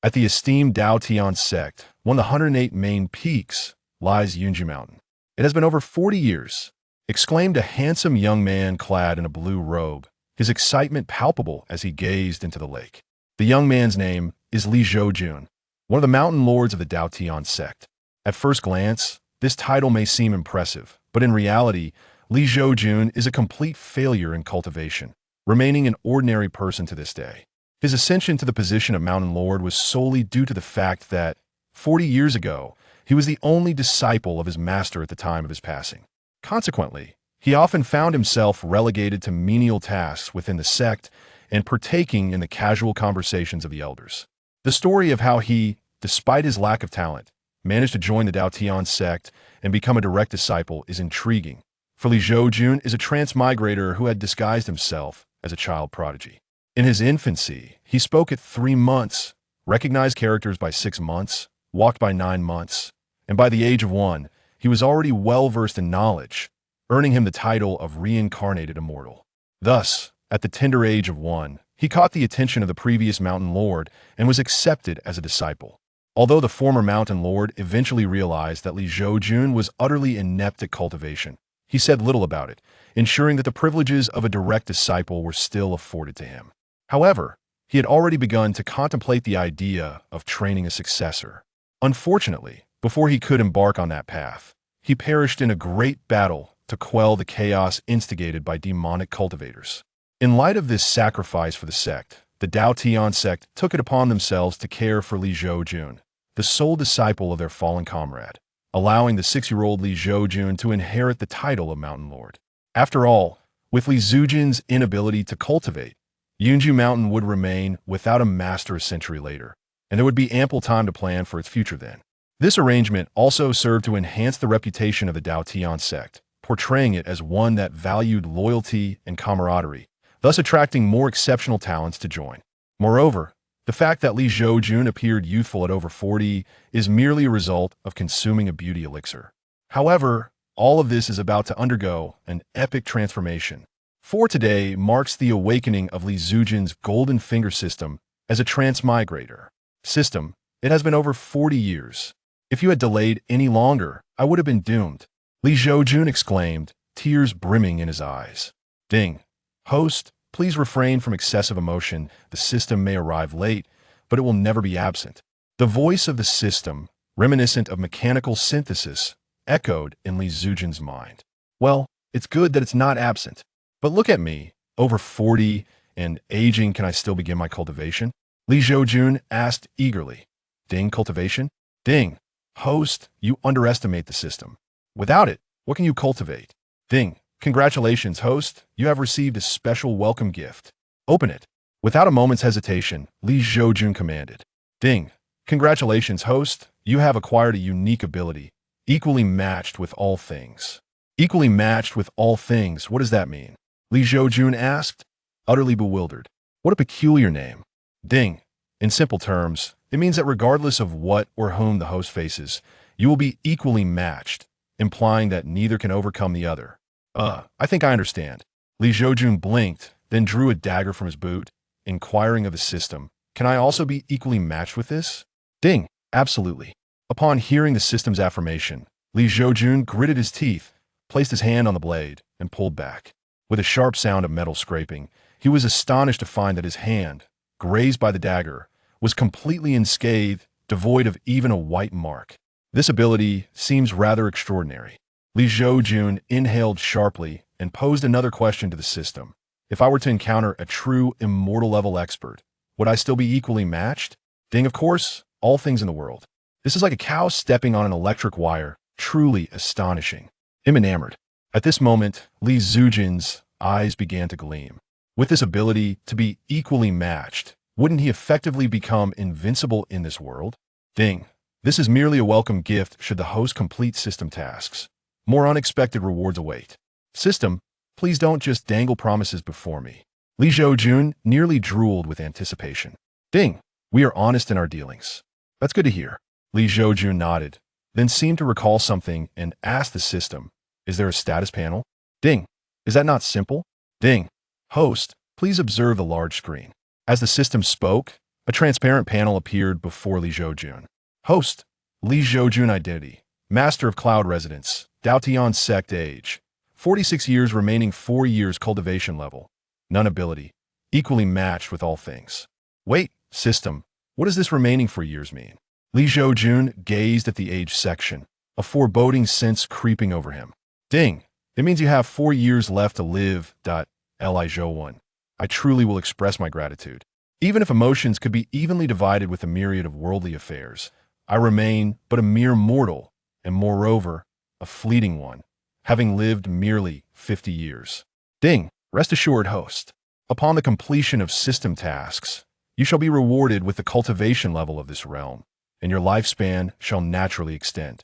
At the esteemed Dao Tian sect, one of the 108 main peaks, lies Yunji Mountain. It has been over 40 years, exclaimed a handsome young man clad in a blue robe, his excitement palpable as he gazed into the lake. The young man's name is Li Zhoujun, one of the mountain lords of the Dao Tian sect. At first glance, this title may seem impressive, but in reality, Li Zhoujun is a complete failure in cultivation, remaining an ordinary person to this day. His ascension to the position of Mountain Lord was solely due to the fact that, 40 years ago, he was the only disciple of his master at the time of his passing. Consequently, he often found himself relegated to menial tasks within the sect and partaking in the casual conversations of the elders. The story of how he, despite his lack of talent, managed to join the Dao Tian sect and become a direct disciple is intriguing, for Li Zhoujun is a transmigrator who had disguised himself as a child prodigy. In his infancy, he spoke at 3 months, recognized characters by 6 months, walked by 9 months, and by the age of 1, he was already well-versed in knowledge, earning him the title of reincarnated immortal. Thus, at the tender age of 1, he caught the attention of the previous Mountain Lord and was accepted as a disciple. Although the former Mountain Lord eventually realized that Li Zhoujun was utterly inept at cultivation, he said little about it, ensuring that the privileges of a direct disciple were still afforded to him. However, he had already begun to contemplate the idea of training a successor. Unfortunately, before he could embark on that path, he perished in a great battle to quell the chaos instigated by demonic cultivators. In light of this sacrifice for the sect, the Dao Tian sect took it upon themselves to care for Li Zhoujun, the sole disciple of their fallen comrade, allowing the 6-year-old Li Zhoujun to inherit the title of Mountain Lord. After all, with Li Zhoujun's inability to cultivate, Yunji Mountain would remain without a master a century later, and there would be ample time to plan for its future then. This arrangement also served to enhance the reputation of the Dao Tian sect, portraying it as one that valued loyalty and camaraderie, thus attracting more exceptional talents to join. Moreover, the fact that Li Zhoujun appeared youthful at over 40 is merely a result of consuming a beauty elixir. However, all of this is about to undergo an epic transformation. For today marks the awakening of Li Zhoujun's golden finger system as a transmigrator. System, it has been over 40 years. If you had delayed any longer, I would have been doomed, Li Zhoujun exclaimed, tears brimming in his eyes. Ding. Host, please refrain from excessive emotion. The system may arrive late, but it will never be absent. The voice of the system, reminiscent of mechanical synthesis, echoed in Li Zhoujun's mind. Well, it's good that it's not absent. But look at me, over 40 and aging, can I still begin my cultivation? Li Zhoujun asked eagerly. Ding, cultivation? Ding. Host, you underestimate the system. Without it, what can you cultivate? Ding. Congratulations, host, you have received a special welcome gift. Open it. Without a moment's hesitation, Li Zhoujun commanded. Ding. Congratulations, host, you have acquired a unique ability, equally matched with all things. Equally matched with all things, what does that mean? Li Zhoujun asked, utterly bewildered. What a peculiar name. Ding. In simple terms, it means that regardless of what or whom the host faces, you will be equally matched, implying that neither can overcome the other. I think I understand. Li Zhoujun blinked, then drew a dagger from his boot, inquiring of the system. Can I also be equally matched with this? Ding. Absolutely. Upon hearing the system's affirmation, Li Zhoujun gritted his teeth, placed his hand on the blade, and pulled back. With a sharp sound of metal scraping, he was astonished to find that his hand, grazed by the dagger, was completely unscathed, devoid of even a white mark. This ability seems rather extraordinary. Li Zhoujun inhaled sharply and posed another question to the system. If I were to encounter a true immortal-level expert, would I still be equally matched? Ding, of course, all things in the world. This is like a cow stepping on an electric wire, truly astonishing. I'm enamored. At this moment, Li Zhoujun's eyes began to gleam. With this ability to be equally matched, wouldn't he effectively become invincible in this world? Ding. This is merely a welcome gift should the host complete system tasks. More unexpected rewards await. System, please don't just dangle promises before me. Li Zhoujun nearly drooled with anticipation. Ding. We are honest in our dealings. That's good to hear. Li Zhoujun nodded, then seemed to recall something and asked the system, is there a status panel? Ding. Is that not simple? Ding. Host, please observe the large screen. As the system spoke, A transparent panel appeared before Li Zhoujun. Host, Li Zhoujun identity. Master of Cloud Residence. Daotian sect age. 46 years remaining 4 years cultivation level. None ability. Equally matched with all things. Wait, system. What does this remaining 4 years mean? Li Zhoujun gazed at the age section, a foreboding sense creeping over him. Ding. It means you have 4 years left to live. Li Zhoujun. I truly will express my gratitude. Even if emotions could be evenly divided with a myriad of worldly affairs, I remain but a mere mortal, and moreover, a fleeting one, having lived merely 50 years. Ding. Rest assured, host. Upon the completion of system tasks, you shall be rewarded with the cultivation level of this realm, and your lifespan shall naturally extend.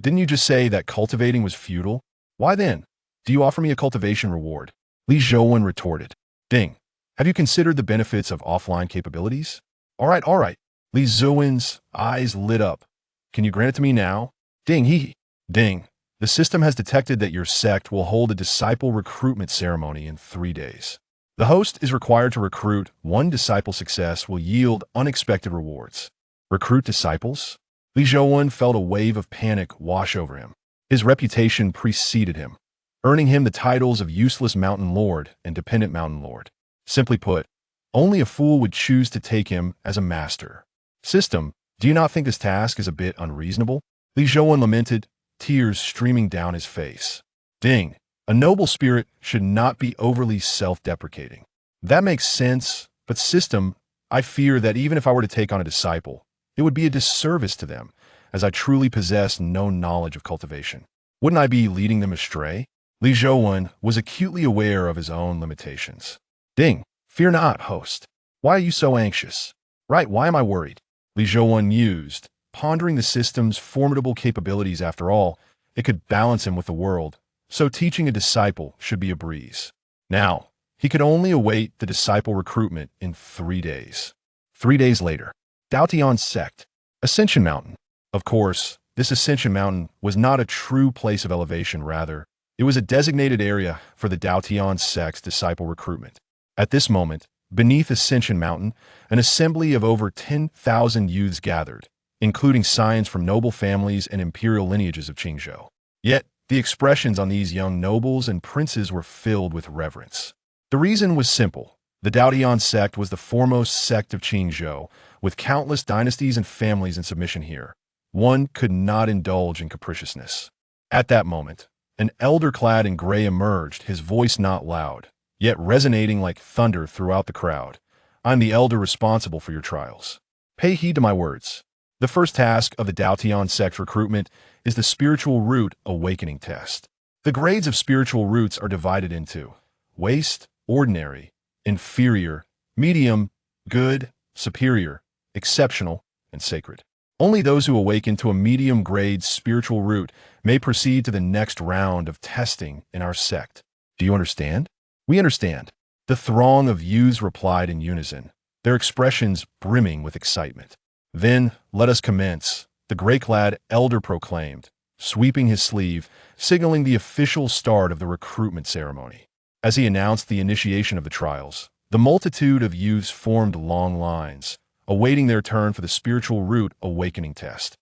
Didn't you just say that cultivating was futile? Why then? Do you offer me a cultivation reward? Li Zhoujun retorted. Ding. Have you considered the benefits of offline capabilities? All right. Li Zhoujun's eyes lit up. Can you grant it to me now? Ding. Ding. The system has detected that your sect will hold a disciple recruitment ceremony in 3 days. The host is required to recruit. 1 disciple success will yield unexpected rewards. Recruit disciples? Li Zhoujun felt a wave of panic wash over him. His reputation preceded him, earning him the titles of useless mountain lord and dependent mountain lord. Simply put, only a fool would choose to take him as a master. System, do you not think this task is a bit unreasonable? Li Zhoujun lamented, tears streaming down his face. Ding. A noble spirit should not be overly self-deprecating. That makes sense, but system, I fear that even if I were to take on a disciple, it would be a disservice to them, as I truly possess no knowledge of cultivation. Wouldn't I be leading them astray? Li Zhoujun was acutely aware of his own limitations. Ding. Fear not, host. Why are you so anxious? Right, why am I worried? Li Zhoujun mused, pondering the system's formidable capabilities. After all, it could balance him with the world, so teaching a disciple should be a breeze. Now, he could only await the disciple recruitment in 3 days. 3 days later, Daotian sect, Ascension Mountain. Of course, this Ascension Mountain was not a true place of elevation. Rather, it was a designated area for the Daotian sect's disciple recruitment. At this moment, beneath Ascension Mountain, an assembly of over 10,000 youths gathered, including scions from noble families and imperial lineages of Qingzhou. Yet, the expressions on these young nobles and princes were filled with reverence. The reason was simple. The Daotian sect was the foremost sect of Qingzhou, with countless dynasties and families in submission here. One could not indulge in capriciousness. At that moment, an elder clad in gray emerged, his voice not loud, yet resonating like thunder throughout the crowd. I'm the elder responsible for your trials. Pay heed to my words. The first task of the Daotian sect recruitment is the spiritual root awakening test. The grades of spiritual roots are divided into waste, ordinary, inferior, medium, good, superior, exceptional, and sacred. Only those who awaken to a medium grade spiritual root may proceed to the next round of testing in our sect. Do you understand? We understand. The throng of youths replied in unison, their expressions brimming with excitement. Then, let us commence, the gray-clad elder proclaimed, sweeping his sleeve, signaling the official start of the recruitment ceremony. As he announced the initiation of the trials, the multitude of youths formed long lines, awaiting their turn for the spiritual root awakening test.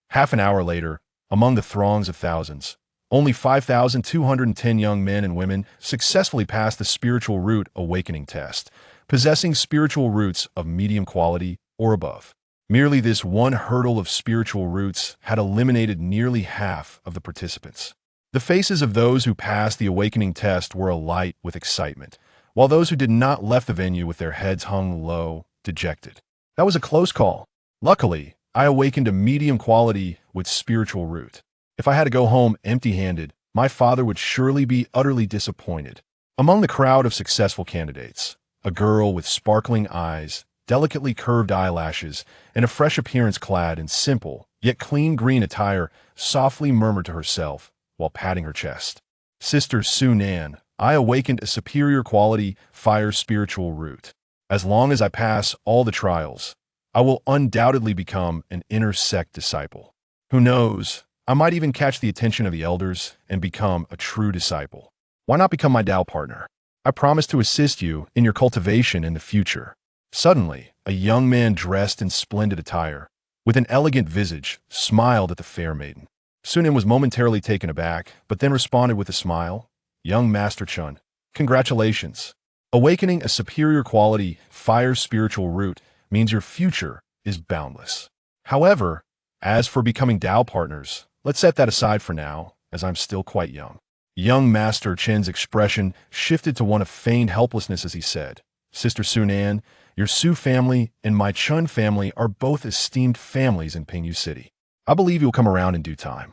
Half an hour later, among the throngs of thousands, only 5,210 young men and women successfully passed the spiritual root awakening test, possessing spiritual roots of medium quality or above. Merely this one hurdle of spiritual roots had eliminated nearly half of the participants. The faces of those who passed the awakening test were alight with excitement, while those who did not left the venue with their heads hung low, dejected. That was a close call. Luckily, I awakened a medium quality with spiritual root. If I had to go home empty-handed, my father would surely be utterly disappointed. Among the crowd of successful candidates, a girl with sparkling eyes, delicately curved eyelashes, and a fresh appearance clad in simple, yet clean green attire, softly murmured to herself while patting her chest. Sister Su Nan, I awakened a superior quality fire spiritual root. As long as I pass all the trials, I will undoubtedly become an inner sect disciple. Who knows, I might even catch the attention of the elders and become a true disciple. Why not become my Tao partner? I promise to assist you in your cultivation in the future. Suddenly, a young man dressed in splendid attire, with an elegant visage, smiled at the fair maiden. Sunan was momentarily taken aback, but then responded with a smile. Young Master Chun, congratulations. Awakening a superior quality, fire spiritual root, means your future is boundless. However, as for becoming Tao partners, let's set that aside for now, as I'm still quite young. Young Master Chen's expression shifted to one of feigned helplessness as he said, Sister Sunan, your Su family and my Chun family are both esteemed families in Pingyu City. I believe you'll come around in due time.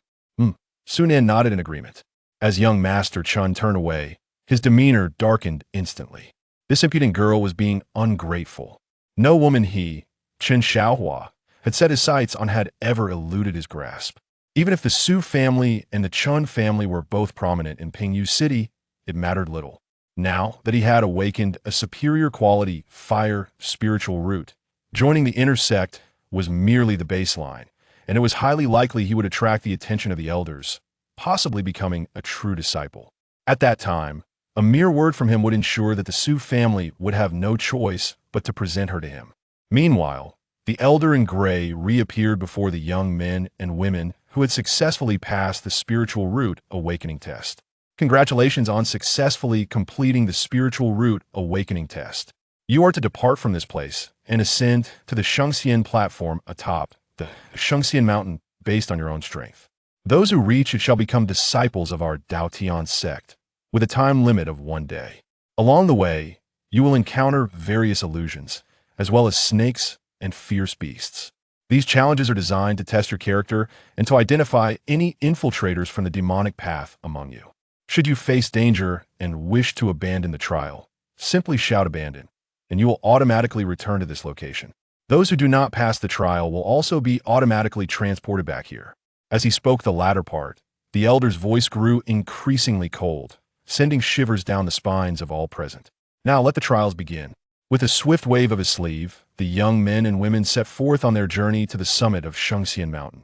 Sunan nodded in agreement. As young Master Chun turned away, his demeanor darkened instantly. This impudent girl was being ungrateful. No woman he, Chen Xiaohua, had set his sights on had ever eluded his grasp. Even if the Su family and the Chun family were both prominent in Pingyu City, it mattered little. Now that he had awakened a superior quality, fire, spiritual root, joining the inner sect was merely the baseline, and it was highly likely he would attract the attention of the elders, possibly becoming a true disciple. At that time, a mere word from him would ensure that the Su family would have no choice but to present her to him. Meanwhile, the elder in gray reappeared before the young men and women who had successfully passed the spiritual root awakening test. Congratulations on successfully completing the spiritual root awakening test. You are to depart from this place and ascend to the Shengxian platform atop the Shengxian mountain based on your own strength. Those who reach it shall become disciples of our Daotian sect, with a time limit of 1 day. Along the way, you will encounter various illusions, as well as snakes and fierce beasts. These challenges are designed to test your character and to identify any infiltrators from the demonic path among you. Should you face danger and wish to abandon the trial, simply shout abandon, and you will automatically return to this location. Those who do not pass the trial will also be automatically transported back here. As he spoke the latter part, the elder's voice grew increasingly cold, sending shivers down the spines of all present. Now let the trials begin. With a swift wave of his sleeve, the young men and women set forth on their journey to the summit of Shengxian Mountain.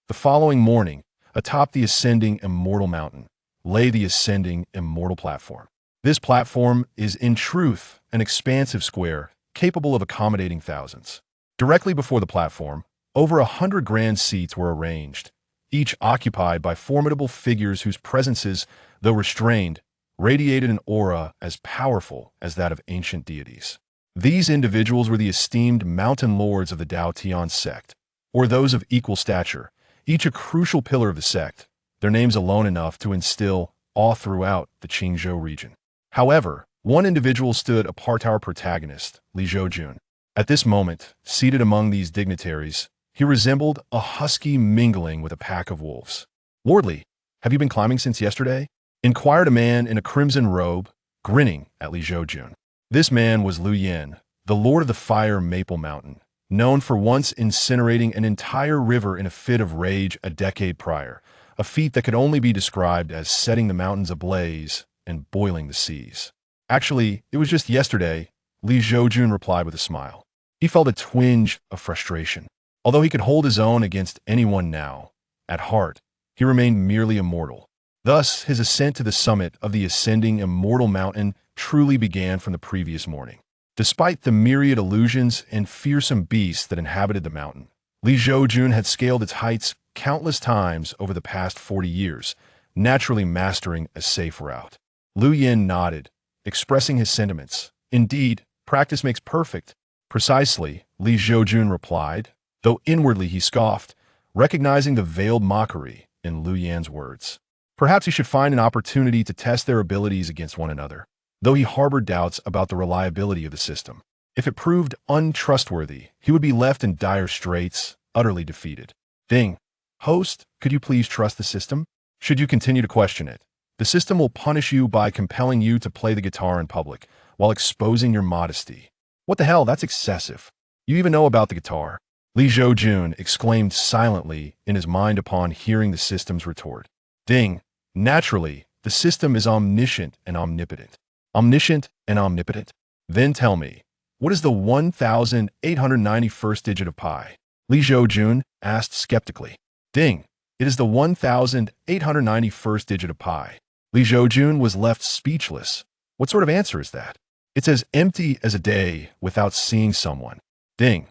The following morning, atop the ascending immortal mountain, lay the ascending immortal platform. This platform is in truth an expansive square capable of accommodating thousands. Directly before the platform, over 100 grand seats were arranged, each occupied by formidable figures whose presences, though restrained, radiated an aura as powerful as that of ancient deities. These individuals were the esteemed mountain lords of the Daotian sect, or those of equal stature, each a crucial pillar of the sect, their names alone enough to instill awe throughout the Qingzhou region. However, one individual stood apart, our protagonist, Li Zhoujun. At this moment, seated among these dignitaries, he resembled a husky mingling with a pack of wolves. "Lordly, have you been climbing since yesterday?" inquired a man in a crimson robe, grinning at Li Zhoujun. This man was Lu Yin, the lord of the fire Maple Mountain, known for once incinerating an entire river in a fit of rage a decade prior, a feat that could only be described as setting the mountains ablaze and boiling the seas. "Actually, it was just yesterday," Li Zhoujun replied with a smile. He felt a twinge of frustration. Although he could hold his own against anyone now, at heart, he remained merely a mortal. Thus, his ascent to the summit of the ascending immortal mountain truly began from the previous morning. Despite the myriad illusions and fearsome beasts that inhabited the mountain, Li Zhoujun had scaled its heights countless times over the past 40 years, naturally mastering a safe route. Lu Yin nodded, expressing his sentiments. "Indeed, practice makes perfect." "Precisely," Li Zhoujun replied, though inwardly he scoffed, recognizing the veiled mockery in Lu Yin's words. Perhaps he should find an opportunity to test their abilities against one another, though he harbored doubts about the reliability of the system. If it proved untrustworthy, he would be left in dire straits, utterly defeated. "Ding. Host, could you please trust the system? Should you continue to question it, the system will punish you by compelling you to play the guitar in public, while exposing your modesty." "What the hell, that's excessive. You even know about the guitar." Li Zhoujun exclaimed silently in his mind upon hearing the system's retort. "Ding. Naturally, the system is omniscient and omnipotent." "Omniscient and omnipotent? Then tell me, what is the 1891st digit of pi?" Li Zhoujun asked skeptically. "Ding. It is the 1891st digit of pi." Li Zhoujun was left speechless. What sort of answer is that? It's as empty as a day without seeing someone. Ding.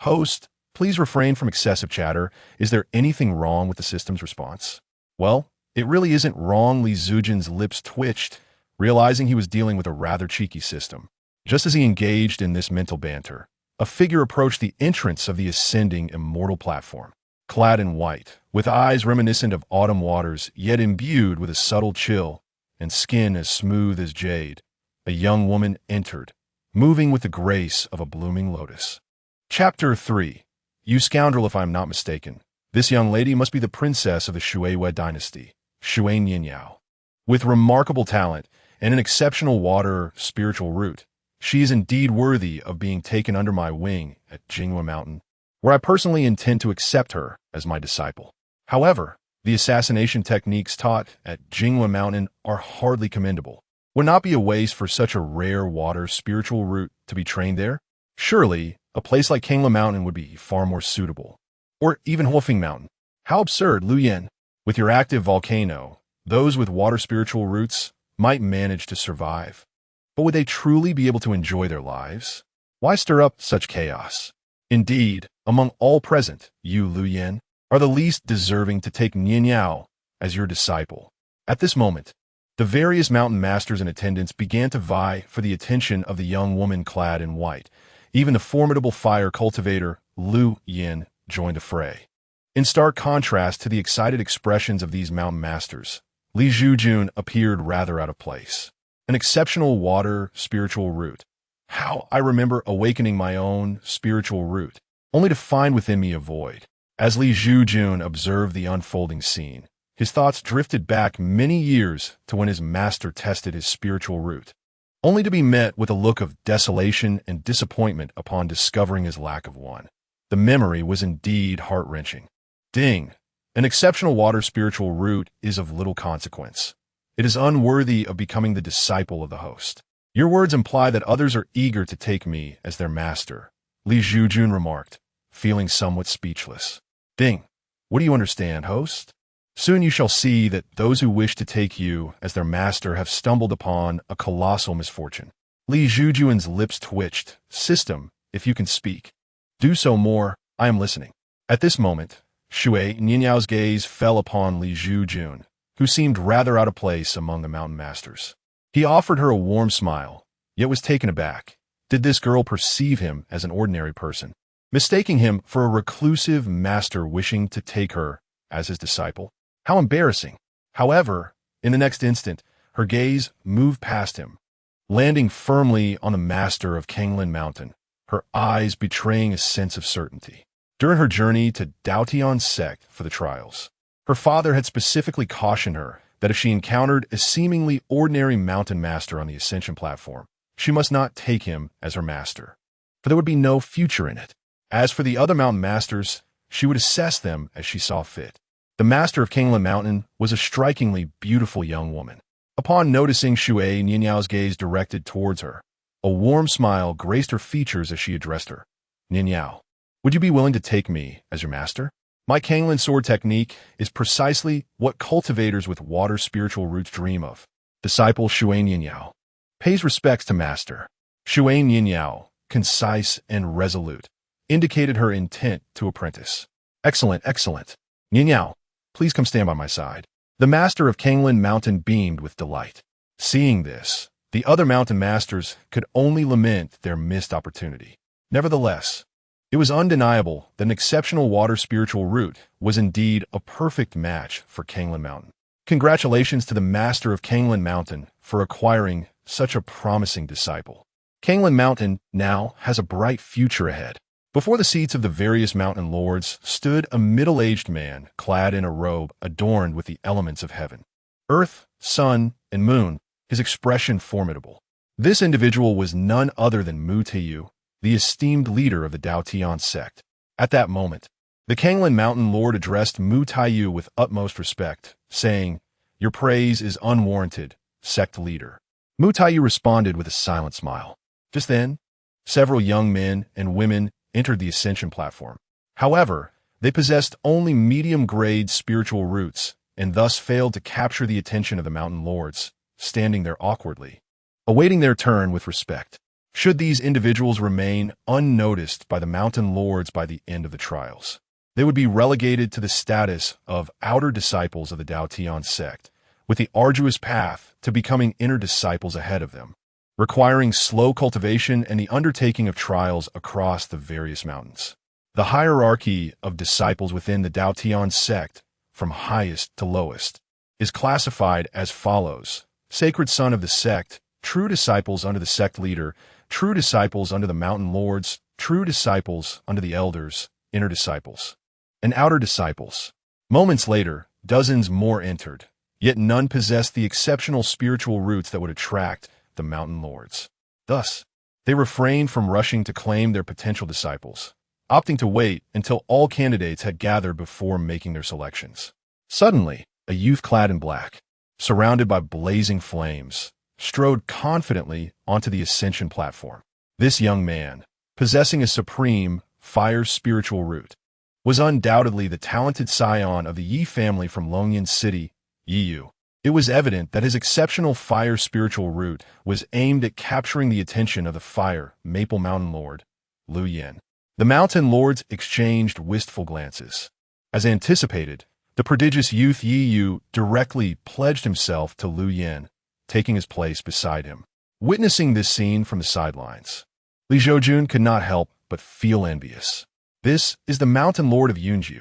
Host, please refrain from excessive chatter. Is there anything wrong with the system's response? Well, it really isn't wrong. Li Zhoujun's lips twitched, realizing he was dealing with a rather cheeky system. Just as he engaged in this mental banter, a figure approached the entrance of the ascending immortal platform. Clad in white, with eyes reminiscent of autumn waters, yet imbued with a subtle chill, and skin as smooth as jade, a young woman entered, moving with the grace of a blooming lotus. Chapter 3. You scoundrel, if I am not mistaken. This young lady must be the princess of the Shui dynasty, Shui Nianyao. With remarkable talent and an exceptional water spiritual root, she is indeed worthy of being taken under my wing at Jinghua Mountain, where I personally intend to accept her as my disciple. However, the assassination techniques taught at Jinghua Mountain are hardly commendable. Would not be a waste for such a rare water spiritual root to be trained there? Surely, a place like Jinghua Mountain would be far more suitable. Or even Huofeng Mountain. How absurd, Lu Yen. With your active volcano, those with water spiritual roots might manage to survive. But would they truly be able to enjoy their lives? Why stir up such chaos? Indeed, among all present, you, Lu Yen, are the least deserving to take Nianyao as your disciple. At this moment, the various mountain masters in attendance began to vie for the attention of the young woman clad in white. Even the formidable fire cultivator, Lu Yen, joined the fray. In stark contrast to the excited expressions of these mountain masters, Li Zhoujun appeared rather out of place. An exceptional water spiritual root. How I remember awakening my own spiritual root, only to find within me a void. As Li Zhoujun observed the unfolding scene, his thoughts drifted back many years to when his master tested his spiritual root, only to be met with a look of desolation and disappointment upon discovering his lack of one. The memory was indeed heart-wrenching. Ding! An exceptional water spiritual root is of little consequence. It is unworthy of becoming the disciple of the host. Your words imply that others are eager to take me as their master, Li Zhoujun remarked, feeling somewhat speechless. Ding! What do you understand, host? Soon you shall see that those who wish to take you as their master have stumbled upon a colossal misfortune. Li Zhoujun's lips twitched. System, if you can speak. Do so more, I am listening. At this moment, Shui Nianyao's gaze fell upon Li Zhoujun, who seemed rather out of place among the mountain masters. He offered her a warm smile, yet was taken aback. Did this girl perceive him as an ordinary person, mistaking him for a reclusive master wishing to take her as his disciple? How embarrassing! However, in the next instant, her gaze moved past him, landing firmly on the master of Jinghua Mountain, her eyes betraying a sense of certainty. During her journey to Daotian's sect for the trials, her father had specifically cautioned her that if she encountered a seemingly ordinary mountain master on the ascension platform, she must not take him as her master, for there would be no future in it. As for the other mountain masters, she would assess them as she saw fit. The master of Jinghua Mountain was a strikingly beautiful young woman. Upon noticing Shui Nianyao's gaze directed towards her, a warm smile graced her features as she addressed her. Nianyao, would you be willing to take me as your master? My Jinghua sword technique is precisely what cultivators with water spiritual roots dream of. Disciple Shui Nianyao pays respects to master. Shui Nianyao, concise and resolute, indicated her intent to apprentice. Excellent, excellent. Nianyao, please come stand by my side. The master of Jinghua Mountain beamed with delight. Seeing this, the other mountain masters could only lament their missed opportunity. Nevertheless, it was undeniable that an exceptional water spiritual root was indeed a perfect match for Jinghua Mountain. Congratulations to the master of Jinghua Mountain for acquiring such a promising disciple. Jinghua Mountain now has a bright future ahead. Before the seats of the various mountain lords stood a middle-aged man clad in a robe adorned with the elements of heaven. Earth, sun, and moon, his expression formidable. This individual was none other than Mu Taiyu, the esteemed leader of the Daotian sect. At that moment, the Jinghua Mountain Lord addressed Mu Taiyu with utmost respect, saying, "Your praise is unwarranted, sect leader." Mu Taiyu responded with a silent smile. Just then, several young men and women entered the ascension platform. However, they possessed only medium-grade spiritual roots and thus failed to capture the attention of the mountain lords, standing there awkwardly. awaiting their turn with respect. Should these individuals remain unnoticed by the mountain lords by the end of the trials, they would be relegated to the status of outer disciples of the Dao Tian sect, with the arduous path to becoming inner disciples ahead of them, requiring slow cultivation and the undertaking of trials across the various mountains. The hierarchy of disciples within the Dao Tian sect, from highest to lowest, is classified as follows: Sacred Son of the Sect, true disciples under the sect leader, true disciples under the mountain lords, true disciples under the elders, inner disciples, and outer disciples. Moments later, dozens more entered, yet none possessed the exceptional spiritual roots that would attract the mountain lords. Thus, they refrained from rushing to claim their potential disciples, opting to wait until all candidates had gathered before making their selections. Suddenly, a youth clad in black, surrounded by blazing flames, strode confidently onto the ascension platform. This young man, possessing a supreme fire spiritual root, was undoubtedly the talented scion of the Yi family from Longyan City, Yiyu. It was evident that his exceptional fire spiritual root was aimed at capturing the attention of the fire Maple Mountain Lord, Lu Yen. The mountain lords exchanged wistful glances. As anticipated, the prodigious youth Yiyu directly pledged himself to Lu Yen, taking his place beside him. Witnessing this scene from the sidelines, Li Zhoujun could not help but feel envious. This is the mountain lord of Yunjiu.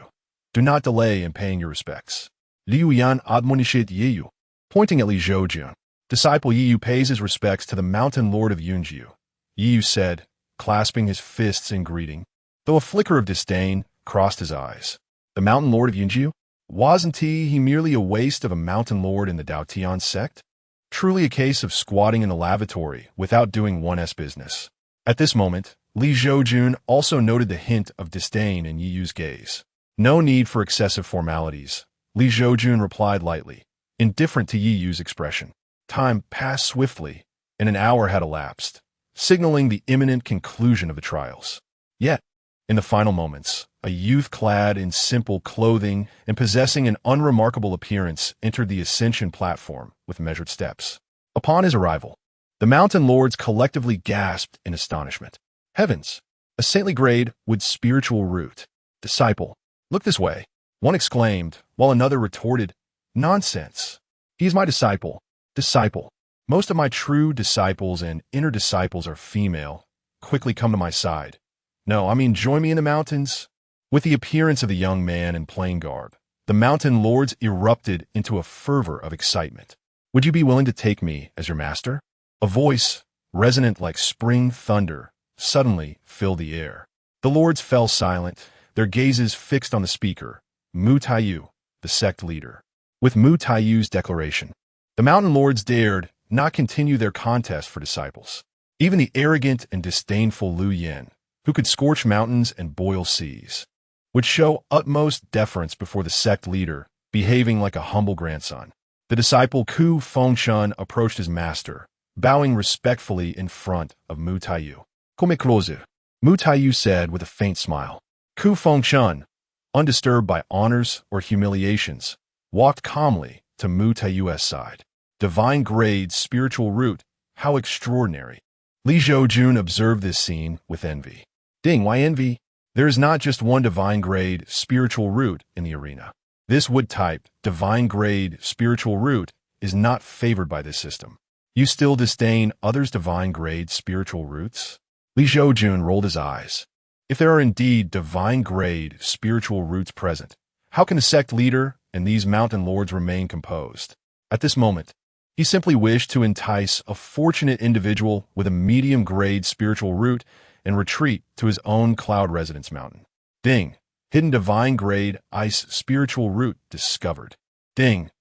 Do not delay in paying your respects. Liu Yan admonishit Yiyu. Pointing at Li Zhoujun, disciple Yiyu pays his respects to the mountain lord of Yunjiu. Yiyu said, clasping his fists in greeting, though a flicker of disdain crossed his eyes. The mountain lord of Yunjiu? Wasn't he merely a waste of a mountain lord in the Dao Tian sect? Truly a case of squatting in the lavatory without doing one's business. At this moment, Li Zhoujun also noted the hint of disdain in Yiyu's gaze. No need for excessive formalities, Li Zhoujun replied lightly, indifferent to Yiyu's expression. Time passed swiftly, and an hour had elapsed, signaling the imminent conclusion of the trials. Yet, in the final moments, a youth clad in simple clothing and possessing an unremarkable appearance entered the ascension platform with measured steps. Upon his arrival, the mountain lords collectively gasped in astonishment. Heavens! A saintly grade with spiritual root. Disciple, look this way, one exclaimed, while another retorted, nonsense. He is my disciple. Disciple. Most of my true disciples and inner disciples are female. Quickly come to my side. No, I mean join me in the mountains. With the appearance of the young man in plain garb, the mountain lords erupted into a fervor of excitement. Would you be willing to take me as your master? A voice, resonant like spring thunder, suddenly filled the air. The lords fell silent, their gazes fixed on the speaker, Mu Taiyu, the sect leader. With Mu Taiyu's declaration, the mountain lords dared not continue their contest for disciples. Even the arrogant and disdainful Lu Yen, who could scorch mountains and boil seas, would show utmost deference before the sect leader, behaving like a humble grandson. The disciple Ku Fengshun approached his master, bowing respectfully in front of Mu Taiyu. Come closer, Mu Taiyu said with a faint smile. Ku Fengshun, undisturbed by honors or humiliations, walked calmly to Mu Taiyu's side. Divine grade spiritual root, how extraordinary. Li Zhoujun observed this scene with envy. Ding, why envy? There is not just one divine grade spiritual root in the arena. This wood-type divine grade spiritual root is not favored by this system. You still disdain others' divine grade spiritual roots? Li Zhoujun rolled his eyes. If there are indeed divine grade spiritual roots present, how can the sect leader and these mountain lords remain composed? At this moment, he simply wished to entice a fortunate individual with a medium grade spiritual root and retreat to his own cloud residence mountain. Ding. Hidden divine grade ice spiritual root discovered. Ding.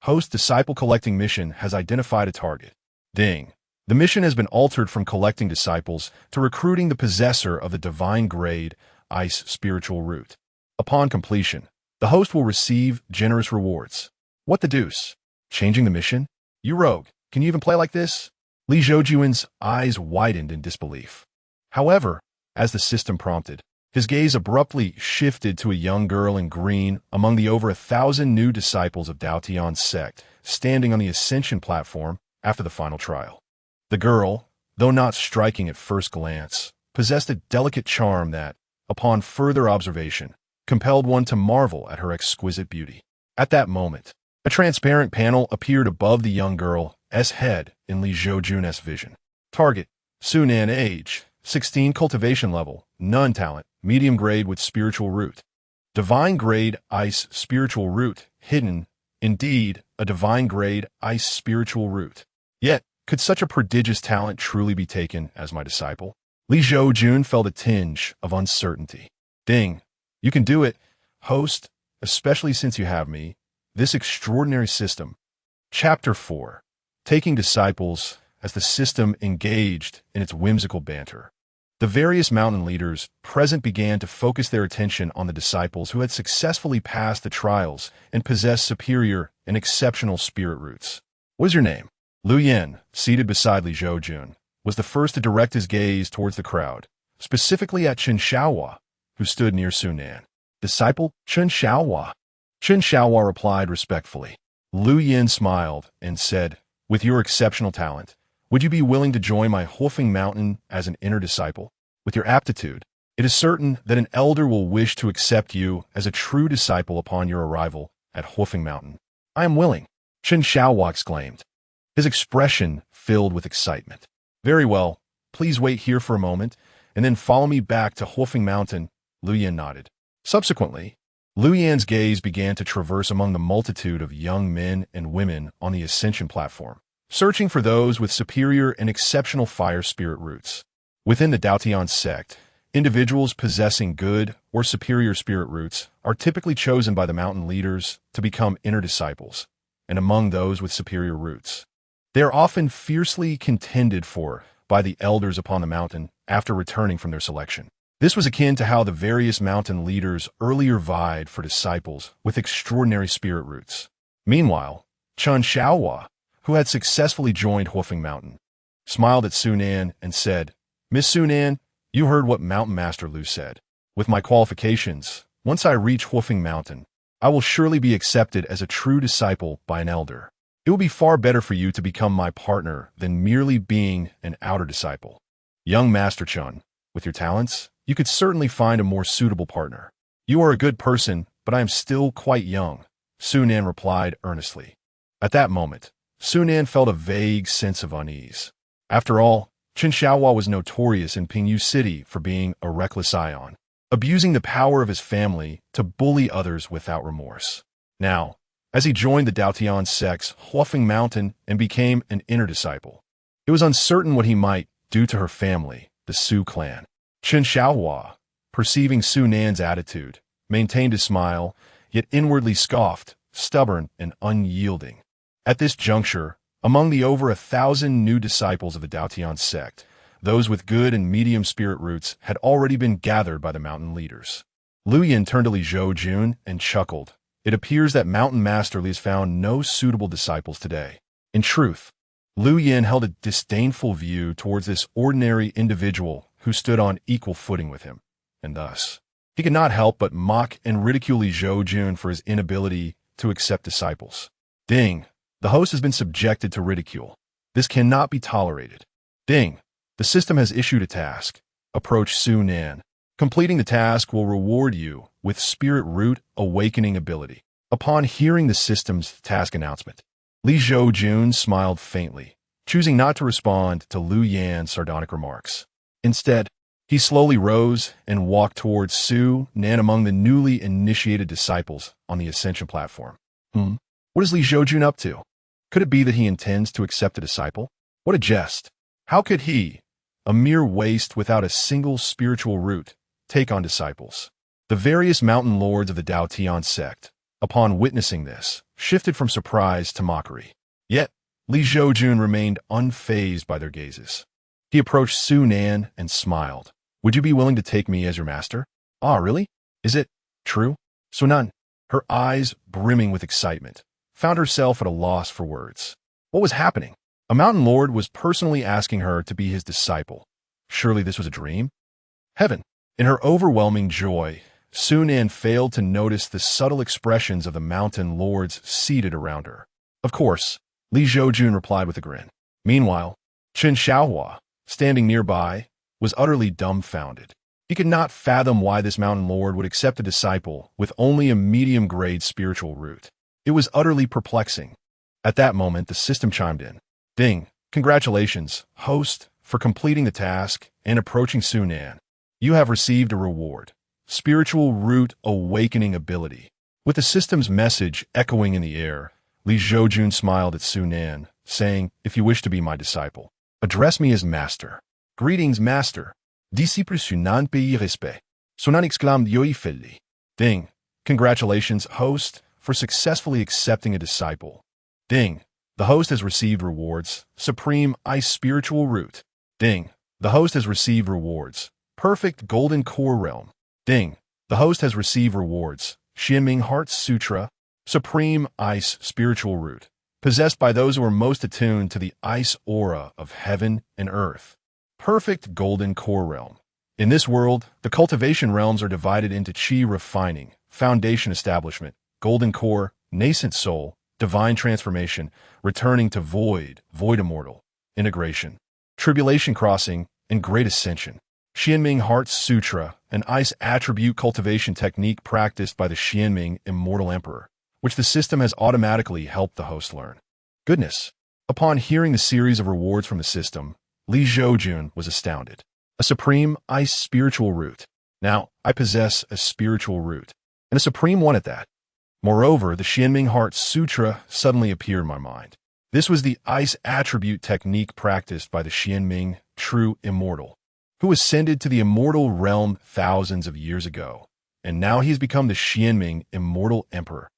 Host disciple collecting mission has identified a target. Ding. The mission has been altered from collecting disciples to recruiting the possessor of the divine grade ice spiritual root. Upon completion, the host will receive generous rewards. What the deuce? Changing the mission? You rogue, can you even play like this? Li Zhoujun's eyes widened in disbelief. However, as the system prompted, his gaze abruptly shifted to a young girl in green among the over 1,000 new disciples of Dao Tian's sect standing on the ascension platform after the final trial. The girl, though not striking at first glance, possessed a delicate charm that, upon further observation, compelled one to marvel at her exquisite beauty. At that moment, a transparent panel appeared above the young girl's head in Li Zhoujun's vision. Target: Sunan, age 16, cultivation level, none, talent, medium grade with spiritual root. Divine grade ice spiritual root, hidden, indeed, a divine grade ice spiritual root. Yet, could such a prodigious talent truly be taken as my disciple? Li Zhoujun felt a tinge of uncertainty. Ding. You can do it, host, especially since you have me. This extraordinary system. Chapter 4. Taking disciples as the system engaged in its whimsical banter. The various mountain leaders present began to focus their attention on the disciples who had successfully passed the trials and possessed superior and exceptional spirit roots. What is your name? Lu Yin, seated beside Li Zhoujun, was the first to direct his gaze towards the crowd, specifically at Chen Xiaohua, who stood near Sunan. Disciple Chen Xiaohua. Chen Xiaohua replied respectfully. Lu Yin smiled and said, with your exceptional talent, would you be willing to join my Huofeng Mountain as an inner disciple? With your aptitude, it is certain that an elder will wish to accept you as a true disciple upon your arrival at Huofeng Mountain. I am willing, Chen Xiaohua exclaimed, his expression filled with excitement. Very well, please wait here for a moment, and then follow me back to Huofeng Mountain, Lu Yin nodded. Subsequently, Lu Yin's gaze began to traverse among the multitude of young men and women on the ascension platform, searching for those with superior and exceptional fire spirit roots. Within the Daotian sect, individuals possessing good or superior spirit roots are typically chosen by the mountain leaders to become inner disciples, and among those with superior roots, they are often fiercely contended for by the elders upon the mountain after returning from their selection. This was akin to how the various mountain leaders earlier vied for disciples with extraordinary spirit roots. Meanwhile, Chen Xiaohua, who had successfully joined Huofeng Mountain, smiled at Sunan and said, Miss Sunan, you heard what Mountain Master Lu said. With my qualifications, once I reach Huofeng Mountain, I will surely be accepted as a true disciple by an elder. It will be far better for you to become my partner than merely being an outer disciple. Young Master Chen, with your talents, you could certainly find a more suitable partner. You are a good person, but I am still quite young, Sunan replied earnestly. At that moment, Sunan felt a vague sense of unease. After all, Chen Xiaohua was notorious in Pingyu City for being a reckless scion, abusing the power of his family to bully others without remorse. Now, as he joined the Daotian sect's Huofeng Mountain and became an inner disciple, it was uncertain what he might do to her family, the Su clan. Chen Xiaohua, perceiving Sunan's attitude, maintained a smile, yet inwardly scoffed, stubborn and unyielding. At this juncture, among the over 1,000 new disciples of the Daotian sect, those with good and medium spirit roots had already been gathered by the mountain leaders. Lu Yin turned to Li Zhoujun and chuckled. It appears that Mountain Master Li has found no suitable disciples today. In truth, Lu Yin held a disdainful view towards this ordinary individual who stood on equal footing with him, and thus, he could not help but mock and ridicule Li Zhoujun for his inability to accept disciples. Ding, the host has been subjected to ridicule. This cannot be tolerated. Ding, the system has issued a task. Approach Sunan. Completing the task will reward you with Spirit Root Awakening ability. Upon hearing the system's task announcement, Li Zhoujun smiled faintly, choosing not to respond to Lu Yan's sardonic remarks. Instead, he slowly rose and walked towards Sunan among the newly initiated disciples on the ascension platform. What is Li Zhoujun up to? Could it be that he intends to accept a disciple? What a jest! How could he, a mere waste without a single spiritual root, take on disciples? The various mountain lords of the Daotian sect, upon witnessing this, shifted from surprise to mockery. Yet, Li Zhoujun remained unfazed by their gazes. He approached Sunan and smiled. Would you be willing to take me as your master? Ah, really? Is it true? Sunan, her eyes brimming with excitement, found herself at a loss for words. What was happening? A mountain lord was personally asking her to be his disciple. Surely this was a dream? Heaven! In her overwhelming joy, Sunan failed to notice the subtle expressions of the mountain lords seated around her. Of course, Li Zhoujun replied with a grin. Meanwhile, Chen Xiaohua, standing nearby, was utterly dumbfounded. He could not fathom why this mountain lord would accept a disciple with only a medium-grade spiritual root. It was utterly perplexing. At that moment, the system chimed in. Ding! Congratulations, host, for completing the task and approaching Sunan. You have received a reward. Spiritual Root Awakening Ability. With the system's message echoing in the air, Li Zhoujun smiled at Sunan, saying, If you wish to be my disciple, address me as Master. Greetings, Master. Disciple Sunan paye respect. Sunan exclaimed joyfully. Ding! Congratulations, host, for successfully accepting a disciple. Ding! The host has received rewards. Supreme Ice Spiritual Root. Ding! The host has received rewards. Perfect Golden Core Realm. Ding! The host has received rewards. Xianming Heart Sutra. Supreme Ice Spiritual Root. Possessed by those who are most attuned to the ice aura of heaven and earth. Perfect Golden Core Realm. In this world, the cultivation realms are divided into Qi Refining, Foundation Establishment, Golden Core, Nascent Soul, Divine Transformation, Returning to Void, Void Immortal, Integration, Tribulation Crossing, and Great Ascension. Xianming Heart Sutra, an ice attribute cultivation technique practiced by the Xianming Immortal Emperor, which the system has automatically helped the host learn. Goodness! Upon hearing the series of rewards from the system, Li Zhoujun was astounded. A supreme ice spiritual root. Now, I possess a spiritual root, and a supreme one at that. Moreover, the Xianming Heart Sutra suddenly appeared in my mind. This was the ice attribute technique practiced by the Xianming True Immortal, who ascended to the immortal realm thousands of years ago, and now he has become the Xianming Immortal Emperor.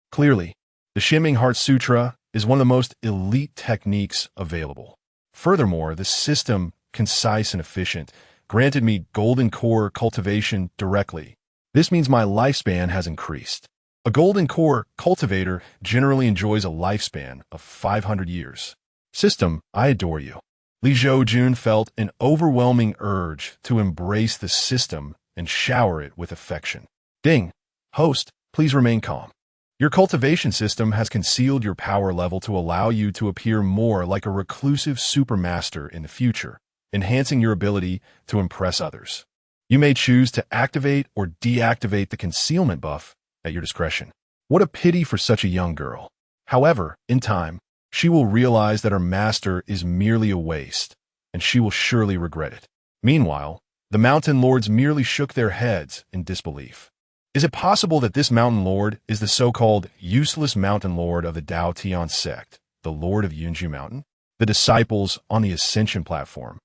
Clearly, the Xianming Heart Sutra is one of the most elite techniques available. Furthermore, the system, concise and efficient, granted me golden core cultivation directly. This means my lifespan has increased. A golden core cultivator generally enjoys a lifespan of 500 years. System, I adore you. Li Zhoujun felt an overwhelming urge to embrace the system and shower it with affection. Ding! Host, please remain calm. Your cultivation system has concealed your power level to allow you to appear more like a reclusive supermaster in the future, enhancing your ability to impress others. You may choose to activate or deactivate the concealment buff at your discretion. What a pity for such a young girl. However, in time, she will realize that her master is merely a waste, and she will surely regret it. Meanwhile, the mountain lords merely shook their heads in disbelief. Is it possible that this mountain lord is the so-called useless mountain lord of the Dao Tian sect, the lord of Yunju Mountain? The disciples on the ascension platform,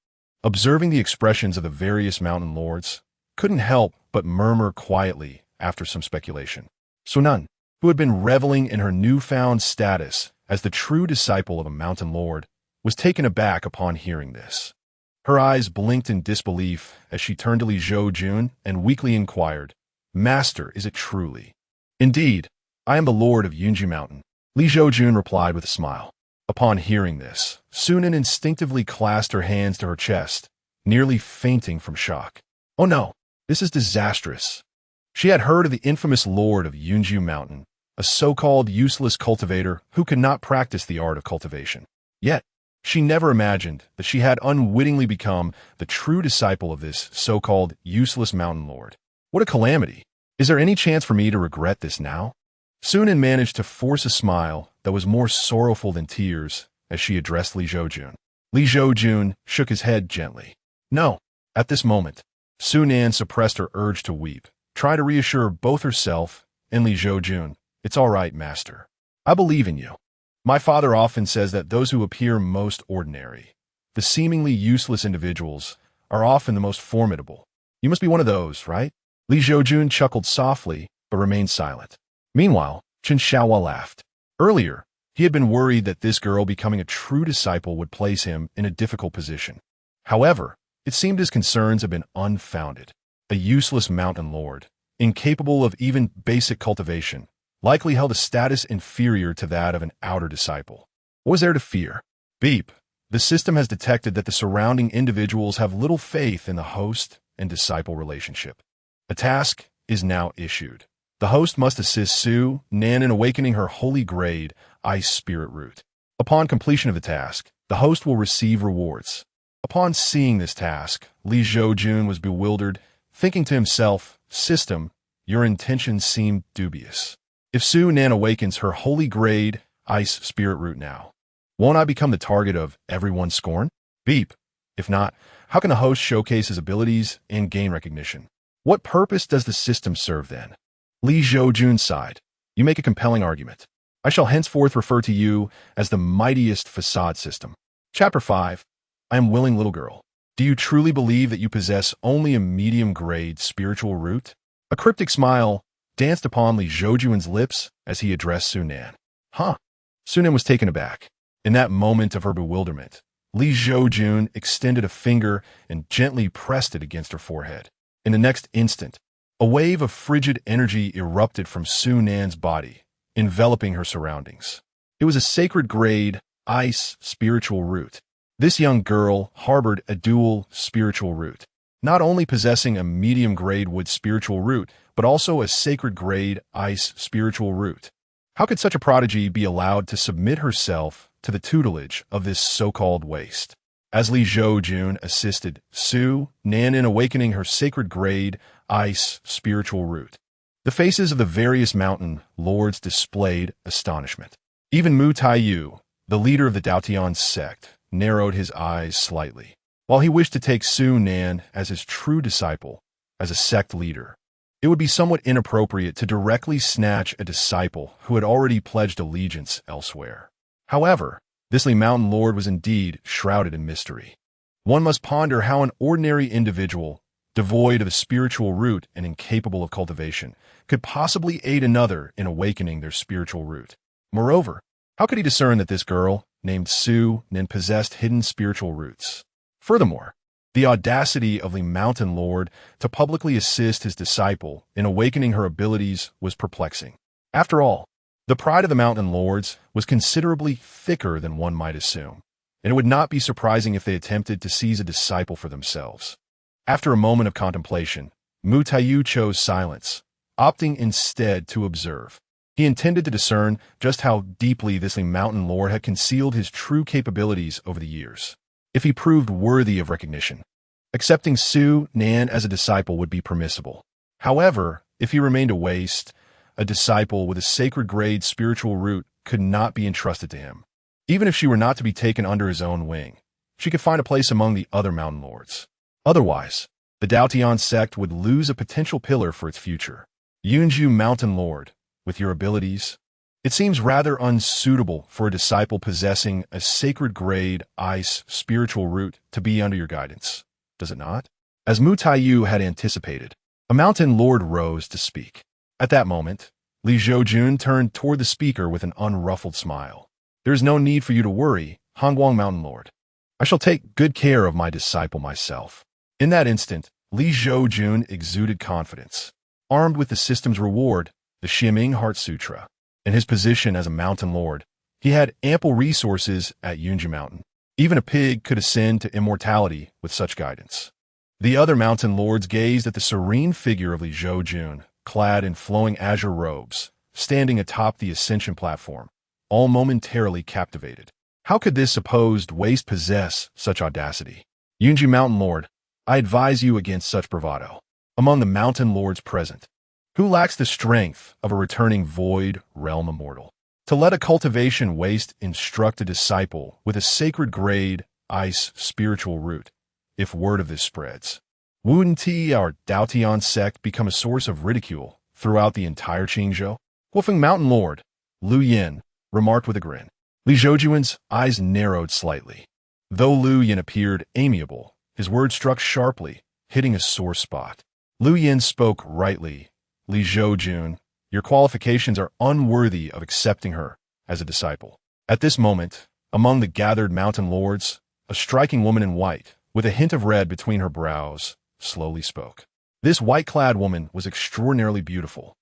observing the expressions of the various mountain lords, couldn't help but murmur quietly after some speculation. Sunan, who had been reveling in her newfound status as the true disciple of a mountain lord, was taken aback upon hearing this. Her eyes blinked in disbelief as she turned to Li Zhoujun and weakly inquired, Master, is it truly? Indeed, I am the lord of Yunju Mountain. Li Zhoujun replied with a smile. Upon hearing this, Sunan instinctively clasped her hands to her chest, nearly fainting from shock. Oh no, this is disastrous. She had heard of the infamous lord of Yunju Mountain, a so-called useless cultivator who could not practice the art of cultivation. Yet, she never imagined that she had unwittingly become the true disciple of this so-called useless mountain lord. What a calamity! Is there any chance for me to regret this now? Sunan managed to force a smile that was more sorrowful than tears as she addressed Li Zhoujun. Li Zhoujun shook his head gently. No, at this moment, Sunan suppressed her urge to weep, trying to reassure both herself and Li Zhoujun. It's all right, master. I believe in you. My father often says that those who appear most ordinary, the seemingly useless individuals, are often the most formidable. You must be one of those, right? Li Zhoujun chuckled softly, but remained silent. Meanwhile, Chen Xiaohua laughed. Earlier, he had been worried that this girl becoming a true disciple would place him in a difficult position. However, it seemed his concerns had been unfounded. A useless mountain lord, incapable of even basic cultivation, likely held a status inferior to that of an outer disciple. What was there to fear? Beep. The system has detected that the surrounding individuals have little faith in the host and disciple relationship. A task is now issued. The host must assist Su Nan in awakening her holy grade, Ice Spirit Root. Upon completion of the task, The host will receive rewards. Upon seeing this task, Li Zhoujun was bewildered, thinking to himself, "System, your intentions seem dubious. If Su Nan awakens her holy grade, ice spirit root now, won't I become the target of everyone's scorn? Beep. If not, how can the host showcase his abilities and gain recognition? What purpose does the system serve then?" Li Zhoujun sighed. "You make a compelling argument. I shall henceforth refer to you as the mightiest facade system." Chapter 5. I am willing, little girl. Do you truly believe that you possess only a medium-grade spiritual root? A cryptic smile danced upon Li Zhoujun's lips as he addressed Su Nan. Huh? Su Nan was taken aback. In that moment of her bewilderment, Li Zhoujun extended a finger and gently pressed it against her forehead. In the next instant, a wave of frigid energy erupted from Su Nan's body, enveloping her surroundings. It was a sacred grade, ice spiritual root. This young girl harbored a dual spiritual root, not only possessing a medium-grade wood spiritual root, but also a sacred grade ice spiritual root. How could such a prodigy be allowed to submit herself to the tutelage of this so-called waste? As Li Zhoujun assisted Su Nan in awakening her sacred grade ice spiritual root, the faces of the various mountain lords displayed astonishment. Even Mu Taiyu, the leader of the Daotian sect, narrowed his eyes slightly. While he wished to take Su Nan as his true disciple, as a sect leader, it would be somewhat inappropriate to directly snatch a disciple who had already pledged allegiance elsewhere. However, this Li Mountain Lord was indeed shrouded in mystery. One must ponder how an ordinary individual, devoid of a spiritual root and incapable of cultivation, could possibly aid another in awakening their spiritual root. Moreover, how could he discern that this girl, named Su Nan, possessed hidden spiritual roots? Furthermore, the audacity of the Mountain Lord to publicly assist his disciple in awakening her abilities was perplexing. After all, the pride of the Mountain Lords was considerably thicker than one might assume, and it would not be surprising if they attempted to seize a disciple for themselves. After a moment of contemplation, Mu Taiyu chose silence, opting instead to observe. He intended to discern just how deeply this Mountain Lord had concealed his true capabilities over the years. If he proved worthy of recognition, accepting Su Nan as a disciple would be permissible. However, if he remained a waste, a disciple with a sacred grade spiritual root could not be entrusted to him. Even if she were not to be taken under his own wing, she could find a place among the other Mountain Lords. Otherwise, the Daotian sect would lose a potential pillar for its future. Yunju Mountain Lord, with your abilities, it seems rather unsuitable for a disciple possessing a sacred grade ice spiritual root to be under your guidance, does it not? As Mu Taiyu had anticipated, a Mountain Lord rose to speak. At that moment, Li Zhoujun turned toward the speaker with an unruffled smile. There is no need for you to worry, Hongguang Mountain Lord. I shall take good care of my disciple myself. In that instant, Li Zhoujun exuded confidence. Armed with the system's reward, the Ximing Heart Sutra, and his position as a Mountain Lord, he had ample resources at Yunji Mountain. Even a pig could ascend to immortality with such guidance. The other Mountain Lords gazed at the serene figure of Li Zhoujun, clad in flowing azure robes, standing atop the ascension platform, all momentarily captivated. How could this supposed waste possess such audacity? Yunji Mountain Lord, I advise you against such bravado. Among the Mountain Lords present, who lacks the strength of a returning void realm immortal, to let a cultivation waste instruct a disciple with a sacred grade ice spiritual root, if word of this spreads? Wouldn't our Daotian sect become a source of ridicule throughout the entire Qingzhou? Wolfing Mountain Lord, Lu Yin, remarked with a grin. Li Zhoujun's eyes narrowed slightly. Though Lu Yin appeared amiable, his words struck sharply, hitting a sore spot. Lu Yin spoke rightly. Li Zhoujun, your qualifications are unworthy of accepting her as a disciple. At this moment, among the gathered Mountain Lords, a striking woman in white, with a hint of red between her brows, slowly spoke. This white-clad woman was extraordinarily beautiful,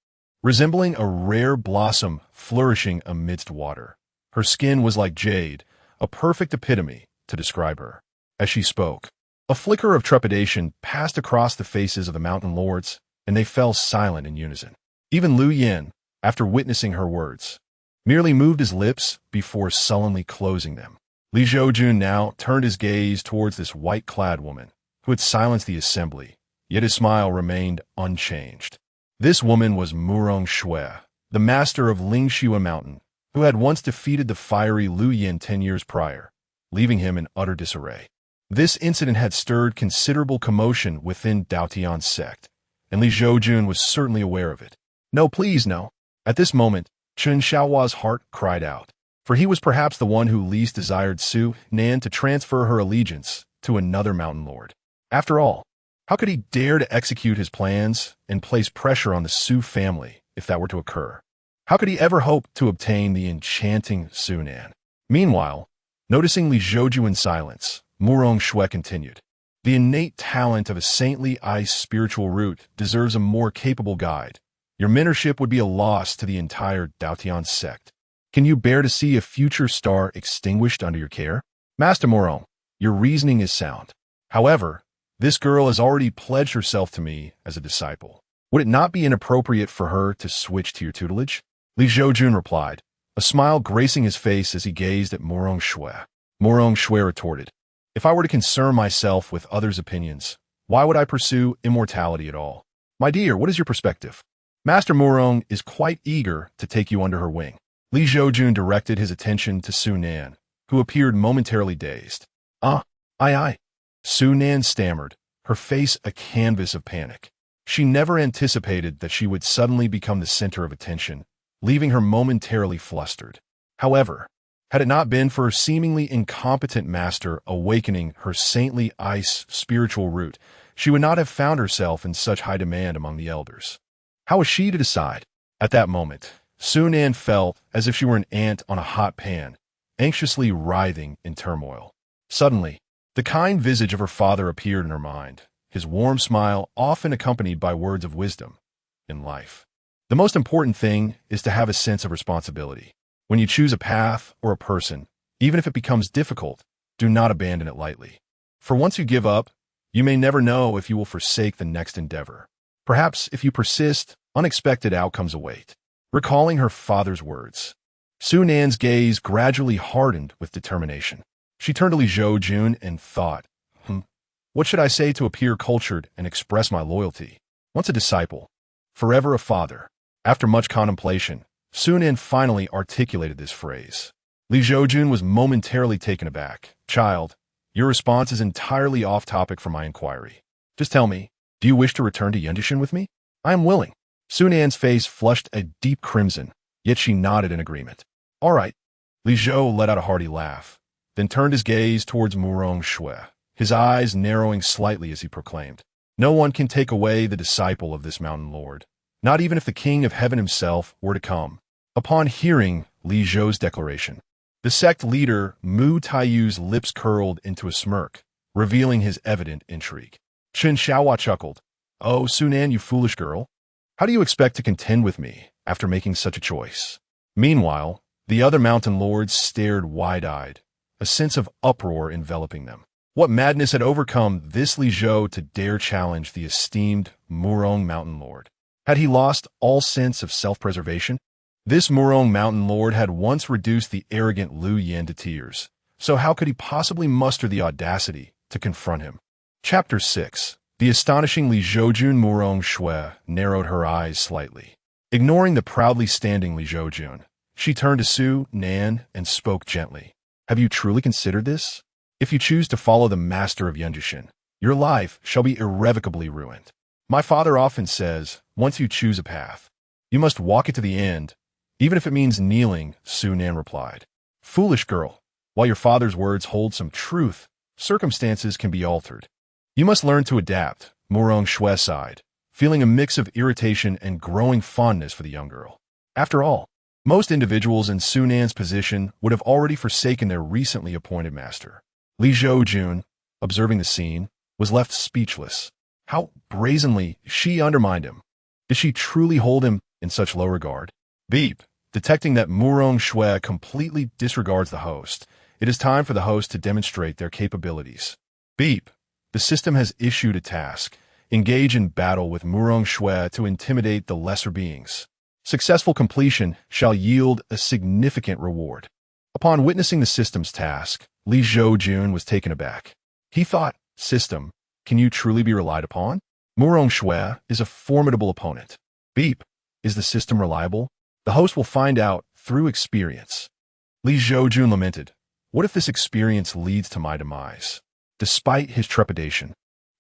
resembling a rare blossom flourishing amidst water. Her skin was like jade, a perfect epitome to describe her. As she spoke, a flicker of trepidation passed across the faces of the Mountain Lords, and they fell silent in unison. Even Lu Yin, after witnessing her words, merely moved his lips before sullenly closing them. Li Zhoujun now turned his gaze towards this white-clad woman, who had silenced the assembly, yet his smile remained unchanged. This woman was Murong Shui, the master of Lingxua Mountain, who had once defeated the fiery Lu Yin 10 years prior, leaving him in utter disarray. This incident had stirred considerable commotion within Daotian's sect, and Li Zhoujun was certainly aware of it. No, please, no. At this moment, Chen Xiaohua's heart cried out, for he was perhaps the one who least desired Su Nan to transfer her allegiance to another mountain lord. After all, how could he dare to execute his plans and place pressure on the Su family if that were to occur? How could he ever hope to obtain the enchanting Su Nan? Meanwhile, noticing Li Zhoujun's silence, Murong Shui continued. The innate talent of a saintly ice spiritual root deserves a more capable guide. Your mentorship would be a loss to the entire Daotian sect. Can you bear to see a future star extinguished under your care? Master Murong, your reasoning is sound. However, this girl has already pledged herself to me as a disciple. Would it not be inappropriate for her to switch to your tutelage? Li Zhoujun replied, a smile gracing his face as he gazed at Murong Shui. Murong Shui retorted, if I were to concern myself with others' opinions, why would I pursue immortality at all? My dear, what is your perspective? Master Murong is quite eager to take you under her wing. Li Zhoujun directed his attention to Su Nan, who appeared momentarily dazed. Aye. Su Nan stammered, her face a canvas of panic. She never anticipated that she would suddenly become the center of attention, leaving her momentarily flustered. However, had it not been for her seemingly incompetent master awakening her saintly ice spiritual root, she would not have found herself in such high demand among the elders. How was she to decide? At that moment, Su Nan felt as if she were an ant on a hot pan, anxiously writhing in turmoil. Suddenly, the kind visage of her father appeared in her mind, his warm smile often accompanied by words of wisdom. In life, the most important thing is to have a sense of responsibility. When you choose a path or a person, even if it becomes difficult, do not abandon it lightly. For once you give up, you may never know if you will forsake the next endeavor. Perhaps if you persist, unexpected outcomes await. Recalling her father's words, Su Nan's gaze gradually hardened with determination. She turned to Li Zhoujun and thought, what should I say to appear cultured and express my loyalty? Once a disciple, forever a father. After much contemplation, Su Nan finally articulated this phrase. Li Zhoujun was momentarily taken aback. Child, your response is entirely off topic from my inquiry. Just tell me, do you wish to return to Yundishan with me? I am willing. Su Nan's face flushed a deep crimson, yet she nodded in agreement. All right. Li Zhou let out a hearty laugh, then turned his gaze towards Murong Shui, his eyes narrowing slightly as he proclaimed, no one can take away the disciple of this mountain lord, not even if the king of heaven himself were to come. Upon hearing Li Zhou's declaration, the sect leader Mu Taiyu's lips curled into a smirk, revealing his evident intrigue. Chen Xiaohua chuckled, oh, Su Nan, you foolish girl. How do you expect to contend with me after making such a choice? Meanwhile, the other mountain lords stared wide-eyed, a sense of uproar enveloping them. What madness had overcome this Li Zhou to dare challenge the esteemed Murong mountain lord? Had he lost all sense of self-preservation? This Murong mountain lord had once reduced the arrogant Lu Yin to tears, so how could he possibly muster the audacity to confront him? Chapter 6. The astonishing Li Zhoujun. Murong Shui narrowed her eyes slightly. Ignoring the proudly standing Li Zhoujun, she turned to Su Nan and spoke gently. Have you truly considered this? If you choose to follow the master of Yundishan, your life shall be irrevocably ruined. My father often says, once you choose a path, you must walk it to the end, even if it means kneeling, Su Nan replied. Foolish girl, while your father's words hold some truth, circumstances can be altered. You must learn to adapt, Murong Shui sighed, feeling a mix of irritation and growing fondness for the young girl. After all, most individuals in Su Nan's position would have already forsaken their recently appointed master. Li Zhoujun, observing the scene, was left speechless. How brazenly she undermined him. Did she truly hold him in such low regard? Beep. Detecting that Murong Shui completely disregards the host, it is time for the host to demonstrate their capabilities. Beep. The system has issued a task. Engage in battle with Murong Shui to intimidate the lesser beings. Successful completion shall yield a significant reward. Upon witnessing the system's task, Li Zhoujun was taken aback. He thought, system, can you truly be relied upon? Murong Shui is a formidable opponent. Beep, is the system reliable? The host will find out through experience. Li Zhoujun lamented, what if this experience leads to my demise? Despite his trepidation,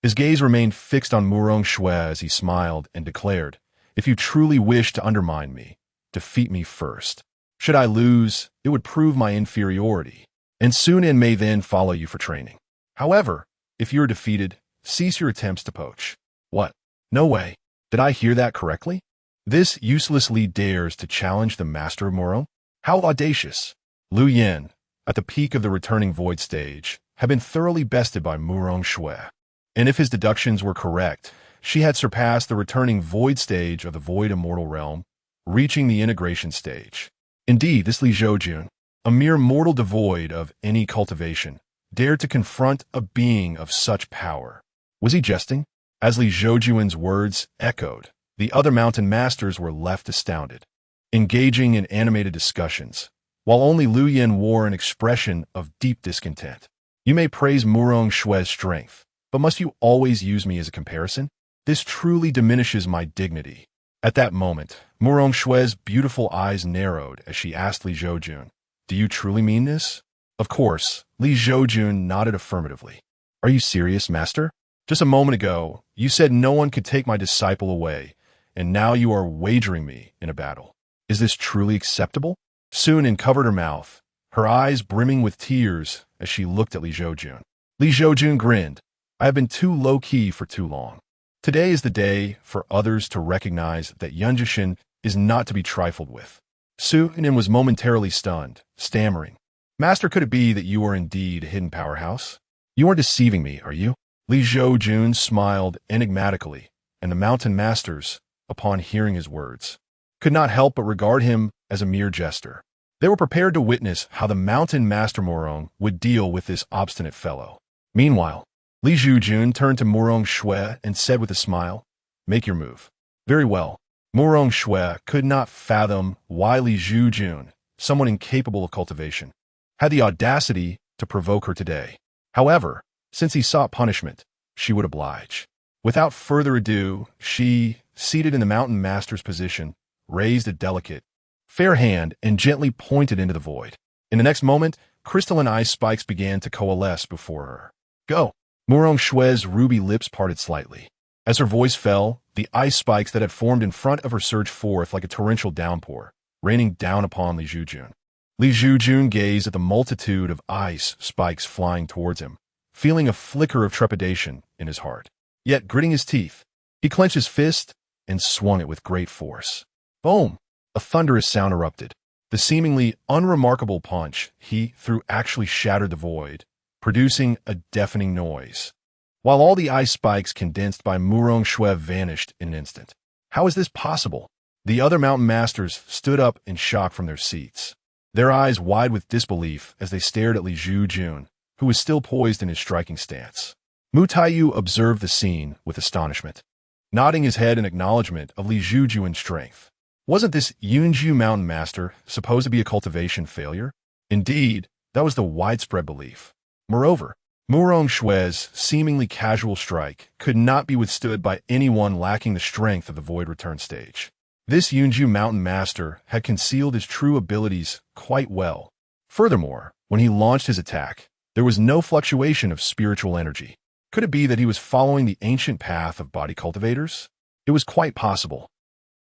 his gaze remained fixed on Murong Shui as he smiled and declared, if you truly wish to undermine me, defeat me first. Should I lose, it would prove my inferiority, and Sunan may then follow you for training. However, if you are defeated, cease your attempts to poach. What? No way. Did I hear that correctly? This uselessly dares to challenge the master of Murong? How audacious! Lu Yen, at the peak of the returning void stage, had been thoroughly bested by Murong Shui. And if his deductions were correct, she had surpassed the returning void stage of the void immortal realm, reaching the integration stage. Indeed, this Li Zhoujun, a mere mortal devoid of any cultivation, dared to confront a being of such power. Was he jesting? As Li Zhoujun's words echoed, the other mountain masters were left astounded, engaging in animated discussions, while only Lu Yen wore an expression of deep discontent. You may praise Murong Shui's strength, but must you always use me as a comparison? This truly diminishes my dignity. At that moment, Murong Shui's beautiful eyes narrowed as she asked Li Zhoujun, do you truly mean this? Of course, Li Zhoujun nodded affirmatively. Are you serious, master? Just a moment ago, you said no one could take my disciple away, and now you are wagering me in a battle. Is this truly acceptable? Sunan covered her mouth, her eyes brimming with tears as she looked at Li Zhoujun. Li Zhoujun grinned. I have been too low-key for too long. Today is the day for others to recognize that Yunjishin is not to be trifled with. Sunan was momentarily stunned, stammering. Master, could it be that you are indeed a hidden powerhouse? You aren't deceiving me, are you? Li Zhoujun smiled enigmatically, and the mountain masters, upon hearing his words, could not help but regard him as a mere jester. They were prepared to witness how the mountain master Murong would deal with this obstinate fellow. Meanwhile, Li Zhoujun turned to Murong Shui and said with a smile, make your move. Very well. Murong Shui could not fathom why Li Zhoujun, someone incapable of cultivation, had the audacity to provoke her today. However, since he sought punishment, she would oblige. Without further ado, she, seated in the mountain master's position, raised a delicate, fair hand and gently pointed into the void. In the next moment, crystalline ice spikes began to coalesce before her. Go! Murong Shui's ruby lips parted slightly. As her voice fell, the ice spikes that had formed in front of her surged forth like a torrential downpour, raining down upon Li Zhoujun. Li Zhoujun gazed at the multitude of ice spikes flying towards him, feeling a flicker of trepidation in his heart. Yet, gritting his teeth, he clenched his fist and swung it with great force. Boom! A thunderous sound erupted. The seemingly unremarkable punch he threw actually shattered the void, producing a deafening noise, while all the ice spikes condensed by Murong Shui vanished in an instant. How is this possible? The other mountain masters stood up in shock from their seats, their eyes wide with disbelief as they stared at Li Zhoujun, who was still poised in his striking stance. Mu Taiyu observed the scene with astonishment, nodding his head in acknowledgement of Li Zhoujun's strength. Wasn't this Yunju mountain master supposed to be a cultivation failure? Indeed, that was the widespread belief. Moreover, Murong Shui's seemingly casual strike could not be withstood by anyone lacking the strength of the void return stage. This Yunju mountain master had concealed his true abilities quite well. Furthermore, when he launched his attack, there was no fluctuation of spiritual energy. Could it be that he was following the ancient path of body cultivators? It was quite possible.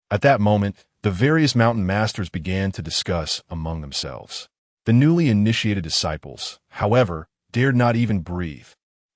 At that moment, the various mountain masters began to discuss among themselves. The newly initiated disciples, however, dared not even breathe,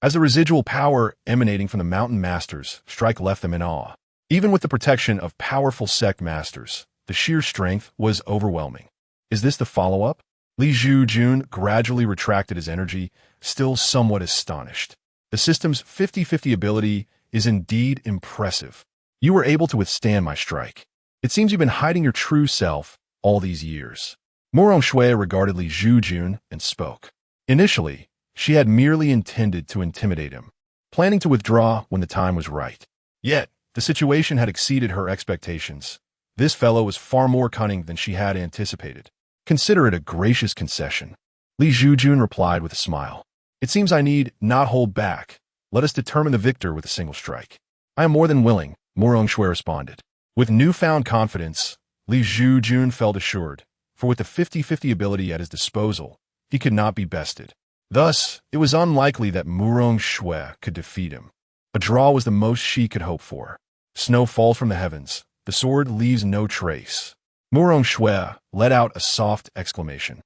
as the residual power emanating from the mountain masters' strike left them in awe. Even with the protection of powerful sect masters, the sheer strength was overwhelming. Is this the follow-up? Li Zhoujun gradually retracted his energy, still somewhat astonished. The system's 50-50 ability is indeed impressive. You were able to withstand my strike. It seems you've been hiding your true self all these years. Murong Shui regarded Li Zhoujun and spoke. Initially, she had merely intended to intimidate him, planning to withdraw when the time was right. Yet, the situation had exceeded her expectations. This fellow was far more cunning than she had anticipated. Consider it a gracious concession. Li Zhoujun replied with a smile. It seems I need not hold back. Let us determine the victor with a single strike. I am more than willing, Murong Shui responded. With newfound confidence, Li Zhoujun felt assured, for with the 50-50 ability at his disposal, he could not be bested. Thus, it was unlikely that Murong Shui could defeat him. A draw was the most she could hope for. Snow falls from the heavens. The sword leaves no trace. Murong Shui let out a soft exclamation,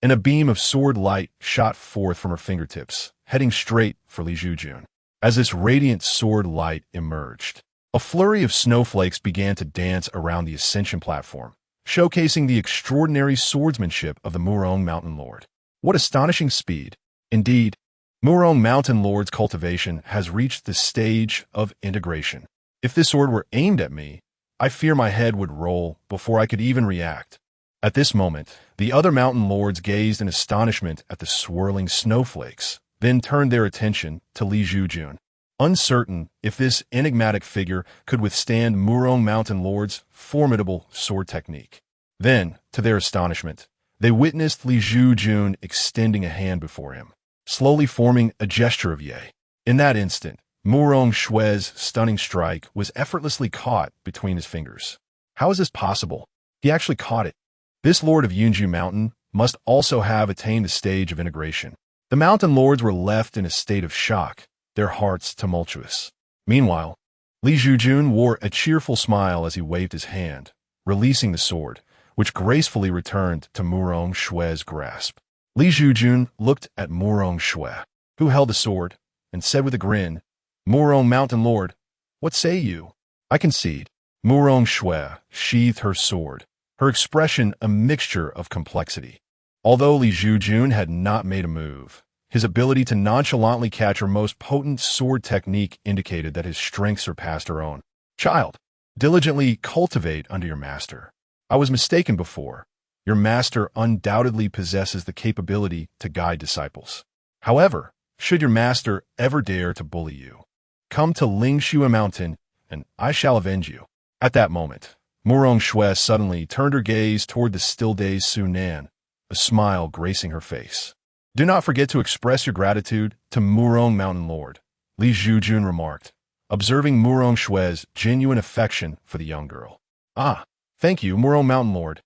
and a beam of sword light shot forth from her fingertips, heading straight for Li Zhoujun. As this radiant sword light emerged, a flurry of snowflakes began to dance around the ascension platform, showcasing the extraordinary swordsmanship of the Murong Mountain Lord. What astonishing speed! Indeed, Murong Mountain Lord's cultivation has reached the stage of integration. If this sword were aimed at me, I fear my head would roll before I could even react. At this moment, the other mountain lords gazed in astonishment at the swirling snowflakes, then turned their attention to Li Zhoujun, uncertain if this enigmatic figure could withstand Murong Mountain Lord's formidable sword technique. Then, to their astonishment, they witnessed Li Zhoujun extending a hand before him, slowly forming a gesture of yay. In that instant, Murong Shui's stunning strike was effortlessly caught between his fingers. How is this possible? He actually caught it. This lord of Yunju Mountain must also have attained the stage of integration. The mountain lords were left in a state of shock, their hearts tumultuous. Meanwhile, Li Zhoujun wore a cheerful smile as he waved his hand, releasing the sword, which gracefully returned to Murong Shui's grasp. Li Zhoujun looked at Murong Shui, who held the sword, and said with a grin, "Murong Mountain Lord, what say you?" "I concede." Murong Shui sheathed her sword, her expression a mixture of complexity. Although Li Zhoujun had not made a move, his ability to nonchalantly catch her most potent sword technique indicated that his strength surpassed her own. "Child, diligently cultivate under your master. I was mistaken before. Your master undoubtedly possesses the capability to guide disciples. However, should your master ever dare to bully you, come to Lingshui Mountain, and I shall avenge you." At that moment, Murong Shui suddenly turned her gaze toward the still-dazed Su Nan, a smile gracing her face. "Do not forget to express your gratitude to Murong Mountain Lord," Li Zhoujun remarked, observing Murong Shui's genuine affection for the young girl. "Ah, thank you, Murong Mountain Lord,"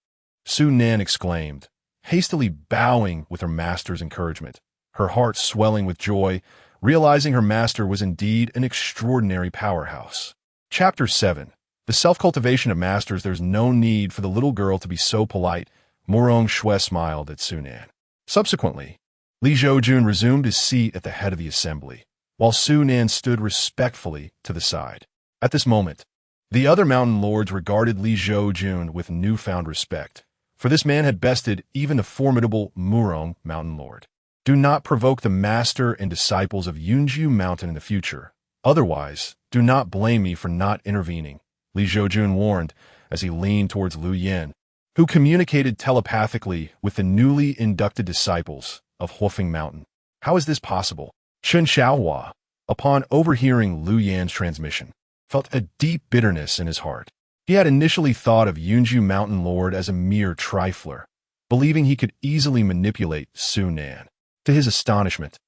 Su Nan exclaimed, hastily bowing with her master's encouragement, her heart swelling with joy, realizing her master was indeed an extraordinary powerhouse. Chapter 7. The self-cultivation of masters. There's no need for the little girl to be so polite, Murong Shui smiled at Su Nan. Subsequently, Li Zhoujun resumed his seat at the head of the assembly, while Su Nan stood respectfully to the side. At this moment, the other mountain lords regarded Li Zhoujun with newfound respect, for this man had bested even the formidable Murong Mountain Lord. "Do not provoke the master and disciples of Yunju Mountain in the future. Otherwise, do not blame me for not intervening," Li Zhoujun warned as he leaned towards Lu Yan, who communicated telepathically with the newly inducted disciples of Huofeng Mountain. "How is this possible?" Chen Xiaohua, upon overhearing Lu Yan's transmission, felt a deep bitterness in his heart. He had initially thought of Yunju Mountain Lord as a mere trifler, believing he could easily manipulate Su Nan. To his astonishment,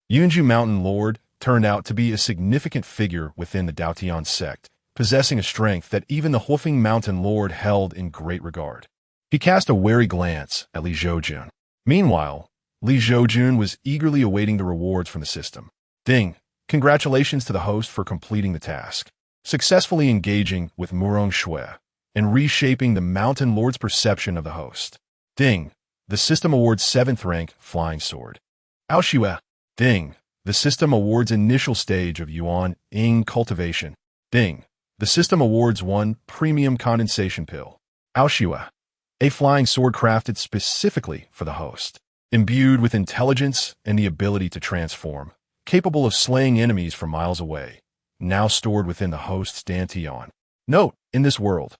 Yunju Mountain Lord turned out to be a significant figure within the Daotian sect, possessing a strength that even the Huofeng Mountain Lord held in great regard. He cast a wary glance at Li Zhoujun. Meanwhile, Li Zhoujun was eagerly awaiting the rewards from the system. "Ding! Congratulations to the host for completing the task, successfully engaging with Murong Shui, and reshaping the Mountain Lord's perception of the host. Ding! The system awards 7th rank Flying Sword. Aoshue. Ding! The system awards initial stage of Yuan Ying cultivation. Ding! The system awards 1 premium condensation pill. Aoshue. A flying sword crafted specifically for the host, imbued with intelligence and the ability to transform, capable of slaying enemies from miles away, now stored within the host's Dantian. Note, in this world,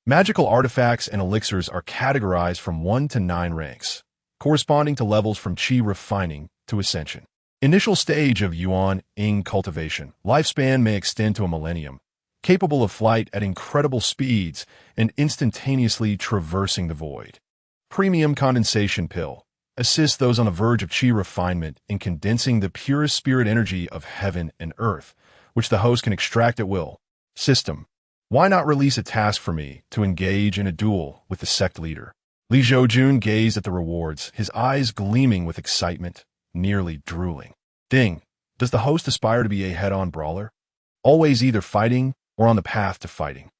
magical artifacts and elixirs are categorized from 1 to 9 ranks, corresponding to levels from Qi refining to ascension. Initial stage of Yuan Ying cultivation. Lifespan may extend to a millennium, capable of flight at incredible speeds and instantaneously traversing the void. Premium condensation pill. assists those on the verge of qi refinement in condensing the purest spirit energy of heaven and earth, which the host can extract at will. System. Why not release a task for me to engage in a duel with the sect leader? Li Zhoujun gazed at the rewards, his eyes gleaming with excitement, nearly drooling. Ding. Does the host aspire to be a head-on brawler? Always either fighting or on the path to fighting.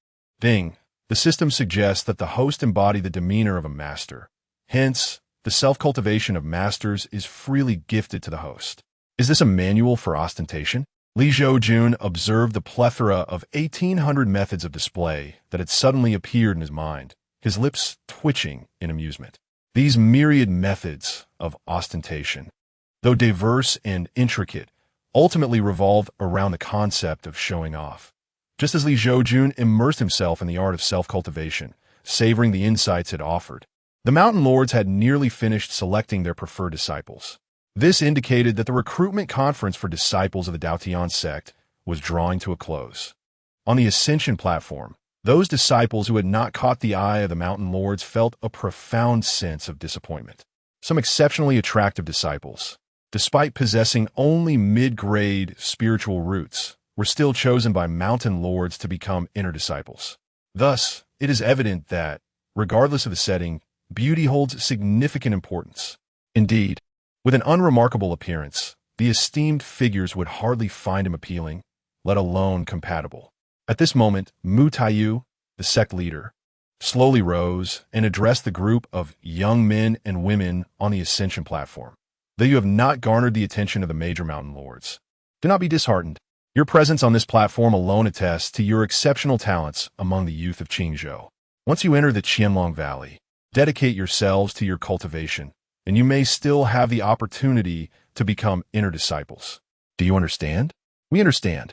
Ding. The system suggests that the host embody the demeanor of a master. Hence, the self-cultivation of masters is freely gifted to the host. Is this a manual for ostentation? Li Zhoujun observed the plethora of 1,800 methods of display that had suddenly appeared in his mind, his lips twitching in amusement. These myriad methods of ostentation, though diverse and intricate, ultimately revolved around the concept of showing off. Just as Li Zhoujun immersed himself in the art of self-cultivation, savoring the insights it offered, the mountain lords had nearly finished selecting their preferred disciples. This indicated that the recruitment conference for disciples of the Daotian sect was drawing to a close. On the ascension platform, those disciples who had not caught the eye of the mountain lords felt a profound sense of disappointment. Some exceptionally attractive disciples, despite possessing only mid-grade spiritual roots, were still chosen by mountain lords to become inner disciples. Thus, it is evident that, regardless of the setting, beauty holds significant importance. Indeed, with an unremarkable appearance, the esteemed figures would hardly find him appealing, let alone compatible. At this moment, Mu Taiyu, the sect leader, slowly rose and addressed the group of young men and women on the ascension platform. Though you have not garnered the attention of the major mountain lords, do not be disheartened. Your presence on this platform alone attests to your exceptional talents among the youth of Qingzhou. Once you enter the Qianlong Valley, dedicate yourselves to your cultivation, and you may still have the opportunity to become inner disciples. Do you understand? We understand.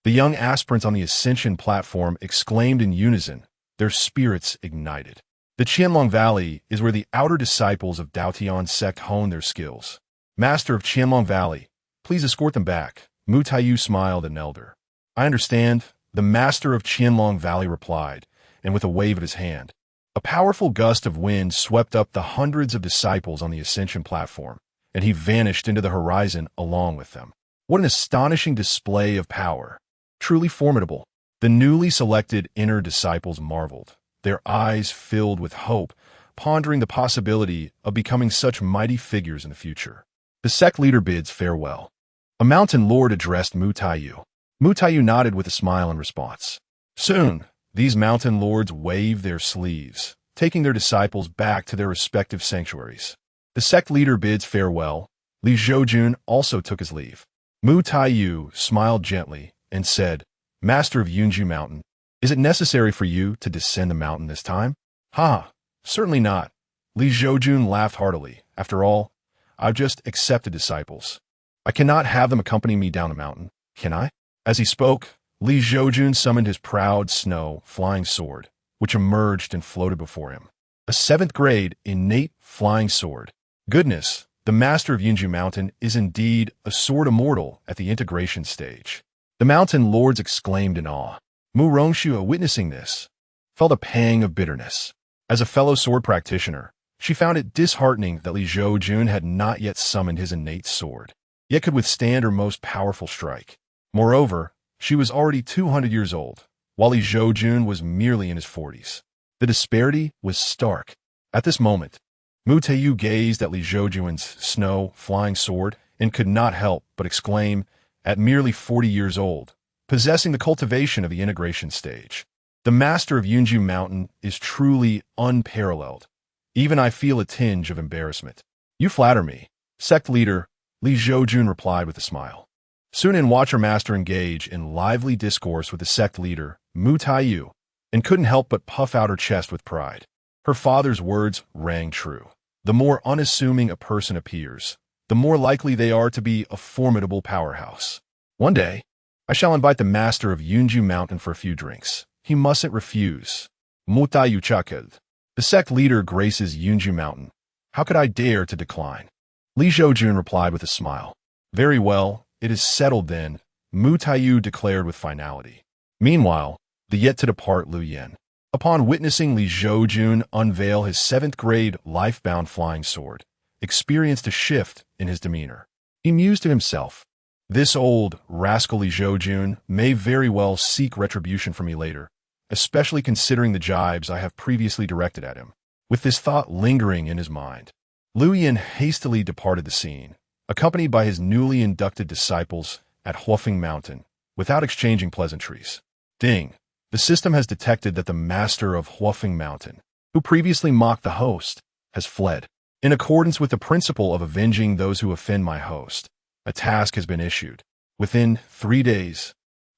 The young aspirants on the ascension platform exclaimed in unison, their spirits ignited. The Qianlong Valley is where the outer disciples of Daotian sect hone their skills. Master of Qianlong Valley, please escort them back. Mu Taiyu smiled at an elder. I understand, the master of Qianlong Valley replied, and with a wave of his hand. A powerful gust of wind swept up the hundreds of disciples on the ascension platform, and he vanished into the horizon along with them. What an astonishing display of power. Truly formidable. The newly selected inner disciples marveled, their eyes filled with hope, pondering the possibility of becoming such mighty figures in the future. The sect leader bids farewell. A mountain lord addressed Mu Taiyu. Mu Taiyu nodded with a smile in response. Soon, these mountain lords waved their sleeves, taking their disciples back to their respective sanctuaries. The sect leader bids farewell. Li Zhoujun also took his leave. Mu Taiyu smiled gently and said, Master of Yunju Mountain, is it necessary for you to descend the mountain this time? Ha, certainly not. Li Zhoujun laughed heartily. After all, I've just accepted disciples. I cannot have them accompany me down the mountain, can I? As he spoke, Li Zhoujun summoned his proud snow flying sword, which emerged and floated before him. A 7th grade innate flying sword. Goodness, the master of Yunju Mountain is indeed a sword immortal at the integration stage. The mountain lords exclaimed in awe. Mu Rongshu, witnessing this, felt a pang of bitterness. As a fellow sword practitioner, she found it disheartening that Li Zhoujun had not yet summoned his innate sword, yet could withstand her most powerful strike. Moreover, she was already 200 years old, while Li Zhoujun was merely in his 40s. The disparity was stark. At this moment, Mu Taiyu gazed at Li Zhoujun's snow flying sword and could not help but exclaim, at merely 40 years old, possessing the cultivation of the integration stage, the master of Yunju Mountain is truly unparalleled. Even I feel a tinge of embarrassment. You flatter me. Sect leader, Li Zhoujun replied with a smile. Soon in watch her master engage in lively discourse with the sect leader, Mu Taiyu, and couldn't help but puff out her chest with pride. Her father's words rang true. The more unassuming a person appears, the more likely they are to be a formidable powerhouse. One day, I shall invite the master of Yunju Mountain for a few drinks. He mustn't refuse. Mu Taiyu chuckled. The sect leader graces Yunju Mountain. How could I dare to decline? Li Zhoujun replied with a smile. Very well, it is settled then, Mu Taiyu declared with finality. Meanwhile, the yet-to-depart Liu Yan, upon witnessing Li Zhoujun unveil his 7th grade life-bound flying sword, experienced a shift in his demeanor. He mused to himself, "This old rascal Li Zhoujun may very well seek retribution from me later, especially considering the jibes I have previously directed at him." With this thought lingering in his mind, Liu Yan hastily departed the scene, accompanied by his newly inducted disciples at Huofeng Mountain, without exchanging pleasantries. Ding! The system has detected that the master of Huofeng Mountain, who previously mocked the host, has fled. In accordance with the principle of avenging those who offend my host, a task has been issued. Within 3 days,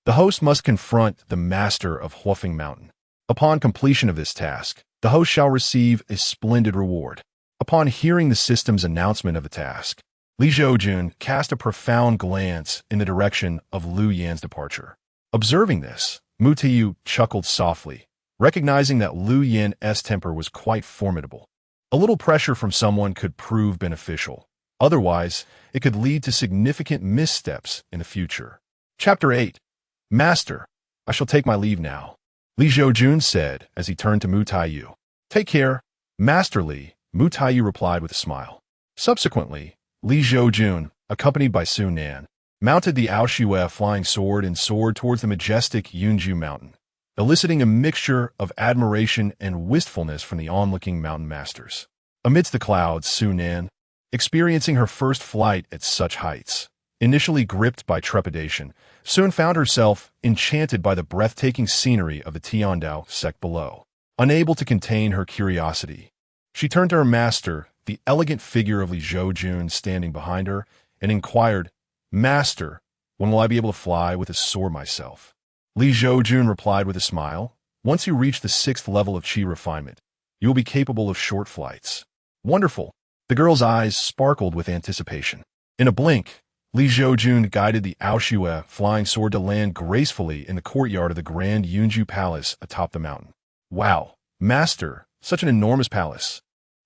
the host must confront the master of Huofeng Mountain. Upon completion of this task, the host shall receive a splendid reward. Upon hearing the system's announcement of the task, Li Zhoujun cast a profound glance in the direction of Liu Yan's departure. Observing this, Mu Tiyu chuckled softly, recognizing that Liu Yan's temper was quite formidable. A little pressure from someone could prove beneficial. Otherwise, it could lead to significant missteps in the future. Chapter 8. Master, I shall take my leave now, Li Zhoujun said as he turned to Mu Tiyu. Take care, Master Li, Mu Tiyu replied with a smile. Subsequently, Li Zhoujun, accompanied by Su Nan, mounted the Aoshue flying sword and soared towards the majestic Yunju mountain, eliciting a mixture of admiration and wistfulness from the onlooking mountain masters. Amidst the clouds, Su Nan, experiencing her first flight at such heights, initially gripped by trepidation, soon found herself enchanted by the breathtaking scenery of the Tiandao sect below. Unable to contain her curiosity, she turned to her master, the elegant figure of Li Zhoujun standing behind her, and inquired, "Master, when will I be able to fly with a sword myself?" Li Zhoujun replied with a smile, "Once you reach the 6th level of Qi refinement, you will be capable of short flights." Wonderful! The girl's eyes sparkled with anticipation. In a blink, Li Zhoujun guided the Aoshue flying sword to land gracefully in the courtyard of the grand Yunju Palace atop the mountain. "Wow, Master, such an enormous palace.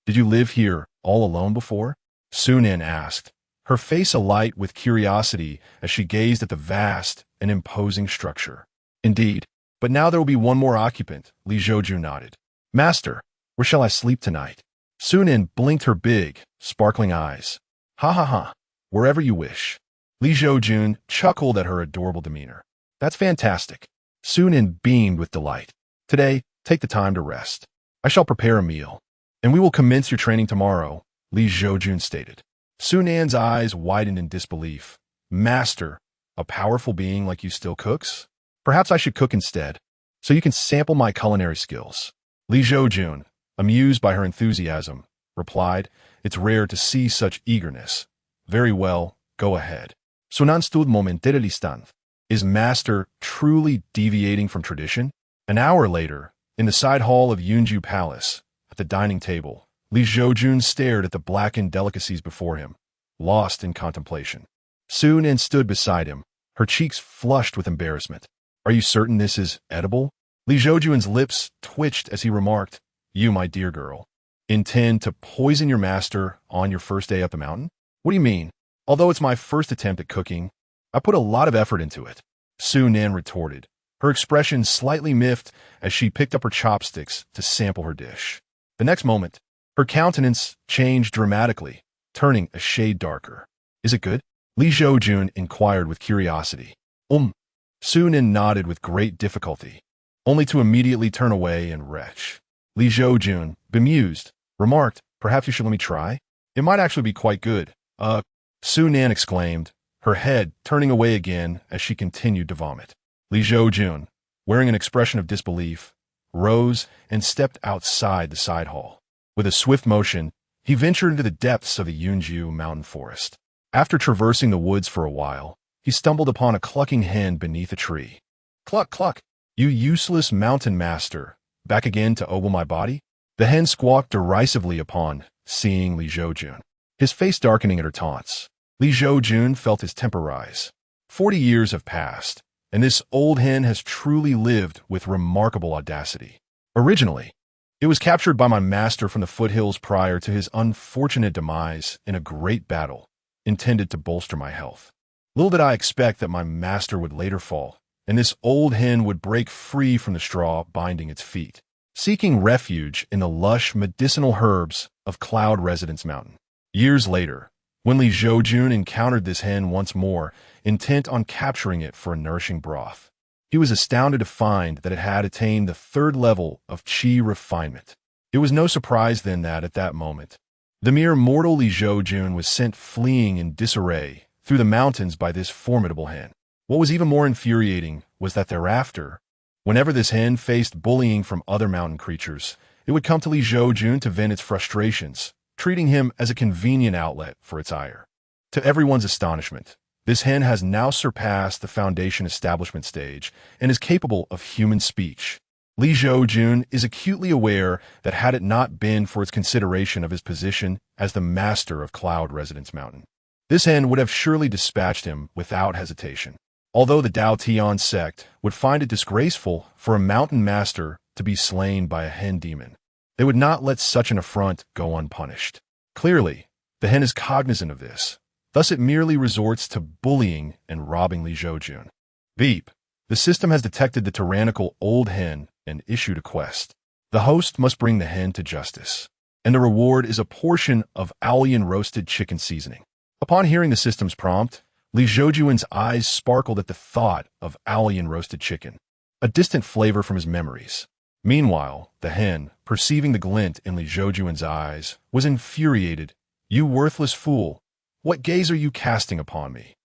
Did you live here all alone before?" Su Nan asked, her face alight with curiosity as she gazed at the vast and imposing structure. "Indeed, but now there will be one more occupant," Li Zhoujun nodded. "Master, where shall I sleep tonight?" Su Nan blinked her big, sparkling eyes. "Ha ha ha, wherever you wish." Li Zhoujun chuckled at her adorable demeanor. "That's fantastic." Su Nan beamed with delight. "Today, take the time to rest. I shall prepare a meal, and we will commence your training tomorrow," Li Zhoujun stated. Su Nan's eyes widened in disbelief. "Master, a powerful being like you still cooks? Perhaps I should cook instead, so you can sample my culinary skills." Li Zhoujun, amused by her enthusiasm, replied, "It's rare to see such eagerness. Very well, go ahead." Sunan stood momentarily. Is Master truly deviating from tradition? An hour later, in the side hall of Yunju Palace, at the dining table, Li Zhoujun stared at the blackened delicacies before him, lost in contemplation. Su Nan stood beside him, her cheeks flushed with embarrassment. "Are you certain this is edible?" Li Zhoujun's lips twitched as he remarked, "You, my dear girl, intend to poison your master on your first day up the mountain? What do you mean? Although it's my first attempt at cooking, I put a lot of effort into it," Su Nan retorted, her expression slightly miffed as she picked up her chopsticks to sample her dish. The next moment, her countenance changed dramatically, turning a shade darker. "Is it good?" Li Zhoujun inquired with curiosity. Su Nan nodded with great difficulty, only to immediately turn away and retch. Li Zhoujun, bemused, remarked, "Perhaps you should let me try? It might actually be quite good." Su Nan exclaimed, her head turning away again as she continued to vomit. Li Zhoujun, wearing an expression of disbelief, rose and stepped outside the side hall. With a swift motion, he ventured into the depths of the Yunju mountain forest. After traversing the woods for a while, he stumbled upon a clucking hen beneath a tree. "Cluck, cluck! You useless mountain master, back again to ogle my body?" The hen squawked derisively upon seeing Li Zhoujun, his face darkening at her taunts. Li Zhoujun felt his temper rise. 40 years have passed, and this old hen has truly lived with remarkable audacity. Originally, it was captured by my master from the foothills prior to his unfortunate demise in a great battle, intended to bolster my health. Little did I expect that my master would later fall, and this old hen would break free from the straw binding its feet, seeking refuge in the lush medicinal herbs of Cloud Residence Mountain. Years later, when Li Zhoujun encountered this hen once more, intent on capturing it for a nourishing broth, he was astounded to find that it had attained the third level of qi refinement. It was no surprise then that, at that moment, the mere mortal Li Zhoujun was sent fleeing in disarray through the mountains by this formidable hen. What was even more infuriating was that thereafter, whenever this hen faced bullying from other mountain creatures, it would come to Li Zhoujun to vent its frustrations, treating him as a convenient outlet for its ire. To everyone's astonishment, this hen has now surpassed the foundation establishment stage and is capable of human speech. Li Zhoujun is acutely aware that had it not been for its consideration of his position as the master of Cloud Residence Mountain, this hen would have surely dispatched him without hesitation. Although the Daotian sect would find it disgraceful for a mountain master to be slain by a hen demon, they would not let such an affront go unpunished. Clearly, the hen is cognizant of this. Thus it merely resorts to bullying and robbing Li Zhoujun. Beep. The system has detected the tyrannical old hen and issued a quest. The host must bring the hen to justice, and the reward is a portion of Allian roasted chicken seasoning. Upon hearing the system's prompt, Li Zhoujun's eyes sparkled at the thought of Allian roasted chicken, a distant flavor from his memories. Meanwhile, the hen, perceiving the glint in Li Zhoujun's eyes, was infuriated. "You worthless fool! What gaze are you casting upon me?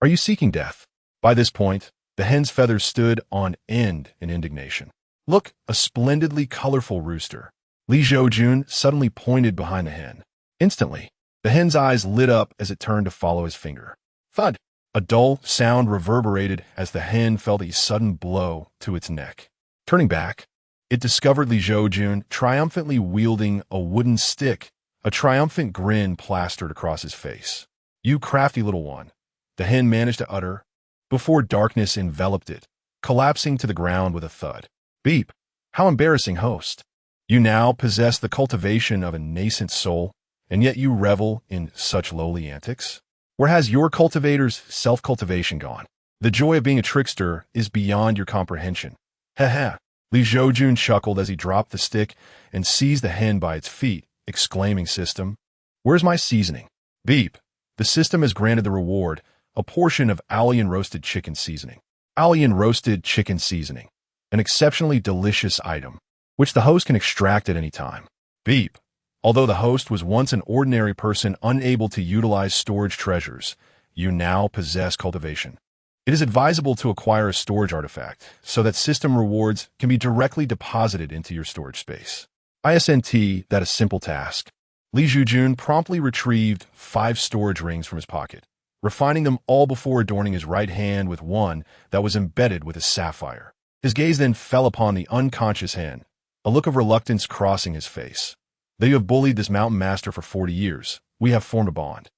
Are you seeking death?" By this point, the hen's feathers stood on end in indignation. "Look, a splendidly colorful rooster." Li Zhoujun suddenly pointed behind the hen. Instantly, the hen's eyes lit up as it turned to follow his finger. Thud! A dull sound reverberated as the hen felt a sudden blow to its neck. Turning back, it discovered Li Zhoujun triumphantly wielding a wooden stick, a triumphant grin plastered across his face. "You crafty little one," the hen managed to utter, before darkness enveloped it, collapsing to the ground with a thud. Beep! How embarrassing, host. You now possess the cultivation of a nascent soul, and yet you revel in such lowly antics? Where has your cultivator's self-cultivation gone? The joy of being a trickster is beyond your comprehension. Ha ha! Li Zhoujun chuckled as he dropped the stick and seized the hen by its feet, exclaiming, "System, where's my seasoning?" Beep! The system has granted the reward, a portion of Allian roasted chicken seasoning. Allian roasted chicken seasoning, an exceptionally delicious item, which the host can extract at any time. Beep! Although the host was once an ordinary person unable to utilize storage treasures, you now possess cultivation. It is advisable to acquire a storage artifact so that system rewards can be directly deposited into your storage space. ISNT, that a simple task. Li Zhoujun promptly retrieved 5 storage rings from his pocket, refining them all before adorning his right hand with one that was embedded with a sapphire. His gaze then fell upon the unconscious hen, a look of reluctance crossing his face. "Though you have bullied this mountain master for 40 years, we have formed a bond.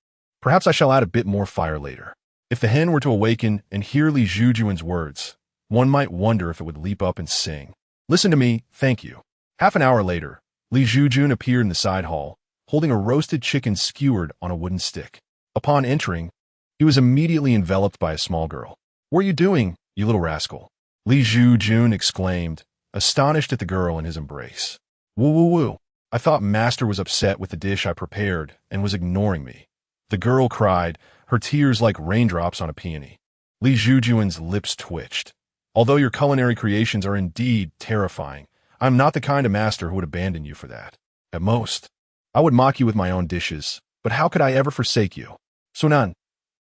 Perhaps I shall add a bit more fire later." If the hen were to awaken and hear Li Zhoujun's words, one might wonder if it would leap up and sing, "Listen to me, thank you." Half an hour later, Li Zhoujun appeared in the side hall, holding a roasted chicken skewered on a wooden stick. Upon entering, he was immediately enveloped by a small girl. "What are you doing, you little rascal?" Li Zhoujun exclaimed, astonished at the girl in his embrace. "Woo woo woo. I thought master was upset with the dish I prepared and was ignoring me." The girl cried, her tears like raindrops on a peony. Li Zhoujun's lips twitched. "Although your culinary creations are indeed terrifying, I am not the kind of master who would abandon you for that. At most, I would mock you with my own dishes, but how could I ever forsake you?" Sunan.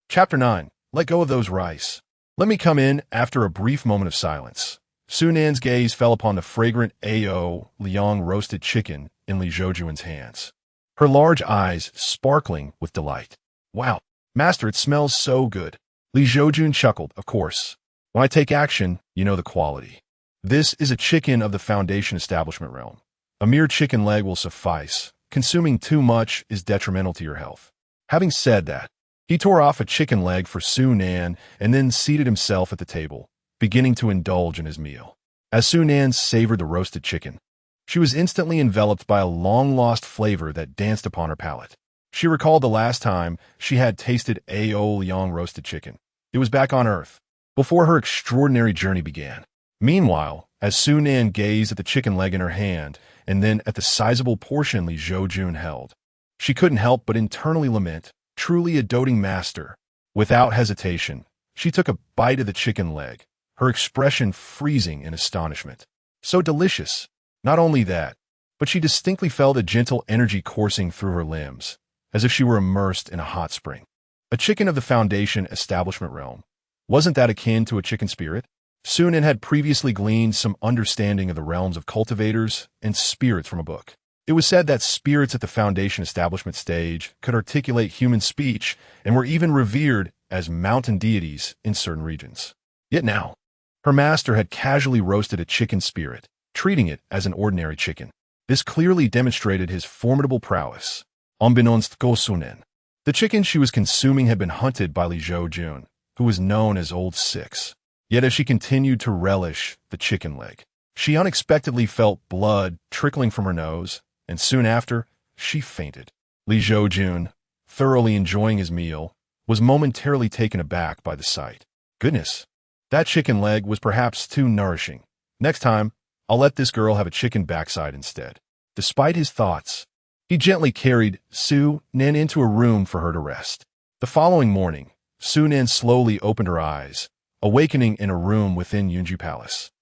Chapter 9. Let go of those rice. Let me come in after a brief moment of silence. Sunan's gaze fell upon the fragrant Ao Liang roasted chicken in Li Zhoujun's hands, her large eyes sparkling with delight. "Wow, master, it smells so good." Li Zhoujun chuckled. "Of course. When I take action, you know the quality. This is a chicken of the Foundation establishment realm. A mere chicken leg will suffice. Consuming too much is detrimental to your health." Having said that, he tore off a chicken leg for Sunan and then seated himself at the table, beginning to indulge in his meal. As Sunan savored the roasted chicken, she was instantly enveloped by a long-lost flavor that danced upon her palate. She recalled the last time she had tasted Ao Liang roasted chicken. It was back on Earth, before her extraordinary journey began. Meanwhile, as Sunan gazed at the chicken leg in her hand and then at the sizable portion Li Zhoujun held, She couldn't help but internally lament, truly a doting master. Without hesitation, she took a bite of the chicken leg, her expression freezing in astonishment. So delicious. Not only that, but she distinctly felt a gentle energy coursing through her limbs, as if she were immersed in a hot spring. A chicken of the Foundation establishment realm. Wasn't that akin to a chicken spirit? Sunan had previously gleaned some understanding of the realms of cultivators and spirits from a book. It was said that spirits at the Foundation establishment stage could articulate human speech and were even revered as mountain deities in certain regions. Yet now, her master had casually roasted a chicken spirit, treating it as an ordinary chicken. This clearly demonstrated his formidable prowess. Unbeknownst to Sunan, the chicken she was consuming had been hunted by Li Zhoujun, who was known as Old Six. Yet as she continued to relish the chicken leg, she unexpectedly felt blood trickling from her nose, and soon after, she fainted. Li Zhoujun, thoroughly enjoying his meal, was momentarily taken aback by the sight. Goodness, that chicken leg was perhaps too nourishing. Next time, I'll let this girl have a chicken backside instead. Despite his thoughts, he gently carried Su-Nan into a room for her to rest. The following morning, Su-Nan slowly opened her eyes, awakening in a room within Yunji Palace.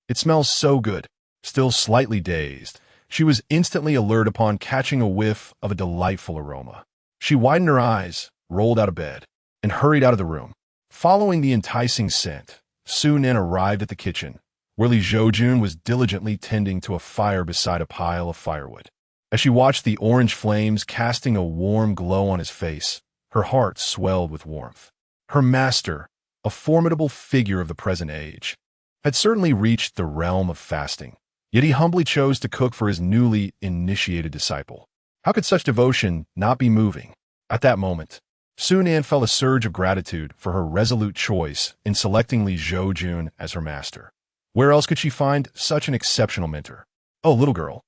It smells so good. Still slightly dazed, she was instantly alert upon catching a whiff of a delightful aroma. She widened her eyes, rolled out of bed, and hurried out of the room. Following the enticing scent, Su-Nan arrived at the kitchen, where Li Zhoujun was diligently tending to a fire beside a pile of firewood. As she watched the orange flames casting a warm glow on his face, her heart swelled with warmth. Her master, a formidable figure of the present age, had certainly reached the realm of fasting, yet he humbly chose to cook for his newly initiated disciple. How could such devotion not be moving? At that moment, Su-Nan felt a surge of gratitude for her resolute choice in selecting Li Zhoujun as her master. Where else could she find such an exceptional mentor? Oh, little girl,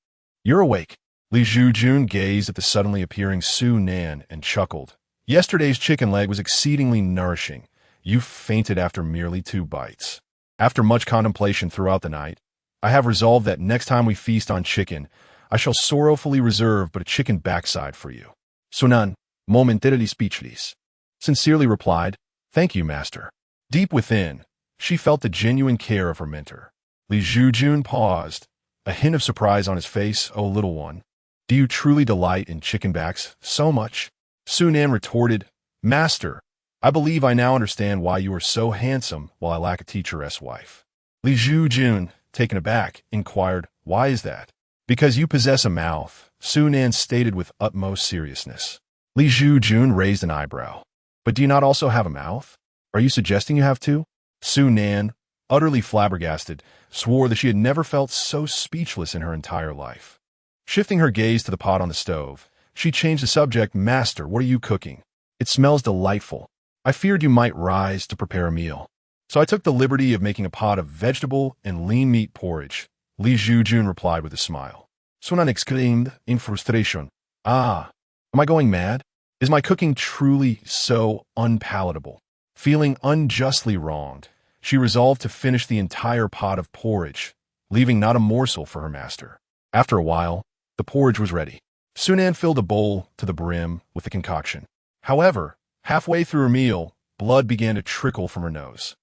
you're awake. Li Zhoujun gazed at the suddenly appearing Su-Nan and chuckled. Yesterday's chicken leg was exceedingly nourishing. You fainted after merely 2 bites. After much contemplation throughout the night, I have resolved that next time we feast on chicken, I shall sorrowfully reserve but a chicken backside for you. Sunan, momentarily speechless, sincerely replied, Thank you, master. Deep within, she felt the genuine care of her mentor. Li Zhoujun paused, a hint of surprise on his face. Oh, little one, do you truly delight in chicken backs so much? Sunan retorted, Master, I believe I now understand why you are so handsome while I lack a teacheress wife. Li Zhoujun, taken aback, inquired, Why is that? Because you possess a mouth, Sunan stated with utmost seriousness. Li Zhoujun raised an eyebrow. But do you not also have a mouth? Are you suggesting you have two? Sunan, utterly flabbergasted, swore that she had never felt so speechless in her entire life. Shifting her gaze to the pot on the stove, she changed the subject. Master, what are you cooking? It smells delightful. I feared you might rise to prepare a meal, so I took the liberty of making a pot of vegetable and lean meat porridge. Li Zhoujun replied with a smile. Sunan exclaimed in frustration. Am I going mad? Is my cooking truly so unpalatable? Feeling unjustly wronged, she resolved to finish the entire pot of porridge, leaving not a morsel for her master. After a while, the porridge was ready. Sunan filled a bowl to the brim with the concoction. However, halfway through her meal, blood began to trickle from her nose.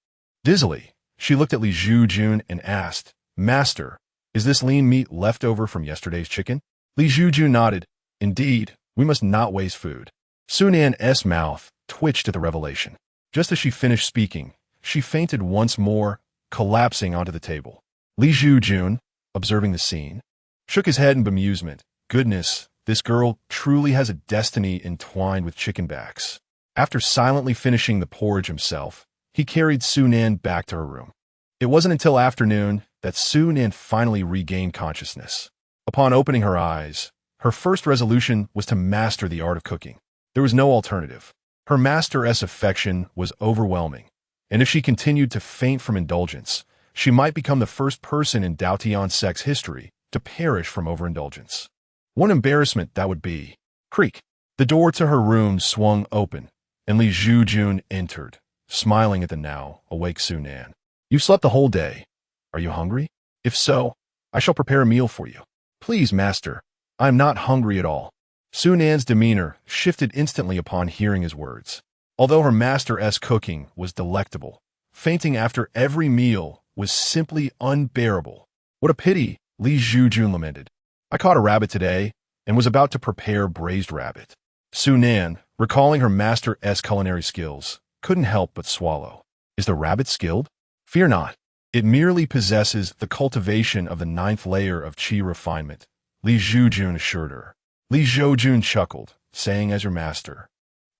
Dizzily, she looked at Li Zhoujun and asked, Master, is this lean meat left over from yesterday's chicken? Li Zhoujun nodded. Indeed, we must not waste food. Sunan's mouth twitched at the revelation. Just as she finished speaking, she fainted once more, collapsing onto the table. Li Zhoujun, observing the scene, shook his head in bemusement. Goodness, this girl truly has a destiny entwined with chicken backs. After silently finishing the porridge himself, he carried Sunan back to her room. It wasn't until afternoon that Sunan finally regained consciousness. Upon opening her eyes, her first resolution was to master the art of cooking. There was no alternative. Her master's affection was overwhelming, and if she continued to faint from indulgence, she might become the first person in Daotian sect's history to perish from overindulgence. What embarrassment that would be. Creak. The door to her room swung open, and Li Zhoujun entered, smiling at the now awake Sunan. You slept the whole day. Are you hungry? If so, I shall prepare a meal for you. Please, master, I am not hungry at all. Su Nan's demeanor shifted instantly upon hearing his words. Although her master's cooking was delectable, fainting after every meal was simply unbearable. What a pity, Li Zhoujun lamented. I caught a rabbit today and was about to prepare braised rabbit. Su Nan, recalling her master's culinary skills, couldn't help but swallow. Is the rabbit skilled? Fear not. It merely possesses the cultivation of the 9th layer of qi refinement, Li Zhoujun assured her. Li Zhoujun chuckled, saying as your master,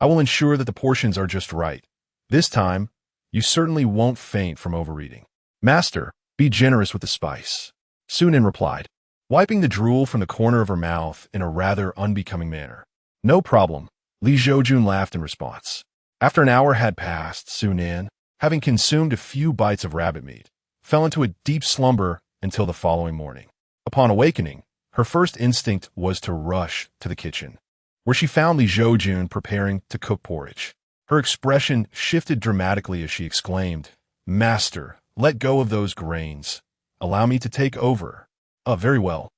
I will ensure that the portions are just right. This time, you certainly won't faint from overeating. Master, be generous with the spice. Su Nan replied, wiping the drool from the corner of her mouth in a rather unbecoming manner. No problem, Li Zhoujun laughed in response. After an hour had passed, Su Nan, having consumed a few bites of rabbit meat, fell into a deep slumber until the following morning. Upon awakening, her first instinct was to rush to the kitchen, where she found Li Zhoujun preparing to cook porridge. Her expression shifted dramatically as she exclaimed, Master, let go of those grains. Allow me to take over. Very well.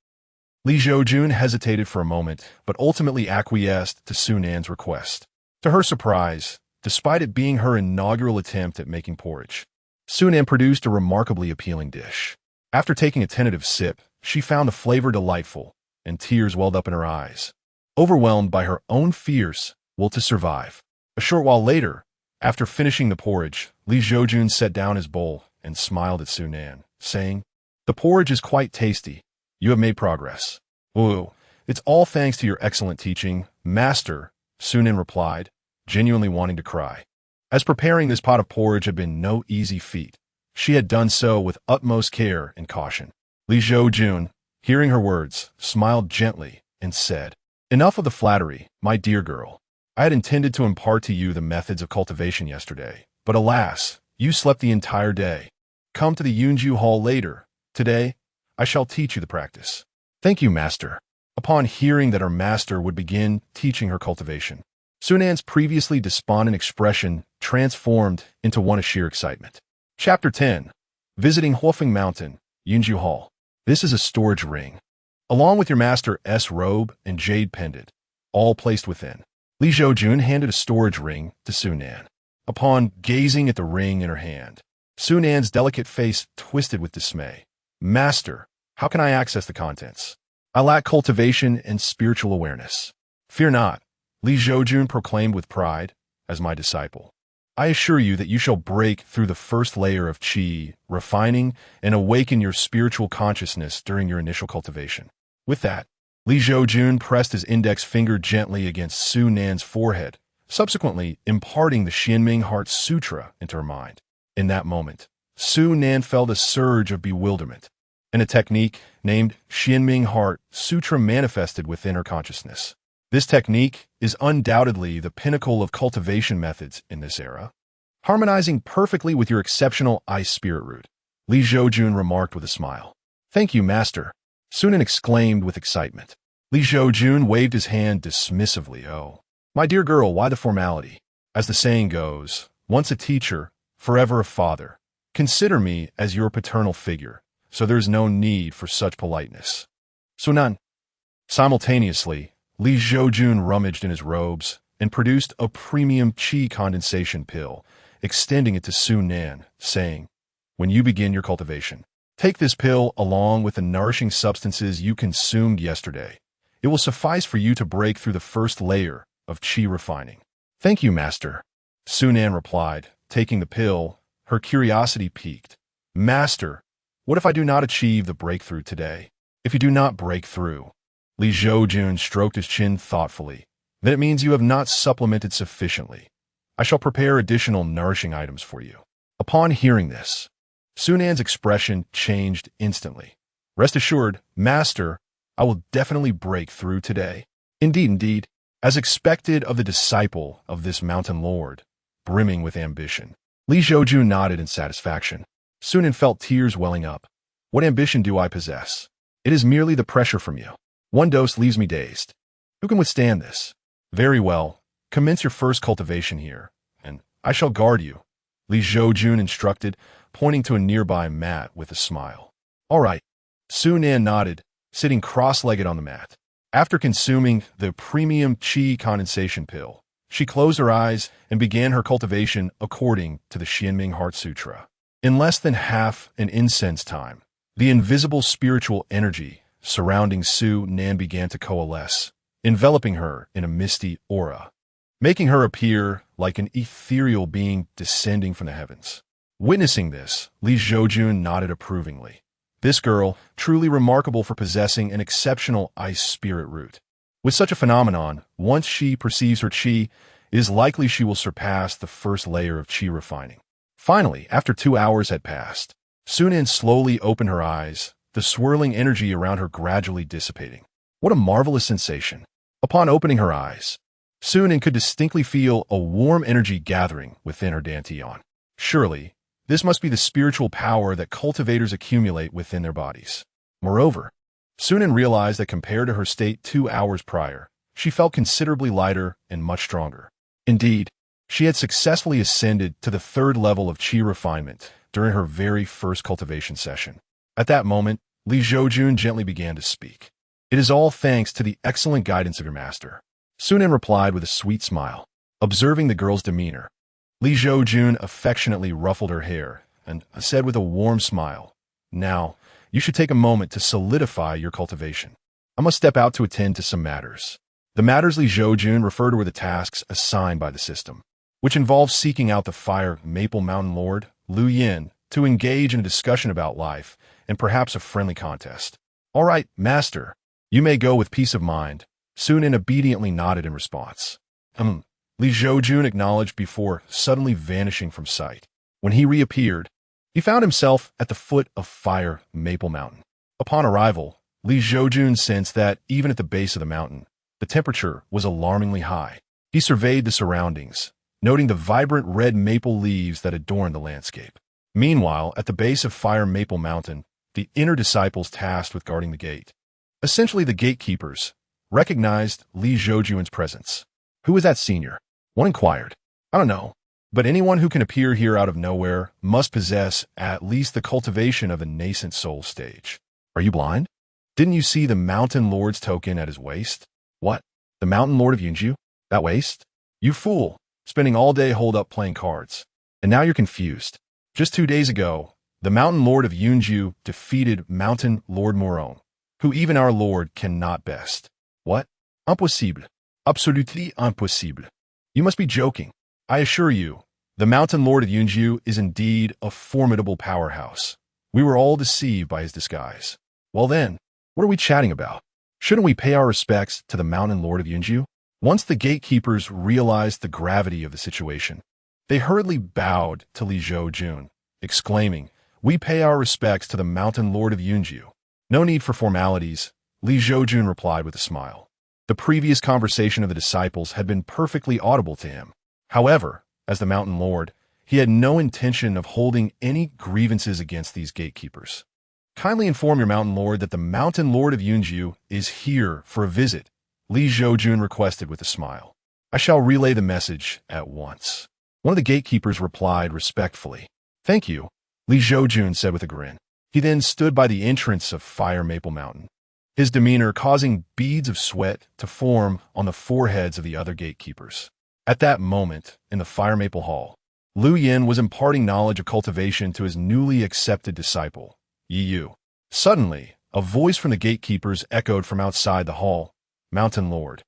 Li Zhoujun hesitated for a moment, but ultimately acquiesced to Su Nan's request. To her surprise, despite it being her inaugural attempt at making porridge, Su Nan produced a remarkably appealing dish. After taking a tentative sip, she found the flavor delightful, and tears welled up in her eyes. Overwhelmed by her own fierce will to survive. A short while later, after finishing the porridge, Li Zhoujun set down his bowl and smiled at Su Nan, saying, The porridge is quite tasty. You have made progress. Ooh, it's all thanks to your excellent teaching, Master, Su Nan replied, genuinely wanting to cry. As preparing this pot of porridge had been no easy feat, she had done so with utmost care and caution. Li Zhoujun, hearing her words, smiled gently and said, Enough of the flattery, my dear girl. I had intended to impart to you the methods of cultivation yesterday, but alas, you slept the entire day. Come to the Yunju Hall later. Today, I shall teach you the practice. Thank you, Master. Upon hearing that her master would begin teaching her cultivation, Su Nan's previously despondent expression transformed into one of sheer excitement. Chapter 10. Visiting Huofeng Mountain, Yunju Hall. This is a storage ring, along with your master's robe and jade pendant, all placed within. Li Zhoujun handed a storage ring to Su Nan. Upon gazing at the ring in her hand, Su Nan's delicate face twisted with dismay. Master, how can I access the contents? I lack cultivation and spiritual awareness. Fear not, Li Zhoujun proclaimed with pride, as my disciple. I assure you that you shall break through the first layer of qi, refining and awaken your spiritual consciousness during your initial cultivation. With that, Li Zhoujun pressed his index finger gently against Su Nan's forehead, subsequently imparting the Xianming Heart Sutra into her mind. In that moment, Su Nan felt a surge of bewilderment, and a technique named Xianming Heart Sutra manifested within her consciousness. This technique is undoubtedly the pinnacle of cultivation methods in this era, harmonizing perfectly with your exceptional ice spirit root, Li Zhoujun remarked with a smile. Thank you, Master, Su Nan exclaimed with excitement. Li Zhoujun waved his hand dismissively. Oh, my dear girl, why the formality? As the saying goes, once a teacher, forever a father. Consider me as your paternal figure, so there is no need for such politeness. Su Nan. Simultaneously, Li Zhoujun rummaged in his robes and produced a premium qi condensation pill, extending it to Su Nan, saying, When you begin your cultivation, take this pill along with the nourishing substances you consumed yesterday. It will suffice for you to break through the first layer of qi refining. Thank you, Master, Su Nan replied, taking the pill, her curiosity piqued. Master, what if I do not achieve the breakthrough today? If you do not break through, Li Zhoujun stroked his chin thoughtfully, then it means you have not supplemented sufficiently. I shall prepare additional nourishing items for you. Upon hearing this, Su Nan's expression changed instantly. Rest assured, Master, I will definitely break through today. Indeed, as expected of the disciple of this mountain lord, brimming with ambition. Li Zhoujun nodded in satisfaction. Su Nan felt tears welling up. What ambition do I possess? It is merely the pressure from you. One dose leaves me dazed. Who can withstand this? Very well, commence your first cultivation here, and I shall guard you, Li Zhoujun instructed, pointing to a nearby mat with a smile. All right. Su Nan nodded, sitting cross-legged on the mat. After consuming the premium qi condensation pill, she closed her eyes and began her cultivation according to the Xianming Heart Sutra. In less than half an incense time, the invisible spiritual energy surrounding Su Nan began to coalesce, enveloping her in a misty aura, making her appear like an ethereal being descending from the heavens. Witnessing this, Li Zhoujun nodded approvingly. This girl, truly remarkable for possessing an exceptional ice spirit root. With such a phenomenon, once she perceives her qi, it is likely she will surpass the first layer of qi refining. Finally, after 2 hours had passed, Su Nan slowly opened her eyes, the swirling energy around her gradually dissipating. What a marvelous sensation! Upon opening her eyes, Su Nan could distinctly feel a warm energy gathering within her dantian. Surely, this must be the spiritual power that cultivators accumulate within their bodies. Moreover, Su Nan realized that compared to her state 2 hours prior, she felt considerably lighter and much stronger. Indeed, she had successfully ascended to the 3rd level of qi refinement during her very first cultivation session. At that moment, Li Zhoujun gently began to speak. "It is all thanks to the excellent guidance of your master." Su Nan replied with a sweet smile. Observing the girl's demeanor, Li Zhoujun affectionately ruffled her hair and said with a warm smile, "Now, you should take a moment to solidify your cultivation. I must step out to attend to some matters." The matters Li Zhoujun referred to were the tasks assigned by the system, which involved seeking out the Fire Maple Mountain Lord, Lu Yin, to engage in a discussion about life and perhaps a friendly contest. "All right, master. You may go with peace of mind." Su Nan obediently nodded in response. Li Zhoujun acknowledged before suddenly vanishing from sight. When he reappeared, he found himself at the foot of Fire Maple Mountain. Upon arrival, Li Zhoujun sensed that, even at the base of the mountain, the temperature was alarmingly high. He surveyed the surroundings, noting the vibrant red maple leaves that adorned the landscape. Meanwhile, at the base of Fire Maple Mountain, the inner disciples tasked with guarding the gate, essentially the gatekeepers, recognized Li Zhoujun's presence. "Who is that senior?" one inquired. "I don't know, but anyone who can appear here out of nowhere must possess at least the cultivation of a nascent soul stage." "Are you blind? Didn't you see the Mountain Lord's token at his waist?" "What? The Mountain Lord of Yunju? That waist? You fool, spending all day holed up playing cards. And now you're confused. Just 2 days ago, the Mountain Lord of Yunju defeated Mountain Lord Moron, who even our Lord cannot best." "What? Impossible. Absolutely impossible. You must be joking. I assure you, the Mountain Lord of Yunju is indeed a formidable powerhouse. We were all deceived by his disguise." "Well then, what are we chatting about? Shouldn't we pay our respects to the Mountain Lord of Yunju?" Once the gatekeepers realized the gravity of the situation, they hurriedly bowed to Li Zhoujun, exclaiming, "We pay our respects to the Mountain Lord of Yunju." "No need for formalities," Li Zhoujun replied with a smile. The previous conversation of the disciples had been perfectly audible to him. However, as the Mountain Lord, he had no intention of holding any grievances against these gatekeepers. "Kindly inform your Mountain Lord that the Mountain Lord of Yunju is here for a visit," Li Zhoujun requested with a smile. "I shall relay the message at once." One of the gatekeepers replied respectfully. "Thank you," Li Zhoujun said with a grin. He then stood by the entrance of Fire Maple Mountain, his demeanor causing beads of sweat to form on the foreheads of the other gatekeepers. At that moment, in the Fire Maple Hall, Lu Yin was imparting knowledge of cultivation to his newly accepted disciple, Yi Yu. Suddenly, a voice from the gatekeepers echoed from outside the hall. "Mountain Lord.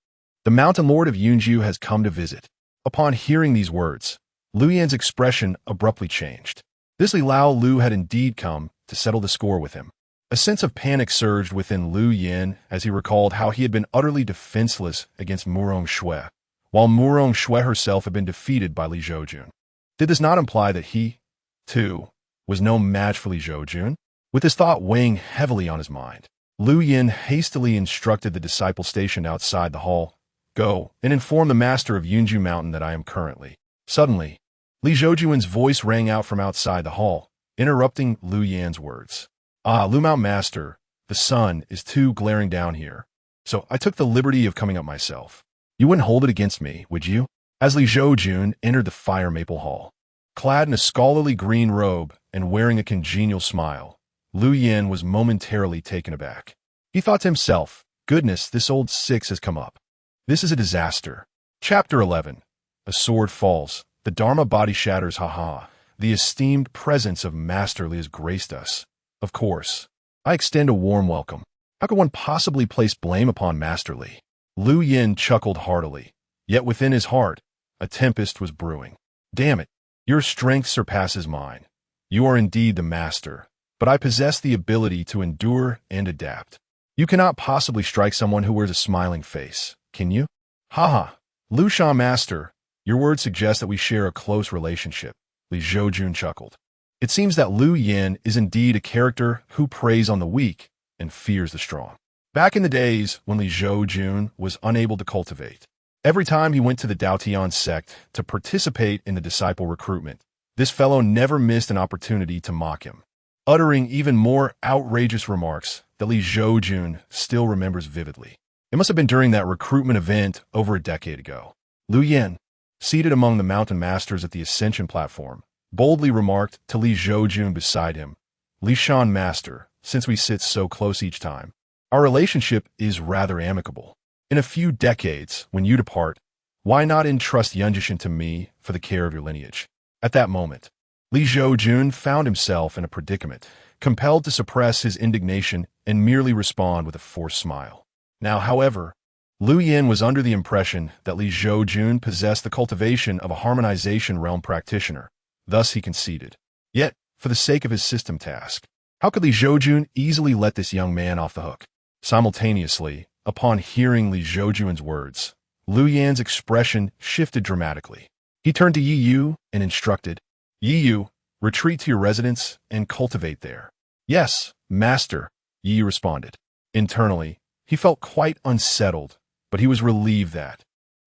The Mountain Lord of Yunju has come to visit." Upon hearing these words, Lu Yin's expression abruptly changed. This Li Lao Lu had indeed come to settle the score with him. A sense of panic surged within Lu Yin as he recalled how he had been utterly defenseless against Murong Shui, while Murong Shui herself had been defeated by Li Zhoujun. Did this not imply that he, too, was no match for Li Zhoujun? With this thought weighing heavily on his mind, Lu Yin hastily instructed the disciple stationed outside the hall, "Go and inform the master of Yunju Mountain that I am currently." Suddenly, Li Zhoujun's voice rang out from outside the hall, interrupting Lu Yin's words. "Lu Mount Master, the sun is too glaring down here, so I took the liberty of coming up myself. You wouldn't hold it against me, would you?" As Li Zhoujun entered the Fire Maple Hall, clad in a scholarly green robe and wearing a congenial smile, Lu Yin was momentarily taken aback. He thought to himself, Goodness, this old six has come up. This is a disaster. Chapter 11. A sword falls. The Dharma body shatters, haha. The esteemed presence of Master Li has graced us. Of course. I extend a warm welcome. How could one possibly place blame upon Master Li? Liu Yin chuckled heartily. Yet within his heart, a tempest was brewing. Damn it. Your strength surpasses mine. You are indeed the master, but I possess the ability to endure and adapt. You cannot possibly strike someone who wears a smiling face, can you? Haha. Lu Shan Master, your words suggest that we share a close relationship. Li Zhoujun chuckled. It seems that Liu Yin is indeed a character who preys on the weak and fears the strong. Back in the days when Li Zhoujun was unable to cultivate, every time he went to the Daotian sect to participate in the disciple recruitment, this fellow never missed an opportunity to mock him, uttering even more outrageous remarks that Li Zhoujun still remembers vividly. It must have been during that recruitment event over a decade ago. Liu Yin, seated among the mountain masters at the ascension platform, boldly remarked to Li Zhoujun beside him, Li Shan Master, since we sit so close each time, our relationship is rather amicable. In a few decades, when you depart, why not entrust Yunjishan to me for the care of your lineage? At that moment, Li Zhoujun found himself in a predicament, compelled to suppress his indignation and merely respond with a forced smile. Now, however, Liu Yin was under the impression that Li Zhoujun possessed the cultivation of a harmonization realm practitioner. Thus he conceded. Yet, for the sake of his system task, how could Li Zhoujun easily let this young man off the hook? Simultaneously, upon hearing Li Zhoujun's words, Liu Yan's expression shifted dramatically. He turned to Yi Yu and instructed, Yi Yu, retreat to your residence and cultivate there. Yes, master, Yi Yu responded. Internally, he felt quite unsettled, but he was relieved that,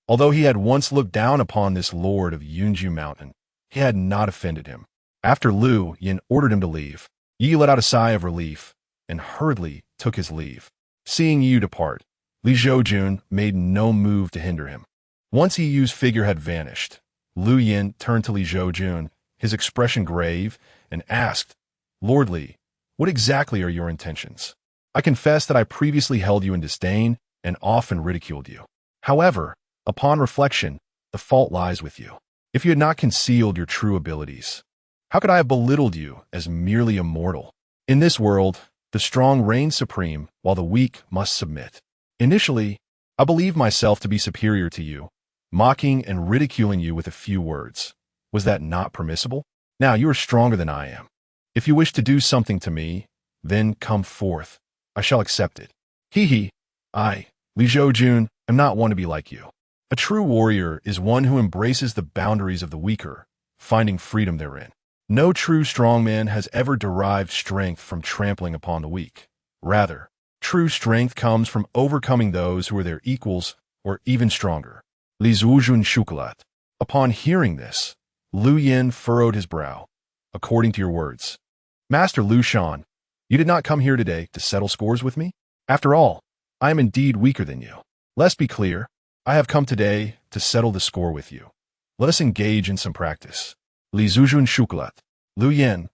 although he had once looked down upon this lord of Yunju Mountain, he had not offended him. After Liu Yin ordered him to leave, Yi let out a sigh of relief and hurriedly took his leave. Seeing Yi depart, Li Zhoujun made no move to hinder him. Once Yi Yu's figure had vanished, Liu Yin turned to Li Zhoujun, his expression grave, and asked, Lord Li, what exactly are your intentions? I confess that I previously held you in disdain and often ridiculed you. However, upon reflection, the fault lies with you. If you had not concealed your true abilities, how could I have belittled you as merely a mortal? In this world, the strong reign supreme while the weak must submit. Initially, I believed myself to be superior to you, mocking and ridiculing you with a few words. Was that not permissible? Now you are stronger than I am. If you wish to do something to me, then come forth. I shall accept it. Hee. I, Li Zhoujun, am not one to be like you. A true warrior is one who embraces the boundaries of the weaker, finding freedom therein. No true strong man has ever derived strength from trampling upon the weak. Rather, true strength comes from overcoming those who are their equals or even stronger. Li Zhoujun chuckled. Upon hearing this, Liu Yin furrowed his brow. According to your words, Master Liu Shan, you did not come here today to settle scores with me? After all, I am indeed weaker than you. Let's be clear. I have come today to settle the score with you. Let us engage in some practice. Li Zhoujun chuckled. Liu Yin,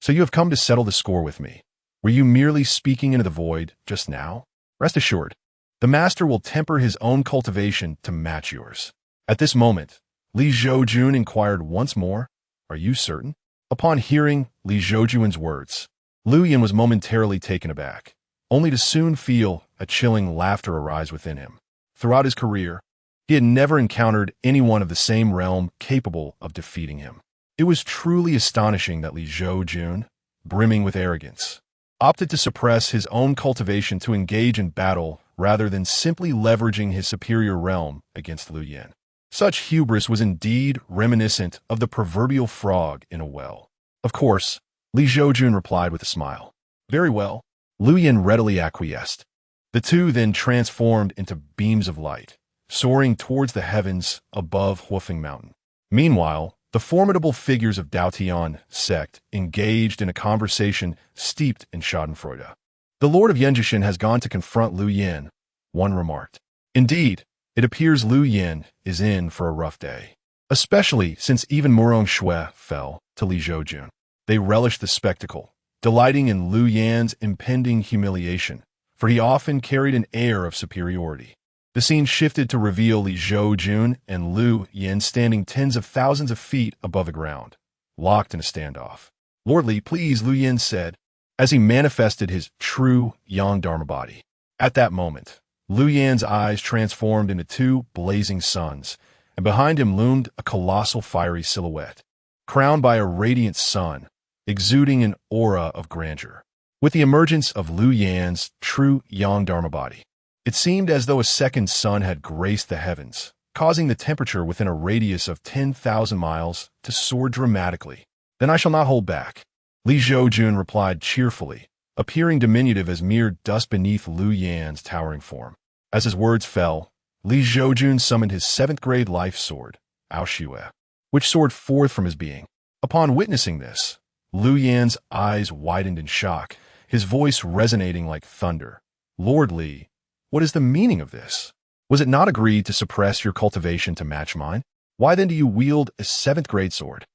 so you have come to settle the score with me. Were you merely speaking into the void just now? Rest assured, the master will temper his own cultivation to match yours. At this moment, Li Zhoujun inquired once more, are you certain? Upon hearing Li Zhoujun's words, Liu Yin was momentarily taken aback, only to soon feel a chilling laughter arise within him. Throughout his career, he had never encountered anyone of the same realm capable of defeating him. It was truly astonishing that Li Zhoujun, brimming with arrogance, opted to suppress his own cultivation to engage in battle rather than simply leveraging his superior realm against Liu Yin. Such hubris was indeed reminiscent of the proverbial frog in a well. Of course, Li Zhoujun replied with a smile. Very well. Liu Yin readily acquiesced. The two then transformed into beams of light, soaring towards the heavens above Huofeng Mountain. Meanwhile, the formidable figures of Daotian sect engaged in a conversation steeped in schadenfreude. The Lord of Yunjishan has gone to confront Liu Yin, one remarked. Indeed, it appears Liu Yin is in for a rough day, especially since even Murong Shui fell to Li Zhoujun. They relished the spectacle, delighting in Liu Yan's impending humiliation, for he often carried an air of superiority. The scene shifted to reveal Li Zhoujun and Lu Yin standing tens of thousands of feet above the ground, locked in a standoff. "Lord Li, please," Lu Yin said, as he manifested his true yang dharma body. At that moment, Lu Yin's eyes transformed into two blazing suns, and behind him loomed a colossal fiery silhouette, crowned by a radiant sun, exuding an aura of grandeur. With the emergence of Lu Yin's true yang dharma body, it seemed as though a second sun had graced the heavens, causing the temperature within a radius of 10,000 miles to soar dramatically. "Then I shall not hold back," Li Zhoujun replied cheerfully, appearing diminutive as mere dust beneath Lu Yin's towering form. As his words fell, Li Zhoujun summoned his seventh-grade life sword, Aoshue, which soared forth from his being. Upon witnessing this, Lu Yin's eyes widened in shock, his voice resonating like thunder. "Lord Li, what is the meaning of this? Was it not agreed to suppress your cultivation to match mine? Why then do you wield a seventh-grade sword?"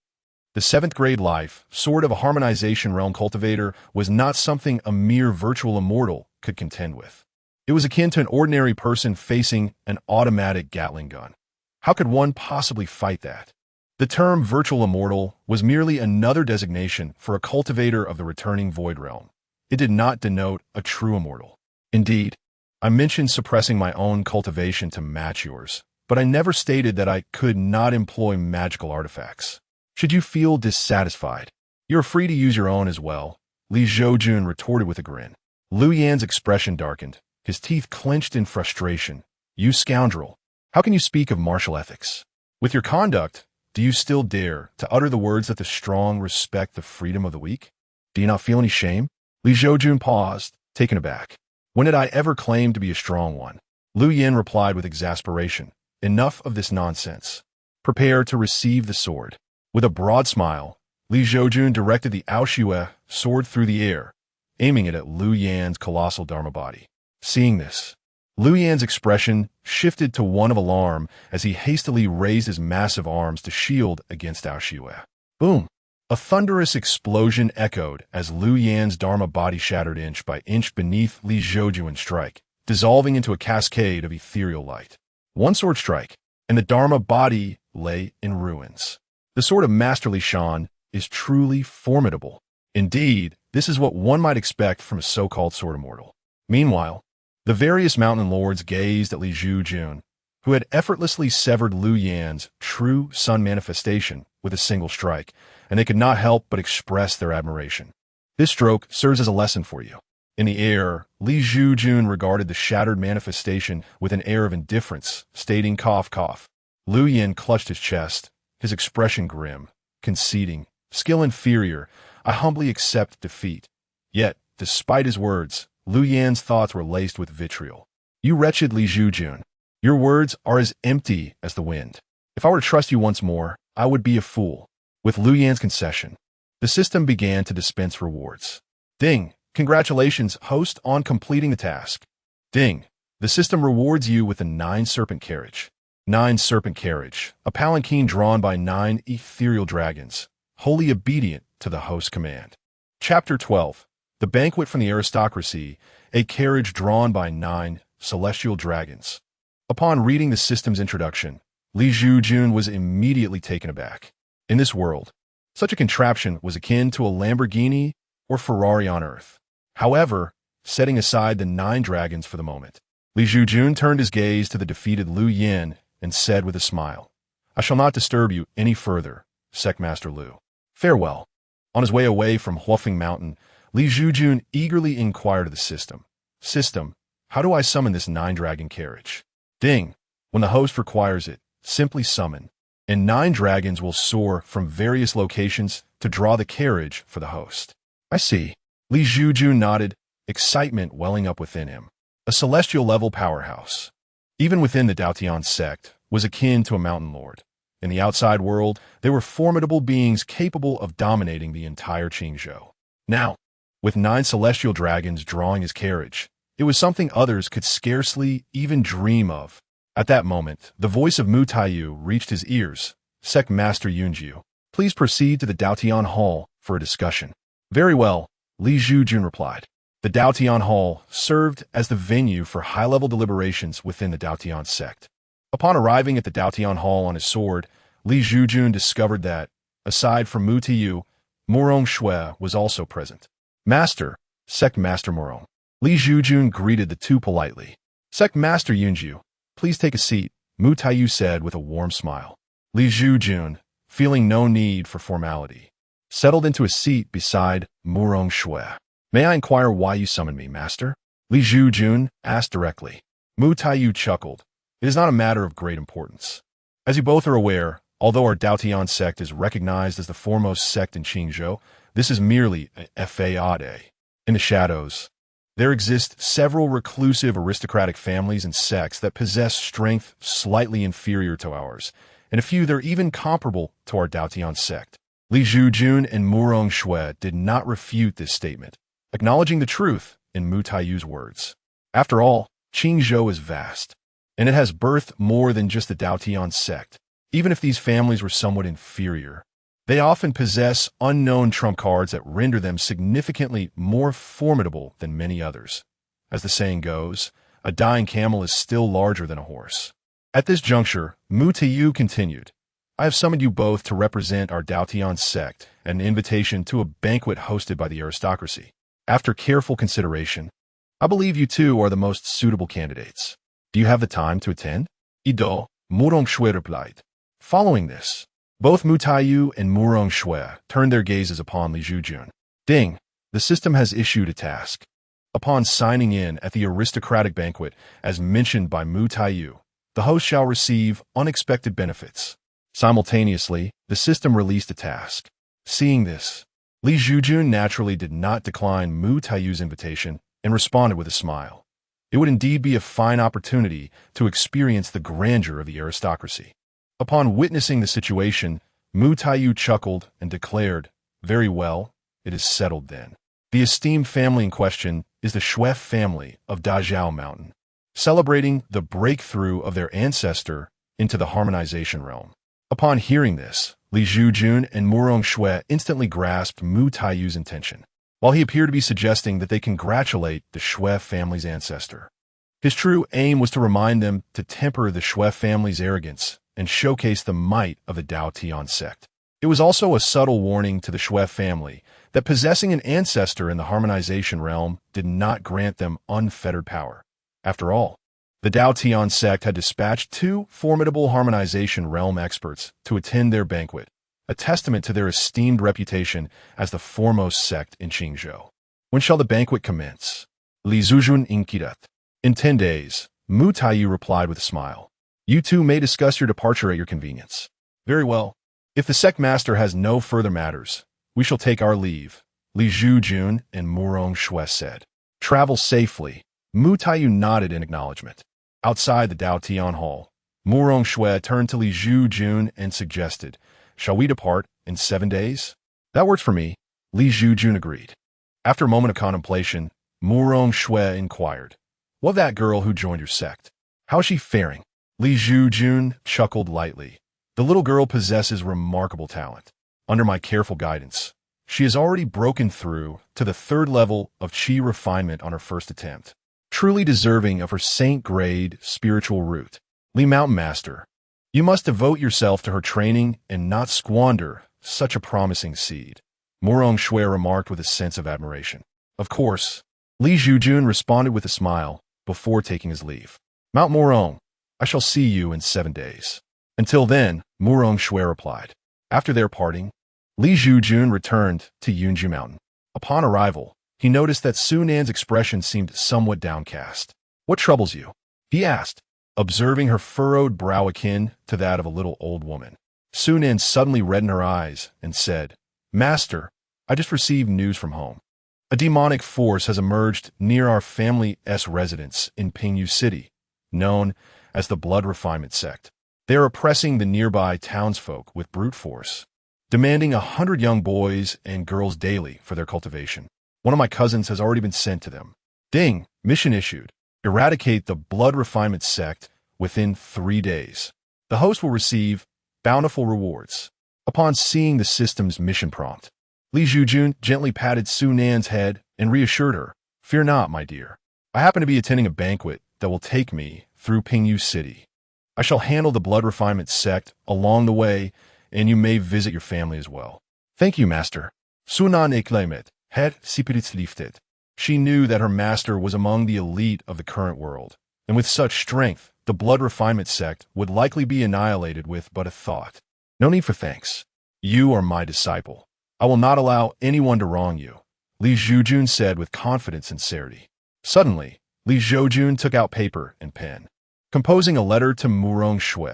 The seventh-grade life sword of a harmonization realm cultivator was not something a mere virtual immortal could contend with. It was akin to an ordinary person facing an automatic Gatling gun. How could one possibly fight that? The term virtual immortal was merely another designation for a cultivator of the returning void realm. It did not denote a true immortal. Indeed, I mentioned suppressing my own cultivation to match yours, but I never stated that I could not employ magical artifacts. Should you feel dissatisfied, you're free to use your own as well, Li Zhoujun retorted with a grin. Lu Yan's expression darkened, his teeth clenched in frustration. "You scoundrel, how can you speak of martial ethics? With your conduct, do you still dare to utter the words that the strong respect the freedom of the weak? Do you not feel any shame?" Li Zhoujun paused, taken aback. "When did I ever claim to be a strong one?" Lu Yin replied with exasperation. "Enough of this nonsense. Prepare to receive the sword." With a broad smile, Li Zhoujun directed the Aoshue sword through the air, aiming it at Lu Yan's colossal dharma body. Seeing this, Lu Yan's expression shifted to one of alarm as he hastily raised his massive arms to shield against Aoshue. Boom! A thunderous explosion echoed as Lu Yan's dharma body shattered inch by inch beneath Li Zhoujun's strike, dissolving into a cascade of ethereal light. One sword strike, and the dharma body lay in ruins. The sword of Master Li Shan is truly formidable. Indeed, this is what one might expect from a so-called sword immortal. Meanwhile, the various mountain lords gazed at Li Zhoujun, who had effortlessly severed Lu Yan's true sun manifestation with a single strike, and they could not help but express their admiration. This stroke serves as a lesson for you. In the air, Li Zhoujun regarded the shattered manifestation with an air of indifference, stating cough cough. Lu Yin clutched his chest, his expression grim, conceding, "Skill inferior, I humbly accept defeat." Yet, despite his words, Lu Yan's thoughts were laced with vitriol. "You wretched Li Zhoujun, your words are as empty as the wind. If I were to trust you once more, I would be a fool." With Lu Yan's concession, the system began to dispense rewards. Ding! Congratulations, host, on completing the task. Ding! The system rewards you with a 9-serpent carriage. 9-serpent carriage, a palanquin drawn by 9 ethereal dragons, wholly obedient to the host's command. Chapter 12. The Banquet from the Aristocracy, a carriage drawn by 9 celestial dragons. Upon reading the system's introduction, Li Zhoujun was immediately taken aback. In this world, such a contraption was akin to a Lamborghini or Ferrari on Earth. However, setting aside the 9 dragons for the moment, Li Zhoujun turned his gaze to the defeated Lu Yin and said with a smile, "I shall not disturb you any further, Sect Master Lu. Farewell." On his way away from Huofeng Mountain, Li Zhoujun eagerly inquired of the system, "System, how do I summon this 9-dragon carriage?" Ding! When the host requires it, simply summon, and 9 dragons will soar from various locations to draw the carriage for the host. "I see." Li Zhoujun nodded, excitement welling up within him. A celestial-level powerhouse, even within the Daotian sect, was akin to a mountain lord. In the outside world, they were formidable beings capable of dominating the entire Qingzhou. Now, with 9 celestial dragons drawing his carriage, it was something others could scarcely even dream of. At that moment, the voice of Mu Taiyu reached his ears. "Sect Master Yunjiu, please proceed to the Daotian Hall for a discussion." "Very well," Li Zhoujun replied. The Daotian Hall served as the venue for high-level deliberations within the Daotian sect. Upon arriving at the Daotian Hall on his sword, Li Zhoujun discovered that, aside from Mu Tiyu, Murong Shui was also present. Master, Sect Master Murong. Li Zhoujun greeted the two politely. Sect Master Yunju, please take a seat, Mu Tiyu said with a warm smile. Li Zhoujun, feeling no need for formality, settled into a seat beside Murong Shui. May I inquire why you summoned me, Master? Li Zhoujun asked directly. Mu Tiyu chuckled. It is not a matter of great importance. As you both are aware, although our Daotian sect is recognized as the foremost sect in Qingzhou, this is merely a fade. In the shadows, there exist several reclusive aristocratic families and sects that possess strength slightly inferior to ours, and a few that are even comparable to our Daotian sect. Li Zhoujun and Murong Shui did not refute this statement, acknowledging the truth in Mu Tiyu's words. After all, Qingzhou is vast, and it has birthed more than just the Daotian sect. Even if these families were somewhat inferior, they often possess unknown trump cards that render them significantly more formidable than many others. As the saying goes, a dying camel is still larger than a horse. At this juncture, Mu Tiyu continued, I have summoned you both to represent our Daotian sect at an invitation to a banquet hosted by the aristocracy. After careful consideration, I believe you two are the most suitable candidates. Do you have the time to attend? Ido, Murong Shui replied. Following this, both Mu Tiyu and Murong Shui turned their gazes upon Li Zhoujun. Ding, the system has issued a task. Upon signing in at the aristocratic banquet, as mentioned by Mu Tiyu, the host shall receive unexpected benefits. Simultaneously, the system released a task. Seeing this, Li Zhoujun naturally did not decline Mu Tiyu's invitation and responded with a smile. It would indeed be a fine opportunity to experience the grandeur of the aristocracy. Upon witnessing the situation, Mu Tiyu chuckled and declared, Very well, it is settled then. The esteemed family in question is the Shui family of Dazhao Mountain, celebrating the breakthrough of their ancestor into the harmonization realm. Upon hearing this, Li Zhoujun and Murong Shui instantly grasped Mu Tiyu's intention, while he appeared to be suggesting that they congratulate the Shui family's ancestor. His true aim was to remind them to temper the Shui family's arrogance and showcase the might of the Daotian sect. It was also a subtle warning to the Shui family that possessing an ancestor in the harmonization realm did not grant them unfettered power. After all, the Daotian sect had dispatched two formidable harmonization realm experts to attend their banquet, a testament to their esteemed reputation as the foremost sect in Qingzhou. When shall the banquet commence? Li Zhoujun inquired. In 10 days, Mu Tiyu replied with a smile. You two may discuss your departure at your convenience. Very well. If the sect master has no further matters, we shall take our leave, Li Zhoujun and Murong Shui said. Travel safely. Mu Tiyu nodded in acknowledgement. Outside the Daotian Hall, Murong Shui turned to Li Zhoujun and suggested, Shall we depart in 7 days? That works for me, Li Zhoujun agreed. After a moment of contemplation, Murong Shui inquired, What of that girl who joined your sect? How is she faring? Li Zhoujun chuckled lightly. The little girl possesses remarkable talent. Under my careful guidance, she has already broken through to the 3rd level of Qi refinement on her first attempt, truly deserving of her saint-grade spiritual root. Li Mountain Master, you must devote yourself to her training and not squander such a promising seed, Murong Shui remarked with a sense of admiration. Of course, Li Zhoujun responded with a smile before taking his leave. Mount Murong, I shall see you in 7 days. Until then, Murong Shui replied. After their parting, Li Zhoujun returned to Yunju Mountain. Upon arrival, he noticed that Su Nan's expression seemed somewhat downcast. What troubles you? He asked, observing her furrowed brow akin to that of a little old woman. Su Nan suddenly reddened her eyes and said, Master, I just received news from home. A demonic force has emerged near our family's residence in Pingyu City, known as the Blood Refinement Sect. They are oppressing the nearby townsfolk with brute force, demanding 100 young boys and girls daily for their cultivation. One of my cousins has already been sent to them. Ding, mission issued. Eradicate the Blood Refinement Sect within 3 days. The host will receive bountiful rewards. Upon seeing the system's mission prompt, Li Zhoujun gently patted Su Nan's head and reassured her, Fear not, my dear. I happen to be attending a banquet that will take me through Pingyu City. I shall handle the blood refinement sect along the way, and you may visit your family as well. Thank you, master. Sunan eklemet, het sipiritslieftet. She knew that her master was among the elite of the current world, and with such strength, the blood refinement sect would likely be annihilated with but a thought. No need for thanks. You are my disciple. I will not allow anyone to wrong you, Li Zhoujun said with confident sincerity. Suddenly, Li Zhoujun took out paper and pen, composing a letter to Murong Shui,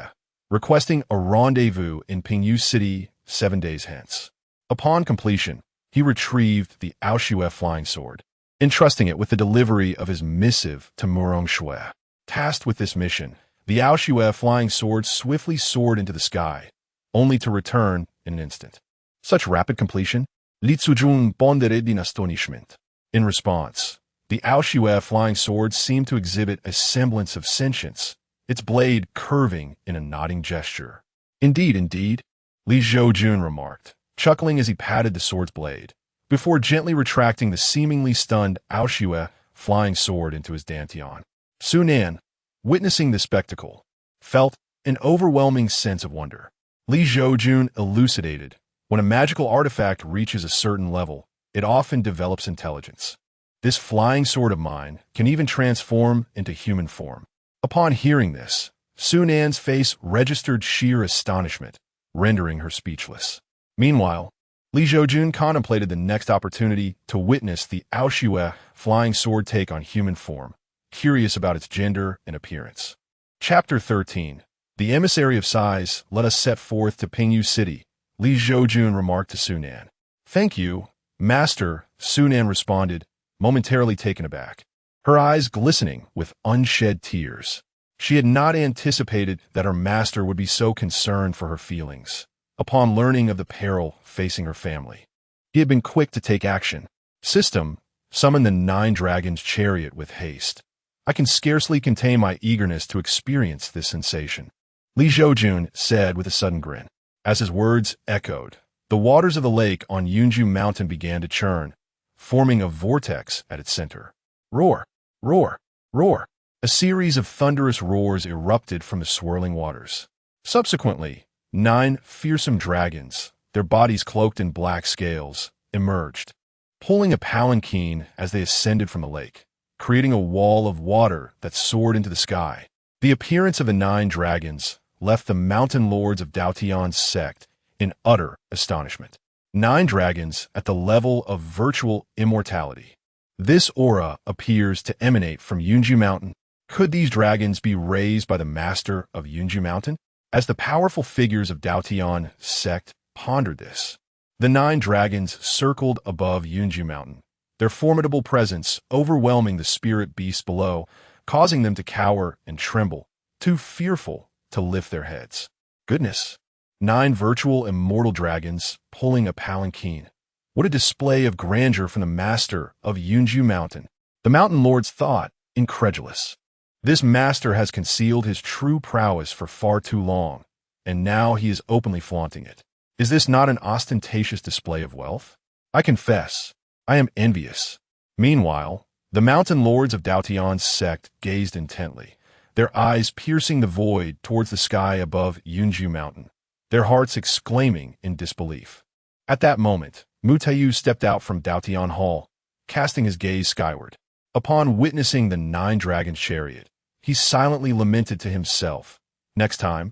requesting a rendezvous in Pingyu City 7 days hence. Upon completion, he retrieved the Aoshue flying sword, entrusting it with the delivery of his missive to Murong Shui. Tasked with this mission, the Aoshue flying sword swiftly soared into the sky, only to return in an instant. Such rapid completion? Li Zhoujun bondered in astonishment. In response, the Aoshue flying sword seemed to exhibit a semblance of sentience, its blade curving in a nodding gesture. Indeed, Li Zhoujun remarked, chuckling as he patted the sword's blade, before gently retracting the seemingly stunned Aoshue flying sword into his dantian. Sunan, witnessing the spectacle, felt an overwhelming sense of wonder. Li Zhoujun elucidated, when a magical artifact reaches a certain level, it often develops intelligence. This flying sword of mine can even transform into human form. Upon hearing this, Sunan's face registered sheer astonishment, rendering her speechless. Meanwhile, Li Zhoujun contemplated the next opportunity to witness the Aoshue flying sword take on human form, curious about its gender and appearance. Chapter 13. The emissary of size, let us set forth to Pingyu City, Li Zhoujun remarked to Sunan. Thank you, master, Sunan responded, momentarily taken aback, her eyes glistening with unshed tears. She had not anticipated that her master would be so concerned for her feelings. Upon learning of the peril facing her family, he had been quick to take action. System, summon the 9 dragons' chariot with haste. I can scarcely contain my eagerness to experience this sensation, Li Zhoujun said with a sudden grin. As his words echoed, the waters of the lake on Yunju Mountain began to churn, forming a vortex at its center. Roar, roar, roar. A series of thunderous roars erupted from the swirling waters. Subsequently, 9 fearsome dragons, their bodies cloaked in black scales, emerged, pulling a palanquin as they ascended from the lake, creating a wall of water that soared into the sky. The appearance of the 9 dragons left the mountain lords of Daotian's sect in utter astonishment. 9 dragons at the level of virtual immortality. This aura appears to emanate from Yunju Mountain. Could these dragons be raised by the master of Yunju Mountain? As the powerful figures of Daotian sect pondered this, the 9 dragons circled above Yunju Mountain, their formidable presence overwhelming the spirit beasts below, causing them to cower and tremble, too fearful to lift their heads. Goodness! 9 virtual immortal dragons pulling a palanquin. What a display of grandeur from the master of Yunju Mountain. The mountain lords thought, incredulous. This master has concealed his true prowess for far too long, and now he is openly flaunting it. Is this not an ostentatious display of wealth? I confess, I am envious. Meanwhile, the mountain lords of Daotian's sect gazed intently, their eyes piercing the void towards the sky above Yunju Mountain, their hearts exclaiming in disbelief. At that moment, Mutayu stepped out from Daotian Hall, casting his gaze skyward. Upon witnessing the 9 dragons' chariot, he silently lamented to himself, "Next time,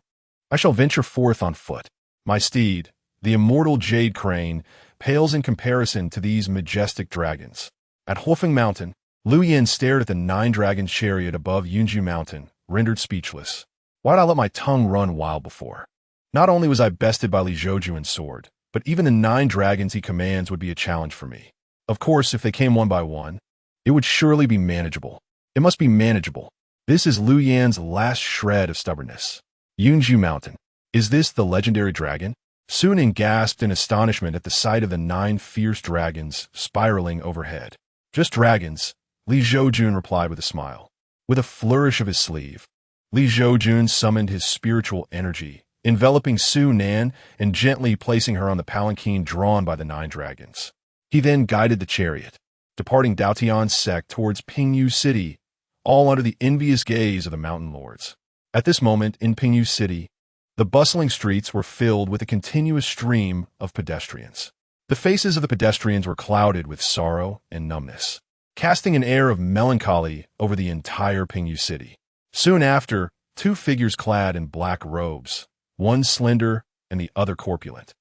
I shall venture forth on foot. My steed, the immortal jade crane, pales in comparison to these majestic dragons." At Hulfing Mountain, Lu Yin stared at the 9 dragons' chariot above Yunju Mountain, rendered speechless. Why'd I let my tongue run wild before? Not only was I bested by Li Zhoujun's sword, but even the 9 dragons he commands would be a challenge for me. Of course, if they came one by one, it would surely be manageable. It must be manageable. This is Lu Yan's last shred of stubbornness. Yunju Mountain. Is this the legendary dragon? Sunan gasped in astonishment at the sight of the 9 fierce dragons spiraling overhead. Just dragons, Li Zhoujun replied with a smile. With a flourish of his sleeve, Li Zhoujun summoned his spiritual energy, enveloping Sunan and gently placing her on the palanquin drawn by the 9 dragons. He then guided the chariot, departing Daotian's sect towards Pingyu City, all under the envious gaze of the mountain lords. At this moment in Pingyu City, the bustling streets were filled with a continuous stream of pedestrians. The faces of the pedestrians were clouded with sorrow and numbness, casting an air of melancholy over the entire Pingyu City. Soon after, two figures clad in black robes, one slender and the other corpulent,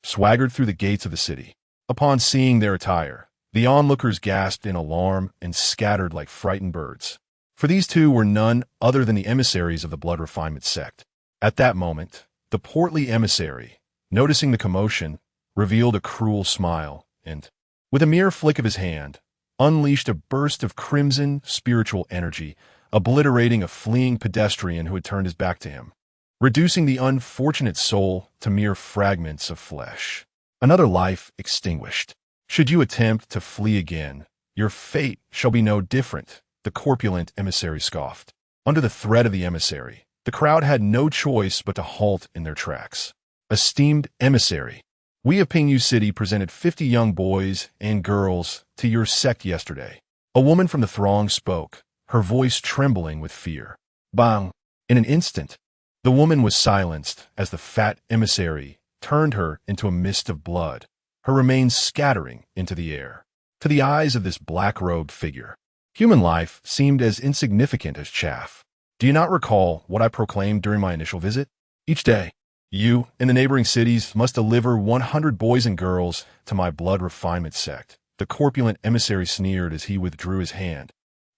swaggered through the gates of the city. Upon seeing their attire, the onlookers gasped in alarm and scattered like frightened birds. For these two were none other than the emissaries of the blood refinement sect. At that moment, the portly emissary, noticing the commotion, revealed a cruel smile and, with a mere flick of his hand, unleashed a burst of crimson spiritual energy, obliterating a fleeing pedestrian who had turned his back to him, reducing the unfortunate soul to mere fragments of flesh. Another life extinguished. Should you attempt to flee again, your fate shall be no different, the corpulent emissary scoffed. Under the threat of the emissary, the crowd had no choice but to halt in their tracks. Esteemed emissary, we of Pingyu City presented 50 young boys and girls to your sect yesterday. A woman from the throng spoke, her voice trembling with fear. Bang! In an instant, the woman was silenced as the fat emissary turned her into a mist of blood, her remains scattering into the air. To the eyes of this black-robed figure, human life seemed as insignificant as chaff. Do you not recall what I proclaimed during my initial visit? Each day, you and the neighboring cities must deliver 100 boys and girls to my blood refinement sect. The corpulent emissary sneered as he withdrew his hand,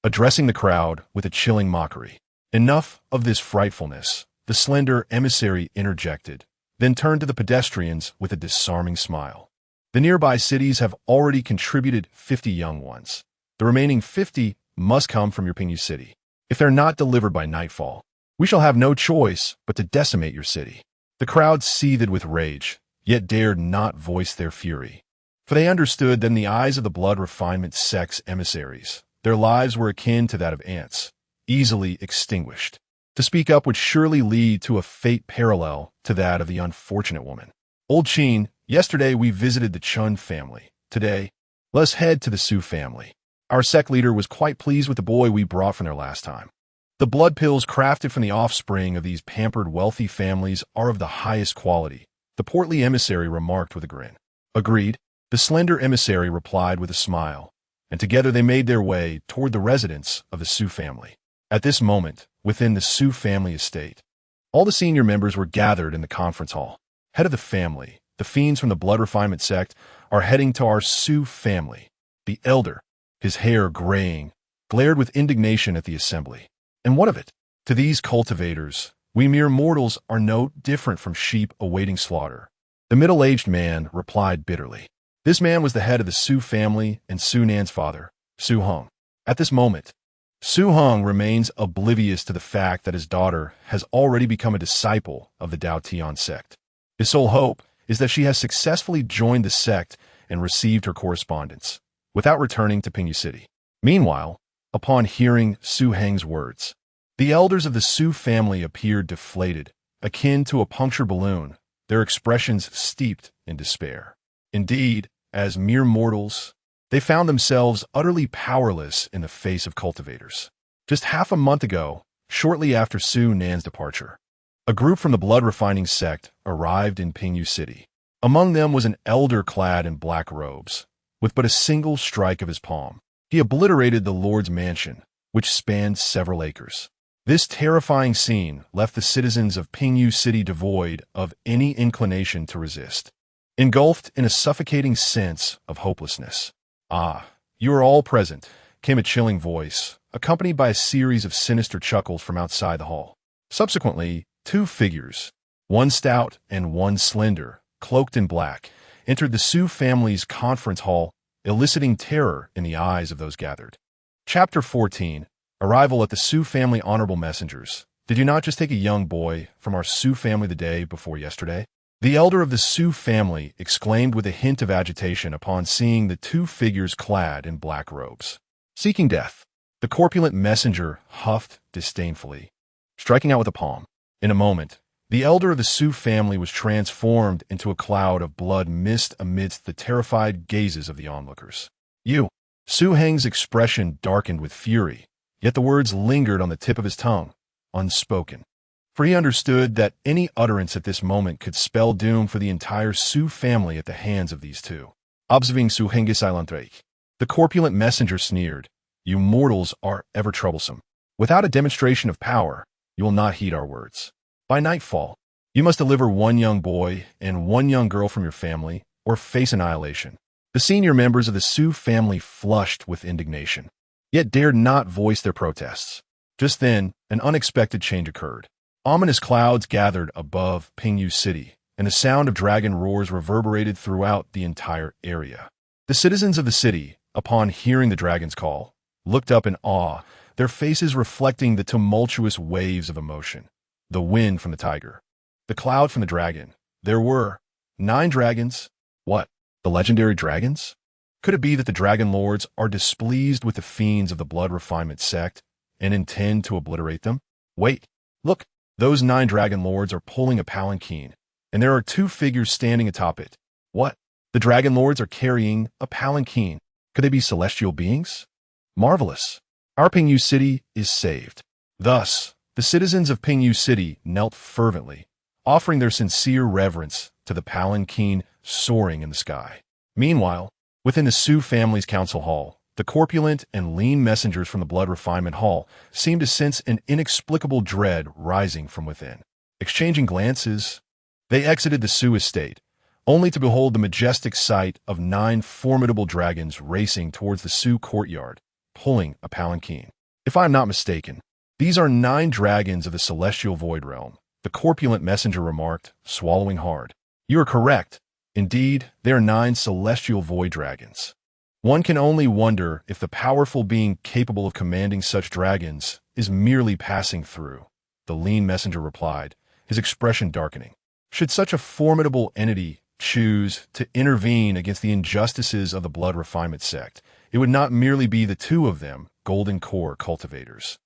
addressing the crowd with a chilling mockery. Enough of this frightfulness, the slender emissary interjected, then turned to the pedestrians with a disarming smile. The nearby cities have already contributed 50 young ones. The remaining 50 must come from your Pingyu City. If they're not delivered by nightfall, we shall have no choice but to decimate your city. The crowd seethed with rage, yet dared not voice their fury. For they understood that in the eyes of the blood refinement sect's emissaries, their lives were akin to that of ants, easily extinguished. To speak up would surely lead to a fate parallel to that of the unfortunate woman. Old Qin, yesterday we visited the Chun family. Today, let's head to the Su family. Our sect leader was quite pleased with the boy we brought from there last time. The blood pills crafted from the offspring of these pampered wealthy families are of the highest quality, the portly emissary remarked with a grin. Agreed, the slender emissary replied with a smile, and together they made their way toward the residence of the Su family. At this moment, within the Su family estate, all the senior members were gathered in the conference hall. Head of the family, the fiends from the blood refinement sect, are heading to our Su family. The elder, his hair graying, glared with indignation at the assembly. And what of it? To these cultivators, we mere mortals are no different from sheep awaiting slaughter. The middle-aged man replied bitterly. This man was the head of the Su family and Su Nan's father, Su Hong. At this moment, Su Hong remains oblivious to the fact that his daughter has already become a disciple of the Daotian sect. His sole hope is that she has successfully joined the sect and received her correspondence, without returning to Pingyu City. Meanwhile, upon hearing Su Heng's words, the elders of the Su family appeared deflated, akin to a punctured balloon, their expressions steeped in despair. Indeed, as mere mortals, they found themselves utterly powerless in the face of cultivators. Just half a month ago, shortly after Su Nan's departure, a group from the blood-refining sect arrived in Pingyu City. Among them was an elder clad in black robes. With but a single strike of his palm, he obliterated the Lord's mansion, which spanned several acres. This terrifying scene left the citizens of Pingyu City devoid of any inclination to resist, engulfed in a suffocating sense of hopelessness. Ah, you are all present, came a chilling voice, accompanied by a series of sinister chuckles from outside the hall. Subsequently, two figures, one stout and one slender, cloaked in black, entered the Su family's conference hall, eliciting terror in the eyes of those gathered. Chapter 14. Arrival at the Su family honorable messengers. Did you not just take a young boy from our Su family the day before yesterday? The elder of the Su family exclaimed with a hint of agitation upon seeing the two figures clad in black robes. Seeking death. The corpulent messenger huffed disdainfully, striking out with a palm. In a moment, the elder of the Su family was transformed into a cloud of blood mist amidst the terrified gazes of the onlookers. You, Su Heng's expression darkened with fury, yet the words lingered on the tip of his tongue, unspoken. For he understood that any utterance at this moment could spell doom for the entire Su family at the hands of these two. Observing Su Heng silently, the corpulent messenger sneered, "You mortals are ever troublesome. Without a demonstration of power, you will not heed our words. By nightfall, you must deliver one young boy and one young girl from your family, or face annihilation." The senior members of the Su family flushed with indignation, yet dared not voice their protests. Just then, an unexpected change occurred. Ominous clouds gathered above Pingyu City, and the sound of dragon roars reverberated throughout the entire area. The citizens of the city, upon hearing the dragon's call, looked up in awe, their faces reflecting the tumultuous waves of emotion. The wind from the tiger, the cloud from the dragon. There were 9 dragons. What? The legendary dragons? Could it be that the dragon lords are displeased with the fiends of the blood refinement sect and intend to obliterate them? Wait, look, those 9 dragon lords are pulling a palanquin, and there are 2 figures standing atop it. What? The dragon lords are carrying a palanquin. Could they be celestial beings? Marvelous. Our Pingyu City is saved. Thus, the citizens of Pingyu City knelt fervently, offering their sincere reverence to the palanquin soaring in the sky. Meanwhile, within the Su family's council hall, the corpulent and lean messengers from the Blood Refinement Hall seemed to sense an inexplicable dread rising from within. Exchanging glances, they exited the Su estate, only to behold the majestic sight of 9 formidable dragons racing towards the Su courtyard, pulling a palanquin. If I am not mistaken, these are 9 dragons of the celestial void realm, the corpulent messenger remarked, swallowing hard. You are correct. Indeed, they are 9 celestial void dragons. One can only wonder if the powerful being capable of commanding such dragons is merely passing through, the lean messenger replied, his expression darkening. Should such a formidable entity choose to intervene against the injustices of the blood refinement sect, it would not merely be the 2 of them, golden core cultivators,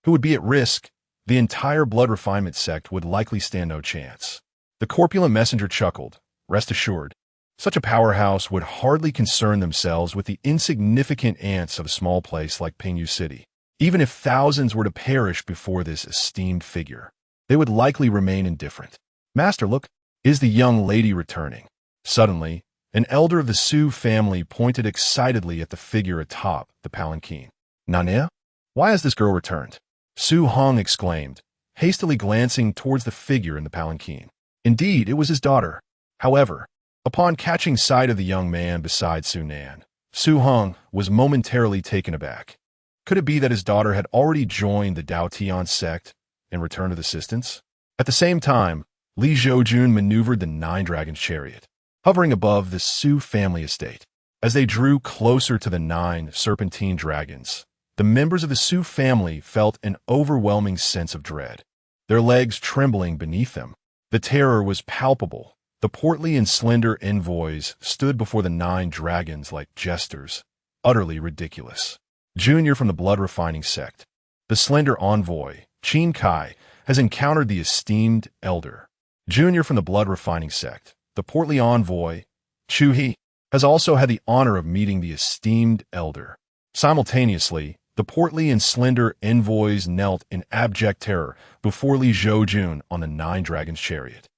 who would be at risk. The entire blood refinement sect would likely stand no chance. The corpulent messenger chuckled. Rest assured, such a powerhouse would hardly concern themselves with the insignificant ants of a small place like Pingyu City. Even if thousands were to perish before this esteemed figure, they would likely remain indifferent. Master, look, is the young lady returning? Suddenly, an elder of the Su family pointed excitedly at the figure atop the palanquin. Nanya? Why has this girl returned? Su Hong exclaimed, hastily glancing towards the figure in the palanquin. Indeed, it was his daughter. However, upon catching sight of the young man beside Su Nan, Su Hong was momentarily taken aback. Could it be that his daughter had already joined the Dao Tian sect and returned with assistance? At the same time, Li Zhoujun maneuvered the 9 dragons chariot, hovering above the Su family estate. As they drew closer to the 9 serpentine dragons, the members of the Su family felt an overwhelming sense of dread, their legs trembling beneath them. The terror was palpable. The portly and slender envoys stood before the 9 dragons like jesters, utterly ridiculous. Junior from the blood refining sect, the slender envoy, Qin Kai, has encountered the esteemed elder. Junior from the blood refining sect, the portly envoy, Chu He, has also had the honor of meeting the esteemed elder. Simultaneously, the portly and slender envoys knelt in abject terror before Li Zhoujun on the 9 dragons chariot.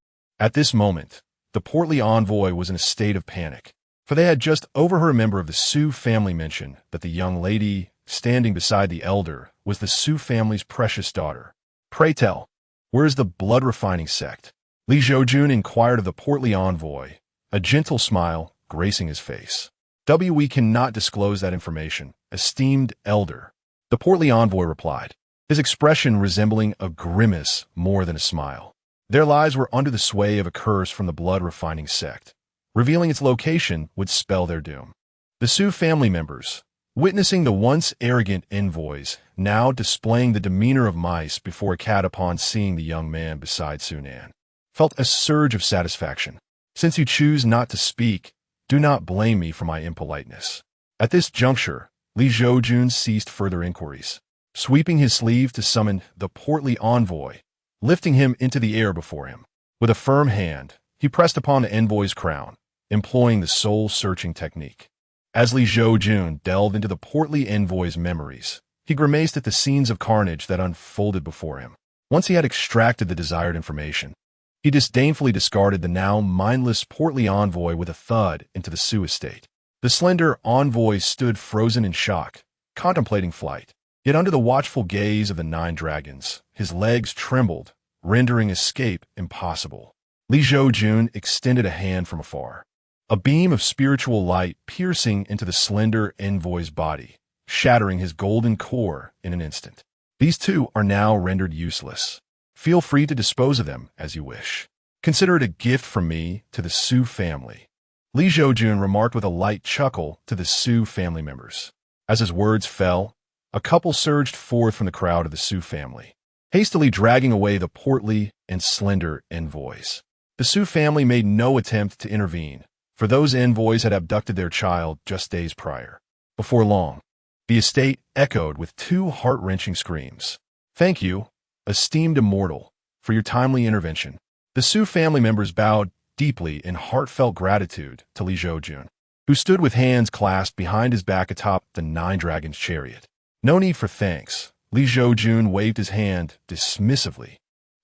At this moment, the portly envoy was in a state of panic, for they had just overheard a member of the Su family mention that the young lady standing beside the elder was the Su family's precious daughter. Pray tell, where is the blood refining sect? Li Zhoujun inquired of the portly envoy, a gentle smile gracing his face. We cannot disclose that information, esteemed elder, the portly envoy replied, his expression resembling a grimace more than a smile. Their lives were under the sway of a curse from the blood refining sect. Revealing its location would spell their doom. The Su family members, witnessing the once arrogant envoys now displaying the demeanor of mice before a cat upon seeing the young man beside Su Nan, felt a surge of satisfaction. Since you choose not to speak, do not blame me for my impoliteness. At this juncture, Li Zhoujun ceased further inquiries, sweeping his sleeve to summon the portly envoy, lifting him into the air before him. With a firm hand, he pressed upon the envoy's crown, employing the soul-searching technique. As Li Zhoujun delved into the portly envoy's memories, he grimaced at the scenes of carnage that unfolded before him. Once he had extracted the desired information, he disdainfully discarded the now mindless portly envoy with a thud into the Su estate. The slender envoy stood frozen in shock, contemplating flight. Yet under the watchful gaze of the 9 dragons, his legs trembled, rendering escape impossible. Li Zhoujun extended a hand from afar, a beam of spiritual light piercing into the slender envoy's body, shattering his golden core in an instant. These 2 are now rendered useless. Feel free to dispose of them as you wish. Consider it a gift from me to the Su family. Li Zhoujun remarked with a light chuckle to the Su family members. As his words fell, a couple surged forth from the crowd of the Su family, hastily dragging away the portly and slender envoys. The Su family made no attempt to intervene, for those envoys had abducted their child just days prior. Before long, the estate echoed with 2 heart-wrenching screams. "Thank you, esteemed immortal, for your timely intervention." The Su family members bowed deeply in heartfelt gratitude to Li Zhoujun, who stood with hands clasped behind his back atop the 9 dragons' chariot. "No need for thanks." Li Zhoujun waved his hand dismissively,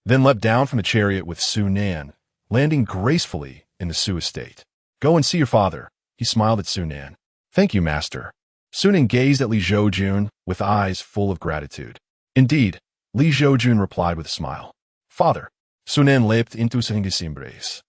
then leapt down from the chariot with Su Nan, landing gracefully in the Su estate. "Go and see your father." He smiled at Su Nan. "Thank you, master." Su Nan gazed at Li Zhoujun with eyes full of gratitude. "Indeed," Li Zhoujun replied with a smile. "Father." Su Nan leapt into his embrace,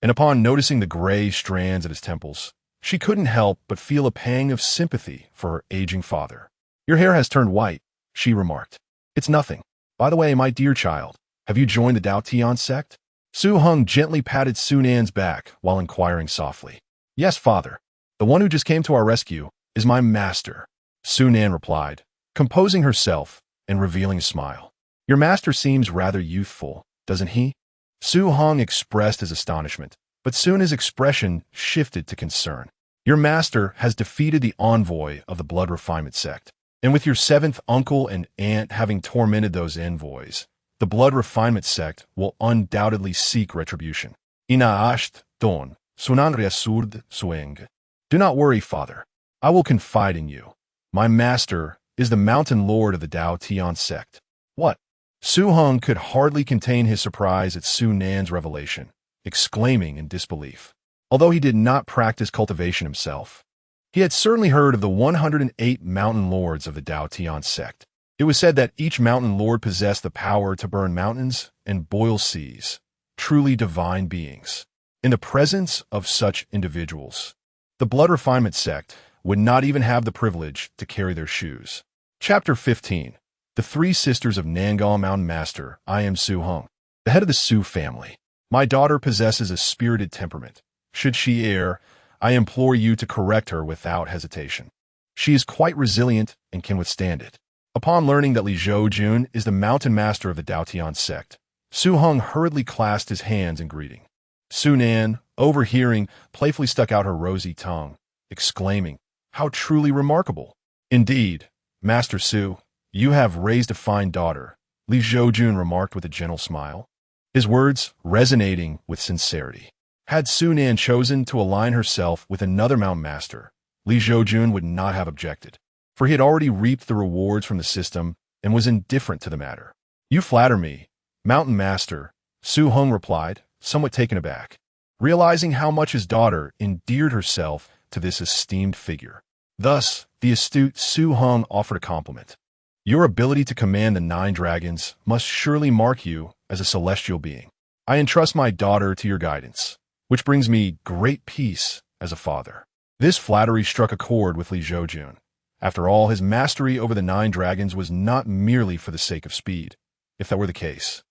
and upon noticing the gray strands at his temples, she couldn't help but feel a pang of sympathy for her aging father. "Your hair has turned white," she remarked. "It's nothing. By the way, my dear child, have you joined the Dao Tian sect?" Su Hung gently patted Su Nan's back while inquiring softly. "Yes, father. The one who just came to our rescue is my master," Su Nan replied, composing herself and revealing a smile. "Your master seems rather youthful, doesn't he?" Su Hong expressed his astonishment, but soon his expression shifted to concern. "Your master has defeated the envoy of the blood refinement sect, and with your 7th uncle and aunt having tormented those envoys, the blood refinement sect will undoubtedly seek retribution. Inaasht don, sunan resurd sueng. Do not worry, father. I will confide in you. My master is the mountain lord of the Dao Tian sect." "What?" Su Hung could hardly contain his surprise at Su Nan's revelation, exclaiming in disbelief. Although he did not practice cultivation himself, he had certainly heard of the 108 mountain lords of the Dao Tian sect. It was said that each mountain lord possessed the power to burn mountains and boil seas, truly divine beings. In the presence of such individuals, the blood refinement sect would not even have the privilege to carry their shoes. Chapter 15. The 3 Sisters of Nangal Mountain Master. I am Su Hung, the head of the Su family. My daughter possesses a spirited temperament. Should she err, I implore you to correct her without hesitation. She is quite resilient and can withstand it. Upon learning that Li Zhoujun is the mountain master of the Dao Tian sect, Su Hung hurriedly clasped his hands in greeting. Su Nan, overhearing, playfully stuck out her rosy tongue, exclaiming, "How truly remarkable!" "Indeed, Master Su, you have raised a fine daughter," Li Zhoujun remarked with a gentle smile, his words resonating with sincerity. Had Su Nan chosen to align herself with another mountain master, Li Zhoujun would not have objected, for he had already reaped the rewards from the system and was indifferent to the matter. "You flatter me, mountain master," Su Hung replied, somewhat taken aback, realizing how much his daughter endeared herself to this esteemed figure. Thus, the astute Su Hung offered a compliment. "Your ability to command the 9 dragons must surely mark you as a celestial being. I entrust my daughter to your guidance, which brings me great peace as a father." This flattery struck a chord with Li Zhoujun. After all, his mastery over the 9 dragons was not merely for the sake of speed. If that were the case,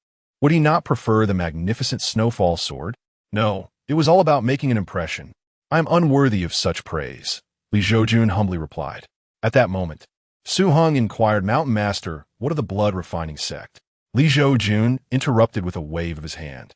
would he not prefer the magnificent snowfall sword? No, it was all about making an impression. "I am unworthy of such praise," Li Zhoujun humbly replied. At that moment, Su Hung inquired, "Mountain Master, what of the blood refining sect?" Li Zhoujun interrupted with a wave of his hand.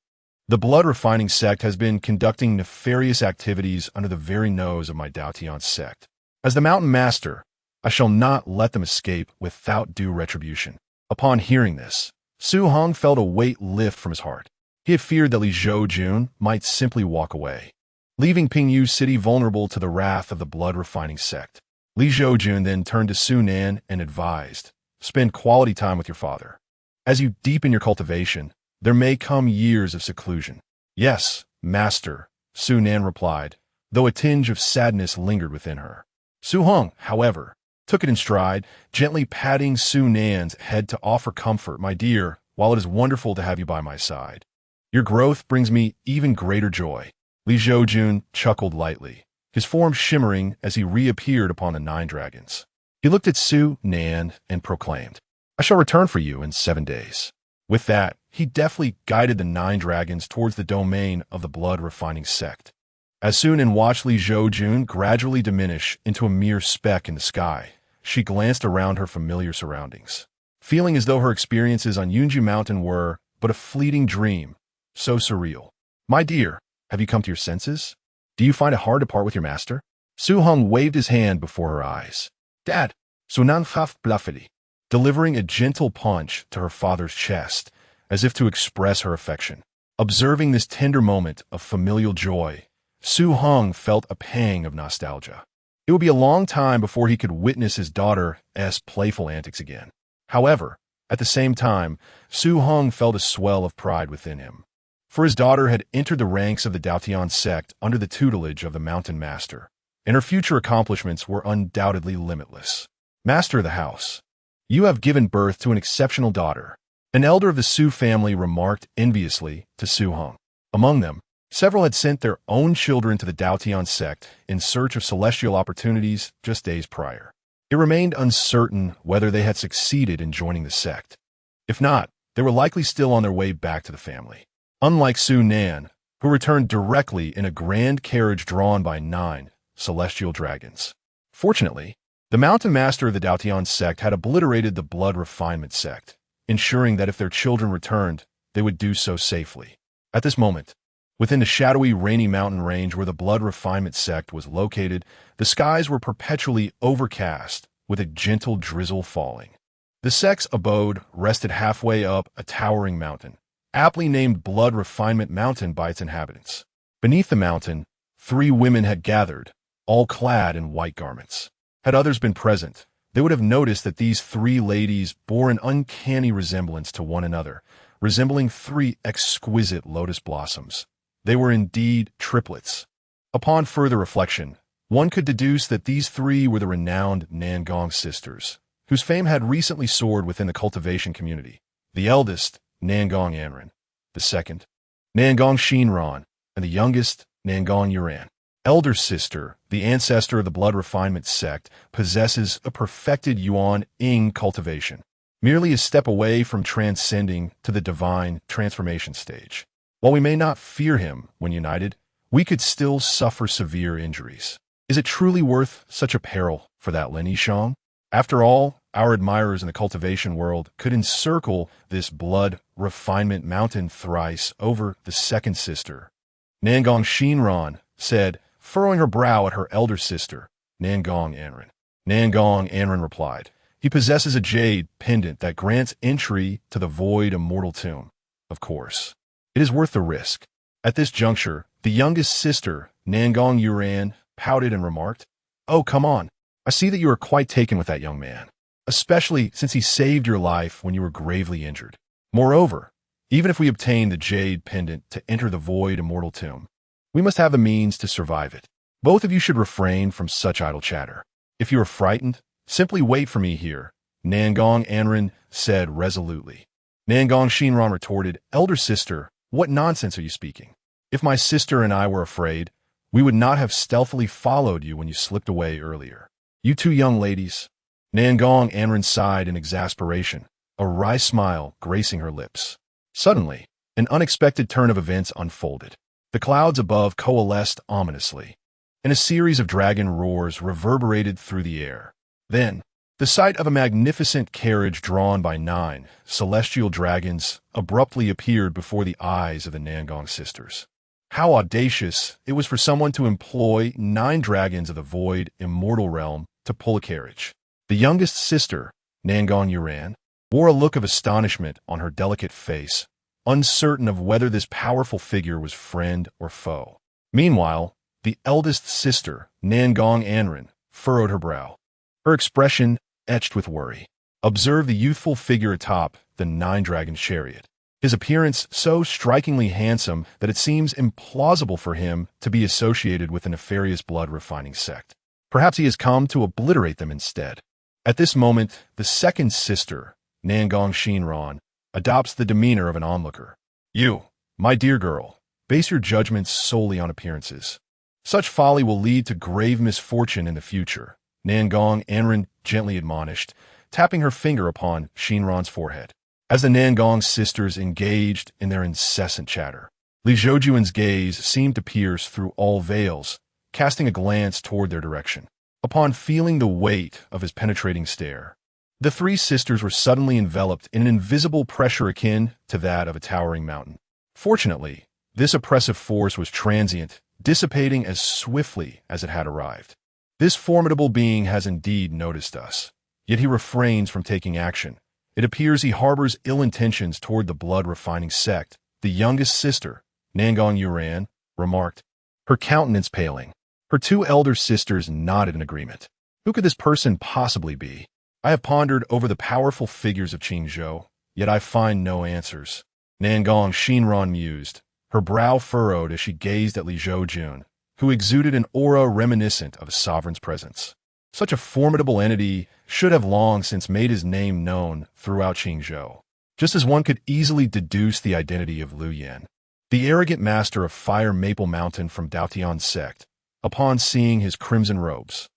"The blood refining sect has been conducting nefarious activities under the very nose of my Dao Tian sect. As the mountain master, I shall not let them escape without due retribution." Upon hearing this, Su Hung felt a weight lift from his heart. He had feared that Li Zhoujun might simply walk away. leaving Pingyu City vulnerable to the wrath of the blood-refining sect. Li Zhoujun then turned to Su Nan and advised, "Spend quality time with your father. As you deepen your cultivation, there may come years of seclusion." "Yes, master," Su Nan replied, though a tinge of sadness lingered within her. Su Hong, however, took it in stride, gently patting Su Nan's head to offer comfort. "My dear, while it is wonderful to have you by my side, your growth brings me even greater joy." Li Zhoujun chuckled lightly, his form shimmering as he reappeared upon the 9 dragons. He looked at Su Nan and proclaimed, "I shall return for you in 7 days." With that, he deftly guided the 9 dragons towards the domain of the blood-refining sect. As Su Nan watched Li Zhoujun gradually diminish into a mere speck in the sky, she glanced around her familiar surroundings, feeling as though her experiences on Yunji Mountain were but a fleeting dream, so surreal. "My dear, have you come to your senses? Do you find it hard to part with your master?" Su Hong waved his hand before her eyes. "Dad," Su Nan huffed bluffily, delivering a gentle punch to her father's chest, as if to express her affection. Observing this tender moment of familial joy, Su Hong felt a pang of nostalgia. It would be a long time before he could witness his daughter's playful antics again. However, at the same time, Su Hong felt a swell of pride within him. For his daughter had entered the ranks of the Daotian sect under the tutelage of the Mountain Master, and her future accomplishments were undoubtedly limitless. "Master of the house, you have given birth to an exceptional daughter," an elder of the Su family remarked enviously to Su Hong. Among them, several had sent their own children to the Daotian sect in search of celestial opportunities just days prior. It remained uncertain whether they had succeeded in joining the sect. If not, they were likely still on their way back to the family. Unlike Su Nan, who returned directly in a grand carriage drawn by 9 celestial dragons. Fortunately, the Mountain Master of the Daotian sect had obliterated the Blood Refinement sect, ensuring that if their children returned, they would do so safely. At this moment, within the shadowy, rainy mountain range where the Blood Refinement sect was located, the skies were perpetually overcast, with a gentle drizzle falling. The sect's abode rested halfway up a towering mountain, aptly named Blood Refinement Mountain by its inhabitants. Beneath the mountain, 3 women had gathered, all clad in white garments. Had others been present, they would have noticed that these 3 ladies bore an uncanny resemblance to one another, resembling 3 exquisite lotus blossoms. They were indeed triplets. Upon further reflection, one could deduce that these 3 were the renowned Nangong sisters, whose fame had recently soared within the cultivation community. The eldest, Nangong Anren, the second, Nangong Shinran, and the youngest, Nangong Yuran. Elder sister, the ancestor of the Blood Refinement sect, possesses a perfected Yuan-Ing cultivation, merely a step away from transcending to the divine transformation stage. While we may not fear him when united, we could still suffer severe injuries. Is it truly worth such a peril for that Lin Yishang? After all, our admirers in the cultivation world could encircle this Blood Refinement mountain thrice over the second sister. Nangong Shinran said, furrowing her brow at her elder sister, Nangong Anren. Nangong Anren replied, "He possesses a jade pendant that grants entry to the void immortal tomb. Of course, it is worth the risk." At this juncture, the youngest sister, Nangong Yuran, pouted and remarked, "Oh, come on. I see that you are quite taken with that young man, especially since he saved your life when you were gravely injured. Moreover, even if we obtain the jade pendant to enter the void immortal tomb, we must have the means to survive it. Both of you should refrain from such idle chatter. If you are frightened, simply wait for me here," Nangong Anren said resolutely. Nangong Shinran retorted, "Elder sister, what nonsense are you speaking? If my sister and I were afraid, we would not have stealthily followed you when you slipped away earlier. You 2 young ladies." Nangong Anren sighed in exasperation, a wry smile gracing her lips. Suddenly, an unexpected turn of events unfolded. The clouds above coalesced ominously, and a series of dragon roars reverberated through the air. Then, the sight of a magnificent carriage drawn by 9 celestial dragons abruptly appeared before the eyes of the Nangong sisters. How audacious it was for someone to employ 9 dragons of the void immortal realm to pull a carriage. The youngest sister, Nangong Yuran, wore a look of astonishment on her delicate face, uncertain of whether this powerful figure was friend or foe. Meanwhile, The eldest sister, Nangong Anren, furrowed her brow, her expression etched with worry. Observe the youthful figure atop the nine-dragon chariot. His appearance so strikingly handsome that it seems implausible for him to be associated with a nefarious blood-refining sect. Perhaps he has come to obliterate them instead. At this moment, the second sister, Nangong Shinran, adopts the demeanor of an onlooker. You, my dear girl, base your judgments solely on appearances. Such folly will lead to grave misfortune in the future, Nangong Anren gently admonished, tapping her finger upon Shinran's forehead. As the Nangong sisters engaged in their incessant chatter, Li Zhoujun's gaze seemed to pierce through all veils, casting a glance toward their direction. Upon feeling the weight of his penetrating stare, the three sisters were suddenly enveloped in an invisible pressure akin to that of a towering mountain. Fortunately, this oppressive force was transient, dissipating as swiftly as it had arrived. This formidable being has indeed noticed us, yet he refrains from taking action. It appears he harbors ill intentions toward the blood-refining sect. The youngest sister, Nangong Yuran, remarked, her countenance paling. Her two elder sisters nodded in agreement. Who could this person possibly be? I have pondered over the powerful figures of Qingzhou, yet I find no answers. Nangong Shinran mused, her brow furrowed as she gazed at Li Zhoujun, who exuded an aura reminiscent of a sovereign's presence. Such a formidable entity should have long since made his name known throughout Qingzhou, just as one could easily deduce the identity of Liu Yan, the arrogant master of Fire Maple Mountain from Daotian's sect, upon seeing his crimson robes.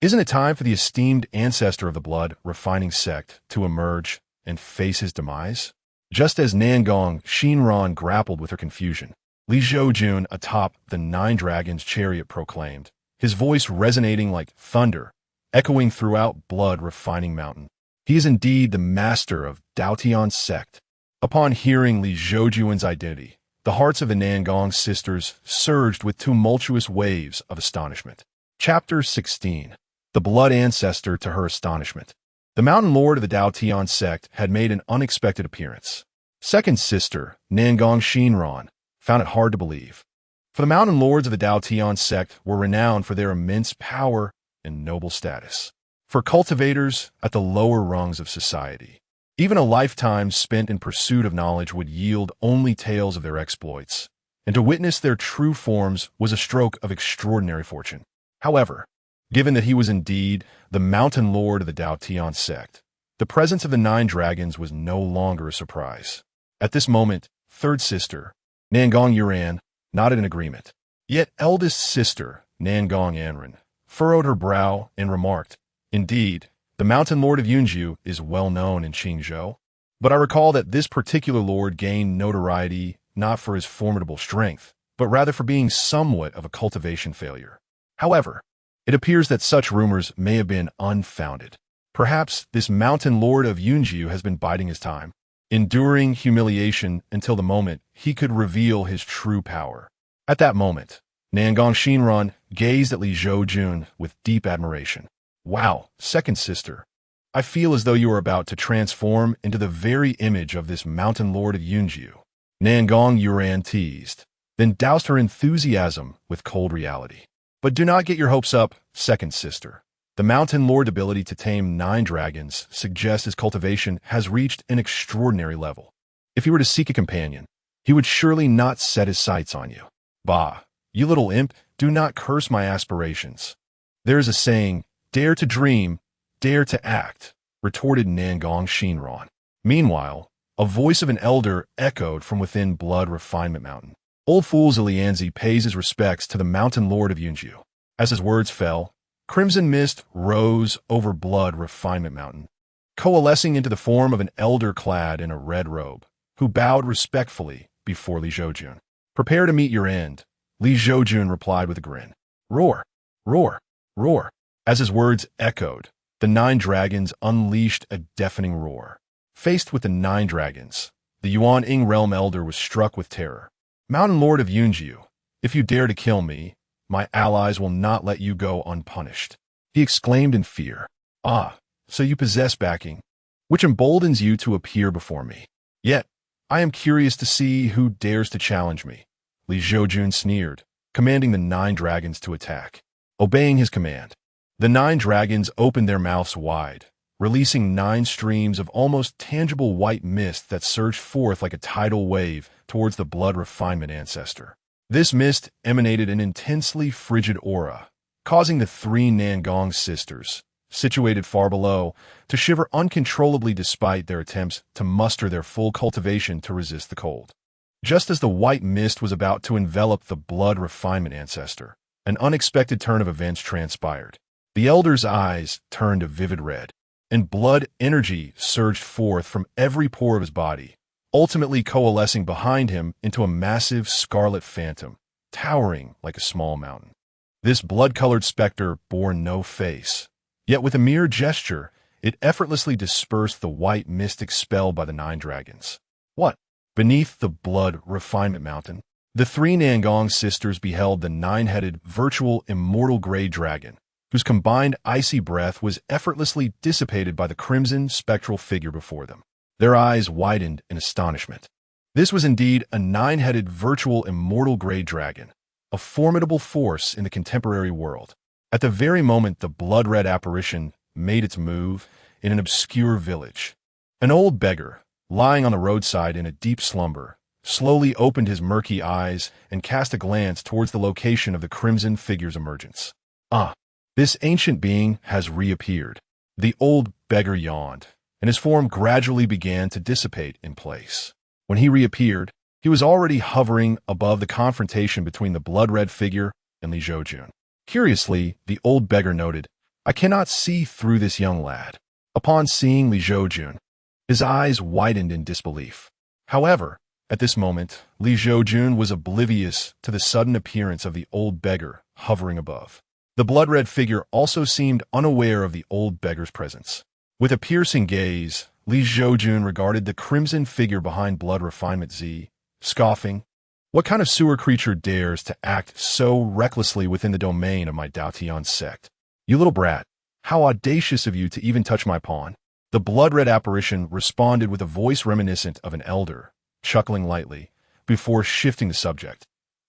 Isn't it time for the esteemed ancestor of the blood-refining sect to emerge and face his demise? Just as Nangong Shinran grappled with her confusion, Li Zhoujun atop the Nine Dragons' chariot proclaimed, his voice resonating like thunder, echoing throughout blood-refining mountain. He is indeed the master of Daotian's sect. Upon hearing Li Zhoujun's identity, the hearts of the Nangong sisters surged with tumultuous waves of astonishment. Chapter 16. The Blood Ancestor to her astonishment. The Mountain Lord of the Daotian sect had made an unexpected appearance. Second sister, Nangong Shinran, found it hard to believe. For the Mountain Lords of the Daotian sect were renowned for their immense power and noble status. For cultivators at the lower rungs of society, even a lifetime spent in pursuit of knowledge would yield only tales of their exploits, and to witness their true forms was a stroke of extraordinary fortune. However, given that he was indeed the Mountain Lord of the Daotian sect, the presence of the Nine Dragons was no longer a surprise. At this moment, third sister, Nangong Yuran, nodded in agreement. Yet eldest sister, Nangong Anren, furrowed her brow and remarked, indeed, the Mountain Lord of Yunju is well known in Qingzhou, but I recall that this particular lord gained notoriety not for his formidable strength, but rather for being somewhat of a cultivation failure. However, it appears that such rumors may have been unfounded. Perhaps this Mountain Lord of Yunju has been biding his time, enduring humiliation until the moment he could reveal his true power. At that moment, Nangong Shinran gazed at Li Zhoujun with deep admiration. Wow, second sister, I feel as though you are about to transform into the very image of this Mountain Lord of Yunju. Nangong Yuran teased, then doused her enthusiasm with cold reality. But do not get your hopes up, second sister. The Mountain Lord's ability to tame 9 dragons suggests his cultivation has reached an extraordinary level. If he were to seek a companion, he would surely not set his sights on you. Bah, you little imp, do not curse my aspirations. There is a saying, dare to dream, dare to act, retorted Nangong Shinran. Meanwhile, a voice of an elder echoed from within Blood Refinement Mountain. Old fool Zilianzi pays his respects to the Mountain Lord of Yunju. As his words fell, crimson mist rose over Blood Refinement Mountain, coalescing into the form of an elder clad in a red robe, who bowed respectfully before Li Zhoujun. Prepare to meet your end, Li Zhoujun replied with a grin. Roar, roar, roar. As his words echoed, the 9 dragons unleashed a deafening roar. Faced with the 9 dragons, the Yuan Ing Realm Elder was struck with terror. Mountain Lord of Yunju, if you dare to kill me, my allies will not let you go unpunished. He exclaimed in fear. Ah, so you possess backing, which emboldens you to appear before me. Yet, I am curious to see who dares to challenge me. Li Zhoujun sneered, commanding the 9 dragons to attack. Obeying his command, the 9 dragons opened their mouths wide, releasing 9 streams of almost tangible white mist that surged forth like a tidal wave towards the blood refinement ancestor. This mist emanated an intensely frigid aura, causing the 3 Nangong sisters, situated far below, to shiver uncontrollably despite their attempts to muster their full cultivation to resist the cold. Just as the white mist was about to envelop the blood refinement ancestor, an unexpected turn of events transpired. The elder's eyes turned a vivid red, and blood energy surged forth from every pore of his body, ultimately coalescing behind him into a massive scarlet phantom, towering like a small mountain. This blood-colored specter bore no face, yet with a mere gesture, it effortlessly dispersed the white mist expelled by the 9 dragons. What? Beneath the blood refinement mountain, the 3 Nangong sisters beheld the 9-headed virtual immortal gray dragon, whose combined icy breath was effortlessly dissipated by the crimson spectral figure before them. Their eyes widened in astonishment. This was indeed a 9-headed virtual immortal gray dragon, a formidable force in the contemporary world. At the very moment the blood-red apparition made its move in an obscure village, an old beggar, lying on the roadside in a deep slumber, slowly opened his murky eyes and cast a glance towards the location of the crimson figure's emergence. Ah, this ancient being has reappeared. The old beggar yawned, and his form gradually began to dissipate in place. When he reappeared, he was already hovering above the confrontation between the blood-red figure and Li Zhoujun. Curiously, the old beggar noted, "I cannot see through this young lad." Upon seeing Li Zhoujun, his eyes widened in disbelief. However, at this moment, Li Zhoujun was oblivious to the sudden appearance of the old beggar hovering above. The blood-red figure also seemed unaware of the old beggar's presence. With a piercing gaze, Li Zhoujun regarded the crimson figure behind blood refinement Z, scoffing, "What kind of sewer creature dares to act so recklessly within the domain of my Daotian sect? You little brat, how audacious of you to even touch my pawn." The blood-red apparition responded with a voice reminiscent of an elder, chuckling lightly, before shifting the subject.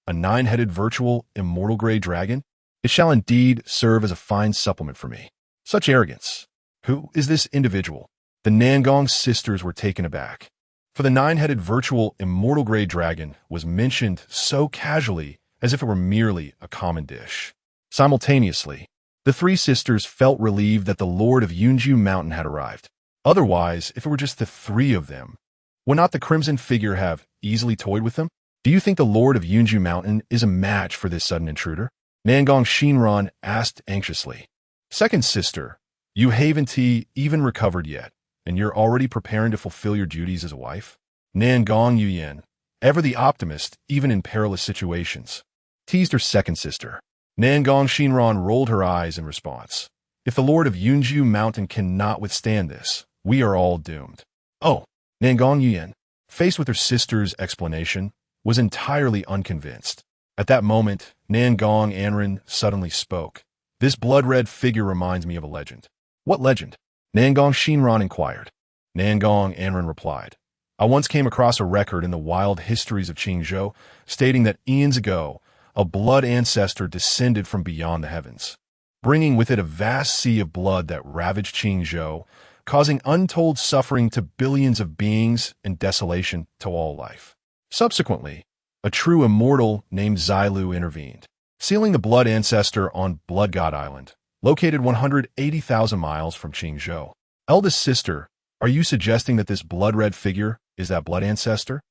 "A 9-headed virtual immortal gray dragon? It shall indeed serve as a fine supplement for me. Such arrogance. Who is this individual?" The Nangong sisters were taken aback, for the 9-headed virtual immortal gray dragon was mentioned so casually as if it were merely a common dish. Simultaneously, the 3 sisters felt relieved that the Lord of Yunju Mountain had arrived. Otherwise, if it were just the 3 of them, would not the crimson figure have easily toyed with them? "Do you think the Lord of Yunju Mountain is a match for this sudden intruder?" Nangong Shinran asked anxiously. "Second sister, you haven't even recovered yet, and you're already preparing to fulfill your duties as a wife?" Nangong Yuyan, ever the optimist even in perilous situations, teased her second sister. Nangong Shinran rolled her eyes in response. "If the Lord of Yunju Mountain cannot withstand this, we are all doomed." Oh, Nangong Yuyan, faced with her sister's explanation, was entirely unconvinced. At that moment, Nangong Anren suddenly spoke. "This blood-red figure reminds me of a legend." "What legend?" Nangong Shinran inquired. Nangong Anren replied, "I once came across a record in the wild histories of Qingzhou stating that eons ago, a blood ancestor descended from beyond the heavens, bringing with it a vast sea of blood that ravaged Qingzhou, causing untold suffering to billions of beings and desolation to all life. Subsequently, a true immortal named Xilu intervened, sealing the blood ancestor on Blood God Island, located 180,000 miles from Qingzhou." Eldest sister, are you suggesting that this blood-red figure is that blood ancestor?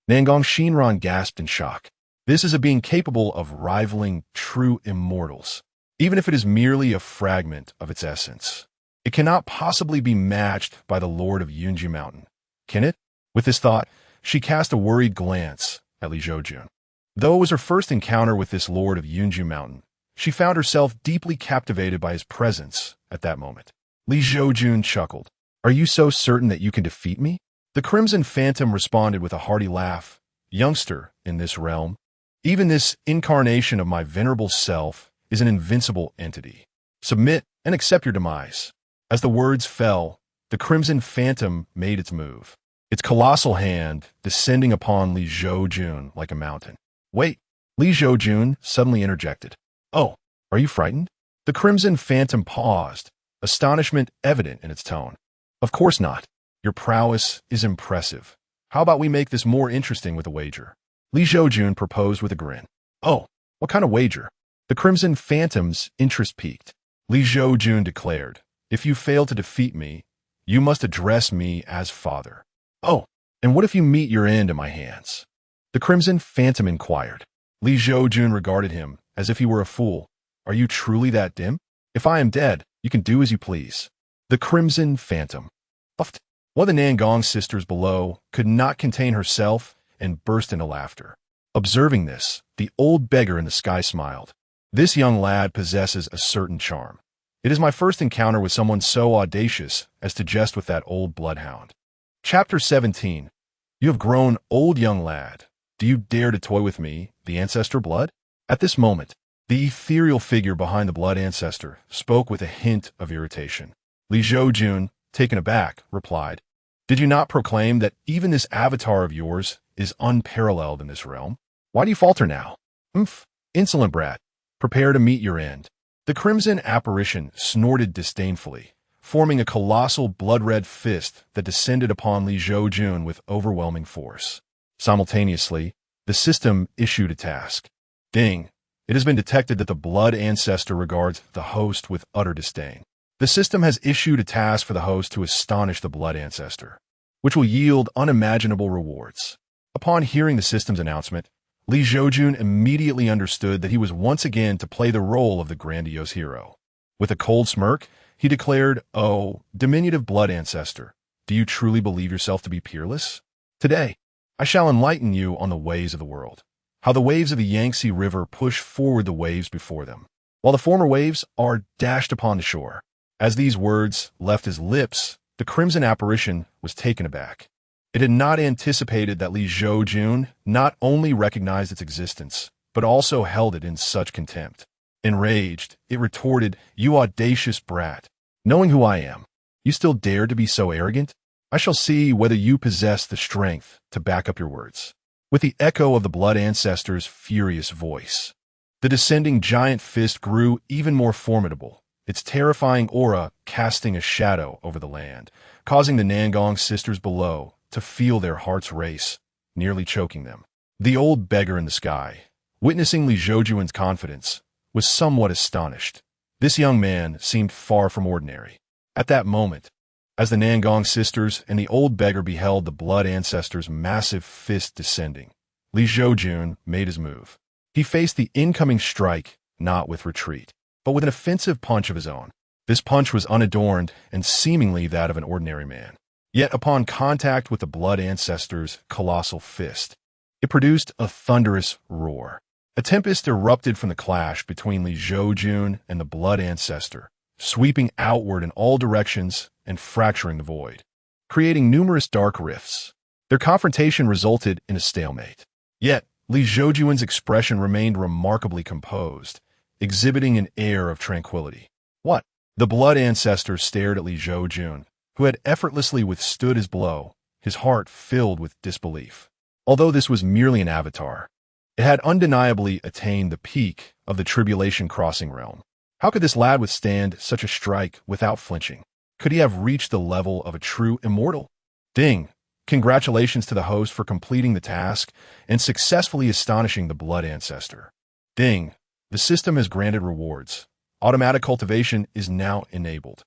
Nangong Shinran gasped in shock. This is a being capable of rivaling true immortals, even if it is merely a fragment of its essence. It cannot possibly be matched by the Lord of Yunji Mountain, can it? With this thought, she cast a worried glance at Li Zhoujun. Though it was her first encounter with this Lord of Yunji Mountain, she found herself deeply captivated by his presence at that moment. Li Zhoujun chuckled. "Are you so certain that you can defeat me?" The Crimson Phantom responded with a hearty laugh. "Youngster, in this realm, even this incarnation of my venerable self is an invincible entity. Submit and accept your demise." As the words fell, the Crimson Phantom made its move, its colossal hand descending upon Li Zhoujun like a mountain. "Wait, Li Zhoujun suddenly interjected. Oh, are you frightened? The Crimson Phantom paused, astonishment evident in its tone. Of course not. Your prowess is impressive. How about we make this more interesting with a wager? Li Zhoujun proposed with a grin. Oh, what kind of wager? The Crimson Phantom's interest piqued. Li Zhoujun declared, if you fail to defeat me, you must address me as father. Oh, and what if you meet your end at my hands? The Crimson Phantom inquired. Li Zhoujun regarded him as if he were a fool. Are you truly that dim? If I am dead, you can do as you please. The Crimson Phantom puffed. One of the Nangong sisters below could not contain herself and burst into laughter. Observing this, the old beggar in the sky smiled. This young lad possesses a certain charm. It is my first encounter with someone so audacious as to jest with that old bloodhound. Chapter 17. You have grown old, young lad. Do you dare to toy with me, the ancestor blood? At this moment, the ethereal figure behind the blood ancestor spoke with a hint of irritation. Li Zhoujun, taken aback, replied, did you not proclaim that even this avatar of yours is unparalleled in this realm? Why do you falter now? Humph, insolent brat. Prepare to meet your end. The crimson apparition snorted disdainfully, forming a colossal blood-red fist that descended upon Li Zhoujun with overwhelming force. Simultaneously, the system issued a task. Ding! It has been detected that the blood ancestor regards the host with utter disdain. The system has issued a task for the host to astonish the blood ancestor, which will yield unimaginable rewards. Upon hearing the system's announcement, Li Zhoujun immediately understood that he was once again to play the role of the grandiose hero. With a cold smirk, he declared, oh, diminutive blood ancestor, do you truly believe yourself to be peerless? Today, I shall enlighten you on the ways of the world, how the waves of the Yangtze River push forward the waves before them, while the former waves are dashed upon the shore. As these words left his lips, the crimson apparition was taken aback. It had not anticipated that Li Zhoujun not only recognized its existence, but also held it in such contempt. Enraged, it retorted, you audacious brat. Knowing who I am, you still dare to be so arrogant? I shall see whether you possess the strength to back up your words. With the echo of the blood ancestor's furious voice, the descending giant fist grew even more formidable, its terrifying aura casting a shadow over the land, causing the Nangong sisters below to feel their hearts race, nearly choking them. The old beggar in the sky, witnessing Li Zhoujun's confidence, was somewhat astonished. This young man seemed far from ordinary. At that moment, as the Nangong sisters and the old beggar beheld the blood ancestor's massive fist descending, Li Zhoujun made his move. He faced the incoming strike not with retreat, but with an offensive punch of his own. This punch was unadorned and seemingly that of an ordinary man. Yet upon contact with the blood ancestor's colossal fist, it produced a thunderous roar. A tempest erupted from the clash between Li Zhoujun and the blood ancestor, sweeping outward in all directions and fracturing the void, creating numerous dark rifts. Their confrontation resulted in a stalemate. Yet, Li Zhoujun's expression remained remarkably composed, exhibiting an air of tranquility. What? The blood ancestor stared at Li Zhoujun, who had effortlessly withstood his blow, his heart filled with disbelief. Although this was merely an avatar, it had undeniably attained the peak of the tribulation crossing realm. How could this lad withstand such a strike without flinching? Could he have reached the level of a true immortal? Ding! Congratulations to the host for completing the task and successfully astonishing the blood ancestor. Ding! The system has granted rewards. Automatic cultivation is now enabled.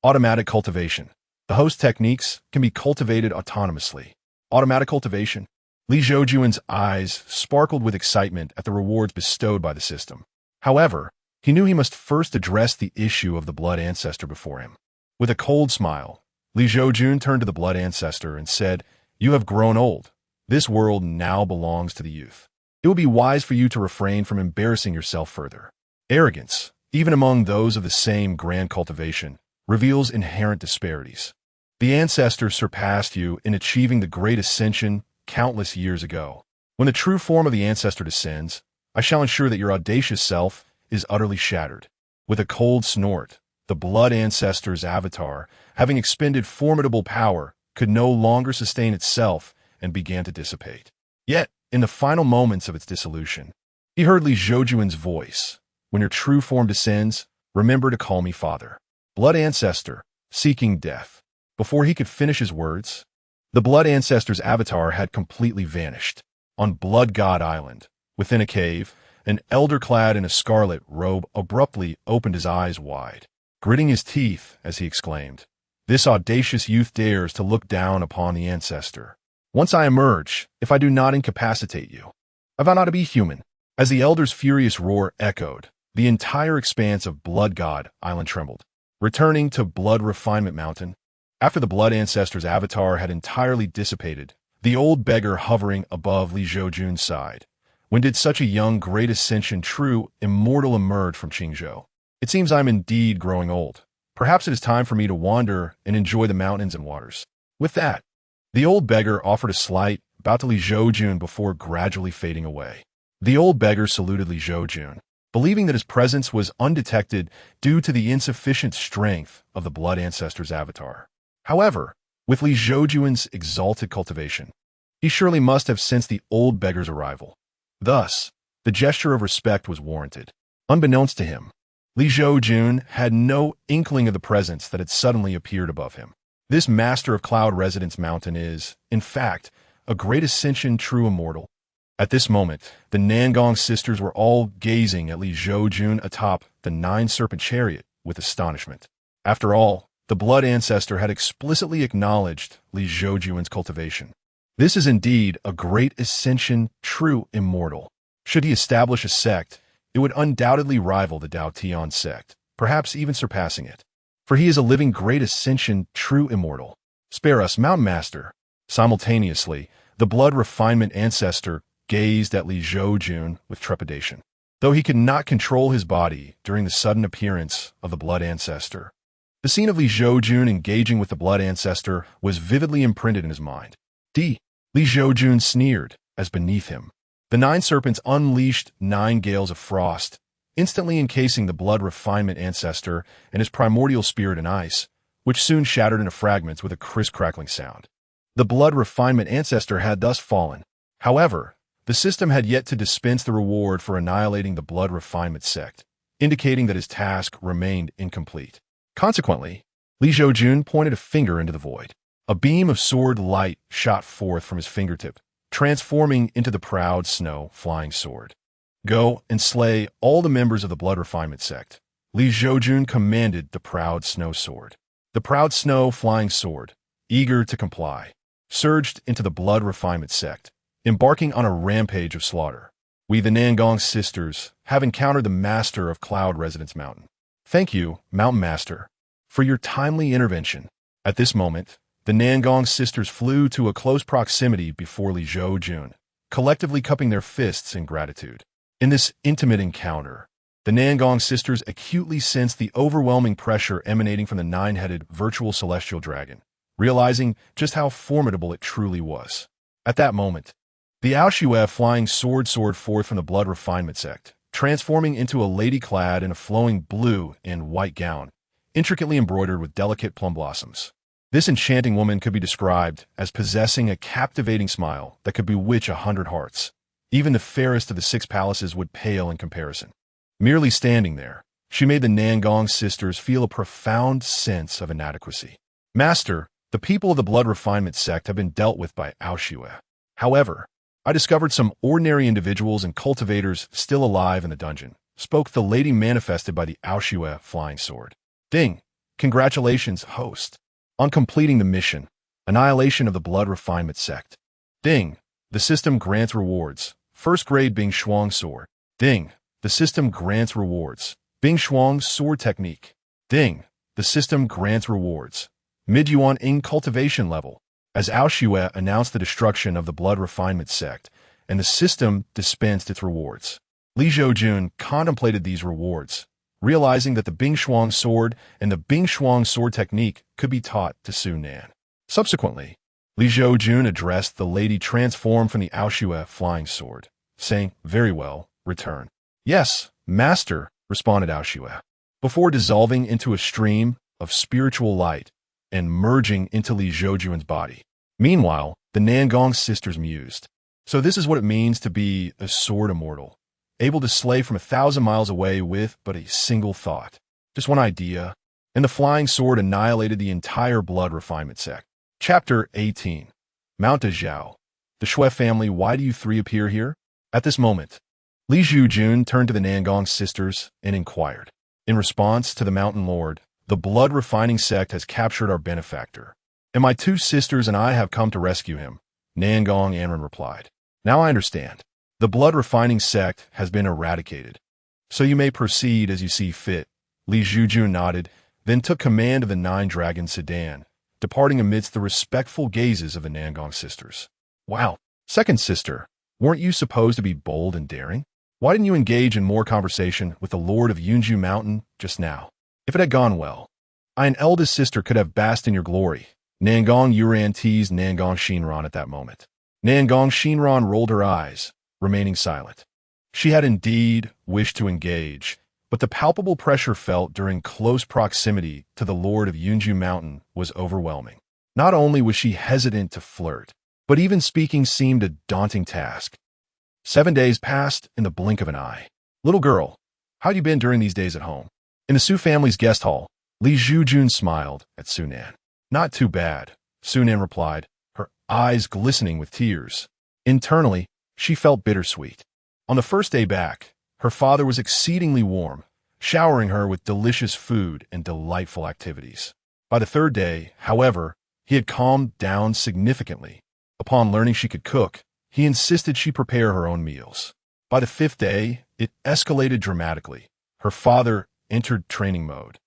Automatic cultivation. The host techniques can be cultivated autonomously. Automatic cultivation. Li Zhoujun's eyes sparkled with excitement at the rewards bestowed by the system. However, he knew he must first address the issue of the blood ancestor before him. With a cold smile, Li Zhoujun turned to the blood ancestor and said, you have grown old. This world now belongs to the youth. It would be wise for you to refrain from embarrassing yourself further. Arrogance, even among those of the same grand cultivation, reveals inherent disparities. The ancestor surpassed you in achieving the great ascension countless years ago. When the true form of the ancestor descends, I shall ensure that your audacious self is utterly shattered. With a cold snort, the blood ancestor's avatar, having expended formidable power, could no longer sustain itself and began to dissipate. Yet, in the final moments of its dissolution, He heard Li Zhoujun's voice. When your true form descends, remember to call me father. Blood ancestor, seeking death. Before he could finish his words, the blood ancestor's avatar had completely vanished. On Blood God Island, within a cave, an elder clad in a scarlet robe abruptly opened his eyes wide, gritting his teeth as he exclaimed, "This audacious youth dares to look down upon the ancestor. Once I emerge, if I do not incapacitate you, I vow not to be human." As the elder's furious roar echoed, the entire expanse of Blood God Island trembled. Returning to Blood Refinement Mountain, after the blood ancestor's avatar had entirely dissipated, the old beggar hovering above Li Zhoujun's side, when did such a young great ascension true immortal emerge from Qingzhou? It seems I am indeed growing old. Perhaps it is time for me to wander and enjoy the mountains and waters. With that, the old beggar offered a slight bow to Li Zhoujun before gradually fading away. The old beggar saluted Li Zhoujun, believing that his presence was undetected due to the insufficient strength of the blood ancestor's avatar. However, with Li Zhoujun's exalted cultivation, he surely must have sensed the old beggar's arrival. Thus, the gesture of respect was warranted. Unbeknownst to him, Li Zhoujun had no inkling of the presence that had suddenly appeared above him. This master of Cloud Residence Mountain is, in fact, a great ascension true immortal. At this moment, the Nangong sisters were all gazing at Li Zhoujun atop the nine-serpent chariot with astonishment. After all, the blood ancestor had explicitly acknowledged Li Zhoujun's cultivation. This is indeed a great ascension true immortal. Should he establish a sect, it would undoubtedly rival the Dao Tian sect, perhaps even surpassing it. For he is a living great ascension true immortal. Spare us, Mountain Master. Simultaneously, the blood refinement ancestor gazed at Li Zhoujun with trepidation, though he could not control his body during the sudden appearance of the blood ancestor. The scene of Li Zhoujun engaging with the blood ancestor was vividly imprinted in his mind. Li Zhoujun sneered, as beneath him, the nine serpents unleashed 9 gales of frost, instantly encasing the blood refinement ancestor and his primordial spirit in ice, which soon shattered into fragments with a crisp-crackling sound. The blood refinement ancestor had thus fallen. However, the system had yet to dispense the reward for annihilating the blood refinement sect, indicating that his task remained incomplete. Consequently, Li Zhoujun pointed a finger into the void. A beam of sword light shot forth from his fingertip, transforming into the proud snow flying sword. "Go and slay all the members of the blood refinement sect," Li Zhoujun commanded the proud snow sword. The proud snow flying sword, eager to comply, surged into the blood refinement sect, embarking on a rampage of slaughter. "We, the Nangong sisters, have encountered the master of Cloud Residence Mountain. Thank you, Mountain Master, for your timely intervention." At this moment, the Nangong sisters flew to a close proximity before Li Zhoujun, collectively cupping their fists in gratitude. In this intimate encounter, the Nangong sisters acutely sensed the overwhelming pressure emanating from the nine-headed virtual celestial dragon, realizing just how formidable it truly was. At that moment, the Aoshue flying sword soared forth from the blood refinement sect, transforming into a lady clad in a flowing blue and white gown, intricately embroidered with delicate plum blossoms. This enchanting woman could be described as possessing a captivating smile that could bewitch 100 hearts. Even the fairest of the 6 palaces would pale in comparison. Merely standing there, she made the Nangong sisters feel a profound sense of inadequacy. "Master, the people of the blood refinement sect have been dealt with by Aoshue. However, I discovered some ordinary individuals and cultivators still alive in the dungeon," spoke the lady manifested by the Aoshue flying sword. "Ding! Congratulations, host, on completing the mission, annihilation of the blood refinement sect. Ding! The system grants rewards. First grade Bing Shuang sword. Ding! The system grants rewards. Bing Shuang sword technique. Ding! The system grants rewards. Mid-Yuan Ing cultivation level." As Aoshue announced the destruction of the blood refinement sect, and the system dispensed its rewards, Li Zhoujun contemplated these rewards, realizing that the Bing Shuang sword and the Bing Shuang sword technique could be taught to Su Nan. Subsequently, Li Zhoujun addressed the lady transformed from the Aoshue flying sword, saying, "Very well, return." "Yes, master," responded Aoshue, before dissolving into a stream of spiritual light and merging into Li Zhoujun's body. Meanwhile, the Nangong sisters mused. So this is what it means to be a sword immortal. able to slay from 1,000 miles away with but a single thought. Just one idea, and the flying sword annihilated the entire blood refinement sect. Chapter 18. Mount Zhao. The Shui family, why do you three appear here? At this moment, Li Zhoujun turned to the Nangong sisters and inquired. In response to the Mountain Lord, the blood-refining sect has captured our benefactor, and my two sisters and I have come to rescue him, Nangong Anren replied. Now I understand. The blood-refining sect has been eradicated, so you may proceed as you see fit. Li Zhoujun nodded, then took command of the nine-dragon sedan, departing amidst the respectful gazes of the Nangong sisters. Wow, second sister, weren't you supposed to be bold and daring? Why didn't you engage in more conversation with the Lord of Yunju Mountain just now? If it had gone well, I, an eldest sister, could have basked in your glory. Nangong Yuran teased Nangong Shinran at that moment. Nangong Shinran rolled her eyes, remaining silent. She had indeed wished to engage, but the palpable pressure felt during close proximity to the Lord of Yunju Mountain was overwhelming. Not only was she hesitant to flirt, but even speaking seemed a daunting task. 7 days passed in the blink of an eye. Little girl, how'd you been during these days at home? In the Su family's guest hall, Li Zhoujun smiled at Sunan. Not too bad, Sunan replied, her eyes glistening with tears. Internally, she felt bittersweet. On the first day back, her father was exceedingly warm, showering her with delicious food and delightful activities. By the third day, however, he had calmed down significantly. Upon learning she could cook, he insisted she prepare her own meals. By the fifth day, it escalated dramatically. Her father entered training mode,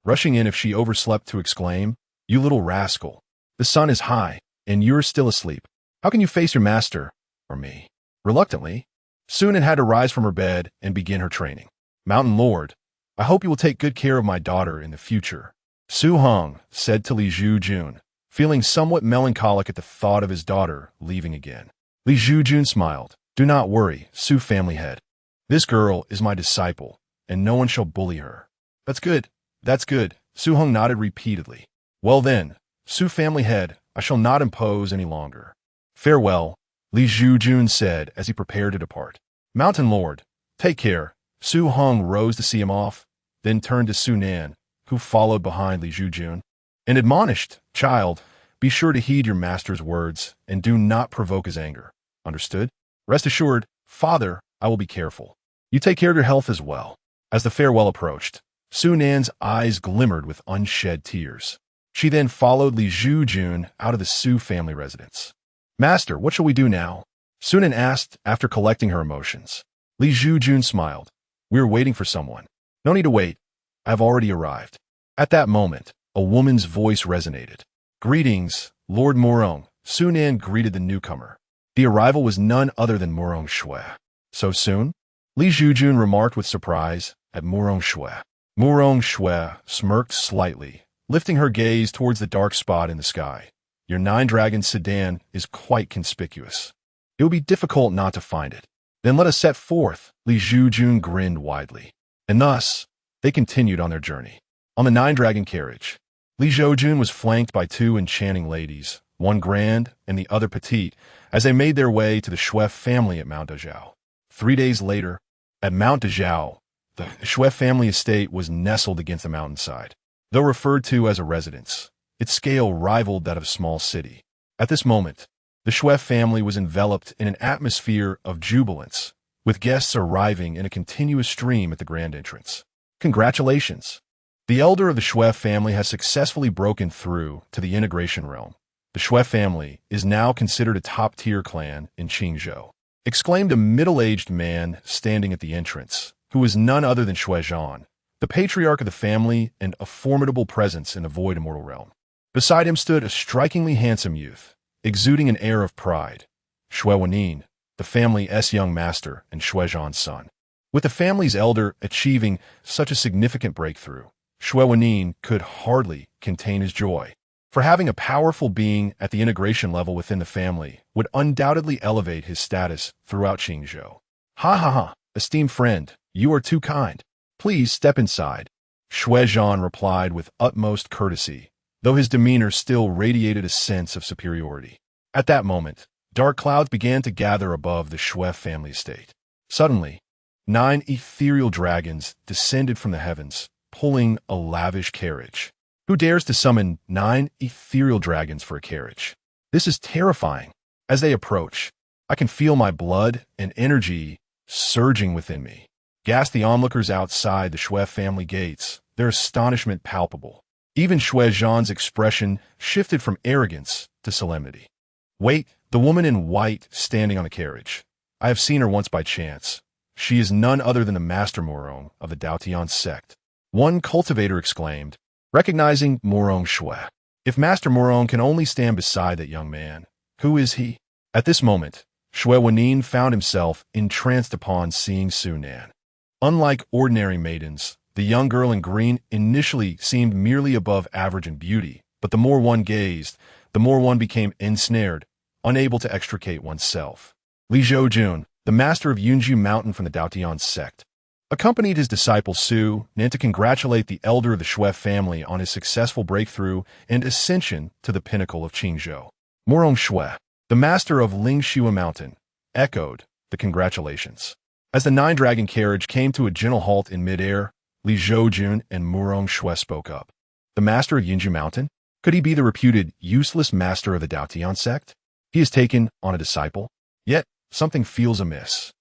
rushing in if she overslept to exclaim, "You little rascal! The sun is high, and you're still asleep. How can you face your master, or me?" Reluctantly, Sunan had to rise from her bed and begin her training. "Mountain Lord, I hope you will take good care of my daughter in the future," Su Hong said to Li Zhoujun, feeling somewhat melancholic at the thought of his daughter leaving again. Li Zhoujun smiled. "Do not worry, Su family head. This girl is my disciple, and no one shall bully her." "That's good. That's good," Su Hong nodded repeatedly. "Well then, Su family head, I shall not impose any longer. Farewell," Li Zhoujun said as he prepared to depart. "Mountain Lord, take care." Su Hong rose to see him off, then turned to Sunan, who followed behind Li Zhoujun, and admonished, "Child, be sure to heed your master's words and do not provoke his anger. Understood? Rest assured, Father, I will be careful. You take care of your health as well." As the farewell approached, Sunan's eyes glimmered with unshed tears. She then followed Li Zhoujun out of the Su family residence. "Master, what shall we do now?" Sunan asked after collecting her emotions. Li Zhoujun smiled. "We are waiting for someone." "No need to wait. I have already arrived." At that moment, a woman's voice resonated. "Greetings, Lord Murong." Sunan greeted the newcomer. The arrival was none other than Murong Shui. "So soon?" Li Zhoujun remarked with surprise at Murong Shui. Murong Shui smirked slightly, lifting her gaze towards the dark spot in the sky. "Your nine-dragon sedan is quite conspicuous. It would be difficult not to find it. Then let us set forth." Li Zhoujun grinned widely. And thus, they continued on their journey. On the nine-dragon carriage, Li Zhoujun was flanked by two enchanting ladies, one grand and the other petite, as they made their way to the Shui family at Mount Zhao. 3 days later, at Mount Zhao, the Shui family estate was nestled against the mountainside. Though referred to as a residence, its scale rivaled that of a small city. At this moment, the Shui family was enveloped in an atmosphere of jubilance, with guests arriving in a continuous stream at the grand entrance. "Congratulations! The elder of the Shui family has successfully broken through to the integration realm. The Shui family is now considered a top-tier clan in Qingzhou," exclaimed a middle-aged man standing at the entrance, who was none other than Shui Zhan, the patriarch of the family and a formidable presence in the void immortal realm. Beside him stood a strikingly handsome youth, exuding an air of pride, Shui Wenin, the family's young master and Shui Zhan's son. With the family's elder achieving such a significant breakthrough, Shui Wenin could hardly contain his joy. For having a powerful being at the integration level within the family would undoubtedly elevate his status throughout Qingzhou. "Ha ha ha, esteemed friend, you are too kind. Please step inside," Shui Zhan replied with utmost courtesy, though his demeanor still radiated a sense of superiority. At that moment, dark clouds began to gather above the Shui family estate. Suddenly, 9 ethereal dragons descended from the heavens, pulling a lavish carriage. Who dares to summon 9 ethereal dragons for a carriage? This is terrifying. As they approach, I can feel my blood and energy surging within me. Gasped the onlookers outside the Shui family gates, their astonishment palpable. Even Shui Zhan's expression shifted from arrogance to solemnity. Wait, the woman in white standing on the carriage. I have seen her once by chance. She is none other than the Master Morong of the Daotian sect. One cultivator exclaimed, recognizing Morong Shui. If Master Morong can only stand beside that young man, who is he? At this moment, Shui Wenyin found himself entranced upon seeing Su Nan. Unlike ordinary maidens, the young girl in green initially seemed merely above average in beauty, but the more one gazed, the more one became ensnared, unable to extricate oneself. Li Zhoujun, the master of Yunju Mountain from the Daotian sect, accompanied his disciple Su Nan to congratulate the elder of the Shui family on his successful breakthrough and ascension to the pinnacle of Qingzhou. Morong Shui, the master of Lingshui Mountain, echoed the congratulations. As the 9-dragon carriage came to a gentle halt in midair, Li Zhoujun and Morong Shui spoke up. The master of Yunju Mountain? Could he be the reputed useless master of the Daotian sect? He has taken on a disciple, yet something feels amiss.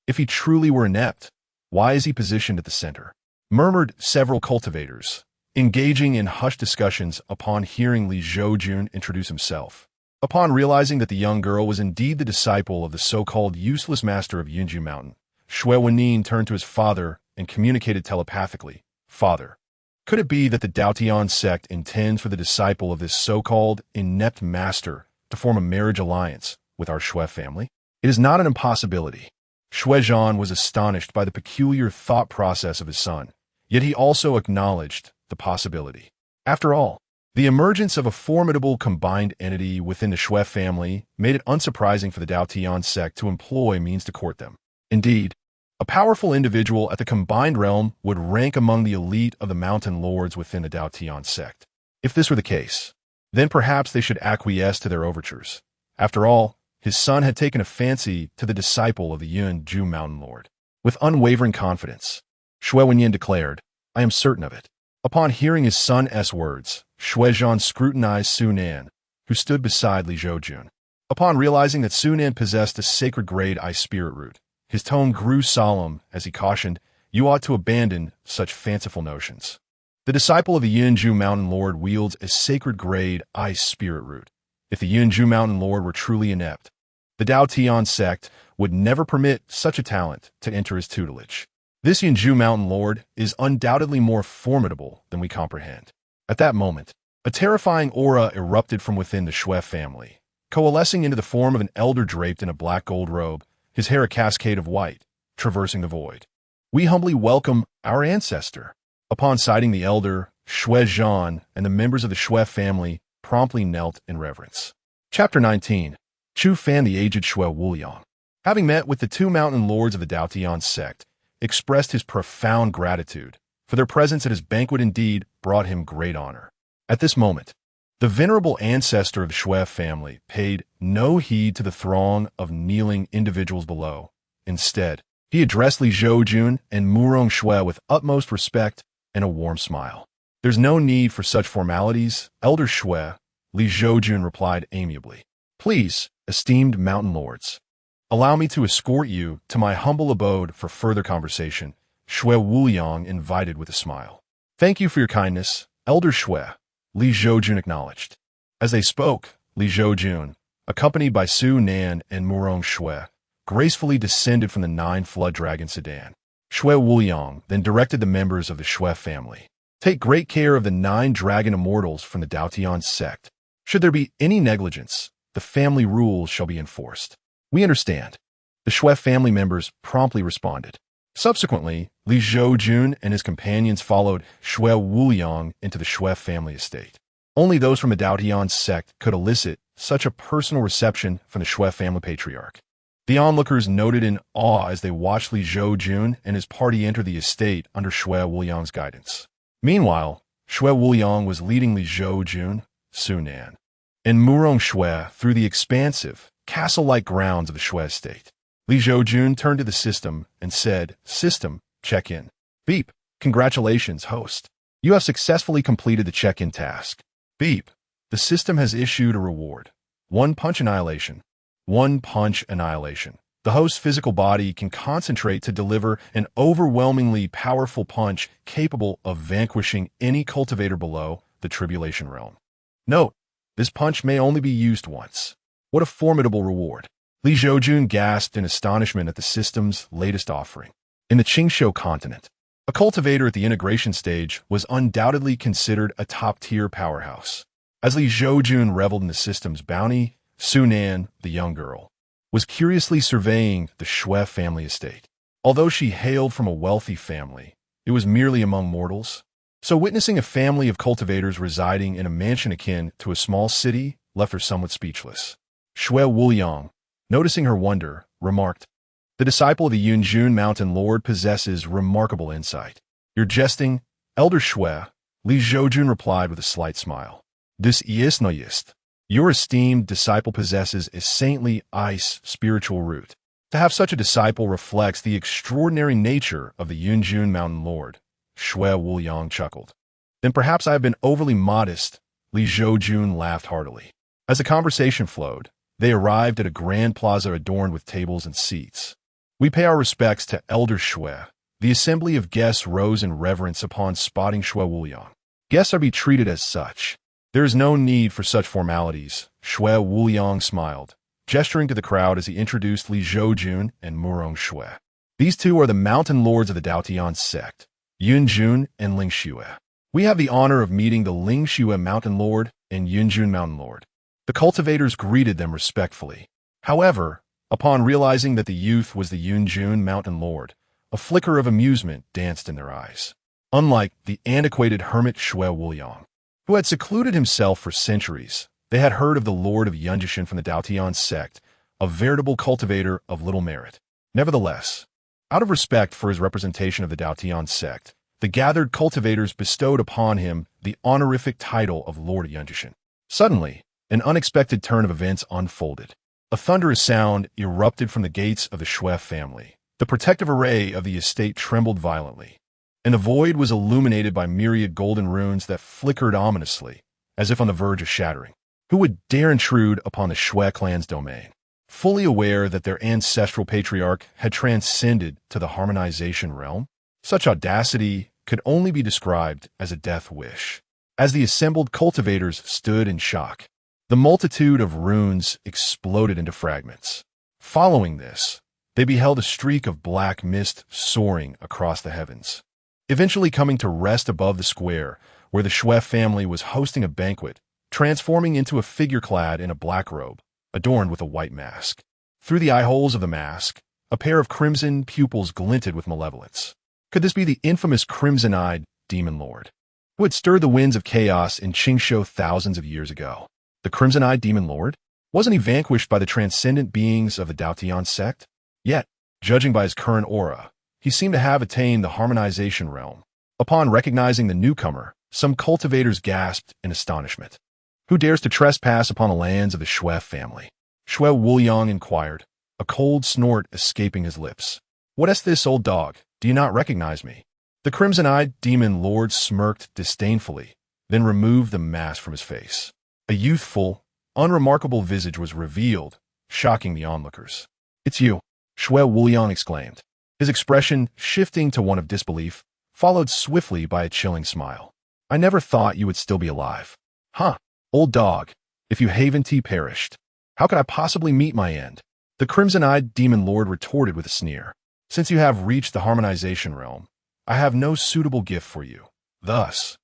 If he truly were inept, why is he positioned at the center? Murmured several cultivators, engaging in hushed discussions upon hearing Li Zhoujun introduce himself. Upon realizing that the young girl was indeed the disciple of the so-called useless master of Yunju Mountain, Shui Wenyin turned to his father and communicated telepathically. Father, could it be that the Daotian sect intends for the disciple of this so-called inept master to form a marriage alliance with our Shui family? It is not an impossibility. Shui Zhan was astonished by the peculiar thought process of his son, yet he also acknowledged the possibility. After all, the emergence of a formidable combined entity within the Shui family made it unsurprising for the Daotian sect to employ means to court them. Indeed, a powerful individual at the combined realm would rank among the elite of the mountain lords within the Daotian sect. If this were the case, then perhaps they should acquiesce to their overtures. After all, his son had taken a fancy to the disciple of the Yunju Mountain Lord. With unwavering confidence, Shui Wenyin declared, I am certain of it. Upon hearing his son's words, Shui Zhan scrutinized Su Nan, who stood beside Li Zhoujun. Upon realizing that Su Nan possessed a sacred grade ice spirit root, his tone grew solemn as he cautioned, you ought to abandon such fanciful notions. The disciple of the Yunju Mountain Lord wields a sacred grade ice spirit root. If the Yunju Mountain Lord were truly inept, the Daotian sect would never permit such a talent to enter his tutelage. This Yunju Mountain Lord is undoubtedly more formidable than we comprehend. At that moment, a terrifying aura erupted from within the Shui family, coalescing into the form of an elder draped in a black gold robe, his hair a cascade of white, traversing the void. We humbly welcome our ancestor. Upon sighting the elder, Shui Zhan and the members of the Shui family promptly knelt in reverence. Chapter 19. Chu Fan, the aged Shui Wuliang, having met with the 2 mountain lords of the Daotian sect, expressed his profound gratitude, for their presence at his banquet indeed brought him great honor. At this moment, the venerable ancestor of the Shui family paid no heed to the throng of kneeling individuals below. Instead, he addressed Li Zhoujun and Morong Shui with utmost respect and a warm smile. There's no need for such formalities, Elder Shui, Li Zhoujun replied amiably. Please, esteemed mountain lords, allow me to escort you to my humble abode for further conversation, Shui Wuliang invited with a smile. Thank you for your kindness, Elder Shui, Li Zhoujun acknowledged. As they spoke, Li Zhoujun, accompanied by Su Nan and Morong Shui, gracefully descended from the 9 flood dragon sedan. Shui Wuliang then directed the members of the Shui family. Take great care of the 9 dragon immortals from the Daotian sect. Should there be any negligence, the family rules shall be enforced. We understand. The Shui family members promptly responded. Subsequently, Li Zhoujun and his companions followed Shui Wuliang into the Shui family estate. Only those from the Daotian sect could elicit such a personal reception from the Shui family patriarch. The onlookers noted in awe as they watched Li Zhoujun and his party enter the estate under Shui Wuliang's guidance. Meanwhile, Shui Wuliang was leading Li Zhoujun, Su Nan, and Morong Shui through the expansive, castle-like grounds of the Shui estate. Li Zhoujun turned to the system and said, "System, check-in." Beep. "Congratulations, host. You have successfully completed the check-in task." Beep. "The system has issued a reward. One punch annihilation." One punch annihilation. The host's physical body can concentrate to deliver an overwhelmingly powerful punch capable of vanquishing any cultivator below the tribulation realm. Note, this punch may only be used once. What a formidable reward. Li Zhoujun gasped in astonishment at the system's latest offering. In the Qingshou continent, a cultivator at the integration stage was undoubtedly considered a top-tier powerhouse. As Li Zhoujun reveled in the system's bounty, Sunan, the young girl, was curiously surveying the Shui family estate. Although she hailed from a wealthy family, it was merely among mortals. So witnessing a family of cultivators residing in a mansion akin to a small city left her somewhat speechless. Shui Wuliang, noticing her wonder, remarked, "The disciple of the Yunjun Mountain Lord possesses remarkable insight." "You're jesting, Elder Shui," Li Zhoujun replied with a slight smile. "This is no jest. Your esteemed disciple possesses a saintly ice spiritual root. To have such a disciple reflects the extraordinary nature of the Yunjun Mountain Lord." Shui Wuliang chuckled. "Then perhaps I have been overly modest," Li Zhoujun laughed heartily. As the conversation flowed, they arrived at a grand plaza adorned with tables and seats. "We pay our respects to Elder Shui." The assembly of guests rose in reverence upon spotting Shui Wuliang. "Guests are to be treated as such. There is no need for such formalities," Shui Wuliang smiled, gesturing to the crowd as he introduced Li Zhoujun and Murong Shui. "These two are the mountain lords of the Daotian sect, Yunjun and Lingshui. We have the honor of meeting the Lingshui Mountain Lord and Yunjun Mountain Lord." The cultivators greeted them respectfully. However, upon realizing that the youth was the Yunjun Mountain Lord, a flicker of amusement danced in their eyes. Unlike the antiquated hermit Shui Wuliang, who had secluded himself for centuries, they had heard of the Lord of Yunjishan from the Daotian sect, a veritable cultivator of little merit. Nevertheless, out of respect for his representation of the Daotian sect, the gathered cultivators bestowed upon him the honorific title of Lord of Yunjishan. Suddenly, an unexpected turn of events unfolded. A thunderous sound erupted from the gates of the Shui family. The protective array of the estate trembled violently, and the void was illuminated by myriad golden runes that flickered ominously, as if on the verge of shattering. Who would dare intrude upon the Shui clan's domain? Fully aware that their ancestral patriarch had transcended to the harmonization realm, such audacity could only be described as a death wish. As the assembled cultivators stood in shock, the multitude of runes exploded into fragments. Following this, they beheld a streak of black mist soaring across the heavens, eventually coming to rest above the square where the Shui family was hosting a banquet, transforming into a figure clad in a black robe, adorned with a white mask. Through the eye holes of the mask, a pair of crimson pupils glinted with malevolence. Could this be the infamous crimson-eyed demon lord, who had stirred the winds of chaos in Qingshou thousands of years ago? The crimson-eyed demon lord? Wasn't he vanquished by the transcendent beings of the Daotian sect? Yet, judging by his current aura, he seemed to have attained the harmonization realm. Upon recognizing the newcomer, some cultivators gasped in astonishment. "Who dares to trespass upon the lands of the Shui family?" Shui Wuliang inquired, a cold snort escaping his lips. "What is this, old dog? Do you not recognize me?" The crimson-eyed demon lord smirked disdainfully, then removed the mask from his face. A youthful, unremarkable visage was revealed, shocking the onlookers. "It's you," Shui Wuliang exclaimed, his expression shifting to one of disbelief, followed swiftly by a chilling smile. "I never thought you would still be alive." "Huh, old dog, if you haven't perished, how could I possibly meet my end?" The crimson-eyed demon lord retorted with a sneer. "Since you have reached the harmonization realm, I have no suitable gift for you. Thus,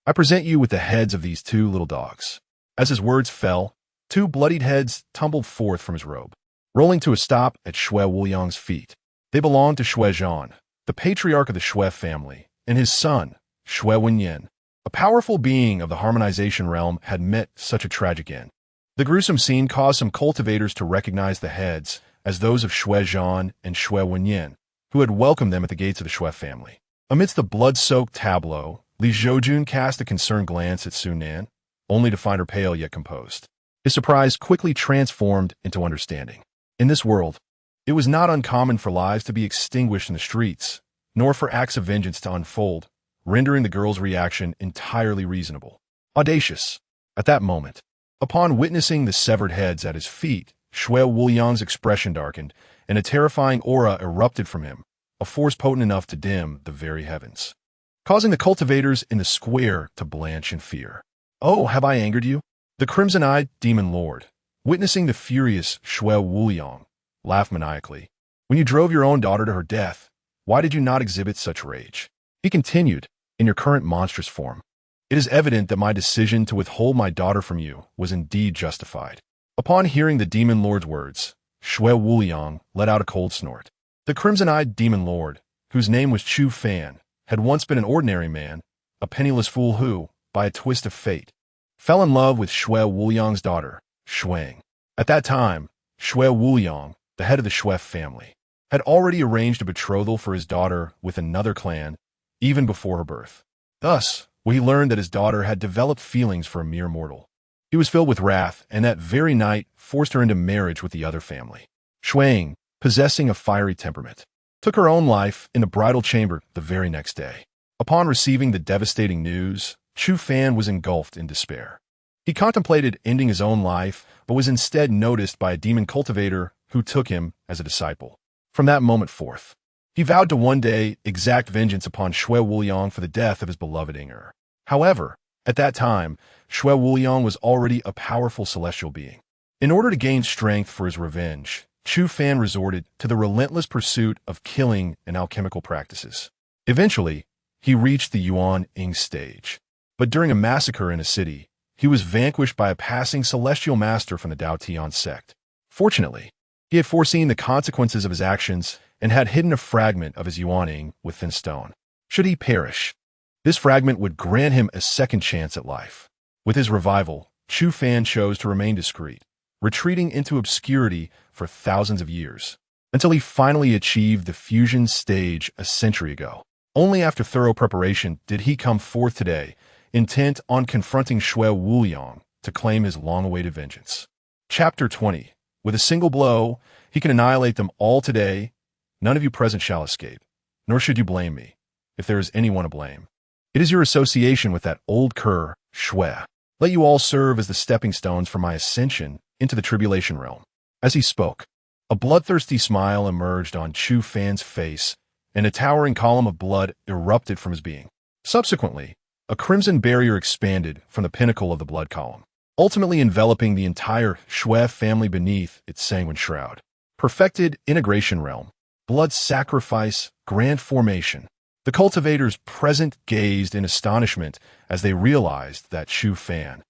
I present you with the heads of these two little dogs." As his words fell, two bloodied heads tumbled forth from his robe, rolling to a stop at Shui Wuliang's feet. They belonged to Shui Zhan, the patriarch of the Shui family, and his son, Shui Wenyan. A powerful being of the harmonization realm had met such a tragic end. The gruesome scene caused some cultivators to recognize the heads as those of Shui Zhan and Shui Wenyan, who had welcomed them at the gates of the Shui family. Amidst the blood-soaked tableau, Li Zhoujun cast a concerned glance at Sunan, only to find her pale yet composed. His surprise quickly transformed into understanding. In this world, It was not uncommon for lives to be extinguished in the streets, nor for acts of vengeance to unfold, rendering the girl's reaction entirely reasonable. Audacious. At that moment, upon witnessing the severed heads at his feet, Shui Wuliang's expression darkened, and a terrifying aura erupted from him, a force potent enough to dim the very heavens, causing the cultivators in the square to blanch in fear. "Oh, have I angered you?" The crimson-eyed demon lord, witnessing the furious Shui Wuliang, laughed maniacally. "When you drove your own daughter to her death, why did you not exhibit such rage?" He continued, "In your current monstrous form, it is evident that my decision to withhold my daughter from you was indeed justified." Upon hearing the demon lord's words, Shui Wuliang let out a cold snort. The crimson-eyed demon lord, whose name was Chu Fan, had once been an ordinary man, a penniless fool who, by a twist of fate, fell in love with Shui Wuliang's daughter, Shuang. At that time, Shui Wuliang, the head of the Shui family, had already arranged a betrothal for his daughter with another clan, even before her birth. Thus, when he learned that his daughter had developed feelings for a mere mortal, he was filled with wrath, and that very night forced her into marriage with the other family. Shuang, possessing a fiery temperament, took her own life in the bridal chamber the very next day. Upon receiving the devastating news, Chu Fan was engulfed in despair. He contemplated ending his own life, but was instead noticed by a demon cultivator who took him as a disciple. From that moment forth, he vowed to one day exact vengeance upon Shui Wuliang for the death of his beloved Inger. However, at that time, Shui Wuliang was already a powerful celestial being. In order to gain strength for his revenge, Chu Fan resorted to the relentless pursuit of killing and alchemical practices. Eventually, he reached the Yuan Ing stage. But during a massacre in a city, he was vanquished by a passing celestial master from the Daotian sect. Fortunately, he had foreseen the consequences of his actions and had hidden a fragment of his Yuan within stone. Should he perish, this fragment would grant him a second chance at life. With his revival, Chu Fan chose to remain discreet, retreating into obscurity for thousands of years, until he finally achieved the fusion stage a century ago. Only after thorough preparation did he come forth today, intent on confronting Shui Wuliang to claim his long-awaited vengeance. Chapter 20. With a single blow, he can annihilate them all today. None of you present shall escape, nor should you blame me, if there is anyone to blame. It is your association with that old cur, Shui. Let you all serve as the stepping stones for my ascension into the tribulation realm. As he spoke, a bloodthirsty smile emerged on Chu Fan's face, and a towering column of blood erupted from his being. Subsequently, a crimson barrier expanded from the pinnacle of the blood column, ultimately enveloping the entire Shui family beneath its sanguine shroud. Perfected integration realm, blood sacrifice, grand formation. The cultivators present gazed in astonishment as they realized that Chu Fan,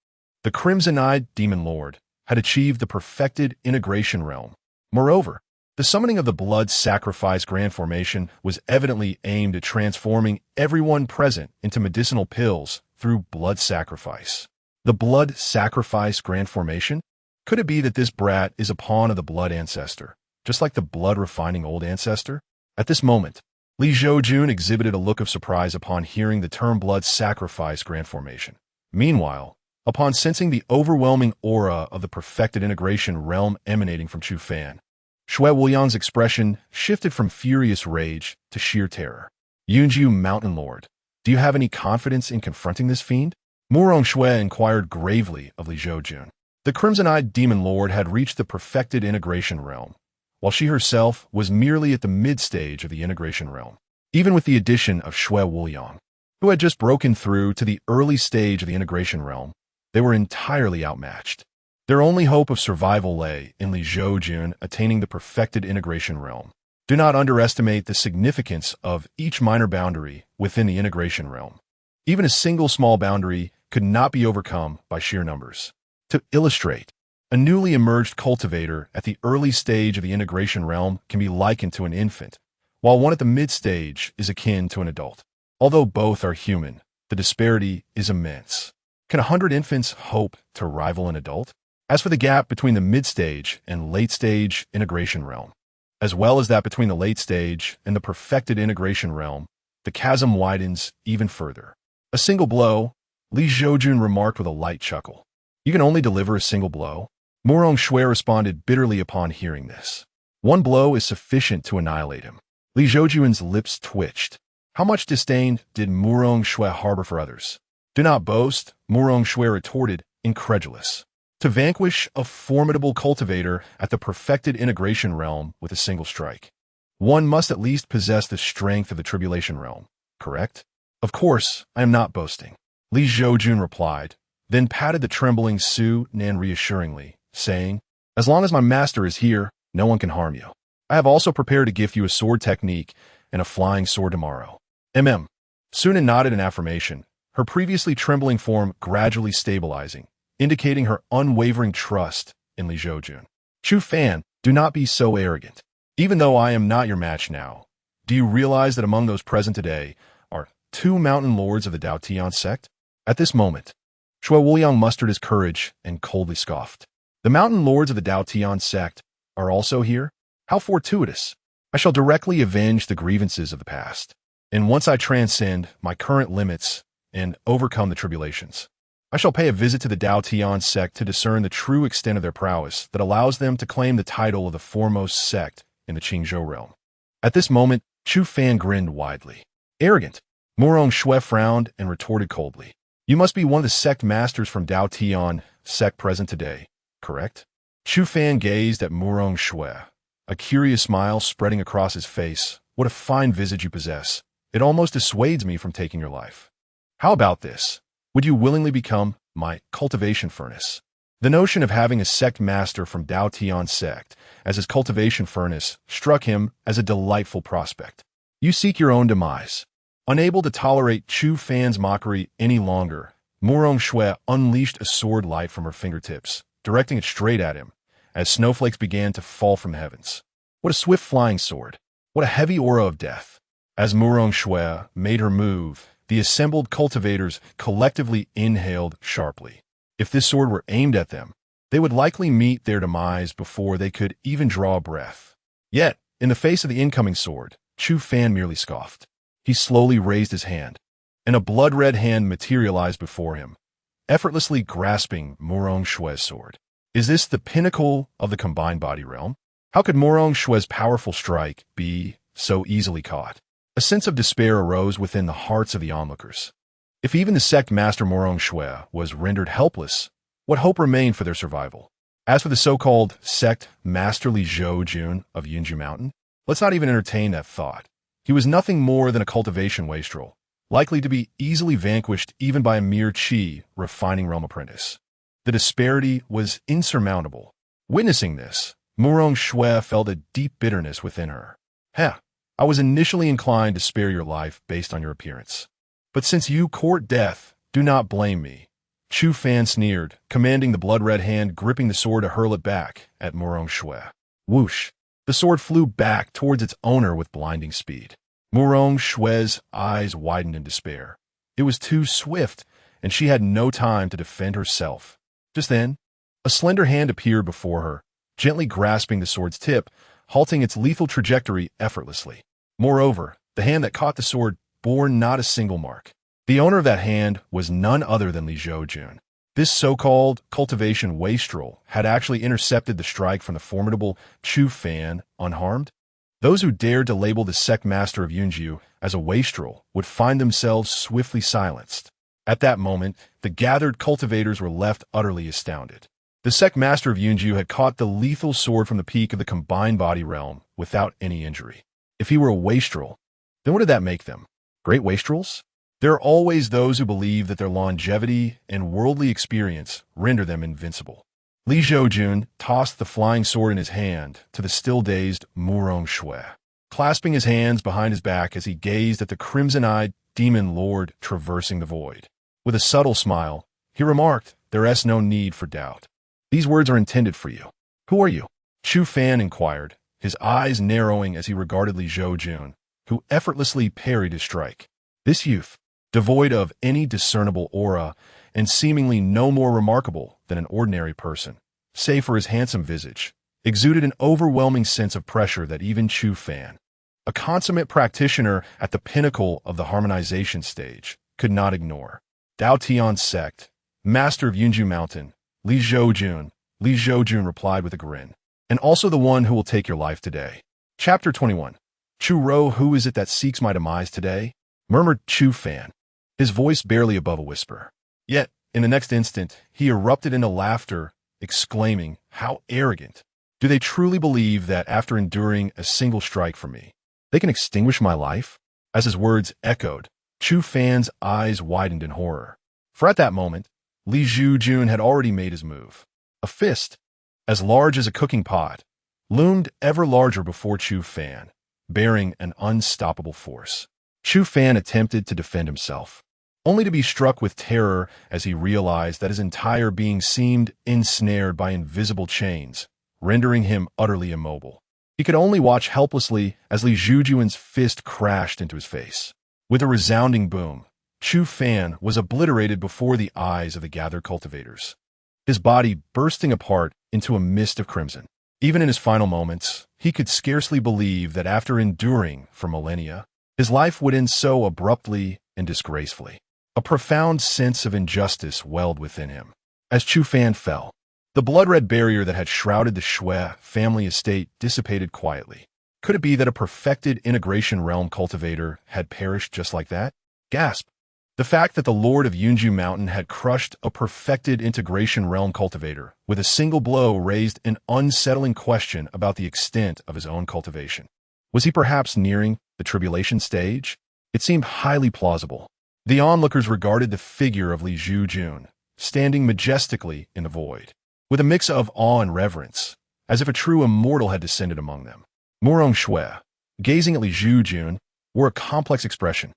the crimson-eyed demon lord, had achieved the perfected integration realm. Moreover, the summoning of the blood sacrifice grand formation was evidently aimed at transforming everyone present into medicinal pills through blood sacrifice. The blood sacrifice grand formation? Could it be that this brat is a pawn of the blood ancestor, just like the blood-refining old ancestor? At this moment, Li Zhoujun exhibited a look of surprise upon hearing the term blood sacrifice grand formation. Meanwhile, upon sensing the overwhelming aura of the perfected integration realm emanating from Chu Fan, Shui Wuliang's expression shifted from furious rage to sheer terror. "Yunju Mountain Lord, do you have any confidence in confronting this fiend?" Murong Shui inquired gravely of Li Zhoujun. The crimson-eyed demon lord had reached the perfected integration realm, while she herself was merely at the mid-stage of the integration realm. Even with the addition of Shui Wuliang, who had just broken through to the early stage of the integration realm, they were entirely outmatched. Their only hope of survival lay in Li Zhoujun attaining the perfected integration realm. Do not underestimate the significance of each minor boundary within the integration realm. Even a single small boundary could not be overcome by sheer numbers. To illustrate, a newly emerged cultivator at the early stage of the integration realm can be likened to an infant, while one at the mid-stage is akin to an adult. Although both are human, the disparity is immense. Can 100 infants hope to rival an adult? As for the gap between the mid-stage and late-stage integration realm, as well as that between the late-stage and the perfected integration realm, the chasm widens even further. A single blow, Li Zhoujun remarked with a light chuckle. "You can only deliver a single blow?" Murong Shui responded bitterly upon hearing this. One blow is sufficient to annihilate him. Li Zhoujun's lips twitched. How much disdain did Murong Shui harbor for others? Do not boast, Murong Shui retorted, incredulous. To vanquish a formidable cultivator at the perfected integration realm with a single strike, one must at least possess the strength of the tribulation realm, correct? Of course, I am not boasting, Li Zhoujun replied, then patted the trembling Su Nan reassuringly, saying, as long as my master is here, no one can harm you. I have also prepared to gift you a sword technique and a flying sword tomorrow. Su Nan nodded in affirmation, her previously trembling form gradually stabilizing, indicating her unwavering trust in Li Zhoujun. Chu Fan, do not be so arrogant. Even though I am not your match now, do you realize that among those present today are 2 mountain lords of the Dao Tian sect? At this moment, Shui Wuliang mustered his courage and coldly scoffed. The mountain lords of the Dao Tian sect are also here? How fortuitous! I shall directly avenge the grievances of the past. And once I transcend my current limits and overcome the tribulations, I shall pay a visit to the Dao Tian sect to discern the true extent of their prowess that allows them to claim the title of the foremost sect in the Qingzhou realm. At this moment, Chu Fan grinned widely. Arrogant. Murong Shui frowned and retorted coldly. You must be one of the sect masters from Dao Tian sect present today, correct? Chu Fan gazed at Murong Shui, a curious smile spreading across his face. What a fine visage you possess. It almost dissuades me from taking your life. How about this? Would you willingly become my cultivation furnace? The notion of having a sect master from Dao Tian sect as his cultivation furnace struck him as a delightful prospect. You seek your own demise. Unable to tolerate Chu Fan's mockery any longer, Murong Shui unleashed a sword light from her fingertips, directing it straight at him, as snowflakes began to fall from the heavens. What a swift flying sword! What a heavy aura of death! As Murong Shui made her move, the assembled cultivators collectively inhaled sharply. If this sword were aimed at them, they would likely meet their demise before they could even draw a breath. Yet, in the face of the incoming sword, Chu Fan merely scoffed. He slowly raised his hand, and a blood-red hand materialized before him, effortlessly grasping Murong Shui's sword. Is this the pinnacle of the combined body realm? How could Murong Shui's powerful strike be so easily caught? A sense of despair arose within the hearts of the onlookers. If even the sect master Murong Shui was rendered helpless, what hope remained for their survival? As for the so-called sect master Li Zhoujun of Yunju Mountain, let's not even entertain that thought. He was nothing more than a cultivation wastrel, likely to be easily vanquished even by a mere Qi refining realm apprentice. The disparity was insurmountable. Witnessing this, Murong Shui felt a deep bitterness within her. I was initially inclined to spare your life based on your appearance. But since you court death, do not blame me. Chu Fan sneered, commanding the blood-red hand gripping the sword to hurl it back at Murong Shui. Whoosh! The sword flew back towards its owner with blinding speed. Murong Shui's eyes widened in despair. It was too swift, and she had no time to defend herself. Just then, a slender hand appeared before her, gently grasping the sword's tip, halting its lethal trajectory effortlessly. Moreover, the hand that caught the sword bore not a single mark. The owner of that hand was none other than Li Zhoujun. This so-called cultivation wastrel had actually intercepted the strike from the formidable Chu Fan unharmed. Those who dared to label the sect master of Yunju as a wastrel would find themselves swiftly silenced. At that moment, the gathered cultivators were left utterly astounded. The sect master of Yunju had caught the lethal sword from the peak of the combined body realm without any injury. If he were a wastrel, then what did that make them? Great wastrels? There are always those who believe that their longevity and worldly experience render them invincible. Li Zhoujun tossed the flying sword in his hand to the still-dazed Murong Shui, clasping his hands behind his back as he gazed at the crimson-eyed demon lord traversing the void. With a subtle smile, he remarked, "There is no need for doubt. These words are intended for you. Who are you?" Chu Fan inquired, his eyes narrowing as he regarded Li Zhoujun, who effortlessly parried his strike. This youth, devoid of any discernible aura and seemingly no more remarkable than an ordinary person, save for his handsome visage, exuded an overwhelming sense of pressure that even Chu Fan, a consummate practitioner at the pinnacle of the harmonization stage, could not ignore. Dao Tian sect, master of Yunju Mountain, Li Zhoujun replied with a grin. and also the one who will take your life today. Chapter 21. Chu Ro, who is it that seeks my demise today? Murmured Chu Fan, his voice barely above a whisper. Yet, in the next instant, he erupted into laughter, exclaiming, "How arrogant! Do they truly believe that after enduring a single strike from me, they can extinguish my life?" As his words echoed, Chu Fan's eyes widened in horror. For at that moment, Li Zhoujun had already made his move. A fist, as large as a cooking pot, loomed ever larger before Chu Fan, bearing an unstoppable force. Chu Fan attempted to defend himself, only to be struck with terror as he realized that his entire being seemed ensnared by invisible chains, rendering him utterly immobile. He could only watch helplessly as Li Zhoujun's fist crashed into his face. With a resounding boom, Chu Fan was obliterated before the eyes of the gathered cultivators, his body bursting apart into a mist of crimson. Even in his final moments, he could scarcely believe that after enduring for millennia, his life would end so abruptly and disgracefully. A profound sense of injustice welled within him. As Chu Fan fell, the blood-red barrier that had shrouded the Shui family estate dissipated quietly. Could it be that a perfected integration realm cultivator had perished just like that? Gasp! The fact that the Lord of Yunju Mountain had crushed a perfected integration realm cultivator with a single blow raised an unsettling question about the extent of his own cultivation. Was he perhaps nearing the tribulation stage? It seemed highly plausible. The onlookers regarded the figure of Li Zhoujun, standing majestically in the void, with a mix of awe and reverence, as if a true immortal had descended among them. Murong Shui, gazing at Li Zhoujun, wore a complex expression.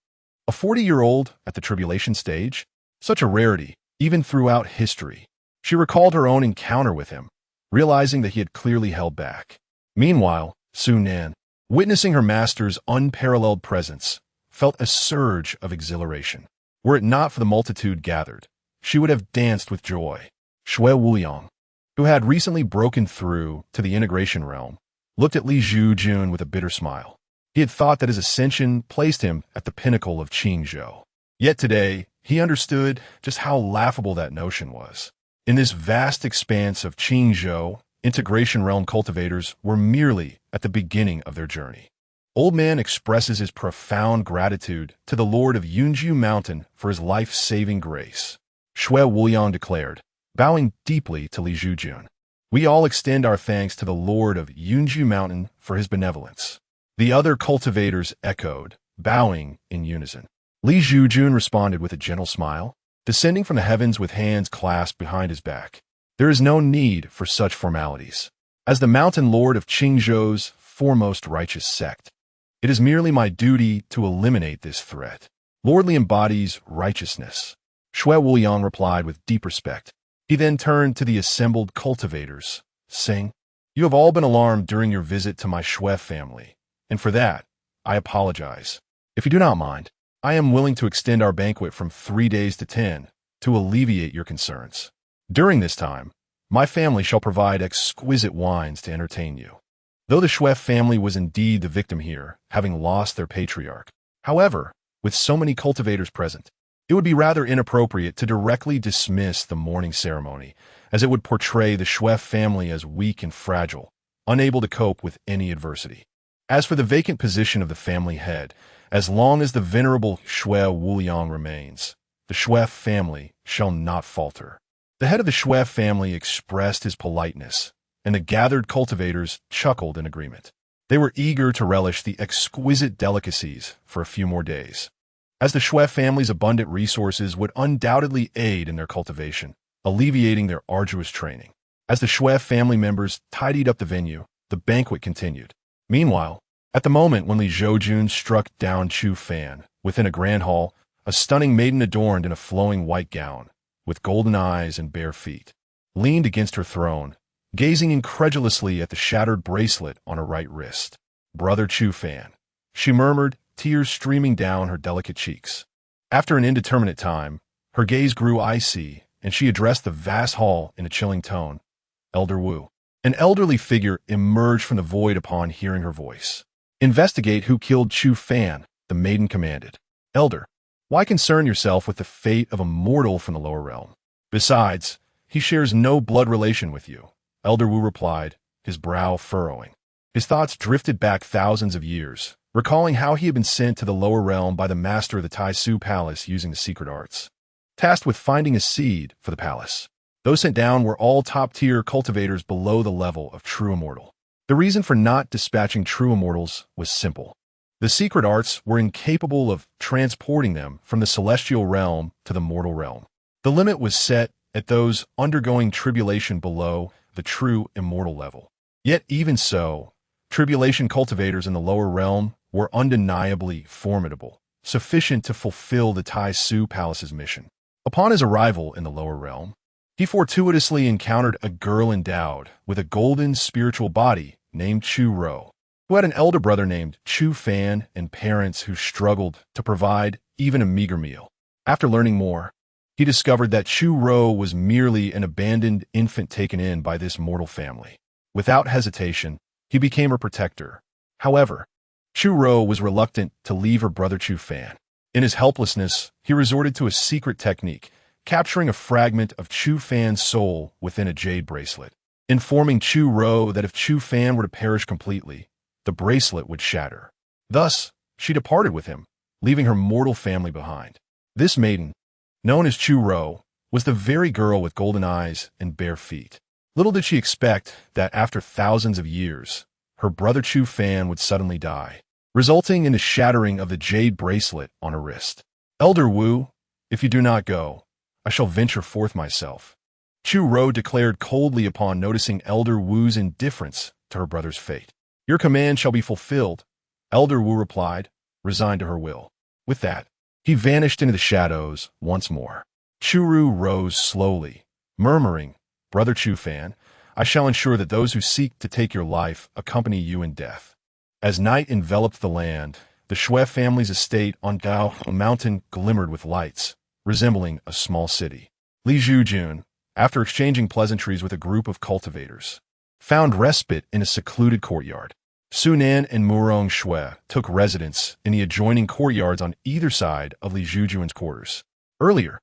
A 40-year-old at the tribulation stage? Such a rarity, even throughout history. She recalled her own encounter with him, realizing that he had clearly held back. Meanwhile, Su Nan, witnessing her master's unparalleled presence, felt a surge of exhilaration. Were it not for the multitude gathered, she would have danced with joy. Shui Wuliang, who had recently broken through to the integration realm, looked at Li Zhoujun with a bitter smile. He had thought that his ascension placed him at the pinnacle of Qingzhou. Yet today, he understood just how laughable that notion was. In this vast expanse of Qingzhou, integration realm cultivators were merely at the beginning of their journey. Old Man expresses his profound gratitude to the Lord of Yunju Mountain for his life-saving grace. Shui Wuliang declared, bowing deeply to Li Zhoujun. We all extend our thanks to the Lord of Yunju Mountain for his benevolence. The other cultivators echoed, bowing in unison. Li Zhoujun responded with a gentle smile, descending from the heavens with hands clasped behind his back. There is no need for such formalities. As the mountain lord of Qingzhou's foremost righteous sect, it is merely my duty to eliminate this threat. Lordly embodies righteousness. Shui Wuliang replied with deep respect. He then turned to the assembled cultivators, saying, You have all been alarmed during your visit to my Shui family. And for that, I apologize. If you do not mind, I am willing to extend our banquet from 3 days to 10 to alleviate your concerns. During this time, my family shall provide exquisite wines to entertain you. Though the Shui family was indeed the victim here, having lost their patriarch, however, with so many cultivators present, it would be rather inappropriate to directly dismiss the mourning ceremony, as it would portray the Shui family as weak and fragile, unable to cope with any adversity. As for the vacant position of the family head, as long as the venerable Shui Wuliang remains, the Shui family shall not falter. The head of the Shui family expressed his politeness, and the gathered cultivators chuckled in agreement. They were eager to relish the exquisite delicacies for a few more days, as the Shui family's abundant resources would undoubtedly aid in their cultivation, alleviating their arduous training. As the Shui family members tidied up the venue, the banquet continued. Meanwhile, at the moment when Li Zhoujun struck down Chu Fan, within a grand hall, a stunning maiden adorned in a flowing white gown, with golden eyes and bare feet, leaned against her throne, gazing incredulously at the shattered bracelet on her right wrist. Brother Chu Fan, she murmured, tears streaming down her delicate cheeks. After an indeterminate time, her gaze grew icy, and she addressed the vast hall in a chilling tone. Elder Wu. An elderly figure emerged from the void upon hearing her voice. Investigate who killed Chu Fan, the maiden commanded. Elder, why concern yourself with the fate of a mortal from the lower realm? Besides, he shares no blood relation with you. Elder Wu replied, his brow furrowing. His thoughts drifted back thousands of years, recalling how he had been sent to the lower realm by the master of the Tai Su Palace using the secret arts, tasked with finding a seed for the palace. Those sent down were all top-tier cultivators below the level of true immortal. The reason for not dispatching true immortals was simple. The secret arts were incapable of transporting them from the celestial realm to the mortal realm. The limit was set at those undergoing tribulation below the true immortal level. Yet even so, tribulation cultivators in the lower realm were undeniably formidable, sufficient to fulfill the Tai Su Palace's mission. Upon his arrival in the lower realm, he fortuitously encountered a girl endowed with a golden spiritual body named Chu Ro, who had an elder brother named Chu Fan and parents who struggled to provide even a meager meal. After learning more, he discovered that Chu Ro was merely an abandoned infant taken in by this mortal family. Without hesitation, he became her protector. However, Chu Ro was reluctant to leave her brother Chu Fan. In his helplessness, he resorted to a secret technique, capturing a fragment of Chu Fan's soul within a jade bracelet, informing Chu Ro that if Chu Fan were to perish completely, the bracelet would shatter. Thus, she departed with him, leaving her mortal family behind. This maiden, known as Chu Ro, was the very girl with golden eyes and bare feet. Little did she expect that after thousands of years, her brother Chu Fan would suddenly die, resulting in the shattering of the jade bracelet on her wrist. "Elder Wu, if you do not go, I shall venture forth myself," Chu Ro declared coldly upon noticing Elder Wu's indifference to her brother's fate. "Your command shall be fulfilled," Elder Wu replied, resigned to her will. With that, he vanished into the shadows once more. Chu Ru rose slowly, murmuring, "Brother Chu Fan, I shall ensure that those who seek to take your life accompany you in death." As night enveloped the land, the Shui family's estate on Dao Mountain glimmered with lights, resembling a small city. Li Zhoujun, after exchanging pleasantries with a group of cultivators, found respite in a secluded courtyard. Sunan and Murong Shui took residence in the adjoining courtyards on either side of Li Zhoujun's quarters. Earlier,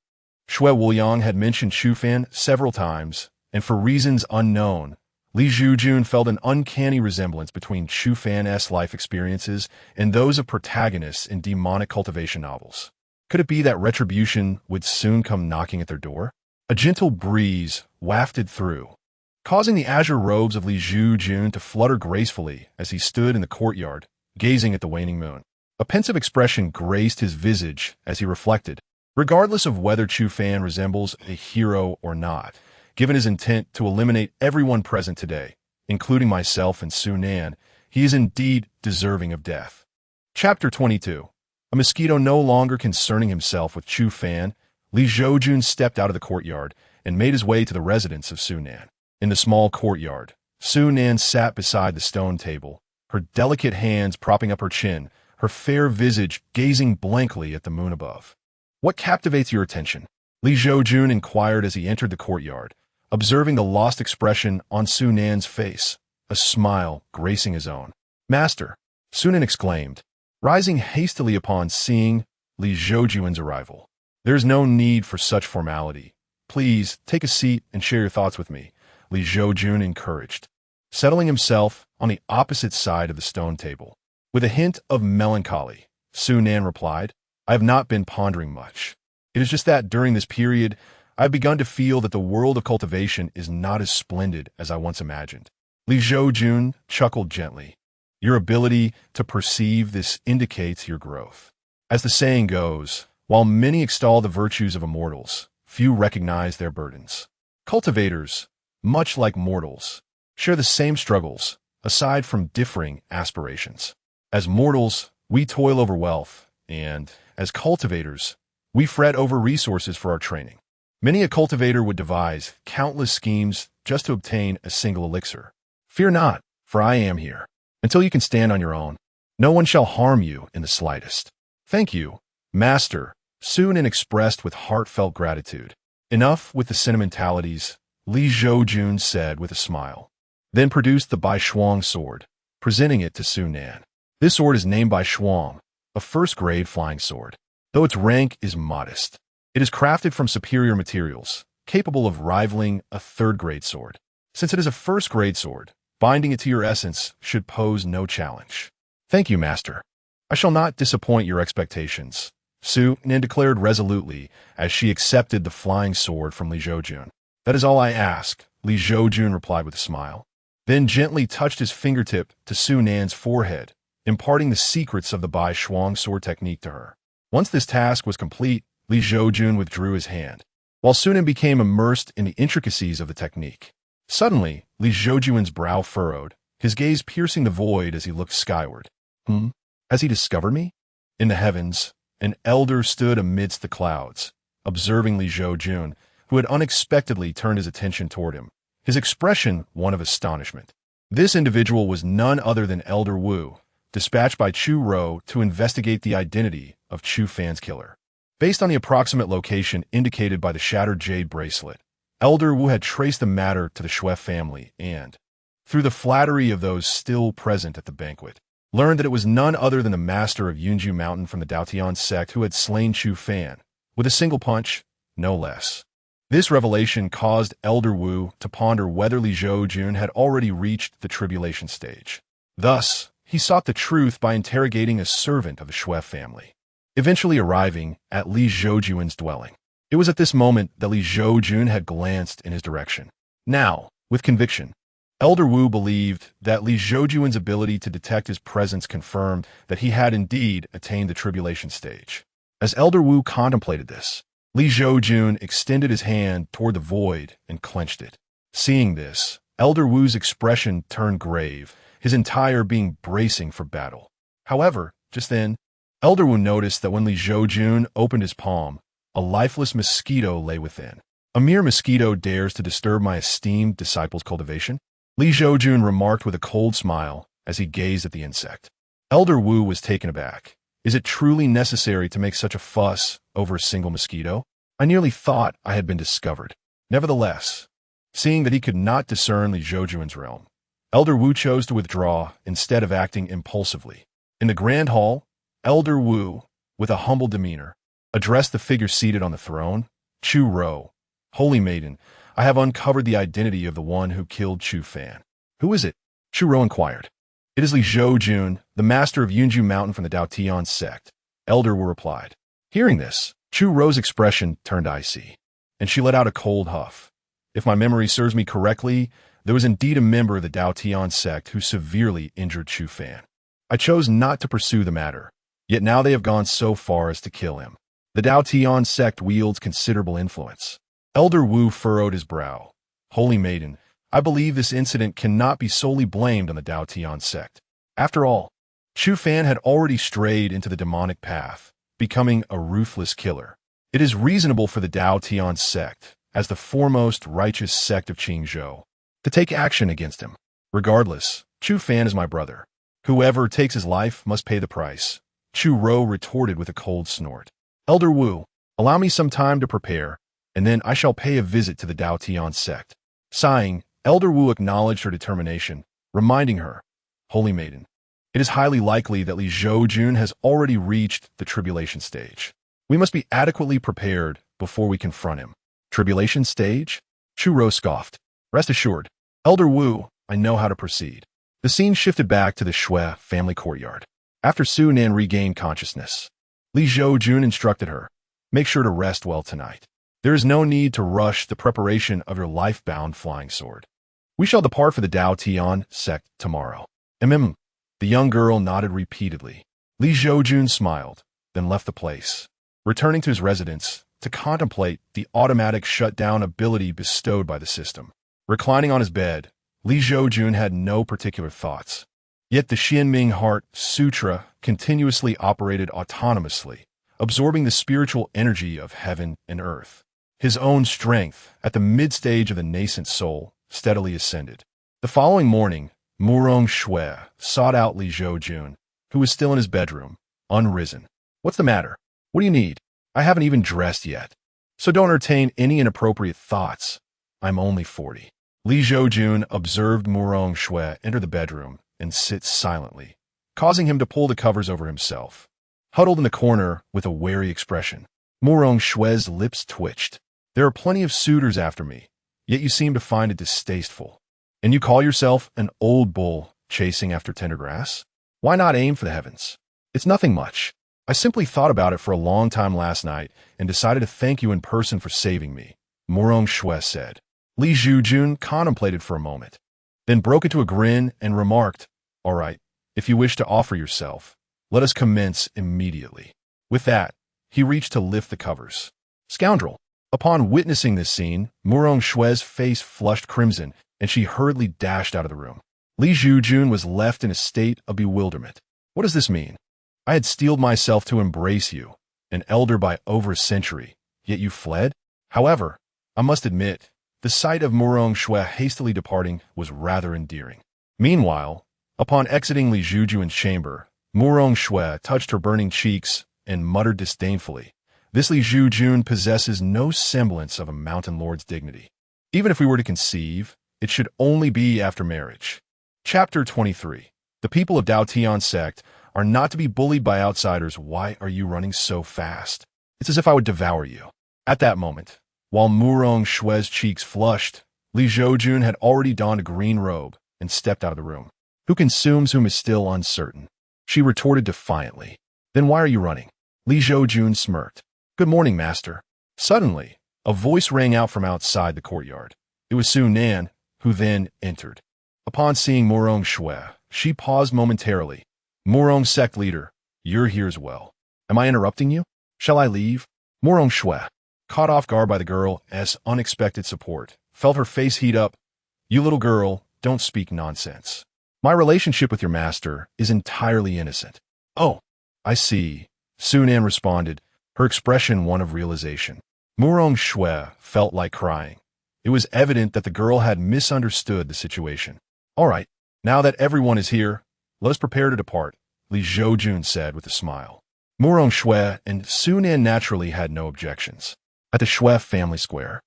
Shui Wuliang had mentioned Chu Fan several times, and for reasons unknown, Li Zhoujun felt an uncanny resemblance between Chu Fan's life experiences and those of protagonists in demonic cultivation novels. Could it be that retribution would soon come knocking at their door? A gentle breeze wafted through, causing the azure robes of Li Zhoujun to flutter gracefully as he stood in the courtyard, gazing at the waning moon. A pensive expression graced his visage as he reflected. Regardless of whether Chu Fan resembles a hero or not, given his intent to eliminate everyone present today, including myself and Su Nan, he is indeed deserving of death. Chapter 22. A mosquito no longer concerning himself with Chu Fan, Li Zhoujun stepped out of the courtyard and made his way to the residence of Su Nan. In the small courtyard, Su Nan sat beside the stone table, her delicate hands propping up her chin, her fair visage gazing blankly at the moon above. "What captivates your attention?" Li Zhoujun inquired as he entered the courtyard, observing the lost expression on Su Nan's face, a smile gracing his own. "Master," Su Nan exclaimed, rising hastily upon seeing Li Zhoujun's arrival. "There is no need for such formality. Please take a seat and share your thoughts with me," Li Zhoujun encouraged, settling himself on the opposite side of the stone table. With a hint of melancholy, Su Nan replied, "I have not been pondering much. It is just that during this period, I have begun to feel that the world of cultivation is not as splendid as I once imagined." Li Zhoujun chuckled gently. "Your ability to perceive this indicates your growth. As the saying goes, while many extol the virtues of immortals, few recognize their burdens. Cultivators, much like mortals, share the same struggles, aside from differing aspirations. As mortals, we toil over wealth, and, as cultivators, we fret over resources for our training. Many a cultivator would devise countless schemes just to obtain a single elixir. Fear not, for I am here. Until you can stand on your own, no one shall harm you in the slightest." "Thank you, Master," Su Nan expressed with heartfelt gratitude. "Enough with the sentimentalities," Li Zhoujun said with a smile, then produced the Bai Shuang sword, presenting it to Su Nan. This sword is named Bai Shuang, a first-grade flying sword. Though its rank is modest, it is crafted from superior materials, capable of rivaling a third-grade sword. Since it is a first-grade sword, Binding it to your essence should pose no challenge. Thank you, master. I shall not disappoint your expectations, Su Nin declared resolutely as she accepted the flying sword from Li Zhoujun. That is all I ask, Li Zhoujun replied with a smile, then gently touched his fingertip to Su Nan's forehead, imparting the secrets of the Bai Shuang sword technique to her. Once this task was complete, Li Zhoujun withdrew his hand, while Su Nan became immersed in the intricacies of the technique. Suddenly, Li Zhoujun's brow furrowed, his gaze piercing the void as he looked skyward. Has he discovered me? In the heavens, an elder stood amidst the clouds, observing Li Zhoujun, who had unexpectedly turned his attention toward him, his expression one of astonishment. This individual was none other than Elder Wu, dispatched by Chu Rou to investigate the identity of Chu Fan's killer. Based on the approximate location indicated by the shattered jade bracelet, Elder Wu had traced the matter to the Shui family and, through the flattery of those still present at the banquet, learned that it was none other than the master of Yunju Mountain from the Daotian sect who had slain Chu Fan, with a single punch, no less. This revelation caused Elder Wu to ponder whether Li Zhoujun had already reached the tribulation stage. Thus, he sought the truth by interrogating a servant of the Shui family, eventually arriving at Li Zhoujun's dwelling. It was at this moment that Li Zhoujun had glanced in his direction. Now, with conviction, Elder Wu believed that Li Zhoujun's ability to detect his presence confirmed that he had indeed attained the tribulation stage. As Elder Wu contemplated this, Li Zhoujun extended his hand toward the void and clenched it. Seeing this, Elder Wu's expression turned grave, his entire being bracing for battle. However, just then, Elder Wu noticed that when Li Zhoujun opened his palm, a lifeless mosquito lay within. A mere mosquito dares to disturb my esteemed disciple's cultivation? Li Zhoujun remarked with a cold smile as he gazed at the insect. Elder Wu was taken aback. Is it truly necessary to make such a fuss over a single mosquito? I nearly thought I had been discovered. Nevertheless, seeing that he could not discern Li Zhoujun's realm, Elder Wu chose to withdraw instead of acting impulsively. In the grand hall, Elder Wu, with a humble demeanor, addressed the figure seated on the throne. Chu Rou, Holy Maiden, I have uncovered the identity of the one who killed Chu Fan. Who is it? Chu Rou inquired. It is Li Zhoujun, the master of Yunju Mountain from the Daotian sect, Elder Wu replied. Hearing this, Chu Rou's expression turned icy, and she let out a cold huff. If my memory serves me correctly, there was indeed a member of the Daotian sect who severely injured Chu Fan. I chose not to pursue the matter, yet now they have gone so far as to kill him. The Daotian sect wields considerable influence. Elder Wu furrowed his brow. Holy Maiden, I believe this incident cannot be solely blamed on the Daotian sect. After all, Chu Fan had already strayed into the demonic path, becoming a ruthless killer. It is reasonable for the Daotian sect, as the foremost righteous sect of Qingzhou, to take action against him. Regardless, Chu Fan is my brother. Whoever takes his life must pay the price. Chu Rou retorted with a cold snort. Elder Wu, allow me some time to prepare, and then I shall pay a visit to the Daotian sect. Sighing, Elder Wu acknowledged her determination, reminding her, Holy Maiden, it is highly likely that Li Zhoujun has already reached the tribulation stage. We must be adequately prepared before we confront him. Tribulation stage? Chu Rou scoffed. Rest assured, Elder Wu, I know how to proceed. The scene shifted back to the Shui family courtyard. After Su Nan regained consciousness, Li Zhoujun instructed her, make sure to rest well tonight. There is no need to rush the preparation of your life-bound flying sword. We shall depart for the Daotian sect tomorrow. The young girl nodded repeatedly. Li Zhoujun smiled, then left the place, returning to his residence to contemplate the automatic shutdown ability bestowed by the system. Reclining on his bed, Li Zhoujun had no particular thoughts. Yet the Xianming Heart Sutra continuously operated autonomously, absorbing the spiritual energy of heaven and earth. His own strength, at the mid-stage of the nascent soul, steadily ascended. The following morning, Murong Shui sought out Li Zhoujun, who was still in his bedroom, unrisen. What's the matter? What do you need? I haven't even dressed yet. So don't entertain any inappropriate thoughts. I'm only 40. Li Zhoujun observed Murong Shui enter the bedroom and sit silently, causing him to pull the covers over himself. Huddled in the corner with a wary expression, Murong Shui's lips twitched. There are plenty of suitors after me, yet you seem to find it distasteful. And you call yourself an old bull chasing after tender grass? Why not aim for the heavens? It's nothing much. I simply thought about it for a long time last night and decided to thank you in person for saving me, Murong Shui said. Li Zhoujun contemplated for a moment, then broke into a grin and remarked, "All right, if you wish to offer yourself, let us commence immediately." With that, he reached to lift the covers. Scoundrel! Upon witnessing this scene, Murong Shui's face flushed crimson, and she hurriedly dashed out of the room. Li Zhoujun was left in a state of bewilderment. What does this mean? I had steeled myself to embrace you, an elder by over a century, yet you fled? However, I must admit, the sight of Murong Shui hastily departing was rather endearing. Meanwhile, upon exiting Li Zhoujun's chamber, Murong Shui touched her burning cheeks and muttered disdainfully, "This Li Zhoujun possesses no semblance of a mountain lord's dignity. Even if we were to conceive, it should only be after marriage." Chapter 23. The people of Dao Tian sect are not to be bullied by outsiders. Why are you running so fast? It's as if I would devour you. At that moment, while Murong Shui's cheeks flushed, Li Zhoujun had already donned a green robe and stepped out of the room. Who consumes whom is still uncertain, she retorted defiantly. Then why are you running? Li Zhoujun smirked. Good morning, master. Suddenly, a voice rang out from outside the courtyard. It was Su Nan, who then entered. Upon seeing Murong Shui, she paused momentarily. Murong sect leader, you're here as well. Am I interrupting you? Shall I leave? Murong Shui, caught off guard by the girl's unexpected support, felt her face heat up. You little girl, don't speak nonsense. My relationship with your master is entirely innocent. Oh, I see, Su Nan responded, her expression one of realization. Murong Shui felt like crying. It was evident that the girl had misunderstood the situation. All right, now that everyone is here, let us prepare to depart, Li Zhoujun said with a smile. Murong Shui and Su Nan naturally had no objections. At the Shui family square,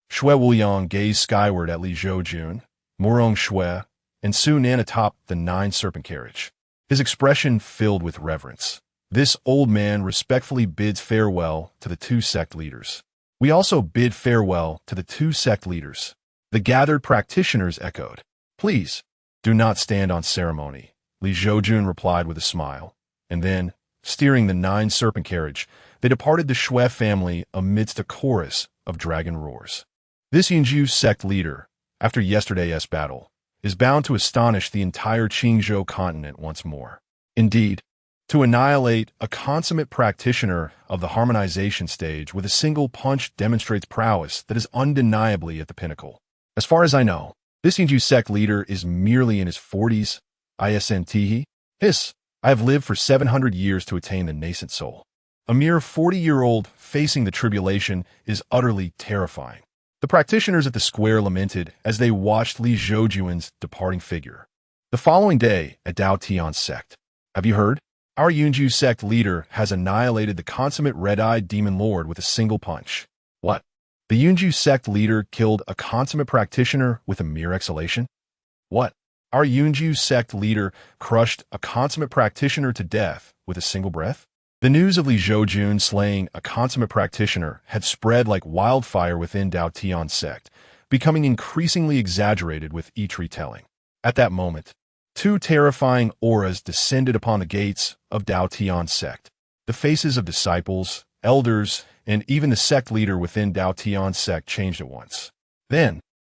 Shui Wuliang gazed skyward at Li Zhoujun, Murong Shui, and Su Nan atop the 9-serpent carriage. His expression filled with reverence. This old man respectfully bids farewell to the 2 sect leaders. We also bid farewell to the 2 sect leaders. The gathered practitioners echoed. Please, do not stand on ceremony, Li Zhoujun replied with a smile. And then, steering the 9-serpent carriage, they departed the Shui family amidst a chorus of dragon roars. This Yunju sect leader, after yesterday's battle, is bound to astonish the entire Qingzhou continent once more. Indeed, to annihilate a consummate practitioner of the harmonization stage with a single punch demonstrates prowess that is undeniably at the pinnacle. As far as I know, this Yunju sect leader is merely in his 40s, isn't. Hiss, I have lived for 700 years to attain the nascent soul. A mere 40-year-old facing the tribulation is utterly terrifying. The practitioners at the square lamented as they watched Li Zhoujun's departing figure. The following day at Dao Tian sect, have you heard? Our Yunju sect leader has annihilated the consummate red-eyed demon lord with a single punch. What? The Yunju sect leader killed a consummate practitioner with a mere exhalation? What? Our Yunju sect leader crushed a consummate practitioner to death with a single breath? The news of Li Zhoujun slaying a consummate practitioner had spread like wildfire within Dao Tian sect, becoming increasingly exaggerated with each retelling. At that moment, 2 terrifying auras descended upon the gates of Dao Tian sect. The faces of disciples, elders, and even the sect leader within Dao Tian sect changed at once. Then,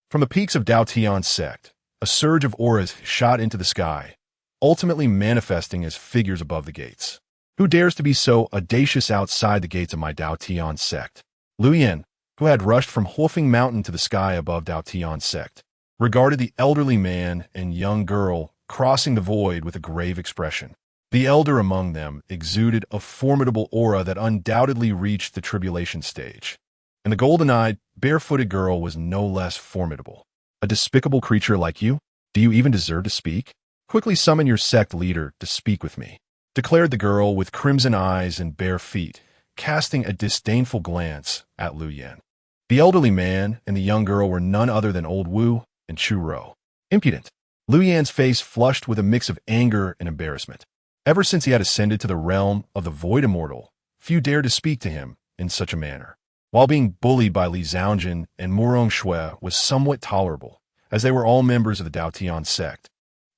from the peaks of Dao Tian sect, a surge of auras shot into the sky, ultimately manifesting as figures above the gates. Who dares to be so audacious outside the gates of my Dao Tian sect? Lu Yan, who had rushed from Huofeng Mountain to the sky above Dao Tian sect, regarded the elderly man and young girl crossing the void with a grave expression. The elder among them exuded a formidable aura that undoubtedly reached the tribulation stage. And the golden-eyed, barefooted girl was no less formidable. A despicable creature like you? Do you even deserve to speak? Quickly summon your sect leader to speak with me, declared the girl with crimson eyes and bare feet, casting a disdainful glance at Lu Yan. The elderly man and the young girl were none other than Old Wu and Chu Rou. Impudent. Lu Yan's face flushed with a mix of anger and embarrassment. Ever since he had ascended to the realm of the Void Immortal, few dared to speak to him in such a manner. While being bullied by Li Zhoujun and Murong Shui was somewhat tolerable, as they were all members of the Daotian sect.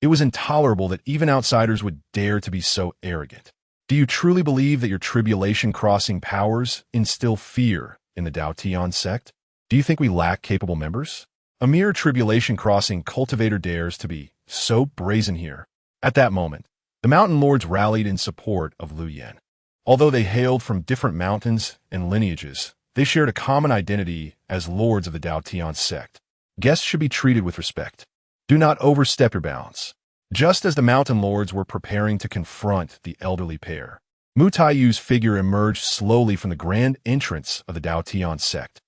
It was intolerable that even outsiders would dare to be so arrogant. Do you truly believe that your tribulation-crossing powers instill fear in the Daotian sect? Do you think we lack capable members? A mere tribulation-crossing cultivator dares to be so brazen here. At that moment, the mountain lords rallied in support of Liu Yan. Although they hailed from different mountains and lineages, they shared a common identity as lords of the Daotian sect. Guests should be treated with respect. Do not overstep your bounds. Just as the mountain lords were preparing to confront the elderly pair, Mu Taiyu's figure emerged slowly from the grand entrance of the Daotian sect.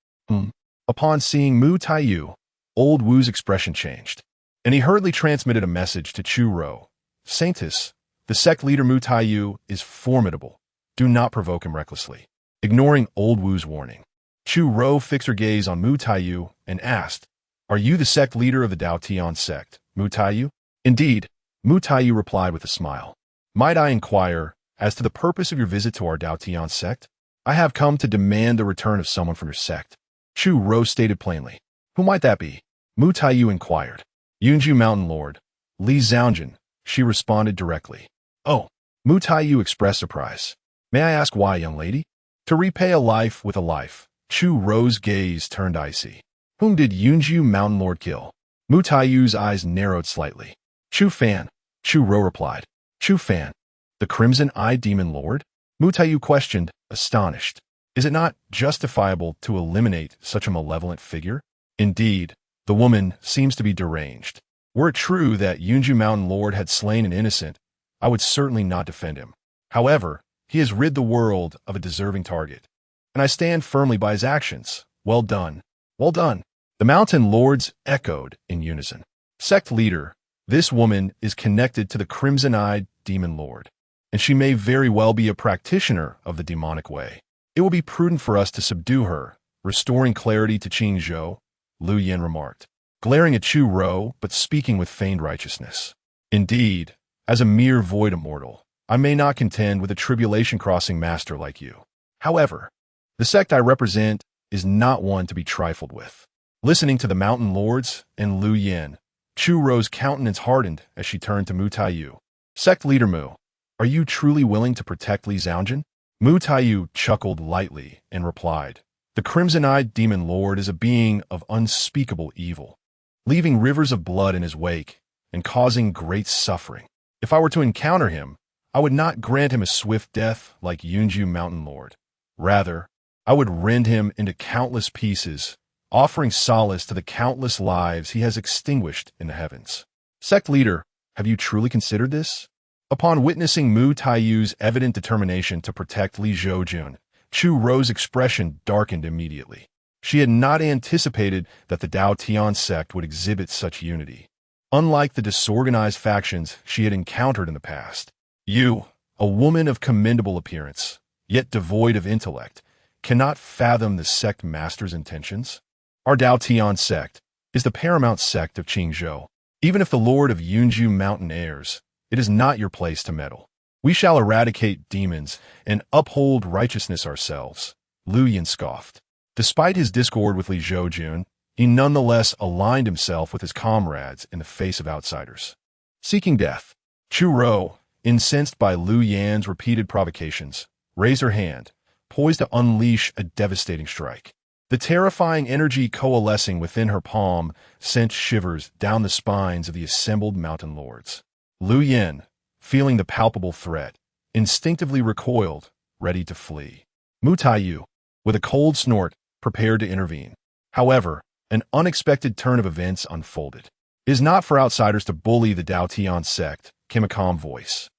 Upon seeing Mu Taiyu, old Wu's expression changed, and he hurriedly transmitted a message to Chu Rou. Saintess, the sect leader Mu Taiyu is formidable. Do not provoke him recklessly. Ignoring old Wu's warning, Chu Rou fixed her gaze on Mu Taiyu and asked, "Are you the sect leader of the Daotian sect, Mu Taiyu?" "Indeed," Mu Taiyu replied with a smile. "Might I inquire as to the purpose of your visit to our Daotian sect?" "I have come to demand the return of someone from your sect," Chu Rou stated plainly. "Who might that be?" Mu Taiyu inquired. "Yunju Mountain Lord, Li Zhoujun," she responded directly. "Oh," Mu Taiyu expressed surprise. "May I ask why, young lady?" "To repay a life with a life." Chu Rou's gaze turned icy. "Whom did Yunju Mountain Lord kill?" Mu Taiyu's eyes narrowed slightly. "Chu Fan," Chu Rou replied. "Chu Fan, the crimson-eyed demon lord?" Mu Taiyu questioned, astonished. "Is it not justifiable to eliminate such a malevolent figure?" "Indeed, the woman seems to be deranged. Were it true that Yunju Mountain Lord had slain an innocent, I would certainly not defend him. However, he has rid the world of a deserving target, and I stand firmly by his actions. Well done. Well done." The mountain lords echoed in unison. "Sect leader, this woman is connected to the crimson-eyed demon lord, and she may very well be a practitioner of the demonic way. It will be prudent for us to subdue her, restoring clarity to Qingzhou," Liu Yan remarked, glaring at Chu Rou but speaking with feigned righteousness. "Indeed, as a mere void immortal, I may not contend with a tribulation-crossing master like you. However, the sect I represent is not one to be trifled with." Listening to the mountain lords and Liu Yan, Chu Rou's countenance hardened as she turned to Mu Taiyu. "Sect leader Mu, are you truly willing to protect Li Zhoujun?" Mu Taiyu chuckled lightly and replied, "The crimson-eyed demon lord is a being of unspeakable evil, leaving rivers of blood in his wake and causing great suffering. If I were to encounter him, I would not grant him a swift death like Yunju Mountain Lord. Rather, I would rend him into countless pieces, offering solace to the countless lives he has extinguished in the heavens. Sect leader, have you truly considered this?" Upon witnessing Mu Taiyu's evident determination to protect Li Zhoujun, Chu Rou's expression darkened immediately. She had not anticipated that the Daotian sect would exhibit such unity. Unlike the disorganized factions she had encountered in the past, you, a woman of commendable appearance, yet devoid of intellect, cannot fathom the sect master's intentions? Our Daotian sect is the paramount sect of Qingzhou. Even if the Lord of Yunju Mountain heirs, it is not your place to meddle. We shall eradicate demons and uphold righteousness ourselves," Liu Yan scoffed. Despite his discord with Li Zhoujun, he nonetheless aligned himself with his comrades in the face of outsiders. Seeking death, Chu Rou, incensed by Liu Yan's repeated provocations, raised her hand, poised to unleash a devastating strike. The terrifying energy coalescing within her palm sent shivers down the spines of the assembled mountain lords. Liu Yan, feeling the palpable threat, instinctively recoiled, ready to flee. Mu Taiyu, with a cold snort, prepared to intervene. However, an unexpected turn of events unfolded. "It is not for outsiders to bully the Daotian sect," came a calm voice.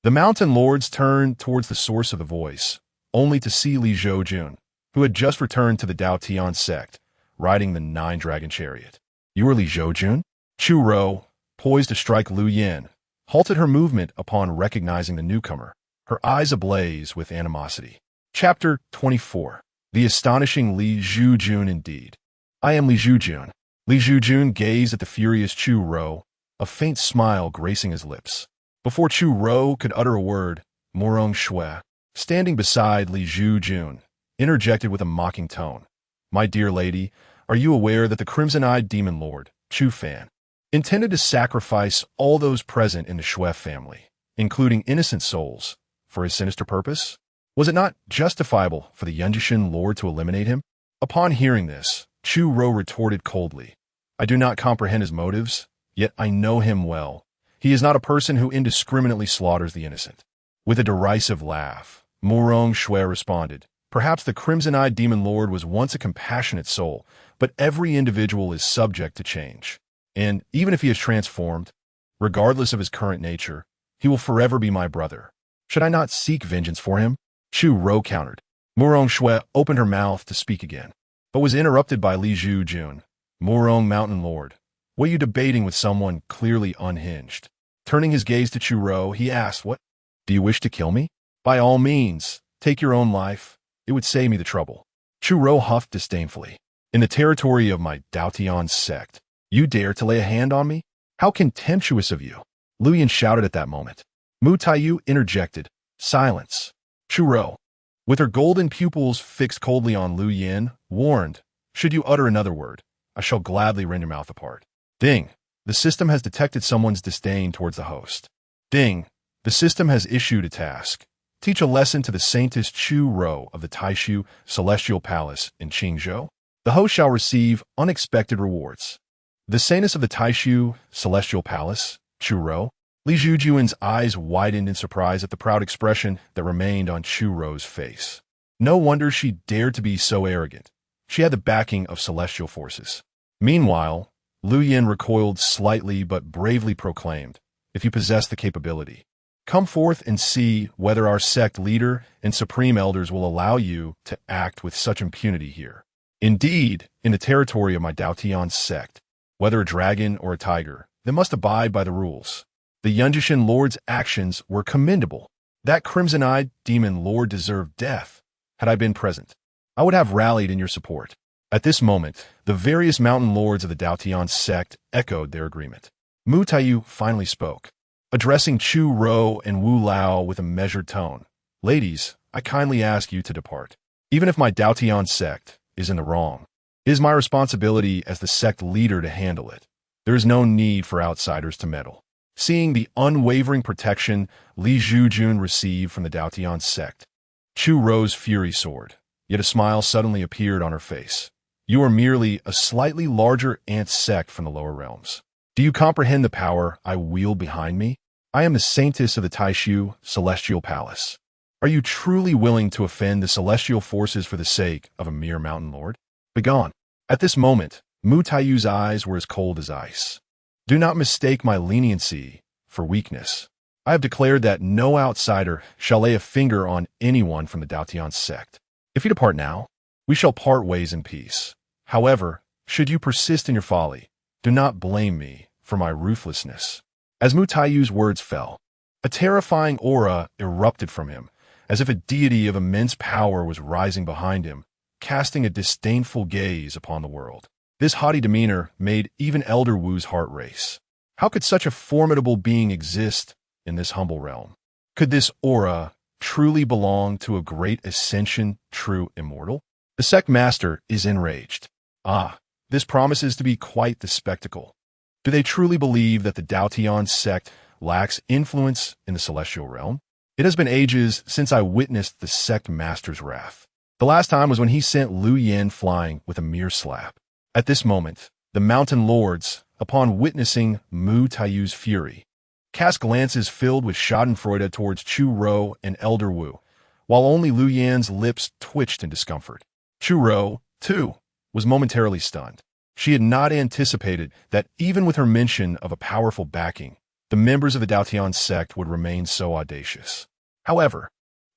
The mountain lords turned towards the source of the voice, only to see Li Zhoujun, who had just returned to the Daotian sect, riding the nine-dragon chariot. "You are Li Zhoujun?" Chu Rou, poised to strike Liu Yan, halted her movement upon recognizing the newcomer, her eyes ablaze with animosity. Chapter 24. The Astonishing Li Zhoujun Indeed. "I am Li Zhoujun." Li Zhoujun gazed at the furious Chu Rou, a faint smile gracing his lips. Before Chu Rou could utter a word, Morong Shui, standing beside Li Zhoujun, interjected with a mocking tone. "My dear lady, are you aware that the crimson-eyed demon lord, Chu Fan, intended to sacrifice all those present in the Shui family, including innocent souls, for his sinister purpose? Was it not justifiable for the Yunjishan Lord to eliminate him? Upon hearing this, Chu Ro retorted coldly, I do not comprehend his motives, yet I know him well. He is not a person who indiscriminately slaughters the innocent. With a derisive laugh, Murong Shui responded, perhaps the crimson-eyed demon lord was once a compassionate soul, but every individual is subject to change. And even if he is transformed, regardless of his current nature, he will forever be my brother. Should I not seek vengeance for him? Chu Ro countered. Murong Shui opened her mouth to speak again, but was interrupted by Li Zhoujun. Murong Mountain Lord, what are you debating with someone clearly unhinged? Turning his gaze to Chu Ro, he asked, what? Do you wish to kill me? By all means, take your own life. It would save me the trouble. Chu Ro huffed disdainfully. In the territory of my Daotian sect, you dare to lay a hand on me? How contemptuous of you! Lu Yan shouted at that moment. Mu Taiyu interjected. Silence. Chu Ro, with her golden pupils fixed coldly on Lu Yan, warned, should you utter another word, I shall gladly rend your mouth apart. Ding. The system has detected someone's disdain towards the host. Ding. The system has issued a task. Teach a lesson to the saintess Chu Ro of the Taishu Celestial Palace in Qingzhou. The host shall receive unexpected rewards. The saintess of the Taishu Celestial Palace, Chu Ro. Li Zhoujun's eyes widened in surprise at the proud expression that remained on Chu Ro's face. No wonder she dared to be so arrogant. She had the backing of celestial forces. Meanwhile, Lu Yan recoiled slightly but bravely proclaimed, if you possess the capability, come forth and see whether our sect leader and supreme elders will allow you to act with such impunity here. Indeed, in the territory of my Daotian sect, whether a dragon or a tiger, they must abide by the rules. The Yunjishan Lord's actions were commendable. That crimson-eyed demon lord deserved death. Had I been present, I would have rallied in your support. At this moment, the various mountain lords of the Daotian sect echoed their agreement. Mu Taiyu finally spoke, addressing Chu Ro and Wu Lao with a measured tone. Ladies, I kindly ask you to depart. Even if my Daotian sect is in the wrong, it is my responsibility as the sect leader to handle it. There is no need for outsiders to meddle. Seeing the unwavering protection Li Zhoujun received from the Daotian sect, Chu Ro's fury soared, yet a smile suddenly appeared on her face. You are merely a slightly larger ant sect from the lower realms. Do you comprehend the power I wield behind me? I am the saintess of the Taishu Celestial Palace. Are you truly willing to offend the celestial forces for the sake of a mere mountain lord? Begone. At this moment, Mu Taiyu's eyes were as cold as ice. Do not mistake my leniency for weakness. I have declared that no outsider shall lay a finger on anyone from the Daotian sect. If you depart now, we shall part ways in peace. However, should you persist in your folly, do not blame me for my ruthlessness. As Mu Taiyu's words fell, a terrifying aura erupted from him, as if a deity of immense power was rising behind him, casting a disdainful gaze upon the world. This haughty demeanor made even Elder Wu's heart race. How could such a formidable being exist in this humble realm? Could this aura truly belong to a great ascension, true immortal? The sect master is enraged. Ah, this promises to be quite the spectacle. Do they truly believe that the Daotian sect lacks influence in the celestial realm? It has been ages since I witnessed the sect master's wrath. The last time was when he sent Lu Yan flying with a mere slap. At this moment, the mountain lords, upon witnessing Mu Taiyu's fury, cast glances filled with schadenfreude towards Chu Ro and Elder Wu, while only Lu Yan's lips twitched in discomfort. Chu Ro, too, was momentarily stunned. She had not anticipated that even with her mention of a powerful backing, the members of the Daotian sect would remain so audacious. However,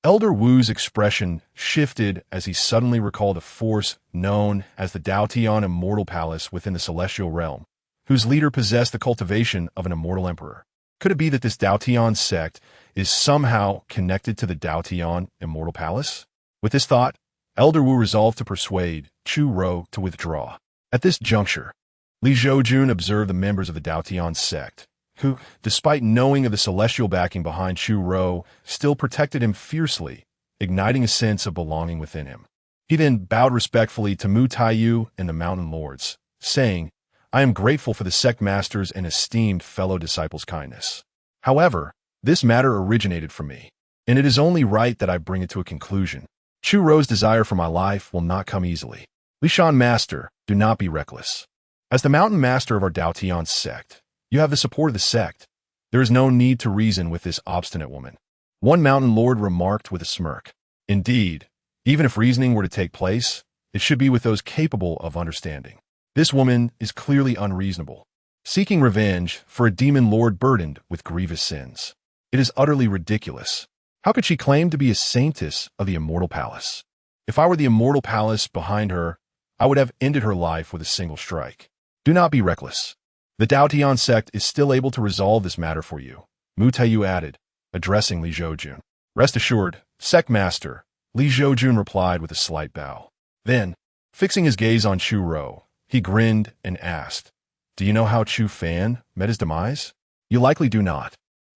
Elder Wu's expression shifted as he suddenly recalled a force known as the Daotian Immortal Palace within the celestial realm, whose leader possessed the cultivation of an immortal emperor. Could it be that this Daotian sect is somehow connected to the Daotian Immortal Palace? With this thought, Elder Wu resolved to persuade Chu Ro to withdraw. At this juncture, Li Zhoujun observed the members of the Daotian sect, who, despite knowing of the celestial backing behind Chu Ro, still protected him fiercely, igniting a sense of belonging within him. He then bowed respectfully to Mu Taiyu and the mountain lords, saying, I am grateful for the sect master's and esteemed fellow disciples' kindness. However, this matter originated from me, and it is only right that I bring it to a conclusion. Chu Ro's desire for my life will not come easily. Li Zhoujun Master, do not be reckless. As the mountain master of our Daotian sect, you have the support of the sect. There is no need to reason with this obstinate woman. One mountain lord remarked with a smirk. Indeed, even if reasoning were to take place, it should be with those capable of understanding. This woman is clearly unreasonable, seeking revenge for a demon lord burdened with grievous sins. It is utterly ridiculous. How could she claim to be a saintess of the immortal palace? If I were the immortal palace behind her, I would have ended her life with a single strike. Do not be reckless. The Daotian sect is still able to resolve this matter for you, Mu Taiyu added, addressing Li Zhoujun. Rest assured, sect master, Li Zhoujun replied with a slight bow. Then, fixing his gaze on Chu Ro, he grinned and asked, Do you know how Chu Fan met his demise? You likely do not.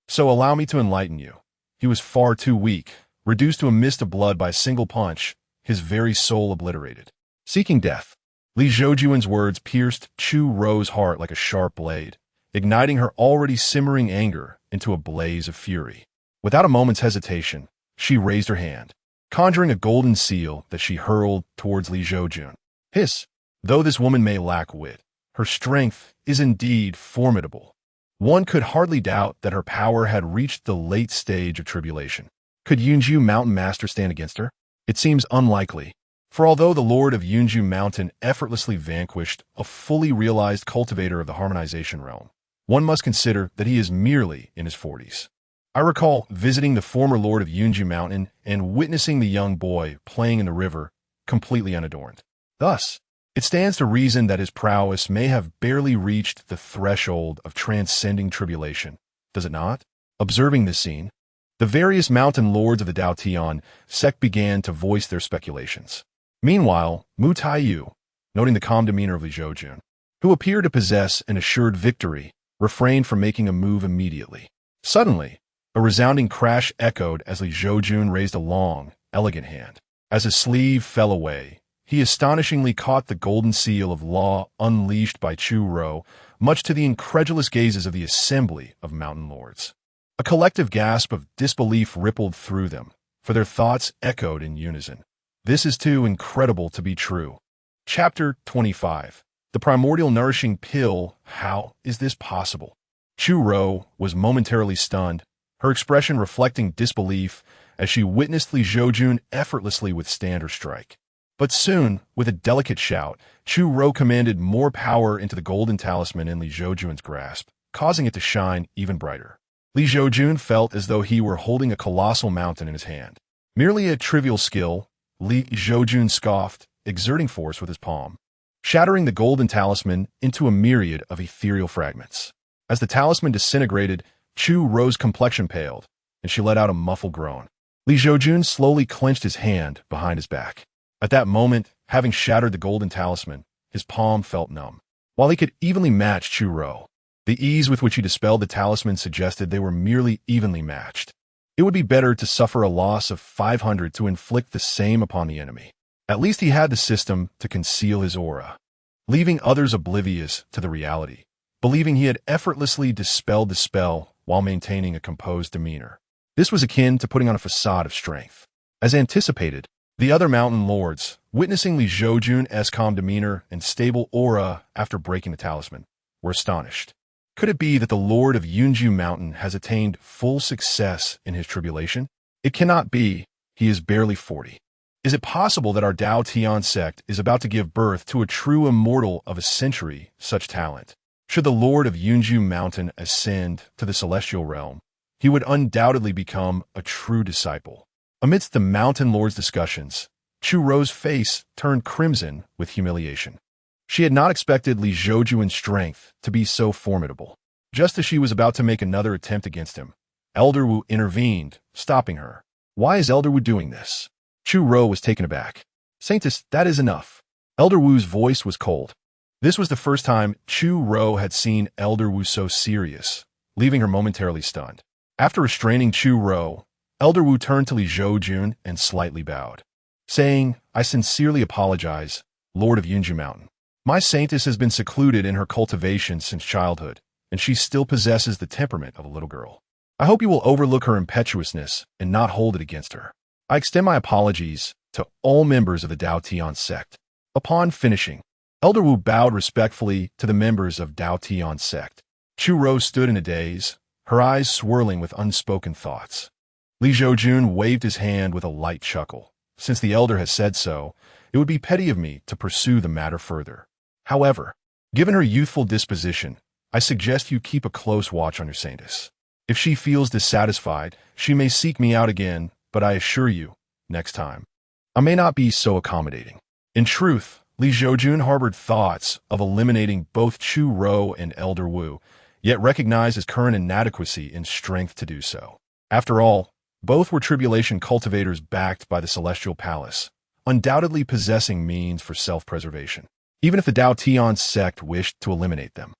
So allow me to enlighten you. He was far too weak, reduced to a mist of blood by a single punch, his very soul obliterated. Seeking death. Li Zhoujun's words pierced Chu Ro's heart like a sharp blade, igniting her already simmering anger into a blaze of fury. Without a moment's hesitation, she raised her hand, conjuring a golden seal that she hurled towards Li Zhoujun. Hiss! Though this woman may lack wit, her strength is indeed formidable. One could hardly doubt that her power had reached the late stage of tribulation. Could Yunju Mountain Master stand against her? It seems unlikely, for although the Lord of Yunju Mountain effortlessly vanquished a fully realized cultivator of the harmonization realm, one must consider that he is merely in his 40s. I recall visiting the former Lord of Yunju Mountain and witnessing the young boy playing in the river, completely unadorned. Thus, it stands to reason that his prowess may have barely reached the threshold of transcending tribulation, does it not? Observing this scene, the various mountain lords of the Daotian sect began to voice their speculations. Meanwhile, Mu Taiyu, noting the calm demeanor of Li Zhoujun, who appeared to possess an assured victory, refrained from making a move immediately. Suddenly, a resounding crash echoed as Li Zhoujun raised a long, elegant hand. As his sleeve fell away, he astonishingly caught the golden seal of law unleashed by Chu Ro, much to the incredulous gazes of the assembly of mountain lords. A collective gasp of disbelief rippled through them, for their thoughts echoed in unison. This is too incredible to be true. Chapter 25. The primordial nourishing pill. How is this possible? Chu Ro was momentarily stunned, her expression reflecting disbelief as she witnessed Li Zhoujun effortlessly withstand her strike. But soon, with a delicate shout, Chu Ro commanded more power into the golden talisman in Li Zhoujun's grasp, causing it to shine even brighter. Li Zhoujun felt as though he were holding a colossal mountain in his hand. Merely a trivial skill, Li Zhoujun scoffed, exerting force with his palm, shattering the golden talisman into a myriad of ethereal fragments. As the talisman disintegrated, Chu Ro's complexion paled, and she let out a muffled groan. Li Zhoujun slowly clenched his hand behind his back. At that moment, having shattered the golden talisman, his palm felt numb. While he could evenly match Chu Ro, the ease with which he dispelled the talisman suggested they were merely evenly matched. It would be better to suffer a loss of 500 to inflict the same upon the enemy. At least he had the system to conceal his aura, leaving others oblivious to the reality, believing he had effortlessly dispelled the spell while maintaining a composed demeanor. This was akin to putting on a facade of strength. As anticipated, the other mountain lords, witnessing Li Zhoujun's calm demeanor and stable aura after breaking the talisman, were astonished. Could it be that the Lord of Yunju Mountain has attained full success in his tribulation? It cannot be. He is barely 40. Is it possible that our Daotian sect is about to give birth to a true immortal of a century such talent? Should the Lord of Yunju Mountain ascend to the celestial realm, he would undoubtedly become a true disciple. Amidst the mountain lord's discussions, Chu Ro's face turned crimson with humiliation. She had not expected Li Zhoujun's strength to be so formidable. Just as she was about to make another attempt against him, Elder Wu intervened, stopping her. Why is Elder Wu doing this? Chu Ro was taken aback. Saintess, that is enough. Elder Wu's voice was cold. This was the first time Chu Ro had seen Elder Wu so serious, leaving her momentarily stunned. After restraining Chu Ro, Elder Wu turned to Li Zhoujun and slightly bowed, saying, I sincerely apologize, Lord of Yunju Mountain. My saintess has been secluded in her cultivation since childhood, and she still possesses the temperament of a little girl. I hope you will overlook her impetuousness and not hold it against her. I extend my apologies to all members of the Dao Tian sect. Upon finishing, Elder Wu bowed respectfully to the members of Dao Tian sect. Chu Rou stood in a daze, her eyes swirling with unspoken thoughts. Li Zhoujun waved his hand with a light chuckle. Since the elder has said so, it would be petty of me to pursue the matter further. However, given her youthful disposition, I suggest you keep a close watch on your saintess. If she feels dissatisfied, she may seek me out again, but I assure you, next time, I may not be so accommodating. In truth, Li Zhoujun harbored thoughts of eliminating both Chu Rou and Elder Wu, yet recognized his current inadequacy in strength to do so. After all, both were tribulation cultivators backed by the Celestial Palace, undoubtedly possessing means for self-preservation, even if the Dao Tian sect wished to eliminate them.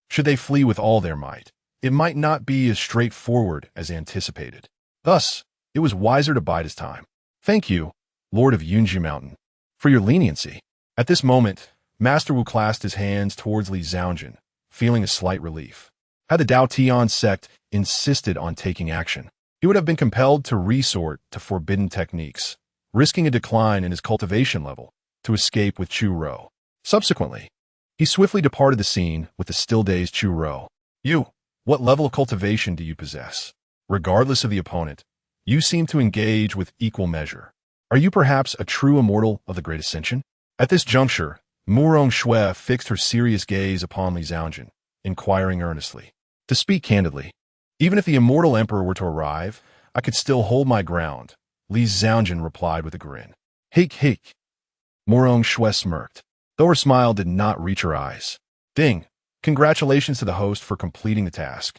Should they flee with all their might, it might not be as straightforward as anticipated. Thus, it was wiser to bide his time. Thank you, Lord of Yunji Mountain, for your leniency. At this moment, Master Wu clasped his hands towards Li Zhoujun, feeling a slight relief. Had the Dao Tian sect insisted on taking action, he would have been compelled to resort to forbidden techniques, risking a decline in his cultivation level to escape with Chu Rou. Subsequently, he swiftly departed the scene with the still-dazed Chu Rou. You, what level of cultivation do you possess? Regardless of the opponent, you seem to engage with equal measure. Are you perhaps a true immortal of the Great Ascension? At this juncture, Murong Shui fixed her serious gaze upon Li Zhoujun, inquiring earnestly. To speak candidly, even if the immortal emperor were to arrive, I could still hold my ground, Li Zhoujun replied with a grin. Hake. Murong Shui smirked, though her smile did not reach her eyes. Ding. Congratulations to the host for completing the task.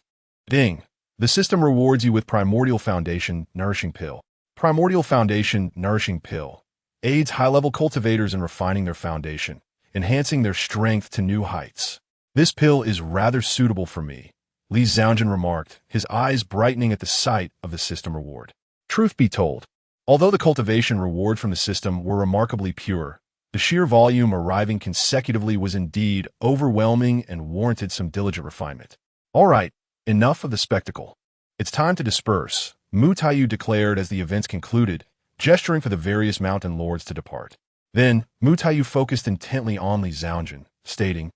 Ding. The system rewards you with Primordial Foundation Nourishing Pill. Primordial Foundation Nourishing Pill aids high-level cultivators in refining their foundation, enhancing their strength to new heights. This pill is rather suitable for me, Li Zhoujun remarked, his eyes brightening at the sight of the system reward. Truth be told, although the cultivation reward from the system were remarkably pure, the sheer volume arriving consecutively was indeed overwhelming and warranted some diligent refinement. All right, enough of the spectacle. It's time to disperse, Mu Taiyu declared as the events concluded, gesturing for the various mountain lords to depart. Then, Mu Taiyu focused intently on Li Zhoujun, stating,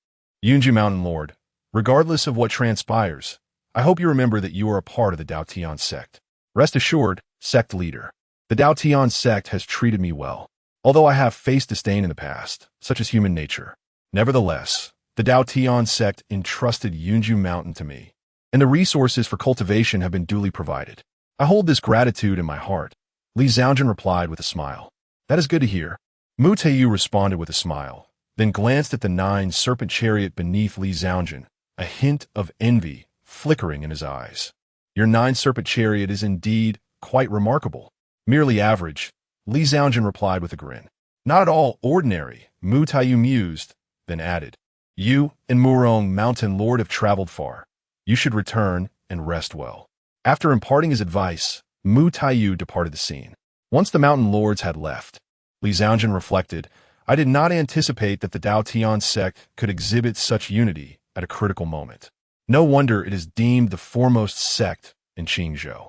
Yunji Mountain Lord, regardless of what transpires, I hope you remember that you are a part of the Dao Tian sect. Rest assured, sect leader, the Dao Tian sect has treated me well, although I have faced disdain in the past, such as human nature. Nevertheless, the Dao Tian sect entrusted Yunji Mountain to me, and the resources for cultivation have been duly provided. I hold this gratitude in my heart, Li Zhoujun replied with a smile. That is good to hear. Mu Taiyu responded with a smile, then glanced at the 9-serpent chariot beneath Li Zhoujun, a hint of envy flickering in his eyes. Your 9-serpent chariot is indeed quite remarkable. Merely average, Li Zhoujun replied with a grin. Not at all ordinary, Mu Taiyu mused, then added. You and Murong Mountain Lord have traveled far. You should return and rest well. After imparting his advice, Mu Taiyu departed the scene. Once the mountain lords had left, Li Zhoujun reflected, I did not anticipate that the Dao Tian sect could exhibit such unity at a critical moment. No wonder it is deemed the foremost sect in Qingzhou.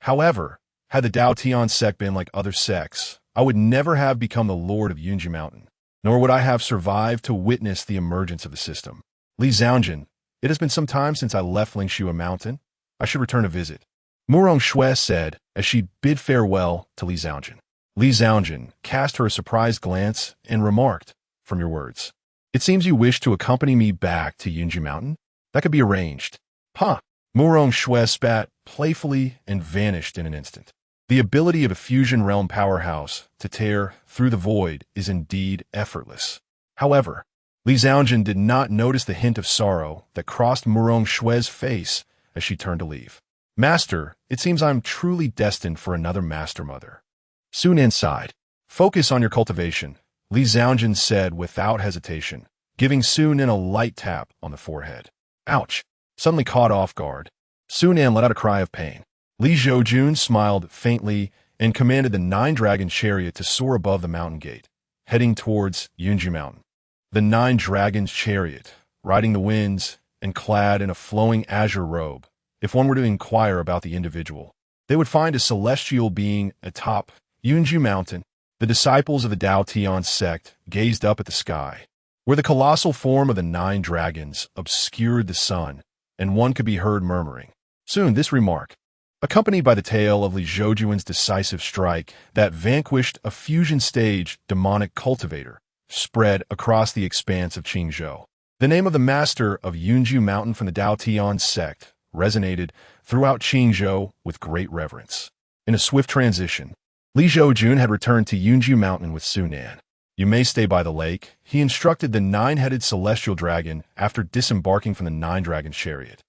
However, had the Dao Tian sect been like other sects, I would never have become the Lord of Yunji Mountain, nor would I have survived to witness the emergence of the system. Li Zhoujun, it has been some time since I left Lingxua Mountain. I should return a visit. Murong Shui said as she bid farewell to Li Zhoujun. Li Zhoujun cast her a surprised glance and remarked, from your words, it seems you wish to accompany me back to Yunji Mountain? That could be arranged. Huh. Murong Shui spat playfully and vanished in an instant. The ability of a fusion realm powerhouse to tear through the void is indeed effortless. However, Li Zhoujun did not notice the hint of sorrow that crossed Murong Shui's face as she turned to leave. Master, it seems I'm truly destined for another master mother. Soon inside, focus on your cultivation, Li Zhoujun said without hesitation, giving Sun In a light tap on the forehead. Ouch! Suddenly caught off guard, Sun In let out a cry of pain. Li Zhoujun smiled faintly and commanded the 9-dragon chariot to soar above the mountain gate, heading towards Yunji Mountain. the 9 dragons' chariot, riding the winds and clad in a flowing azure robe. If one were to inquire about the individual, they would find a celestial being atop Yunju Mountain. The disciples of the Tao Tian sect gazed up at the sky, where the colossal form of the 9 dragons obscured the sun, and one could be heard murmuring. Soon this remark, accompanied by the tale of Li Zhoujun's decisive strike that vanquished a fusion stage demonic cultivator, spread across the expanse of Qingzhou. The name of the master of Yunju Mountain from the Tao Tian sect resonated throughout Qingzhou with great reverence. In a swift transition, Li Zhoujun had returned to Yunju Mountain with Su Nan. You may stay by the lake, he instructed the 9-headed celestial dragon after disembarking from the 9-dragon chariot.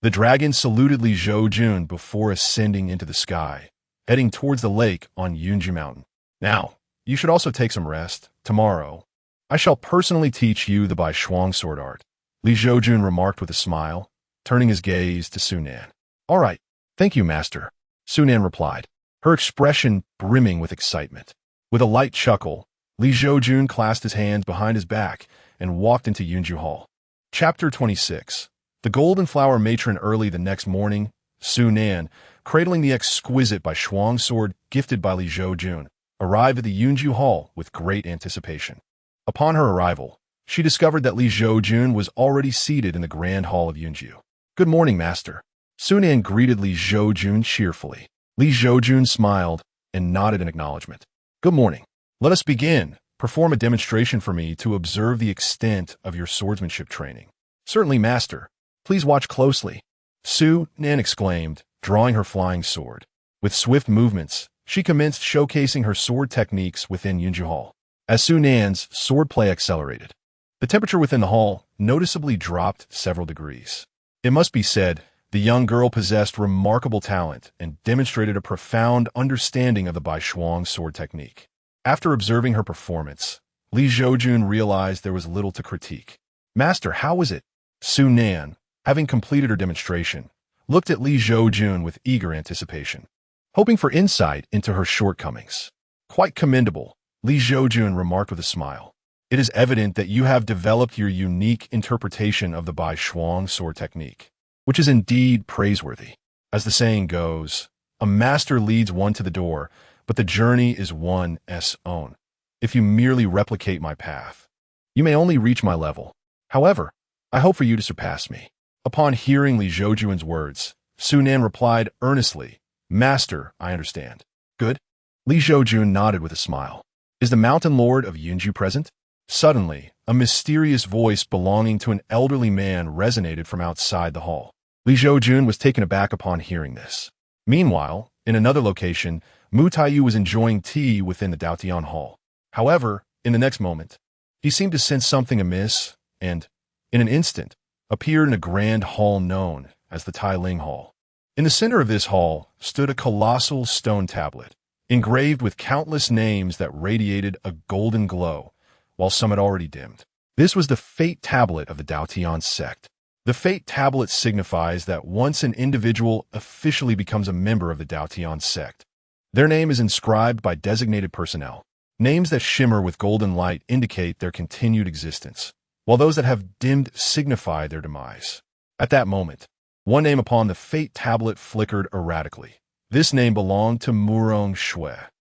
The dragon saluted Li Zhoujun before ascending into the sky, heading towards the lake on Yunju Mountain. Now, you should also take some rest. Tomorrow, I shall personally teach you the Bai Shuang sword art, Li Zhoujun remarked with a smile, turning his gaze to Su Nan. All right, thank you, master, Su Nan replied, her expression brimming with excitement. With a light chuckle, Li Zhoujun clasped his hands behind his back and walked into Yunju Hall. Chapter 26. The Golden Flower Matron. Early the next morning, Su Nan, cradling the exquisite Bai Shuang sword gifted by Li Zhoujun, arrived at the Yunju Hall with great anticipation. Upon her arrival, she discovered that Li Zhoujun was already seated in the Grand Hall of Yunju. Good morning, master. Su Nan greeted Li Zhoujun cheerfully. Li Zhoujun smiled and nodded in acknowledgement. Good morning. Let us begin. Perform a demonstration for me to observe the extent of your swordsmanship training. Certainly, master. Please watch closely, Su Nan exclaimed, drawing her flying sword. With swift movements, she commenced showcasing her sword techniques within Yunju Hall. As Su Nan's swordplay accelerated, the temperature within the hall noticeably dropped several degrees. It must be said, the young girl possessed remarkable talent and demonstrated a profound understanding of the Bai Shuang sword technique. After observing her performance, Li Zhoujun realized there was little to critique. Master, how was it? Su Nan, having completed her demonstration, looked at Li Zhoujun with eager anticipation, hoping for insight into her shortcomings. Quite commendable, Li Zhoujun remarked with a smile. It is evident that you have developed your unique interpretation of the Bai Shuang sword technique, which is indeed praiseworthy. As the saying goes, a master leads one to the door, but the journey is one's own. If you merely replicate my path, you may only reach my level. However, I hope for you to surpass me. Upon hearing Li Zhoujun's words, Su Nan replied earnestly, Master, I understand. Good. Li Zhoujun nodded with a smile. Is the Mountain Lord of Yunju present? Suddenly, a mysterious voice belonging to an elderly man resonated from outside the hall. Li Zhoujun was taken aback upon hearing this. Meanwhile, in another location, Mu Taiyu was enjoying tea within the Daotian Hall. However, in the next moment, he seemed to sense something amiss and, in an instant, appeared in a grand hall known as the Tai Ling Hall. In the center of this hall stood a colossal stone tablet, engraved with countless names that radiated a golden glow, while some had already dimmed. This was the Fate Tablet of the Daotian sect. The Fate Tablet signifies that once an individual officially becomes a member of the Daotian sect, their name is inscribed by designated personnel. Names that shimmer with golden light indicate their continued existence, while those that have dimmed signify their demise. At that moment, one name upon the Fate Tablet flickered erratically. This name belonged to Murong Shui.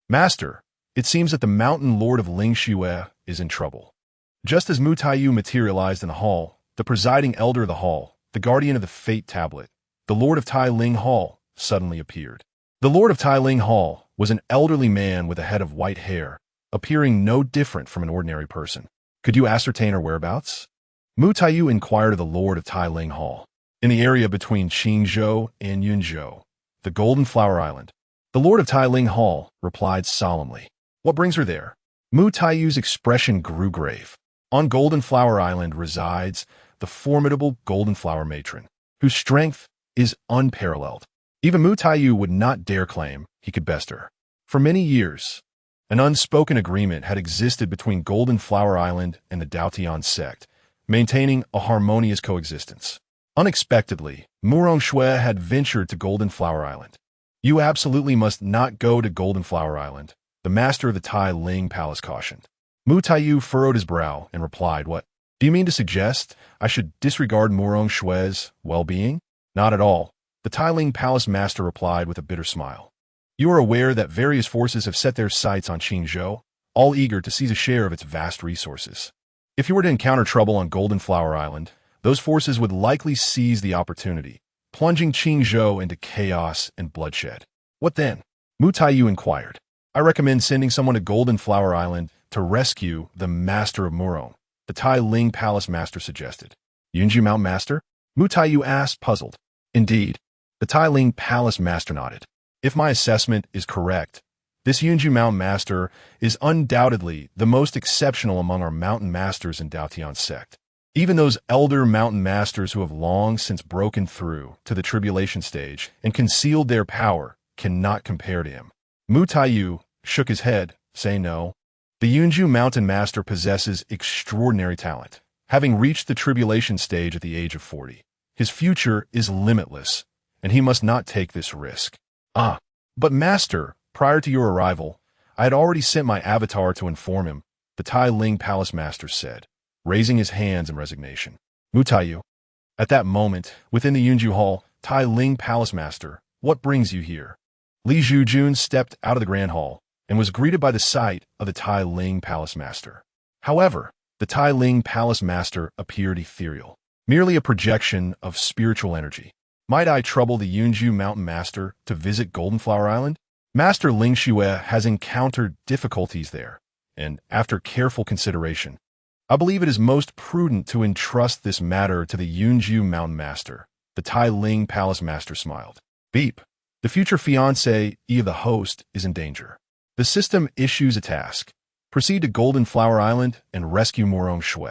Master, it seems that the Mountain Lord of Ling Shui is in trouble. Just as Mu Taiyu materialized in the hall, the presiding elder of the hall, the guardian of the Fate Tablet, the Lord of Tai Ling Hall, suddenly appeared. The Lord of Tai Ling Hall was an elderly man with a head of white hair, appearing no different from an ordinary person. Could you ascertain her whereabouts? Mu Taiyu inquired of the Lord of Tai Ling Hall. In the area between Qingzhou and Yunzhou, the Golden Flower Island, the Lord of Tai Ling Hall replied solemnly. What brings her there? Mu Taiyu's expression grew grave. On Golden Flower Island resides the formidable Golden Flower Matron, whose strength is unparalleled. Even Mu Taiyu would not dare claim he could best her. For many years, an unspoken agreement had existed between Golden Flower Island and the Daotian sect, maintaining a harmonious coexistence. Unexpectedly, Murong Shui had ventured to Golden Flower Island. You absolutely must not go to Golden Flower Island, the master of the Tai Ling Palace cautioned. Mu Taiyu furrowed his brow and replied, "What? Do you mean to suggest I should disregard Murong Shue's well-being?" "Not at all," the Tailing Palace Master replied with a bitter smile. "You are aware that various forces have set their sights on Qingzhou, all eager to seize a share of its vast resources. If you were to encounter trouble on Golden Flower Island, those forces would likely seize the opportunity, plunging Qingzhou into chaos and bloodshed. What then?" Mu Taiyu inquired. "I recommend sending someone to Golden Flower Island to rescue the Master of Murong," the Tai Ling Palace Master suggested. "Yunju Mountain Master?" Mu Taiyu asked, puzzled. "Indeed." The Tai Ling Palace Master nodded. "If my assessment is correct, this Yunju Mountain Master is undoubtedly the most exceptional among our mountain masters in Daotian sect. Even those elder mountain masters who have long since broken through to the tribulation stage and concealed their power cannot compare to him." Mu Taiyu shook his head, saying no. The Yunju Mountain Master possesses extraordinary talent. Having reached the tribulation stage at the age of 40, his future is limitless, and he must not take this risk. "Ah, but Master, prior to your arrival, I had already sent my avatar to inform him," the Tai Ling Palace Master said, raising his hands in resignation. Mu Taiyu. At that moment, within the Yunju Hall, Tai Ling Palace Master, "What brings you here?" Li Zhoujun stepped out of the Grand Hall and was greeted by the sight of the Tai Ling Palace Master. However, the Tai Ling Palace Master appeared ethereal, merely a projection of spiritual energy. "Might I trouble the Yunju Mountain Master to visit Golden Flower Island? Master Ling Xue has encountered difficulties there, and after careful consideration, I believe it is most prudent to entrust this matter to the Yunju Mountain Master." The Tai Ling Palace Master smiled. "Beep. The future fiancé of the host is in danger. The system issues a task. Proceed to Golden Flower Island and rescue Murong Shui.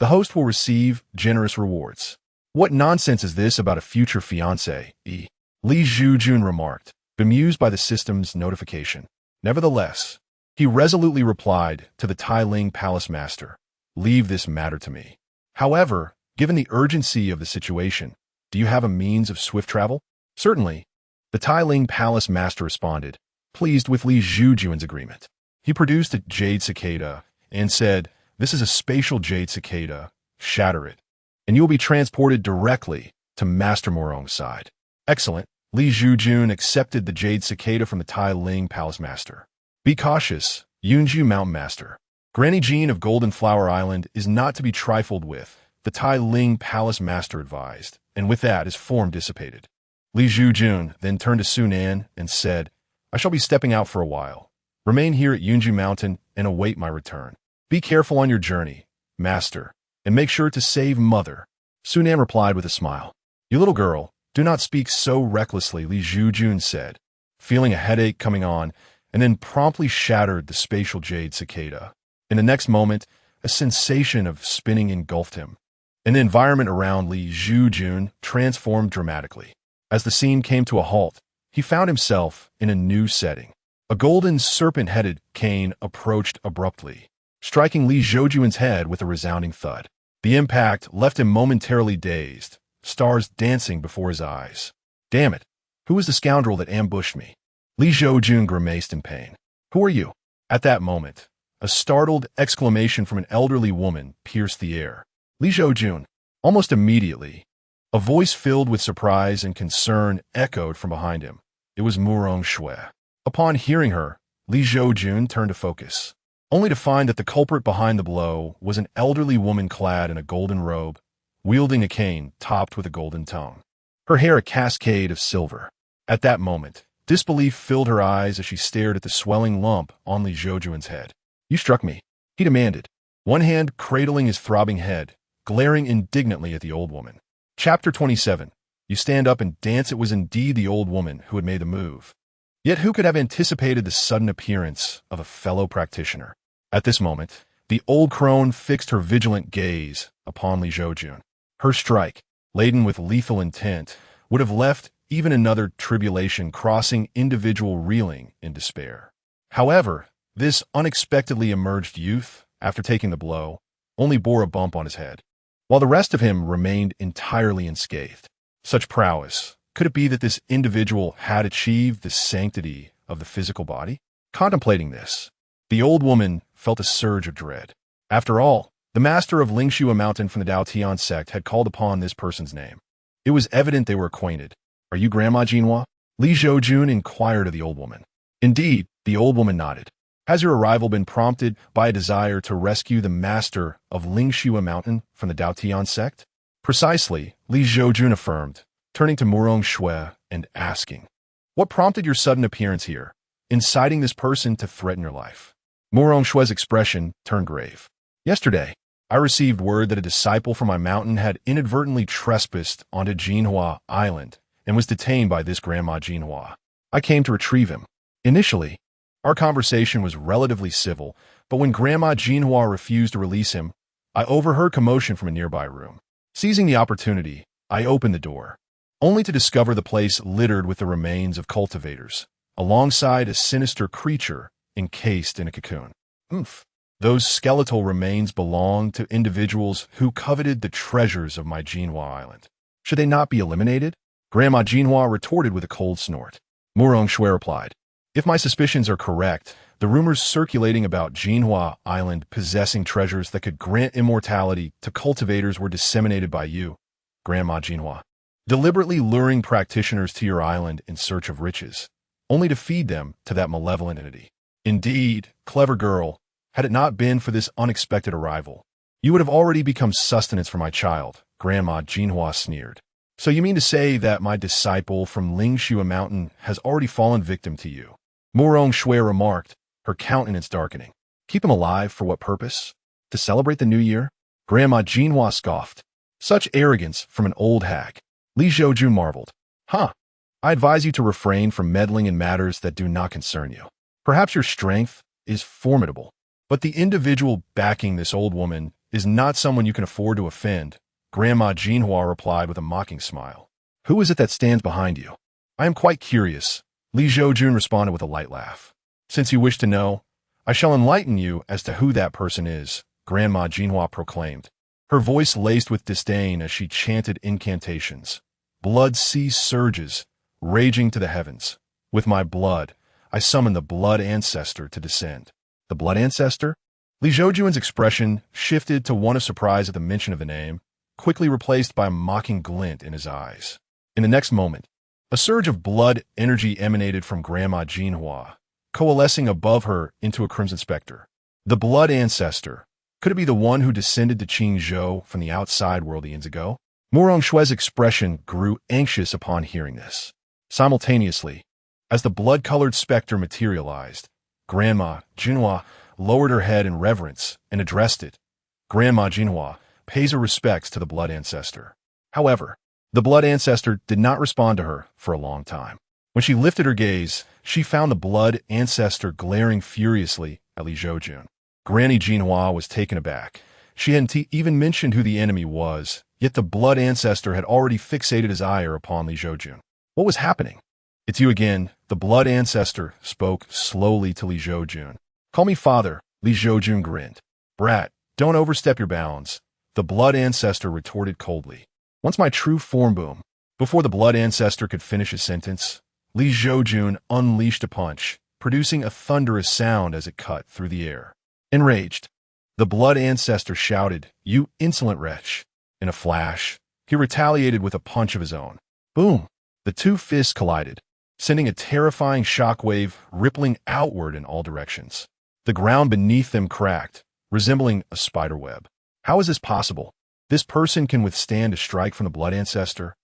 The host will receive generous rewards." "What nonsense is this about a future fiancé?" Li Zhoujun remarked, bemused by the system's notification. Nevertheless, he resolutely replied to the Tai Ling Palace Master, "Leave this matter to me. However, given the urgency of the situation, do you have a means of swift travel?" "Certainly," the Tai Ling Palace Master responded, pleased with Li Zhoujun's agreement. He produced a jade cicada and said, "This is a spatial jade cicada. Shatter it, and you will be transported directly to Master Murong's side." "Excellent." Li Zhoujun accepted the jade cicada from the Tai Ling Palace Master. "Be cautious, Yunju Mountain Master. Granny Jean of Golden Flower Island is not to be trifled with," the Tai Ling Palace Master advised, and with that his form dissipated. Li Zhoujun then turned to Sunan and said, "I shall be stepping out for a while. Remain here at Yunju Mountain and await my return. Be careful on your journey, Master, and make sure to save Mother." Sunan replied with a smile. "You little girl, do not speak so recklessly," Li Zhoujun said, feeling a headache coming on, and then promptly shattered the spatial jade cicada. In the next moment, a sensation of spinning engulfed him, and the environment around Li Zhoujun transformed dramatically. As the scene came to a halt, he found himself in a new setting. A golden serpent-headed cane approached abruptly, striking Li Zhoujun's head with a resounding thud. The impact left him momentarily dazed, stars dancing before his eyes. "Damn it! Who was the scoundrel that ambushed me?" Li Zhoujun grimaced in pain. "Who are you?" At that moment, a startled exclamation from an elderly woman pierced the air. "Li Zhoujun!" Almost immediately, a voice filled with surprise and concern echoed from behind him. It was Murong Shui. Upon hearing her, Li Zhoujun turned to focus, only to find that the culprit behind the blow was an elderly woman clad in a golden robe, wielding a cane topped with a golden tongue, her hair a cascade of silver. At that moment, disbelief filled her eyes as she stared at the swelling lump on Li Zhoujun's head. "You struck me," he demanded, one hand cradling his throbbing head, glaring indignantly at the old woman. Chapter 27. You stand up and dance. It was indeed the old woman who had made the move. Yet who could have anticipated the sudden appearance of a fellow practitioner? At this moment, the old crone fixed her vigilant gaze upon Li Zhoujun. Her strike, laden with lethal intent, would have left even another tribulation crossing individual reeling in despair. However, this unexpectedly emerged youth, after taking the blow, only bore a bump on his head, while the rest of him remained entirely unscathed. Such prowess! Could it be that this individual had achieved the sanctity of the physical body? Contemplating this, the old woman felt a surge of dread. After all, the master of Lingxua Mountain from the Daotian sect had called upon this person's name. It was evident they were acquainted. "Are you Grandma Jinhua?" Li Zhoujun inquired of the old woman. Indeed, the old woman nodded. "Has your arrival been prompted by a desire to rescue the master of Lingxua Mountain from the Daotian sect?" "Precisely," Li Zhoujun affirmed, turning to Murong Shui and asking, "What prompted your sudden appearance here, inciting this person to threaten your life?" Murong Shui's expression turned grave. "Yesterday, I received word that a disciple from my mountain had inadvertently trespassed onto Jinhua Island and was detained by this Grandma Jinhua. I came to retrieve him. Initially, our conversation was relatively civil, but when Grandma Jinhua refused to release him, I overheard commotion from a nearby room. Seizing the opportunity, I opened the door, only to discover the place littered with the remains of cultivators, alongside a sinister creature encased in a cocoon. Those skeletal remains belonged to individuals who coveted the treasures of my Jinhua Island. Should they not be eliminated? Grandma Jinhua retorted with a cold snort. Murong Shui replied, "If my suspicions are correct, the rumors circulating about Jinhua Island possessing treasures that could grant immortality to cultivators were disseminated by you, Grandma Jinhua, deliberately luring practitioners to your island in search of riches, only to feed them to that malevolent entity. Indeed, clever girl, had it not been for this unexpected arrival, you would have already become sustenance for my child," Grandma Jinhua sneered. "So you mean to say that my disciple from Lingxua Mountain has already fallen victim to you?" Murong Shui remarked, her countenance darkening. "Keep him alive for what purpose? To celebrate the new year?" Grandma Jinhua scoffed. "Such arrogance from an old hag." Li Zhoujun marveled. "Huh. I advise you to refrain from meddling in matters that do not concern you. Perhaps your strength is formidable, but the individual backing this old woman is not someone you can afford to offend," Grandma Jinhua replied with a mocking smile. "Who is it that stands behind you?" "I am quite curious," Li Zhoujun responded with a light laugh. "Since you wish to know, I shall enlighten you as to who that person is," Grandma Jinhua proclaimed, her voice laced with disdain as she chanted incantations. "Blood sea surges, raging to the heavens. With my blood, I summon the blood ancestor to descend." "The blood ancestor?" Li Zhoujun's expression shifted to one of surprise at the mention of the name, quickly replaced by a mocking glint in his eyes. In the next moment, a surge of blood energy emanated from Grandma Jinhua, coalescing above her into a crimson specter. The blood ancestor. Could it be the one who descended to Qingzhou from the outside world eons ago? Murong Shui's expression grew anxious upon hearing this. Simultaneously, as the blood-colored specter materialized, Grandma Jinhua lowered her head in reverence and addressed it. "Grandma Jinhua pays her respects to the blood ancestor." However, the blood ancestor did not respond to her for a long time. When she lifted her gaze, she found the blood ancestor glaring furiously at Li Zhoujun. Granny Jinhua was taken aback. She hadn't even mentioned who the enemy was, yet the blood ancestor had already fixated his ire upon Li Zhoujun. What was happening? "It's you again," the blood ancestor spoke slowly to Li Zhoujun. "Call me father," Li Zhoujun grinned. "Brat, don't overstep your bounds," the blood ancestor retorted coldly. "Once my true form boom." Before the blood ancestor could finish his sentence, Li Zhoujun unleashed a punch, producing a thunderous sound as it cut through the air. Enraged, the blood ancestor shouted, "You insolent wretch!" In a flash, he retaliated with a punch of his own. Boom! The two fists collided, sending a terrifying shockwave rippling outward in all directions. The ground beneath them cracked, resembling a spider web. How is this possible? This person can withstand a strike from the blood ancestor?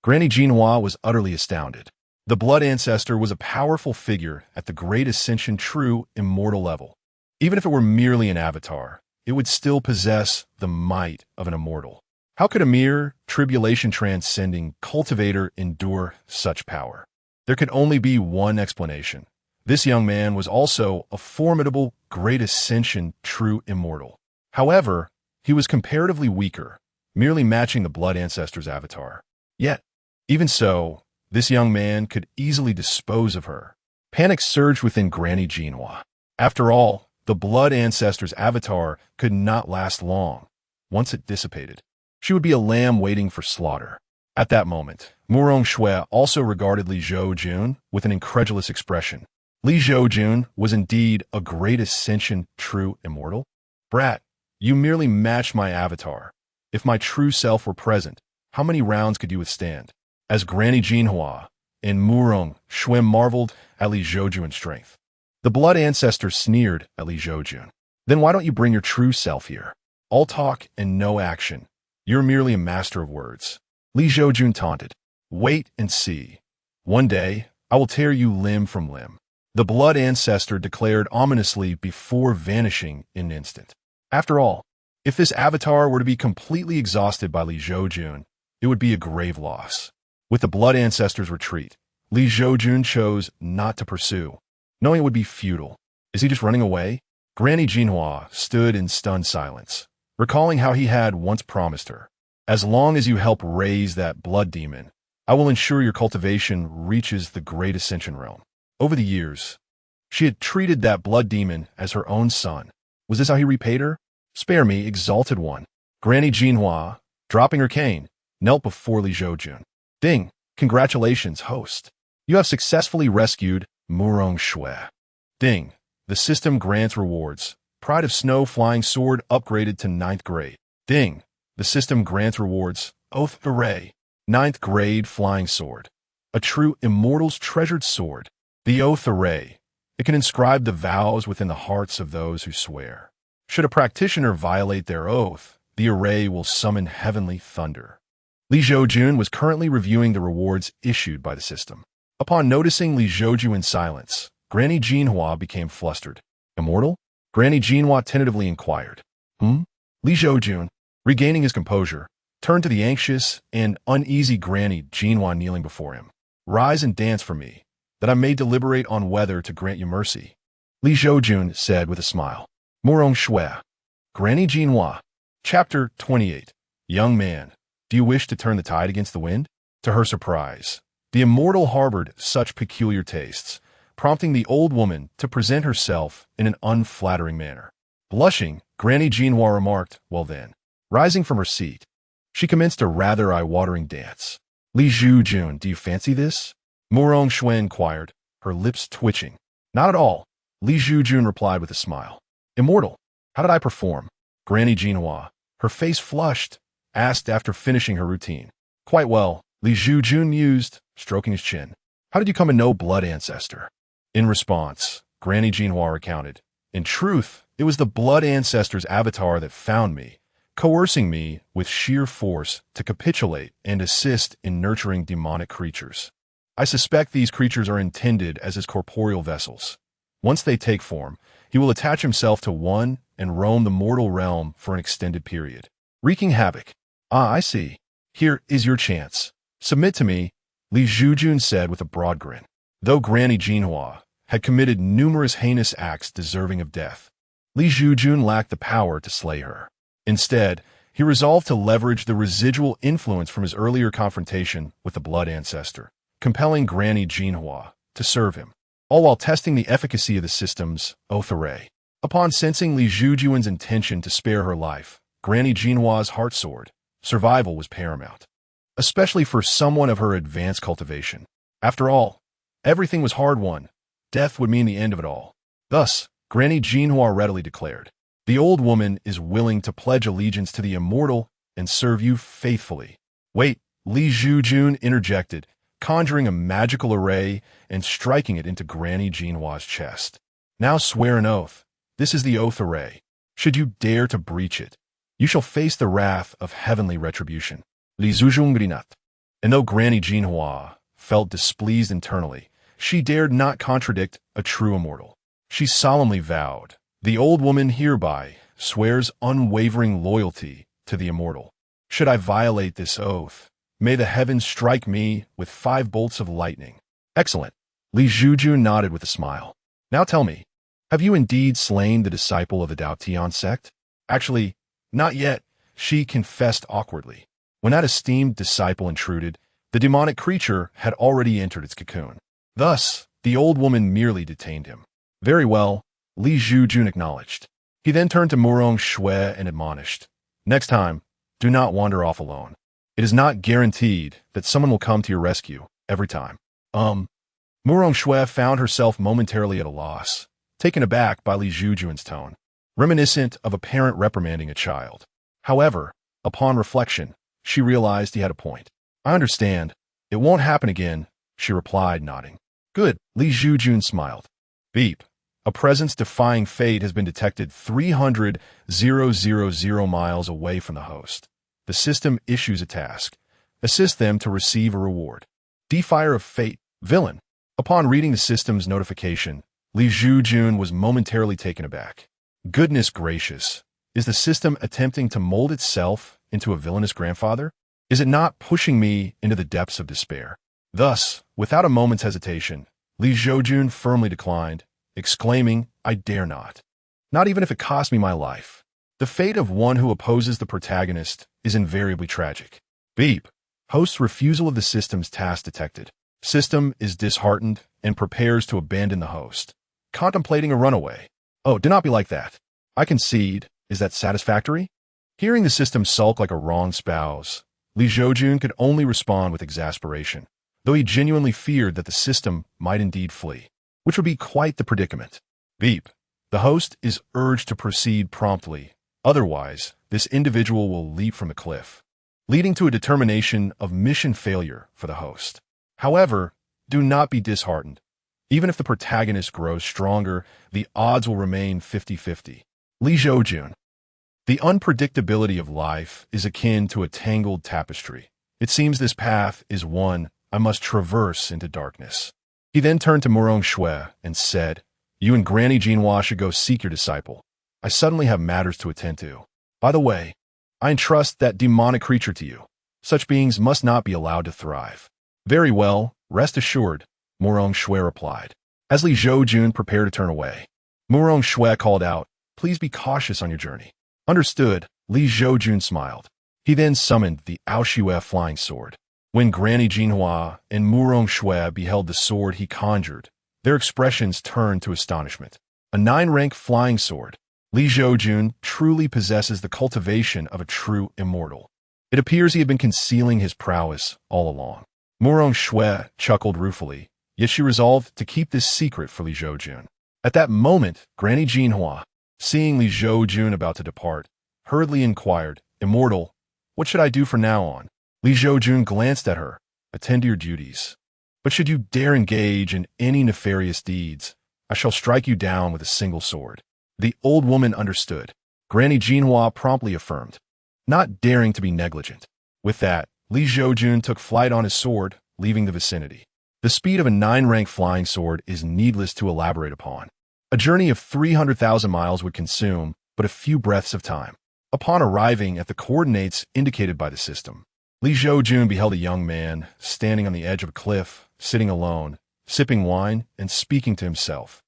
Granny Jinhua was utterly astounded. The blood ancestor was a powerful figure at the great ascension true immortal level. Even if it were merely an avatar, it would still possess the might of an immortal. How could a mere tribulation-transcending cultivator endure such power? There could only be one explanation. This young man was also a formidable, great ascension true immortal. However, he was comparatively weaker, merely matching the blood ancestor's avatar. Yet, even so, this young man could easily dispose of her. Panic surged within Granny Jinhua. After all, the blood ancestor's avatar could not last long. Once it dissipated, she would be a lamb waiting for slaughter. At that moment, Murong Shui also regarded Li Zhoujun with an incredulous expression. Li Zhoujun was indeed a great ascension true immortal? Brat, you merely matched my avatar. If my true self were present, how many rounds could you withstand? As Granny Jinhua and Murong Shui marveled at Li Zhoujun's strength. The blood ancestor sneered at Li Zhoujun. Then why don't you bring your true self here? All talk and no action. You're merely a master of words. Li Zhoujun taunted. Wait and see. One day, I will tear you limb from limb. The blood ancestor declared ominously before vanishing in an instant. After all, if this avatar were to be completely exhausted by Li Zhoujun, it would be a grave loss. With the blood ancestor's retreat, Li Zhoujun chose not to pursue, knowing it would be futile. Is he just running away? Granny Jinhua stood in stunned silence, recalling how he had once promised her, as long as you help raise that blood demon, I will ensure your cultivation reaches the great ascension realm. Over the years, she had treated that blood demon as her own son. Was this how he repaid her? Spare me, exalted one. Granny Jinhua, dropping her cane, knelt before Li Zhoujun. Ding, congratulations, host. You have successfully rescued Murong Shui. Ding, the system grants rewards. Pride of Snow Flying Sword upgraded to 9th grade. Ding, the system grants rewards. Oath Array, 9th grade flying sword. A true immortal's treasured sword. The Oath Array. It can inscribe the vows within the hearts of those who swear. Should a practitioner violate their oath, the array will summon heavenly thunder. Li Zhoujun was currently reviewing the rewards issued by the system. Upon noticing Li Zhoujun's silence, Granny Jinhua became flustered. Immortal? Granny Jinhua tentatively inquired. Li Zhoujun, regaining his composure, turned to the anxious and uneasy Granny Jinhua kneeling before him. Rise and dance for me, that I may deliberate on whether to grant you mercy. Li Zhoujun said with a smile. Murong Shui. Granny Jinhua. Chapter 28. Young man, do you wish to turn the tide against the wind? To her surprise, the immortal harbored such peculiar tastes, prompting the old woman to present herself in an unflattering manner. Blushing, Granny Jinhua remarked, well then. Rising from her seat, she commenced a rather eye-watering dance. Li Zhoujun, do you fancy this? Murong Shui inquired, her lips twitching. Not at all, Li Zhoujun replied with a smile. Immortal, how did I perform? Granny Jinhua, her face flushed, asked after finishing her routine. Quite well, Li Zhoujun mused, stroking his chin. How did you come to know blood ancestor? In response, Granny Jinhua recounted. In truth, it was the blood ancestor's avatar that found me, coercing me with sheer force to capitulate and assist in nurturing demonic creatures. I suspect these creatures are intended as his corporeal vessels. Once they take form, he will attach himself to one and roam the mortal realm for an extended period, wreaking havoc. Ah, I see. Here is your chance. Submit to me, Li Zhoujun said with a broad grin. Though Granny Jinhua had committed numerous heinous acts deserving of death, Li Zhoujun lacked the power to slay her. Instead, he resolved to leverage the residual influence from his earlier confrontation with the blood ancestor, compelling Granny Jinhua to serve him, all while testing the efficacy of the system's Oath Array. Upon sensing Li Zhoujun's intention to spare her life, Granny Jinhua's heart soared. Survival was paramount, especially for someone of her advanced cultivation. After all, everything was hard-won. Death would mean the end of it all. Thus, Granny Jinhua readily declared, the old woman is willing to pledge allegiance to the immortal and serve you faithfully. Wait, Li Zhoujun interjected, conjuring a magical array and striking it into Granny Jinhua's chest. Now swear an oath. This is the Oath Array. Should you dare to breach it, you shall face the wrath of heavenly retribution. Li Zhoujun grinat. And though Granny Jinhua felt displeased internally, she dared not contradict a true immortal. She solemnly vowed, the old woman hereby swears unwavering loyalty to the immortal. Should I violate this oath, may the heavens strike me with 5 bolts of lightning. Excellent. Li Zhoujun nodded with a smile. Now tell me, have you indeed slain the disciple of the Daotian sect? Actually, not yet, she confessed awkwardly. When that esteemed disciple intruded, the demonic creature had already entered its cocoon. Thus, the old woman merely detained him. Very well, Li Zhoujun acknowledged. He then turned to Murong Shui and admonished. Next time, do not wander off alone. It is not guaranteed that someone will come to your rescue every time. Murong Shui found herself momentarily at a loss, taken aback by Li Zhoujun's tone, reminiscent of a parent reprimanding a child. However, upon reflection, she realized he had a point. I understand. It won't happen again, she replied, nodding. Good, Li Zhoujun smiled. Beep. A presence defying fate has been detected 300,000 miles away from the host. The system issues a task. Assist them to receive a reward. Defier of fate, villain. Upon reading the system's notification, Li Zhoujun was momentarily taken aback. Goodness gracious. Is the system attempting to mold itself into a villainous grandfather? Is it not pushing me into the depths of despair? Thus, without a moment's hesitation, Li Zhoujun firmly declined, exclaiming, I dare not. Not even if it cost me my life. The fate of one who opposes the protagonist is invariably tragic. Beep. Host's refusal of the system's task detected. System is disheartened and prepares to abandon the host, contemplating a runaway. Oh, do not be like that. I concede. Is that satisfactory? Hearing the system sulk like a wronged spouse, Li Zhoujun could only respond with exasperation, though he genuinely feared that the system might indeed flee, which would be quite the predicament. Beep. The host is urged to proceed promptly, otherwise, this individual will leap from the cliff, leading to a determination of mission failure for the host. However, do not be disheartened. Even if the protagonist grows stronger, the odds will remain 50-50. Li Zhoujun. The unpredictability of life is akin to a tangled tapestry. It seems this path is one I must traverse into darkness. He then turned to Murong Shui and said, You and Granny Jinhua should go seek your disciple. I suddenly have matters to attend to. By the way, I entrust that demonic creature to you. Such beings must not be allowed to thrive. Very well, rest assured, Murong Shui replied. As Li Zhoujun prepared to turn away, Murong Shui called out, Please be cautious on your journey. Understood, Li Zhoujun smiled. He then summoned the Aoshue flying sword. When Granny Jinhua and Murong Shui beheld the sword he conjured, their expressions turned to astonishment. A 9-rank flying sword. Li Zhoujun truly possesses the cultivation of a true immortal. It appears he had been concealing his prowess all along. Murong Shui chuckled ruefully, yet she resolved to keep this secret for Li Zhoujun. At that moment, Granny Jinhua, seeing Li Zhoujun about to depart, hurriedly inquired, Immortal, what should I do from now on? Li Zhoujun glanced at her. Attend to your duties. But should you dare engage in any nefarious deeds, I shall strike you down with a single sword. The old woman understood. Granny Jinhua promptly affirmed, not daring to be negligent. With that, Li Zhoujun took flight on his sword, leaving the vicinity. The speed of a 9-rank flying sword is needless to elaborate upon. A journey of 300,000 miles would consume but a few breaths of time. Upon arriving at the coordinates indicated by the system, Li Zhoujun beheld a young man standing on the edge of a cliff, sitting alone, sipping wine and speaking to himself.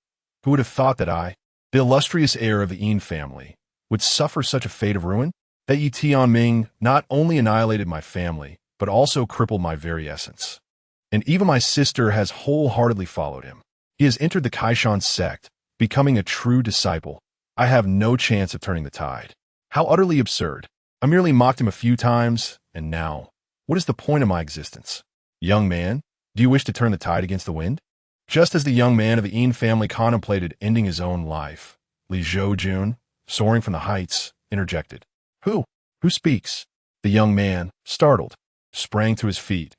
Who would have thought that I, the illustrious heir of the Yin family, would suffer such a fate of ruin? That Yi Tianming not only annihilated my family, but also crippled my very essence. And even my sister has wholeheartedly followed him. He has entered the Kaishan sect, becoming a true disciple. I have no chance of turning the tide. How utterly absurd. I merely mocked him a few times, and now, what is the point of my existence? Young man, do you wish to turn the tide against the wind? Just as the young man of the Yin family contemplated ending his own life, Li Zhoujun, soaring from the heights, interjected. Who speaks? The young man, startled, sprang to his feet,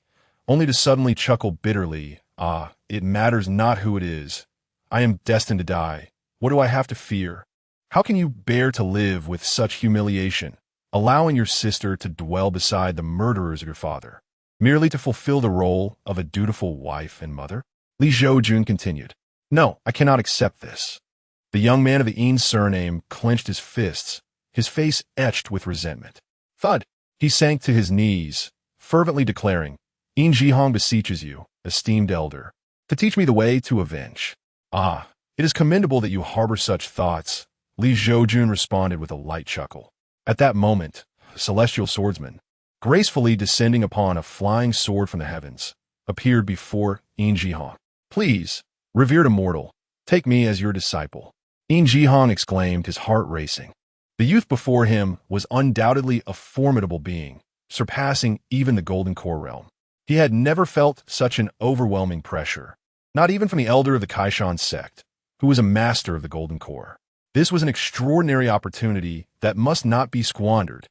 only to suddenly chuckle bitterly. Ah, it matters not who it is. I am destined to die. What do I have to fear? How can you bear to live with such humiliation, allowing your sister to dwell beside the murderers of your father, merely to fulfill the role of a dutiful wife and mother? Li Zhoujun continued. No, I cannot accept this. The young man of the Yin surname clenched his fists, his face etched with resentment. Thud! He sank to his knees, fervently declaring, Yin Zhihong beseeches you, esteemed elder, to teach me the way to avenge. Ah, it is commendable that you harbor such thoughts, Li Zhoujun responded with a light chuckle. At that moment, a celestial swordsman, gracefully descending upon a flying sword from the heavens, appeared before Yin Zhihong. Please, revered immortal, take me as your disciple. Yin Zhihong exclaimed, his heart racing. The youth before him was undoubtedly a formidable being, surpassing even the Golden Core realm. He had never felt such an overwhelming pressure. Not even from the elder of the Kaishan sect, who was a master of the Golden Core. This was an extraordinary opportunity that must not be squandered.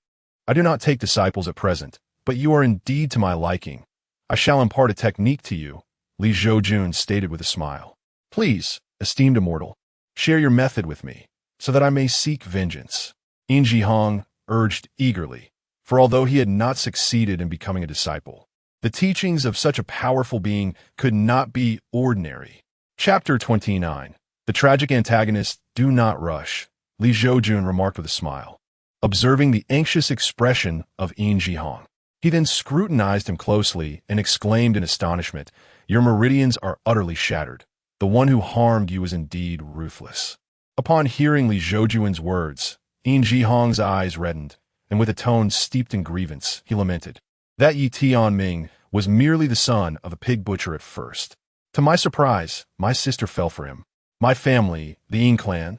I do not take disciples at present, but you are indeed to my liking. I shall impart a technique to you, Li Zhoujun stated with a smile. Please, esteemed immortal, share your method with me, so that I may seek vengeance. In Jihong urged eagerly, for although he had not succeeded in becoming a disciple, the teachings of such a powerful being could not be ordinary. Chapter 29. The tragic antagonists do not rush, Li Zhoujun remarked with a smile, observing the anxious expression of In Jihong. He then scrutinized him closely and exclaimed in astonishment, "Your meridians are utterly shattered. The one who harmed you is indeed ruthless." Upon hearing Li Zhoujun's words, In Jihong's eyes reddened, and with a tone steeped in grievance, he lamented, "That Yi Tianming was merely the son of a pig butcher at first. To my surprise, my sister fell for him. My family, the Yin clan,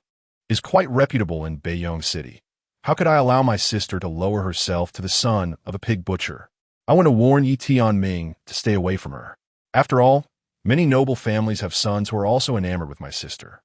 is quite reputable in Beiyang City. How could I allow my sister to lower herself to the son of a pig butcher? I want to warn Yi Tianming to stay away from her. After all, many noble families have sons who are also enamored with my sister.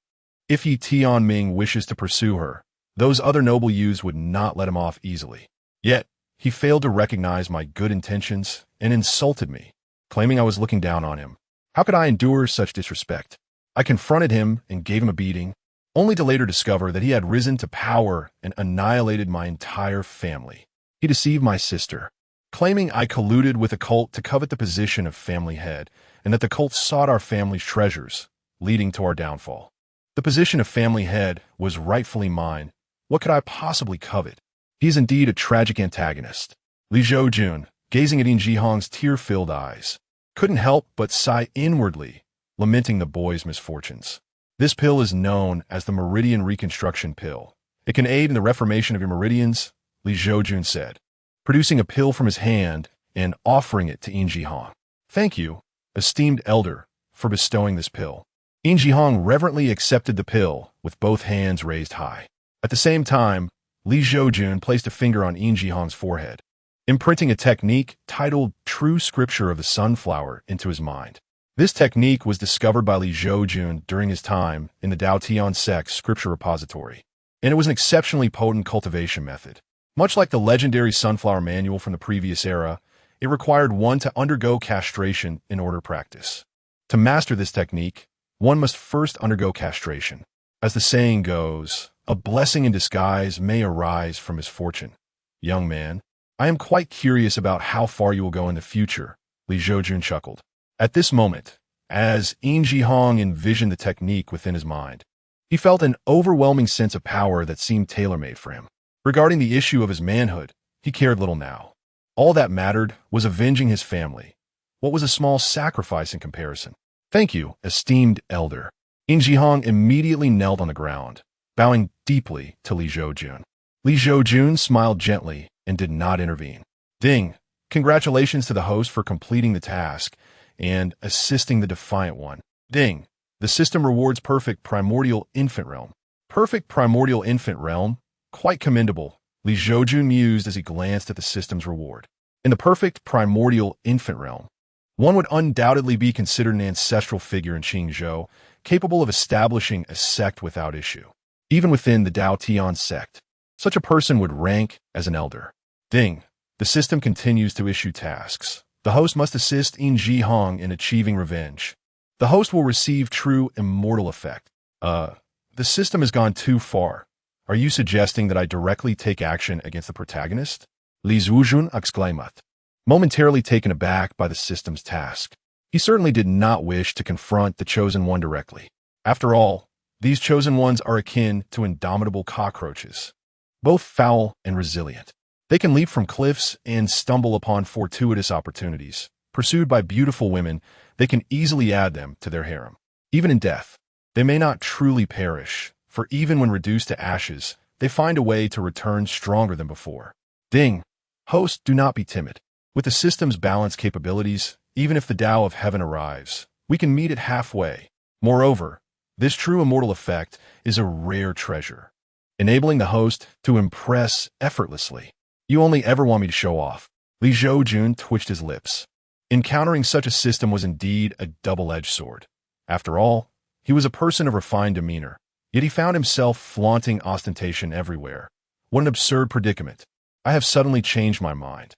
If Yi Tianming wishes to pursue her, those other noble youths would not let him off easily. Yet, he failed to recognize my good intentions and insulted me, claiming I was looking down on him. How could I endure such disrespect? I confronted him and gave him a beating, only to later discover that he had risen to power and annihilated my entire family. He deceived my sister, claiming I colluded with a cult to covet the position of family head, and that the cult sought our family's treasures, leading to our downfall. The position of family head was rightfully mine. What could I possibly covet? He is indeed a tragic antagonist. Li Zhoujun, gazing at In Jihong's tear-filled eyes, couldn't help but sigh inwardly, lamenting the boy's misfortunes. This pill is known as the Meridian Reconstruction Pill. It can aid in the reformation of your meridians, Li Zhoujun said, producing a pill from his hand and offering it to In Jihong. Thank you, esteemed elder, for bestowing this pill. In Jihong reverently accepted the pill with both hands raised high. At the same time, Li Zhoujun placed a finger on In Jihong's forehead, imprinting a technique titled True Scripture of the Sunflower into his mind. This technique was discovered by Li Zhoujun during his time in the Daotian sect scripture repository, and it was an exceptionally potent cultivation method. Much like the legendary sunflower manual from the previous era, it required one to undergo castration in order to practice. To master this technique, one must first undergo castration. As the saying goes, a blessing in disguise may arise from misfortune. Young man, I am quite curious about how far you will go in the future, Li Zhoujun chuckled. At this moment, as In Jihong envisioned the technique within his mind, he felt an overwhelming sense of power that seemed tailor-made for him. Regarding the issue of his manhood, he cared little now. All that mattered was avenging his family. What was a small sacrifice in comparison? Thank you, esteemed elder. In Jihong immediately knelt on the ground, bowing deeply to Li Zhoujun. Li Zhoujun smiled gently and did not intervene. Ding! Congratulations to the host for completing the task and assisting the defiant one. Ding! The system rewards perfect primordial infant realm. Perfect primordial infant realm? Quite commendable, Li Zhoujun mused as he glanced at the system's reward. In the perfect primordial infant realm, one would undoubtedly be considered an ancestral figure in Qingzhou, capable of establishing a sect without issue. Even within the Daotian sect, such a person would rank as an elder. Ding! The system continues to issue tasks. The host must assist In Jihong in achieving revenge. The host will receive true immortal effect. The system has gone too far. Are you suggesting that I directly take action against the protagonist? Li Zhoujun exclaimed, momentarily taken aback by the system's task. He certainly did not wish to confront the Chosen One directly. After all, these Chosen Ones are akin to indomitable cockroaches, both foul and resilient. They can leap from cliffs and stumble upon fortuitous opportunities. Pursued by beautiful women, they can easily add them to their harem. Even in death, they may not truly perish, for even when reduced to ashes, they find a way to return stronger than before. Ding! Host, do not be timid. With the system's balanced capabilities, even if the Tao of Heaven arrives, we can meet it halfway. Moreover, this true immortal effect is a rare treasure, enabling the host to impress effortlessly. You only ever want me to show off. Li Zhoujun twitched his lips. Encountering such a system was indeed a double-edged sword. After all, he was a person of refined demeanor, yet he found himself flaunting ostentation everywhere. What an absurd predicament. I have suddenly changed my mind.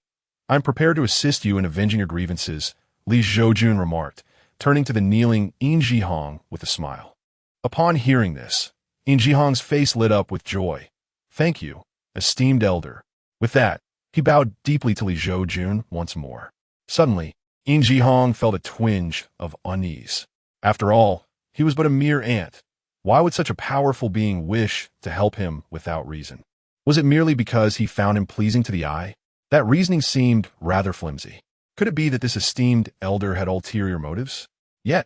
I am prepared to assist you in avenging your grievances, Li Zhoujun remarked, turning to the kneeling In Jihong with a smile. Upon hearing this, In Jihong's face lit up with joy. Thank you, esteemed elder. With that, he bowed deeply to Li Zhoujun once more. Suddenly, In Jihong felt a twinge of unease. After all, he was but a mere ant. Why would such a powerful being wish to help him without reason? Was it merely because he found him pleasing to the eye? That reasoning seemed rather flimsy. Could it be that this esteemed elder had ulterior motives? Yet,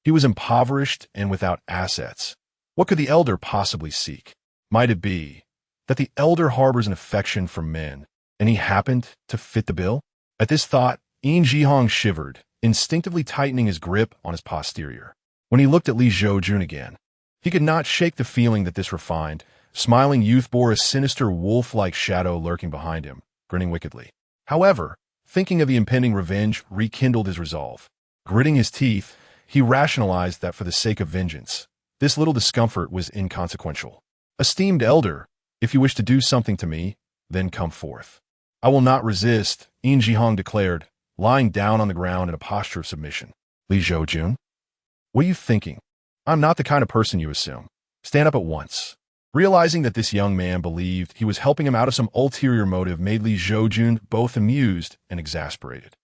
he was impoverished and without assets. What could the elder possibly seek? Might it be that the elder harbors an affection for men, and he happened to fit the bill? At this thought, In Jihong shivered, instinctively tightening his grip on his posterior. When he looked at Li Zhoujun again, he could not shake the feeling that this refined, smiling youth bore a sinister wolf-like shadow lurking behind him, grinning wickedly. However, thinking of the impending revenge rekindled his resolve. Gritting his teeth, he rationalized that for the sake of vengeance, this little discomfort was inconsequential. Esteemed elder, if you wish to do something to me, then come forth. I will not resist, In Jihong declared, lying down on the ground in a posture of submission. Li Zhoujun? What are you thinking? I'm not the kind of person you assume. Stand up at once. Realizing that this young man believed he was helping him out of some ulterior motive made Li Zhoujun both amused and exasperated.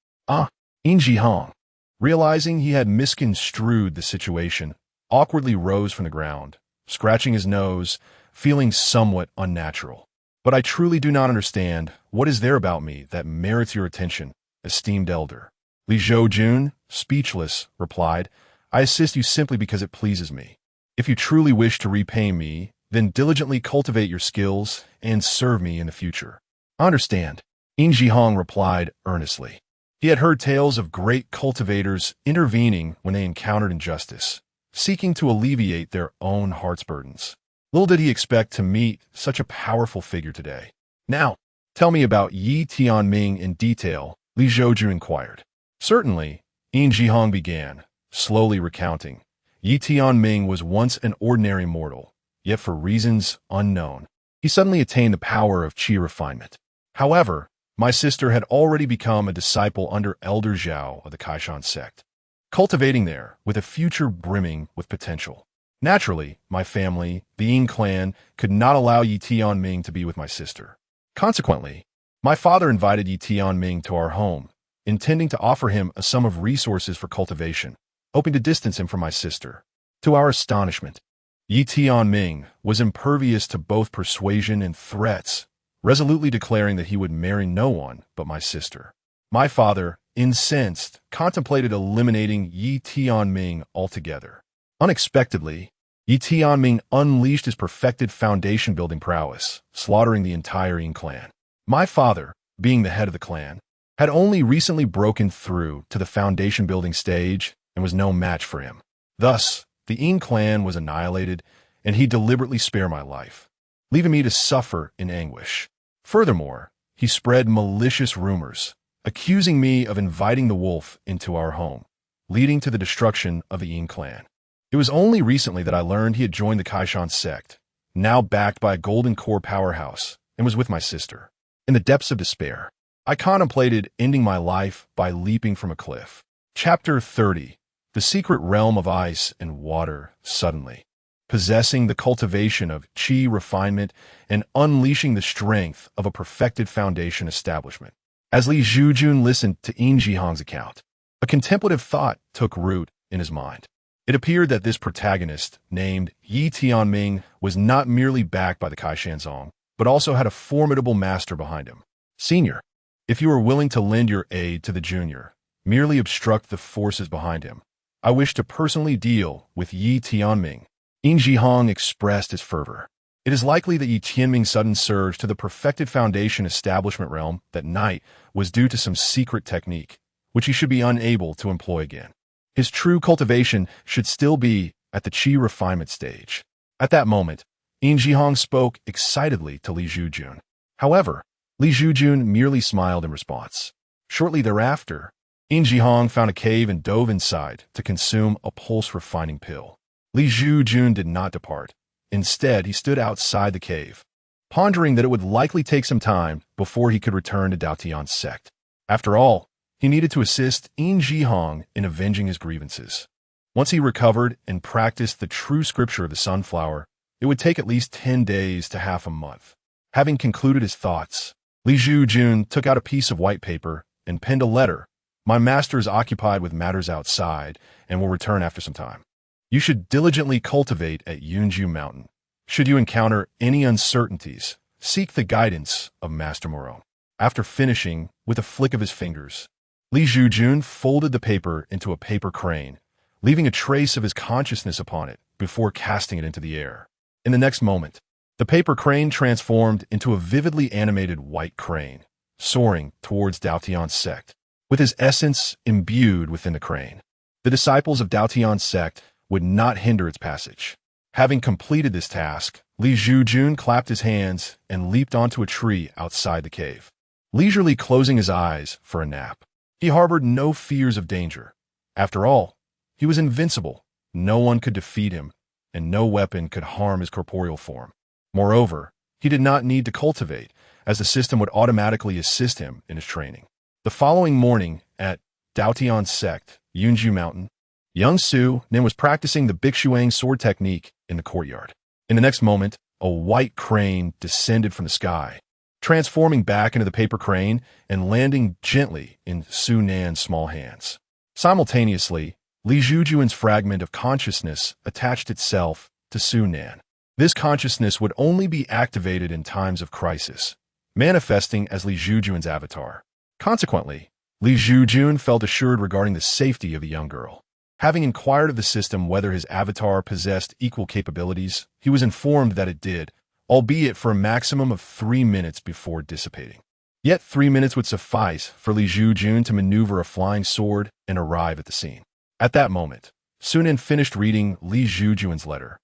In Jihong, realizing he had misconstrued the situation, awkwardly rose from the ground, scratching his nose, feeling somewhat unnatural. But I truly do not understand what is there about me that merits your attention, esteemed elder. Li Zhoujun, speechless, replied, I assist you simply because it pleases me. If you truly wish to repay me, then diligently cultivate your skills and serve me in the future. I understand, In Jihong replied earnestly. He had heard tales of great cultivators intervening when they encountered injustice, seeking to alleviate their own heart's burdens. Little did he expect to meet such a powerful figure today. Now, tell me about Yi Tianming in detail, Li Zhoujun inquired. Certainly, In Jihong began, slowly recounting. Yi Tianming was once an ordinary mortal, yet for reasons unknown, he suddenly attained the power of qi refinement. However, my sister had already become a disciple under Elder Zhao of the Kaishan sect, cultivating there with a future brimming with potential. Naturally, my family, the Ying clan, could not allow Yi Tianming to be with my sister. Consequently, my father invited Yi Tianming to our home, intending to offer him a sum of resources for cultivation, hoping to distance him from my sister. To our astonishment, Yi Tianming was impervious to both persuasion and threats, resolutely declaring that he would marry no one but my sister. My father, incensed, contemplated eliminating Yi Tianming altogether. Unexpectedly, Yi Tianming unleashed his perfected foundation-building prowess, slaughtering the entire Ying clan. My father, being the head of the clan, had only recently broken through to the foundation-building stage and was no match for him. Thus, the Ying clan was annihilated, and he deliberately spared my life, leaving me to suffer in anguish. Furthermore, he spread malicious rumors, accusing me of inviting the wolf into our home, leading to the destruction of the Ying clan. It was only recently that I learned he had joined the Kaishan sect, now backed by a golden core powerhouse, and was with my sister. In the depths of despair, I contemplated ending my life by leaping from a cliff. Chapter 30. The secret realm of ice and water. Suddenly, possessing the cultivation of qi refinement and unleashing the strength of a perfected foundation establishment. As Li Zhoujun listened to In Jihong's account, a contemplative thought took root in his mind. It appeared that this protagonist, named Yi Tianming, was not merely backed by the Kaishanzong, but also had a formidable master behind him. Senior, if you are willing to lend your aid to the junior, merely obstruct the forces behind him. I wish to personally deal with Yi Tianming. In Jihong expressed his fervor. It is likely that Yi Tianming's sudden surge to the perfected foundation establishment realm that night was due to some secret technique, which he should be unable to employ again. His true cultivation should still be at the qi refinement stage. At that moment, In Jihong spoke excitedly to Li Zhoujun. However, Li Zhoujun merely smiled in response. Shortly thereafter, Yin Jihong found a cave and dove inside to consume a pulse-refining pill. Li Zhoujun did not depart. Instead, he stood outside the cave, pondering that it would likely take some time before he could return to Daotian's sect. After all, he needed to assist Yin Jihong in avenging his grievances. Once he recovered and practiced the true scripture of the sunflower, it would take at least 10 days to half a month. Having concluded his thoughts, Li Zhoujun took out a piece of white paper and penned a letter. My master is occupied with matters outside and will return after some time. You should diligently cultivate at Yunju Mountain. Should you encounter any uncertainties, seek the guidance of Master Moreau. After finishing, with a flick of his fingers, Li Zhoujun folded the paper into a paper crane, leaving a trace of his consciousness upon it before casting it into the air. In the next moment, the paper crane transformed into a vividly animated white crane, soaring towards Daotian's sect, with his essence imbued within the crane. The disciples of Daotian's sect would not hinder its passage. Having completed this task, Li Zhoujun clapped his hands and leaped onto a tree outside the cave, leisurely closing his eyes for a nap. He harbored no fears of danger. After all, he was invincible. No one could defeat him, and no weapon could harm his corporeal form. Moreover, he did not need to cultivate, as the system would automatically assist him in his training. The following morning, at Daotian's sect, Yunju Mountain, young Su Nin was practicing the Bixuang sword technique in the courtyard. In the next moment, a white crane descended from the sky, transforming back into the paper crane and landing gently in Su Nan's small hands. Simultaneously, Li Zhoujun's fragment of consciousness attached itself to Su Nan. This consciousness would only be activated in times of crisis, manifesting as Li Zhoujun's avatar. Consequently, Li Zhoujun felt assured regarding the safety of the young girl. Having inquired of the system whether his avatar possessed equal capabilities, he was informed that it did, albeit for a maximum of 3 minutes before dissipating. Yet 3 minutes would suffice for Li Zhoujun to maneuver a flying sword and arrive at the scene. At that moment, Su Nin finished reading Li Zhoujun's letter,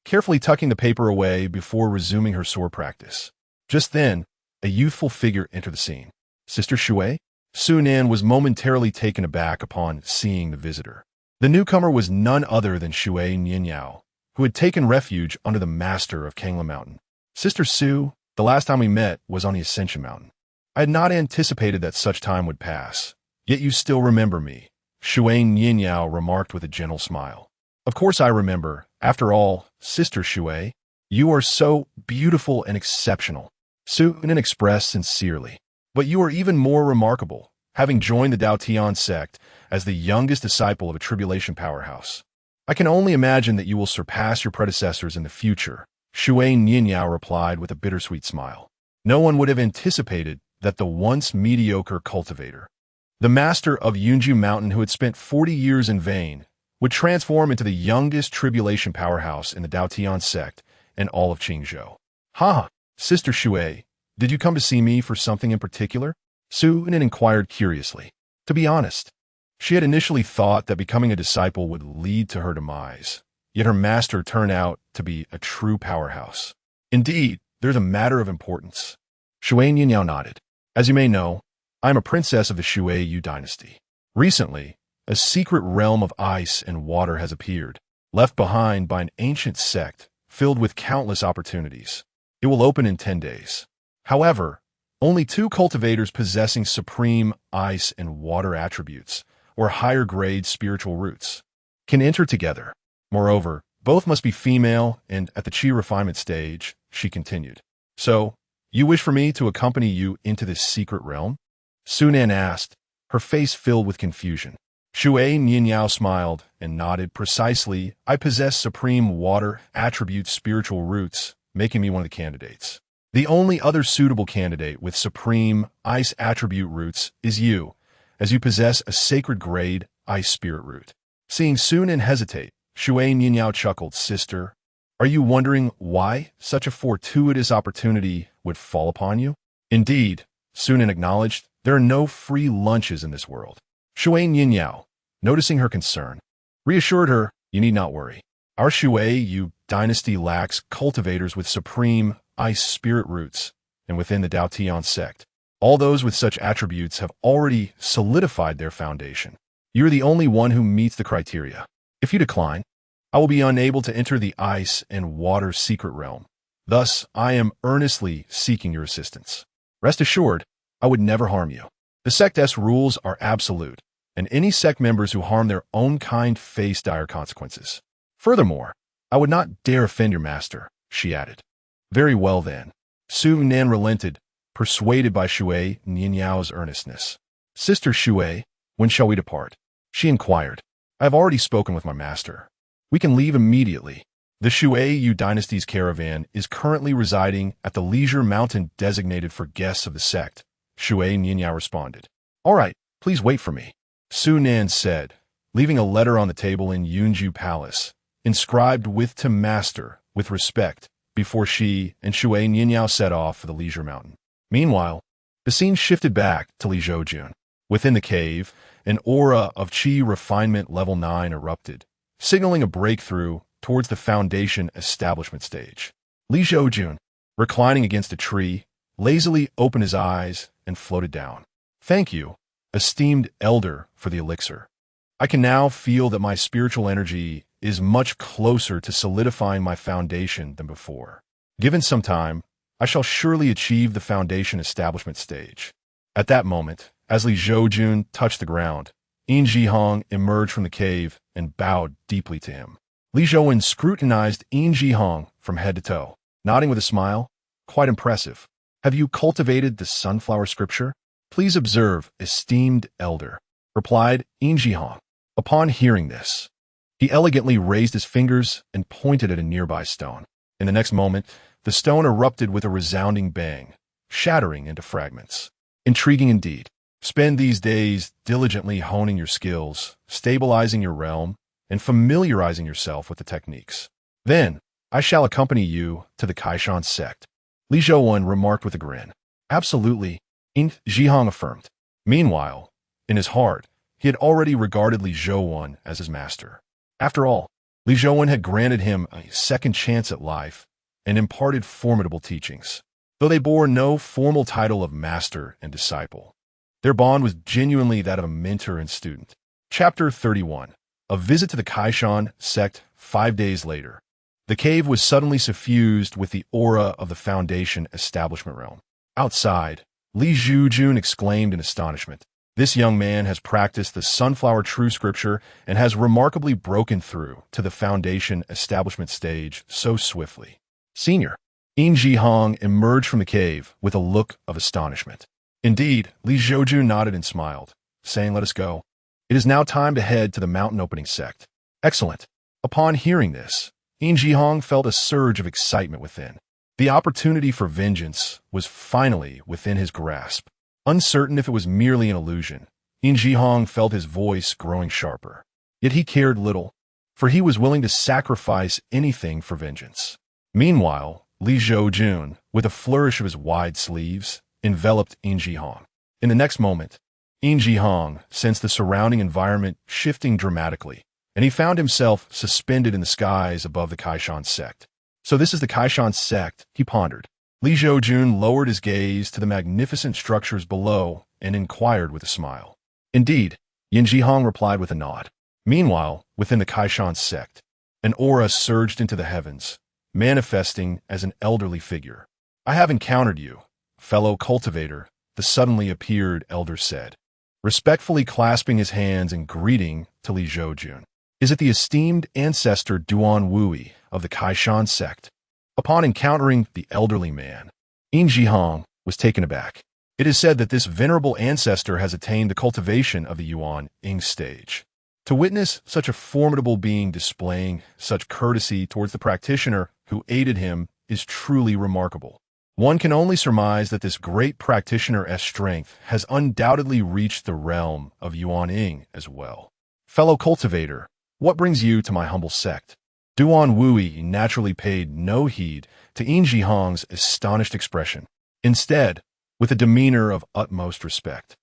carefully tucking the paper away before resuming her sword practice. Just then, a youthful figure entered the scene. Sister Shui? Su Nin was momentarily taken aback upon seeing the visitor. The newcomer was none other than Shui Nianyao, who had taken refuge under the master of Kangla Mountain. Sister Su, the last time we met was on the Ascension Mountain. I had not anticipated that such time would pass, yet you still remember me, Shui Nianyao remarked with a gentle smile. Of course I remember. After all, Sister Shui, you are so beautiful and exceptional, Su Nin expressed sincerely. But you are even more remarkable, having joined the Daotian sect as the youngest disciple of a tribulation powerhouse. I can only imagine that you will surpass your predecessors in the future, Shui Nianyao replied with a bittersweet smile. No one would have anticipated that the once mediocre cultivator, the master of Yunju Mountain who had spent 40 years in vain, would transform into the youngest tribulation powerhouse in the Daotian sect and all of Qingzhou. Ha! Sister Shui, did you come to see me for something in particular? Su Nin inquired curiously. To be honest, she had initially thought that becoming a disciple would lead to her demise, yet her master turned out to be a true powerhouse. Indeed, there's a matter of importance. Shui Nianyao nodded. As you may know, I am a princess of the Shui Yu dynasty. Recently, a secret realm of ice and water has appeared, left behind by an ancient sect filled with countless opportunities. It will open in 10 days. However, only 2 cultivators possessing supreme ice and water attributes, or higher-grade spiritual roots, can enter together. Moreover, both must be female and at the chi refinement stage, she continued. So, you wish for me to accompany you into this secret realm? Su Nin asked, her face filled with confusion. Shui Nianyao smiled and nodded. Precisely, I possess supreme water attribute spiritual roots, making me one of the candidates. The only other suitable candidate with supreme ice attribute roots is you, as you possess a sacred grade ice spirit root. Seeing Su Nin hesitate, Shui Nianyao chuckled. Sister, are you wondering why such a fortuitous opportunity would fall upon you? Indeed, Su Nin acknowledged, there are no free lunches in this world. Shui Nianyao, noticing her concern, reassured her, you need not worry. Our Shui Yu dynasty lacks cultivators with supreme ice spirit roots, and within the Daotian sect, All those with such attributes have already solidified their foundation. You're the only one who meets the criteria. If you decline, I will be unable to enter the ice and water secret realm. Thus, I am earnestly seeking your assistance. Rest assured, I would never harm you. The sect's rules are absolute, and any sect members who harm their own kind face dire consequences. Furthermore, I would not dare offend your master, she added. Very well then. Su Nan relented, persuaded by Shui Nianyao's earnestness. Sister Shui, when shall we depart? She inquired. I have already spoken with my master. We can leave immediately. The Shui Yu dynasty's caravan is currently residing at the leisure mountain designated for guests of the sect, Shui Nianyao responded. All right, please wait for me, Su Nan said, leaving a letter on the table in Yunju Palace, inscribed with to master, with respect, before she and Shui Nianyao set off for the leisure mountain. Meanwhile, the scene shifted back to Li Zhoujun. Within the cave, an aura of Qi refinement level 9 erupted, signaling a breakthrough towards the foundation establishment stage. Li Zhoujun, reclining against a tree, lazily opened his eyes and floated down. Thank you, esteemed elder, for the elixir. I can now feel that my spiritual energy is much closer to solidifying my foundation than before. Given some time, I shall surely achieve the foundation establishment stage. At that moment, as Li Zhoujun touched the ground, Yin Jihong emerged from the cave and bowed deeply to him. Li Zhoujun scrutinized Yin Jihong from head to toe, nodding with a smile. Quite impressive. Have you cultivated the sunflower scripture? Please observe, esteemed elder, replied Yin Jihong. Upon hearing this, he elegantly raised his fingers and pointed at a nearby stone. In the next moment, the stone erupted with a resounding bang, shattering into fragments. Intriguing indeed. Spend these days diligently honing your skills, stabilizing your realm, and familiarizing yourself with the techniques. Then, I shall accompany you to the Kaishan sect, Li Zhoujun remarked with a grin. Absolutely, Yin Jihong affirmed. Meanwhile, in his heart, he had already regarded Li Zhoujun as his master. After all, Li Zhoujun had granted him a second chance at life and imparted formidable teachings. Though they bore no formal title of master and disciple, their bond was genuinely that of a mentor and student. Chapter 31. A visit to the Kaishan sect 5 days later. The cave was suddenly suffused with the aura of the foundation establishment realm. Outside, Li Zhoujun exclaimed in astonishment. This young man has practiced the sunflower true scripture and has remarkably broken through to the foundation establishment stage so swiftly. Senior, Yin Jihong emerged from the cave with a look of astonishment. Indeed, Li Zhoujun nodded and smiled, saying, let us go. It is now time to head to the mountain opening sect. Excellent. Upon hearing this, Yin Jihong felt a surge of excitement within. The opportunity for vengeance was finally within his grasp. Uncertain if it was merely an illusion, Yin Jihong felt his voice growing sharper. Yet he cared little, for he was willing to sacrifice anything for vengeance. Meanwhile, Li Zhoujun, with a flourish of his wide sleeves, enveloped Yin Jihong. In the next moment, Yin Jihong sensed the surrounding environment shifting dramatically, and he found himself suspended in the skies above the Kaishan sect. So this is the Kaishan sect, he pondered. Li Zhoujun lowered his gaze to the magnificent structures below and inquired with a smile. Indeed, Yin Jihong replied with a nod. Meanwhile, within the Kaishan sect, an aura surged into the heavens, manifesting as an elderly figure. I have encountered you, fellow cultivator, the suddenly appeared elder said, respectfully clasping his hands in greeting to Li Zhoujun. Is it the esteemed ancestor Duan Wui of the Kaishan sect? Upon encountering the elderly man, Yin Jihong was taken aback. It is said that this venerable ancestor has attained the cultivation of the Yuan Ying stage. To witness such a formidable being displaying such courtesy towards the practitioner who aided him is truly remarkable. One can only surmise that this great practitioner's strength has undoubtedly reached the realm of Yuan Ying as well. Fellow cultivator, what brings you to my humble sect? Duan Wui naturally paid no heed to Yin Jihong's astonished expression. Instead, with a demeanor of utmost respect,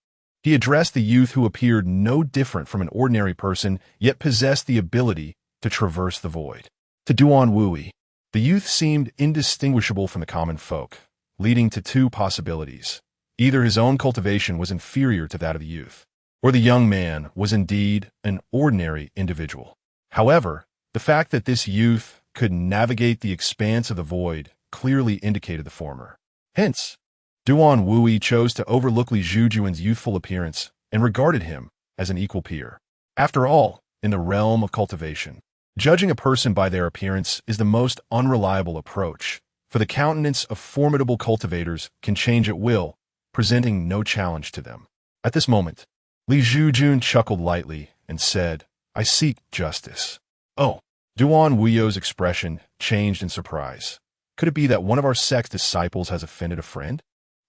he addressed the youth who appeared no different from an ordinary person, yet possessed the ability to traverse the void. To Duan Wui, the youth seemed indistinguishable from the common folk, leading to two possibilities. Either his own cultivation was inferior to that of the youth, or the young man was indeed an ordinary individual. However, the fact that this youth could navigate the expanse of the void clearly indicated the former. Hence, Duan Wui chose to overlook Li Zhoujun's youthful appearance and regarded him as an equal peer. After all, in the realm of cultivation, judging a person by their appearance is the most unreliable approach, for the countenance of formidable cultivators can change at will, presenting no challenge to them. At this moment, Li Zhoujun chuckled lightly and said, "I seek justice." Oh, Duan Wuyo's expression changed in surprise. Could it be that one of our sect's disciples has offended a friend?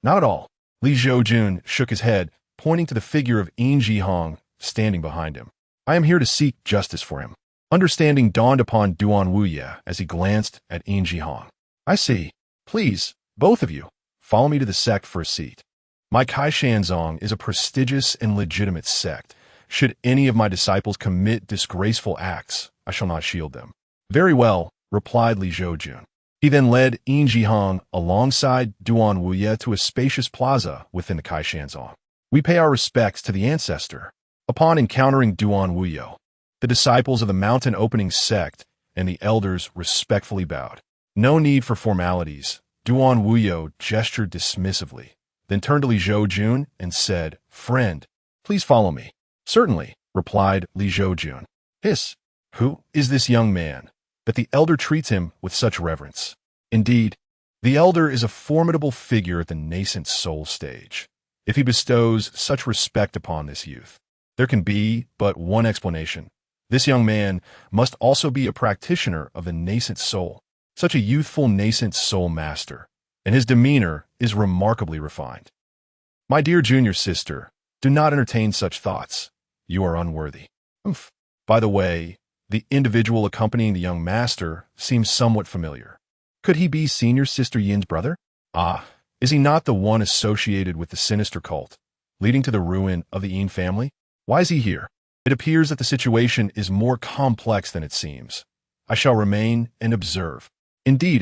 Not at all. Li Zhoujun shook his head, pointing to the figure of Yin Jihong standing behind him. I am here to seek justice for him. Understanding dawned upon Duan Wuye as he glanced at Yin Jihong. I see. Please, both of you, follow me to the sect for a seat. My Kai Shanzong is a prestigious and legitimate sect. Should any of my disciples commit disgraceful acts, I shall not shield them. Very well, replied Li Zhoujun. He then led Yin Jihong alongside Duan Wuye to a spacious plaza within the Kai Shanzong. We pay our respects to the ancestor. Upon encountering Duan Wuye, the disciples of the Mountain Opening sect and the elders respectfully bowed. No need for formalities. Duan Wuye gestured dismissively, then turned to Li Zhoujun and said, "Friend, please follow me." "Certainly," replied Li Zhoujun. "Hiss, who is this young man that the elder treats him with such reverence?" Indeed, the elder is a formidable figure at the nascent soul stage. If he bestows such respect upon this youth, there can be but one explanation. This young man must also be a practitioner of the nascent soul, such a youthful nascent soul master, and his demeanor is remarkably refined. My dear junior sister, do not entertain such thoughts. You are unworthy. Oof. By the way, the individual accompanying the young master seems somewhat familiar. Could he be senior sister Yin's brother? Ah, is he not the one associated with the sinister cult, leading to the ruin of the Yin family? Why is he here? It appears that the situation is more complex than it seems. I shall remain and observe. Indeed,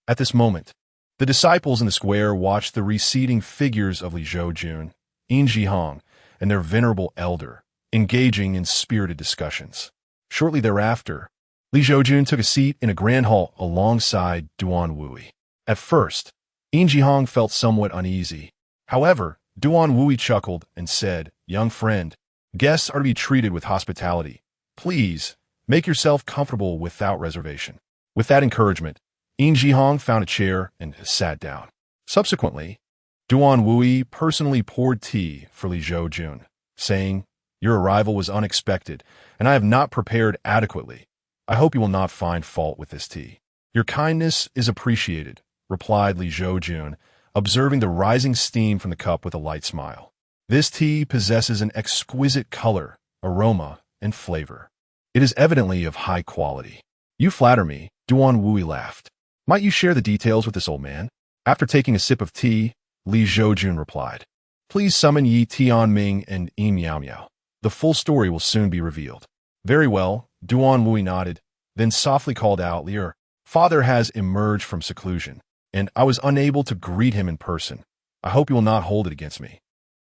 at this moment, the disciples in the square watched the receding figures of Li Zhoujun, Yin Jihong, and their venerable elder, engaging in spirited discussions. Shortly thereafter, Li Zhoujun took a seat in a grand hall alongside Duan Wui. At first, Yin Jihong felt somewhat uneasy. However, Duan Wui chuckled and said, "Young friend, guests are to be treated with hospitality. Please, make yourself comfortable without reservation." With that encouragement, Yin Jihong found a chair and sat down. Subsequently, Duan Wui personally poured tea for Li Zhoujun, saying, "Your arrival was unexpected, and I have not prepared adequately. I hope you will not find fault with this tea." "Your kindness is appreciated," replied Li Zhoujun, observing the rising steam from the cup with a light smile. "This tea possesses an exquisite color, aroma, and flavor. It is evidently of high quality." "You flatter me," Duan Wui laughed. "Might you share the details with this old man?" After taking a sip of tea, Li Zhoujun replied, "Please summon Yi Tianming and Yi Miao Miao. The full story will soon be revealed." "Very well," Duan Wui nodded, then softly called out, "Your father has emerged from seclusion, and I was unable to greet him in person. I hope you will not hold it against me."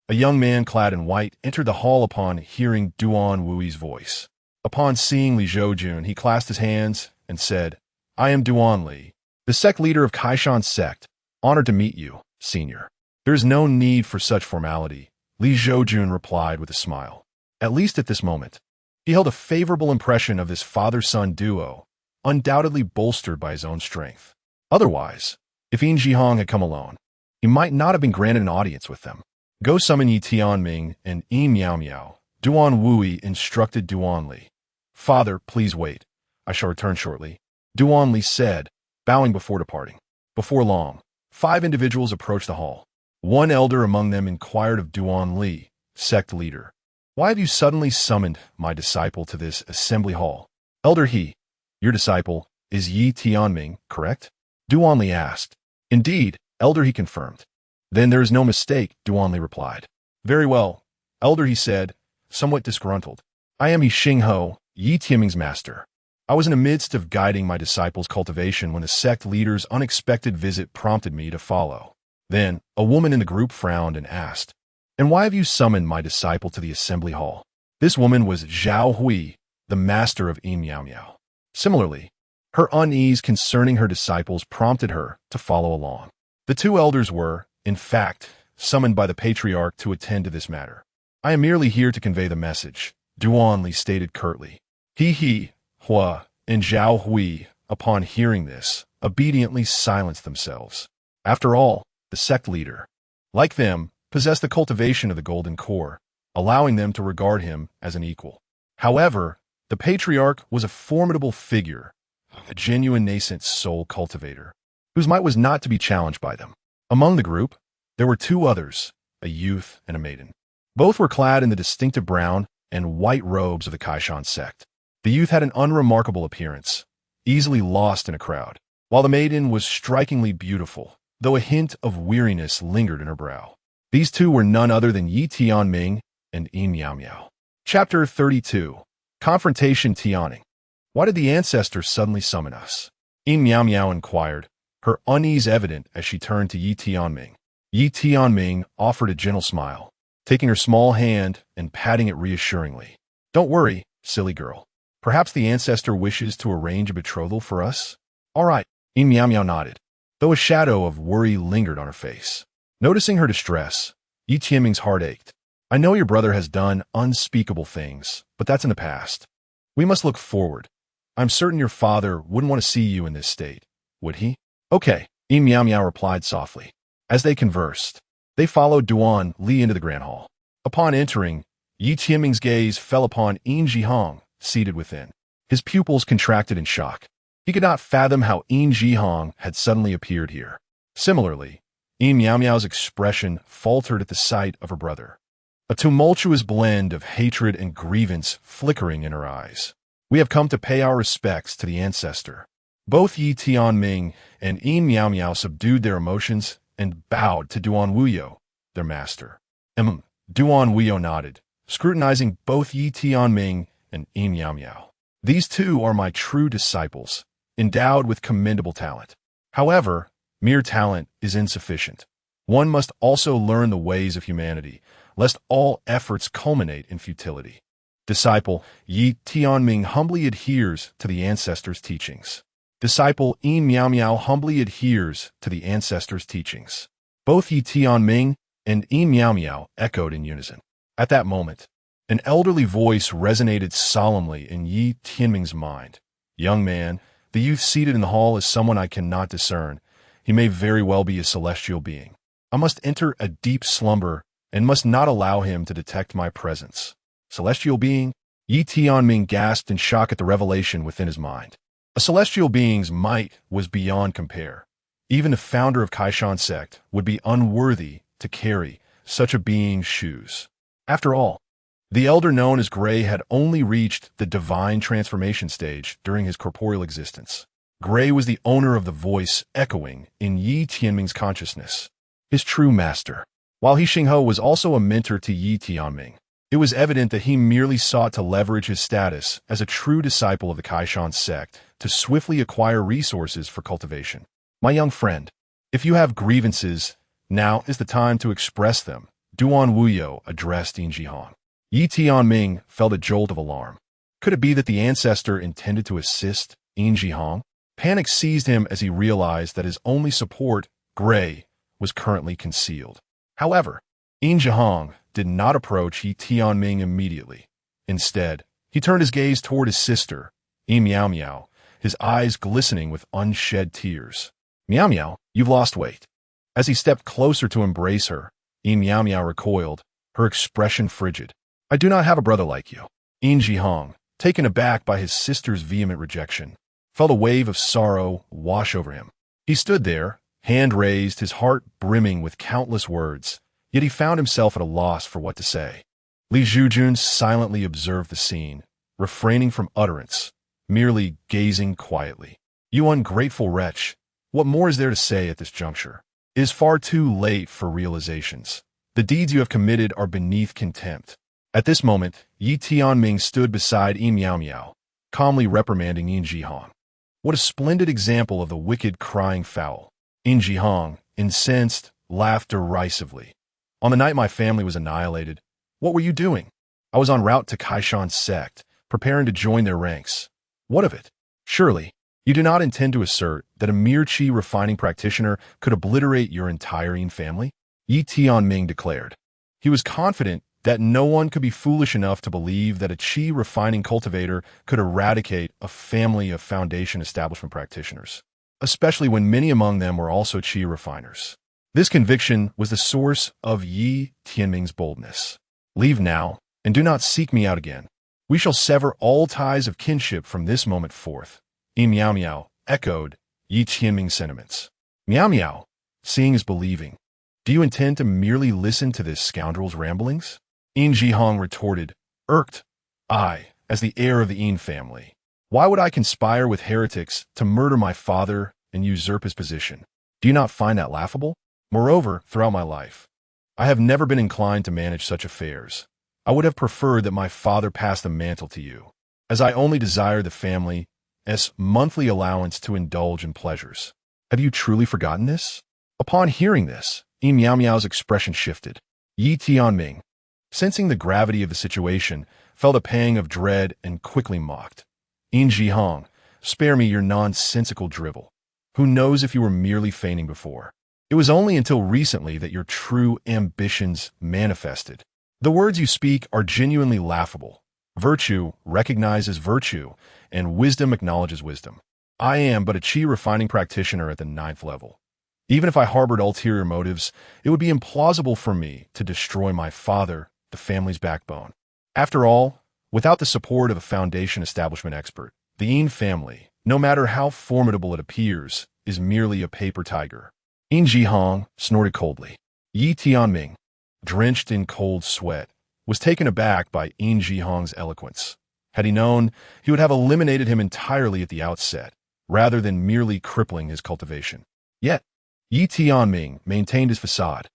A young man clad in white entered the hall upon hearing Duan Wui's voice. Upon seeing Li Zhoujun, he clasped his hands and said, "I am Duan Li, the sect leader of Kaishan sect. Honored to meet you, senior." "There is no need for such formality," Li Zhoujun replied with a smile. At least at this moment, he held a favorable impression of this father-son duo, undoubtedly bolstered by his own strength. Otherwise, if Yin Jihong had come alone, he might not have been granted an audience with them. "Go summon Yi Tianming and Yi Miao Miao," Duan Wui instructed Duan Li. "Father, please wait. I shall return shortly," Duan Li said, bowing before departing. Before long, 5 individuals approached the hall. One elder among them inquired of Duan Li, sect leader, "Why have you suddenly summoned my disciple to this assembly hall?" "Elder He, your disciple is Yi Tianming, correct?" Duan Li asked. "Indeed, Elder He confirmed." "Then there is no mistake," Duan Li replied. "Very well," Elder He said, somewhat disgruntled. "I am Yi Xingho, Yi Tianming's master. I was in the midst of guiding my disciple's cultivation when the sect leader's unexpected visit prompted me to follow." Then, a woman in the group frowned and asked, "And why have you summoned my disciple to the assembly hall?" This woman was Zhao Hui, the master of Yin Miao Miao. Similarly, her unease concerning her disciples prompted her to follow along. The two elders were, in fact, summoned by the patriarch to attend to this matter. "I am merely here to convey the message," Duan Li stated curtly. He, Hua, and Zhao Hui, upon hearing this, obediently silenced themselves. After all, the sect leader, like them, possessed the cultivation of the golden core, allowing them to regard him as an equal. However, the patriarch was a formidable figure, a genuine nascent soul cultivator, whose might was not to be challenged by them. Among the group, there were two others, a youth and a maiden. Both were clad in the distinctive brown and white robes of the Kaishan sect. The youth had an unremarkable appearance, easily lost in a crowd, while the maiden was strikingly beautiful, though a hint of weariness lingered in her brow. These two were none other than Yi Tianming and Yin Miao Miao. Chapter 32. Confrontation Tianing. Why did the ancestors suddenly summon us? Yin Miao Miao inquired, her unease evident as she turned to Yi Tianming. Yi Tianming offered a gentle smile, taking her small hand and patting it reassuringly. "Don't worry, silly girl. Perhaps the ancestor wishes to arrange a betrothal for us?" "All right," Yin Miao Miao nodded, though a shadow of worry lingered on her face. Noticing her distress, Yi Tianming's heart ached. "I know your brother has done unspeakable things, but that's in the past. We must look forward. I'm certain your father wouldn't want to see you in this state, would he?" "Okay," Yin Miao Miao replied softly. As they conversed, they followed Duan Li into the grand hall. Upon entering, Yi Tianming's gaze fell upon Yin Zhihong, seated within. His pupils contracted in shock. He could not fathom how Yin Zhihong had suddenly appeared here. Similarly, Yin Miao Miao's expression faltered at the sight of her brother, a tumultuous blend of hatred and grievance flickering in her eyes. "We have come to pay our respects to the ancestor." Both Yi Tianming and Yin Miao Miao subdued their emotions and bowed to Duan Wuyo, their master. Duan Wuyo nodded, scrutinizing both Yi Tianming and Yin Miao Miao. "These two are my true disciples, endowed with commendable talent. However, mere talent is insufficient. One must also learn the ways of humanity, lest all efforts culminate in futility." Disciple Yi Tianming humbly adheres to the ancestors' teachings. Disciple Yin Miao Miao humbly adheres to the ancestors' teachings. Both Yi Tianming and Yin Miao Miao echoed in unison. At that moment, an elderly voice resonated solemnly in Yi Tianming's mind. "Young man, the youth seated in the hall is someone I cannot discern. He may very well be a celestial being. I must enter a deep slumber and must not allow him to detect my presence." "Celestial being?" Yi Tianming gasped in shock at the revelation within his mind. A celestial being's might was beyond compare. Even the founder of Kaishan sect would be unworthy to carry such a being's shoes. After all, the elder known as Gray had only reached the divine transformation stage during his corporeal existence. Gray was the owner of the voice echoing in Yi Tianming's consciousness, his true master. While He Xinghe was also a mentor to Yi Tianming, it was evident that he merely sought to leverage his status as a true disciple of the Kaishan sect to swiftly acquire resources for cultivation. "My young friend, if you have grievances, now is the time to express them," Duan Wuyo addressed Yin Zhihong. Yi Tianming felt a jolt of alarm. Could it be that the ancestor intended to assist Yin Zhihong? Panic seized him as he realized that his only support, Gray, was currently concealed. However, Yin Zhihong did not approach Yi Tianming immediately. Instead, he turned his gaze toward his sister, Yin Miao Miao, his eyes glistening with unshed tears. "Miao Miao, you've lost weight." As he stepped closer to embrace her, Yin Miao Miao recoiled, her expression frigid. "I do not have a brother like you." Yin Zhihong, taken aback by his sister's vehement rejection, felt a wave of sorrow wash over him. He stood there, hand raised, his heart brimming with countless words, yet he found himself at a loss for what to say. Li Zhoujun silently observed the scene, refraining from utterance, merely gazing quietly. "You ungrateful wretch, what more is there to say at this juncture? It is far too late for realizations. The deeds you have committed are beneath contempt." At this moment, Yi Tianming stood beside Yin Miao Miao, calmly reprimanding Yin Zhihong. What a splendid example of the wicked crying foul. Yin Zhihong, incensed, laughed derisively. On the night my family was annihilated, what were you doing? I was en route to Kaishan's sect, preparing to join their ranks. What of it? Surely, you do not intend to assert that a mere qi refining practitioner could obliterate your entire Yin family? Yi Tianming declared. He was confident that no one could be foolish enough to believe that a qi refining cultivator could eradicate a family of foundation establishment practitioners, especially when many among them were also qi refiners. This conviction was the source of Yi Tianming's boldness. Leave now, and do not seek me out again. We shall sever all ties of kinship from this moment forth. Miao Miao echoed Yi Tianming's sentiments. Miao Miao, seeing is believing. Do you intend to merely listen to this scoundrel's ramblings? Yin Jihong retorted, irked. I, as the heir of the Yin family, why would I conspire with heretics to murder my father and usurp his position? Do you not find that laughable? Moreover, throughout my life, I have never been inclined to manage such affairs. I would have preferred that my father pass the mantle to you, as I only desire the family's monthly allowance to indulge in pleasures. Have you truly forgotten this? Upon hearing this, Yin Miao Miao's expression shifted. Yi Tianming, sensing the gravity of the situation, felt a pang of dread and quickly mocked. Yin Jihong, spare me your nonsensical drivel. Who knows if you were merely feigning before? It was only until recently that your true ambitions manifested. The words you speak are genuinely laughable. Virtue recognizes virtue, and wisdom acknowledges wisdom. I am but a qi refining practitioner at the 9th level. Even if I harbored ulterior motives, it would be implausible for me to destroy my father, the family's backbone. After all, without the support of a foundation establishment expert, the Yin family, no matter how formidable it appears, is merely a paper tiger. Yin Jihong snorted coldly. Yi Tianming, drenched in cold sweat, was taken aback by Yin Jihong's eloquence. Had he known, he would have eliminated him entirely at the outset, rather than merely crippling his cultivation. Yet, Yi Tianming maintained his facade.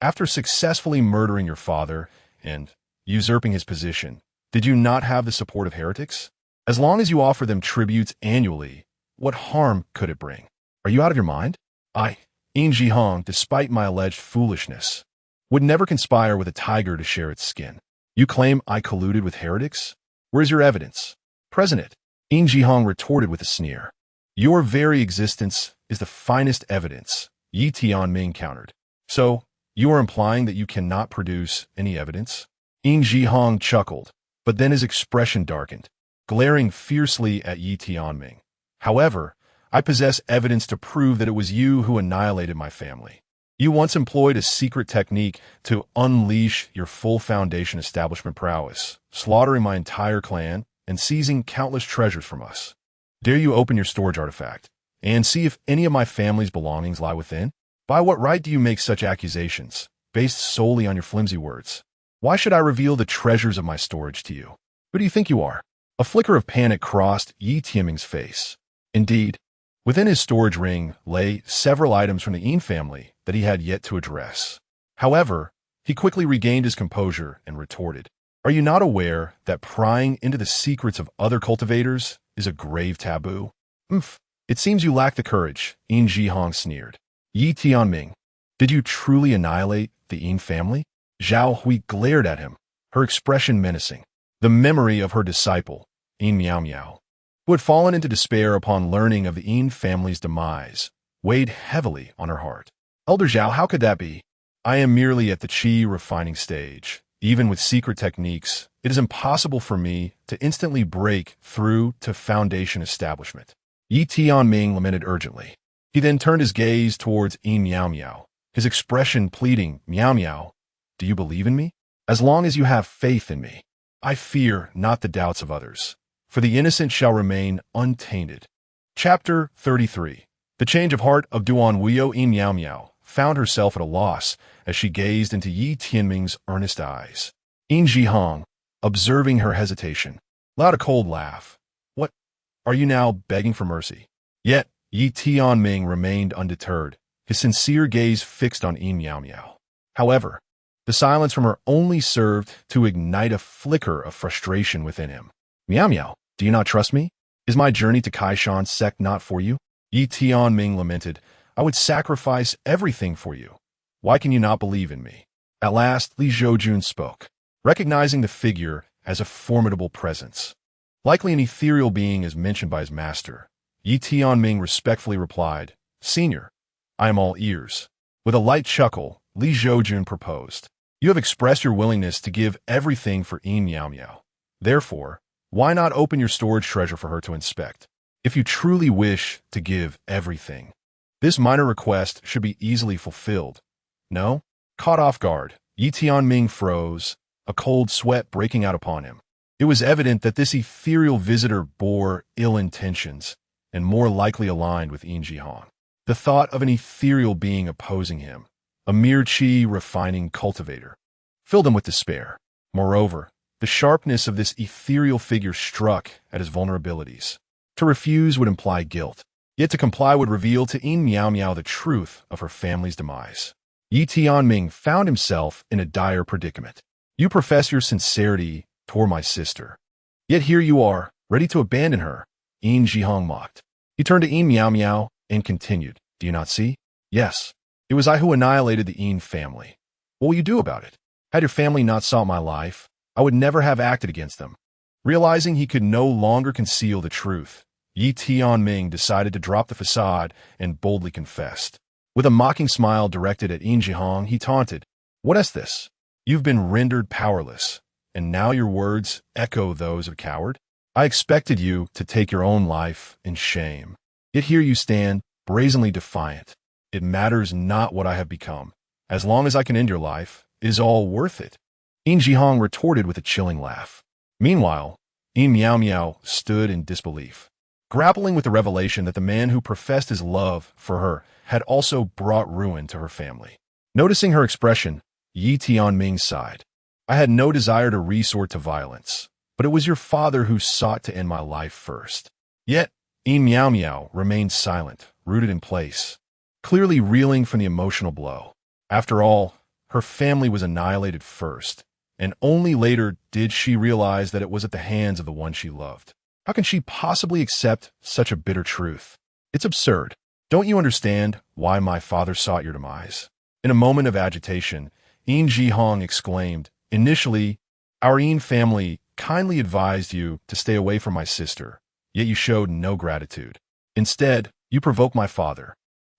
After successfully murdering your father and usurping his position, did you not have the support of heretics? As long as you offer them tributes annually, what harm could it bring? Are you out of your mind? I, Yin Jihong, despite my alleged foolishness, would never conspire with a tiger to share its skin. You claim I colluded with heretics? Where's your evidence? Present it. Yin Jihong retorted with a sneer. Your very existence is the finest evidence, Yi Tianming countered. So, you are implying that you cannot produce any evidence? Yin Jihong chuckled, but then his expression darkened, glaring fiercely at Yi Tianming. However, I possess evidence to prove that it was you who annihilated my family. You once employed a secret technique to unleash your full foundation establishment prowess, slaughtering my entire clan and seizing countless treasures from us. Dare you open your storage artifact and see if any of my family's belongings lie within? By what right do you make such accusations, based solely on your flimsy words? Why should I reveal the treasures of my storage to you? Who do you think you are? A flicker of panic crossed Yi Tianming's face. Indeed, within his storage ring lay several items from the Yin family that he had yet to address. However, he quickly regained his composure and retorted, Are you not aware that prying into the secrets of other cultivators is a grave taboo? It seems you lack the courage, Yin Jihong sneered. Yi Tianming, did you truly annihilate the Yin family? Zhao Hui glared at him, her expression menacing. The memory of her disciple, Yin Miao Miao, who had fallen into despair upon learning of the Yin family's demise, weighed heavily on her heart. Elder Zhao, how could that be? I am merely at the qi refining stage. Even with secret techniques, it is impossible for me to instantly break through to foundation establishment. Yi Tianming lamented urgently. He then turned his gaze towards Yin Miao Miao, his expression pleading, Miao Miao, do you believe in me? As long as you have faith in me, I fear not the doubts of others, for the innocent shall remain untainted. Chapter 33. The change of heart of Duan Wuyo. Yin Miao Miao found herself at a loss as she gazed into Yi Tianming's earnest eyes. Yin Jihong, observing her hesitation, let out a cold laugh. What? Are you now begging for mercy? Yet, Yi Tianming remained undeterred, his sincere gaze fixed on Yin Miao Miao. However, the silence from her only served to ignite a flicker of frustration within him. Miao Miao, do you not trust me? Is my journey to Kaishan's sect not for you? Yi Tianming lamented, I would sacrifice everything for you. Why can you not believe in me? At last, Li Zhoujun spoke, recognizing the figure as a formidable presence. Likely an ethereal being as mentioned by his master, Yi Tianming respectfully replied, Senior, I am all ears. With a light chuckle, Li Zhoujun proposed, You have expressed your willingness to give everything for Yin Miao Miao. Therefore, why not open your storage treasure for her to inspect? If you truly wish to give everything, this minor request should be easily fulfilled. No? Caught off guard, Yi Tianming froze, a cold sweat breaking out upon him. It was evident that this ethereal visitor bore ill intentions and more likely aligned with Yin Jihong. The thought of an ethereal being opposing him, a mere qi refining cultivator, filled him with despair. Moreover, the sharpness of this ethereal figure struck at his vulnerabilities. To refuse would imply guilt, yet to comply would reveal to Yin Miao Miao the truth of her family's demise. Yi Tianming found himself in a dire predicament. You profess your sincerity toward my sister, yet here you are, ready to abandon her, Yin Jihong mocked. He turned to Yin Miao Miao and continued, Do you not see? Yes, it was I who annihilated the Yin family. What will you do about it? Had your family not sought my life, I would never have acted against them. Realizing he could no longer conceal the truth, Yi Tianming decided to drop the facade and boldly confessed. With a mocking smile directed at Yin Jihong, he taunted, What is this? You've been rendered powerless, and now your words echo those of a coward? I expected you to take your own life in shame. Yet here you stand, brazenly defiant. It matters not what I have become. As long as I can end your life, is all worth it. Yin Jihong retorted with a chilling laugh. Meanwhile, Yin Miao Miao stood in disbelief, grappling with the revelation that the man who professed his love for her had also brought ruin to her family. Noticing her expression, Yi Tianming sighed. I had no desire to resort to violence, but it was your father who sought to end my life first. Yet, Yin Miao Miao remained silent, rooted in place, clearly reeling from the emotional blow. After all, her family was annihilated first, and only later did she realize that it was at the hands of the one she loved. How can she possibly accept such a bitter truth? It's absurd. Don't you understand why my father sought your demise? In a moment of agitation, Yin Jihong exclaimed, Initially, our Yin family kindly advised you to stay away from my sister, yet you showed no gratitude. Instead, you provoked my father,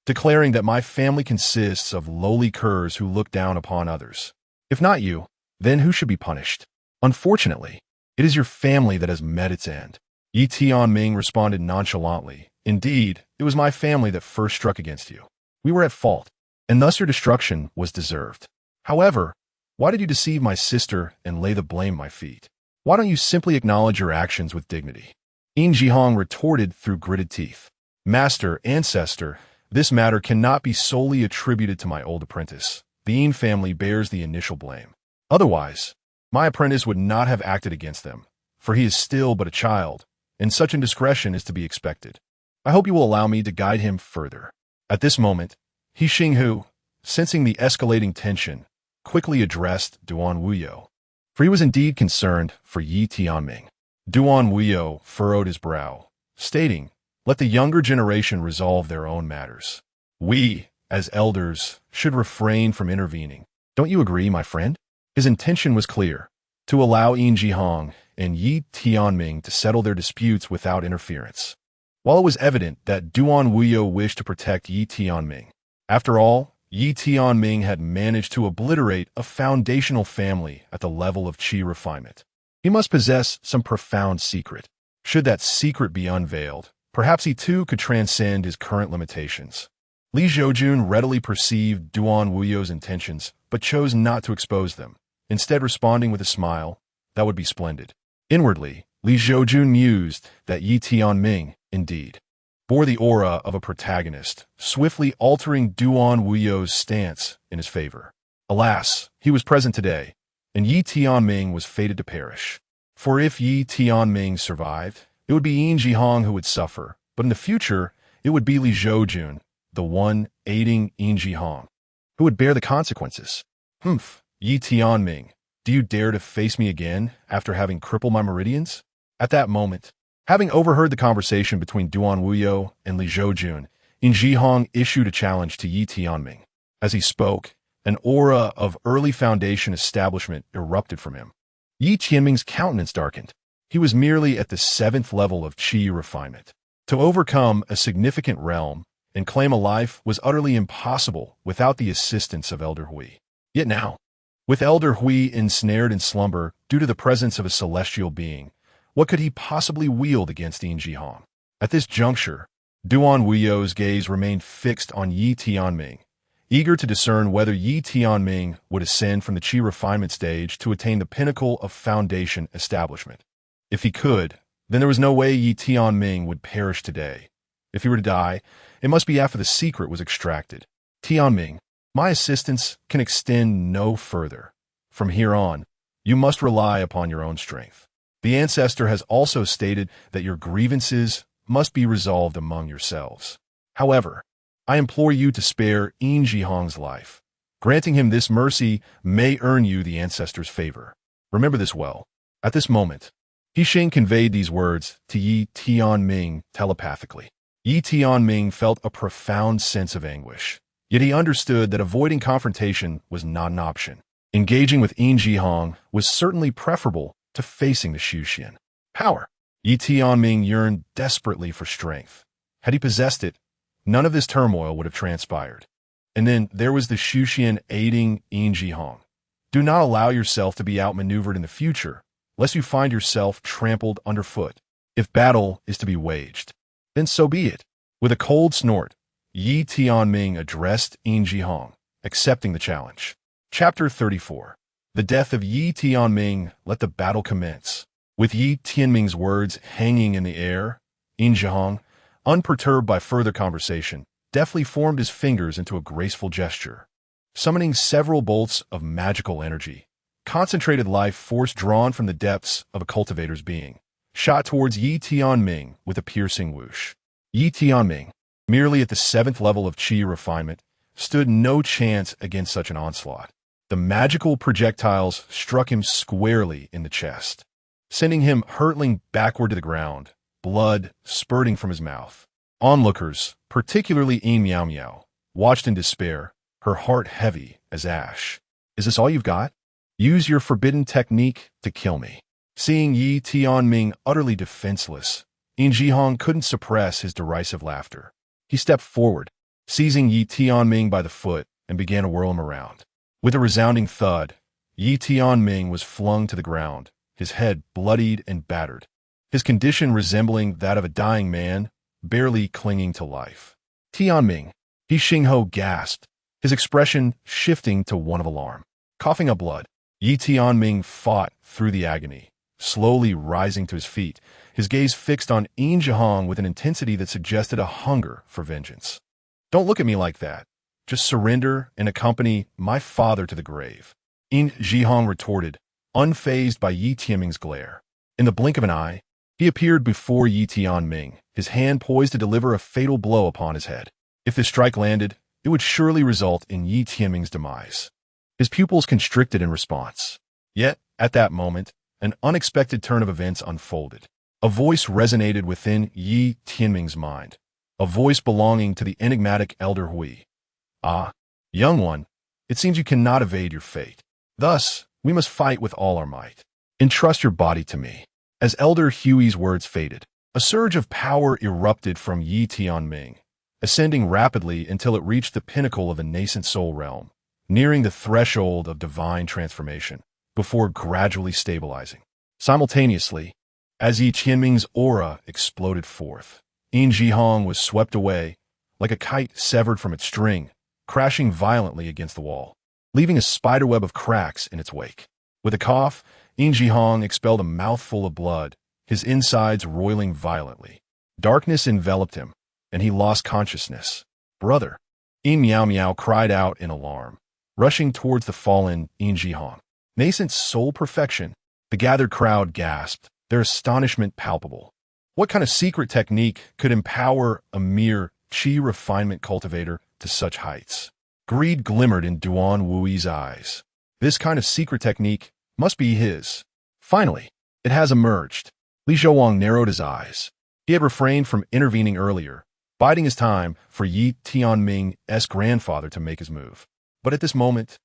declaring that my family consists of lowly curs who look down upon others. If not you, then who should be punished? Unfortunately, it is your family that has met its end. Yi Tianming responded nonchalantly. Indeed, it was my family that first struck against you. We were at fault, and thus your destruction was deserved. However, why did you deceive my sister and lay the blame at my feet? Why don't you simply acknowledge your actions with dignity? Yin Jihong retorted through gritted teeth. Master, ancestor, this matter cannot be solely attributed to my old apprentice. The Yin family bears the initial blame. Otherwise, my apprentice would not have acted against them, for he is still but a child, and such indiscretion is to be expected. I hope you will allow me to guide him further. At this moment, He Xinghu, sensing the escalating tension, quickly addressed Duan Wuyo, for he was indeed concerned for Yi Tianming. Duan Wuyo furrowed his brow, stating, Let the younger generation resolve their own matters. We, as elders, should refrain from intervening. Don't you agree, my friend? His intention was clear, to allow Yin Jihong and Yi Tianming to settle their disputes without interference. While it was evident that Duan Wuyo wished to protect Yi Tianming, after all, Yi Tianming had managed to obliterate a foundational family at the level of qi refinement. He must possess some profound secret. Should that secret be unveiled, perhaps he too could transcend his current limitations. Li Zhoujun readily perceived Duan Wuyo's intentions, but chose not to expose them, instead responding with a smile, That would be splendid. Inwardly, Li Zhoujun mused that Yi Tianming, indeed, bore the aura of a protagonist, swiftly altering Duan Wuyo's stance in his favor. Alas, he was present today, and Yi Tianming was fated to perish. For if Yi Tianming survived, it would be Yin Jihong who would suffer, but in the future, it would be Li Zhoujun, the one aiding Yin Jihong, who would bear the consequences. Yi Tianming, do you dare to face me again after having crippled my meridians? At that moment, having overheard the conversation between Duan Wuyo and Li Zhoujun, Yin Jihong issued a challenge to Yi Tianming. As he spoke, An aura of early foundation establishment erupted from him. Yi Qianming's countenance darkened. He was merely at the 7th level of qi refinement. To overcome a significant realm and claim a life was utterly impossible without the assistance of Elder Hui. Yet now, with Elder Hui ensnared in slumber due to the presence of a celestial being, what could he possibly wield against Yin Jihong? At this juncture, Duan Wuyo's gaze remained fixed on Yi Tianming, eager to discern whether Yi Tianming would ascend from the qi refinement stage to attain the pinnacle of foundation establishment. If he could, then there was no way Yi Tianming would perish today. If he were to die, it must be after the secret was extracted. Tianming, my assistance can extend no further. From here on, you must rely upon your own strength. The ancestor has also stated that your grievances must be resolved among yourselves. However, I implore you to spare Yin Jihong's life. Granting him this mercy may earn you the ancestor's favor. Remember this well. At this moment, Xing conveyed these words to Yi Tianming telepathically. Yi Tianming felt a profound sense of anguish. Yet he understood that avoiding confrontation was not an option. Engaging with Yin Jihong was certainly preferable to facing the Shuxian. Power. Yi Tianming yearned desperately for strength. Had he possessed it, none of this turmoil would have transpired. And then there was the Shuxian aiding Yin Jihong. Do not allow yourself to be outmaneuvered in the future, lest you find yourself trampled underfoot. If battle is to be waged, then so be it. With a cold snort, Yi Tianming addressed Yin Jihong, accepting the challenge. Chapter 34. The death of Yi Tianming. Let the battle commence. With Yi Tianming's words hanging in the air, Yin Jihong, unperturbed by further conversation, deftly formed his fingers into a graceful gesture. Summoning several bolts of magical energy, concentrated life force drawn from the depths of a cultivator's being, shot towards Yi Tianming with a piercing whoosh. Yi Tianming, merely at the 7th level of qi refinement, stood no chance against such an onslaught. The magical projectiles struck him squarely in the chest, sending him hurtling backward to the ground, blood spurting from his mouth. Onlookers, particularly Yin Miao Miao, watched in despair, her heart heavy as ash. Is this all you've got? Use your forbidden technique to kill me. Seeing Yi Tianming utterly defenseless, Yin Jihong couldn't suppress his derisive laughter. He stepped forward, seizing Yi Tianming by the foot, and began to whirl him around. With a resounding thud, Yi Tianming was flung to the ground, his head bloodied and battered, his condition resembling that of a dying man, barely clinging to life. Tianming, He Xingho gasped, his expression shifting to one of alarm. Coughing up blood, Yi Tianming fought through the agony, slowly rising to his feet, his gaze fixed on Yin Jihong with an intensity that suggested a hunger for vengeance. Don't look at me like that. Just surrender and accompany my father to the grave. Yin Jihong retorted, unfazed by Yi Tianming's glare. In the blink of an eye, he appeared before Yi Tianming, his hand poised to deliver a fatal blow upon his head. If this strike landed, it would surely result in Yi Tianming's demise. His pupils constricted in response. Yet, at that moment, an unexpected turn of events unfolded. A voice resonated within Yi Tianming's mind, a voice belonging to the enigmatic Elder Hui. Ah, young one, it seems you cannot evade your fate. Thus, we must fight with all our might. Entrust your body to me. As Elder Hui's words faded, a surge of power erupted from Yi Tianming, ascending rapidly until it reached the pinnacle of a nascent soul realm, nearing the threshold of divine transformation, before gradually stabilizing. Simultaneously, as Yi Tianming's aura exploded forth, Yin Jihong was swept away, like a kite severed from its string, crashing violently against the wall, leaving a spiderweb of cracks in its wake. With a cough, Yin Jihong expelled a mouthful of blood, his insides roiling violently. Darkness enveloped him, and he lost consciousness. Brother! Yin Miao Miao cried out in alarm, rushing towards the fallen Yin Jihong. Nascent soul perfection, the gathered crowd gasped, their astonishment palpable. What kind of secret technique could empower a mere qi refinement cultivator to such heights? Greed glimmered in Duan Wui's eyes. This kind of secret technique must be his. Finally, it has emerged. Li Zhoujun narrowed his eyes. He had refrained from intervening earlier, biding his time for Yi Tianming's grandfather to make his move. But at this moment,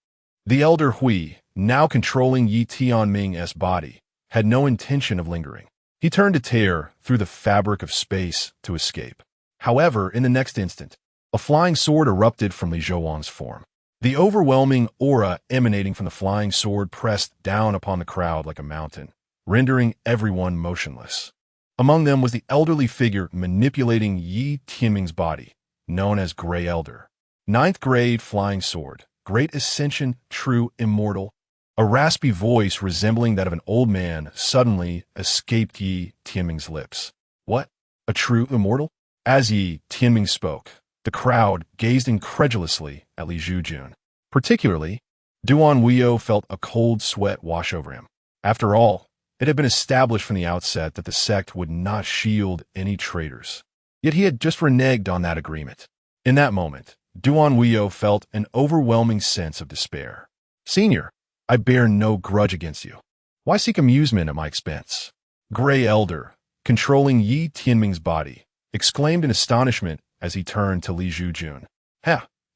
the elder Hui, now controlling Yi Tianming's body, had no intention of lingering. He turned to tear through the fabric of space to escape. However, in the next instant, a flying sword erupted from Li Zhoujun's form. The overwhelming aura emanating from the flying sword pressed down upon the crowd like a mountain, rendering everyone motionless. Among them was the elderly figure manipulating Yi Tianming's body, known as Grey Elder. Ninth grade flying sword, great ascension, true immortal. A raspy voice resembling that of an old man suddenly escaped Yi Tianming's lips. What? A true immortal? As Yi Tianming spoke, the crowd gazed incredulously at Li Zhoujun. Particularly, Duan Wuyo felt a cold sweat wash over him. After all, it had been established from the outset that the sect would not shield any traitors. Yet he had just reneged on that agreement. In that moment, Duan Wuyo felt an overwhelming sense of despair. Senior, I bear no grudge against you. Why seek amusement at my expense? Grey Elder, controlling Yi Tianming's body, exclaimed in astonishment as he turned to Li Zhoujun.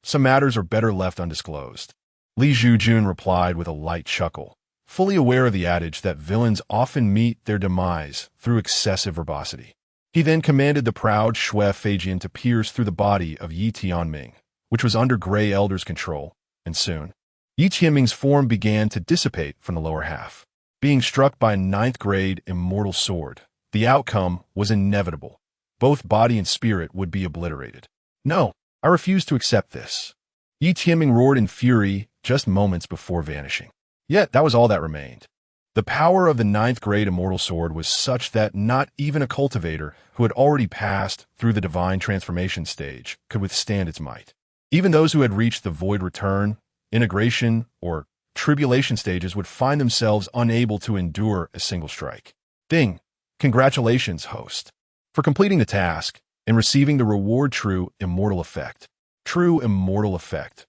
Some matters are better left undisclosed. Li Zhoujun replied with a light chuckle, fully aware of the adage that villains often meet their demise through excessive verbosity. He then commanded the proud Shui Feijian to pierce through the body of Yi Tianming, which was under Grey Elder's control, and soon, Yi Tianming's form began to dissipate from the lower half. Being struck by a ninth-grade immortal sword, the outcome was inevitable. Both body and spirit would be obliterated. No, I refuse to accept this. Yi Tianming roared in fury just moments before vanishing. Yet that was all that remained. The power of the ninth-grade immortal sword was such that not even a cultivator who had already passed through the divine transformation stage could withstand its might. Even those who had reached the void return, integration, or tribulation stages would find themselves unable to endure a single strike. Ding! Congratulations, host, for completing the task and receiving the reward True Immortal Effect. True Immortal Effect.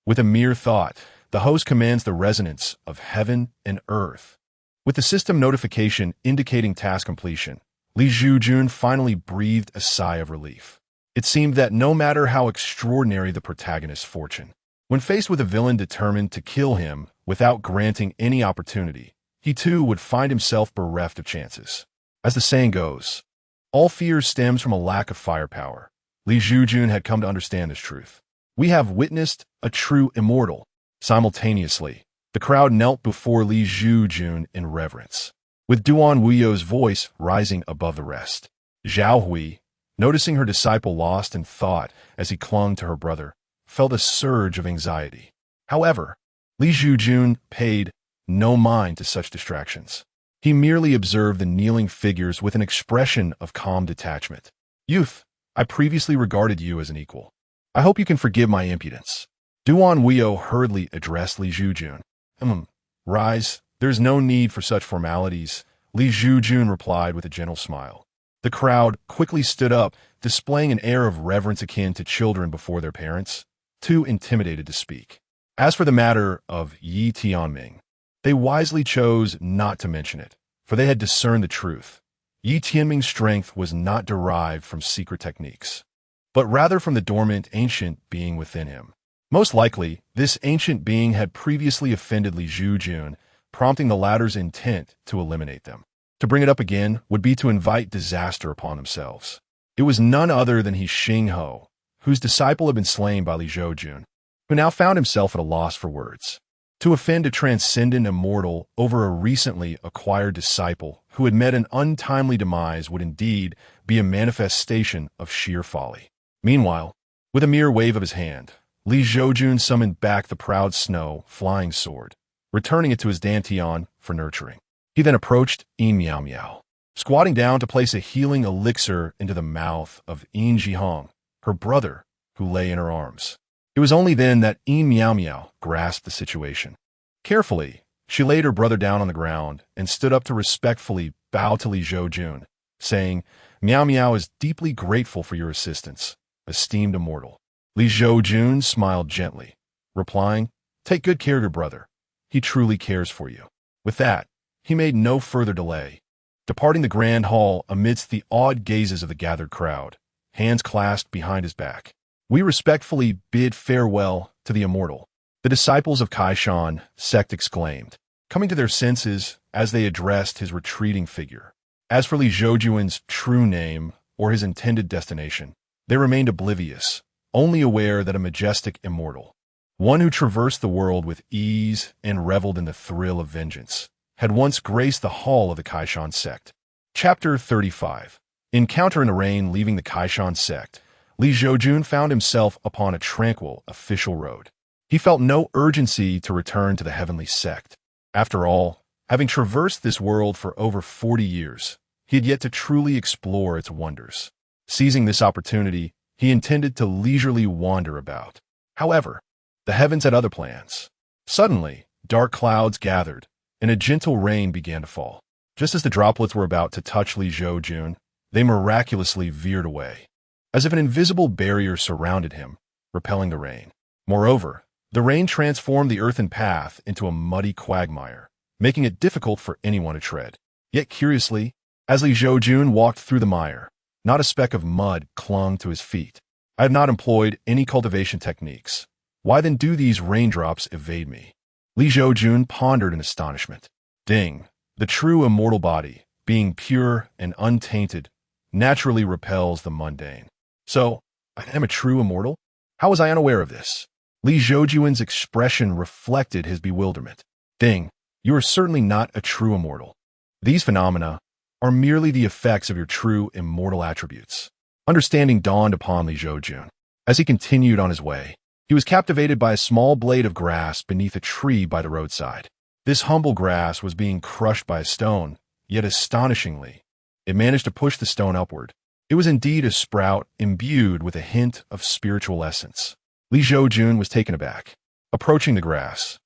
With a mere thought, the host commands the resonance of heaven and earth. With the system notification indicating task completion, Li Zhoujun finally breathed a sigh of relief. It seemed that no matter how extraordinary the protagonist's fortune, when faced with a villain determined to kill him without granting any opportunity, he too would find himself bereft of chances. As the saying goes, all fear stems from a lack of firepower. Li Zhoujun had come to understand this truth. We have witnessed a true immortal. Simultaneously, the crowd knelt before Li Zhoujun in reverence, with Duan Wuyo's voice rising above the rest. Zhao Hui, noticing her disciple lost in thought as he clung to her brother, felt a surge of anxiety. However, Li Zhoujun paid no mind to such distractions. He merely observed the kneeling figures with an expression of calm detachment. Youth, I previously regarded you as an equal. I hope you can forgive my impudence. Duan Wuyo hurriedly addressed Li Zhoujun. Rise, there's no need for such formalities, Li Zhoujun replied with a gentle smile. The crowd quickly stood up, displaying an air of reverence akin to children before their parents, too intimidated to speak. As for the matter of Yi Tianming, they wisely chose not to mention it, for they had discerned the truth. Yi Tianming's strength was not derived from secret techniques, but rather from the dormant ancient being within him. Most likely, this ancient being had previously offended Li Zhoujun, prompting the latter's intent to eliminate them. To bring it up again would be to invite disaster upon themselves. It was none other than He Xingho, whose disciple had been slain by Li Zhoujun, who now found himself at a loss for words. To offend a transcendent immortal over a recently acquired disciple who had met an untimely demise would indeed be a manifestation of sheer folly. Meanwhile, with a mere wave of his hand, Li Zhoujun summoned back the proud snow flying sword, returning it to his dantian for nurturing. He then approached Yin Miao Miao, squatting down to place a healing elixir into the mouth of Yin Zhihong, her brother, who lay in her arms. It was only then that Yin Miao Miao grasped the situation. Carefully, she laid her brother down on the ground and stood up to respectfully bow to Li Zhoujun, saying, Miao Miao is deeply grateful for your assistance, esteemed immortal. Li Zhoujun smiled gently, replying, Take good care of your brother. He truly cares for you. With that, he made no further delay, departing the grand hall amidst the awed gazes of the gathered crowd, hands clasped behind his back. We respectfully bid farewell to the immortal. The disciples of Kaishan sect exclaimed, coming to their senses as they addressed his retreating figure. As for Li Zhoujun's true name or his intended destination, they remained oblivious, only aware that a majestic immortal, one who traversed the world with ease and reveled in the thrill of vengeance, had once graced the hall of the Kaishan sect. Chapter 35. Encounter in the rain. Leaving the Kaishan sect, Li Zhoujun found himself upon a tranquil, official road. He felt no urgency to return to the heavenly sect. After all, having traversed this world for over 40 years, he had yet to truly explore its wonders. Seizing this opportunity, he intended to leisurely wander about. However, the heavens had other plans. Suddenly, dark clouds gathered, and a gentle rain began to fall. Just as the droplets were about to touch Li Zhoujun, they miraculously veered away, as if an invisible barrier surrounded him, repelling the rain. Moreover, the rain transformed the earthen path into a muddy quagmire, making it difficult for anyone to tread. Yet curiously, as Li Zhoujun walked through the mire, not a speck of mud clung to his feet. I have not employed any cultivation techniques. Why then do these raindrops evade me? Li Zhoujun pondered in astonishment. Ding! The true immortal body, being pure and untainted, naturally repels the mundane. So, I am a true immortal? How was I unaware of this? Li Zhoujun's expression reflected his bewilderment. Ding! You are certainly not a true immortal. These phenomena are merely the effects of your true immortal attributes. Understanding dawned upon Li Zhoujun. As he continued on his way, he was captivated by a small blade of grass beneath a tree by the roadside. This humble grass was being crushed by a stone, yet astonishingly, it managed to push the stone upward. It was indeed a sprout imbued with a hint of spiritual essence. Li Zhoujun was taken aback. Approaching the grass,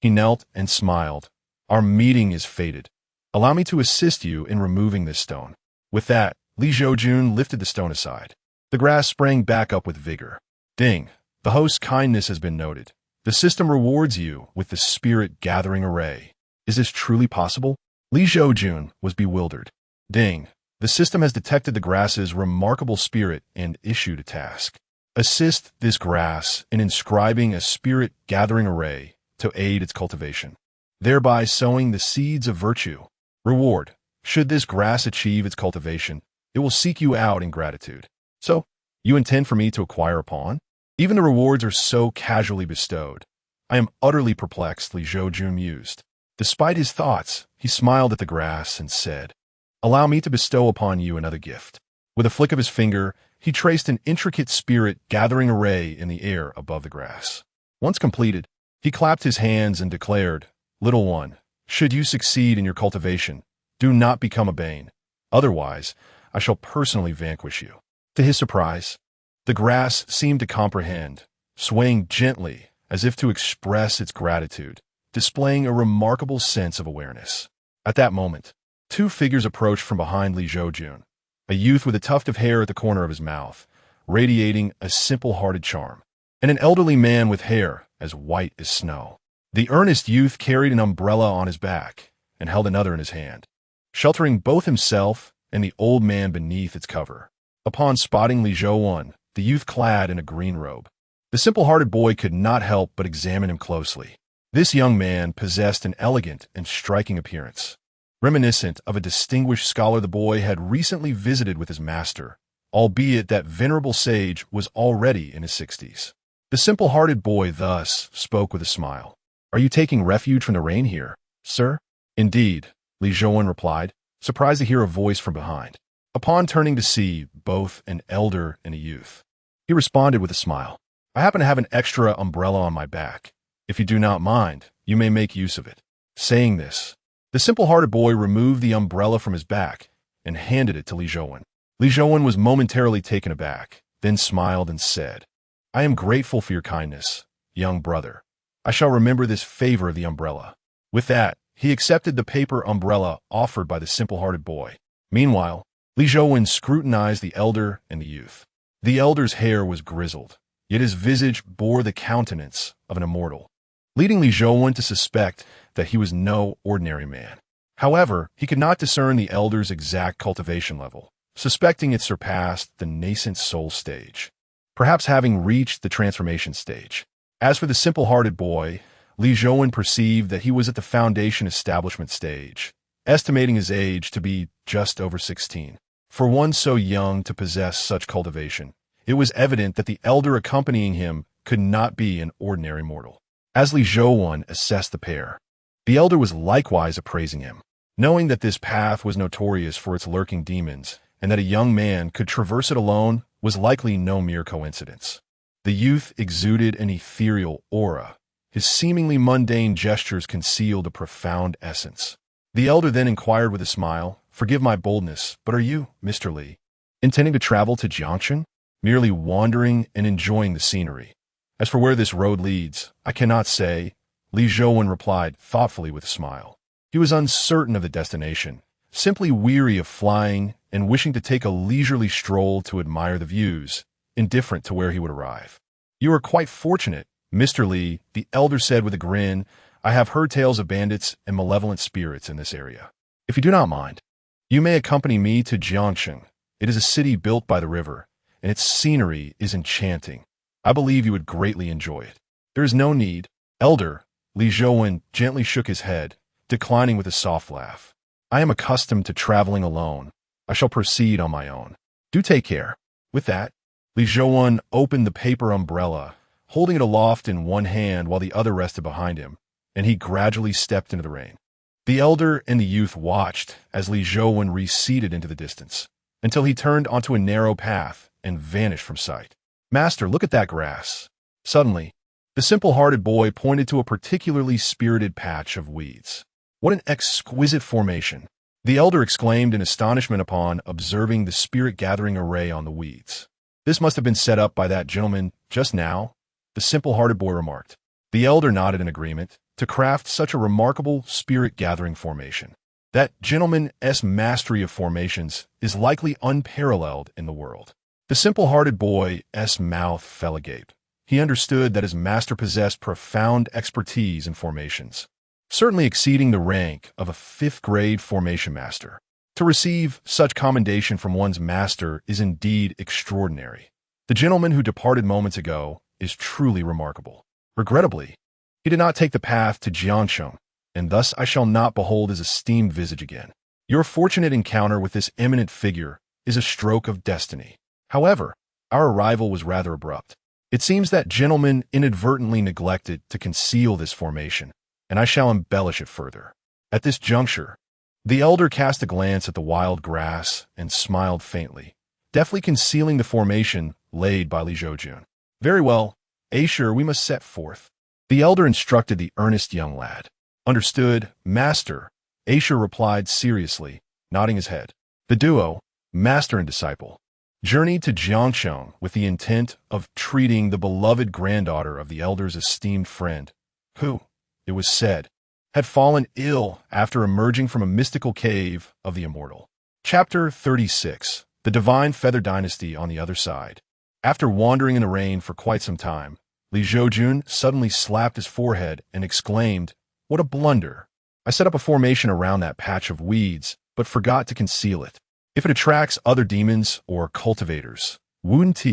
he knelt and smiled. Our meeting is fated. Allow me to assist you in removing this stone. With that, Li Zhoujun lifted the stone aside. The grass sprang back up with vigor. Ding! The host's kindness has been noted. The system rewards you with the spirit gathering array. Is this truly possible? Li Zhoujun was bewildered. Ding! The system has detected the grass's remarkable spirit and issued a task. Assist this grass in inscribing a spirit gathering array to aid its cultivation, thereby sowing the seeds of virtue. Reward: should this grass achieve its cultivation, it will seek you out in gratitude. So, you intend for me to acquire a pawn? Even the rewards are so casually bestowed. I am utterly perplexed, Li Zhoujun mused. Despite his thoughts, he smiled at the grass and said, Allow me to bestow upon you another gift. With a flick of his finger, he traced an intricate spirit gathering array in the air above the grass. Once completed, he clapped his hands and declared, Little one, should you succeed in your cultivation, do not become a bane. Otherwise, I shall personally vanquish you. To his surprise, the grass seemed to comprehend, swaying gently as if to express its gratitude, displaying a remarkable sense of awareness. At that moment, two figures approached from behind Li Zhoujun, a youth with a tuft of hair at the corner of his mouth, radiating a simple-hearted charm, and an elderly man with hair as white as snow. The earnest youth carried an umbrella on his back and held another in his hand, sheltering both himself and the old man beneath its cover. Upon spotting Li Zhoujun, the youth clad in a green robe, the simple-hearted boy could not help but examine him closely. This young man possessed an elegant and striking appearance. Reminiscent of a distinguished scholar the boy had recently visited with his master, albeit that venerable sage was already in his 60s. The simple-hearted boy thus spoke with a smile. Are you taking refuge from the rain here, sir? Indeed, Li Zhoujun replied, surprised to hear a voice from behind. Upon turning to see both an elder and a youth, he responded with a smile. I happen to have an extra umbrella on my back. If you do not mind, you may make use of it. Saying this, the simple-hearted boy removed the umbrella from his back and handed it to Li Zhoujun. Li Zhoujun was momentarily taken aback, then smiled and said, I am grateful for your kindness, young brother. I shall remember this favor of the umbrella. With that, he accepted the paper umbrella offered by the simple-hearted boy. Meanwhile, Li Zhoujun scrutinized the elder and the youth. The elder's hair was grizzled, yet his visage bore the countenance of an immortal, leading Li Zhoujun to suspect that he was no ordinary man. However, he could not discern the elder's exact cultivation level, suspecting it surpassed the nascent soul stage, perhaps having reached the transformation stage. As for the simple-hearted boy, Li Zhoujun perceived that he was at the foundation establishment stage, estimating his age to be just over 16. For one so young to possess such cultivation, it was evident that the elder accompanying him could not be an ordinary mortal. As Li Zhoujun assessed the pair, the elder was likewise appraising him, knowing that this path was notorious for its lurking demons, and that a young man could traverse it alone was likely no mere coincidence. The youth exuded an ethereal aura. His seemingly mundane gestures concealed a profound essence. The elder then inquired with a smile, "Forgive my boldness, but are you, Mr. Li, intending to travel to Jiangchen? Merely wandering and enjoying the scenery? As for where this road leads, I cannot say," Li Zhoujun replied thoughtfully with a smile. He was uncertain of the destination, simply weary of flying and wishing to take a leisurely stroll to admire the views, indifferent to where he would arrive. "You are quite fortunate, Mr. Li," the elder said with a grin. "I have heard tales of bandits and malevolent spirits in this area. If you do not mind, you may accompany me to Jiangchen. It is a city built by the river, and its scenery is enchanting. I believe you would greatly enjoy it." "There is no need, elder," Li Zhoujun gently shook his head, declining with a soft laugh. "I am accustomed to traveling alone. I shall proceed on my own. Do take care." With that, Li Zhoujun opened the paper umbrella, holding it aloft in one hand while the other rested behind him, and he gradually stepped into the rain. The elder and the youth watched as Li Zhoujun receded into the distance, until he turned onto a narrow path and vanished from sight. "Master, look at that grass." Suddenly, the simple-hearted boy pointed to a particularly spirited patch of weeds. "What an exquisite formation!" the elder exclaimed in astonishment upon observing the spirit-gathering array on the weeds. "This must have been set up by that gentleman just now," the simple-hearted boy remarked. The elder nodded in agreement. To craft such a remarkable spirit-gathering formation, that gentleman's mastery of formations is likely unparalleled in the world. The simple-hearted boy's mouth fell agape. He understood that his master possessed profound expertise in formations, certainly exceeding the rank of a fifth-grade formation master. To receive such commendation from one's master is indeed extraordinary. The gentleman who departed moments ago is truly remarkable. Regrettably, he did not take the path to Jiangchen, and thus I shall not behold his esteemed visage again. Your fortunate encounter with this eminent figure is a stroke of destiny. However, our arrival was rather abrupt. It seems that gentleman inadvertently neglected to conceal this formation, and I shall embellish it further. At this juncture, the elder cast a glance at the wild grass and smiled faintly, deftly concealing the formation laid by Li Zhoujun. "Very well, Asher, we must set forth," the elder instructed the earnest young lad. "Understood, master," Asher replied seriously, nodding his head. The duo, master and disciple, journeyed to Jiangchen with the intent of treating the beloved granddaughter of the elder's esteemed friend, who, it was said, had fallen ill after emerging from a mystical cave of the immortal. Chapter 36. The Divine Feather Dynasty on the Other Side. After wandering in the rain for quite some time, Li Zhoujun suddenly slapped his forehead and exclaimed, "What a blunder! I set up a formation around that patch of weeds, but forgot to conceal it. If it attracts other demons or cultivators, wouldn't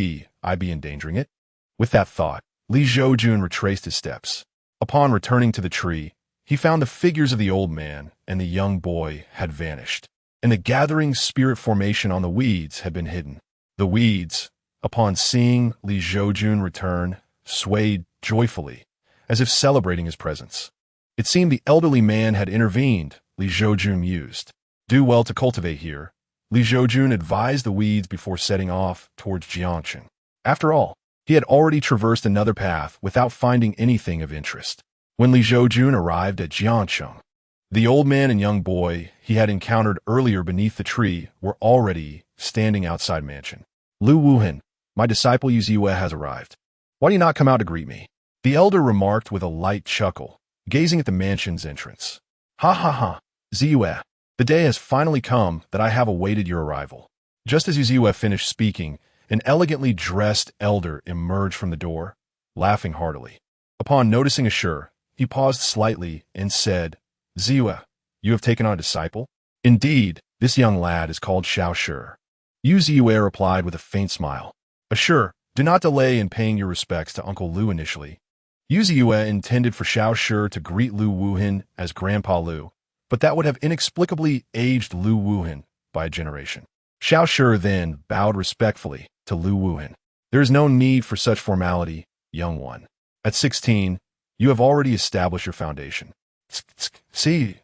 I be endangering it?" With that thought, Li Zhoujun retraced his steps. Upon returning to the tree, he found the figures of the old man and the young boy had vanished, and the gathering spirit formation on the weeds had been hidden. The weeds, upon seeing Li Zhoujun return, swayed joyfully, as if celebrating his presence. It seemed the elderly man had intervened, Li Zhoujun mused. "Do well to cultivate here," Li Zhoujun advised the weeds before setting off towards Jiangchen. After all, he had already traversed another path without finding anything of interest. When Li Zhoujun arrived at Jiangchen, the old man and young boy he had encountered earlier beneath the tree were already standing outside mansion. "Lu Wuhan, my disciple Yu Ziwei has arrived. Why do you not come out to greet me?" the elder remarked with a light chuckle, gazing at the mansion's entrance. "Ha ha ha, Ziwei, the day has finally come that I have awaited your arrival." Just as Yu Ziwei finished speaking, an elegantly dressed elder emerged from the door, laughing heartily. Upon noticing Ashur, he paused slightly and said, "Ziwei, you have taken on a disciple?" "Indeed, this young lad is called Xiao Shi." Yu Ziwei replied with a faint smile. "Ashur, do not delay in paying your respects to Uncle Lu initially. Yu Ziyue intended for Xiao Shi to greet Lu Wuhan as Grandpa Lu, but that would have inexplicably aged Lu Wuhan by a generation. Xiao Shi then bowed respectfully to Lu Wuhan. There is no need for such formality, young one. At 16, you have already established your foundation. See,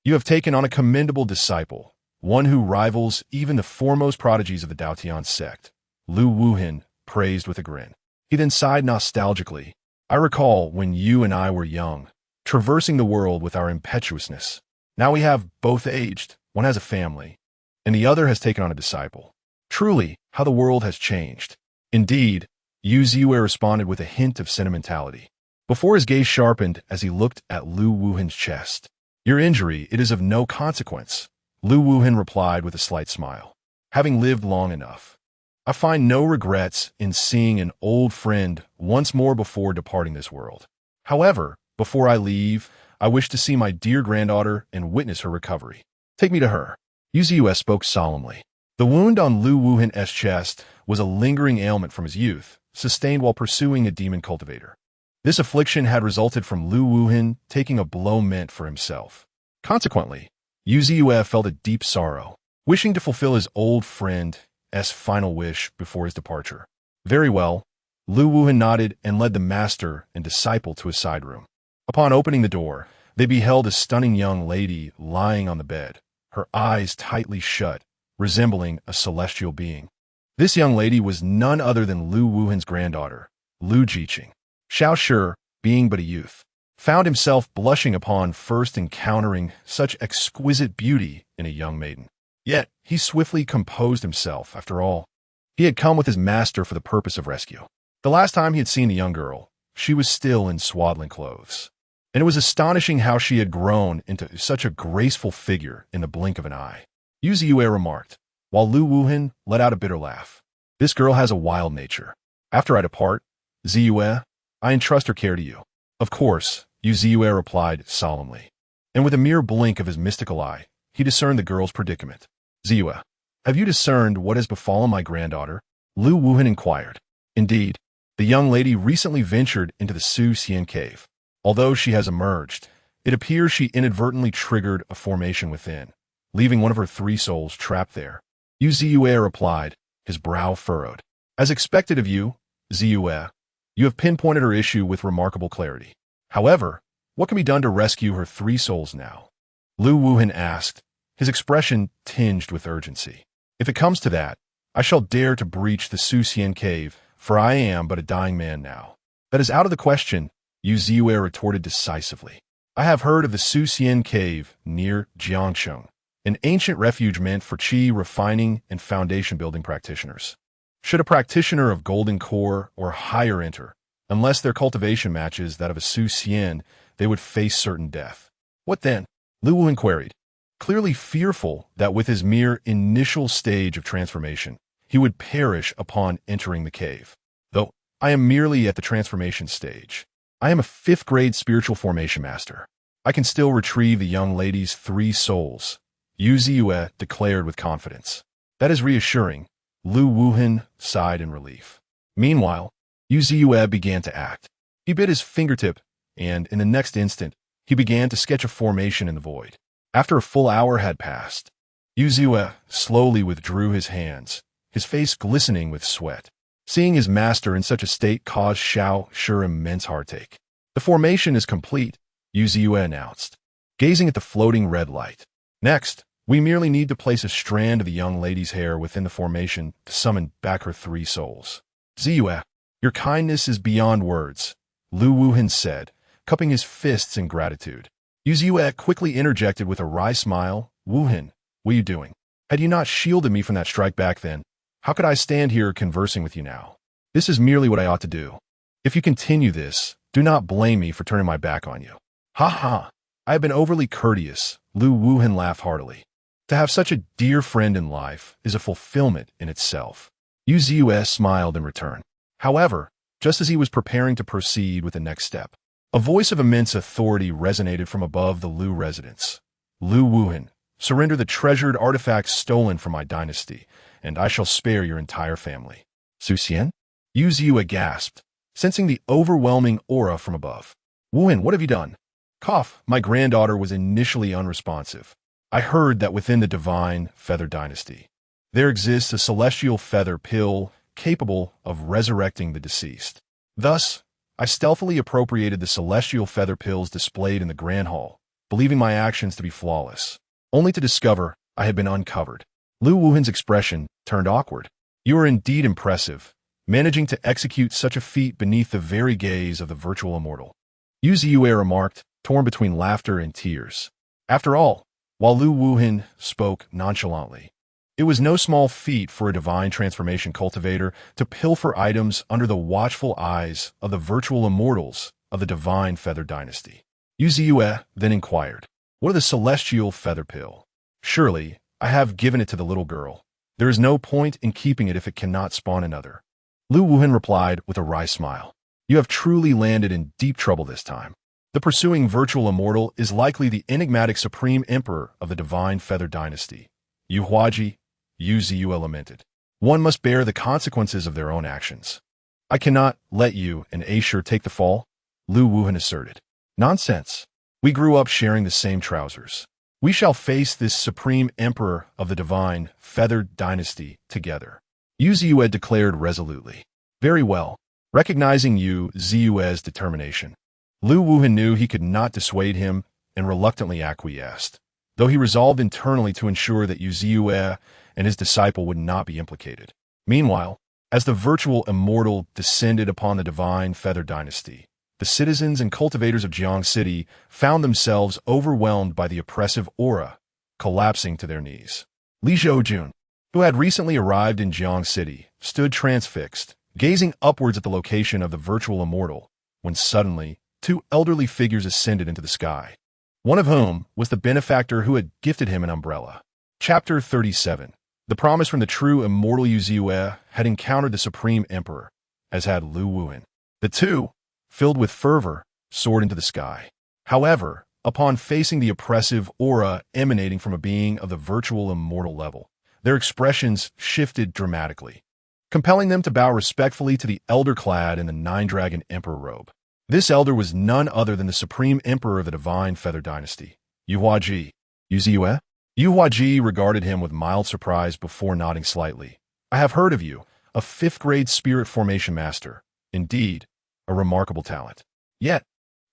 you have taken on a commendable disciple, one who rivals even the foremost prodigies of the Daotian sect. Lu Wuhan praised with a grin. He then sighed nostalgically. I recall when you and I were young, traversing the world with our impetuousness. Now we have both aged, one has a family, and the other has taken on a disciple. Truly, how the world has changed. Indeed, Yu Ziyue responded with a hint of sentimentality. Before his gaze sharpened as he looked at Lu Wuhan's chest. Your injury, it is of no consequence, Lu Wuhan replied with a slight smile. Having lived long enough, I find no regrets in seeing an old friend once more before departing this world. However, before I leave, I wish to see my dear granddaughter and witness her recovery. Take me to her. Yu Ziyue spoke solemnly. The wound on Lu Wuhan's chest was a lingering ailment from his youth, sustained while pursuing a demon cultivator. This affliction had resulted from Lu Wuhan taking a blow meant for himself. Consequently, Yu Ziyue felt a deep sorrow, wishing to fulfill his old friend's final wish before his departure. Very well, Lu Wuhan nodded and led the master and disciple to a side room. Upon opening the door, they beheld a stunning young lady lying on the bed, her eyes tightly shut, resembling a celestial being. This young lady was none other than Lu Wuhan's granddaughter, Lu Zhiqing. Xiao Shi, being but a youth, found himself blushing upon first encountering such exquisite beauty in a young maiden. Yet, he swiftly composed himself. After all, he had come with his master for the purpose of rescue. The last time he had seen the young girl, she was still in swaddling clothes, and it was astonishing how she had grown into such a graceful figure in the blink of an eye. Yu Ziyue remarked, while Lu Wuhan let out a bitter laugh. This girl has a wild nature. After I depart, Ziyue, I entrust her care to you. Of course, Yu Ziyue replied solemnly, and with a mere blink of his mystical eye, he discerned the girl's predicament. Ziyue, have you discerned what has befallen my granddaughter? Lu Wuhan inquired. Indeed, the young lady recently ventured into the Su-Xian cave. Although she has emerged, it appears she inadvertently triggered a formation within, leaving one of her 3 souls trapped there. Yu Ziyue replied, his brow furrowed. As expected of you, Ziyue, you have pinpointed her issue with remarkable clarity. However, what can be done to rescue her 3 souls now? Lu Wuhan asked, his expression tinged with urgency. If it comes to that, I shall dare to breach the Su-Xian cave, for I am but a dying man now. That is out of the question, Yu Ziyue retorted decisively. I have heard of the Su-Xian cave near Jiangsheng, an ancient refuge meant for qi refining and foundation building practitioners. Should a practitioner of golden core or higher enter, unless their cultivation matches that of a Su-Xian, they would face certain death. What then? Lu Wuhan queried, clearly fearful that with his mere initial stage of transformation, he would perish upon entering the cave. Though I am merely at the transformation stage. I am a 5th grade spiritual formation master. I can still retrieve the young lady's 3 souls, Yu Ziyue declared with confidence. That is reassuring, Lu Wuhan sighed in relief. Meanwhile, Yu Ziyue began to act. He bit his fingertip, and in the next instant, he began to sketch a formation in the void. After a full hour had passed, Yu Ziyue slowly withdrew his hands, his face glistening with sweat. Seeing his master in such a state caused Xiao Shi immense heartache. The formation is complete, Yu Ziyue announced, gazing at the floating red light. Next, we merely need to place a strand of the young lady's hair within the formation to summon back her 3 souls. Ziyue, your kindness is beyond words, Lu Wuhan said, cupping his fists in gratitude. Yu Ziyue quickly interjected with a wry smile, Wuhan, what are you doing? Had you not shielded me from that strike back then, how could I stand here conversing with you now? This is merely what I ought to do. If you continue this, do not blame me for turning my back on you. Ha ha, I have been overly courteous, Lu Wuhan laughed heartily. To have such a dear friend in life is a fulfillment in itself. Yu Ziyue smiled in return. However, just as he was preparing to proceed with the next step, a voice of immense authority resonated from above the Lu residence. Lu Wuhan, surrender the treasured artifacts stolen from my dynasty, and I shall spare your entire family. Su-Xian? Yu Ziyue gasped, sensing the overwhelming aura from above. Wuhan, what have you done? Cough. My granddaughter was initially unresponsive. I heard that within the divine feather dynasty, there exists a celestial feather pill capable of resurrecting the deceased. Thus, I stealthily appropriated the celestial feather pills displayed in the grand hall, believing my actions to be flawless, only to discover I had been uncovered. Lu Wuhan's expression turned awkward. You are indeed impressive, managing to execute such a feat beneath the very gaze of the virtual immortal. Yu Ziyue remarked, torn between laughter and tears. After all, while Lu Wuhan spoke nonchalantly, it was no small feat for a divine transformation cultivator to pilfer items under the watchful eyes of the virtual immortals of the divine feather dynasty. Yu Ziyue then inquired, what are the celestial feather pill? Surely, I have given it to the little girl. There is no point in keeping it if it cannot spawn another. Lu Wuhan replied with a wry smile. You have truly landed in deep trouble this time. The pursuing virtual immortal is likely the enigmatic supreme emperor of the divine feather dynasty. Yu Huaji, Yu Ziyue lamented. One must bear the consequences of their own actions. I cannot let you and Asher take the fall, Lu Wuhan asserted. Nonsense. We grew up sharing the same trousers. We shall face this supreme emperor of the divine feathered dynasty together. Yu Ziyue declared resolutely. Very well. Recognizing Yu Ziyue's determination, Lu Wuhan knew he could not dissuade him and reluctantly acquiesced, though he resolved internally to ensure that Yu Ziyue and his disciple would not be implicated. Meanwhile, as the virtual immortal descended upon the divine feather dynasty, the citizens and cultivators of Jiang City found themselves overwhelmed by the oppressive aura, collapsing to their knees. Li Zhoujun, who had recently arrived in Jiang City, stood transfixed, gazing upwards at the location of the virtual immortal, when suddenly, two elderly figures ascended into the sky, one of whom was the benefactor who had gifted him an umbrella. Chapter 37. The promise from the true immortal Yu Ziyue had encountered the supreme emperor, as had Lu Wuhan. The two, filled with fervor, soared into the sky. However, upon facing the oppressive aura emanating from a being of the virtual immortal level, their expressions shifted dramatically, compelling them to bow respectfully to the elder clad in the nine-dragon emperor robe. This elder was none other than the supreme emperor of the divine feather dynasty, Yu Huaji. Yu Ziyue? Yu Huaji regarded him with mild surprise before nodding slightly. I have heard of you, a fifth-grade spirit formation master. Indeed, a remarkable talent. Yet,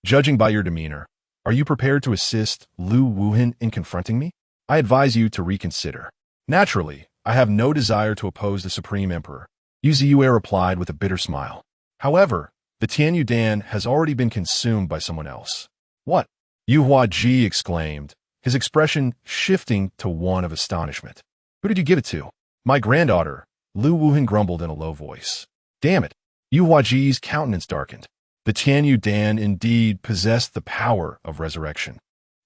judging by your demeanor, are you prepared to assist Lu Wuhan in confronting me? I advise you to reconsider. Naturally, I have no desire to oppose the Supreme Emperor, Yu Ziyue replied with a bitter smile. However, the Tianyu Dan has already been consumed by someone else. What? Yu Huaji exclaimed, his expression shifting to one of astonishment. Who did you give it to? My granddaughter, Lu Wuhan grumbled in a low voice. Damn it. Yu Huaji's countenance darkened. The Tianyu Dan indeed possessed the power of resurrection,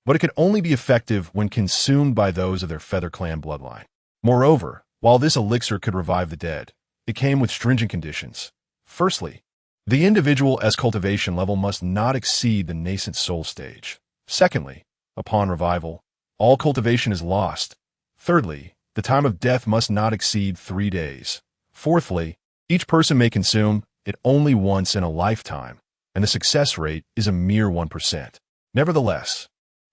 but it could only be effective when consumed by those of their Feather Clan bloodline. Moreover, while this elixir could revive the dead, it came with stringent conditions. Firstly, the individual's cultivation level must not exceed the nascent soul stage. Secondly, upon revival, all cultivation is lost. Thirdly, the time of death must not exceed 3 days. Fourthly, each person may consume it only once in a lifetime, and the success rate is a mere 1%. Nevertheless,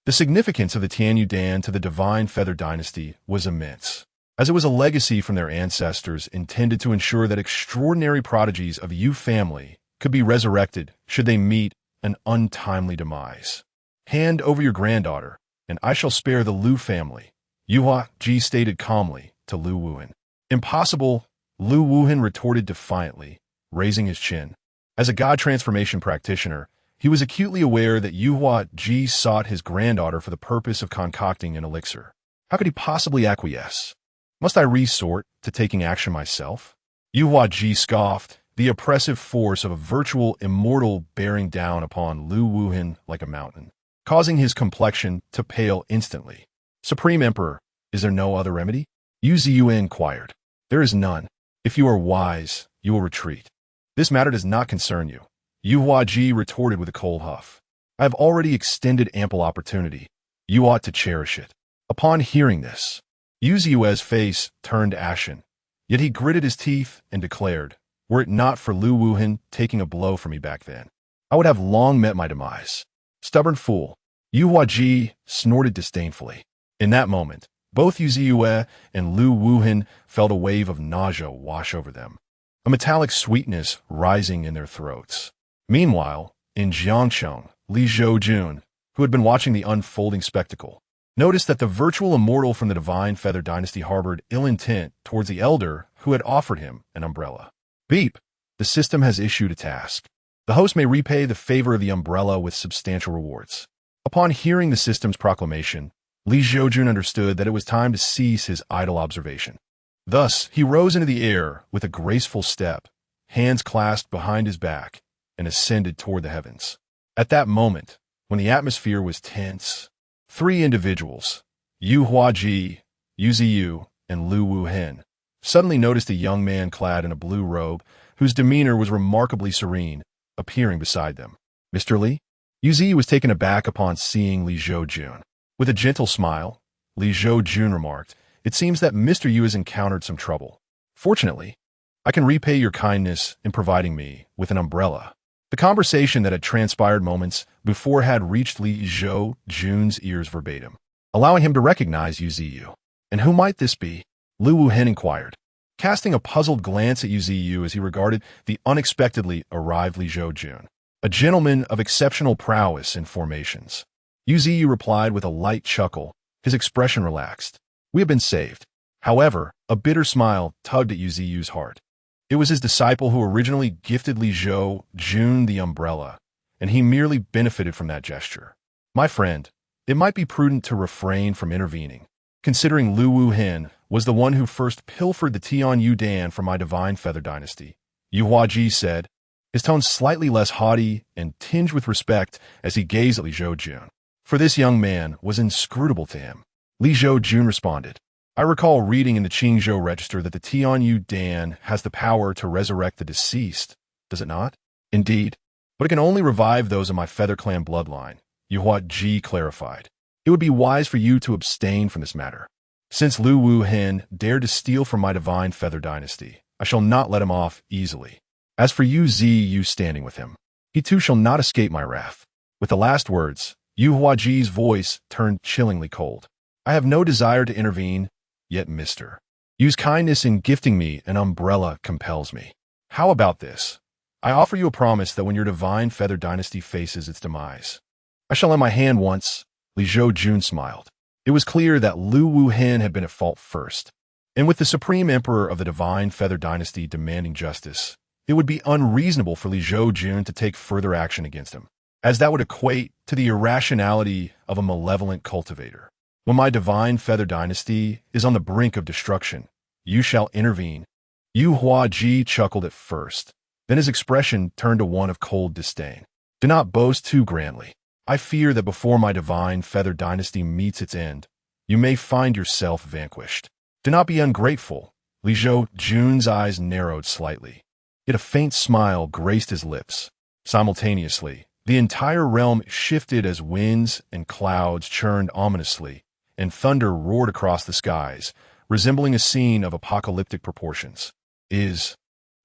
the significance of the Tianyu Dan to the divine feather dynasty was immense, as it was a legacy from their ancestors intended to ensure that extraordinary prodigies of Yu family could be resurrected should they meet an untimely demise. Hand over your granddaughter, and I shall spare the Lu family, Yu Huaji stated calmly to Lu Wuhan. Impossible, Lu Wuhan retorted defiantly, raising his chin. As a god transformation practitioner, he was acutely aware that Yu Huaji sought his granddaughter for the purpose of concocting an elixir. How could he possibly acquiesce? Must I resort to taking action myself? Yu Huaji scoffed, the oppressive force of a virtual immortal bearing down upon Lu Wuhan like a mountain, causing his complexion to pale instantly. Supreme Emperor, is there no other remedy? Yu Ziyue inquired. There is none. If you are wise, you will retreat. This matter does not concern you, Yu Huaji retorted with a cold huff. I have already extended ample opportunity. You ought to cherish it. Upon hearing this, Yu Ziyue's face turned ashen, yet he gritted his teeth and declared, Were it not for Lu Wuhan taking a blow for me back then, I would have long met my demise. Stubborn fool. Yu Huaji snorted disdainfully. In that moment, both Yu Ziyue and Lu Wuhan felt a wave of nausea wash over them, a metallic sweetness rising in their throats. Meanwhile, in Jiangcheng, Li Zhoujun, who had been watching the unfolding spectacle, noticed that the virtual immortal from the Divine Feather Dynasty harbored ill intent towards the elder who had offered him an umbrella. Beep! The system has issued a task. The host may repay the favor of the umbrella with substantial rewards. Upon hearing the system's proclamation, Li Zhoujun understood that it was time to cease his idle observation. Thus, he rose into the air with a graceful step, hands clasped behind his back, and ascended toward the heavens. At that moment, when the atmosphere was tense, three individuals, Yu Huaji, Yu Ziyu, and Lu Wuhen, suddenly noticed a young man clad in a blue robe whose demeanor was remarkably serene, appearing beside them. Mr. Li? Yu Ziyu was taken aback upon seeing Li Zhoujun. With a gentle smile, Li Zhoujun remarked, "It seems that Mr. Yu has encountered some trouble. Fortunately, I can repay your kindness in providing me with an umbrella." The conversation that had transpired moments before had reached Li Zhoujun's ears verbatim, allowing him to recognize Yu Ziyu. And who might this be? Lu Wuhen inquired, casting a puzzled glance at Yu Ziyu as he regarded the unexpectedly arrived Li Zhoujun, a gentleman of exceptional prowess in formations. Yu Ziyu replied with a light chuckle, his expression relaxed. "We have been saved." However, a bitter smile tugged at Yu Ziyu's heart. It was his disciple who originally gifted Li Zhoujun the umbrella, and he merely benefited from that gesture. "My friend, it might be prudent to refrain from intervening, considering Lu Wuhen was the one who first pilfered the Tianyu Dan from my Divine Feather Dynasty," Yu Huaji said, his tone slightly less haughty and tinged with respect as he gazed at Li Zhoujun. For this young man was inscrutable to him. Li Zhoujun responded, "I recall reading in the Qingzhou Register that the Tianyu Dan has the power to resurrect the deceased, does it not?" "Indeed, but it can only revive those of my Feather Clan bloodline," Yu Huaji clarified. "It would be wise for you to abstain from this matter. Since Lu Wuhen dared to steal from my Divine Feather Dynasty, I shall not let him off easily. As for Yu Ziyu standing with him, he too shall not escape my wrath." With the last words, Yu Huaji's voice turned chillingly cold. "I have no desire to intervene, yet Mr. Yu's kindness in gifting me an umbrella compels me. How about this? I offer you a promise that when your Divine Feather Dynasty faces its demise, I shall lend my hand once." Li Zhoujun smiled. It was clear that Lu Wuhen had been at fault first, and with the Supreme Emperor of the Divine Feather Dynasty demanding justice, it would be unreasonable for Li Zhoujun to take further action against him, as that would equate to the irrationality of a malevolent cultivator. "When my Divine Feather Dynasty is on the brink of destruction, you shall intervene." Yu Huaji chuckled at first, then his expression turned to one of cold disdain. "Do not boast too grandly. I fear that before my Divine Feather Dynasty meets its end, you may find yourself vanquished. Do not be ungrateful." Li Zhoujun's eyes narrowed slightly, yet a faint smile graced his lips. Simultaneously, the entire realm shifted as winds and clouds churned ominously, and thunder roared across the skies, resembling a scene of apocalyptic proportions. Is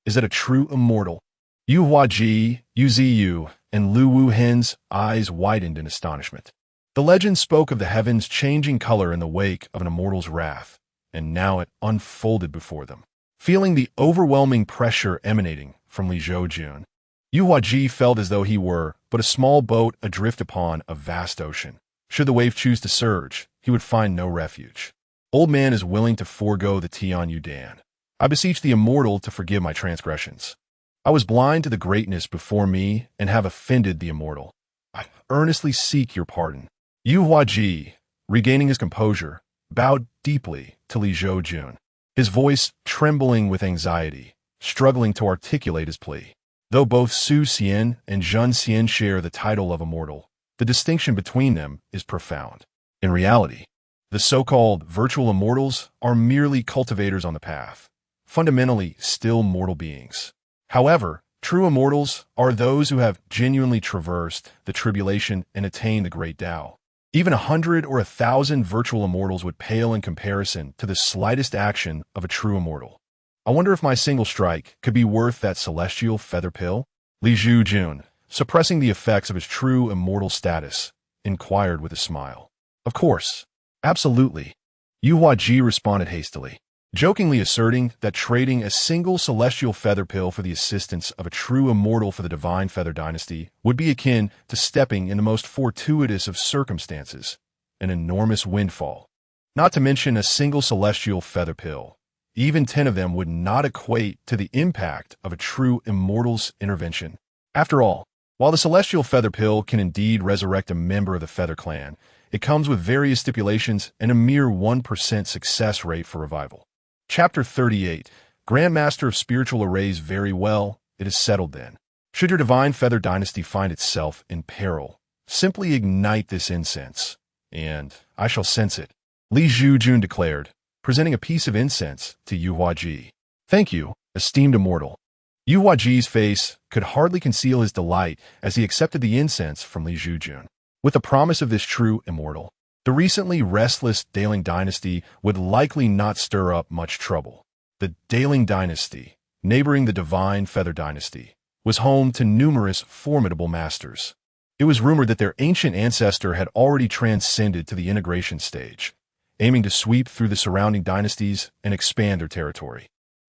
that a true immortal?" Yu Huaji, Yu Ziyu, and Lu Wuhen's eyes widened in astonishment. The legend spoke of the heavens changing color in the wake of an immortal's wrath, and now it unfolded before them. Feeling the overwhelming pressure emanating from Li Zhoujun, Yu Huaji felt as though he were but a small boat adrift upon a vast ocean. Should the wave choose to surge, he would find no refuge. "Old man is willing to forego the Tianyu Dan. I beseech the immortal to forgive my transgressions. I was blind to the greatness before me and have offended the immortal. I earnestly seek your pardon." Yu Huaji, regaining his composure, bowed deeply to Li Zhoujun, his voice trembling with anxiety, struggling to articulate his plea. Though both Su Xian and Zhen Xian share the title of immortal, the distinction between them is profound. In reality, the so-called virtual immortals are merely cultivators on the path, fundamentally still mortal beings. However, true immortals are those who have genuinely traversed the tribulation and attained the great Tao. Even 100 or 1,000 virtual immortals would pale in comparison to the slightest action of a true immortal. I wonder if my single strike could be worth that celestial feather pill? Li Zhoujun, suppressing the effects of his true immortal status, inquired with a smile. Of course. Absolutely. Yu Huaji responded hastily, jokingly asserting that trading a single celestial feather pill for the assistance of a true immortal for the divine feather dynasty would be akin to stepping in the most fortuitous of circumstances, an enormous windfall. Not to mention a single celestial feather pill. Even 10 of them would not equate to the impact of a true immortal's intervention. After all, while the celestial feather pill can indeed resurrect a member of the feather clan, it comes with various stipulations and a mere 1% success rate for revival. Chapter 38. Grandmaster of Spiritual Arrays. Very well, it is settled then. Should your divine feather dynasty find itself in peril, simply ignite this incense, and I shall sense it. Li Zhoujun declared, presenting a piece of incense to Yu Huaji. Thank you, esteemed immortal. Yu Huaji's face could hardly conceal his delight as he accepted the incense from Li Zhoujun. With the promise of this true immortal, the recently restless Daling dynasty would likely not stir up much trouble. The Daling dynasty, neighboring the divine feather dynasty, was home to numerous formidable masters. It was rumored that their ancient ancestor had already transcended to the integration stage, aiming to sweep through the surrounding dynasties and expand their territory.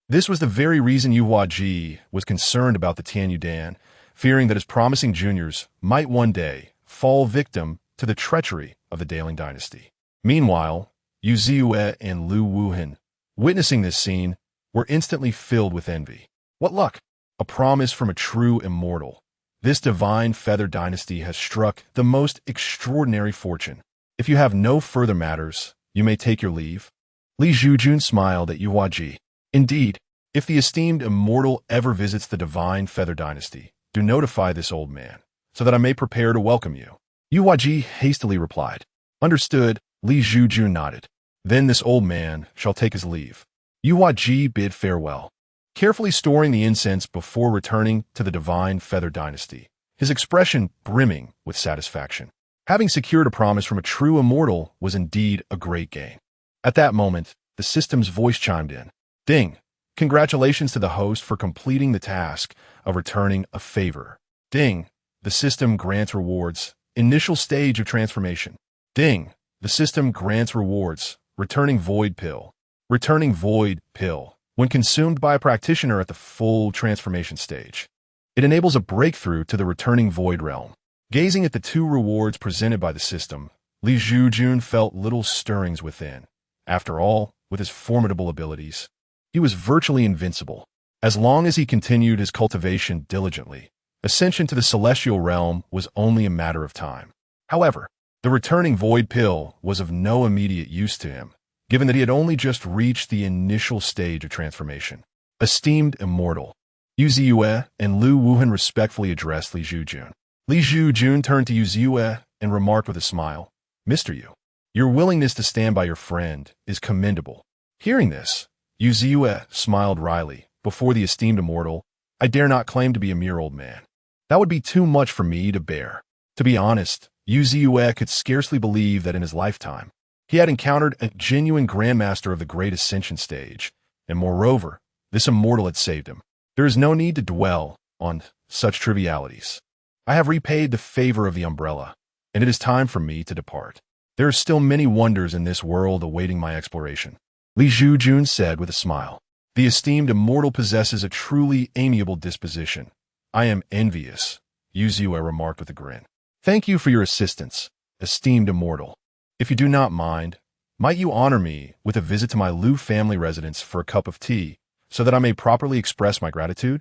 This was the very reason Yu Huaji was concerned about the Tian Yudan, fearing that his promising juniors might one day fall victim to the treachery of the Daling dynasty. Meanwhile, Yu Ziyue and Lu Wuhan, witnessing this scene, were instantly filled with envy. What luck! A promise from a true immortal. This divine feather dynasty has struck the most extraordinary fortune. If you have no further matters, you may take your leave. Li Zhoujun smiled at Yu Huaji. Indeed, if the esteemed immortal ever visits the divine feather dynasty, do notify this old man, so that I may prepare to welcome you. Yu Huaji hastily replied. Understood. Li Zhoujun nodded. Then this old man shall take his leave. Yu Huaji bid farewell, carefully storing the incense before returning to the divine feather dynasty, his expression brimming with satisfaction. Having secured a promise from a true immortal was indeed a great gain. At that moment, the system's voice chimed in. Ding! Congratulations to the host for completing the task of returning a favor. Ding! The system grants rewards. Initial stage of transformation. Ding! The system grants rewards. Returning void pill. Returning void pill. When consumed by a practitioner at the full transformation stage, it enables a breakthrough to the returning void realm. Gazing at the two rewards presented by the system, Li Zhoujun felt little stirrings within. After all, with his formidable abilities, he was virtually invincible. As long as he continued his cultivation diligently, ascension to the celestial realm was only a matter of time. However, the returning void pill was of no immediate use to him, given that he had only just reached the initial stage of transformation. Esteemed immortal, Yu Ziyue and Lu Wuhan respectfully addressed Li Zhoujun. Li Zhoujun turned to Yu Ziyue and remarked with a smile, Mr. Yu, your willingness to stand by your friend is commendable. Hearing this, Yu Ziyue smiled wryly. Before the esteemed immortal, I dare not claim to be a mere old man. That would be too much for me to bear. To be honest, Yu Ziyue could scarcely believe that in his lifetime, he had encountered a genuine grandmaster of the great ascension stage, and moreover, this immortal had saved him. There is no need to dwell on such trivialities. I have repaid the favor of the umbrella, and it is time for me to depart. There are still many wonders in this world awaiting my exploration. Li Zhoujun said with a smile. The esteemed immortal possesses a truly amiable disposition. I am envious, Yu Ziyue remarked with a grin. Thank you for your assistance, esteemed immortal. If you do not mind, might you honor me with a visit to my Lu family residence for a cup of tea, so that I may properly express my gratitude?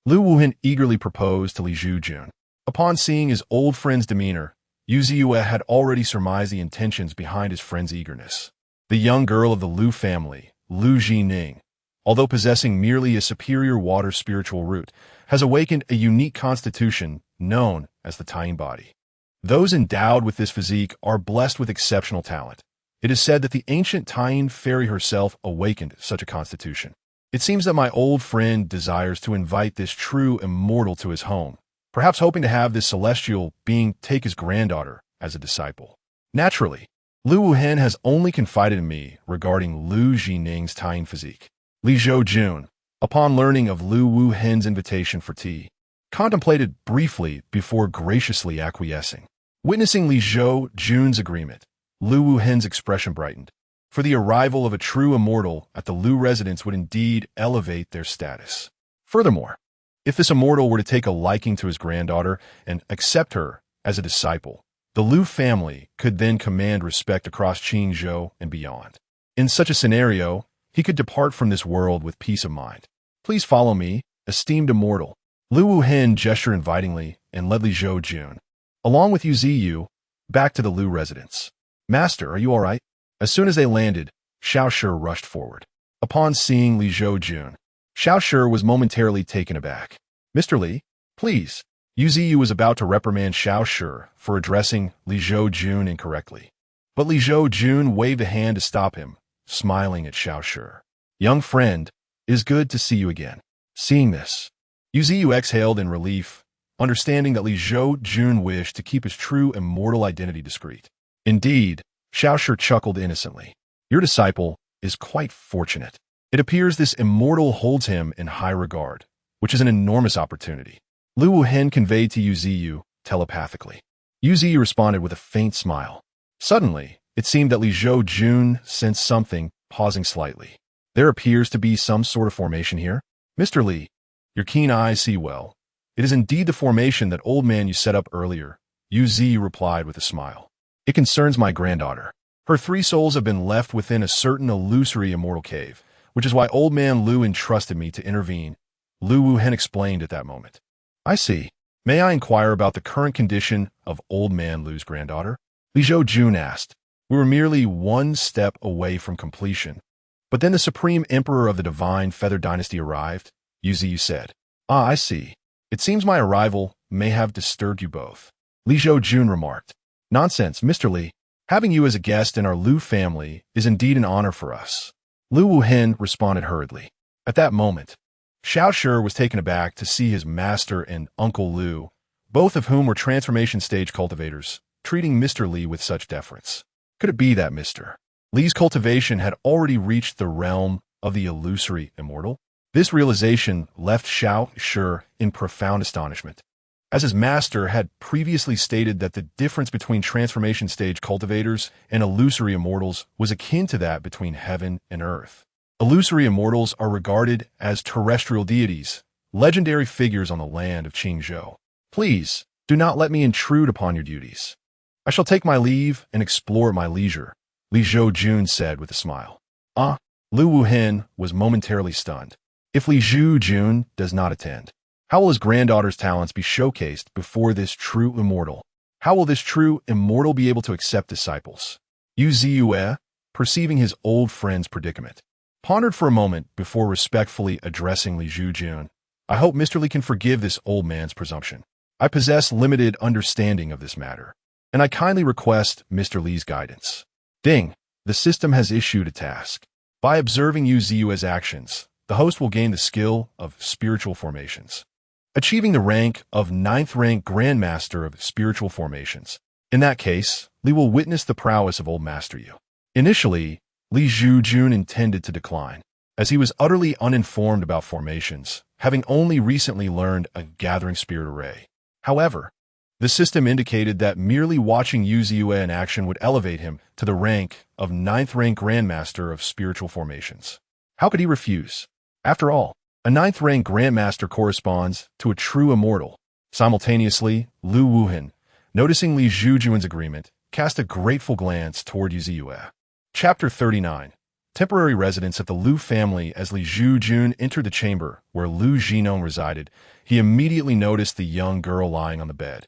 Lu Wuhan eagerly proposed to Li Zhoujun. Upon seeing his old friend's demeanor, Yu Ziyue had already surmised the intentions behind his friend's eagerness. The young girl of the Lu family, Lu Jining, although possessing merely a superior water spiritual root, has awakened a unique constitution known as the Tying body. Those endowed with this physique are blessed with exceptional talent. It is said that the ancient Tying fairy herself awakened such a constitution. It seems that my old friend desires to invite this true immortal to his home, perhaps hoping to have this celestial being take his granddaughter as a disciple. Naturally, Lu Wuhan has only confided in me regarding Lu Jining's Tying physique. Li Zhoujun, upon learning of Lu Wuhen's invitation for tea, contemplated briefly before graciously acquiescing. Witnessing Li Zhoujun's agreement, Lu Wuhen's expression brightened, for the arrival of a true immortal at the Lu residence would indeed elevate their status. Furthermore, if this immortal were to take a liking to his granddaughter and accept her as a disciple, the Lu family could then command respect across Qingzhou and beyond. In such a scenario, he could depart from this world with peace of mind. Please follow me, esteemed immortal. Lu Wuhen gestured invitingly and led Li Zhoujun, along with Yu Ziyu, back to the Lu residence. Master, are you all right? As soon as they landed, Xiao Shi rushed forward. Upon seeing Li Zhoujun, Xiao Shi was momentarily taken aback. Mr. Li, please. Yu Ziyu was about to reprimand Xiao Shi for addressing Li Zhoujun incorrectly. But Li Zhoujun waved a hand to stop him, smiling at Xiao Shi. Young friend, it is good to see you again. Seeing this, Yu Ziyu exhaled in relief, understanding that Li Zhoujun wished to keep his true immortal identity discreet. Indeed, Xiao Shi chuckled innocently. Your disciple is quite fortunate. It appears this immortal holds him in high regard, which is an enormous opportunity. Lu Wuhen conveyed to Yu Ziyu telepathically. Yu Ziyu responded with a faint smile. Suddenly, it seemed that Li Zhoujun sensed something, pausing slightly. There appears to be some sort of formation here. Mr. Li, your keen eyes see well. It is indeed the formation that old man you set up earlier, Yu Ziyu replied with a smile. It concerns my granddaughter. Her 3 souls have been left within a certain illusory immortal cave, which is why old man Lu entrusted me to intervene, Lu Wuhen explained at that moment. I see. May I inquire about the current condition of old man Lu's granddaughter? Li Zhoujun asked. We were merely one step away from completion. But then the supreme emperor of the divine feather dynasty arrived, Yu Ziyu said. Ah, I see. It seems my arrival may have disturbed you both. Li Zhoujun remarked. Nonsense, Mr. Li. Having you as a guest in our Lu family is indeed an honor for us. Lu Wuhen responded hurriedly. At that moment, Xiao Shi was taken aback to see his master and Uncle Lu, both of whom were transformation stage cultivators, treating Mr. Li with such deference. Could it be that Mr. Li's cultivation had already reached the realm of the illusory immortal? This realization left Xiao Shi in profound astonishment, as his master had previously stated that the difference between transformation stage cultivators and illusory immortals was akin to that between heaven and earth. Illusory immortals are regarded as terrestrial deities, legendary figures on the land of Qingzhou. Please, do not let me intrude upon your duties. I shall take my leave and explore at my leisure, Li Zhoujun said with a smile. Ah, Lu Wuhen was momentarily stunned. If Li Zhoujun does not attend, how will his granddaughter's talents be showcased before this true immortal? How will this true immortal be able to accept disciples? Yu Ziyu, perceiving his old friend's predicament, pondered for a moment before respectfully addressing Li Zhoujun. I hope Mr. Li can forgive this old man's presumption. I possess limited understanding of this matter, and I kindly request Mr. Li's guidance. Ding! The system has issued a task. By observing Yu Ziyu's actions, the host will gain the skill of spiritual formations, achieving the rank of 9th rank Grandmaster of Spiritual Formations. In that case, Li will witness the prowess of Old Master Yu. Initially, Li Zhoujun intended to decline, as he was utterly uninformed about formations, having only recently learned a gathering spirit array. However, the system indicated that merely watching Yu Ziyu in action would elevate him to the rank of 9th rank Grandmaster of Spiritual Formations. How could he refuse? After all, a 9th rank Grandmaster corresponds to a true immortal. Simultaneously, Lu Wuhen, noticing Li Zhoujun's agreement, cast a grateful glance toward Yu Ziyu. Chapter 39. Temporary residence at the Lu family. As Li Zhoujun entered the chamber where Lu Zhinong resided, he immediately noticed the young girl lying on the bed,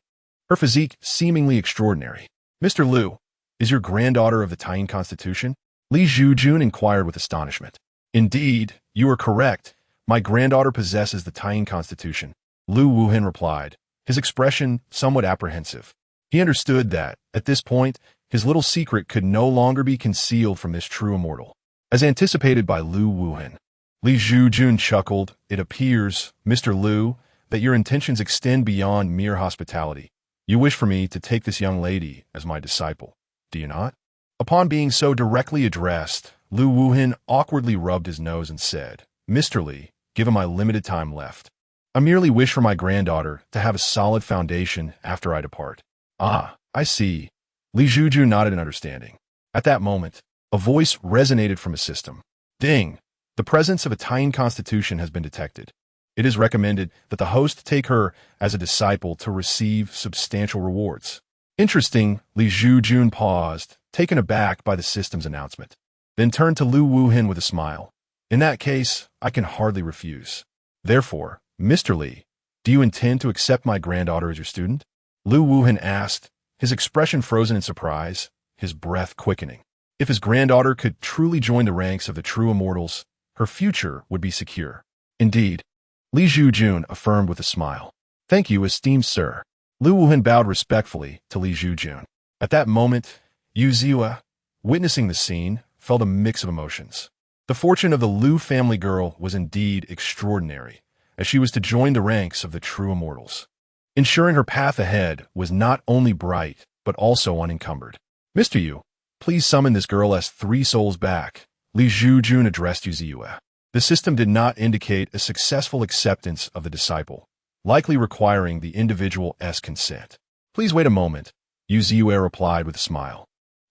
her physique seemingly extraordinary. Mr. Lu, is your granddaughter of the Taiyin constitution? Li Zhoujun inquired with astonishment. Indeed, you are correct. My granddaughter possesses the Taiyin constitution, Lu Wuhen replied, his expression somewhat apprehensive. He understood that, at this point, his little secret could no longer be concealed from this true immortal. As anticipated by Lu Wuhen, Li Zhoujun chuckled. It appears, Mr. Lu, that your intentions extend beyond mere hospitality. You wish for me to take this young lady as my disciple, do you not? Upon being so directly addressed, Lu Wuhen awkwardly rubbed his nose and said, Mr. Li, given my limited time left. I merely wish for my granddaughter to have a solid foundation after I depart. Ah, I see. Li Zhoujun nodded in understanding. At that moment, a voice resonated from his system. Ding! The presence of a Tian constitution has been detected. It is recommended that the host take her as a disciple to receive substantial rewards. Interesting, Li Zhoujun paused, taken aback by the system's announcement, then turned to Lu Wuhan with a smile. In that case, I can hardly refuse. Therefore, Mr. Li, do you intend to accept my granddaughter as your student? Lu Wuhan asked, his expression frozen in surprise, his breath quickening. If his granddaughter could truly join the ranks of the true immortals, her future would be secure. Indeed, Li Zhoujun affirmed with a smile. Thank you, esteemed sir. Lu Wuhan bowed respectfully to Li Zhoujun. At that moment, Yu Ziwa, witnessing the scene, felt a mix of emotions. The fortune of the Lu family girl was indeed extraordinary, as she was to join the ranks of the true immortals. Ensuring her path ahead was not only bright, but also unencumbered. Mr. Yu, please summon this girl as 3 souls back, Li Zhoujun addressed Yu Ziwa. The system did not indicate a successful acceptance of the disciple, likely requiring the individual's consent. Please wait a moment, Yu Ziwa replied with a smile.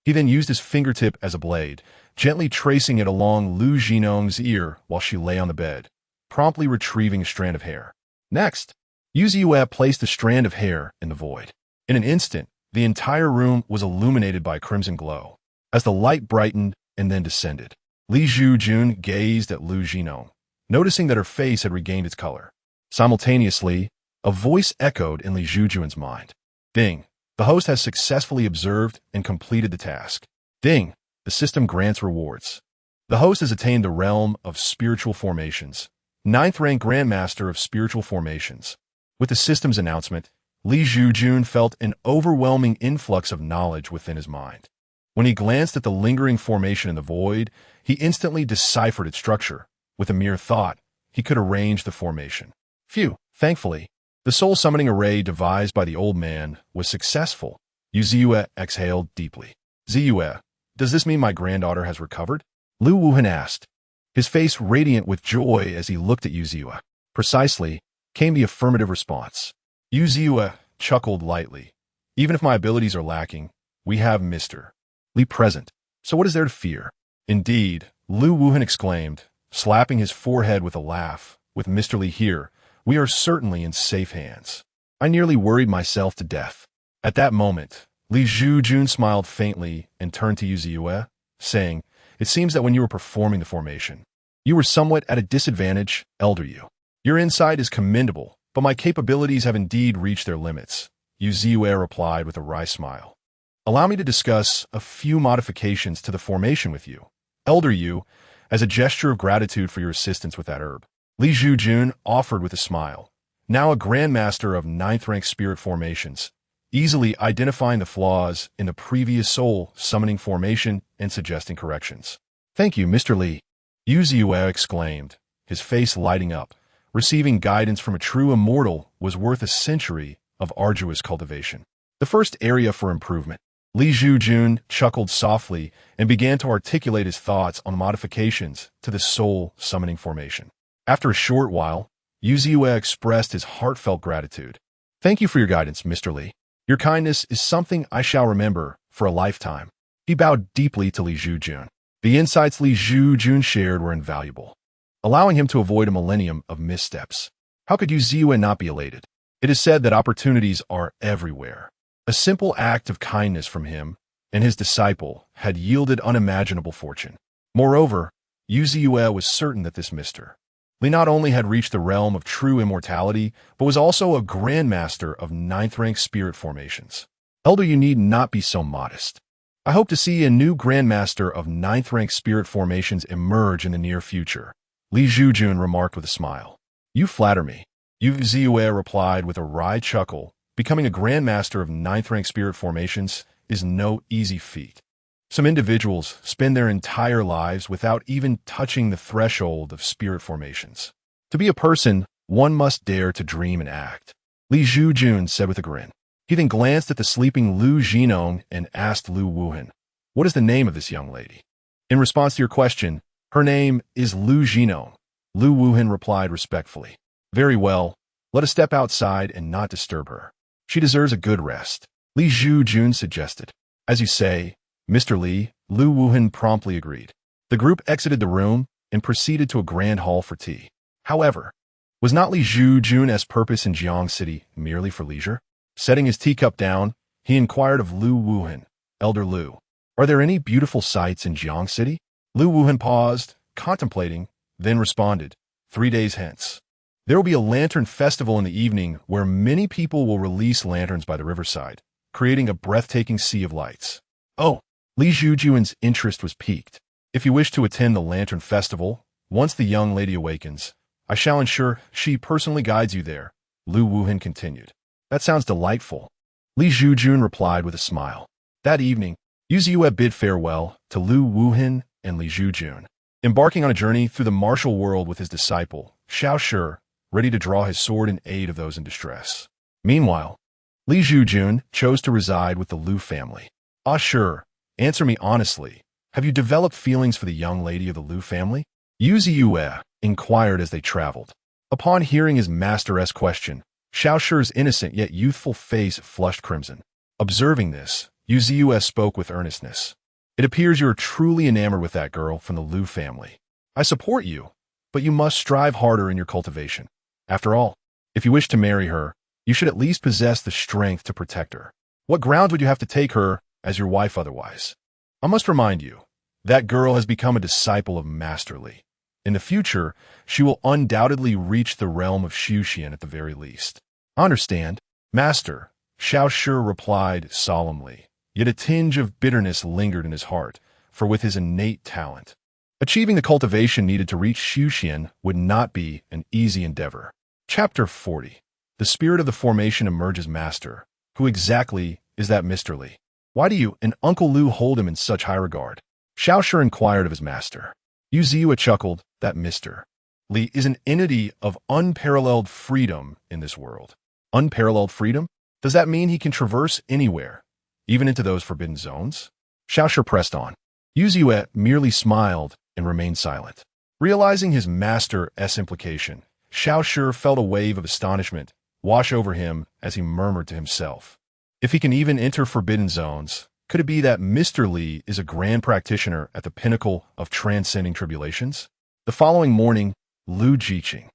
He then used his fingertip as a blade, gently tracing it along Lu Zhinong's ear while she lay on the bed, promptly retrieving a strand of hair. Next, Yu Ziwa placed a strand of hair in the void. In an instant, the entire room was illuminated by a crimson glow. As the light brightened and then descended, Li Zhoujun gazed at Lu Zhinong, noticing that her face had regained its color. Simultaneously, a voice echoed in Li Zhoujun's mind. Ding! The host has successfully observed and completed the task. Ding! The system grants rewards. The host has attained the realm of spiritual formations, 9th rank Grandmaster of Spiritual Formations. With the system's announcement, Li Zhoujun felt an overwhelming influx of knowledge within his mind. When he glanced at the lingering formation in the void, he instantly deciphered its structure. With a mere thought, he could arrange the formation. Phew! Thankfully, the soul-summoning array devised by the old man was successful. Yu Ziwa exhaled deeply. Ziwa, does this mean my granddaughter has recovered? Lu Wuhan asked, his face radiant with joy as he looked at Yu Ziwa. Precisely, came the affirmative response. Yu Ziwa chuckled lightly. Even if my abilities are lacking, we have Mr. Li present, so what is there to fear? Indeed, Lu Wuhan exclaimed, slapping his forehead with a laugh. With Mr. Li here, we are certainly in safe hands. I nearly worried myself to death. At that moment, Li Zhoujun smiled faintly and turned to Yu Ziwa, saying, it seems that when you were performing the formation, you were somewhat at a disadvantage, Elder Yu. Your insight is commendable, but my capabilities have indeed reached their limits, Yu Ziwa replied with a wry smile. Allow me to discuss a few modifications to the formation with you, Elder Yu, as a gesture of gratitude for your assistance with that herb. Li Zhoujun offered with a smile, now a Grandmaster of 9th rank spirit formations, easily identifying the flaws in the previous soul summoning formation and suggesting corrections. Thank you, Mr. Li, Yu Ziwa exclaimed, his face lighting up. Receiving guidance from a true immortal was worth a century of arduous cultivation. The first area for improvement. Li Zhoujun chuckled softly and began to articulate his thoughts on modifications to the soul summoning formation. After a short while, Yu Ziwa expressed his heartfelt gratitude. Thank you for your guidance, Mr. Li. Your kindness is something I shall remember for a lifetime. He bowed deeply to Li Zhoujun. The insights Li Zhoujun shared were invaluable, allowing him to avoid a millennium of missteps. How could Yu Ziwa not be elated? It is said that opportunities are everywhere. A simple act of kindness from him and his disciple had yielded unimaginable fortune. Moreover, Yu Ziwa was certain that this Mr. Li not only had reached the realm of true immortality, but was also a Grandmaster of 9th rank spirit formations. Elder, you need not be so modest. I hope to see a new Grandmaster of 9th rank spirit formations emerge in the near future, Li Zhoujun remarked with a smile. You flatter me, Yu Ziwa replied with a wry chuckle. Becoming a Grandmaster of 9th rank spirit formations is no easy feat. Some individuals spend their entire lives without even touching the threshold of spirit formations. To be a person, one must dare to dream and act, Li Zhoujun said with a grin. He then glanced at the sleeping Lu Zhinong and asked Lu Wuhan, what is the name of this young lady? In response to your question, her name is Lu Zhinong, Lu Wuhan replied respectfully. Very well, let us step outside and not disturb her. She deserves a good rest, Li Zhoujun suggested. As you say, Mr. Li, Lu Wuhan promptly agreed. The group exited the room and proceeded to a grand hall for tea. However, was not Li Zhoujun's purpose in Jiang City merely for leisure? Setting his teacup down, he inquired of Lu Wuhan, Elder Lu, are there any beautiful sights in Jiang City? Lu Wuhan paused, contemplating, then responded, 3 days hence. There will be a lantern festival in the evening where many people will release lanterns by the riverside, creating a breathtaking sea of lights. Oh, Li Zhoujun's interest was piqued. If you wish to attend the lantern festival, once the young lady awakens, I shall ensure she personally guides you there, Lu Wuhan continued. That sounds delightful. Li Zhoujun replied with a smile. That evening, Yu Ziyue bid farewell to Lu Wuhan and Li Zhoujun, embarking on a journey through the martial world with his disciple, Xiao Shi, ready to draw his sword in aid of those in distress. Meanwhile, Li Zhoujun chose to reside with the Lu family. Ah, sure. Answer me honestly. Have you developed feelings for the young lady of the Lu family? Yu Ziyue inquired as they traveled. Upon hearing his master's question, Xiao Shi's innocent yet youthful face flushed crimson. Observing this, Yu Ziyue spoke with earnestness. It appears you are truly enamored with that girl from the Lu family. I support you, but you must strive harder in your cultivation. After all, if you wish to marry her, you should at least possess the strength to protect her. What grounds would you have to take her as your wife otherwise? I must remind you, that girl has become a disciple of Master Li. In the future, she will undoubtedly reach the realm of Xuxian at the very least. I understand, Master, Xiao Shi replied solemnly, yet a tinge of bitterness lingered in his heart, for with his innate talent, achieving the cultivation needed to reach Xuxian would not be an easy endeavor. Chapter 40. The spirit of the formation emerges. Master, who exactly is that Mr. Li? Why do you and Uncle Lu hold him in such high regard? Xiao Shi inquired of his master. Yu Ziyue chuckled that Mr. Li is an entity of unparalleled freedom in this world. Unparalleled freedom? Does that mean he can traverse anywhere, even into those forbidden zones? Xiao Shi pressed on. Yu Ziyue merely smiled and remained silent. Realizing his master's implication, Xiao Shi felt a wave of astonishment wash over him as he murmured to himself. If he can even enter forbidden zones, could it be that Mr. Li is a grand practitioner at the pinnacle of transcending tribulations? The following morning, Lu Zhiqing,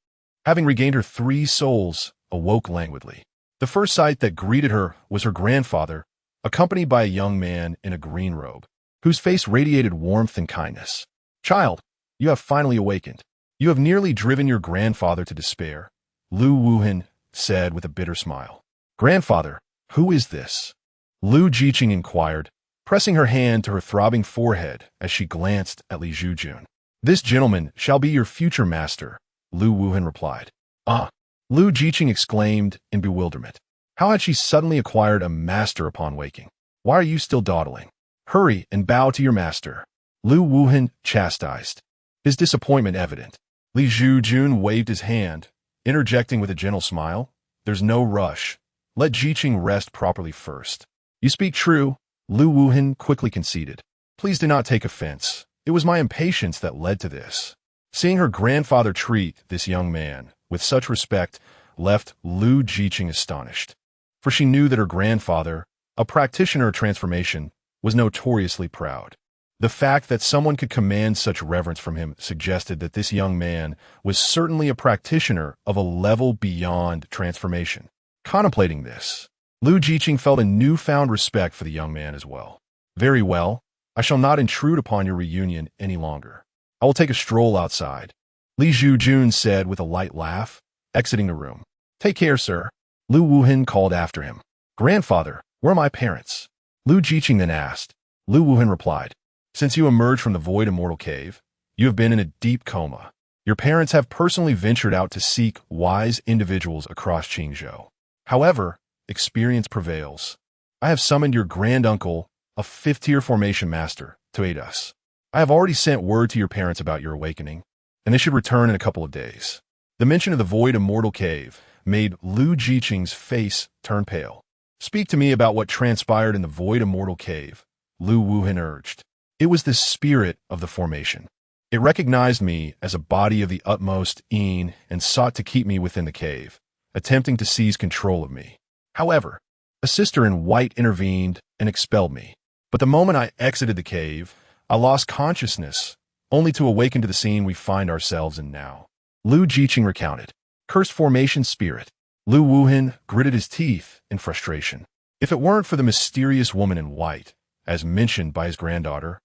having regained her 3 souls, awoke languidly. The first sight that greeted her was her grandfather, accompanied by a young man in a green robe, whose face radiated warmth and kindness. Child, you have finally awakened. You have nearly driven your grandfather to despair, Lu Wuhan said with a bitter smile. Grandfather, who is this? Lu Zhiqing inquired, pressing her hand to her throbbing forehead as she glanced at Li Zhoujun. This gentleman shall be your future master, Lu Wuhan replied. Ah! Lu Zhiqing exclaimed in bewilderment. How had she suddenly acquired a master upon waking? Why are you still dawdling? Hurry and bow to your master, Lu Wuhan chastised, his disappointment evident. Li Zhoujun waved his hand, interjecting with a gentle smile. There's no rush. Let Zhiqing rest properly first. You speak true, Lu Wuhan quickly conceded. Please do not take offense. It was my impatience that led to this. Seeing her grandfather treat this young man with such respect left Lu Zhiqing astonished, for she knew that her grandfather, a practitioner of transformation, was notoriously proud. The fact that someone could command such reverence from him suggested that this young man was certainly a practitioner of a level beyond transformation. Contemplating this, Lu Zhiqing felt a newfound respect for the young man as well. Very well, I shall not intrude upon your reunion any longer. I will take a stroll outside, Li Zhoujun said with a light laugh, exiting the room. Take care, sir, Lu Wuhan called after him. Grandfather, where are my parents? Lu Zhiqing then asked. Lu Wuhan replied. Since you emerged from the void immortal cave, you have been in a deep coma. Your parents have personally ventured out to seek wise individuals across Qingzhou. However, experience prevails. I have summoned your granduncle, a 5th-tier formation master, to aid us. I have already sent word to your parents about your awakening, and they should return in a couple of days. The mention of the void immortal cave made Lu Zhiqing's face turn pale. Speak to me about what transpired in the void immortal cave, Lu Wuhan urged. It was the spirit of the formation. It recognized me as a body of the utmost een and sought to keep me within the cave, attempting to seize control of me. However, a sister in white intervened and expelled me. But the moment I exited the cave, I lost consciousness, only to awaken to the scene we find ourselves in now. Li Zhoujun recounted. Cursed formation spirit. Li Zhoujun gritted his teeth in frustration. If it weren't for the mysterious woman in white, as mentioned by his granddaughter,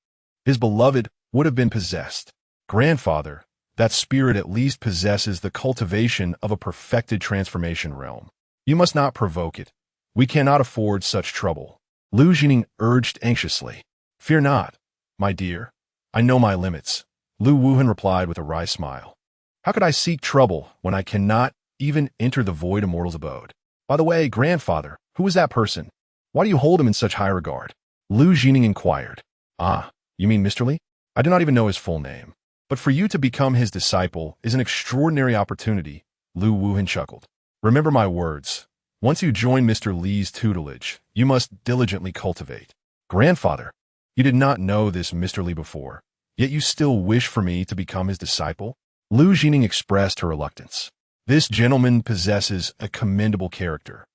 his beloved would have been possessed. Grandfather, that spirit at least possesses the cultivation of a perfected transformation realm. You must not provoke it. We cannot afford such trouble. Li Zhoujun urged anxiously. Fear not, my dear. I know my limits. Li Zhoujun replied with a wry smile. How could I seek trouble when I cannot even enter the void immortal's abode? By the way, grandfather, who is that person? Why do you hold him in such high regard? Li Zhoujun inquired. Ah, you mean Mr. Li? I do not even know his full name. But for you to become his disciple is an extraordinary opportunity, Li Zhoujun chuckled. Remember my words. Once you join Mr. Li's tutelage, you must diligently cultivate. Grandfather, you did not know this Mr. Li before, yet you still wish for me to become his disciple? Li Zhoujun expressed her reluctance. This gentleman possesses a commendable character.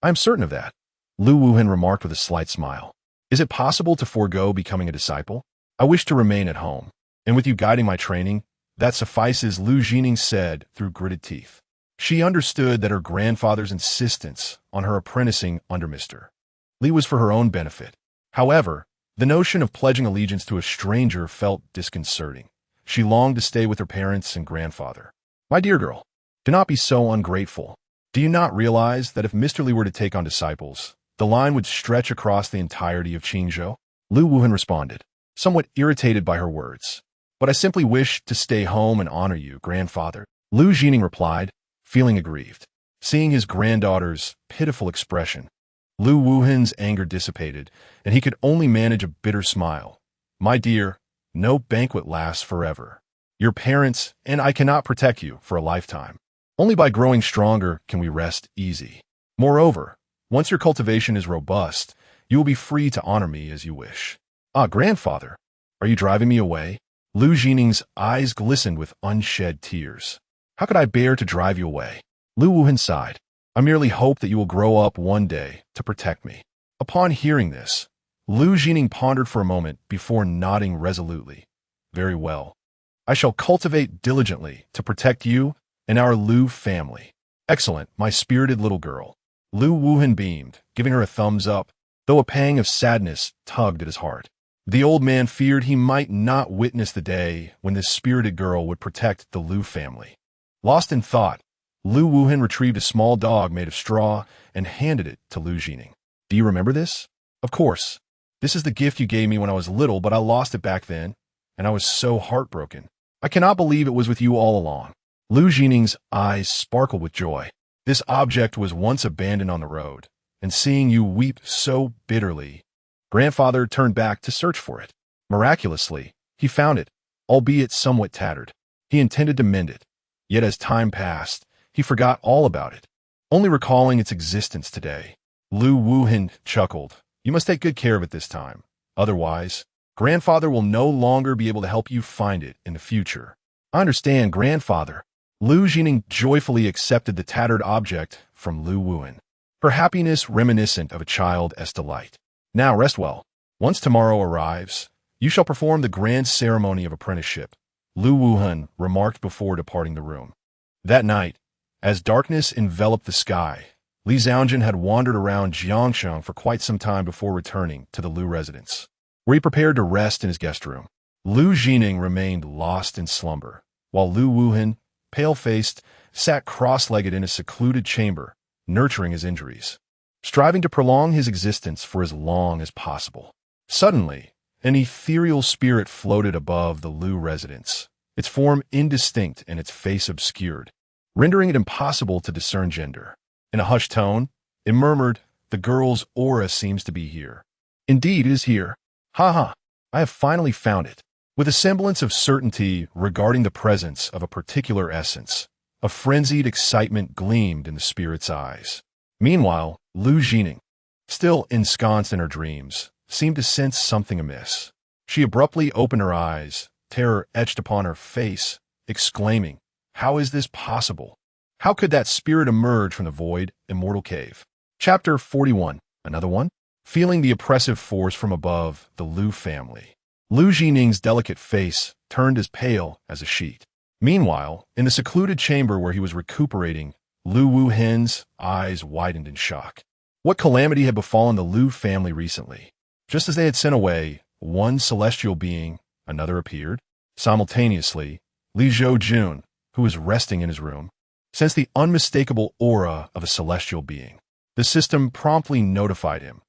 I am certain of that, Li Zhoujun remarked with a slight smile. Is it possible to forego becoming a disciple? I wish to remain at home, and with you guiding my training, that suffices, Li Zhoujun said through gritted teeth. She understood that her grandfather's insistence on her apprenticing under Mr. Li was for her own benefit. However, the notion of pledging allegiance to a stranger felt disconcerting. She longed to stay with her parents and grandfather. My dear girl, do not be so ungrateful. Do you not realize that if Mr. Li were to take on disciples, the line would stretch across the entirety of Qingzhou? Li Zhoujun responded, somewhat irritated by her words. But I simply wish to stay home and honor you, grandfather. Li Zhoujun replied, feeling aggrieved. Seeing his granddaughter's pitiful expression, Li Zhoujun's anger dissipated, and he could only manage a bitter smile. My dear, no banquet lasts forever. Your parents and I cannot protect you for a lifetime. Only by growing stronger can we rest easy. Moreover, once your cultivation is robust, you will be free to honor me as you wish. Ah, grandfather, are you driving me away? Li Zhoujun's eyes glistened with unshed tears. How could I bear to drive you away? Li Zhoujun sighed. I merely hope that you will grow up one day to protect me. Upon hearing this, Li Zhoujun pondered for a moment before nodding resolutely. Very well. I shall cultivate diligently to protect you and our Li family. Excellent, my spirited little girl. Li Zhoujun beamed, giving her a thumbs up, though a pang of sadness tugged at his heart. The old man feared he might not witness the day when this spirited girl would protect the Li family. Lost in thought, Li Zhoujun retrieved a small dog made of straw and handed it to Li Zhoujun. Do you remember this? Of course. This is the gift you gave me when I was little, but I lost it back then, and I was so heartbroken. I cannot believe it was with you all along. Li Zhoujun's eyes sparkled with joy. This object was once abandoned on the road, and seeing you weep so bitterly, grandfather turned back to search for it. Miraculously, he found it, albeit somewhat tattered. He intended to mend it, yet as time passed, he forgot all about it, only recalling its existence today. Li Zhoujun chuckled. You must take good care of it this time. Otherwise, grandfather will no longer be able to help you find it in the future. I understand, grandfather. Li Zhoujun joyfully accepted the tattered object from Li Zhoujun, her happiness reminiscent of a child's delight. Now rest well. Once tomorrow arrives, you shall perform the grand ceremony of apprenticeship, Li Zhoujun remarked before departing the room. That night, as darkness enveloped the sky, Li Zhoujun had wandered around Jiangsheng for quite some time before returning to the Li residence, where he prepared to rest in his guest room. Li Zhoujun remained lost in slumber, while Li Zhoujun, pale-faced, sat cross-legged in a secluded chamber, nurturing his injuries, striving to prolong his existence for as long as possible. Suddenly, an ethereal spirit floated above the Li residence, its form indistinct and its face obscured, rendering it impossible to discern gender. In a hushed tone, it murmured, the girl's aura seems to be here. Indeed, it is here. Ha ha, I have finally found it. With a semblance of certainty regarding the presence of a particular essence, a frenzied excitement gleamed in the spirit's eyes. Meanwhile, Li Zhoujun, still ensconced in her dreams, seemed to sense something amiss. She abruptly opened her eyes, terror etched upon her face, exclaiming, "How is this possible? How could that spirit emerge from the void, immortal cave?" Chapter 41. Another one? Feeling the oppressive force from above, the Liu family. Liu Jining's delicate face turned as pale as a sheet. Meanwhile, in the secluded chamber where he was recuperating, Liu Wuhen's eyes widened in shock. What calamity had befallen the Liu family recently? Just as they had sent away one celestial being, another appeared. Simultaneously, Li Zhoujun, who was resting in his room, sensed the unmistakable aura of a celestial being. The system promptly notified him.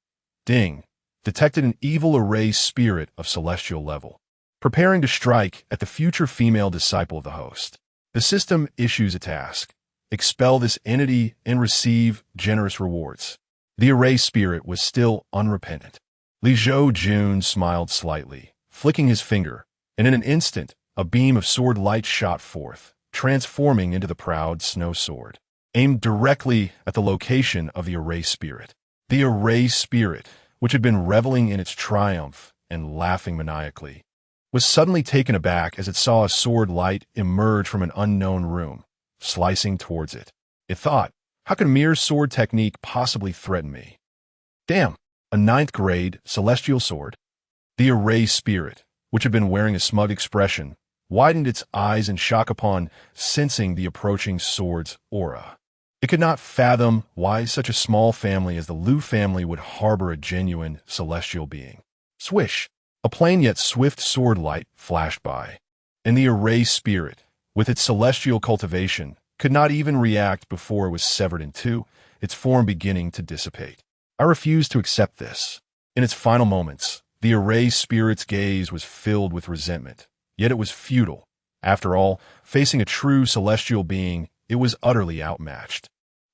Ding, detected an evil array spirit of celestial level, preparing to strike at the future female disciple of the host. The system issues a task. Expel this entity and receive generous rewards. The array spirit was still unrepentant. Li Zhoujun smiled slightly, flicking his finger, and in an instant, a beam of sword light shot forth, transforming into the proud snow sword, aimed directly at the location of the array spirit. The array spirit, which had been reveling in its triumph and laughing maniacally, was suddenly taken aback as it saw a sword light emerge from an unknown room, slicing towards it. It thought, how could mere sword technique possibly threaten me? Damn, a 9th grade celestial sword? The array spirit, which had been wearing a smug expression, widened its eyes in shock upon sensing the approaching sword's aura. It could not fathom why such a small family as the Liu family would harbor a genuine celestial being. Swish! A plain yet swift sword light flashed by, and the array spirit, with its celestial cultivation, could not even react before it was severed in two, its form beginning to dissipate. I refused to accept this. In its final moments, the array spirit's gaze was filled with resentment, yet it was futile. After all, facing a true celestial being, it was utterly outmatched.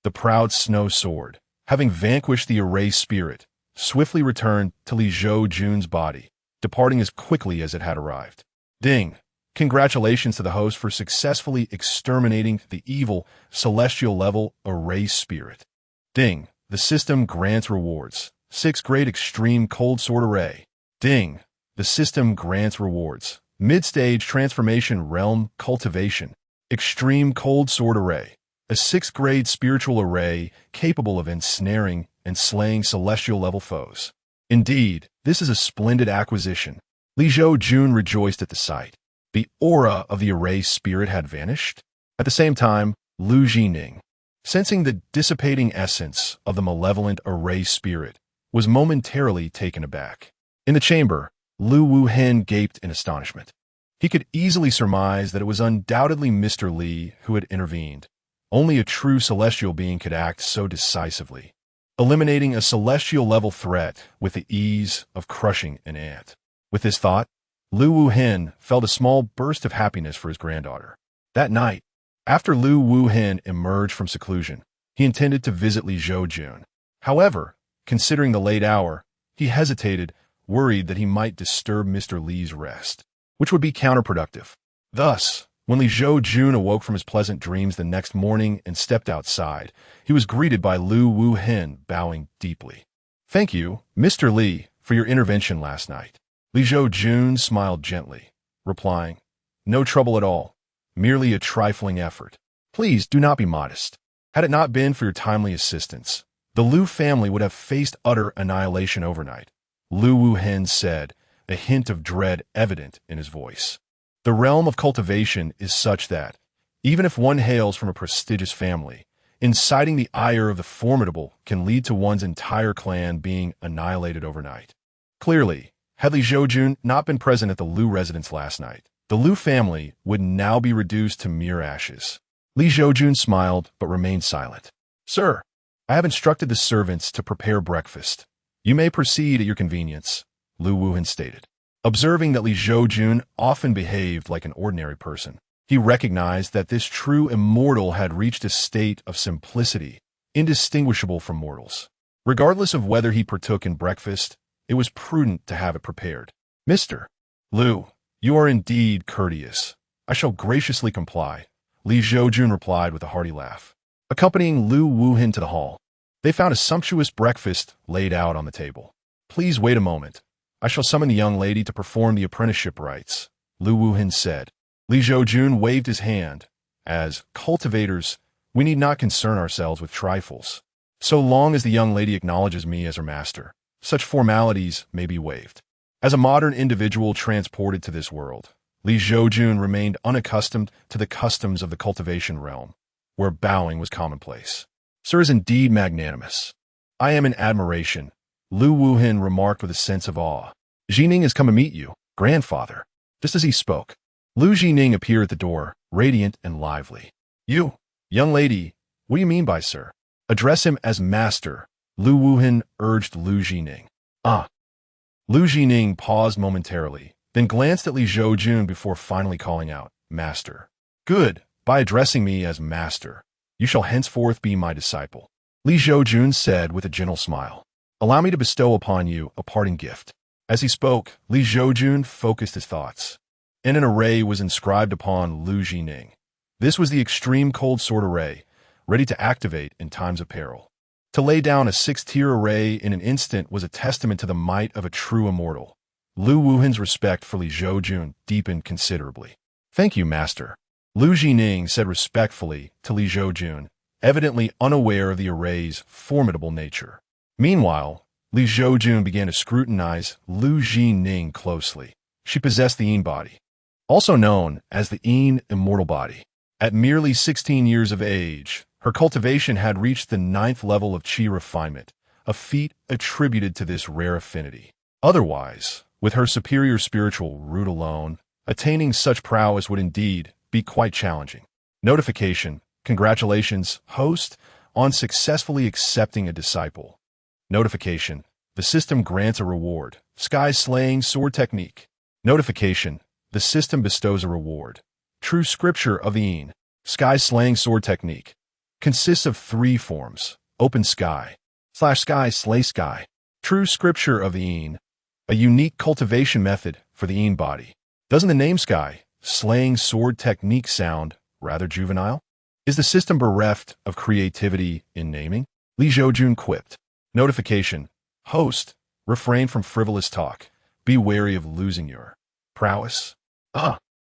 The proud snow sword, having vanquished the array spirit, swiftly returned to Li Zhoujun's body, departing as quickly as it had arrived. Ding! Congratulations to the host for successfully exterminating the evil, celestial-level array spirit. Ding! The system grants rewards. 6th grade extreme cold sword array. Ding! The system grants rewards. Mid-stage transformation realm cultivation. Extreme cold sword array. A 6th grade spiritual array capable of ensnaring and slaying celestial-level foes. Indeed, this is a splendid acquisition. Li Zhoujun rejoiced at the sight. The aura of the array spirit had vanished. At the same time, Liu Jining, sensing the dissipating essence of the malevolent array spirit, was momentarily taken aback. In the chamber, Liu Wuhen gaped in astonishment. He could easily surmise that it was undoubtedly Mr. Li who had intervened. Only a true celestial being could act so decisively, eliminating a celestial-level threat with the ease of crushing an ant. With this thought, Liu Wuhen felt a small burst of happiness for his granddaughter. That night, after Liu Wuhen emerged from seclusion, he intended to visit Li Zhoujun. However, considering the late hour, he hesitated, worried that he might disturb Mr. Li's rest, which would be counterproductive. Thus, when Li Zhoujun awoke from his pleasant dreams the next morning and stepped outside, he was greeted by Liu Wuhen bowing deeply. "Thank you, Mr. Li, for your intervention last night." Li Zhoujun smiled gently, replying, "No trouble at all, merely a trifling effort. Please do not be modest. Had it not been for your timely assistance, the Liu family would have faced utter annihilation overnight," Liu Wuhen said, a hint of dread evident in his voice. The realm of cultivation is such that, even if one hails from a prestigious family, inciting the ire of the formidable can lead to one's entire clan being annihilated overnight. Clearly, had Li Zhoujun not been present at the Liu residence last night, the Liu family would now be reduced to mere ashes. Li Zhoujun smiled but remained silent. "Sir, I have instructed the servants to prepare breakfast. You may proceed at your convenience," Liu Wuhen stated. Observing that Li Zhoujun often behaved like an ordinary person, he recognized that this true immortal had reached a state of simplicity, indistinguishable from mortals. Regardless of whether he partook in breakfast, it was prudent to have it prepared. "Mr. Liu, you are indeed courteous. I shall graciously comply," Li Zhoujun replied with a hearty laugh. Accompanying Liu Wuhen to the hall, they found a sumptuous breakfast laid out on the table. "Please wait a moment. I shall summon the young lady to perform the apprenticeship rites," Lu Wuhin said. Li Zhoujun waved his hand. As cultivators, we need not concern ourselves with trifles. So long as the young lady acknowledges me as her master, such formalities may be waived. As a modern individual transported to this world, Li Zhoujun remained unaccustomed to the customs of the cultivation realm, where bowing was commonplace. Sir is indeed magnanimous. I am in admiration, Lu Wuhin remarked with a sense of awe. Jining has come to meet you, grandfather. Just as he spoke, Lu Jining appeared at the door, radiant and lively. You, young lady, what do you mean by sir? Address him as master, Lu Wuhin urged Lu Jining. Lu Jining paused momentarily, then glanced at Li Zhoujun before finally calling out, Master. Good, by addressing me as master, you shall henceforth be my disciple. Li Zhoujun said with a gentle smile. Allow me to bestow upon you a parting gift. As he spoke, Li Zhoujun focused his thoughts, and an array was inscribed upon Lu Jining. This was the extreme cold sword array, ready to activate in times of peril. To lay down a 6-tier array in an instant was a testament to the might of a true immortal. Lu Wuhin's respect for Li Zhoujun deepened considerably. Thank you, master. Lu Jining said respectfully to Li Zhoujun, evidently unaware of the array's formidable nature. Meanwhile, Li Zhoujun began to scrutinize Lu Jining closely. She possessed the Yin body, also known as the Yin immortal body. At merely 16 years of age, her cultivation had reached the 9th level of qi refinement, a feat attributed to this rare affinity. Otherwise, with her superior spiritual root alone, attaining such prowess would indeed be quite challenging. Notification: congratulations, host, on successfully accepting a disciple. Notification: the system grants a reward. Sky Slaying Sword Technique. Notification: the system bestows a reward. True Scripture of the Yin. Sky Slaying Sword Technique consists of 3 forms: Open Sky, /Sky Slay Sky. True Scripture of the Yin, a unique cultivation method for the Yin body. Doesn't the name Sky Slaying Sword Technique sound rather juvenile? Is the system bereft of creativity in naming? Li Zhoujun quipped. Notification: host, refrain from frivolous talk. Be wary of losing your prowess.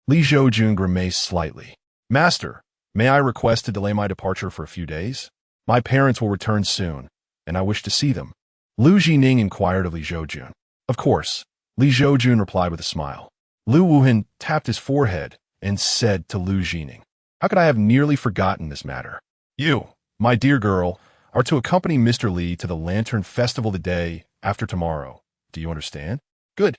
Li Zhoujun grimaced slightly. Master, may I request to delay my departure for a few days? My parents will return soon, and I wish to see them. Lu Jining inquired of Li Zhoujun. Of course, Li Zhoujun replied with a smile. Lu Wuhin tapped his forehead and said to Lu Jining, how could I have nearly forgotten this matter? You, my dear girl, are to accompany Mr. Li to the Lantern Festival the day after tomorrow. Do you understand? Good.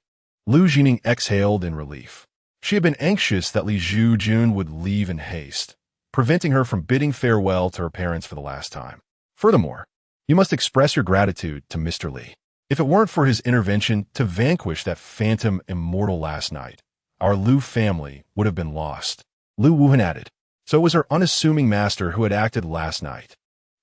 Lu Jining exhaled in relief. She had been anxious that Li Zhoujun would leave in haste, preventing her from bidding farewell to her parents for the last time. Furthermore, you must express your gratitude to Mr. Li. If it weren't for his intervention to vanquish that phantom immortal last night, our Lu family would have been lost. Lu Wuhin added. So it was her unassuming master who had acted last night.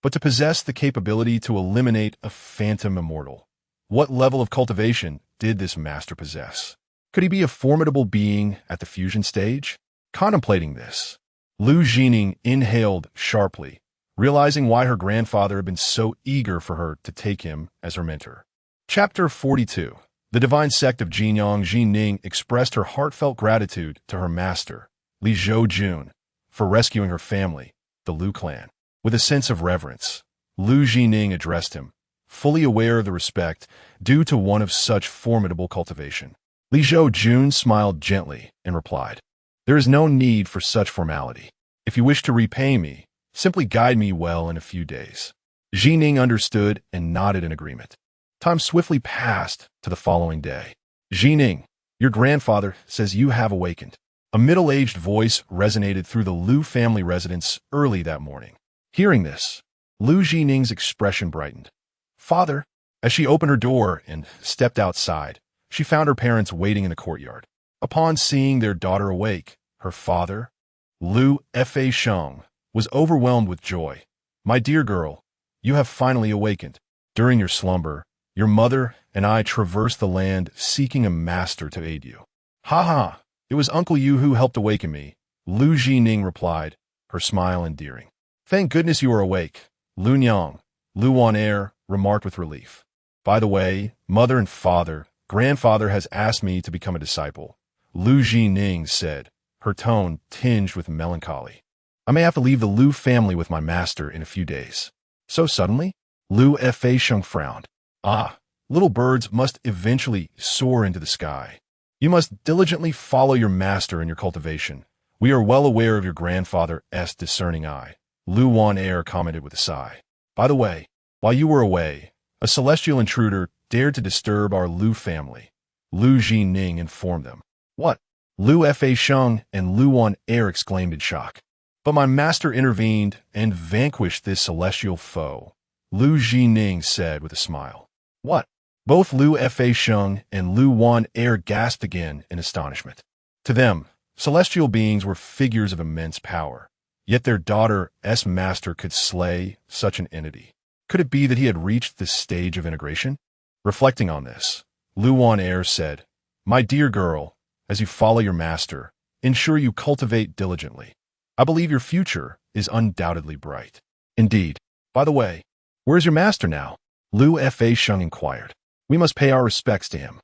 But to possess the capability to eliminate a phantom immortal, what level of cultivation did this master possess? Could he be a formidable being at the fusion stage? Contemplating this, Lu Jining inhaled sharply, realizing why her grandfather had been so eager for her to take him as her mentor. Chapter 42. The divine sect of Jinyang. Jining expressed her heartfelt gratitude to her master, Li Zhoujun, for rescuing her family, the Lu clan. With a sense of reverence, Lu Jining addressed him, fully aware of the respect due to one of such formidable cultivation. Li Zhoujun smiled gently and replied, there is no need for such formality. If you wish to repay me, simply guide me well in a few days. Jining understood and nodded in agreement. Time swiftly passed to the following day. Jining, your grandfather says you have awakened. A middle-aged voice resonated through the Lu family residence early that morning. Hearing this, Lu Jining's expression brightened. Father, as she opened her door and stepped outside, she found her parents waiting in the courtyard. Upon seeing their daughter awake, her father, Lu Fei-sheng, was overwhelmed with joy. My dear girl, you have finally awakened. During your slumber, your mother and I traversed the land seeking a master to aid you. Ha ha, it was Uncle Yu who helped awaken me, Lu Jining replied, her smile endearing. Thank goodness you are awake, Lu Nyang, Lu On Air remarked with relief. By the way, mother and father, grandfather has asked me to become a disciple. Lu Jining said, her tone tinged with melancholy. I may have to leave the Lu family with my master in a few days. So suddenly? Lu Fei-sheng frowned. Ah, little birds must eventually soar into the sky. You must diligently follow your master in your cultivation. We are well aware of your grandfather's discerning eye, Lu Wan commented with a sigh. By the way, while you were away, a celestial intruder dared to disturb our Lu family. Lu Jining informed them. What? Lu Fei-sheng and Lu Wan exclaimed in shock. But my master intervened and vanquished this celestial foe, Lu Jining said with a smile. What? Both Lu Fei-sheng and Lu Wan gasped again in astonishment. To them, celestial beings were figures of immense power, yet their daughter's master could slay such an entity. Could it be that he had reached this stage of integration? Reflecting on this, Lu Wan said, My dear girl, as you follow your master, ensure you cultivate diligently. I believe your future is undoubtedly bright. Indeed. By the way, where is your master now? Lu Fei-sheng inquired. We must pay our respects to him.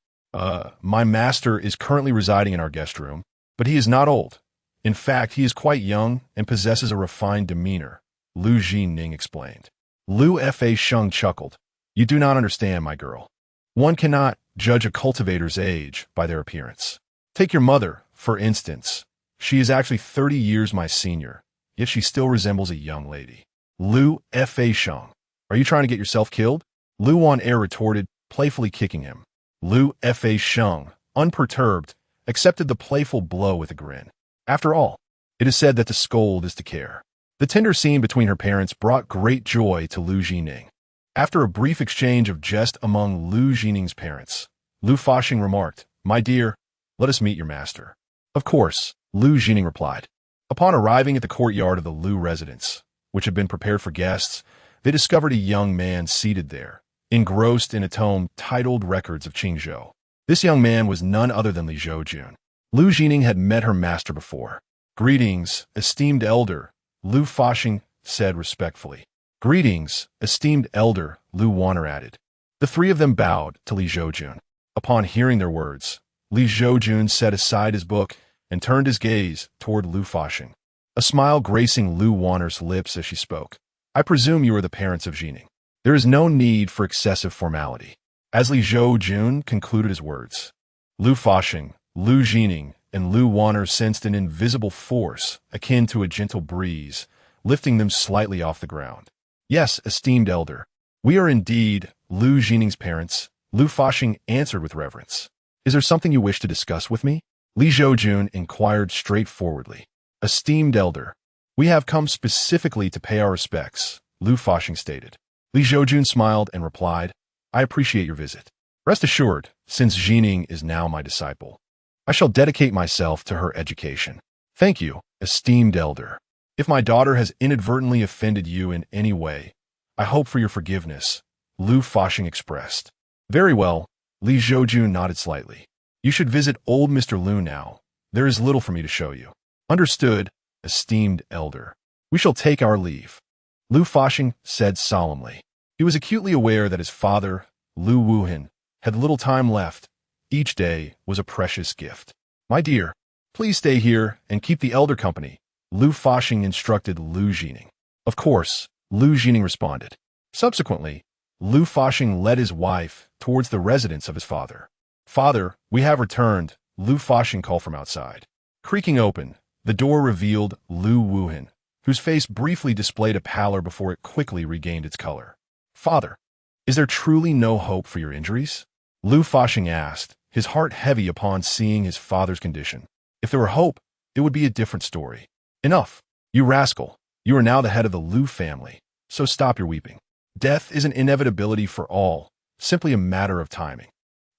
My master is currently residing in our guest room, but he is not old. In fact, he is quite young and possesses a refined demeanor, Lu Jining explained. Lu Fei-sheng chuckled. You do not understand, my girl. One cannot judge a cultivator's age by their appearance. Take your mother, for instance. She is actually 30 years my senior, yet she still resembles a young lady. Lu Fei-sheng. Are you trying to get yourself killed? Lu Wan retorted, playfully kicking him. Lu Fei-sheng, unperturbed, accepted the playful blow with a grin. After all, it is said that to scold is to care. The tender scene between her parents brought great joy to Lu Jining. After a brief exchange of jest among Lu Jining's parents, Lu Fashing remarked, My dear, let us meet your master. Of course, Lu Jining replied. Upon arriving at the courtyard of the Lu residence, which had been prepared for guests, they discovered a young man seated there, engrossed in a tome titled Records of Qingzhou. This young man was none other than Li Zhoujun. Lu Jining had met her master before. Greetings, esteemed elder, Lu Fashing said respectfully. Greetings, esteemed elder, Lu Wanner added. The three of them bowed to Li Zhoujun. Upon hearing their words, Li Zhoujun set aside his book and turned his gaze toward Lu Fashing, a smile gracing Lu Wanner's lips as she spoke. I presume you are the parents of Jining. There is no need for excessive formality. As Li Zhoujun concluded his words, Lu Fashing, Lu Jining, and Lu Wanner sensed an invisible force akin to a gentle breeze, lifting them slightly off the ground. Yes, esteemed elder, we are indeed Lu Jining's parents, Lu Fashing answered with reverence. Is there something you wish to discuss with me? Li Zhoujun inquired straightforwardly. Esteemed elder, we have come specifically to pay our respects, Lu Fashing stated. Li Zhoujun smiled and replied, I appreciate your visit. Rest assured, since Jining is now my disciple, I shall dedicate myself to her education. Thank you, esteemed elder. If my daughter has inadvertently offended you in any way, I hope for your forgiveness, Lu Fashing expressed. Very well, Li Zhoujun nodded slightly. You should visit old Mr. Lu now. There is little for me to show you. Understood, esteemed elder. We shall take our leave. Lu Fashing said solemnly. He was acutely aware that his father, Lu Wuhan, had little time left. Each day was a precious gift. My dear, please stay here and keep the elder company, Lu Fashing instructed Lu Jining. Of course, Lu Jining responded. Subsequently, Lu Fashing led his wife towards the residence of his father. Father, we have returned, Lu Fashing called from outside. Creaking open, the door revealed Lu Wuhan, whose face briefly displayed a pallor before it quickly regained its color. Father, is there truly no hope for your injuries? Lu Fashing asked, his heart heavy upon seeing his father's condition. If there were hope, it would be a different story. Enough, you rascal. You are now the head of the Lu family, so stop your weeping. Death is an inevitability for all, simply a matter of timing.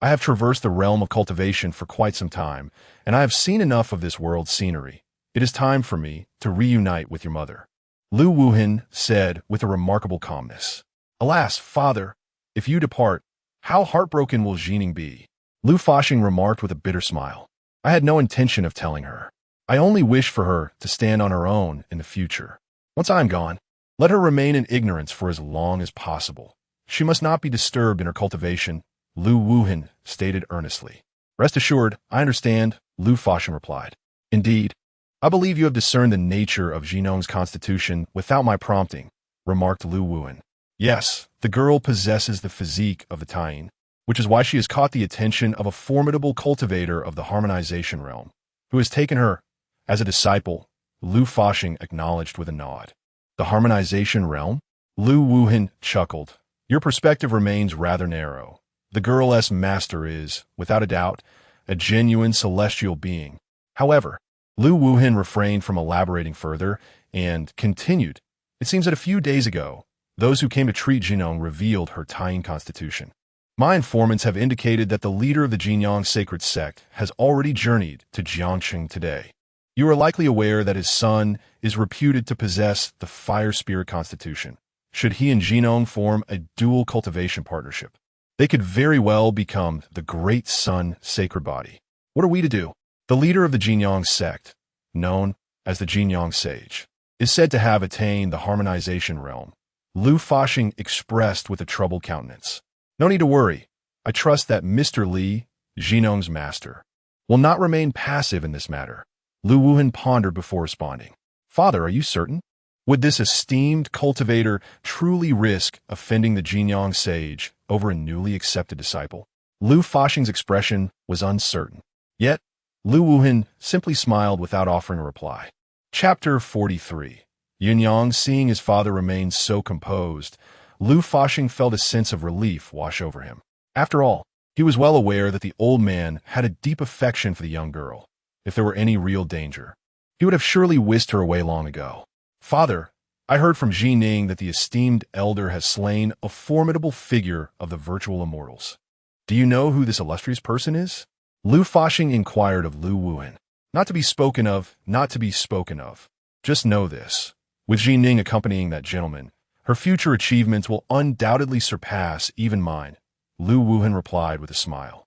I have traversed the realm of cultivation for quite some time, and I have seen enough of this world's scenery. It is time for me to reunite with your mother. Lu Wuhan said with a remarkable calmness. Alas, father, if you depart, how heartbroken will Jining be? Lu Fashing remarked with a bitter smile. I had no intention of telling her. I only wish for her to stand on her own in the future. Once I am gone, let her remain in ignorance for as long as possible. She must not be disturbed in her cultivation, Lu Wuhan stated earnestly. Rest assured, I understand, Lu Fashing replied. Indeed, I believe you have discerned the nature of Jinong's constitution without my prompting, remarked Lu Wuhan. Yes, the girl possesses the physique of the Taiyin, which is why she has caught the attention of a formidable cultivator of the harmonization realm, who has taken her as a disciple, Lu Fashing acknowledged with a nod. The harmonization realm? Lu Wuhan chuckled. Your perspective remains rather narrow. The girl's master is, without a doubt, a genuine celestial being. However, Lu Wuhan refrained from elaborating further and continued. It seems that a few days ago, those who came to treat Jinong revealed her Taiyin constitution. My informants have indicated that the leader of the Jinyang sacred sect has already journeyed to Jiangsheng today. You are likely aware that his son is reputed to possess the fire spirit constitution. Should he and Jinong form a dual cultivation partnership, they could very well become the Great Sun Sacred Body. What are we to do? The leader of the Jinyang sect, known as the Jinyang Sage, is said to have attained the harmonization realm. Lu Fashing expressed with a troubled countenance. No need to worry. I trust that Mr. Li, Jinong's master, will not remain passive in this matter. Lu Wuhan pondered before responding. Father, are you certain? Would this esteemed cultivator truly risk offending the Jinyang sage over a newly accepted disciple? Lu Fashing's expression was uncertain. Yet, Lu Wuhan simply smiled without offering a reply. Chapter 43. Yunyang, seeing his father remain so composed, Lu Fashing felt a sense of relief wash over him. After all, he was well aware that the old man had a deep affection for the young girl. If there were any real danger, he would have surely whisked her away long ago. Father, I heard from Ji Ning that the esteemed elder has slain a formidable figure of the virtual immortals. Do you know who this illustrious person is? Lu Fashing inquired of Lu Wuhan. Not to be spoken of, not to be spoken of. Just know this. With Ji Ning accompanying that gentleman, her future achievements will undoubtedly surpass even mine, Lu Wuhan replied with a smile.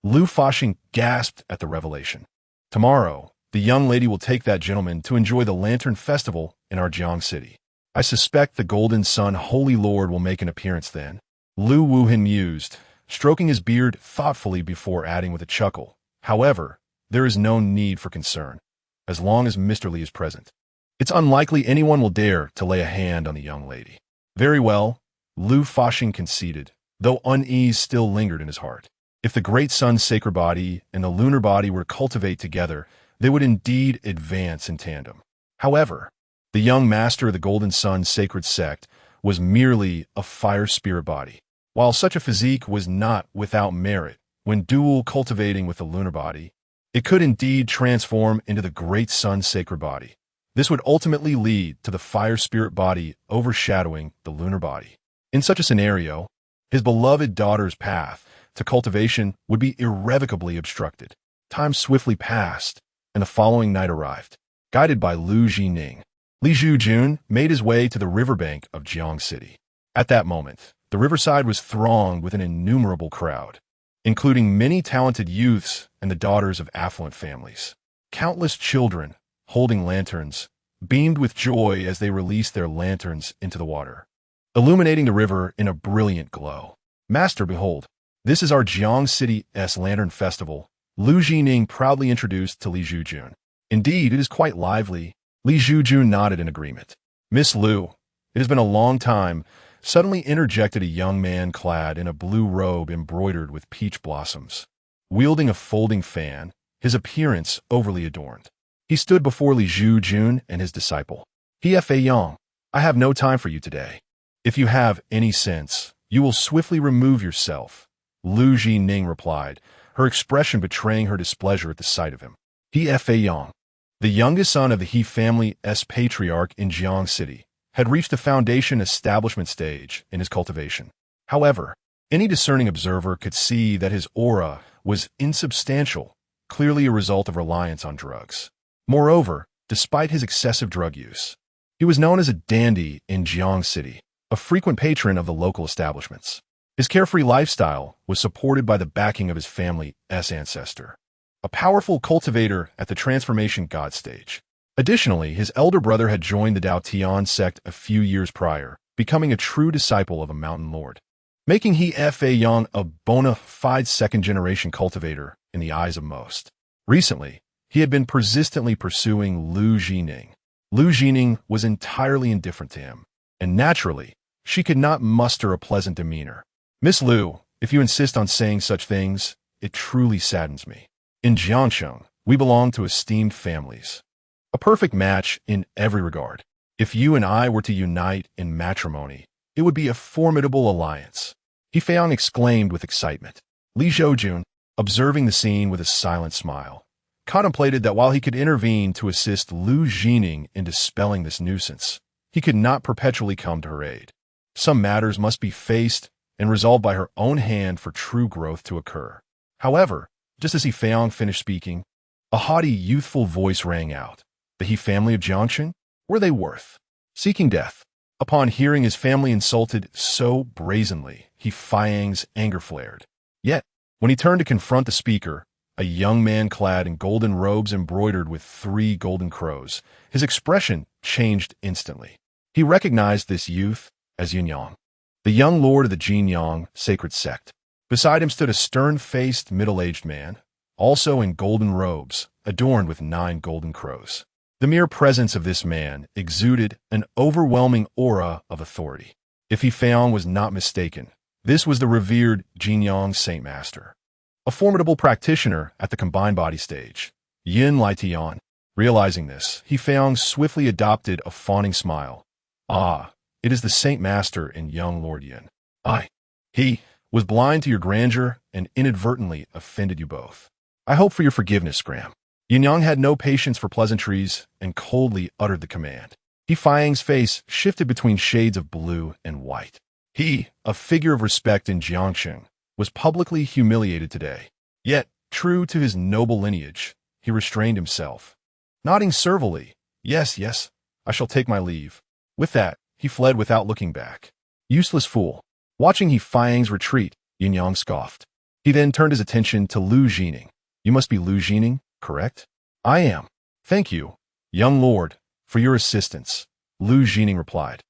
Lu Fashing gasped at the revelation. Tomorrow, the young lady will take that gentleman to enjoy the Lantern Festival in our Jiang city. I suspect the Golden Sun Holy Lord will make an appearance then. Lu Wuhan mused, stroking his beard thoughtfully before adding with a chuckle. However, there is no need for concern, as long as Mr. Li is present. It's unlikely anyone will dare to lay a hand on the young lady. Very well, Lu Fashing conceded, though unease still lingered in his heart. If the Great Sun's sacred body and the lunar body were to cultivate together, they would indeed advance in tandem. However, the young master of the Golden Sun sacred sect was merely a fire spirit body. While such a physique was not without merit, when dual cultivating with the lunar body, it could indeed transform into the Great Sun sacred body. This would ultimately lead to the fire spirit body overshadowing the lunar body. In such a scenario, his beloved daughter's path to cultivation would be irrevocably obstructed. Time swiftly passed, and the following night arrived. Guided by Lu Jining, Li Zhoujun made his way to the riverbank of Jiang City. At that moment, the riverside was thronged with an innumerable crowd, including many talented youths and the daughters of affluent families. Countless children, holding lanterns, beamed with joy as they released their lanterns into the water, illuminating the river in a brilliant glow. Master, behold, this is our Jiang City's Lantern Festival, Lu Jining proudly introduced to Li Zhoujun. Indeed, it is quite lively. Li Zhoujun nodded in agreement. Miss Lu, it has been a long time, suddenly interjected a young man clad in a blue robe embroidered with peach blossoms. Wielding a folding fan, his appearance overly adorned, he stood before Li Zhoujun and his disciple. He Yang, I have no time for you today. If you have any sense, you will swiftly remove yourself. Lu Jining replied, her expression betraying her displeasure at the sight of him. He Yang, the youngest son of the He family's patriarch in Jiang City, had reached the foundation establishment stage in his cultivation. However, any discerning observer could see that his aura was insubstantial, clearly a result of reliance on drugs. Moreover, despite his excessive drug use, he was known as a dandy in Jiang City, a frequent patron of the local establishments. His carefree lifestyle was supported by the backing of his family's ancestor, a powerful cultivator at the transformation god stage. Additionally, his elder brother had joined the Dao Tian sect a few years prior, becoming a true disciple of a mountain lord, making He Yang a bona fide second-generation cultivator in the eyes of most. Recently, he had been persistently pursuing Li Zhoujun. Li Zhoujun was entirely indifferent to him, and naturally, she could not muster a pleasant demeanor. Miss Liu, if you insist on saying such things, it truly saddens me. In Jiangsheng, we belong to esteemed families. A perfect match in every regard. If you and I were to unite in matrimony, it would be a formidable alliance. He Feiyang exclaimed with excitement. Li Zhoujun, observing the scene with a silent smile, contemplated that while he could intervene to assist Li Zhoujun in dispelling this nuisance, he could not perpetually come to her aid. Some matters must be faced and resolved by her own hand for true growth to occur. However, just as He Feiyang finished speaking, a haughty, youthful voice rang out. The He family of Jiangsheng? Were they worth seeking death? Upon hearing his family insulted so brazenly, He Feiyang's anger flared. Yet, when he turned to confront the speaker, a young man clad in golden robes embroidered with 3 golden crows, his expression changed instantly. He recognized this youth as Yunyang, the young lord of the Jinyang sacred sect. Beside him stood a stern-faced, middle-aged man, also in golden robes, adorned with 9 golden crows. The mere presence of this man exuded an overwhelming aura of authority. If He Feiyang was not mistaken, this was the revered Jinyang Saint Master, a formidable practitioner at the combined body stage. Yin Lian. Realizing this, He Feiyang swiftly adopted a fawning smile. Ah, it is the Saint Master and young Lord Yin. He was blind to your grandeur and inadvertently offended you both. I hope for your forgiveness, Graham. Yunyang had no patience for pleasantries and coldly uttered the command. He Feiyang's face shifted between shades of blue and white. He, a figure of respect in Jiangsheng, was publicly humiliated today. Yet, true to his noble lineage, he restrained himself. Nodding servilely, yes, I shall take my leave. With that, he fled without looking back. Useless fool. Watching He Feiyang's retreat, Yunyang scoffed. He then turned his attention to Li Zhoujun. You must be Li Zhoujun, correct? I am. Thank you, young lord, for your assistance, Li Zhoujun replied,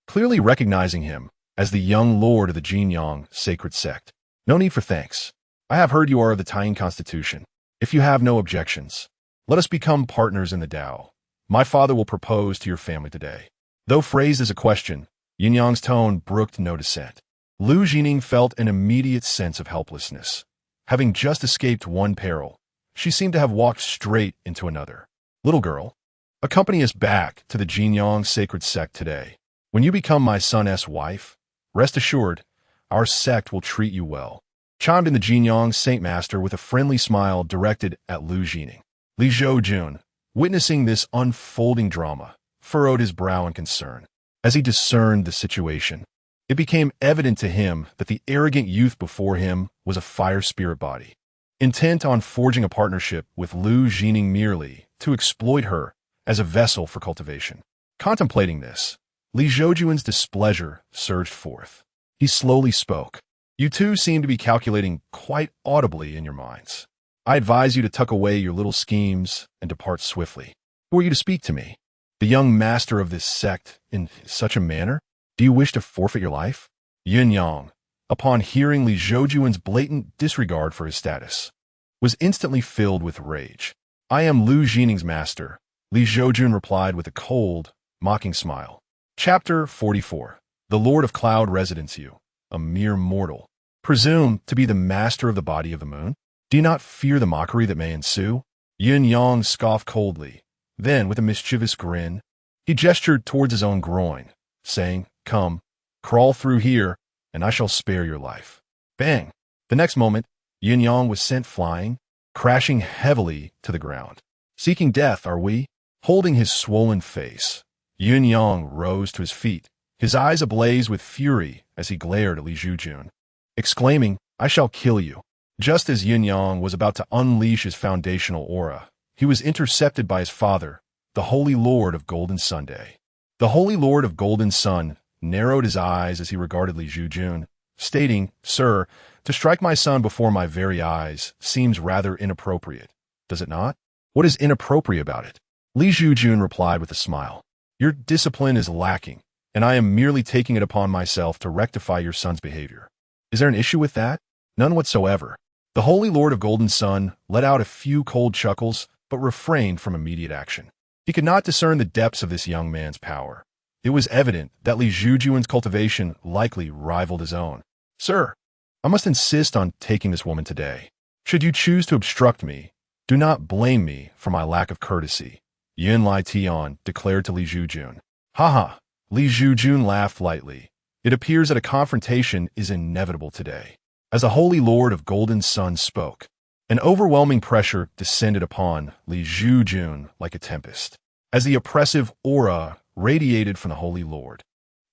clearly recognizing him as the young lord of the Jinyang sacred sect. No need for thanks. I have heard you are of the Taiyin constitution. If you have no objections, let us become partners in the Tao. My father will propose to your family today. Though phrased as a question, Yunyang's tone brooked no dissent. Li Zhoujun felt an immediate sense of helplessness. Having just escaped one peril, she seemed to have walked straight into another. Little girl, accompany us back to the Jinyang sacred sect today. When you become my son's wife, rest assured, our sect will treat you well. Chimed in the Jinyang Saint Master with a friendly smile directed at Li Zhoujun. Li Zhoujun, witnessing this unfolding drama, furrowed his brow in concern. As he discerned the situation, it became evident to him that the arrogant youth before him was a fire spirit body, intent on forging a partnership with Li Zhoujun merely to exploit her as a vessel for cultivation. Contemplating this, Li Zhoujun's displeasure surged forth. He slowly spoke. You two seem to be calculating quite audibly in your minds. I advise you to tuck away your little schemes and depart swiftly. Who are you to speak to me, the young master of this sect, in such a manner? Do you wish to forfeit your life? Yunyang, upon hearing Li Zhoujun's blatant disregard for his status, was instantly filled with rage. I am Li Zhoujun's master, Li Zhoujun replied with a cold, mocking smile. Chapter 44. The Lord of Cloud residence you, a mere mortal, presume to be the master of the body of the moon? Do you not fear the mockery that may ensue? Yunyang scoffed coldly. Then, with a mischievous grin, he gestured towards his own groin, saying, Come, crawl through here, and I shall spare your life. Bang! The next moment, Yunyang was sent flying, crashing heavily to the ground. Seeking death, are we? Holding his swollen face, Yunyang rose to his feet, his eyes ablaze with fury as he glared at Li Zhoujun, exclaiming, I shall kill you. Just as Yunyang was about to unleash his foundational aura, he was intercepted by his father, the Holy Lord of Golden Sunday. The Holy Lord of Golden Sun narrowed his eyes as he regarded Li Zhoujun, stating, Sir, to strike my son before my very eyes seems rather inappropriate, does it not? What is inappropriate about it? Li Zhoujun replied with a smile. Your discipline is lacking, and I am merely taking it upon myself to rectify your son's behavior. Is there an issue with that? None whatsoever. The Holy Lord of Golden Sun let out a few cold chuckles, but refrained from immediate action. He could not discern the depths of this young man's power. It was evident that Li Zhoujun's cultivation likely rivaled his own. "Sir, I must insist on taking this woman today. Should you choose to obstruct me, do not blame me for my lack of courtesy," Yin Lai Tian declared to Li Zhoujun. "Ha!" Li Zhoujun laughed lightly. "It appears that a confrontation is inevitable today." As the Holy Lord of Golden Sun spoke, an overwhelming pressure descended upon Li Zhoujun like a tempest. As the oppressive aura radiated from the Holy Lord,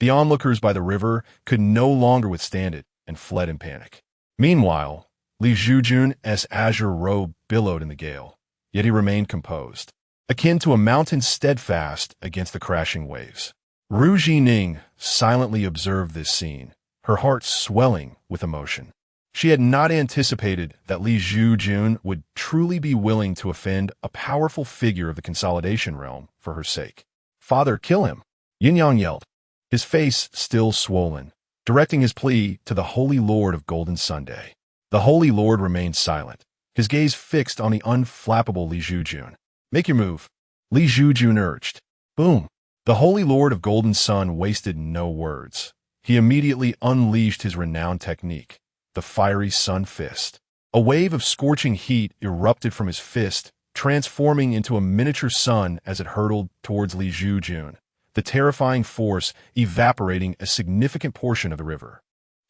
the onlookers by the river could no longer withstand it and fled in panic. Meanwhile, Li Zhoujun's azure robe billowed in the gale, yet he remained composed, akin to a mountain steadfast against the crashing waves. Ru Jining silently observed this scene, her heart swelling with emotion. She had not anticipated that Li Zhoujun would truly be willing to offend a powerful figure of the consolidation realm for her sake. "Father, kill him!" Yin Yang yelled, his face still swollen, directing his plea to the Holy Lord of Golden Sunday. The Holy Lord remained silent, his gaze fixed on the unflappable Li Zhoujun. "Make your move," Li Zhoujun urged. Boom! The Holy Lord of Golden Sun wasted no words. He immediately unleashed his renowned technique, the fiery sun fist. A wave of scorching heat erupted from his fist, transforming into a miniature sun as it hurtled towards Li Zhoujun, the terrifying force evaporating a significant portion of the river.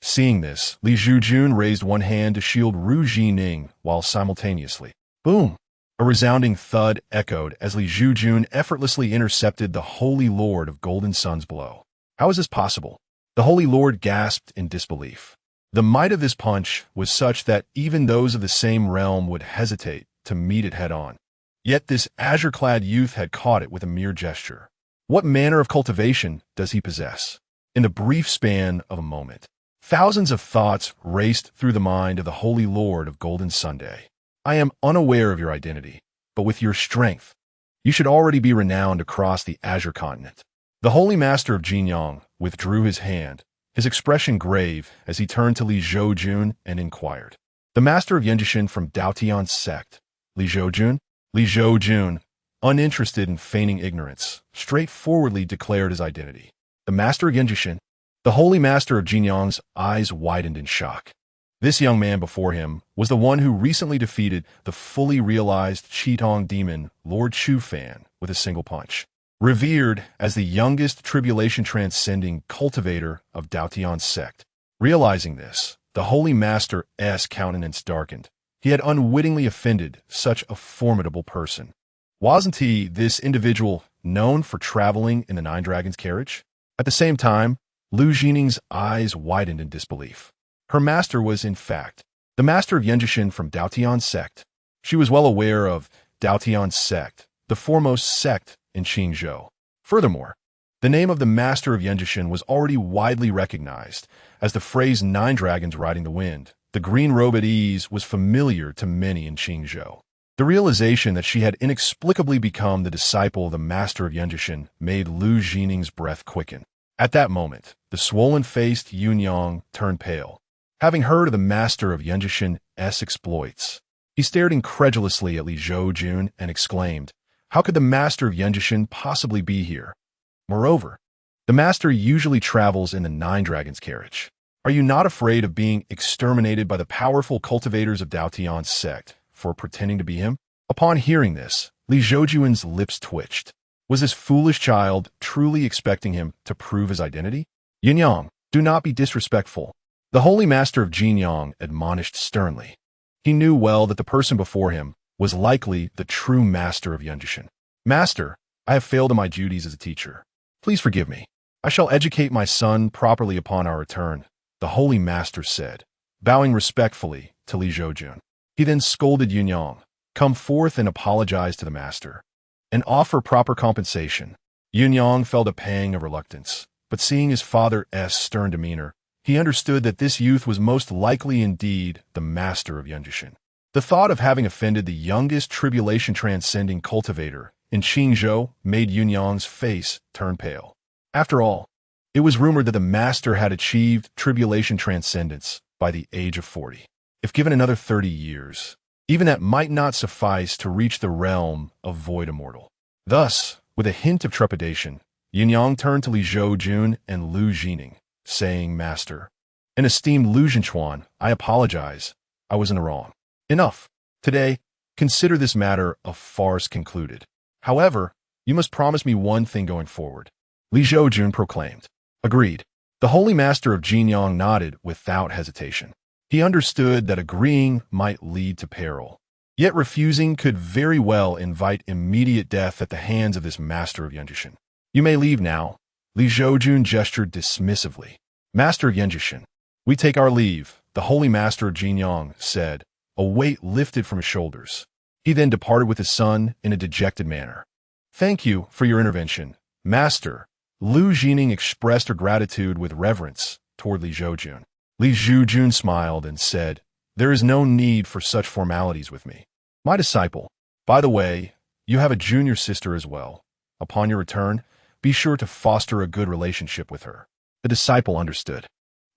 Seeing this, Li Zhoujun raised one hand to shield Ru Jining while simultaneously. Boom! A resounding thud echoed as Li Zhoujun effortlessly intercepted the Holy Lord of Golden Sun's blow. How is this possible? The Holy Lord gasped in disbelief. The might of this punch was such that even those of the same realm would hesitate to meet it head-on. Yet this azure-clad youth had caught it with a mere gesture. What manner of cultivation does he possess? In the brief span of a moment, thousands of thoughts raced through the mind of the Holy Lord of Golden Sunday. "I am unaware of your identity, but with your strength, you should already be renowned across the Azure continent." The Holy Master of Jinyang withdrew his hand, his expression grave as he turned to Li Zhoujun and inquired. "The Master of Yenjishin from Daotian's sect, Li Zhoujun?" Li Zhoujun, uninterested in feigning ignorance, straightforwardly declared his identity. "The Master of Yenjishin?" The Holy Master of Jinyang's eyes widened in shock. This young man before him was the one who recently defeated the fully realized Qitong demon Lord Chufan with a single punch. Revered as the youngest tribulation-transcending cultivator of Daotian's sect. Realizing this, the Holy Master's countenance darkened. He had unwittingly offended such a formidable person. Wasn't he, this individual, known for traveling in the Nine Dragons carriage? At the same time, Lu Jining's eyes widened in disbelief. Her master was, in fact, the Master of Yenjishin from Daotian's sect. She was well aware of Daotian's sect, the foremost sect in Qingzhou. Furthermore, the name of the Master of Yenjishin was already widely recognized, as the phrase Nine Dragons Riding the Wind, the green robe at ease, was familiar to many in Qingzhou. The realization that she had inexplicably become the disciple of the Master of Yenjishin made Lu Jining's breath quicken. At that moment, the swollen-faced Yunyang turned pale. Having heard of the Master of Yenjishin's exploits, he stared incredulously at Li Zhoujun and exclaimed, "How could the Master of Yenjishin possibly be here? Moreover, the Master usually travels in the Nine Dragons carriage. Are you not afraid of being exterminated by the powerful cultivators of Daotian's sect for pretending to be him?" Upon hearing this, Li Zhoujun's lips twitched. Was this foolish child truly expecting him to prove his identity? "Yinyang, do not be disrespectful," the Holy Master of Jinyang admonished sternly. He knew well that the person before him was likely the true Master of Yenjishin. "Master, I have failed in my duties as a teacher. Please forgive me. I shall educate my son properly upon our return," the Holy Master said, bowing respectfully to Li Zhoujun. He then scolded Yunyang, "Come forth and apologize to the Master, and offer proper compensation." Yunyang felt a pang of reluctance, but seeing his father's stern demeanor, he understood that this youth was most likely indeed the Master of Yenjishin. The thought of having offended the youngest tribulation-transcending cultivator in Qingzhou made Yunyang's face turn pale. After all, it was rumored that the Master had achieved tribulation transcendence by the age of 40. If given another 30 years, even that might not suffice to reach the realm of void immortal. Thus, with a hint of trepidation, Yin turned to Li Zhoujun and Lu Jining, saying, Master, an esteemed Lu Zhoujun, I apologize. I was in the wrong. Enough. Today, consider this matter a farce concluded. However, you must promise me one thing going forward. Li Zhoujun proclaimed. Agreed. The holy master of Jinyang nodded without hesitation. He understood that agreeing might lead to peril. Yet refusing could very well invite immediate death at the hands of this master of Yanjishan. You may leave now. Li Zhoujun gestured dismissively. Master Yanjishan, we take our leave, the holy master of Jinyang said, a weight lifted from his shoulders. He then departed with his son in a dejected manner. Thank you for your intervention, Master. Lu Jining expressed her gratitude with reverence toward Li Zhoujun. Li Zhoujun smiled and said, There is no need for such formalities with me. My disciple, by the way, you have a junior sister as well. Upon your return, be sure to foster a good relationship with her. The disciple understood.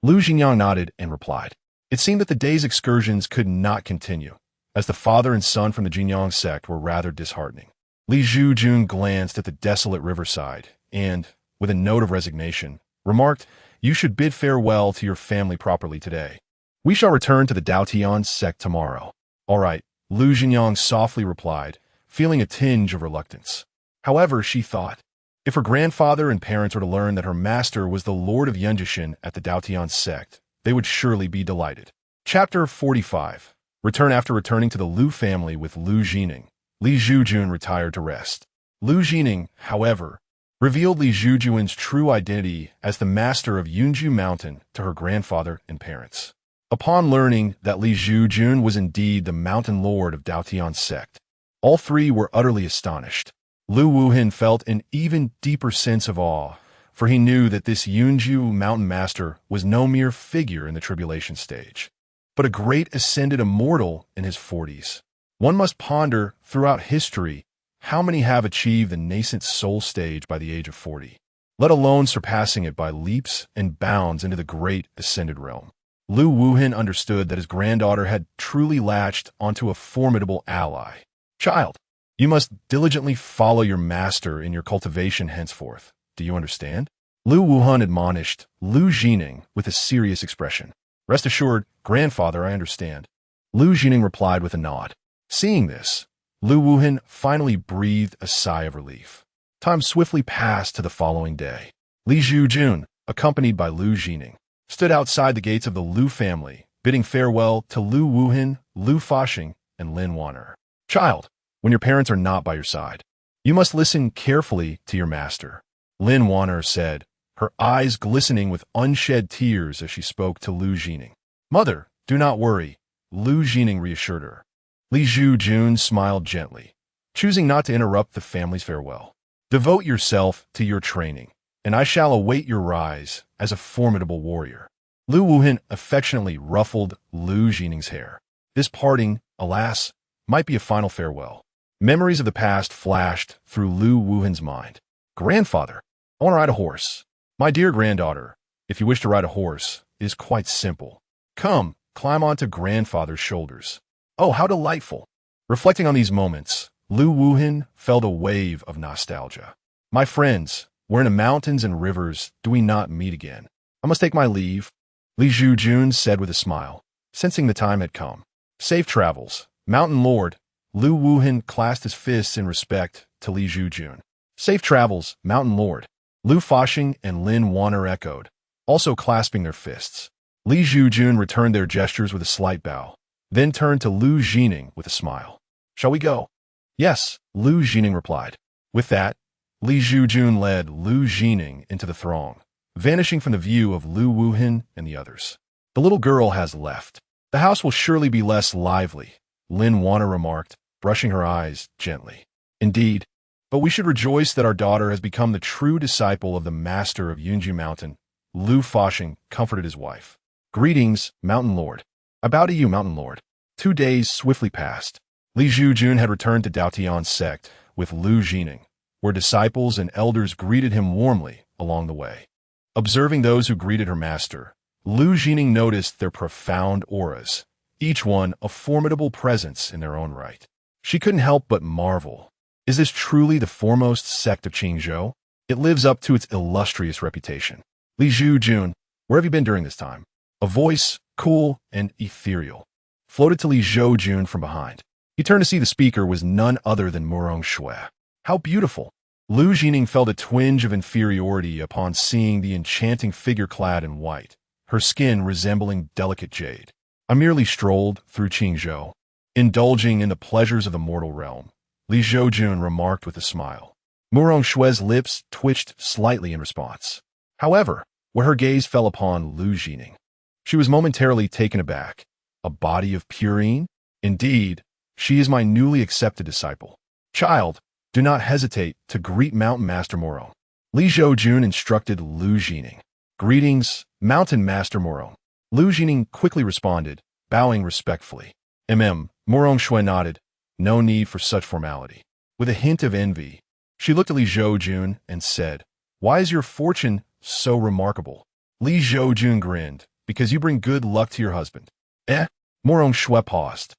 Lu Jinyang nodded and replied. It seemed that the day's excursions could not continue, as the father and son from the Jinyang sect were rather disheartening. Li Zhoujun glanced at the desolate riverside and, with a note of resignation, remarked, You should bid farewell to your family properly today. We shall return to the Daotian sect tomorrow. All right, Lu Jinyang softly replied, feeling a tinge of reluctance. However, she thought, if her grandfather and parents were to learn that her master was the Lord of Yanjishan at the Daotian sect, they would surely be delighted. Chapter 45. After returning to the Lu family with Lu Jining, Li Zhoujun retired to rest. Lu Jining, however, revealed Li Zhoujun's true identity as the master of Yunju Mountain to her grandfather and parents. Upon learning that Li Zhoujun was indeed the mountain lord of Daotian sect, all three were utterly astonished. Lu Wuhan felt an even deeper sense of awe, for he knew that this Yunju mountain master was no mere figure in the tribulation stage, but a great ascended immortal in his 40s. One must ponder throughout history how many have achieved the nascent soul stage by the age of 40, let alone surpassing it by leaps and bounds into the great ascended realm. Lu Wuhan understood that his granddaughter had truly latched onto a formidable ally. Child, you must diligently follow your master in your cultivation henceforth. Do you understand? Lu Wuhan admonished Lu Jining with a serious expression. Rest assured, grandfather, I understand. Lu Jining replied with a nod. Seeing this, Lu Wuhan finally breathed a sigh of relief. Time swiftly passed to the following day. Li Zhoujun, accompanied by Lu Jining, stood outside the gates of the Lu family, bidding farewell to Lu Wuhan, Lu Fashing, and Lin Wanner. Child, when your parents are not by your side, you must listen carefully to your master, Lin Wanner said, her eyes glistening with unshed tears as she spoke to Lu Jining. Mother, do not worry, Lu Jining reassured her. Li Zhoujun smiled gently, choosing not to interrupt the family's farewell. Devote yourself to your training, and I shall await your rise as a formidable warrior. Lu Wuhan affectionately ruffled Lu Jining's hair. This parting, alas, might be a final farewell. Memories of the past flashed through Lu Wuhan's mind. Grandfather, I want to ride a horse. My dear granddaughter, if you wish to ride a horse, it is quite simple. Come, climb onto grandfather's shoulders. Oh, how delightful. Reflecting on these moments, Lu Wuhan felt a wave of nostalgia. My friends, where in the mountains and rivers do we not meet again? I must take my leave, Li Zhoujun said with a smile, sensing the time had come. Safe travels, Mountain Lord. Lu Wuhan clasped his fists in respect to Li Zhoujun. Safe travels, Mountain Lord. Lu Fashing and Lin Wanner echoed, also clasping their fists. Li Zhoujun returned their gestures with a slight bow, then turned to Lu Jining with a smile. Shall we go? Yes, Lu Jining replied. With that, Li Zhoujun led Lu Jining into the throng, vanishing from the view of Lu Wuhan and the others. The little girl has left. The house will surely be less lively, Lin Wanner remarked, brushing her eyes gently. Indeed, but we should rejoice that our daughter has become the true disciple of the master of Yunju Mountain. Lu Fashing comforted his wife. Greetings, Mountain Lord. I bow to you, Mountain Lord. 2 days swiftly passed. Li Zhoujun had returned to Daotian sect with Lu Jining, where disciples and elders greeted him warmly along the way. Observing those who greeted her master, Lu Jining noticed their profound auras, each one a formidable presence in their own right. She couldn't help but marvel. Is this truly the foremost sect of Qingzhou? It lives up to its illustrious reputation. Li Zhoujun, where have you been during this time? A voice, cool and ethereal, floated to Li Zhoujun from behind. He turned to see the speaker was none other than Murong Shui. How beautiful! Lu Jining felt a twinge of inferiority upon seeing the enchanting figure clad in white, her skin resembling delicate jade. I merely strolled through Qingzhou, indulging in the pleasures of the mortal realm, Li Zhoujun remarked with a smile. Murong Shui's lips twitched slightly in response. However, where her gaze fell upon Lu Jining, she was momentarily taken aback. A body of purine? Indeed, she is my newly accepted disciple. Child, do not hesitate to greet Mountain Master Murong. Li Zhoujun instructed Lu Jining. Greetings, Mountain Master Murong. Lu Jining quickly responded, bowing respectfully. Murong Shui nodded. No need for such formality. With a hint of envy, she looked at Li Zhoujun and said, Why is your fortune so remarkable? Li Zhoujun grinned, Because you bring good luck to your husband. Murong Shui paused.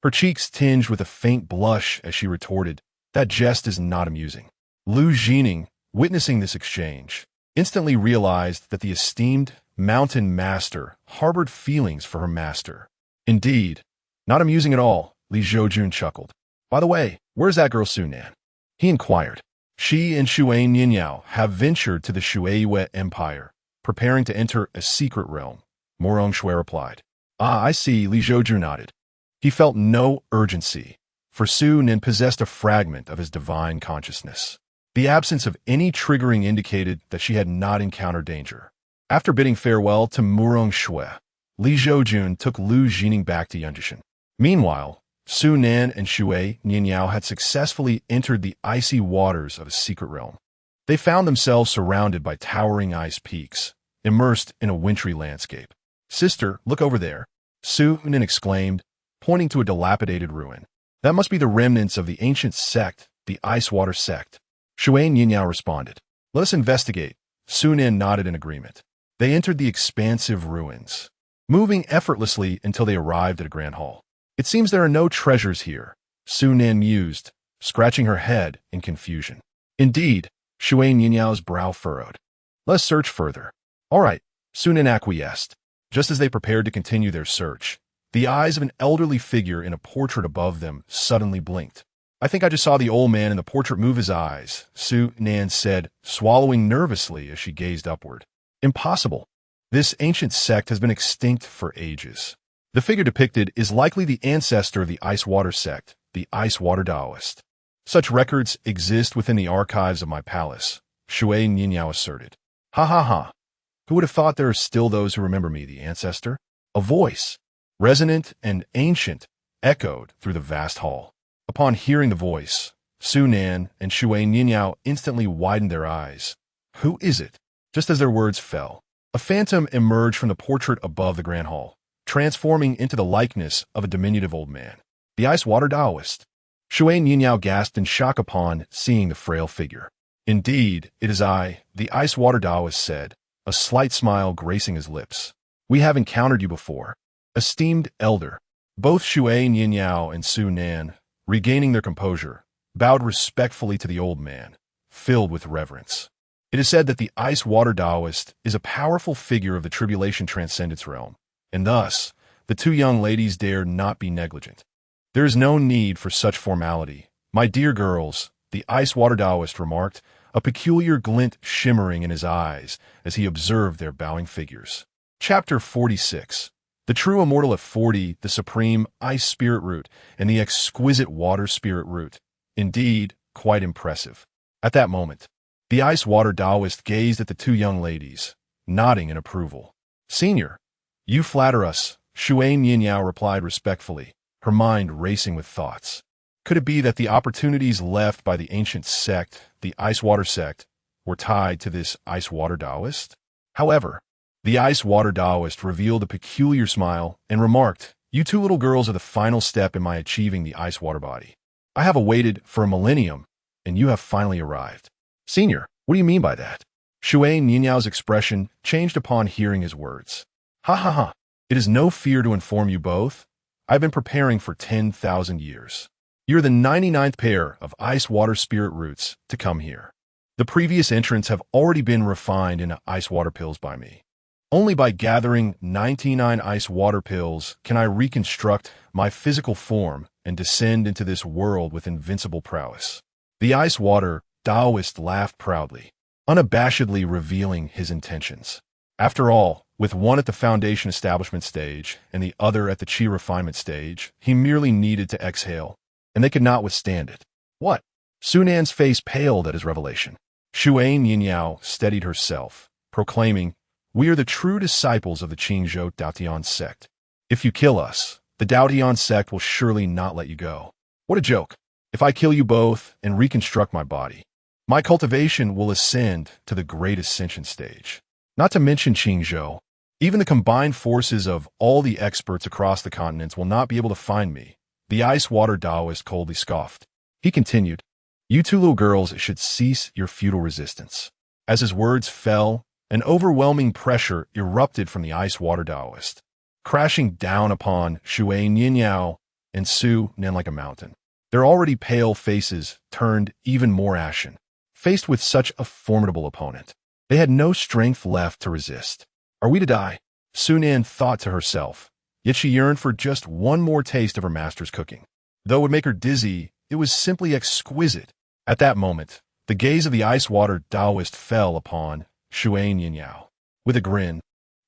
Her cheeks tinged with a faint blush as she retorted, That jest is not amusing. Lu Jining, witnessing this exchange, instantly realized that the esteemed mountain master harbored feelings for her master. Indeed, not amusing at all, Li Zhoujun chuckled. By the way, where's that girl Sunan? He inquired. She and Shui Nianyao have ventured to the Shuiyue Empire, preparing to enter a secret realm, Murong Shui replied. Ah, I see, Li Zhoujun nodded. He felt no urgency, for Su Nin possessed a fragment of his divine consciousness. The absence of any triggering indicated that she had not encountered danger. After bidding farewell to Murong Shui, Li Zhoujun took Lu Jining back to Yunjishan. Meanwhile, Su Nan and Shui Nianyao had successfully entered the icy waters of a secret realm. They found themselves surrounded by towering ice peaks, immersed in a wintry landscape. Sister, look over there, Su Nan exclaimed, pointing to a dilapidated ruin. That must be the remnants of the ancient sect, the Ice Water sect. Shui Nianyao responded. Let us investigate. Su Nan nodded in agreement. They entered the expansive ruins, moving effortlessly until they arrived at a grand hall. It seems there are no treasures here, Su Nan mused, scratching her head in confusion. Indeed, Shui Nianyao's brow furrowed. Let's search further. All right, Su Nan acquiesced. Just as they prepared to continue their search, the eyes of an elderly figure in a portrait above them suddenly blinked. I think I just saw the old man in the portrait move his eyes, Su Nan said, swallowing nervously as she gazed upward. Impossible. This ancient sect has been extinct for ages. The figure depicted is likely the ancestor of the Ice Water sect, the Ice Water Taoist. Such records exist within the archives of my palace, Shui Nianyao asserted. Ha ha ha. Who would have thought there are still those who remember me, the ancestor? A voice, resonant and ancient, echoed through the vast hall. Upon hearing the voice, Su Nan and Shui Nianyao instantly widened their eyes. Who is it? Just as their words fell, a phantom emerged from the portrait above the grand hall, transforming into the likeness of a diminutive old man, the Ice Water Taoist. Shui Nianyao gasped in shock upon seeing the frail figure. Indeed, it is I, the Ice Water Taoist said, a slight smile gracing his lips. We have encountered you before. Esteemed elder. Both Shui Nianyao and Su Nan, regaining their composure, bowed respectfully to the old man, filled with reverence. It is said that the Ice Water Taoist is a powerful figure of the Tribulation Transcendence realm, and thus, the two young ladies dare not be negligent. There is no need for such formality. My dear girls, the Ice Water Taoist remarked, a peculiar glint shimmering in his eyes as he observed their bowing figures. Chapter 46. The true immortal of 40, the supreme ice spirit root, and the exquisite water spirit root. Indeed, quite impressive. At that moment, the Ice Water Taoist gazed at the two young ladies, nodding in approval. Senior, you flatter us, Shui Nianyao replied respectfully, her mind racing with thoughts. Could it be that the opportunities left by the ancient sect, the Ice Water sect, were tied to this Ice Water Taoist? However, the Ice Water Taoist revealed a peculiar smile and remarked, You two little girls are the final step in my achieving the Ice Water body. I have awaited for a millennium, and you have finally arrived. Senior, what do you mean by that? Shui Nianyao's expression changed upon hearing his words. Ha ha ha. It is no fear to inform you both, I've been preparing for 10,000 years. You're the 99th pair of ice-water spirit roots to come here. The previous entrants have already been refined into ice-water pills by me. Only by gathering 99 ice-water pills can I reconstruct my physical form and descend into this world with invincible prowess. The ice-water Taoist laughed proudly, unabashedly revealing his intentions. After all, with one at the foundation establishment stage and the other at the chi refinement stage, he merely needed to exhale, and they could not withstand it. What? Sunan's face paled at his revelation. Shuai Nianyao steadied herself, proclaiming, "We are the true disciples of the Qingzhou Daotian sect. If you kill us, the Daotian sect will surely not let you go." What a joke. If I kill you both and reconstruct my body, my cultivation will ascend to the great ascension stage. Not to mention Qingzhou, even the combined forces of all the experts across the continents will not be able to find me. The ice-water Taoist coldly scoffed. He continued, "You two little girls should cease your futile resistance." As his words fell, an overwhelming pressure erupted from the ice-water Taoist, crashing down upon Shuai Nianyao and Su Nen like a mountain. Their already pale faces turned even more ashen. Faced with such a formidable opponent, they had no strength left to resist. Are we to die? Su Nen thought to herself, yet she yearned for just one more taste of her master's cooking. Though it would make her dizzy, it was simply exquisite. At that moment, the gaze of the ice-water Taoist fell upon Shuai Nianyao. With a grin,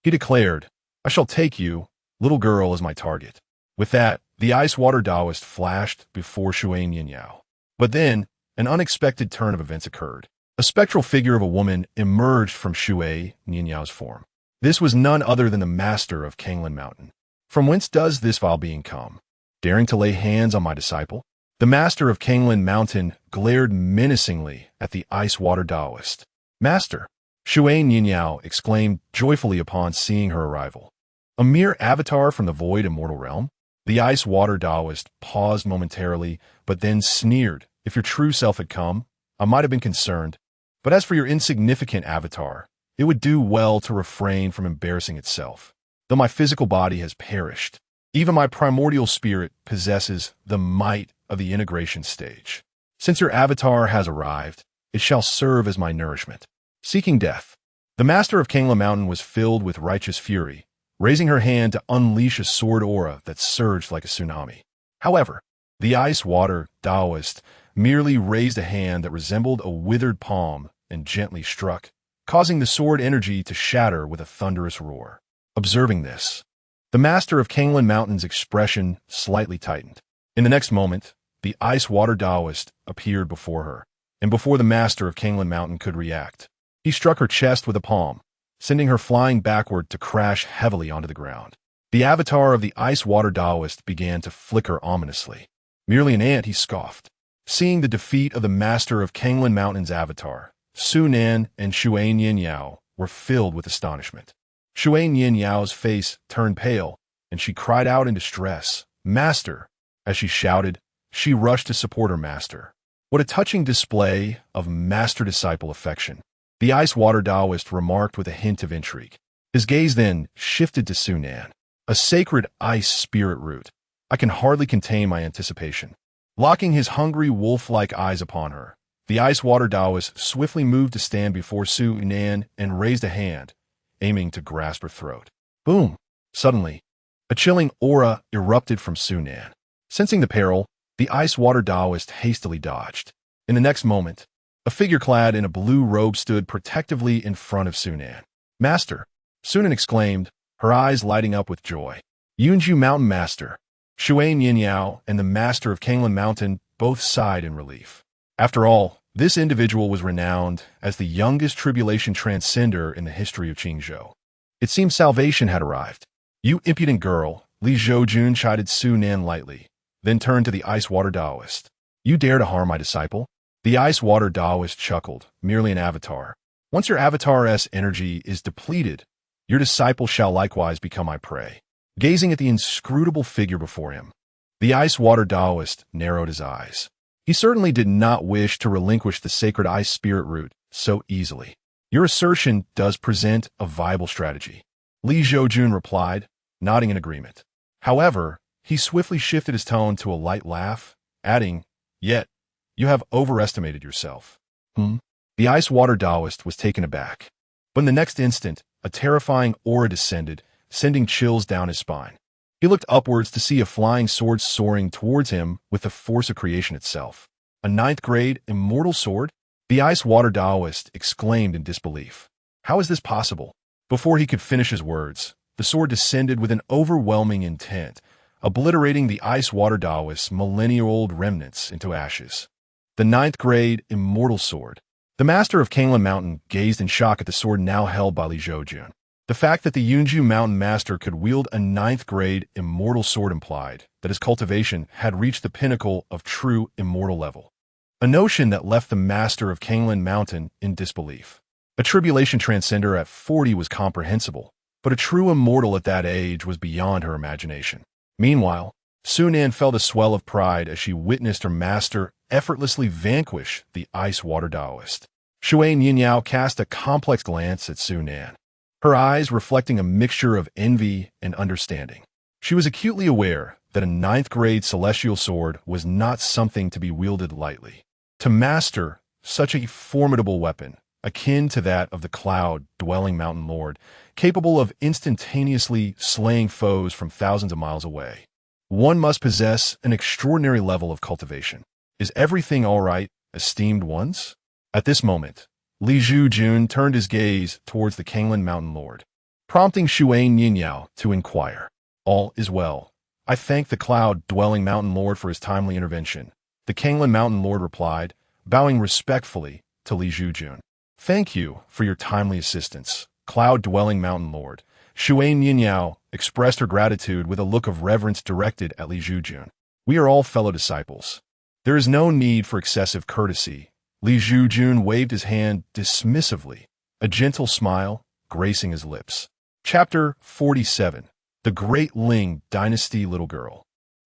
he declared, "I shall take you, little girl, as my target." With that, the ice-water Taoist flashed before Shuai Nianyao. But then, an unexpected turn of events occurred. A spectral figure of a woman emerged from Shuai Nianyao's form. This was none other than the master of Kanglan Mountain. From whence does this vile being come? Daring to lay hands on my disciple? The master of Kanglan Mountain glared menacingly at the ice-water Taoist. "Master!" Shuai Nianyao exclaimed joyfully upon seeing her arrival. "A mere avatar from the void immortal realm?" The ice-water Taoist paused momentarily, but then sneered. "If your true self had come, I might have been concerned. But as for your insignificant avatar, it would do well to refrain from embarrassing itself. Though my physical body has perished, even my primordial spirit possesses the might of the integration stage. Since your avatar has arrived, it shall serve as my nourishment." Seeking death, the master of Kangla Mountain was filled with righteous fury, raising her hand to unleash a sword aura that surged like a tsunami. However, the ice-water Taoist merely raised a hand that resembled a withered palm and gently struck, causing the sword energy to shatter with a thunderous roar. Observing this, the master of Kanglan Mountain's expression slightly tightened. In the next moment, the ice-water Taoist appeared before her, and before the master of Kanglan Mountain could react, he struck her chest with a palm, sending her flying backward to crash heavily onto the ground. The avatar of the ice-water Taoist began to flicker ominously. "Merely an ant," he scoffed. Seeing the defeat of the master of Kanglan Mountain's avatar, Su Nan and Shuai Nianyao were filled with astonishment. Shuai Nianyao's face turned pale, and she cried out in distress, "Master!" As she shouted, she rushed to support her master. What a touching display of master-disciple affection. The ice-water Taoist remarked with a hint of intrigue. His gaze then shifted to Su Nan, a sacred ice spirit root. I can hardly contain my anticipation. Locking his hungry wolf-like eyes upon her, the ice-water Taoist swiftly moved to stand before Su Nan and raised a hand, aiming to grasp her throat. Boom! Suddenly, a chilling aura erupted from Su Nan. Sensing the peril, the ice-water Taoist hastily dodged. In the next moment, a figure clad in a blue robe stood protectively in front of Su Nan. "Master!" Su Nan exclaimed, her eyes lighting up with joy. "Yunju Mountain Master!" Shuai Nianyao and the master of Kanglan Mountain both sighed in relief. After all, this individual was renowned as the youngest tribulation transcender in the history of Qingzhou. It seemed salvation had arrived. "You impudent girl," Li Zhoujun chided Su Nan lightly, then turned to the ice-water Taoist. "You dare to harm my disciple?" The ice-water Taoist chuckled, "Merely an avatar. Once your avatar's energy is depleted, your disciple shall likewise become my prey." Gazing at the inscrutable figure before him, the ice-water Taoist narrowed his eyes. He certainly did not wish to relinquish the sacred ice spirit root so easily. "Your assertion does present a viable strategy," Li Zhoujun replied, nodding in agreement. However, He swiftly shifted his tone to a light laugh, adding, "Yet, you have overestimated yourself." The ice-water Taoist was taken aback. But in the next instant, a terrifying aura descended, sending chills down his spine. He looked upwards to see a flying sword soaring towards him with the force of creation itself. A ninth-grade immortal sword? The ice-water Taoist exclaimed in disbelief. How is this possible? Before he could finish his words, the sword descended with an overwhelming intent, obliterating the ice-water Taoist's millennia-old remnants into ashes. The ninth-grade immortal sword. The master of Kanglan Mountain gazed in shock at the sword now held by Li Zhoujun. The fact that the Yunju Mountain master could wield a ninth-grade immortal sword implied that his cultivation had reached the pinnacle of true immortal level. A notion that left the master of Kanglan Mountain in disbelief. A tribulation transcender at 40 was comprehensible, but a true immortal at that age was beyond her imagination. Meanwhile, Sunan felt a swell of pride as she witnessed her master effortlessly vanquish the ice-water Taoist. Shui Ninyao cast a complex glance at Sunan, her eyes reflecting a mixture of envy and understanding. She was acutely aware that a ninth-grade celestial sword was not something to be wielded lightly. To master such a formidable weapon, akin to that of the cloud-dwelling mountain lord, capable of instantaneously slaying foes from thousands of miles away, one must possess an extraordinary level of cultivation. Is everything all right, esteemed ones? At this moment, Li Zhoujun turned his gaze towards the Kanglan Mountain Lord, prompting Shui Ninyao to inquire. All is well. I thank the cloud-dwelling mountain lord for his timely intervention. The Kanglan Mountain Lord replied, bowing respectfully to Li Zhoujun. Thank you for your timely assistance, cloud-dwelling mountain lord. Shui Ninyao expressed her gratitude with a look of reverence directed at Li Zhoujun. We are all fellow disciples. There is no need for excessive courtesy. Li Zhoujun waved his hand dismissively, a gentle smile gracing his lips. Chapter 47. The Great Ling Dynasty Little Girl.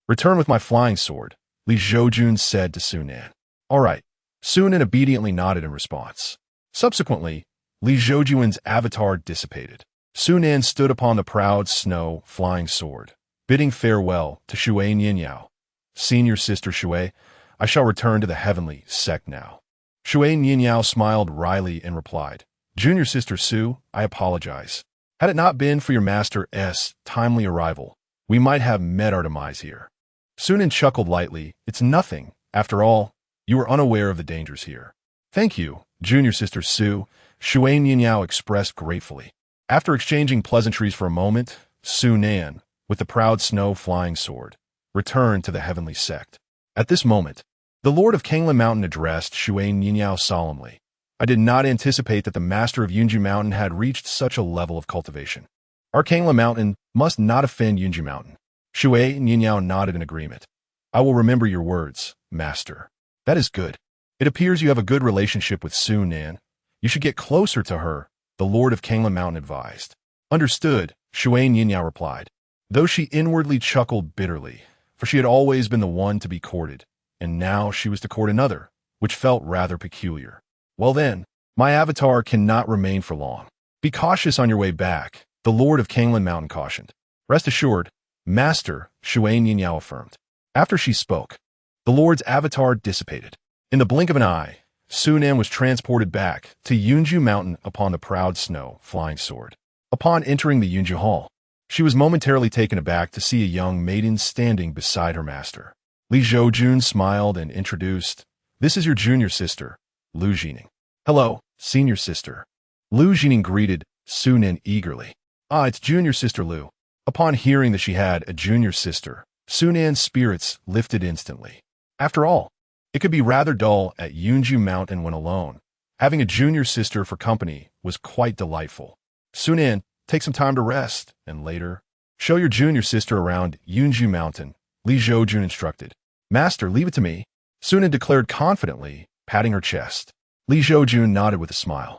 Return with my flying sword, Li Zhoujun said to Sunan. All right. Sunan obediently nodded in response. Subsequently, Li Zhoujun's avatar dissipated. Sunan stood upon the proud snow flying sword, bidding farewell to Shui Ninyao. Senior sister Shui, I shall return to the heavenly sect now. Shui Ninyao smiled wryly and replied, Junior sister Su, I apologize. Had it not been for your master's timely arrival, we might have met our demise here. Sunan chuckled lightly. It's nothing. After all, you were unaware of the dangers here. Thank you, Junior sister Su, Shui Ninyao expressed gratefully. After exchanging pleasantries for a moment, Sunan, with the proud snow flying sword, returned to the heavenly sect. At this moment, the Lord of Kanglan Mountain addressed Shui Ninyao solemnly. I did not anticipate that the master of Yunju Mountain had reached such a level of cultivation. Our Kanglan Mountain must not offend Yunju Mountain. Shui Ninyao nodded in agreement. I will remember your words, master. That is good. It appears you have a good relationship with Sunan. You should get closer to her, the Lord of Kanglan Mountain advised. Understood, Shui Ninyao replied, though she inwardly chuckled bitterly, for she had always been the one to be courted, and now she was to court another, which felt rather peculiar. Well then, my avatar cannot remain for long. Be cautious on your way back, the Lord of Kanglan Mountain cautioned. Rest assured, Master, Shui Ninyao affirmed. After she spoke, the Lord's avatar dissipated. In the blink of an eye, Sunan was transported back to Yunju Mountain upon the proud snow flying sword. Upon entering the Yunju Hall, she was momentarily taken aback to see a young maiden standing beside her master. Li Zhoujun smiled and introduced, This is your junior sister, Lu Jining. Hello, senior sister. Lu Jining greeted Sunan eagerly. Ah, it's junior sister Lu. Upon hearing that she had a junior sister, Sunan's spirits lifted instantly. After all, it could be rather dull at Yunju Mountain when alone. Having a junior sister for company was quite delightful. Sunan, take some time to rest, and later, show your junior sister around Yunju Mountain, Li Zhoujun instructed. Master, leave it to me, Sunan declared confidently, patting her chest. Li Zhoujun nodded with a smile.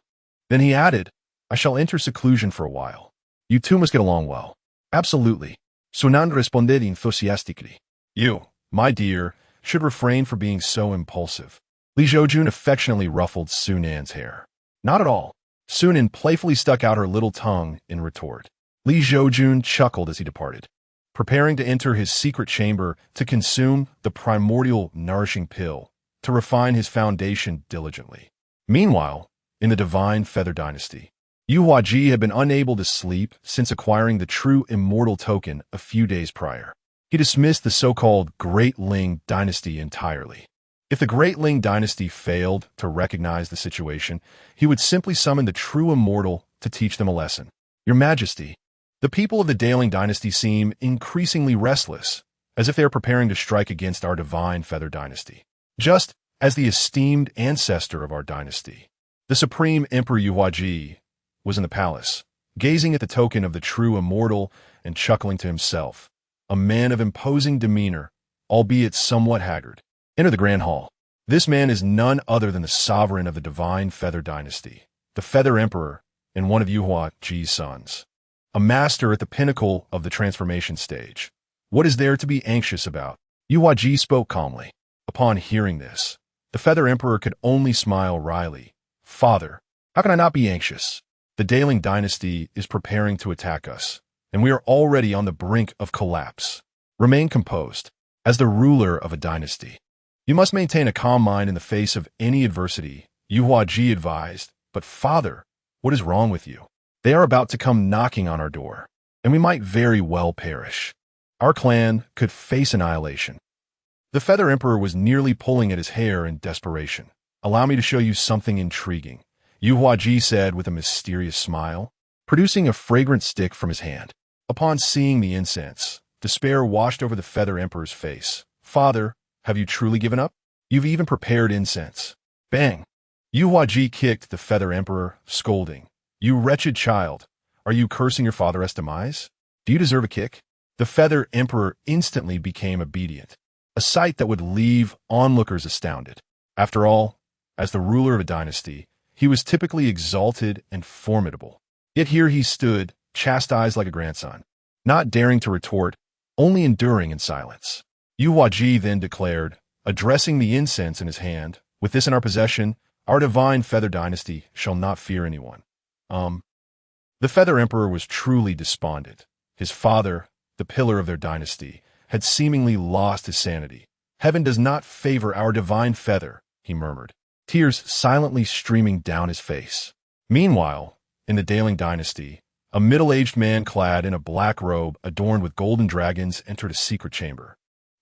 Then he added, I shall enter seclusion for a while. You two must get along well. Absolutely. Sunan responded enthusiastically. You, my dear, should refrain from being so impulsive. Li Zhoujun affectionately ruffled Sunan's hair. Not at all. Sunan playfully stuck out her little tongue in retort. Li Zhoujun chuckled as he departed. preparing to enter his secret chamber to consume the primordial nourishing pill, to refine his foundation diligently. Meanwhile, in the Divine Feather Dynasty, Yu Huaji had been unable to sleep since acquiring the true immortal token a few days prior. He dismissed the so-called Great Ling Dynasty entirely. If the Great Ling Dynasty failed to recognize the situation, he would simply summon the true immortal to teach them a lesson. Your Majesty, the people of the Daling Dynasty seem increasingly restless, as if they are preparing to strike against our Divine Feather Dynasty. Just as the esteemed ancestor of our dynasty, the Supreme Emperor Yu Huaji, was in the palace, gazing at the token of the true immortal and chuckling to himself, a man of imposing demeanor, albeit somewhat haggard. Enter the Grand Hall. This man is none other than the sovereign of the Divine Feather Dynasty, the Feather Emperor, and one of Yu Huaji's sons. A master at the pinnacle of the transformation stage. What is there to be anxious about? Yu Huaji spoke calmly. Upon hearing this, the Feather Emperor could only smile wryly. Father, how can I not be anxious? The Daling Dynasty is preparing to attack us, and we are already on the brink of collapse. Remain composed. As the ruler of a dynasty, you must maintain a calm mind in the face of any adversity, Yu Huaji advised. But father, what is wrong with you? They are about to come knocking on our door, and we might very well perish. Our clan could face annihilation. The Feather Emperor was nearly pulling at his hair in desperation. Allow me to show you something intriguing, Yu Huaji said with a mysterious smile, producing a fragrant stick from his hand. Upon seeing the incense, despair washed over the Feather Emperor's face. Father, have you truly given up? You've even prepared incense. Bang! Yu Huaji kicked the Feather Emperor, scolding. You wretched child, are you cursing your father's demise? Do you deserve a kick? The Feather Emperor instantly became obedient, a sight that would leave onlookers astounded. After all, as the ruler of a dynasty, he was typically exalted and formidable. Yet here he stood, chastised like a grandson, not daring to retort, only enduring in silence. Yu Huaji then declared, addressing the incense in his hand, with this in our possession, our Divine Feather Dynasty shall not fear anyone. The Feather Emperor was truly despondent. His father, the pillar of their dynasty, had seemingly lost his sanity. Heaven does not favor our divine feather, he murmured, tears silently streaming down his face. Meanwhile, in the Daling Dynasty, a middle-aged man clad in a black robe adorned with golden dragons entered a secret chamber.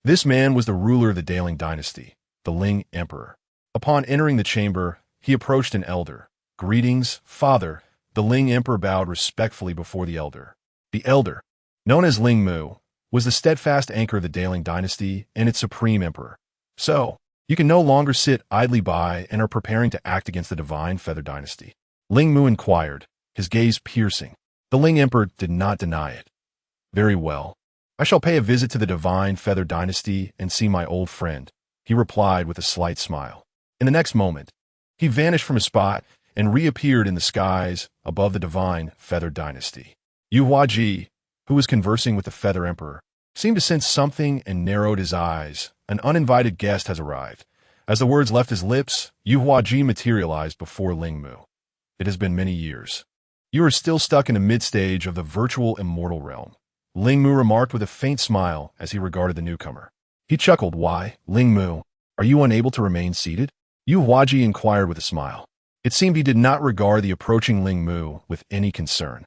This man was the ruler of the Daling Dynasty, the Ling Emperor. Upon entering the chamber, he approached an elder. Greetings, father. The Ling Emperor bowed respectfully before the elder. The elder, known as Ling Mu, was the steadfast anchor of the Daling Dynasty and its supreme emperor. So, you can no longer sit idly by and are preparing to act against the Divine Feather Dynasty. Ling Mu inquired, his gaze piercing. The Ling Emperor did not deny it. Very well. I shall pay a visit to the Divine Feather Dynasty and see my old friend, he replied with a slight smile. In the next moment, he vanished from his spot and reappeared in the skies above the Divine Feather Dynasty. Yu Huaji, who was conversing with the Feather Emperor, seemed to sense something and narrowed his eyes. An uninvited guest has arrived. As the words left his lips, Yu Huaji materialized before Ling Mu. It has been many years. You are still stuck in the mid-stage of the virtual immortal realm, Ling Mu remarked with a faint smile as he regarded the newcomer. He chuckled. Why, Ling Mu, are you unable to remain seated? Yu Huaji inquired with a smile. It seemed he did not regard the approaching Ling Mu with any concern.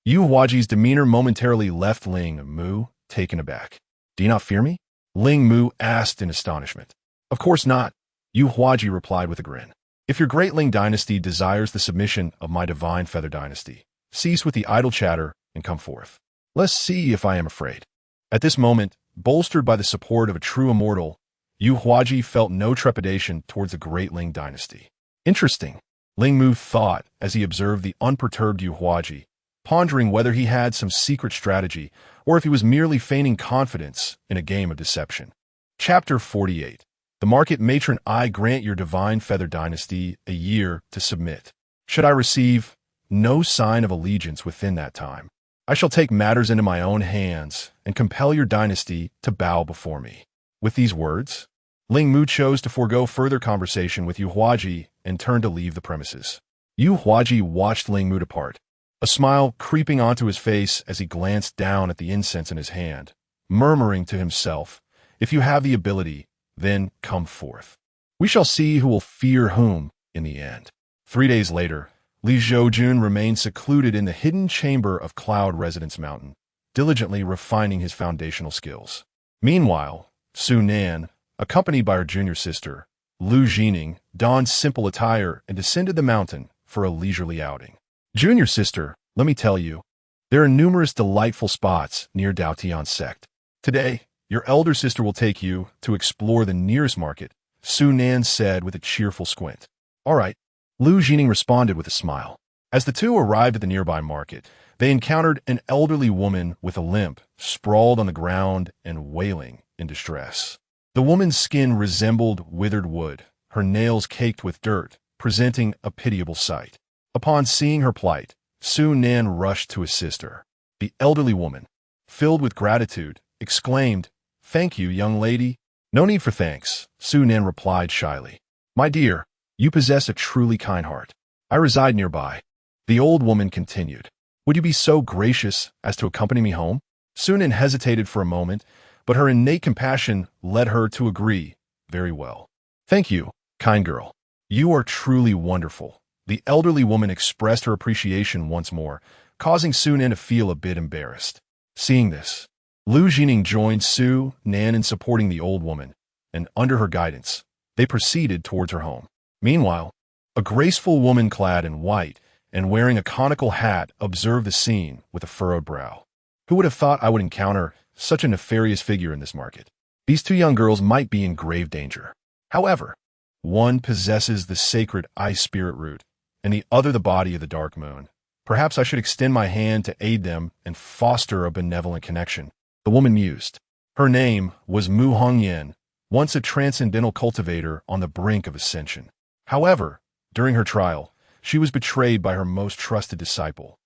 Yu Huaji's demeanor momentarily left Ling Mu, taken aback. Do you not fear me? Ling Mu asked in astonishment. Of course not, Yu Huaji replied with a grin. If your Great Ling Dynasty desires the submission of my Divine Feather Dynasty, cease with the idle chatter and come forth. Let's see if I am afraid. At this moment, bolstered by the support of a true immortal, Yu Huaji felt no trepidation towards the Great Ling Dynasty. Interesting, Ling Mu thought as he observed the unperturbed Yu Huaji, pondering whether he had some secret strategy or if he was merely feigning confidence in a game of deception. Chapter 48. The Market Matron. I grant your Divine Feather Dynasty a year to submit. Should I receive no sign of allegiance within that time, I shall take matters into my own hands and compel your dynasty to bow before me. With these words, Ling Mu chose to forego further conversation with Yu Huaji and turned to leave the premises. Yu Huaji watched Ling Mu depart, a smile creeping onto his face as he glanced down at the incense in his hand. murmuring to himself, "If you have the ability, then come forth. We shall see who will fear whom in the end." 3 days later, Li Zhoujun remained secluded in the hidden chamber of Cloud Residence Mountain, diligently refining his foundational skills. Meanwhile, Su Nan, accompanied by her junior sister, Lu Jining, donned simple attire and descended the mountain for a leisurely outing. "Junior sister, let me tell you, there are numerous delightful spots near Daotian sect. Today, your elder sister will take you to explore the nearest market," Su Nan said with a cheerful squint. "All right," Lu Jining responded with a smile. As the two arrived at the nearby market, they encountered an elderly woman with a limp, sprawled on the ground and wailing in distress. The woman's skin resembled withered wood, her nails caked with dirt, presenting a pitiable sight. Upon seeing her plight, Su Nan rushed to assist her. The elderly woman, filled with gratitude, exclaimed, "Thank you, young lady." "No need for thanks," Su Nan replied shyly. "My dear, you possess a truly kind heart. I reside nearby." The old woman continued, "Would you be so gracious as to accompany me home?" Su Nan hesitated for a moment, but her innate compassion led her to agree. "Very well. Thank you, kind girl. You are truly wonderful." The elderly woman expressed her appreciation once more, causing Su Nan to feel a bit embarrassed. Seeing this, Lu Jining joined Su Nan in supporting the old woman, and under her guidance, they proceeded towards her home. Meanwhile, a graceful woman clad in white and wearing a conical hat observed the scene with a furrowed brow. "Who would have thought I would encounter such a nefarious figure in this market? These two young girls might be in grave danger. However, one possesses the sacred ice spirit root, and the other the body of the dark moon. Perhaps I should extend my hand to aid them and foster a benevolent connection," the woman mused. Her name was Mu Hongyan, once a transcendental cultivator on the brink of ascension. However, during her trial, she was betrayed by her most trusted disciple,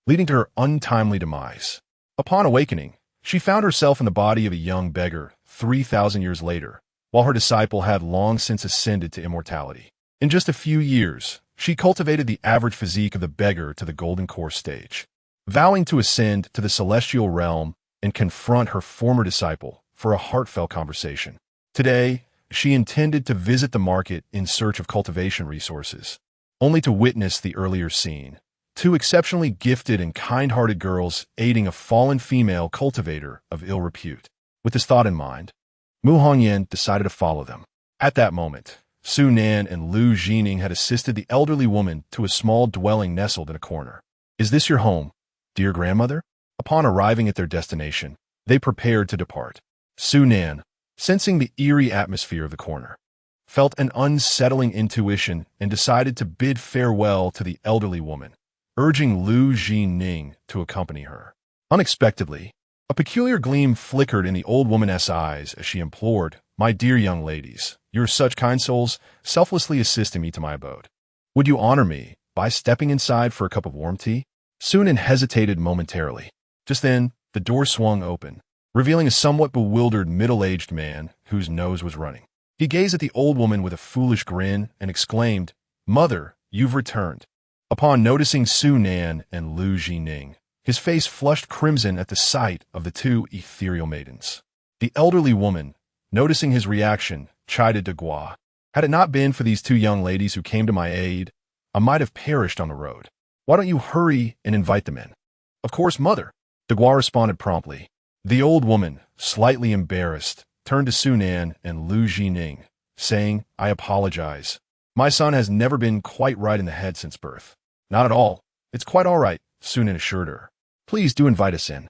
leading to her untimely demise. Upon awakening, she found herself in the body of a young beggar 3,000 years later, while her disciple had long since ascended to immortality. In just a few years, she cultivated the average physique of the beggar to the golden core stage, vowing to ascend to the celestial realm and confront her former disciple for a heartfelt conversation. Today, she intended to visit the market in search of cultivation resources, only to witness the earlier scene. Two exceptionally gifted and kind-hearted girls aiding a fallen female cultivator of ill repute. With this thought in mind, Mu Hongyan decided to follow them. At that moment, Su Nan and Lu Jining had assisted the elderly woman to a small dwelling nestled in a corner. "Is this your home, dear grandmother?" Upon arriving at their destination, they prepared to depart. Su Nan, sensing the eerie atmosphere of the corner, felt an unsettling intuition and decided to bid farewell to the elderly woman, urging Lu Jining to accompany her. Unexpectedly, a peculiar gleam flickered in the old woman's eyes as she implored, "My dear young ladies, you are such kind souls, selflessly assisting me to my abode. Would you honor me by stepping inside for a cup of warm tea?" Su Nan hesitated momentarily. Just then, the door swung open, revealing a somewhat bewildered middle-aged man whose nose was running. He gazed at the old woman with a foolish grin and exclaimed, "Mother, you've returned." Upon noticing Su Nan and Lu Jining, his face flushed crimson at the sight of the two ethereal maidens. The elderly woman, noticing his reaction, chided de Gua. "Had it not been for these two young ladies who came to my aid, I might have perished on the road. Why don't you hurry and invite them in?" "Of course, mother," de Gua responded promptly. The old woman, slightly embarrassed, turned to Su Nan and Lu Jining, saying, "I apologize. My son has never been quite right in the head since birth." "Not at all. It's quite all right," Su Nan assured her. "Please do invite us in."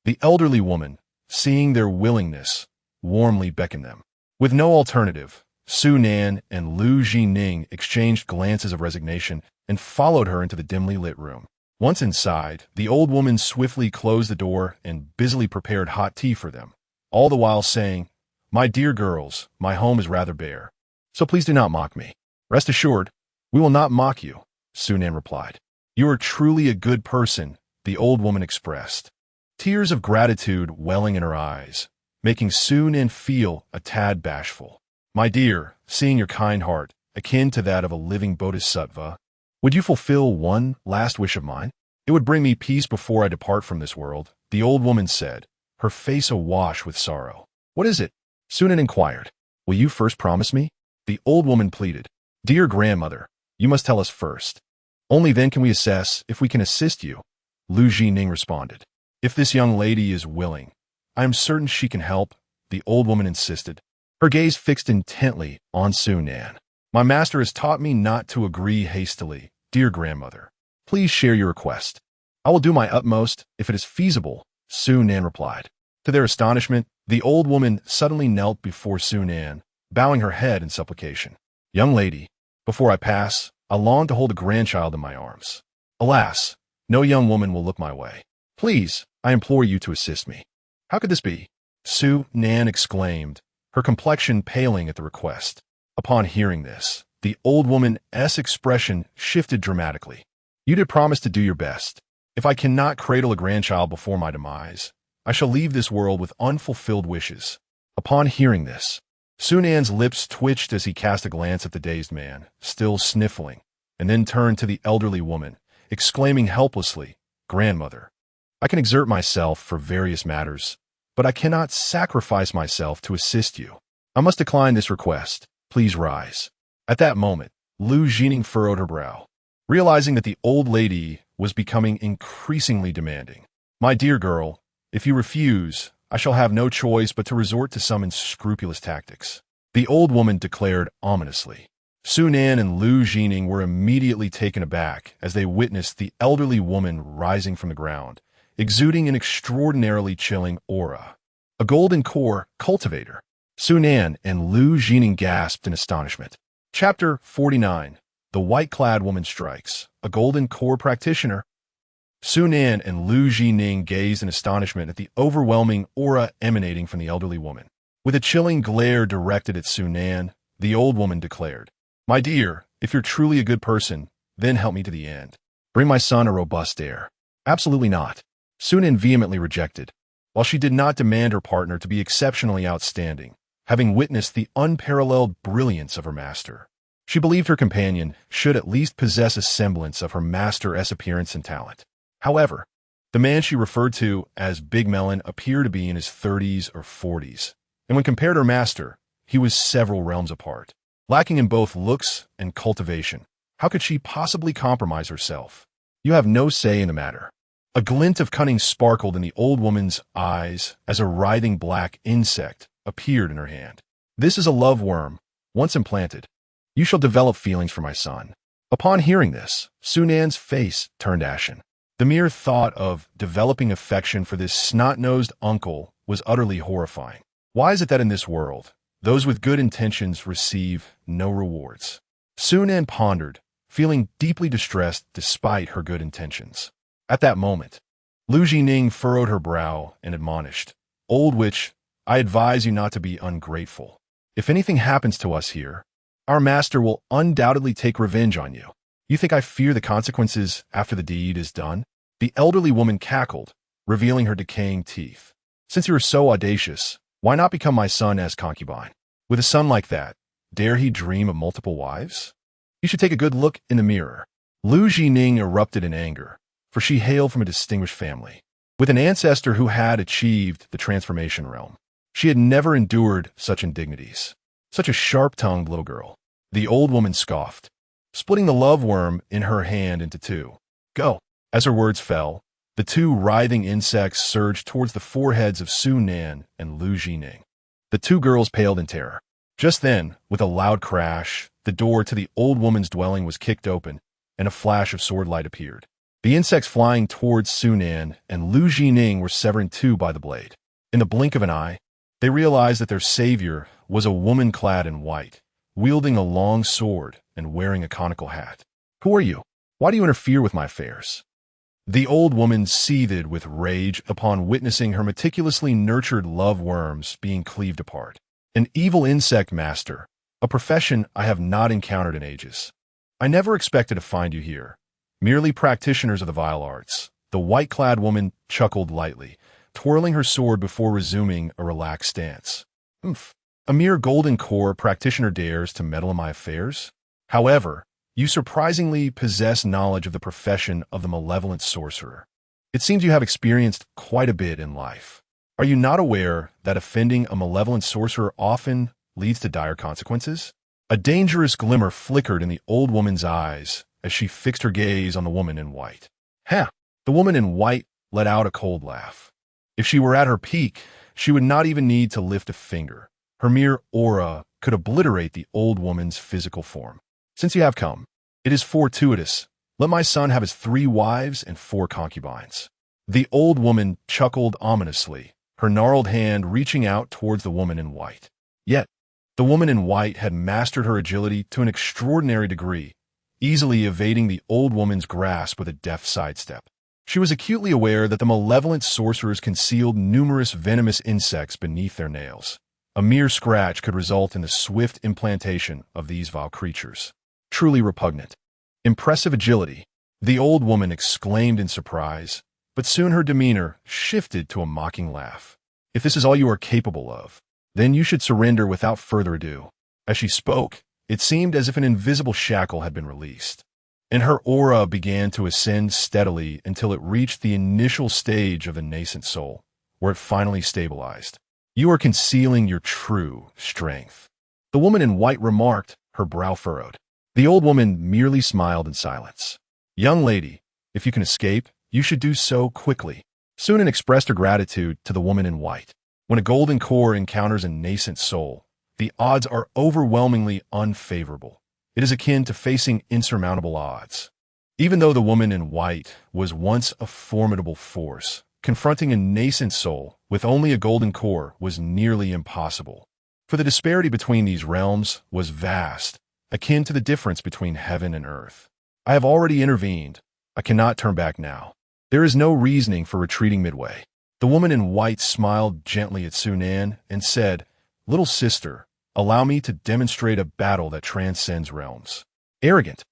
The elderly woman, seeing their willingness, warmly beckoned them. With no alternative, Su Nan and Lu Jining exchanged glances of resignation and followed her into the dimly lit room. Once inside, the old woman swiftly closed the door and busily prepared hot tea for them, all the while saying, "My dear girls, my home is rather bare, so please do not mock me." "Rest assured, we will not mock you," Su Nan replied. "You are truly a good person," the old woman expressed, tears of gratitude welling in her eyes, making Su Nan feel a tad bashful. "My dear, seeing your kind heart, akin to that of a living bodhisattva, would you fulfill one last wish of mine? It would bring me peace before I depart from this world," the old woman said, her face awash with sorrow. "What is it?" Sunan inquired. "Will you first promise me?" The old woman pleaded. "Dear grandmother, you must tell us first. Only then can we assess if we can assist you," Li Zhoujun responded. "If this young lady is willing, I am certain she can help," the old woman insisted, her gaze fixed intently on Sunan. "My master has taught me not to agree hastily, dear grandmother. Please share your request." "I will do my utmost if it is feasible," Sunan replied. To their astonishment, the old woman suddenly knelt before Sunan, bowing her head in supplication. "Young lady, before I pass, I long to hold a grandchild in my arms. Alas, no young woman will look my way. Please, I implore you to assist me." "How could this be?" Sunan exclaimed, her complexion paling at the request. Upon hearing this, the old woman's expression shifted dramatically. "You did promise to do your best. If I cannot cradle a grandchild before my demise, I shall leave this world with unfulfilled wishes." Upon hearing this, Sunan's lips twitched as he cast a glance at the dazed man, still sniffling, and then turned to the elderly woman, exclaiming helplessly, "Grandmother, I can exert myself for various matters, but I cannot sacrifice myself to assist you. I must decline this request. Please rise." At that moment, Li Zhoujun furrowed her brow, realizing that the old lady was becoming increasingly demanding. "My dear girl, if you refuse, I shall have no choice but to resort to some unscrupulous tactics," the old woman declared ominously. Sunan and Li Zhoujun were immediately taken aback as they witnessed the elderly woman rising from the ground, exuding an extraordinarily chilling aura. A golden core cultivator. Sunan and Li Zhoujun gasped in astonishment. Chapter 49. The white-clad woman strikes. A golden core practitioner. Sunan and Li Zhoujun gazed in astonishment at the overwhelming aura emanating from the elderly woman. With a chilling glare directed at Sunan, the old woman declared, "My dear, if you're truly a good person, then help me to the end. Bring my son a robust heir." "Absolutely not," Sunan vehemently rejected. While she did not demand her partner to be exceptionally outstanding, having witnessed the unparalleled brilliance of her master, she believed her companion should at least possess a semblance of her master's appearance and talent. However, the man she referred to as Big Melon appeared to be in his 30s or 40s, and when compared to her master, he was several realms apart. Lacking in both looks and cultivation, how could she possibly compromise herself? "You have no say in the matter." A glint of cunning sparkled in the old woman's eyes as a writhing black insect appeared in her hand. "This is a love worm, once implanted. You shall develop feelings for my son." Upon hearing this, Sunan's face turned ashen. The mere thought of developing affection for this snot-nosed uncle was utterly horrifying. Why is it that in this world, those with good intentions receive no rewards? Sunan pondered, feeling deeply distressed despite her good intentions. At that moment, Li Zhoujun furrowed her brow and admonished, "Old witch, I advise you not to be ungrateful. If anything happens to us here, our master will undoubtedly take revenge on you. You think I fear the consequences after the deed is done?" The elderly woman cackled, revealing her decaying teeth. "Since you are so audacious, why not become my son as concubine? With a son like that, dare he dream of multiple wives? You should take a good look in the mirror." Li Zhoujun erupted in anger, for she hailed from a distinguished family, with an ancestor who had achieved the transformation realm. She had never endured such indignities. Such a sharp-tongued little girl. The old woman scoffed, splitting the love worm in her hand into two. "Go." As her words fell, the two writhing insects surged towards the foreheads of Sunan and Li Zhoujun. The two girls paled in terror. Just then, with a loud crash, the door to the old woman's dwelling was kicked open, and a flash of sword light appeared. The insects flying towards Sunan and Li Zhoujun were severed in two by the blade. In the blink of an eye, they realized that their savior was a woman clad in white, wielding a long sword and wearing a conical hat. "Who are you? Why do you interfere with my affairs?" The old woman seethed with rage upon witnessing her meticulously nurtured love worms being cleaved apart. "An evil insect master, a profession I have not encountered in ages. I never expected to find you here. Merely practitioners of the vile arts." The white-clad woman chuckled lightly, twirling her sword before resuming a relaxed stance. "Umph. A mere golden core practitioner dares to meddle in my affairs? However, you surprisingly possess knowledge of the profession of the malevolent sorcerer. It seems you have experienced quite a bit in life." Are you not aware that offending a malevolent sorcerer often leads to dire consequences? A dangerous glimmer flickered in the old woman's eyes as she fixed her gaze on the woman in white. Huh! The woman in white let out a cold laugh. If she were at her peak, she would not even need to lift a finger. Her mere aura could obliterate the old woman's physical form. Since you have come, it is fortuitous. Let my son have his 3 wives and 4 concubines. The old woman chuckled ominously, her gnarled hand reaching out towards the woman in white. Yet, the woman in white had mastered her agility to an extraordinary degree, easily evading the old woman's grasp with a deft sidestep. She was acutely aware that the malevolent sorcerers concealed numerous venomous insects beneath their nails. A mere scratch could result in the swift implantation of these vile creatures. Truly repugnant. Impressive agility, the old woman exclaimed in surprise, but soon her demeanor shifted to a mocking laugh. If this is all you are capable of, then you should surrender without further ado. As she spoke, it seemed as if an invisible shackle had been released, and her aura began to ascend steadily until it reached the initial stage of the nascent soul, where it finally stabilized. You are concealing your true strength, the woman in white remarked, her brow furrowed. The old woman merely smiled in silence. Young lady, if you can escape, you should do so quickly. Sunan expressed her gratitude to the woman in white. When a golden core encounters a nascent soul, the odds are overwhelmingly unfavorable. It is akin to facing insurmountable odds. Even though the woman in white was once a formidable force, confronting a nascent soul with only a golden core was nearly impossible. For the disparity between these realms was vast, akin to the difference between heaven and earth. I have already intervened. I cannot turn back now. There is no reasoning for retreating midway. The woman in white smiled gently at Sunan and said, Little sister, allow me to demonstrate a battle that transcends realms. Arrogant.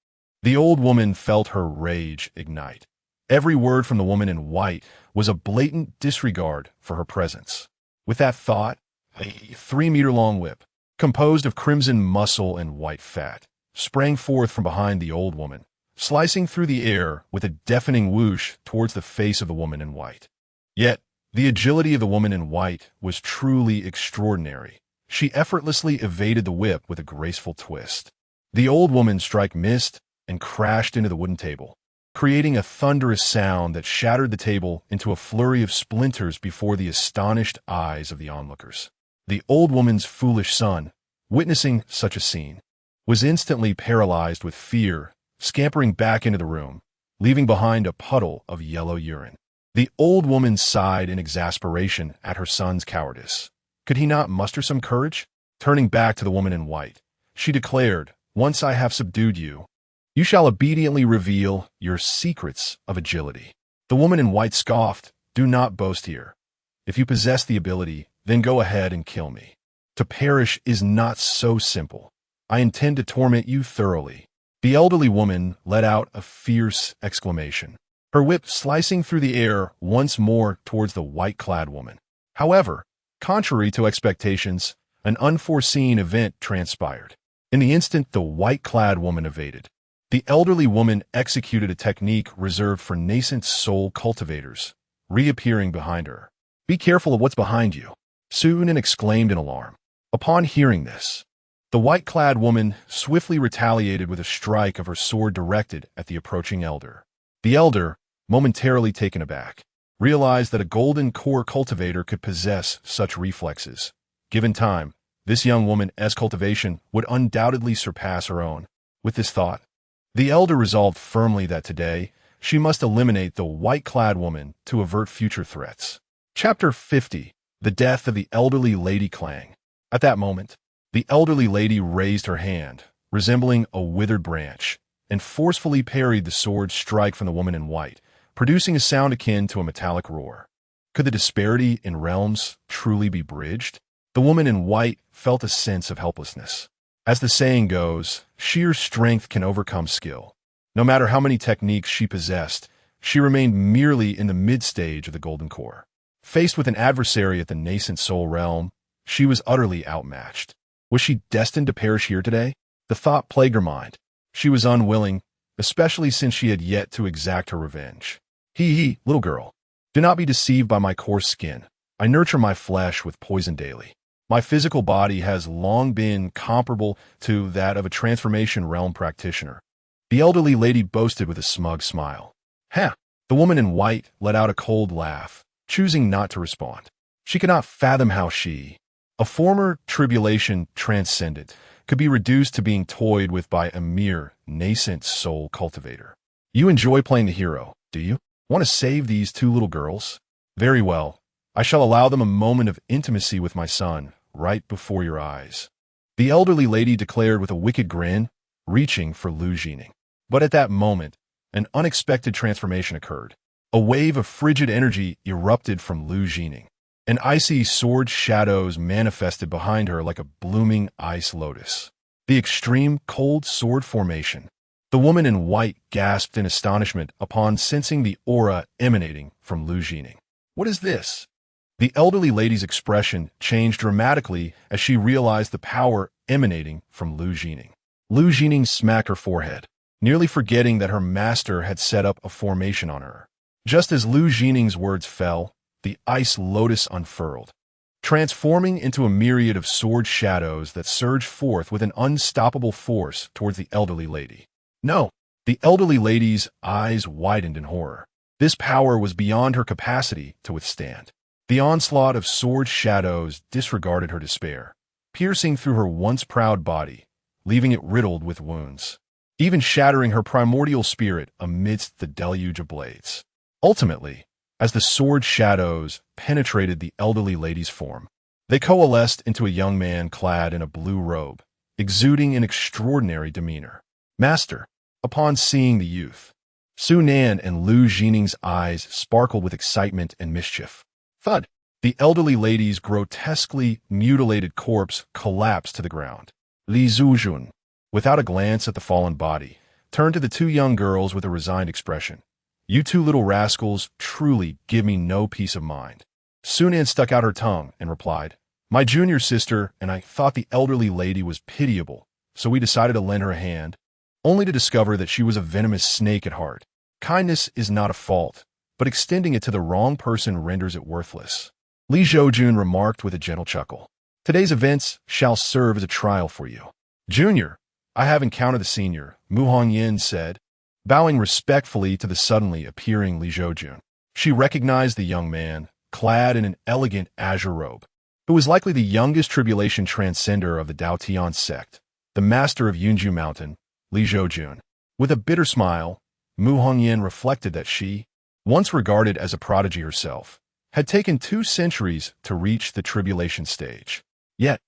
The old woman felt her rage ignite. Every word from the woman in white was a blatant disregard for her presence. With that thought, a 3-meter-long whip, composed of crimson muscle and white fat, sprang forth from behind the old woman, slicing through the air with a deafening whoosh towards the face of the woman in white. Yet, the agility of the woman in white was truly extraordinary. She effortlessly evaded the whip with a graceful twist. The old woman's strike missed and crashed into the wooden table, creating a thunderous sound that shattered the table into a flurry of splinters before the astonished eyes of the onlookers. The old woman's foolish son, witnessing such a scene, was instantly paralyzed with fear, scampering back into the room, leaving behind a puddle of yellow urine. The old woman sighed in exasperation at her son's cowardice. Could he not muster some courage? Turning back to the woman in white, she declared, Once I have subdued you, you shall obediently reveal your secrets of agility. The woman in white scoffed, Do not boast here. If you possess the ability, then go ahead and kill me. To perish is not so simple. I intend to torment you thoroughly. The elderly woman let out a fierce exclamation, her whip slicing through the air once more towards the white-clad woman. However, contrary to expectations, an unforeseen event transpired. In the instant the white-clad woman evaded, the elderly woman executed a technique reserved for nascent soul cultivators, reappearing behind her. Be careful of what's behind you, Sunan exclaimed in alarm. Upon hearing this, the white-clad woman swiftly retaliated with a strike of her sword directed at the approaching elder. The elder, momentarily taken aback, realized that a golden core cultivator could possess such reflexes. Given time, this young woman's cultivation would undoubtedly surpass her own. With this thought, the elder resolved firmly that today she must eliminate the white-clad woman to avert future threats. Chapter 50. The Death of the Elderly Lady Clang. At that moment, the elderly lady raised her hand, resembling a withered branch, and forcefully parried the sword's strike from the woman in white, producing a sound akin to a metallic roar. Could the disparity in realms truly be bridged? The woman in white felt a sense of helplessness. As the saying goes, sheer strength can overcome skill. No matter how many techniques she possessed, she remained merely in the mid-stage of the golden core. Faced with an adversary at the nascent soul realm, she was utterly outmatched. Was she destined to perish here today? The thought plagued her mind. She was unwilling, especially since she had yet to exact her revenge. Little girl, do not be deceived by my coarse skin. I nurture my flesh with poison daily. My physical body has long been comparable to that of a transformation realm practitioner. The elderly lady boasted with a smug smile. Ha! The woman in white let out a cold laugh, choosing not to respond. She could not fathom how she, a former tribulation transcendent, could be reduced to being toyed with by a mere nascent soul cultivator. You enjoy playing the hero, do you? Want to save these two little girls? Very well. I shall allow them a moment of intimacy with my son, right before your eyes. The elderly lady declared with a wicked grin, reaching for Li Zhoujun. But at that moment, an unexpected transformation occurred. A wave of frigid energy erupted from Li Zhoujun. An icy sword shadows manifested behind her like a blooming ice lotus. The extreme cold sword formation. The woman in white gasped in astonishment upon sensing the aura emanating from Li Zhoujun. What is this? The elderly lady's expression changed dramatically as she realized the power emanating from Li Zhoujun. Li Zhoujun smacked her forehead, nearly forgetting that her master had set up a formation on her. Just as Li Zhoujun's words fell, the ice lotus unfurled, transforming into a myriad of sword shadows that surged forth with an unstoppable force towards the elderly lady. No, the elderly lady's eyes widened in horror. This power was beyond her capacity to withstand. The onslaught of sword shadows disregarded her despair, piercing through her once proud body, leaving it riddled with wounds, even shattering her primordial spirit amidst the deluge of blades. Ultimately, as the sword shadows penetrated the elderly lady's form, they coalesced into a young man clad in a blue robe, exuding an extraordinary demeanor. Master, upon seeing the youth, Su Nan and Li Zhoujun's eyes sparkled with excitement and mischief. Thud! The elderly lady's grotesquely mutilated corpse collapsed to the ground. Li Zhoujun, without a glance at the fallen body, turned to the two young girls with a resigned expression. You two little rascals truly give me no peace of mind. Su Nan stuck out her tongue and replied, My junior sister and I thought the elderly lady was pitiable, so we decided to lend her a hand, only to discover that she was a venomous snake at heart. Kindness is not a fault, but extending it to the wrong person renders it worthless. Li Zhoujun remarked with a gentle chuckle. Today's events shall serve as a trial for you. Junior, I have encountered the senior, Mu Hongyan said, bowing respectfully to the suddenly appearing Li Zhoujun. She recognized the young man, clad in an elegant azure robe, who was likely the youngest tribulation transcender of the Daotian sect, the master of Yunju Mountain, Li Zhoujun. With a bitter smile, Mu Hongyan reflected that she, once regarded as a prodigy herself, had taken 2 centuries to reach the tribulation stage. Yet,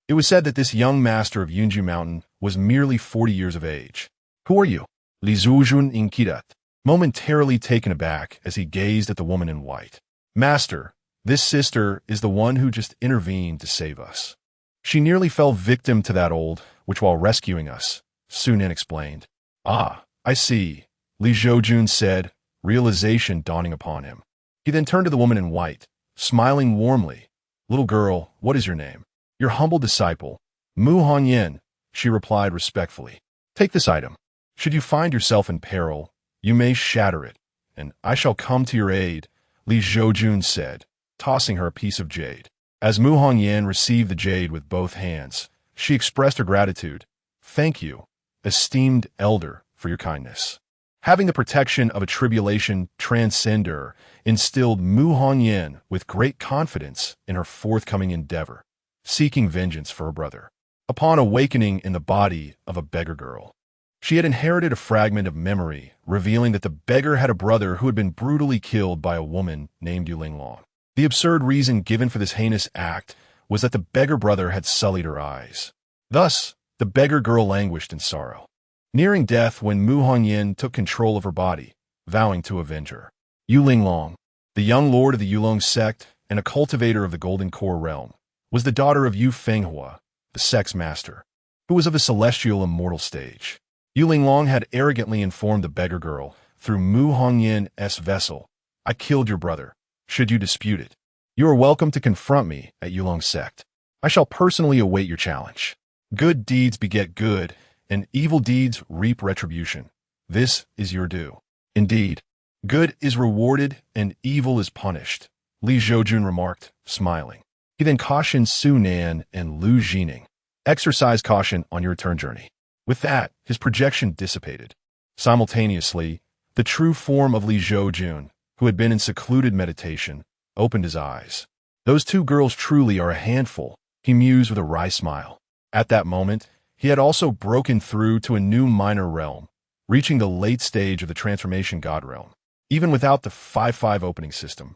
it was said that this young master of Yunju Mountain was merely 40 years of age. Who are you? Li Zhoujun inquired, momentarily taken aback as he gazed at the woman in white. Master, this sister is the one who just intervened to save us. She nearly fell victim to that old, which while rescuing us, Su Nan explained. Ah, I see, Li Zhoujun said, realization dawning upon him. He then turned to the woman in white, smiling warmly. Little girl, what is your name? Your humble disciple, Mu Hongyan, she replied respectfully. Take this item. Should you find yourself in peril, you may shatter it, and I shall come to your aid, Li Zhoujun said, tossing her a piece of jade. As Mu Hongyan received the jade with both hands, she expressed her gratitude. Thank you, esteemed elder, for your kindness. Having the protection of a tribulation transcender instilled Mu Hongyan with great confidence in her forthcoming endeavor, seeking vengeance for her brother. Upon awakening in the body of a beggar girl, she had inherited a fragment of memory revealing that the beggar had a brother who had been brutally killed by a woman named Yu Linglong. The absurd reason given for this heinous act was that the beggar brother had sullied her eyes. Thus, the beggar girl languished in sorrow, nearing death when Mu Hongyan took control of her body, vowing to avenge her. Yu Linglong, the young lord of the Yulong sect and a cultivator of the Golden Core realm, was the daughter of Yu Fenghua, the sect's master, who was of a celestial immortal stage. Yu Linglong had arrogantly informed the beggar girl, through Mu Hongyan's vessel, I killed your brother. Should you dispute it, you are welcome to confront me at Yulong sect. I shall personally await your challenge. Good deeds beget good, and evil deeds reap retribution. This is your due. Indeed, good is rewarded and evil is punished. Li Zhoujun remarked, smiling. He then cautioned Su Nan and Lu Jining. Exercise caution on your return journey. With that, his projection dissipated. Simultaneously, the true form of Li Zhoujun, who had been in secluded meditation, opened his eyes. Those two girls truly are a handful, he mused with a wry smile. At that moment, he had also broken through to a new minor realm, reaching the late stage of the transformation god realm. Even without the 5-5 opening system,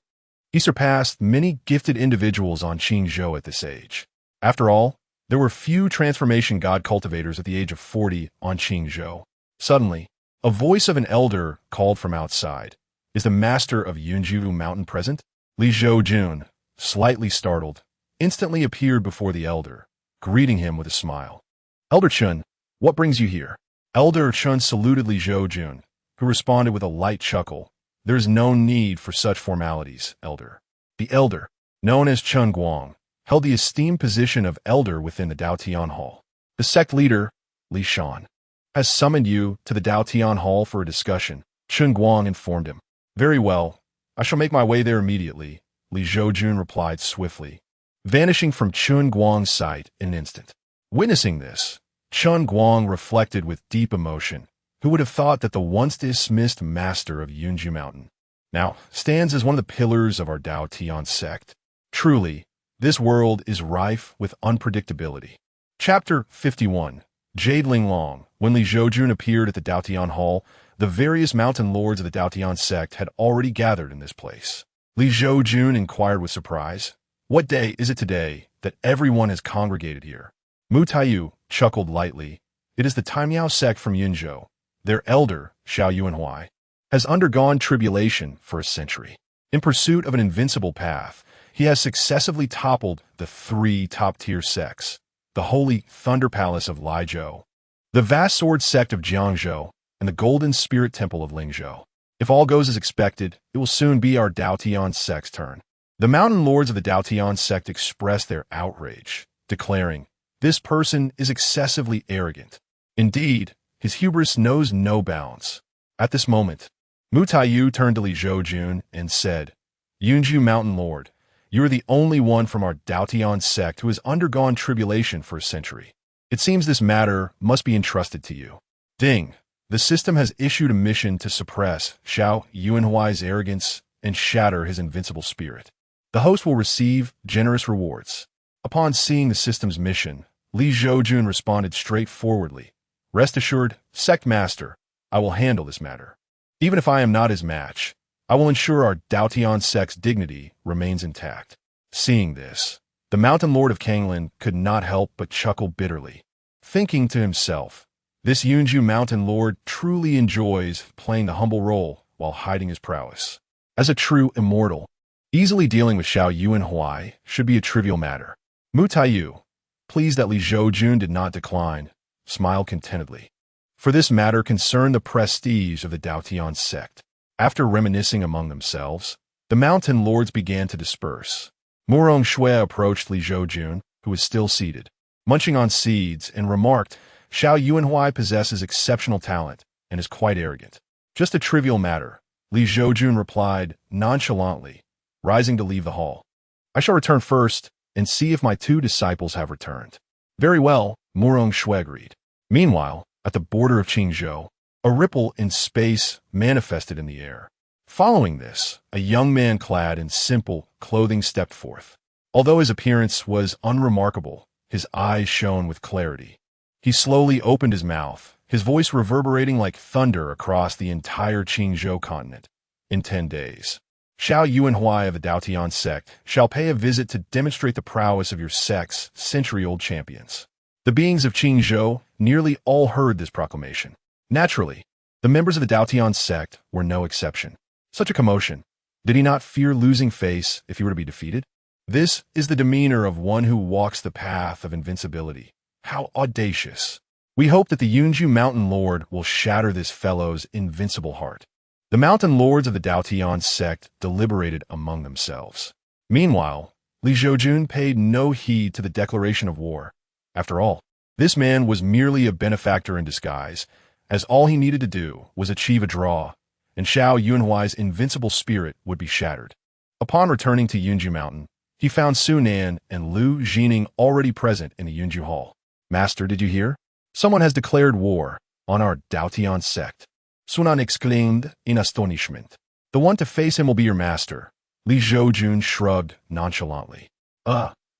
he surpassed many gifted individuals on Qingzhou at this age. After all, there were few transformation god cultivators at the age of 40 on Qingzhou. Suddenly, a voice of an elder called from outside. Is the master of Yunjiu Mountain present? Li Zhoujun, slightly startled, instantly appeared before the elder, greeting him with a smile. Elder Chun, what brings you here? Elder Chun saluted Li Zhoujun, who responded with a light chuckle. There is no need for such formalities, elder. The elder, known as Chun Guang, held the esteemed position of elder within the Daotian Hall. The sect leader, Li Shan, has summoned you to the Daotian Hall for a discussion, Chun Guang informed him. Very well, I shall make my way there immediately, Li Zhoujun replied swiftly, vanishing from Chun Guang's sight in an instant. Witnessing this, Chun Guang reflected with deep emotion. Who would have thought that the once dismissed master of Yunjiu Mountain now stands as one of the pillars of our Daotian sect? Truly, this world is rife with unpredictability. Chapter 51. Jade Linglong. When Li Zhoujun appeared at the Daotian Hall, the various mountain lords of the Daotian sect had already gathered in this place. Li Zhoujun inquired with surprise, "What day is it today that everyone has congregated here?" Mu Taiyu chuckled lightly. "It is the Taimiao sect from Yunzhou. Their elder, Xiao Yuanhui, has undergone tribulation for a century. In pursuit of an invincible path, he has successively toppled the 3 top-tier sects, the Holy Thunder Palace of Lizhou, the vast sword sect of Jiangzhou, and the Golden Spirit Temple of Lingzhou. If all goes as expected, it will soon be our Daotian sect's turn." The mountain lords of the Daotian sect expressed their outrage, declaring, "This person is excessively arrogant. Indeed, his hubris knows no bounds." At this moment, Mu Taiyu turned to Li Zhoujun and said, "Yunjiu Mountain Lord, you are the only one from our Daotian sect who has undergone tribulation for a century. It seems this matter must be entrusted to you. Ding, the system has issued a mission to suppress Xiao Yuanhui's arrogance and shatter his invincible spirit. The host will receive generous rewards." Upon seeing the system's mission, Li Zhoujun responded straightforwardly, "Rest assured, sect master, I will handle this matter. Even if I am not his match, I will ensure our Daotian sect's dignity remains intact." Seeing this, the mountain lord of Kanglin could not help but chuckle bitterly, thinking to himself, "This Yunjiu mountain lord truly enjoys playing the humble role while hiding his prowess. As a true immortal, easily dealing with Xiao Yuanhui should be a trivial matter." Mu Taiyu, pleased that Li Zhoujun did not decline, smiled contentedly. For this matter concerned the prestige of the Daotian sect. After reminiscing among themselves, the mountain lords began to disperse. Murong Shui approached Li Zhoujun, who was still seated, munching on seeds, and remarked, "Xiao Yuanhui possesses exceptional talent and is quite arrogant." "Just a trivial matter," Li Zhoujun replied nonchalantly, rising to leave the hall. "I shall return first and see if my 2 disciples have returned." "Very well," Murong Shui agreed. Meanwhile, at the border of Qingzhou, a ripple in space manifested in the air. Following this, a young man clad in simple clothing stepped forth. Although his appearance was unremarkable, his eyes shone with clarity. He slowly opened his mouth, his voice reverberating like thunder across the entire Qingzhou continent. "In 10 days, Xiao Yuanhui of the Daotian sect shall pay a visit to demonstrate the prowess of your sect's century-old champions." The beings of Qingzhou nearly all heard this proclamation. Naturally, the members of the Daotian sect were no exception. Such a commotion. Did he not fear losing face if he were to be defeated? This is the demeanor of one who walks the path of invincibility. How audacious. We hope that the Yunjiu Mountain Lord will shatter this fellow's invincible heart. The mountain lords of the Daotian sect deliberated among themselves. Meanwhile, Li Zhoujun paid no heed to the declaration of war. After all, this man was merely a benefactor in disguise, as all he needed to do was achieve a draw, and Xiao Yuanhui's invincible spirit would be shattered. Upon returning to Yunju Mountain, he found Su Nan and Li Zhoujun already present in the Yunju Hall. Master, did you hear? Someone has declared war on our Daotian sect. Su Nan exclaimed in astonishment. The one to face him will be your master. Li Zhoujun shrugged nonchalantly.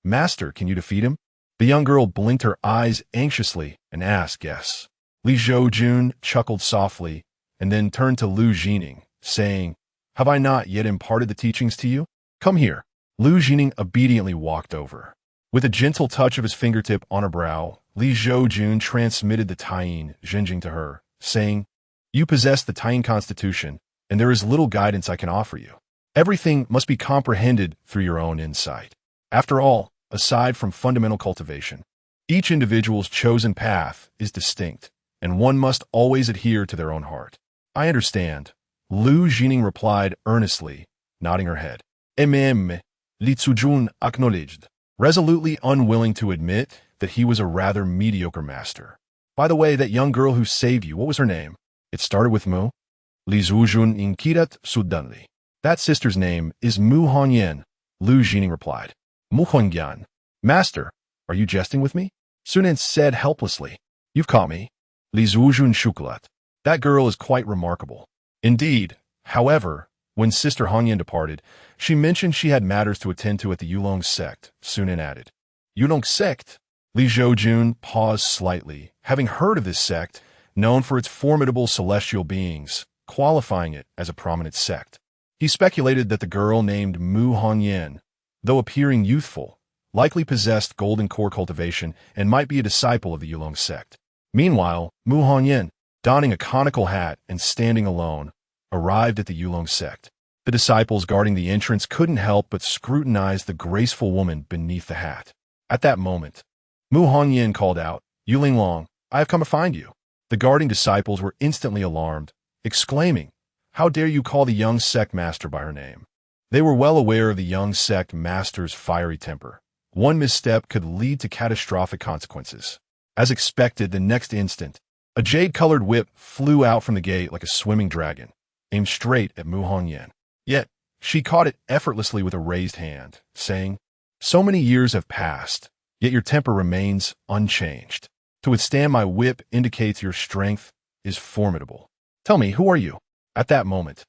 Master, can you defeat him? The young girl blinked her eyes anxiously and asked, yes. Li Zhoujun chuckled softly and then turned to Li Zhoujun, saying, have I not yet imparted the teachings to you? Come here. Li Zhoujun obediently walked over. With a gentle touch of his fingertip on her brow, Li Zhoujun transmitted the Taiyin Zhenjing to her, saying, you possess the Taiyin constitution, and there is little guidance I can offer you. Everything must be comprehended through your own insight. After all, aside from fundamental cultivation, each individual's chosen path is distinct, and one must always adhere to their own heart. I understand, Li Zhoujun replied earnestly, nodding her head. Li Zhoujun acknowledged, resolutely unwilling to admit that he was a rather mediocre master. By the way, that young girl who saved you, what was her name? It started with Mu? Li Zhoujun inquired suddenly. That sister's name is Mu Hongyan, Li Zhoujun replied. Mu Hongyan. Master, are you jesting with me? Su Nan said helplessly. You've caught me. Li Zhoujun chuckled. That girl is quite remarkable. Indeed, however, when Sister Hongyan departed, she mentioned she had matters to attend to at the Yulong sect, Su Nan added. Yulong sect? Li Zhoujun paused slightly, having heard of this sect, known for its formidable celestial beings, qualifying it as a prominent sect. He speculated that the girl named Mu Hongyan, though appearing youthful, likely possessed golden core cultivation and might be a disciple of the Yulong sect. Meanwhile, Mu Hongyan, donning a conical hat and standing alone, arrived at the Yulong sect. The disciples guarding the entrance couldn't help but scrutinize the graceful woman beneath the hat. At that moment, Mu Hongyan called out, Yulinglong, I have come to find you. The guarding disciples were instantly alarmed, exclaiming, how dare you call the young sect master by her name? They were well aware of the young sect master's fiery temper. One misstep could lead to catastrophic consequences. As expected, the next instant, a jade-colored whip flew out from the gate like a swimming dragon, aimed straight at Mu Hongyan. Yet, she caught it effortlessly with a raised hand, saying, so many years have passed, yet your temper remains unchanged. To withstand my whip indicates your strength is formidable. Tell me, who are you? At that moment,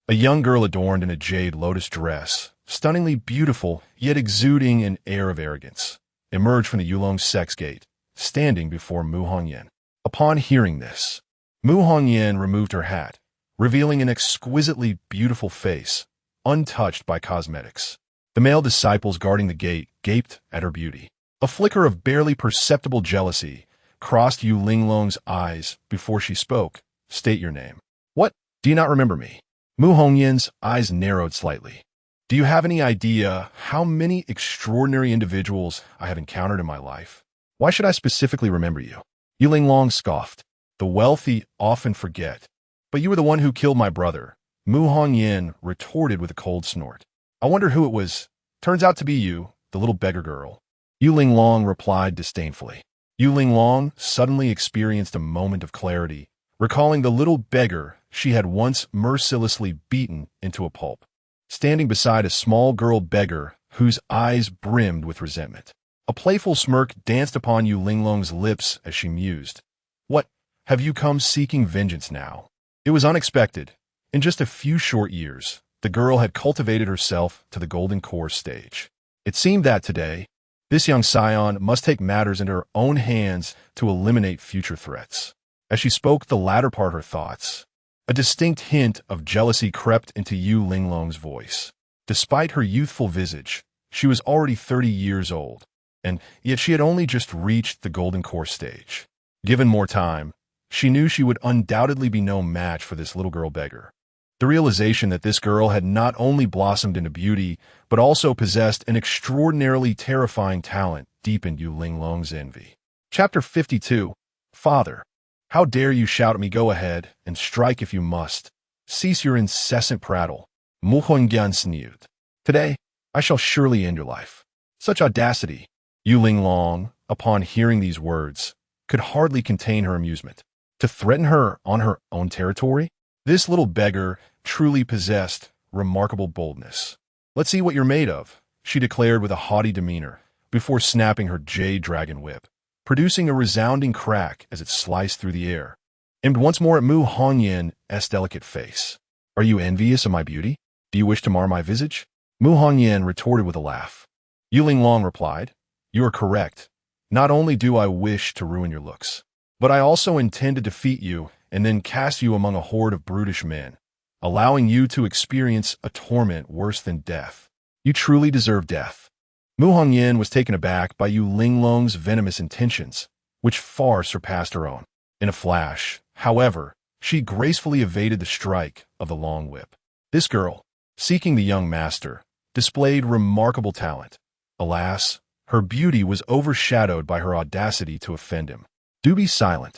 a young girl adorned in a jade lotus dress, stunningly beautiful yet exuding an air of arrogance, emerged from the Yulong sect's gate, standing before Mu Hongyan. Upon hearing this, Mu Hongyan removed her hat, revealing an exquisitely beautiful face, untouched by cosmetics. The male disciples guarding the gate gaped at her beauty. A flicker of barely perceptible jealousy crossed Yu Linglong's eyes before she spoke. State your name. What? Do you not remember me? Mu Hongyan's eyes narrowed slightly. Do you have any idea how many extraordinary individuals I have encountered in my life? Why should I specifically remember you? Yu Linglong scoffed. The wealthy often forget. But you were the one who killed my brother. Mu Hongyan retorted with a cold snort. I wonder who it was. Turns out to be you, the little beggar girl. Yu Linglong replied disdainfully. Yu Linglong suddenly experienced a moment of clarity, recalling the little beggar she had once mercilessly beaten into a pulp, standing beside a small girl beggar whose eyes brimmed with resentment. A playful smirk danced upon Yu Linglong's lips as she mused. What, have you come seeking vengeance now? It was unexpected. In just a few short years, the girl had cultivated herself to the golden core stage. It seemed that today, this young scion must take matters into her own hands to eliminate future threats. As she spoke the latter part of her thoughts, a distinct hint of jealousy crept into Yu Linglong's voice. Despite her youthful visage, she was already 30 years old, and yet she had only just reached the golden core stage. Given more time, she knew she would undoubtedly be no match for this little girl beggar. The realization that this girl had not only blossomed into beauty, but also possessed an extraordinarily terrifying talent deepened Yu Linglong's envy. Chapter 52. Father. How dare you shout at me? Go ahead, and strike if you must. Cease your incessant prattle. Mu Hongyan sneered. Today, I shall surely end your life. Such audacity. Yu Linglong, upon hearing these words, could hardly contain her amusement. To threaten her on her own territory? This little beggar truly possessed remarkable boldness. Let's see what you're made of, she declared with a haughty demeanor, before snapping her jade dragon whip, producing a resounding crack as it sliced through the air, aimed once more at Mu Hongyan's delicate face. Are you envious of my beauty? Do you wish to mar my visage? Mu Hongyan retorted with a laugh. Yu Linglong replied, You are correct. Not only do I wish to ruin your looks, but I also intend to defeat you and then cast you among a horde of brutish men, allowing you to experience a torment worse than death. You truly deserve death. Mu Hongyan was taken aback by Yu Linglong's venomous intentions, which far surpassed her own. In a flash, however, she gracefully evaded the strike of the long whip. This girl, seeking the young master, displayed remarkable talent. Alas, her beauty was overshadowed by her audacity to offend him. Do be silent.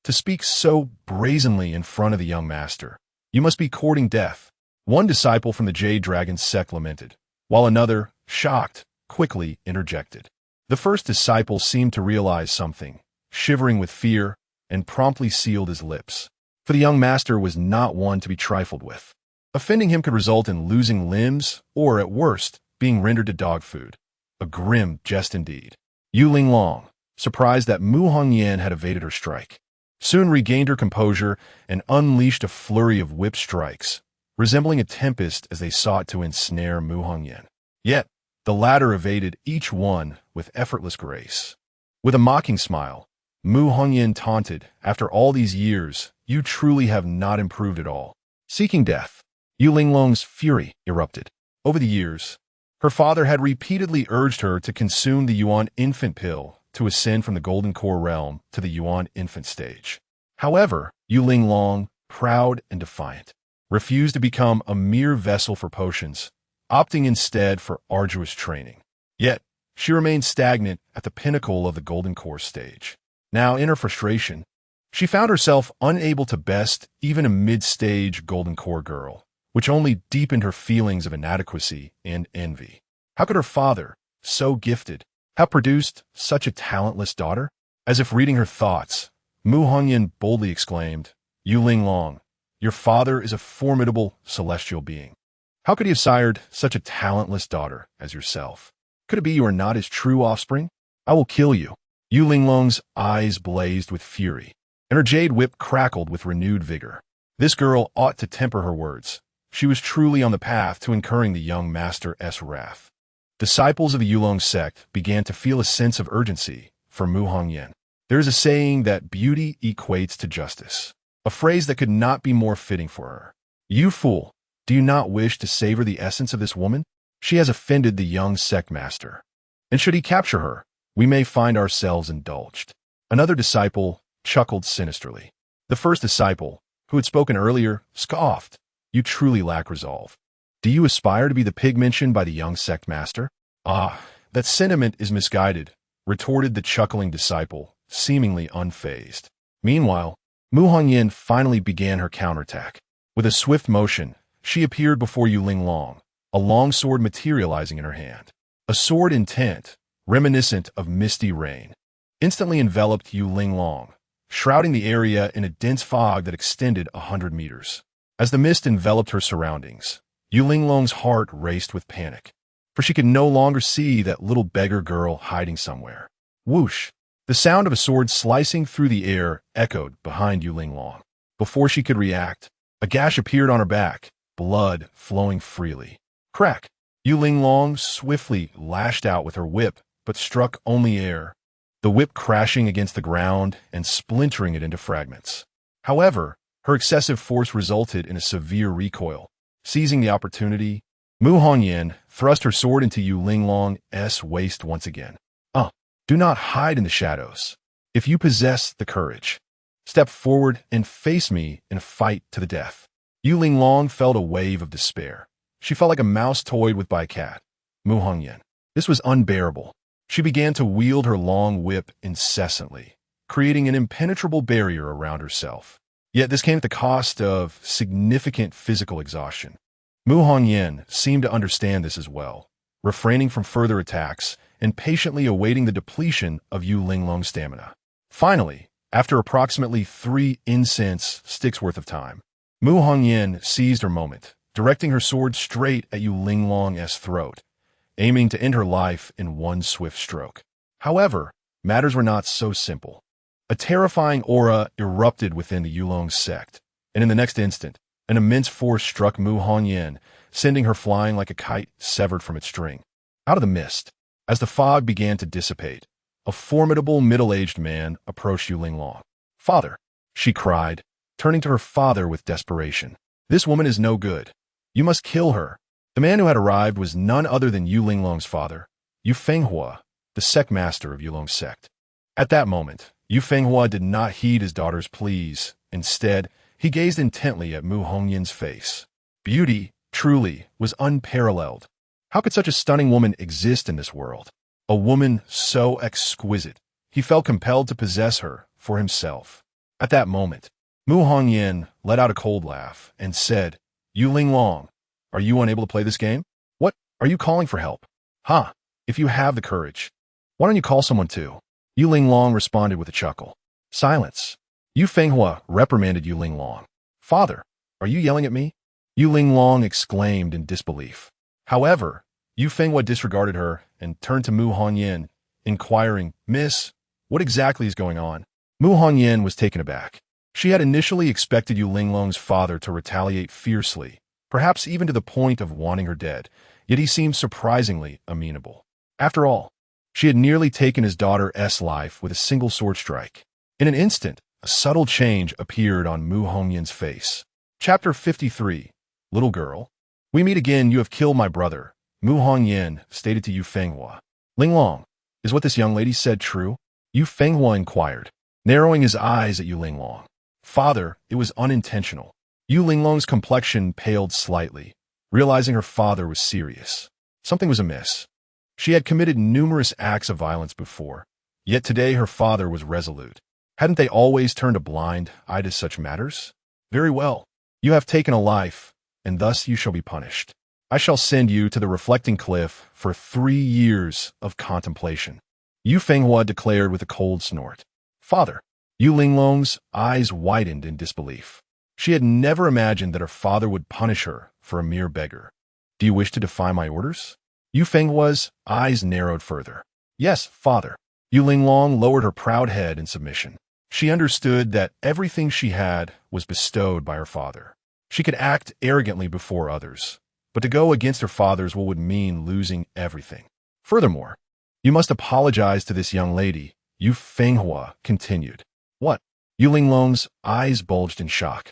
To speak so brazenly in front of the young master, you must be courting death. One disciple from the Jade Dragon sect lamented, while another, shocked, quickly interjected. The first disciple seemed to realize something, shivering with fear, and promptly sealed his lips. For the young master was not one to be trifled with. Offending him could result in losing limbs, or at worst, being rendered to dog food. A grim jest indeed. Yu Linglong, surprised that Mu Hongyan had evaded her strike, soon regained her composure and unleashed a flurry of whip strikes, resembling a tempest as they sought to ensnare Mu Hongyan. Yet, the latter evaded each one with effortless grace. With a mocking smile, Mu Hongyan taunted, After all these years, you truly have not improved at all. Seeking death, Yu Linglong's fury erupted. Over the years, her father had repeatedly urged her to consume the Yuan infant pill to ascend from the Golden Core realm to the Yuan infant stage. However, Yu Linglong, proud and defiant, refused to become a mere vessel for potions, opting instead for arduous training. Yet, she remained stagnant at the pinnacle of the Golden Core stage. Now, in her frustration, she found herself unable to best even a mid-stage Golden Core girl, which only deepened her feelings of inadequacy and envy. How could her father, so gifted, have produced such a talentless daughter? As if reading her thoughts, Mu Hongyan boldly exclaimed, Yu Linglong, your father is a formidable celestial being. How could he have sired such a talentless daughter as yourself? Could it be you are not his true offspring? I will kill you. Yu Linglong's eyes blazed with fury, and her jade whip crackled with renewed vigor. This girl ought to temper her words. She was truly on the path to incurring the young master's wrath. Disciples of the Yulong sect began to feel a sense of urgency for Mu Hongyan. There is a saying that beauty equates to justice, a phrase that could not be more fitting for her. You fool, do you not wish to savor the essence of this woman? She has offended the young sect master, and should he capture her, we may find ourselves indulged. Another disciple chuckled sinisterly. The first disciple, who had spoken earlier, scoffed. You truly lack resolve. Do you aspire to be the pig mentioned by the young sect master? Ah, that sentiment is misguided, retorted the chuckling disciple, seemingly unfazed. Meanwhile, Mu Hongyan finally began her counterattack. With a swift motion, she appeared before Yu Linglong, a long sword materializing in her hand. A sword intent, reminiscent of misty rain, instantly enveloped Yu Linglong, shrouding the area in a dense fog that extended 100 meters. As the mist enveloped her surroundings, Yu Linglong's heart raced with panic, for she could no longer see that little beggar girl hiding somewhere. Whoosh! The sound of a sword slicing through the air echoed behind Yu Linglong. Before she could react, a gash appeared on her back, blood flowing freely. Crack! Yu Linglong swiftly lashed out with her whip, but struck only air, the whip crashing against the ground and splintering it into fragments. However, her excessive force resulted in a severe recoil. Seizing the opportunity, Mu Hongyan thrust her sword into Yu Linglong's waist once again. Do not hide in the shadows. If you possess the courage, step forward and face me in a fight to the death. Yu Linglong felt a wave of despair. She felt like a mouse toyed with by a cat. Mu Hongyan. This was unbearable. She began to wield her long whip incessantly, creating an impenetrable barrier around herself. Yet this came at the cost of significant physical exhaustion. Mu Hongyan seemed to understand this as well, refraining from further attacks and patiently awaiting the depletion of Yu Linglong's stamina. Finally, after approximately 3 incense sticks worth of time, Mu Hongyan seized her moment, directing her sword straight at Yu Linglong's throat, aiming to end her life in one swift stroke. However, matters were not so simple. A terrifying aura erupted within the Yulong sect, and in the next instant, an immense force struck Mu Hongyan, sending her flying like a kite severed from its string. Out of the mist, as the fog began to dissipate, a formidable middle-aged man approached Yu Linglong. "Father," she cried, turning to her father with desperation. "This woman is no good. You must kill her." The man who had arrived was none other than Yu Linglong's father, Yu Fenghua, the sect master of Yulong's sect. At that moment, Yu Fenghua did not heed his daughter's pleas. Instead, he gazed intently at Mu Hongyan's face. Beauty, truly, was unparalleled. How could such a stunning woman exist in this world? A woman so exquisite. He felt compelled to possess her for himself. At that moment, Mu Hongyan let out a cold laugh and said, "Yu Linglong, are you unable to play this game? What? Are you calling for help? Ha! If you have the courage, why don't you call someone too?" Yu Linglong responded with a chuckle. "Silence." Yu Fenghua reprimanded Yu Linglong. "Father, are you yelling at me?" Yu Linglong exclaimed in disbelief. However, Yu Fenghua disregarded her and turned to Mu Hongyan, inquiring, "Miss, what exactly is going on?" Mu Hongyan was taken aback. She had initially expected Yu Linglong's father to retaliate fiercely, perhaps even to the point of wanting her dead, yet he seemed surprisingly amenable. After all, she had nearly taken his daughter's life with a single sword strike. In an instant, a subtle change appeared on Mu Hongyan's face. Chapter 53. Little girl. "We meet again. You have killed my brother," Mu Hongyan stated to Yu Fenghua. "Linglong, is what this young lady said true?" Yu Fenghua inquired, narrowing his eyes at Yu Linglong. "Father, it was unintentional." Yu Linglong's complexion paled slightly, realizing her father was serious. Something was amiss. She had committed numerous acts of violence before, yet today her father was resolute. Hadn't they always turned a blind eye to such matters? "Very well. You have taken a life, and thus you shall be punished. I shall send you to the reflecting cliff for 3 years of contemplation," Yu Fenghua declared with a cold snort. "Father." Yu Linglong's eyes widened in disbelief. She had never imagined that her father would punish her for a mere beggar. "Do you wish to defy my orders?" Yu Fenghua's eyes narrowed further. "Yes, father." Yu Linglong lowered her proud head in submission. She understood that everything she had was bestowed by her father. She could act arrogantly before others, but to go against her father's will would mean losing everything. "Furthermore, you must apologize to this young lady," Yu Fenghua continued. "What?" Yu Linglong's eyes bulged in shock.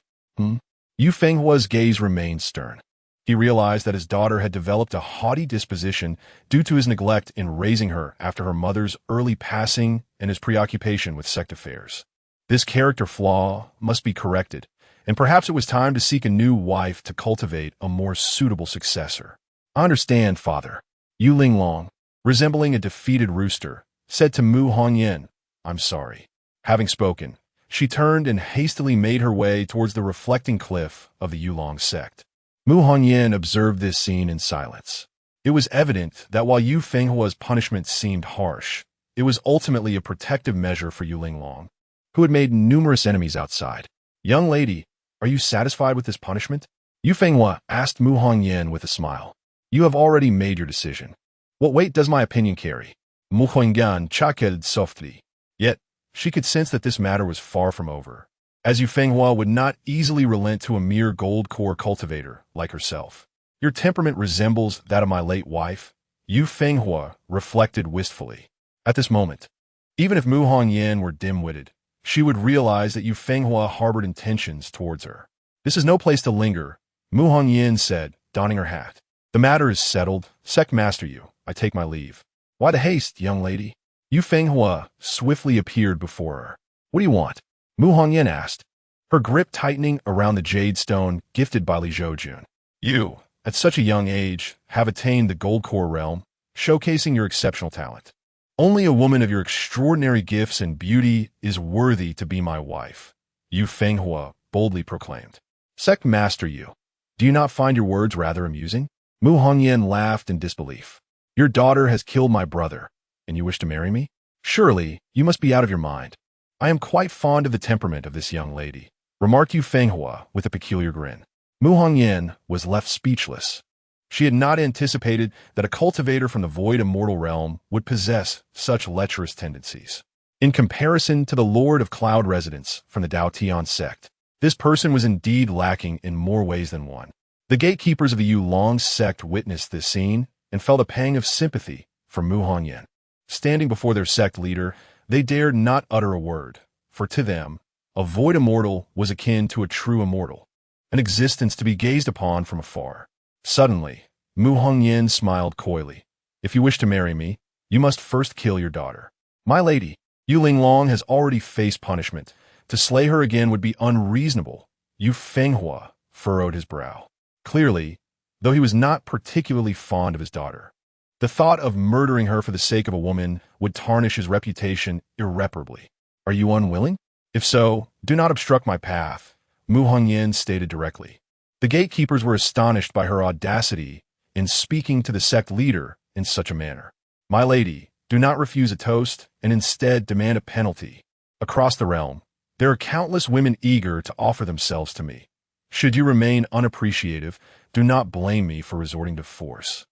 Yu Fenghua's gaze remained stern. He realized that his daughter had developed a haughty disposition due to his neglect in raising her after her mother's early passing and his preoccupation with sect affairs. This character flaw must be corrected, and perhaps it was time to seek a new wife to cultivate a more suitable successor. "I understand, father." Yu Linglong, resembling a defeated rooster, said to Mu Hongyan, "I'm sorry." Having spoken, she turned and hastily made her way towards the reflecting cliff of the Yulong sect. Mu Hongyan observed this scene in silence. It was evident that while Yu Fenghua's punishment seemed harsh, it was ultimately a protective measure for Yu Linglong, who had made numerous enemies outside. "Young lady, are you satisfied with this punishment?" Yu Fenghua asked Mu Hongyan with a smile. "You have already made your decision. What weight does my opinion carry?" Mu Hongyan chuckled softly. Yet, she could sense that this matter was far from over, as Yu Fenghua would not easily relent to a mere gold core cultivator like herself. "Your temperament resembles that of my late wife," Yu Fenghua reflected wistfully. At this moment, even if Mu Hongyan were dim-witted, she would realize that Yu Fenghua harbored intentions towards her. "This is no place to linger," Mu Hongyan said, donning her hat. "The matter is settled. Sect master you, I take my leave." "Why the haste, young lady?" Yu Fenghua swiftly appeared before her. "What do you want?" Mu Hongyan asked, her grip tightening around the jade stone gifted by Li Zhoujun. "You, at such a young age, have attained the gold core realm, showcasing your exceptional talent. Only a woman of your extraordinary gifts and beauty is worthy to be my wife," Yu Fenghua boldly proclaimed. "Sect master you, do you not find your words rather amusing?" Mu Hongyan laughed in disbelief. "Your daughter has killed my brother, and you wish to marry me? Surely, you must be out of your mind." "I am quite fond of the temperament of this young lady," remarked Yu Fenghua with a peculiar grin. Mu Hongyan was left speechless. She had not anticipated that a cultivator from the void immortal realm would possess such lecherous tendencies. In comparison to the Lord of Cloud residents from the Daotian sect, this person was indeed lacking in more ways than one. The gatekeepers of the Yulong sect witnessed this scene and felt a pang of sympathy for Mu Hongyan. Standing before their sect leader, they dared not utter a word, for to them, a void immortal was akin to a true immortal, an existence to be gazed upon from afar. Suddenly, Mu Hongyan smiled coyly. "If you wish to marry me, you must first kill your daughter. My lady, Yu Linglong has already faced punishment. To slay her again would be unreasonable." Yu Fenghua furrowed his brow. Clearly, though he was not particularly fond of his daughter, the thought of murdering her for the sake of a woman would tarnish his reputation irreparably. "Are you unwilling? If so, do not obstruct my path," Mu Hongyan stated directly. The gatekeepers were astonished by her audacity in speaking to the sect leader in such a manner. "My lady, do not refuse a toast and instead demand a penalty. Across the realm, there are countless women eager to offer themselves to me. Should you remain unappreciative, do not blame me for resorting to force.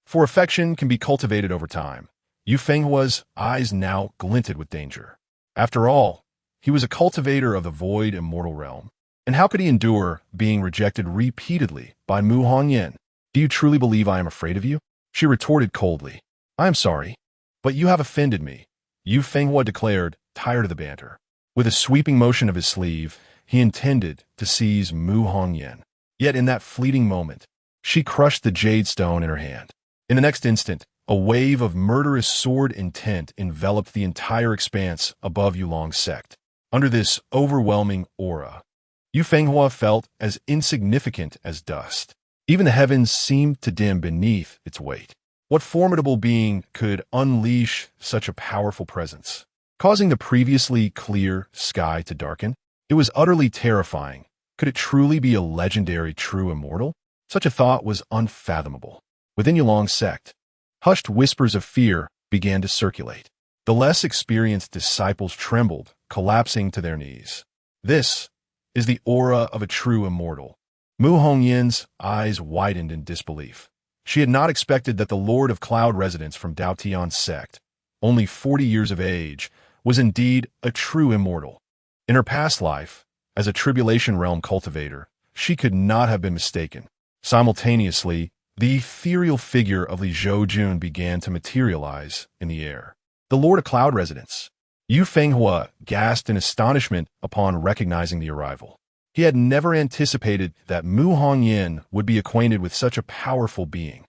For affection can be cultivated over time." Yu Fenghua's eyes now glinted with danger. After all, he was a cultivator of the void immortal realm. And how could he endure being rejected repeatedly by Mu Hongyan? "Do you truly believe I am afraid of you?" she retorted coldly. "I am sorry, but you have offended me," Yu Fenghua declared, tired of the banter. With a sweeping motion of his sleeve, he intended to seize Mu Hongyan. Yet in that fleeting moment, she crushed the jade stone in her hand. In the next instant, a wave of murderous sword intent enveloped the entire expanse above Yulong's sect. Under this overwhelming aura, Yu Fenghua felt as insignificant as dust. Even the heavens seemed to dim beneath its weight. What formidable being could unleash such a powerful presence, causing the previously clear sky to darken? It was utterly terrifying. Could it truly be a legendary true immortal? Such a thought was unfathomable. Within Yulong's sect, hushed whispers of fear began to circulate. The less experienced disciples trembled, collapsing to their knees. "This is the aura of a true immortal." Mu Hongyan's eyes widened in disbelief. She had not expected that the Lord of Cloud residents from Daotian sect, only 40 years of age, was indeed a true immortal. In her past life, as a Tribulation Realm cultivator, she could not have been mistaken. Simultaneously, the ethereal figure of Li Zhoujun began to materialize in the air. The Lord of Cloud residents. Yu Fenghua gasped in astonishment upon recognizing the arrival. He had never anticipated that Mu Hongyan would be acquainted with such a powerful being.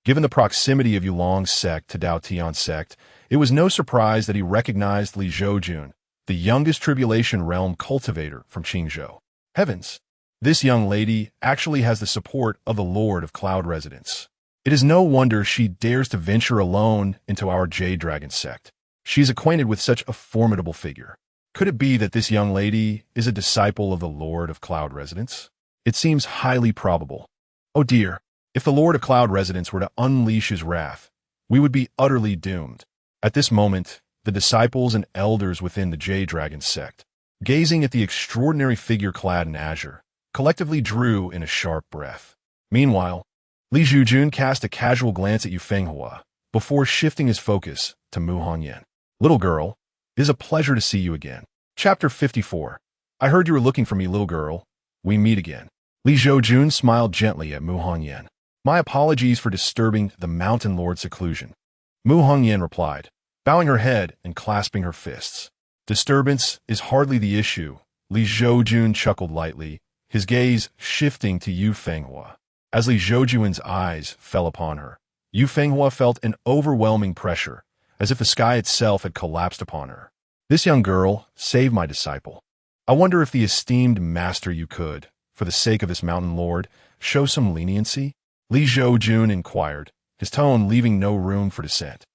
Given the proximity of Yulong's sect to Daotian sect, it was no surprise that he recognized Li Zhoujun, the youngest Tribulation Realm cultivator from Qingzhou. Heavens! This young lady actually has the support of the Lord of Cloud residents. It is no wonder she dares to venture alone into our Jade Dragon sect. She is acquainted with such a formidable figure. Could it be that this young lady is a disciple of the Lord of Cloud residents? It seems highly probable. Oh dear, if the Lord of Cloud residents were to unleash his wrath, we would be utterly doomed. At this moment, the disciples and elders within the Jade Dragon sect, gazing at the extraordinary figure clad in azure, collectively drew in a sharp breath. Meanwhile, Li Zhoujun cast a casual glance at Yu Fenghua before shifting his focus to Mu Hongyan. "Little girl, it is a pleasure to see you again." Chapter 54. "I heard you were looking for me, little girl. We meet again." Li Zhoujun smiled gently at Mu Hongyan. "My apologies for disturbing the Mountain Lord's seclusion," Mu Hongyan replied, bowing her head and clasping her fists. "Disturbance is hardly the issue," Li Zhoujun chuckled lightly, his gaze shifting to Yu Fenghua. As Li Zhoujun's eyes fell upon her, Yu Fenghua felt an overwhelming pressure, as if the sky itself had collapsed upon her. "This young girl saved my disciple. I wonder if the esteemed master you could, for the sake of this mountain lord, show some leniency?" Li Zhoujun inquired, his tone leaving no room for dissent.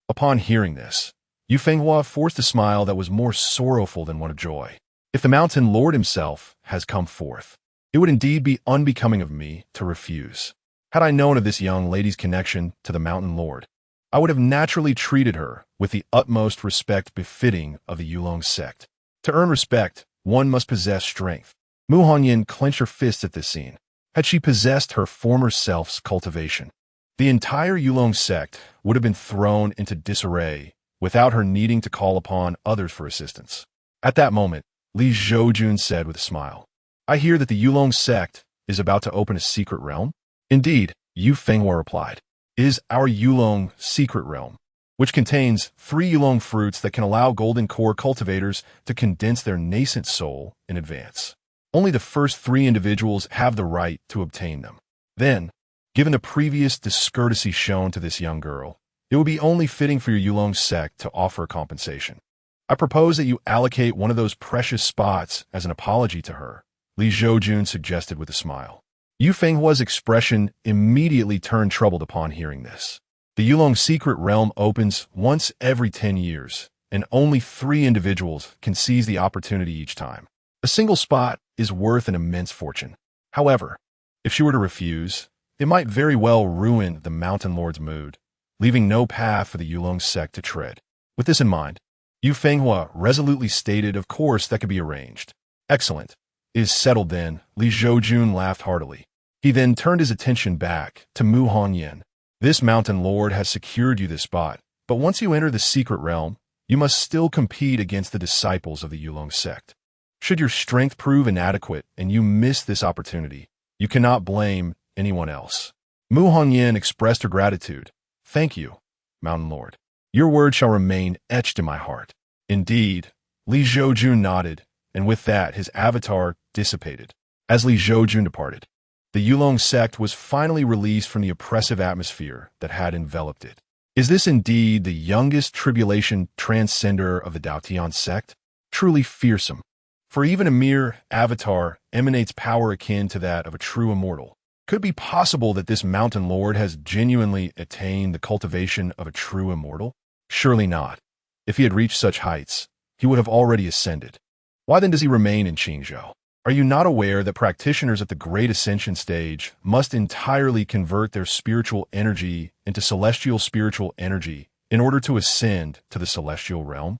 Upon hearing this, Yu Fenghua forced a smile that was more sorrowful than one of joy. "If the mountain lord himself has come forth, it would indeed be unbecoming of me to refuse. Had I known of this young lady's connection to the mountain lord, I would have naturally treated her with the utmost respect befitting of the Yulong sect. To earn respect, one must possess strength." Mu Hongyan clenched her fists at this scene. had she possessed her former self's cultivation. The entire Yulong sect would have been thrown into disarray without her needing to call upon others for assistance. At that moment, Li Zhoujun said with a smile, "I hear that the Yulong sect is about to open a secret realm?" "Indeed," Yu Fenghua replied. "It is our Yulong secret realm, which contains 3 Yulong fruits that can allow golden core cultivators to condense their nascent soul in advance. Only the first 3 individuals have the right to obtain them. Then, given the previous discourtesy shown to this young girl, it would be only fitting for your Yulong sect to offer compensation. I propose that you allocate one of those precious spots as an apology to her," Li Zhoujun suggested with a smile. Yu Fenghua's expression immediately turned troubled upon hearing this. The Yulong secret realm opens once every 10 years, and only 3 individuals can seize the opportunity each time. A single spot is worth an immense fortune. However, if she were to refuse, it might very well ruin the Mountain Lord's mood, leaving no path for the Yulong sect to tread. With this in mind, Yu Fenghua resolutely stated, "Of course, that could be arranged." "Excellent. It is settled then," Li Zhoujun laughed heartily. He then turned his attention back to Mu Hongyan. "This Mountain Lord has secured you this spot, but once you enter the secret realm, you must still compete against the disciples of the Yulong sect. Should your strength prove inadequate and you miss this opportunity, you cannot blame anyone else." Mu Hongyan expressed her gratitude. "Thank you, Mountain Lord. Your word shall remain etched in my heart." "Indeed," Li Zhoujun nodded, and with that his avatar dissipated. As Li Zhoujun departed, the Yulong sect was finally released from the oppressive atmosphere that had enveloped it. Is this indeed the youngest tribulation transcender of the Daotian sect? Truly fearsome. For even a mere avatar emanates power akin to that of a true immortal. Could it be possible that this Mountain Lord has genuinely attained the cultivation of a true immortal? Surely not. If he had reached such heights, he would have already ascended. Why then does he remain in Qingzhou? Are you not aware that practitioners at the Great Ascension stage must entirely convert their spiritual energy into celestial spiritual energy in order to ascend to the celestial realm?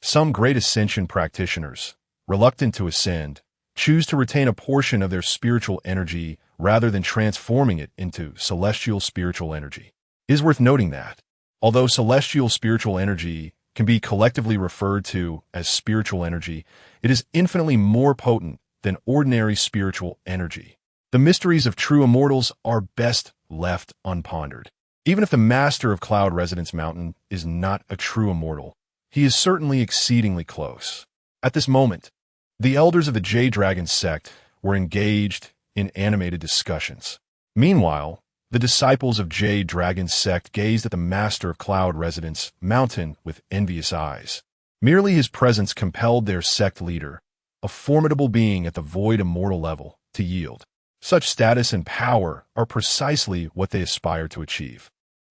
Some Great Ascension practitioners, reluctant to ascend, choose to retain a portion of their spiritual energy rather than transforming it into celestial spiritual energy. It is worth noting that, although celestial spiritual energy can be collectively referred to as spiritual energy, it is infinitely more potent than ordinary spiritual energy. The mysteries of true immortals are best left unpondered. Even if the master of Cloud Residence Mountain is not a true immortal, he is certainly exceedingly close. At this moment, the elders of the Jade Dragon sect were engaged in animated discussions. Meanwhile, the disciples of Jade Dragon sect gazed at the master of Cloud Residence Mountain with envious eyes. Merely his presence compelled their sect leader, a formidable being at the void immortal level, to yield. Such status and power are precisely what they aspire to achieve.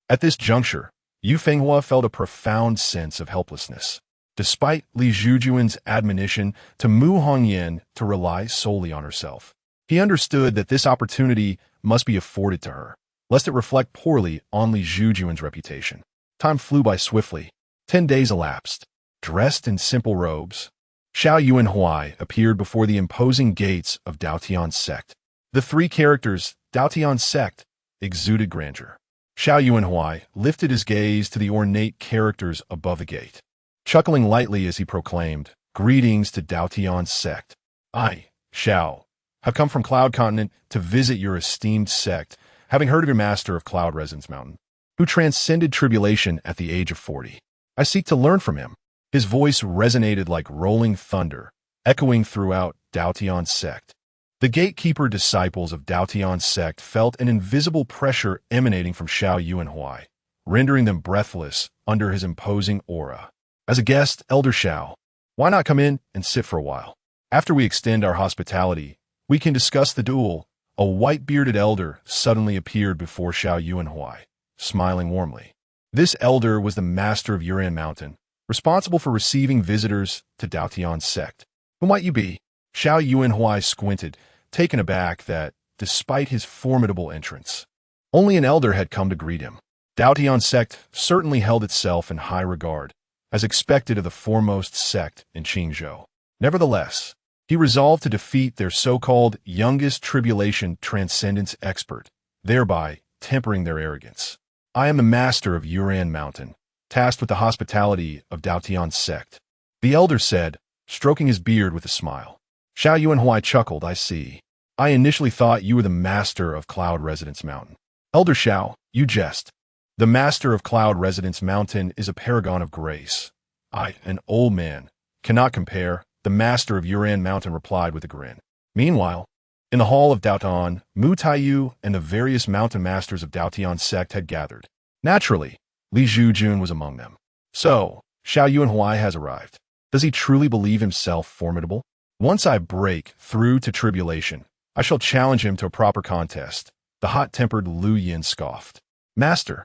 At this juncture, Yu Fenghua felt a profound sense of helplessness. Despite Li Zhoujun's admonition to Mu Hongyan to rely solely on herself, he understood that this opportunity must be afforded to her, lest it reflect poorly on Li Zhoujun's reputation. Time flew by swiftly. 10 days elapsed. Dressed in simple robes, Xiao Yuanhuai appeared before the imposing gates of Daotian sect. The 3 characters, Daotian sect, exuded grandeur. Xiao Yuanhuai lifted his gaze to the ornate characters above the gate, chuckling lightly as he proclaimed, "Greetings to Daotian sect. I, Xiao, have come from Cloud Continent to visit your esteemed sect, having heard of your master of Cloud Residence Mountain, who transcended tribulation at the age of 40. I seek to learn from him." His voice resonated like rolling thunder, echoing throughout Daotian sect. The gatekeeper disciples of Daotian sect felt an invisible pressure emanating from Xiao Yuanhuai, rendering them breathless under his imposing aura. "As a guest, Elder Xiao, why not come in and sit for a while? After we extend our hospitality, we can discuss the duel." A white-bearded elder suddenly appeared before Xiao Yuanhuai, smiling warmly. This elder was the master of Yuran Mountain, responsible for receiving visitors to Daotian sect. "Who might you be?" Xiao Yuanhuai squinted, taken aback that, despite his formidable entrance, only an elder had come to greet him. Daotian sect certainly held itself in high regard, as expected of the foremost sect in Qingzhou. Nevertheless, He resolved to defeat their so-called youngest tribulation transcendence expert, thereby tempering their arrogance. I am the master of Yuran Mountain, tasked with the hospitality of Daotian's sect. The elder said, stroking his beard with a smile. Xiao Yuanhuai chuckled, I see. I initially thought you were the master of Cloud Residence Mountain. Elder Xiao, you jest. The master of Cloud Residence Mountain is a paragon of grace. I, an old man, cannot compare, the master of Yuran Mountain replied with a grin. Meanwhile, in the hall of Daotan, Mu Taiyu and the various mountain masters of Daotian's sect had gathered. Naturally, Li Zhoujun was among them. So, Xiao Yuanhuai has arrived. Does he truly believe himself formidable? Once I break through to tribulation, I shall challenge him to a proper contest. The hot-tempered Lu Yin scoffed. Master,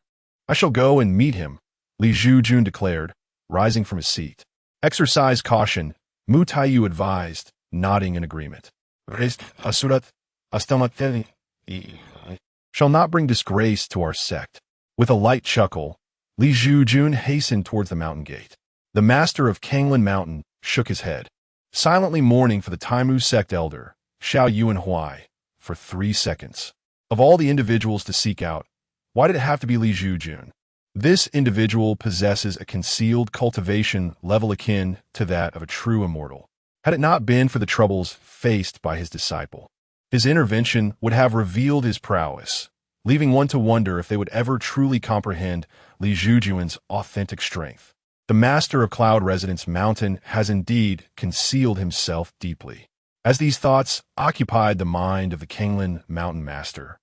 I shall go and meet him, Li Zhoujun declared, rising from his seat. Exercise caution, Mu Taiyu advised, nodding in agreement. Shall not bring disgrace to our sect. With a light chuckle, Li Zhoujun hastened towards the mountain gate. The master of Kanglin Mountain shook his head, silently mourning for the Taimu sect elder, Xiao Yuanhuai, for 3 seconds. Of all the individuals to seek out, why did it have to be Li Zhoujun? This individual possesses a concealed cultivation level akin to that of a true immortal. Had it not been for the troubles faced by his disciple, his intervention would have revealed his prowess, leaving one to wonder if they would ever truly comprehend Li Zhoujun's authentic strength. The master of Cloud Residence Mountain has indeed concealed himself deeply. As these thoughts occupied the mind of the Kanglin Mountain Master,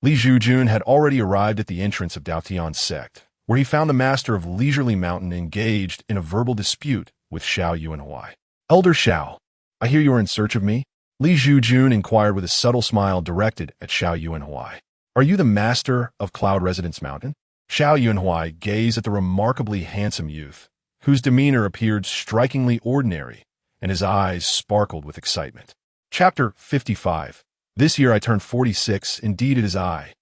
Li Zhoujun had already arrived at the entrance of Daotian's sect, where he found the master of Leisurely Mountain engaged in a verbal dispute with Xiao Yuanhuai. Elder Xiao, I hear you are in search of me? Li Zhoujun inquired with a subtle smile directed at Xiao Yuanhuai. Are you the master of Cloud Residence Mountain? Xiao Yuanhuai gazed at the remarkably handsome youth, whose demeanor appeared strikingly ordinary, and his eyes sparkled with excitement. Chapter 55. This year I turned 46, indeed it is I.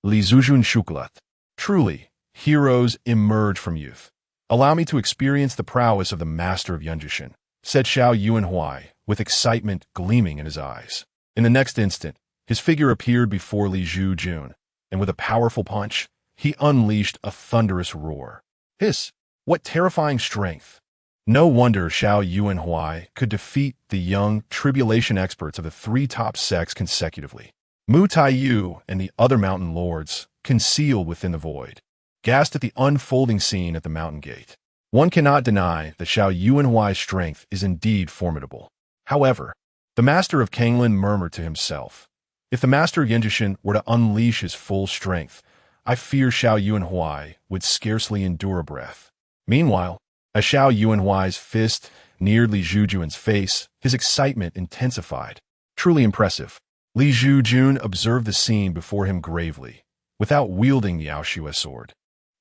Li Zhoujun Shuklat. Truly, heroes emerge from youth. Allow me to experience the prowess of the master of Yunjishan, said Xiao Yuanhuai, with excitement gleaming in his eyes. In the next instant, his figure appeared before Li Zhoujun, and with a powerful punch, he unleashed a thunderous roar. Hiss! What terrifying strength! No wonder Xiao Yuanhuai could defeat the young tribulation experts of the 3 top sects consecutively. Mu Taiyu and the other mountain lords, concealed within the void, gasped at the unfolding scene at the mountain gate. One cannot deny that Xiao Yuanhuai's strength is indeed formidable. However, the master of Kanglin murmured to himself, if the master of Yunjishan were to unleash his full strength, I fear Xiao Yuanhuai would scarcely endure a breath. Meanwhile, as Xiao Yuanhuai's fist neared Li Zhoujun's face, his excitement intensified. Truly impressive. Li Zhoujun observed the scene before him gravely, without wielding the Aoshue sword.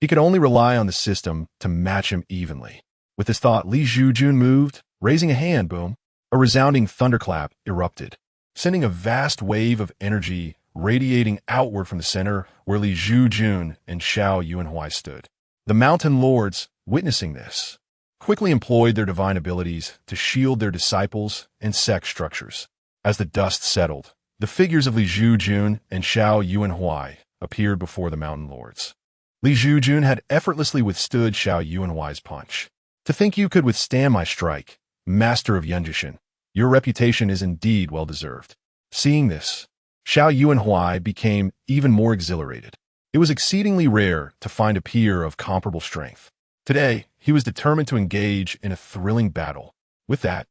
He could only rely on the system to match him evenly. With this thought, Li Zhoujun moved, raising a hand, boom. A resounding thunderclap erupted, sending a vast wave of energy radiating outward from the center where Li Zhoujun and Xiao Yuanhuai stood. The mountain lords, witnessing this, quickly employed their divine abilities to shield their disciples and sect structures. As the dust settled, the figures of Li Zhoujun and Xiao Yuanhuai appeared before the mountain lords. Li Zhoujun had effortlessly withstood Xiao Yuanhuai's punch. To think you could withstand my strike, master of Yunjishan, your reputation is indeed well-deserved. Seeing this, Xiao Yuanhuai became even more exhilarated. It was exceedingly rare to find a peer of comparable strength. Today, he was determined to engage in a thrilling battle. With that,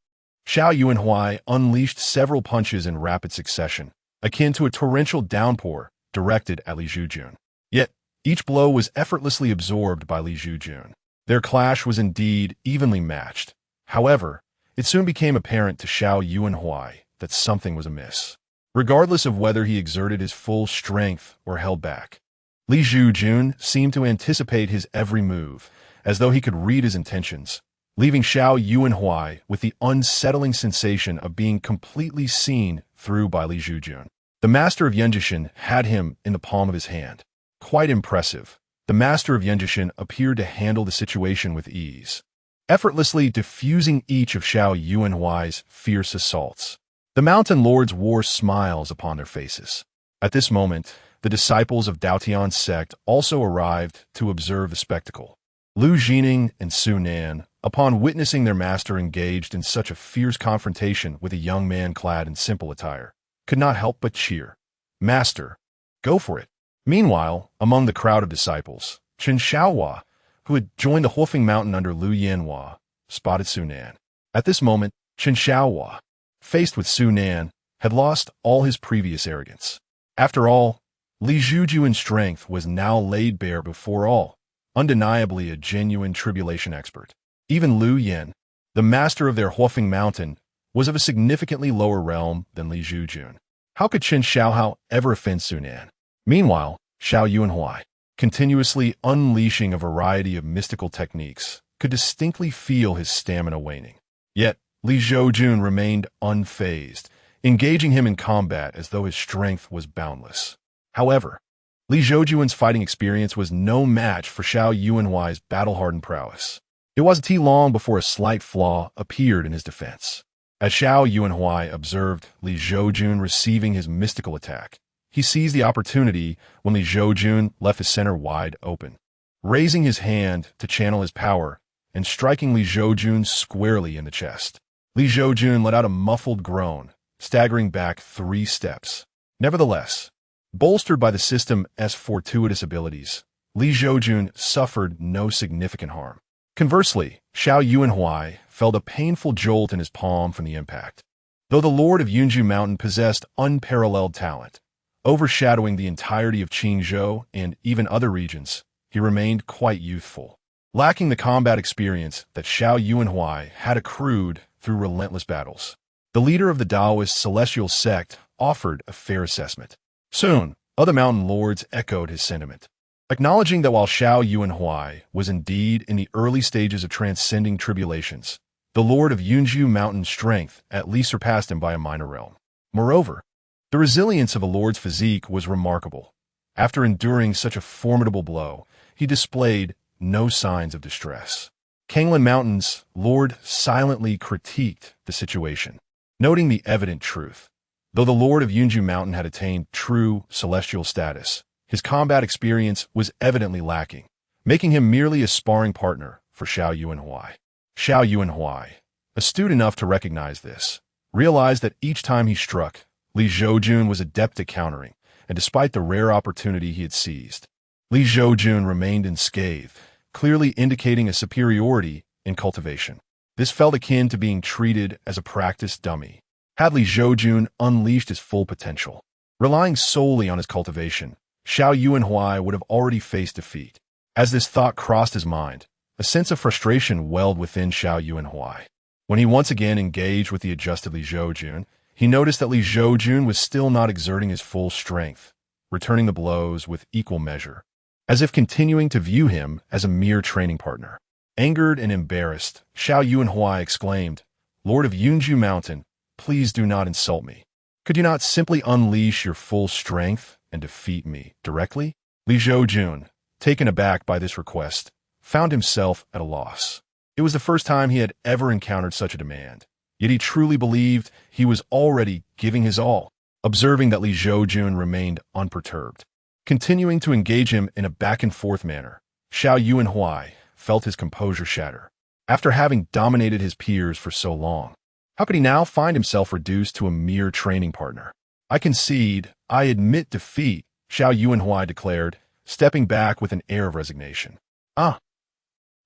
Xiao Yuanhuai unleashed several punches in rapid succession, akin to a torrential downpour directed at Li Zhoujun. Yet, each blow was effortlessly absorbed by Li Zhoujun. Their clash was indeed evenly matched. However, it soon became apparent to Xiao Yuanhuai that something was amiss. Regardless of whether he exerted his full strength or held back, Li Zhoujun seemed to anticipate his every move, as though he could read his intentions, leaving Xiao Yuanhuai with the unsettling sensation of being completely seen through by Li Zhoujun. The master of Yunjishan had him in the palm of his hand. Quite impressive, the master of Yunjishan appeared to handle the situation with ease. effortlessly diffusing each of Xiao Yuanhuai's fierce assaults. The mountain lords wore smiles upon their faces. At this moment, the disciples of Daotian's sect also arrived to observe the spectacle. Lu Jining and Su Nan, upon witnessing their master engaged in such a fierce confrontation with a young man clad in simple attire, could not help but cheer. "Master, go for it." Meanwhile, among the crowd of disciples, Chen Xiaohua, who had joined the Huofeng Mountain under Lu Yanhua, spotted Su Nan. At this moment, Chen Xiaohua, faced with Su Nan, had lost all his previous arrogance. After all, Li Zhoujun's strength was now laid bare before all, undeniably a genuine tribulation expert. Even Lu Yan, the master of their Huofeng Mountain, was of a significantly lower realm than Li Zhoujun. How could Chen Xiaohao ever offend Su Nan? Meanwhile, Xiao Yuanhuai, continuously unleashing a variety of mystical techniques, could distinctly feel his stamina waning. Yet, Li Zhoujun remained unfazed, engaging him in combat as though his strength was boundless. However, Li Zhoujun's fighting experience was no match for Xiao Yuanhuai's battle-hardened prowess. It wasn't too long before a slight flaw appeared in his defense. As Xiao Yuanhuai observed Li Zhoujun receiving his mystical attack, he seized the opportunity when Li Zhoujun left his center wide open. Raising his hand to channel his power and striking Li Zhoujun squarely in the chest, Li Zhoujun let out a muffled groan, staggering back 3 steps. Nevertheless, bolstered by the system's fortuitous abilities, Li Zhoujun suffered no significant harm. Conversely, Xiao Yuanhuai felt a painful jolt in his palm from the impact. Though the Lord of Yunju Mountain possessed unparalleled talent, overshadowing the entirety of Qingzhou and even other regions, he remained quite youthful, lacking the combat experience that Xiao Yuanhuai had accrued through relentless battles. The leader of the Taoist celestial sect offered a fair assessment. Soon, other mountain lords echoed his sentiment, acknowledging that while Xiao Yuanhuai was indeed in the early stages of transcending tribulations, the Lord of Yunju Mountain's strength at least surpassed him by a minor realm. Moreover, the resilience of a lord's physique was remarkable. After enduring such a formidable blow, he displayed no signs of distress. Kanglan Mountain's lord silently critiqued the situation, noting the evident truth. Though the Lord of Yunju Mountain had attained true celestial status, his combat experience was evidently lacking, making him merely a sparring partner for Xiao Yuanhuai. Xiao Yuanhuai, astute enough to recognize this, realized that each time he struck, Li Zhoujun was adept at countering, and despite the rare opportunity he had seized, Li Zhoujun remained unscathed, clearly indicating a superiority in cultivation. This felt akin to being treated as a practice dummy. Had Li Zhoujun unleashed his full potential, relying solely on his cultivation, Xiao Yuanhuai would have already faced defeat. As this thought crossed his mind, a sense of frustration welled within Xiao Yuanhuai. When he once again engaged with the adjusted Li Zhoujun, he noticed that Li Zhoujun was still not exerting his full strength, returning the blows with equal measure, as if continuing to view him as a mere training partner. Angered and embarrassed, Xiao Yuanhuai exclaimed, "Lord of Yunju Mountain, please do not insult me. Could you not simply unleash your full strength and defeat me directly?" Li Zhoujun, taken aback by this request, found himself at a loss. It was the first time he had ever encountered such a demand, yet he truly believed he was already giving his all. Observing that Li Zhoujun remained unperturbed, continuing to engage him in a back-and-forth manner, Xiao Yuanhuai felt his composure shatter. After having dominated his peers for so long, how could he now find himself reduced to a mere training partner? "I concede, I admit defeat," Xiao Yuanhuai declared, stepping back with an air of resignation. "Ah!"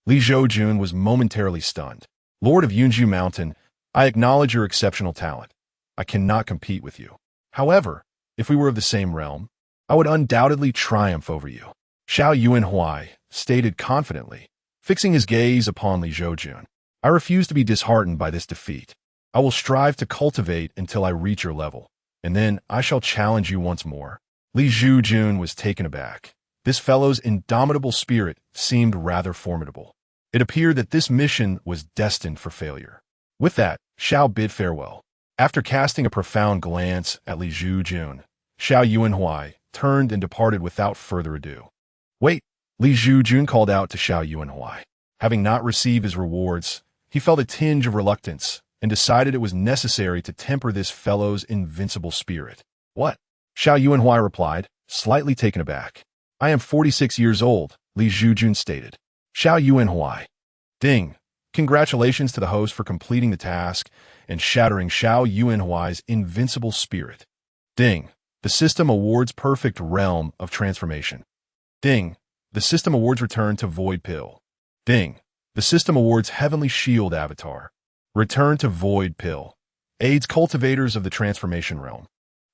Li Zhoujun was momentarily stunned. "Lord of Yunju Mountain, I acknowledge your exceptional talent. I cannot compete with you. However, if we were of the same realm, I would undoubtedly triumph over you," Xiao Yuanhuai stated confidently, fixing his gaze upon Li Zhoujun. "I refuse to be disheartened by this defeat. I will strive to cultivate until I reach your level, and then I shall challenge you once more." Li Zhoujun was taken aback. This fellow's indomitable spirit seemed rather formidable. It appeared that this mission was destined for failure. With that, Xiao bid farewell. After casting a profound glance at Li Zhoujun, Xiao Yuanhuai turned and departed without further ado. "Wait!" Li Zhoujun called out to Xiao Yuanhuai. Having not received his rewards, he felt a tinge of reluctance and decided it was necessary to temper this fellow's invincible spirit. What? Xiao Yuanhui replied, slightly taken aback. I am 46 years old, Li Zhoujun stated. Xiao Yuanhui. Ding. Congratulations to the host for completing the task and shattering Xiao Yuanhui's invincible spirit. Ding. The system awards perfect realm of transformation. Ding. The system awards return to void pill. Ding. The system awards heavenly shield avatar. Return to void pill. Aids cultivators of the transformation realm,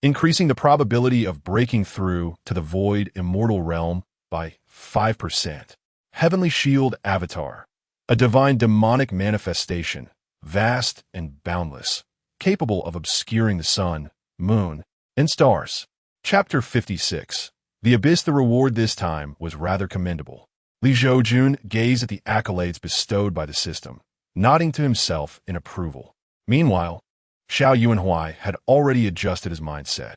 increasing the probability of breaking through to the void immortal realm by 5%. Heavenly shield avatar. A divine demonic manifestation, vast and boundless, capable of obscuring the sun, moon, and stars. Chapter 56. The Abyss. The reward this time was rather commendable. Li Zhoujun gazed at the accolades bestowed by the system, nodding to himself in approval. Meanwhile, Xiao Yuanhui had already adjusted his mindset.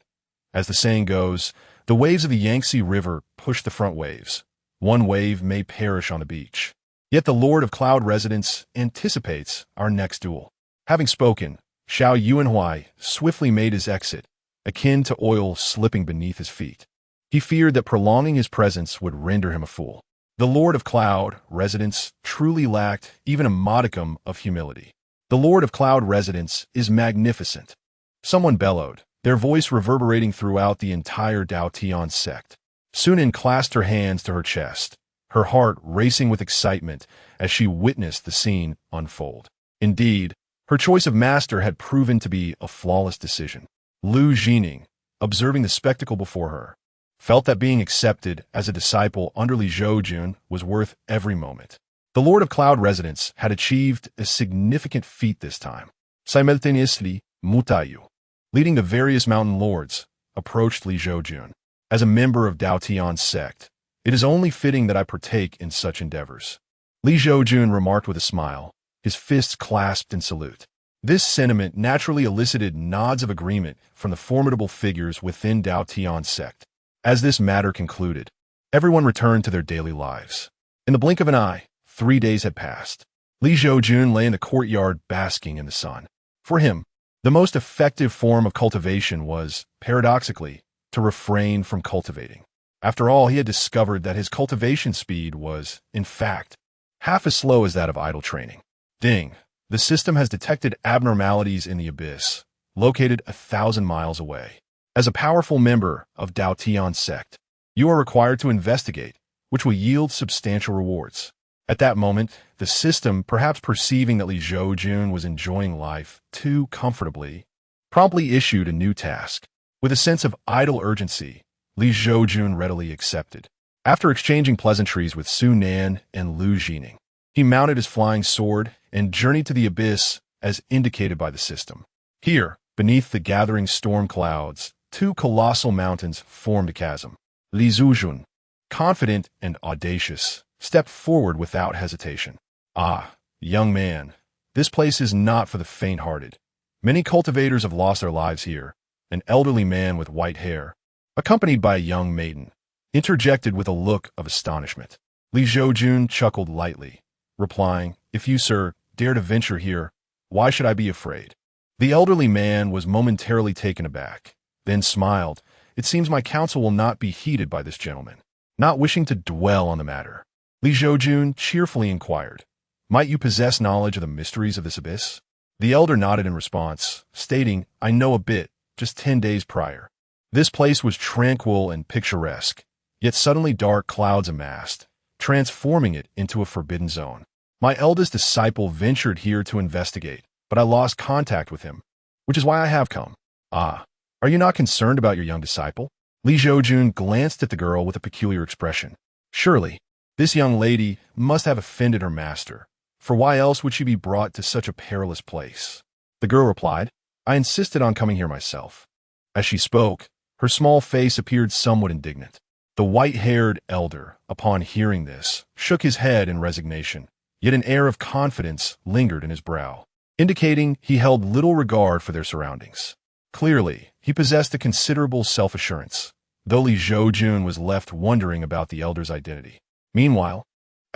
As the saying goes, the waves of the Yangtze River push the front waves. One wave may perish on the beach. Yet the Lord of Cloud Residence anticipates our next duel. Having spoken, Xiao Yuanhui swiftly made his exit, akin to oil slipping beneath his feet. He feared that prolonging his presence would render him a fool. The Lord of Cloud Residence truly lacked even a modicum of humility. The Lord of Cloud Residence is magnificent. Someone bellowed, their voice reverberating throughout the entire Dao Tian sect. Sunan clasped her hands to her chest, her heart racing with excitement as she witnessed the scene unfold. Indeed, her choice of master had proven to be a flawless decision. Lu Jining, observing the spectacle before her, felt that being accepted as a disciple under Li Zhoujun was worth every moment. The Lord of Cloud Residence had achieved a significant feat this time. Simultaneously, Mutayu, leading the various mountain lords, approached Li Zhoujun. As a member of Dao Tian's sect, it is only fitting that I partake in such endeavors. Li Zhoujun remarked with a smile, his fists clasped in salute. This sentiment naturally elicited nods of agreement from the formidable figures within Dao Tian's sect. As this matter concluded, everyone returned to their daily lives. In the blink of an eye, 3 days had passed. Li Zhoujun lay in the courtyard basking in the sun. For him, the most effective form of cultivation was, paradoxically, to refrain from cultivating. After all, he had discovered that his cultivation speed was, in fact, half as slow as that of idle training. Ding. The system has detected abnormalities in the Abyss, located 1,000 miles away. As a powerful member of Dao Tian's sect, you are required to investigate, which will yield substantial rewards. At that moment, the system, perhaps perceiving that Li Zhoujun was enjoying life too comfortably, promptly issued a new task. With a sense of idle urgency, Li Zhoujun readily accepted. After exchanging pleasantries with Su Nan and Lu Jining, he mounted his flying sword and journeyed to the Abyss as indicated by the system. Here, beneath the gathering storm clouds, 2 colossal mountains formed a chasm. Li Zhoujun, confident and audacious, stepped forward without hesitation. Ah, young man, this place is not for the faint-hearted. Many cultivators have lost their lives here. An elderly man with white hair, accompanied by a young maiden, interjected with a look of astonishment. Li Zhoujun chuckled lightly, replying, "If you, sir, dare to venture here, why should I be afraid?" The elderly man was momentarily taken aback, then smiled. "It seems my counsel will not be heeded by this gentleman." Not wishing to dwell on the matter, Li Zhoujun cheerfully inquired, "Might you possess knowledge of the mysteries of this abyss?" The elder nodded in response, stating, "I know a bit, just 10 days prior. This place was tranquil and picturesque, yet suddenly dark clouds amassed, transforming it into a forbidden zone. My eldest disciple ventured here to investigate, but I lost contact with him, which is why I have come." "Ah, are you not concerned about your young disciple?" Li Zhoujun glanced at the girl with a peculiar expression. Surely, this young lady must have offended her master, for why else would she be brought to such a perilous place? The girl replied, "I insisted on coming here myself." As she spoke, her small face appeared somewhat indignant. The white-haired elder, upon hearing this, shook his head in resignation, yet an air of confidence lingered in his brow, indicating he held little regard for their surroundings. Clearly, he possessed a considerable self-assurance, though Li Zhoujun was left wondering about the elder's identity. Meanwhile,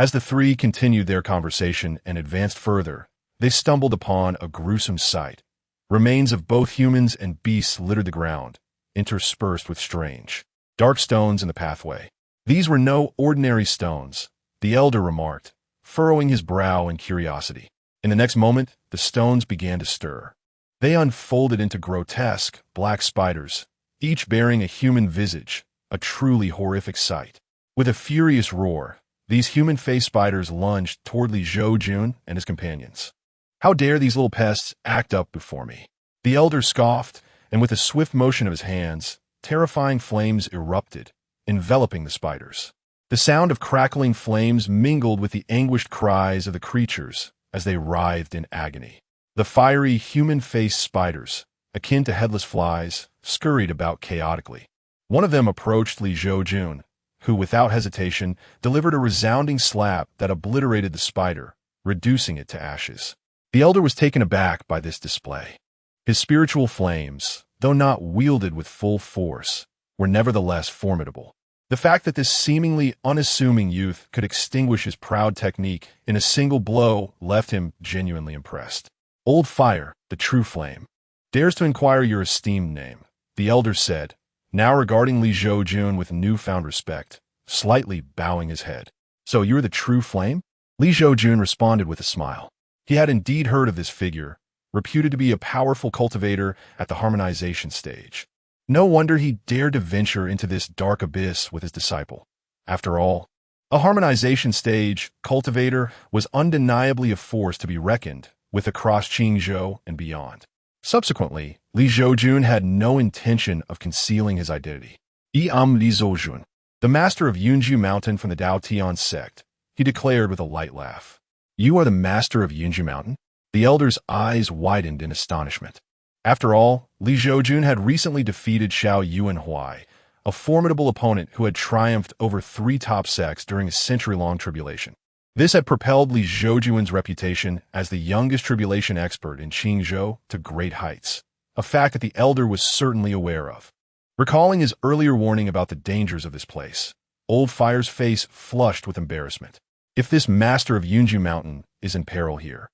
As the three continued their conversation and advanced further, they stumbled upon a gruesome sight. Remains of both humans and beasts littered the ground, interspersed with strange, dark stones in the pathway. These were no ordinary stones, the elder remarked, furrowing his brow in curiosity. In the next moment, the stones began to stir. They unfolded into grotesque, black spiders, each bearing a human visage, a truly horrific sight. With a furious roar, these human-faced spiders lunged toward Li Zhoujun and his companions. "How dare these little pests act up before me?" The elder scoffed, and with a swift motion of his hands, terrifying flames erupted, enveloping the spiders. The sound of crackling flames mingled with the anguished cries of the creatures as they writhed in agony. The fiery, human-faced spiders, akin to headless flies, scurried about chaotically. One of them approached Li Zhoujun, who, without hesitation, delivered a resounding slap that obliterated the spider, reducing it to ashes. The elder was taken aback by this display. His spiritual flames, though not wielded with full force, were nevertheless formidable. The fact that this seemingly unassuming youth could extinguish his proud technique in a single blow left him genuinely impressed. "Old Fire, the true flame, dares to inquire your esteemed name," the elder said, now regarding Li Zhoujun with newfound respect, slightly bowing his head. "So you are the true flame?" Li Zhoujun responded with a smile. He had indeed heard of this figure, reputed to be a powerful cultivator at the harmonization stage. No wonder he dared to venture into this dark abyss with his disciple. After all, a harmonization stage cultivator was undeniably a force to be reckoned with across Qingzhou and beyond. Subsequently, Li Zhoujun had no intention of concealing his identity. "I am Li Zhoujun, the master of Yunju Mountain from the Daotian sect," he declared with a light laugh. "You are the master of Yunju Mountain?" The elder's eyes widened in astonishment. After all, Li Zhoujun had recently defeated Xiao Yuanhuai, a formidable opponent who had triumphed over 3 top sects during a century-long tribulation. This had propelled Li Zhoujun's reputation as the youngest tribulation expert in Qingzhou to great heights, a fact that the elder was certainly aware of. Recalling his earlier warning about the dangers of this place, Old Fire's face flushed with embarrassment. If this master of Yunju Mountain is in peril here,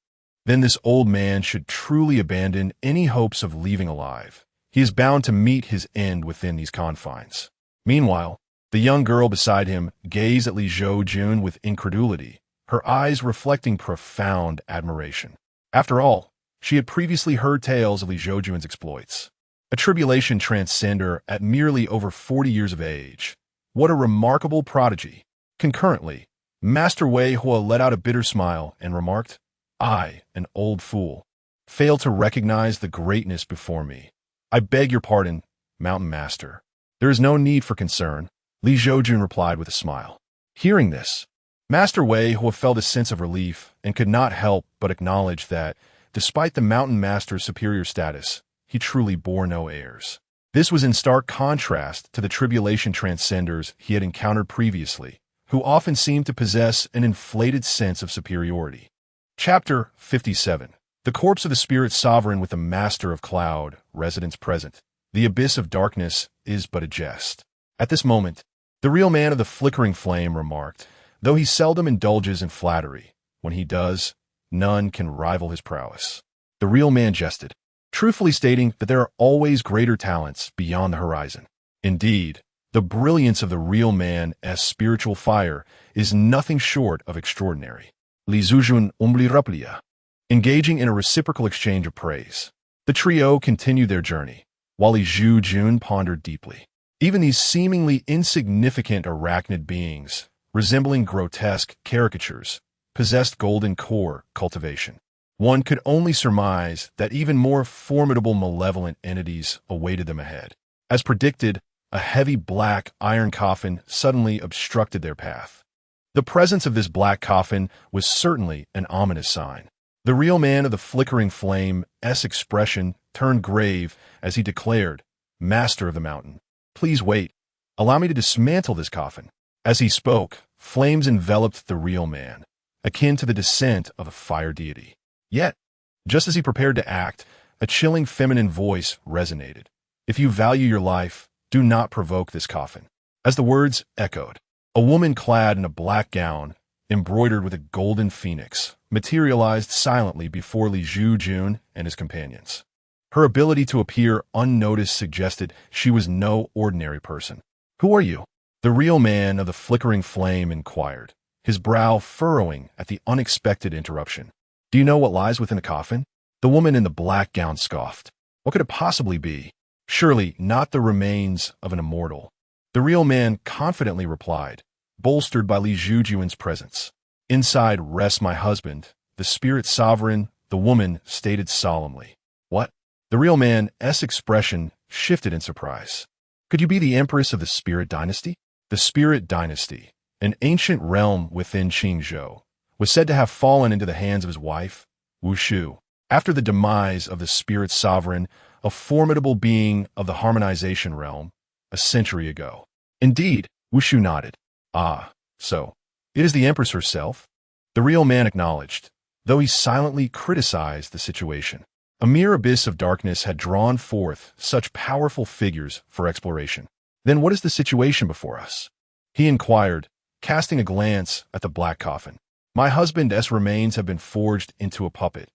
then this old man should truly abandon any hopes of leaving alive. He is bound to meet his end within these confines. Meanwhile, the young girl beside him gazed at Li Zhoujun with incredulity, her eyes reflecting profound admiration. After all, she had previously heard tales of Li Zhoujun's exploits. A tribulation transcender at merely over 40 years of age. What a remarkable prodigy. Concurrently, Master Wei Hua let out a bitter smile and remarked, "I, an old fool, fail to recognize the greatness before me. I beg your pardon, Mountain Master. There is no need for concern," Li Zhoujun replied with a smile. Hearing this, Master Wei Hua felt a sense of relief and could not help but acknowledge that, despite the Mountain Master's superior status, he truly bore no airs. This was in stark contrast to the tribulation transcenders he had encountered previously, who often seemed to possess an inflated sense of superiority. Chapter 57. The corpse of the spirit sovereign with the master of cloud, residence present. The abyss of darkness is but a jest. At this moment, the real man of the flickering flame remarked, though he seldom indulges in flattery, when he does, none can rival his prowess. The real man jested, truthfully stating that there are always greater talents beyond the horizon. Indeed, the brilliance of the real man's spiritual fire is nothing short of extraordinary. Li Zhoujun umbli raplia. Engaging in a reciprocal exchange of praise, the trio continued their journey, while Li Zhoujun pondered deeply. Even these seemingly insignificant arachnid beings, resembling grotesque caricatures, possessed golden core cultivation. One could only surmise that even more formidable malevolent entities awaited them ahead. As predicted, a heavy black iron coffin suddenly obstructed their path. The presence of this black coffin was certainly an ominous sign. The real man of the flickering flame's expression turned grave as he declared, "Master of the mountain, please wait. Allow me to dismantle this coffin." As he spoke, flames enveloped the real man, akin to the descent of a fire deity. Yet, just as he prepared to act, a chilling feminine voice resonated. "If you value your life, do not provoke this coffin." As the words echoed, a woman clad in a black gown, embroidered with a golden phoenix, materialized silently before Li Zhoujun and his companions. Her ability to appear unnoticed suggested she was no ordinary person. "Who are you?" the real man of the flickering flame inquired, his brow furrowing at the unexpected interruption. "Do you know what lies within the coffin?" The woman in the black gown scoffed. "What could it possibly be? Surely not the remains of an immortal." The real man confidently replied, bolstered by Li Zhoujun's presence. "Inside rests my husband, the spirit sovereign," the woman stated solemnly. "What?" The real man's expression shifted in surprise. "Could you be the empress of the Spirit Dynasty?" The Spirit Dynasty, an ancient realm within Qingzhou, was said to have fallen into the hands of his wife, Wu Shu, after the demise of the Spirit Sovereign, a formidable being of the harmonization realm, a century ago. Indeed, Wu Shu nodded. "Ah, so it is the empress herself?" The real man acknowledged, though he silently criticized the situation. A mere abyss of darkness had drawn forth such powerful figures for exploration. "Then what is the situation before us?" he inquired, casting a glance at the black coffin. "My husband's remains have been forged into a puppet,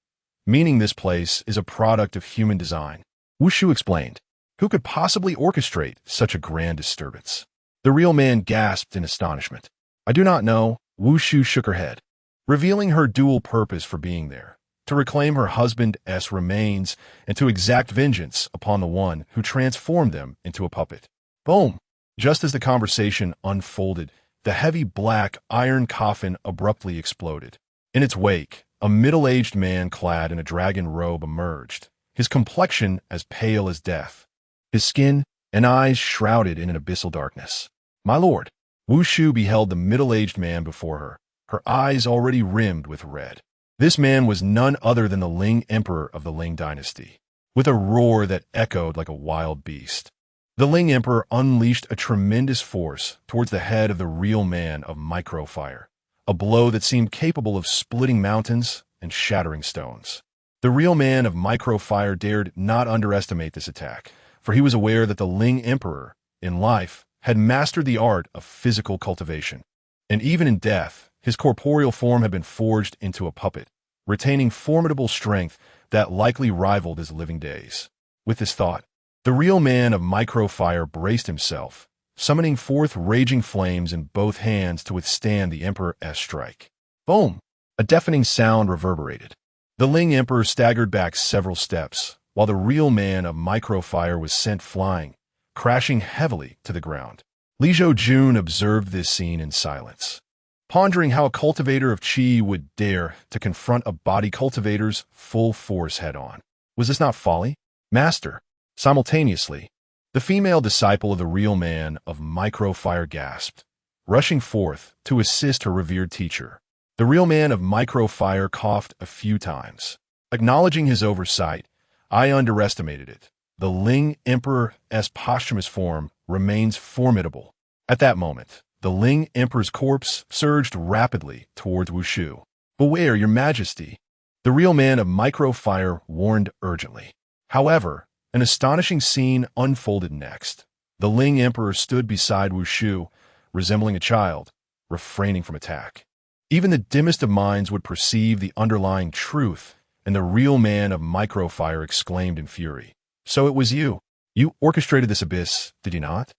meaning this place is a product of human design," Wu Shu explained. "Who could possibly orchestrate such a grand disturbance?" The real man gasped in astonishment. "I do not know," Wu Shu shook her head, revealing her dual purpose for being there: to reclaim her husband's remains and to exact vengeance upon the one who transformed them into a puppet. Boom! Just as the conversation unfolded, the heavy black iron coffin abruptly exploded. In its wake, a middle-aged man clad in a dragon robe emerged, his complexion as pale as death, his skin and eyes shrouded in an abyssal darkness. "My lord!" Wu Shu beheld the middle-aged man before her, her eyes already rimmed with red. This man was none other than the Ling Emperor of the Ling dynasty. With a roar that echoed like a wild beast, the Ling Emperor unleashed a tremendous force towards the head of the real man of microfire, a blow that seemed capable of splitting mountains and shattering stones. The real man of microfire dared not underestimate this attack, for he was aware that the Ling Emperor, in life, had mastered the art of physical cultivation. And even in death, his corporeal form had been forged into a puppet, retaining formidable strength that likely rivaled his living days. With this thought, the real man of microfire braced himself, summoning forth raging flames in both hands to withstand the Emperor's strike. Boom! A deafening sound reverberated. The Ling Emperor staggered back several steps, while the real man of microfire was sent flying, crashing heavily to the ground. Li Zhoujun observed this scene in silence, pondering how a cultivator of qi would dare to confront a body cultivator's full force head-on. Was this not folly? "Master!" Simultaneously, the female disciple of the real man of microfire gasped, rushing forth to assist her revered teacher. The real man of microfire coughed a few times. Acknowledging his oversight, "I underestimated it. The Ling Emperor's posthumous form remains formidable." At that moment, the Ling Emperor's corpse surged rapidly towards Wu Shu. "Beware, your majesty!" the real man of microfire warned urgently. However, an astonishing scene unfolded next. The Ling Emperor stood beside Wu Shu, resembling a child, refraining from attack. Even the dimmest of minds would perceive the underlying truth, and the real man of microfire exclaimed in fury. "So it was you. You orchestrated this abyss, did you not?"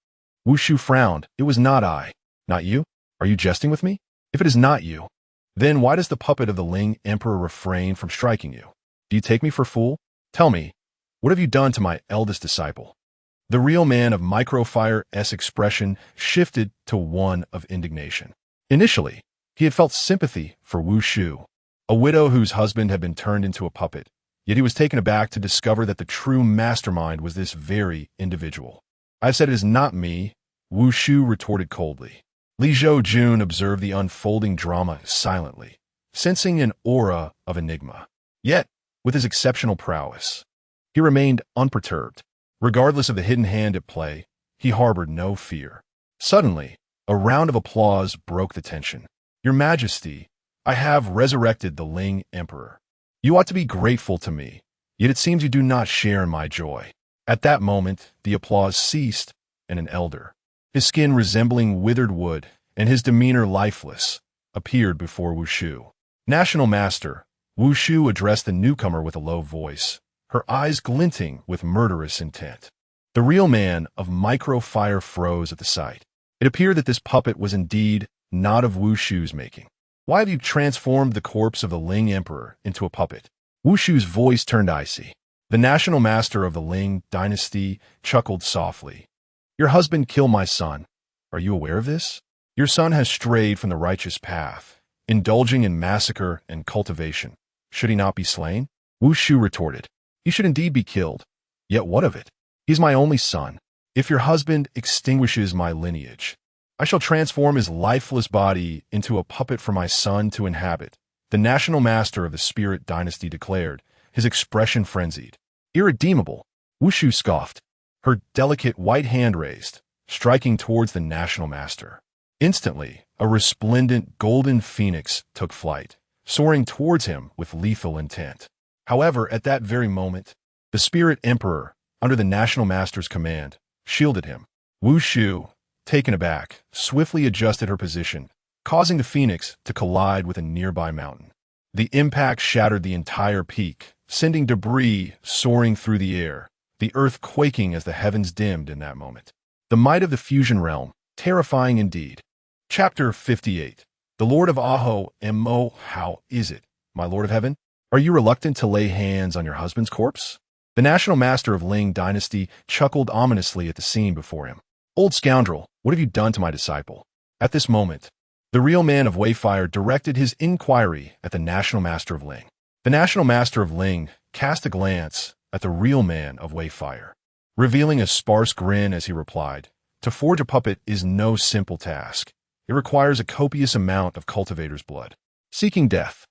Wu Shu frowned. "It was not I." "Not you? Are you jesting with me? If it is not you, then why does the puppet of the Ling Emperor refrain from striking you? Do you take me for a fool? Tell me, what have you done to my eldest disciple?" The real man of microfire's expression shifted to one of indignation. Initially, he had felt sympathy for Wu Shu, a widow whose husband had been turned into a puppet, yet he was taken aback to discover that the true mastermind was this very individual. "I said it is not me," Wu Shu retorted coldly. Li Zhoujun observed the unfolding drama silently, sensing an aura of enigma. Yet, with his exceptional prowess, he remained unperturbed. Regardless of the hidden hand at play, he harbored no fear. Suddenly, a round of applause broke the tension. "Your Majesty, I have resurrected the Ling Emperor. You ought to be grateful to me, yet it seems you do not share in my joy." At that moment, the applause ceased, and an elder, his skin resembling withered wood and his demeanor lifeless, appeared before Wushu. National Master, Wushu addressed the newcomer with a low voice, her eyes glinting with murderous intent. The real man of micro-fire froze at the sight. It appeared that this puppet was indeed not of Wushu's making. Why have you transformed the corpse of the Ling Emperor into a puppet? Wushu's voice turned icy. The national master of the Ling dynasty chuckled softly. Your husband killed my son. Are you aware of this? Your son has strayed from the righteous path, indulging in massacre and cultivation. Should he not be slain? Wushu retorted. He should indeed be killed. Yet what of it? He's my only son. If your husband extinguishes my lineage, I shall transform his lifeless body into a puppet for my son to inhabit, the national master of the spirit dynasty declared, his expression frenzied. Irredeemable, Wushu scoffed, her delicate white hand raised, striking towards the national master. Instantly, a resplendent golden phoenix took flight, soaring towards him with lethal intent. However, at that very moment, the spirit emperor, under the national master's command, shielded him. Wushu, taken aback, swiftly adjusted her position, causing the phoenix to collide with a nearby mountain. The impact shattered the entire peak, sending debris soaring through the air, the earth quaking as the heavens dimmed in that moment. The might of the fusion realm, terrifying indeed. Chapter 58. The Lord of Aho Mo. How is it, my Lord of Heaven? Are you reluctant to lay hands on your husband's corpse? The national master of Ling dynasty chuckled ominously at the scene before him. Old scoundrel, what have you done to my disciple? At this moment, the real man of Wayfire directed his inquiry at the national master of Ling. The national master of Ling cast a glance at the real man of Wayfire, revealing a sparse grin as he replied, to forge a puppet is no simple task. It requires a copious amount of cultivator's blood. Seeking death.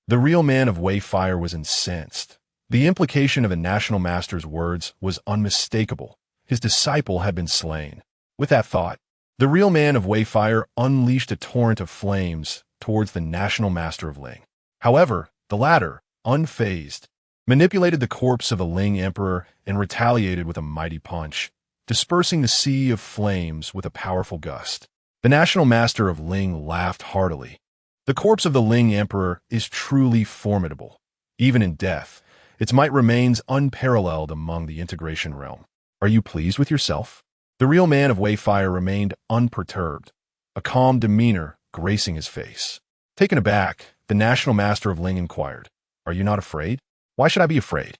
The real man of Wayfire was incensed. The implication of the national master's words was unmistakable. His disciple had been slain. With that thought, the real man of Wayfire unleashed a torrent of flames towards the national master of Ling. However, the latter, unfazed, manipulated the corpse of the Ling emperor and retaliated with a mighty punch, dispersing the sea of flames with a powerful gust. The national master of Ling laughed heartily. The corpse of the Ling emperor is truly formidable. Even in death, its might remains unparalleled among the integration realm. Are you pleased with yourself? The real man of Wayfire remained unperturbed, a calm demeanor gracing his face. Taken aback, the national master of Ling inquired, Are you not afraid? Why should I be afraid?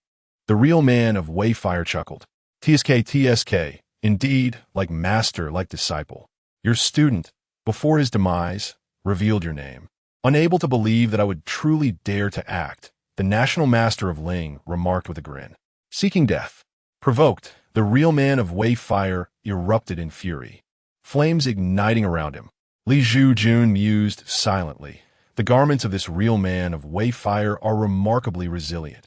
The real man of Wayfire chuckled. TSK, indeed, like master, like disciple. Your student, before his demise, revealed your name. Unable to believe that I would truly dare to act, the national master of Ling remarked with a grin. Seeking death. Provoked, the real man of Wayfire erupted in fury, flames igniting around him. Li Zhoujun mused silently. The garments of this real man of Wayfire are remarkably resilient.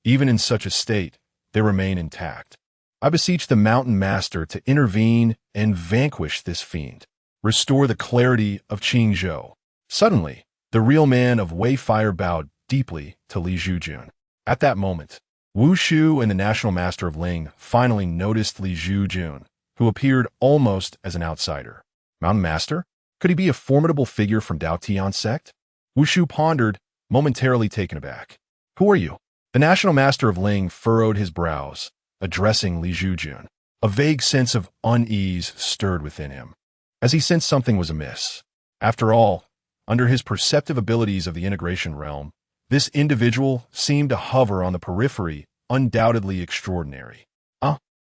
Even in such a state, they remain intact. I beseech the mountain master to intervene and vanquish this fiend. Restore the clarity of Qingzhou. Suddenly, the real man of Wayfire bowed deeply to Li Zhoujun. At that moment, Wushu and the national master of Ling finally noticed Li Zhoujun, who appeared almost as an outsider. Mountain master? Could he be a formidable figure from Daotian sect? Wushu pondered, momentarily taken aback. Who are you? The national master of Ling furrowed his brows, addressing Li Zhoujun. A vague sense of unease stirred within him, as he sensed something was amiss. After all, under his perceptive abilities of the integration realm, this individual seemed to hover on the periphery, undoubtedly extraordinary.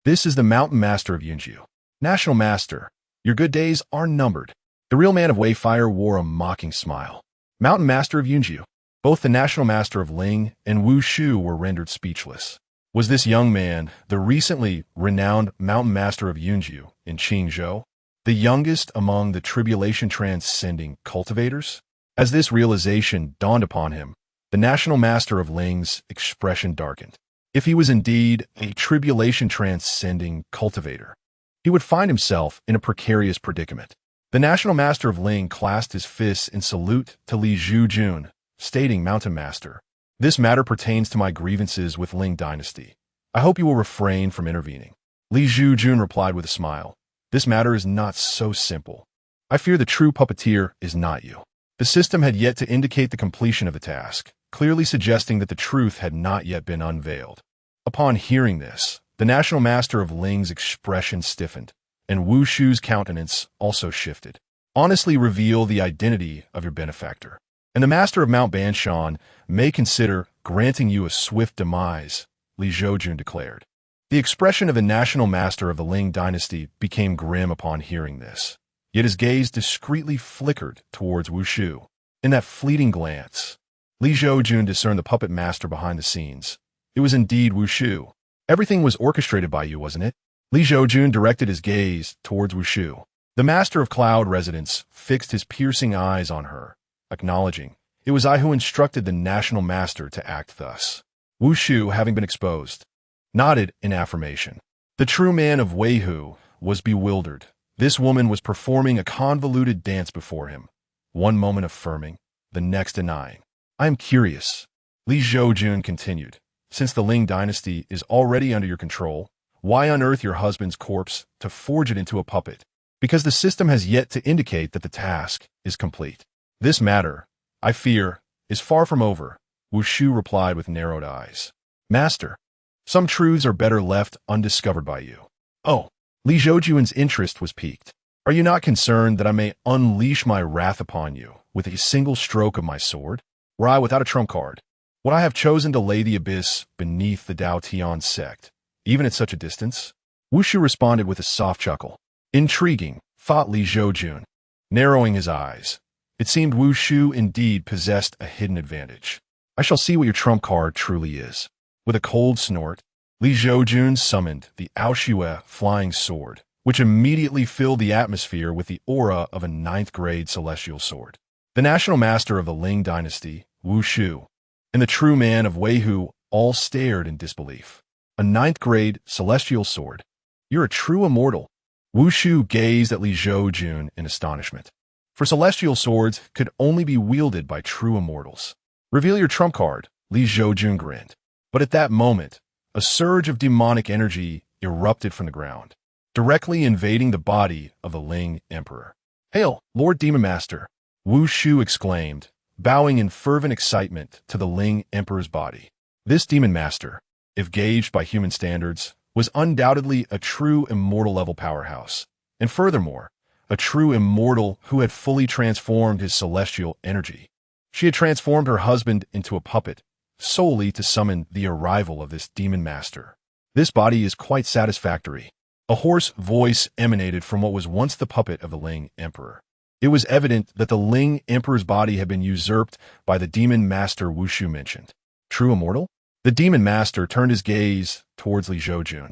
This is the mountain master of Yunju. National master, your good days are numbered. The real man of Wayfire wore a mocking smile. Mountain master of Yunju. Both the national master of Ling and Wushu were rendered speechless. Was this young man the recently renowned mountain master of Yunju in Qingzhou, the youngest among the tribulation-transcending cultivators? As this realization dawned upon him, the national master of Ling's expression darkened. If he was indeed a tribulation-transcending cultivator, he would find himself in a precarious predicament. The national master of Ling clasped his fists in salute to Li Zhoujun, stating, Mountain Master, this matter pertains to my grievances with Ling dynasty. I hope you will refrain from intervening. Li Zhoujun replied with a smile. This matter is not so simple. I fear the true puppeteer is not you. The system had yet to indicate the completion of the task, clearly suggesting that the truth had not yet been unveiled. Upon hearing this, the National Master of Ling's expression stiffened, and Wu Shu's countenance also shifted. Honestly reveal the identity of your benefactor, and the Master of Mount Banshan may consider granting you a swift demise, Li Zhoujun declared. The expression of the National Master of the Ling dynasty became grim upon hearing this, yet his gaze discreetly flickered towards Wu Shu. In that fleeting glance, Li Zhoujun discerned the puppet master behind the scenes. It was indeed Wu Shu. Everything was orchestrated by you, wasn't it? Li Zhoujun directed his gaze towards Wu Shu. The Master of Cloud Residence fixed his piercing eyes on her, acknowledging, "It was I who instructed the National Master to act thus." Wu Shu, having been exposed, nodded in affirmation. The true man of Weihu was bewildered. This woman was performing a convoluted dance before him, one moment affirming, the next denying. "I am curious," Li Zhoujun continued. "Since the Ling dynasty is already under your control, why unearth your husband's corpse to forge it into a puppet? Because the system has yet to indicate that the task is complete. This matter, I fear, is far from over," Wu Shu replied with narrowed eyes. "Master, some truths are better left undiscovered by you." "Oh," Li Zhoujun's interest was piqued. "Are you not concerned that I may unleash my wrath upon you with a single stroke of my sword? Were I without a trump card, would I have chosen to lay the abyss beneath the Dao Tian sect, even at such a distance?" Wu Shu responded with a soft chuckle. "Intriguing," thought Li Zhoujun, narrowing his eyes. It seemed Wu Shu indeed possessed a hidden advantage. "I shall see what your trump card truly is." With a cold snort, Li Zhoujun summoned the Aoshue flying sword, which immediately filled the atmosphere with the aura of a 9th-grade celestial sword. The National Master of the Ling dynasty, Wu Shu, and the true man of Weihu all stared in disbelief. "A 9th-grade celestial sword? You're a true immortal." Wu Shu gazed at Li Zhoujun in astonishment. For celestial swords could only be wielded by true immortals. "Reveal your trump card," Li Zhoujun grinned. But at that moment, a surge of demonic energy erupted from the ground, directly invading the body of the Ling Emperor. "Hail, Lord Demon Master!" Wu Shu exclaimed, bowing in fervent excitement to the Ling Emperor's body. This Demon Master, if gauged by human standards, was undoubtedly a true immortal-level powerhouse, and furthermore, a true immortal who had fully transformed his celestial energy. She had transformed her husband into a puppet, solely to summon the arrival of this Demon Master. "This body is quite satisfactory." A hoarse voice emanated from what was once the puppet of the Ling Emperor. It was evident that the Ling Emperor's body had been usurped by the Demon Master Wu Shu mentioned. "True immortal?" The Demon Master turned his gaze towards Li Zhoujun,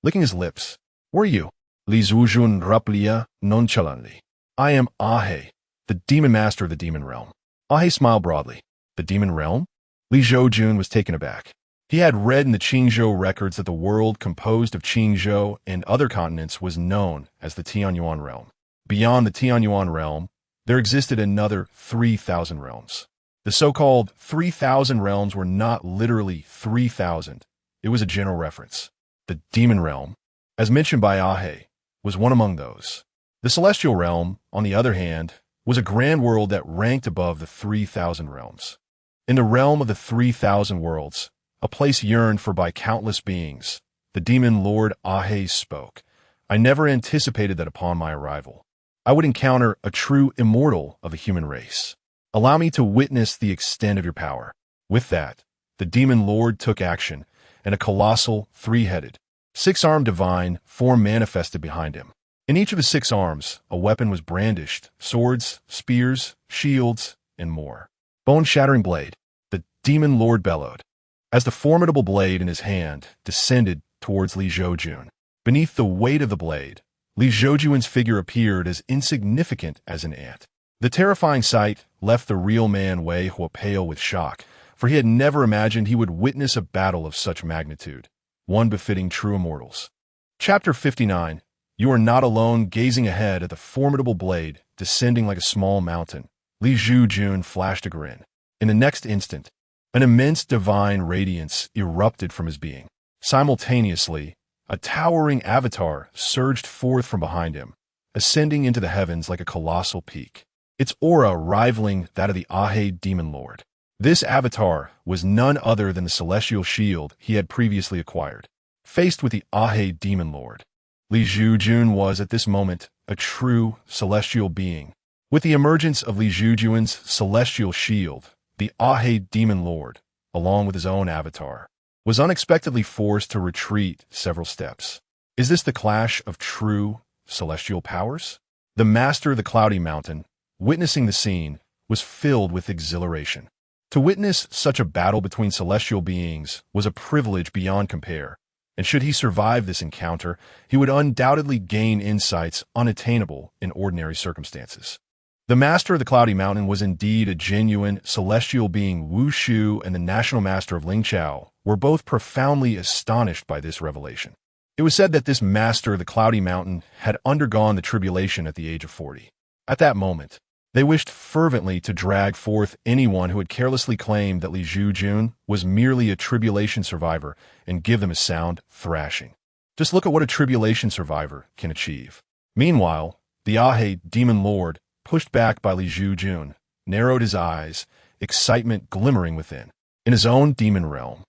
licking his lips. "Were you?" Li Zhoujun replia nonchalantly. "I am Ahe, the Demon Master of the Demon Realm." Ahe smiled broadly. "The Demon Realm?" Li Zhoujun was taken aback. He had read in the Qingzhou records that the world composed of Qingzhou and other continents was known as the Tianyuan realm. Beyond the Tianyuan realm, there existed another 3,000 realms. The so-called 3,000 realms were not literally 3,000. It was a general reference. The Demon Realm, as mentioned by Ahe, was one among those. The Celestial Realm, on the other hand, was a grand world that ranked above the 3,000 realms. In the realm of the 3,000 worlds, a place yearned for by countless beings, the Demon Lord Ahe spoke. "I never anticipated that upon my arrival, I would encounter a true immortal of the human race. Allow me to witness the extent of your power." With that, the Demon Lord took action, and a colossal, three-headed, six-armed divine form manifested behind him. In each of his 6 arms, a weapon was brandished: swords, spears, shields, and more. "Bone-shattering blade," the Demon Lord bellowed, as the formidable blade in his hand descended towards Li Zhoujun. Beneath the weight of the blade, Li Zhoujun's figure appeared as insignificant as an ant. The terrifying sight left the real man Wei Hua pale with shock, for he had never imagined he would witness a battle of such magnitude, one befitting true immortals. Chapter 59. You are not alone. Gazing ahead at the formidable blade descending like a small mountain, Li Zhoujun flashed a grin. In the next instant, an immense divine radiance erupted from his being. Simultaneously, a towering avatar surged forth from behind him, ascending into the heavens like a colossal peak. its aura rivaling that of the Ahe Demon Lord. This avatar was none other than the celestial shield he had previously acquired. Faced with the Ahe Demon Lord, Li Zhoujun was at this moment a true celestial being. With the emergence of Li Zhoujun's celestial shield, the Ahe Demon Lord, along with his own avatar, was unexpectedly forced to retreat several steps. Is this the clash of true celestial powers? The master of the Cloudy Mountain, witnessing the scene, was filled with exhilaration. To witness such a battle between celestial beings was a privilege beyond compare, and should he survive this encounter, he would undoubtedly gain insights unattainable in ordinary circumstances. The master of the Cloudy Mountain was indeed a genuine celestial being. Wu Shu and the national master of Ling Chao were both profoundly astonished by this revelation. It was said that this master of the Cloudy Mountain had undergone the tribulation at the age of 40. At that moment, they wished fervently to drag forth anyone who had carelessly claimed that Li Zhoujun was merely a tribulation survivor and give them a sound thrashing. Just look at what a tribulation survivor can achieve. Meanwhile, the Ahe Demon Lord, pushed back by Li Zhoujun, narrowed his eyes, excitement glimmering within. In his own demon realm,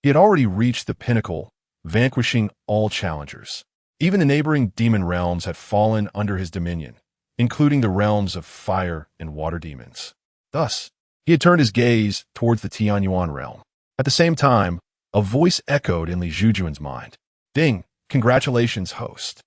he had already reached the pinnacle, vanquishing all challengers. Even the neighboring demon realms had fallen under his dominion, including the realms of fire and water demons. Thus, he had turned his gaze towards the Tianyuan realm. At the same time, a voice echoed in Li Zhoujun's mind. Ding, congratulations, host,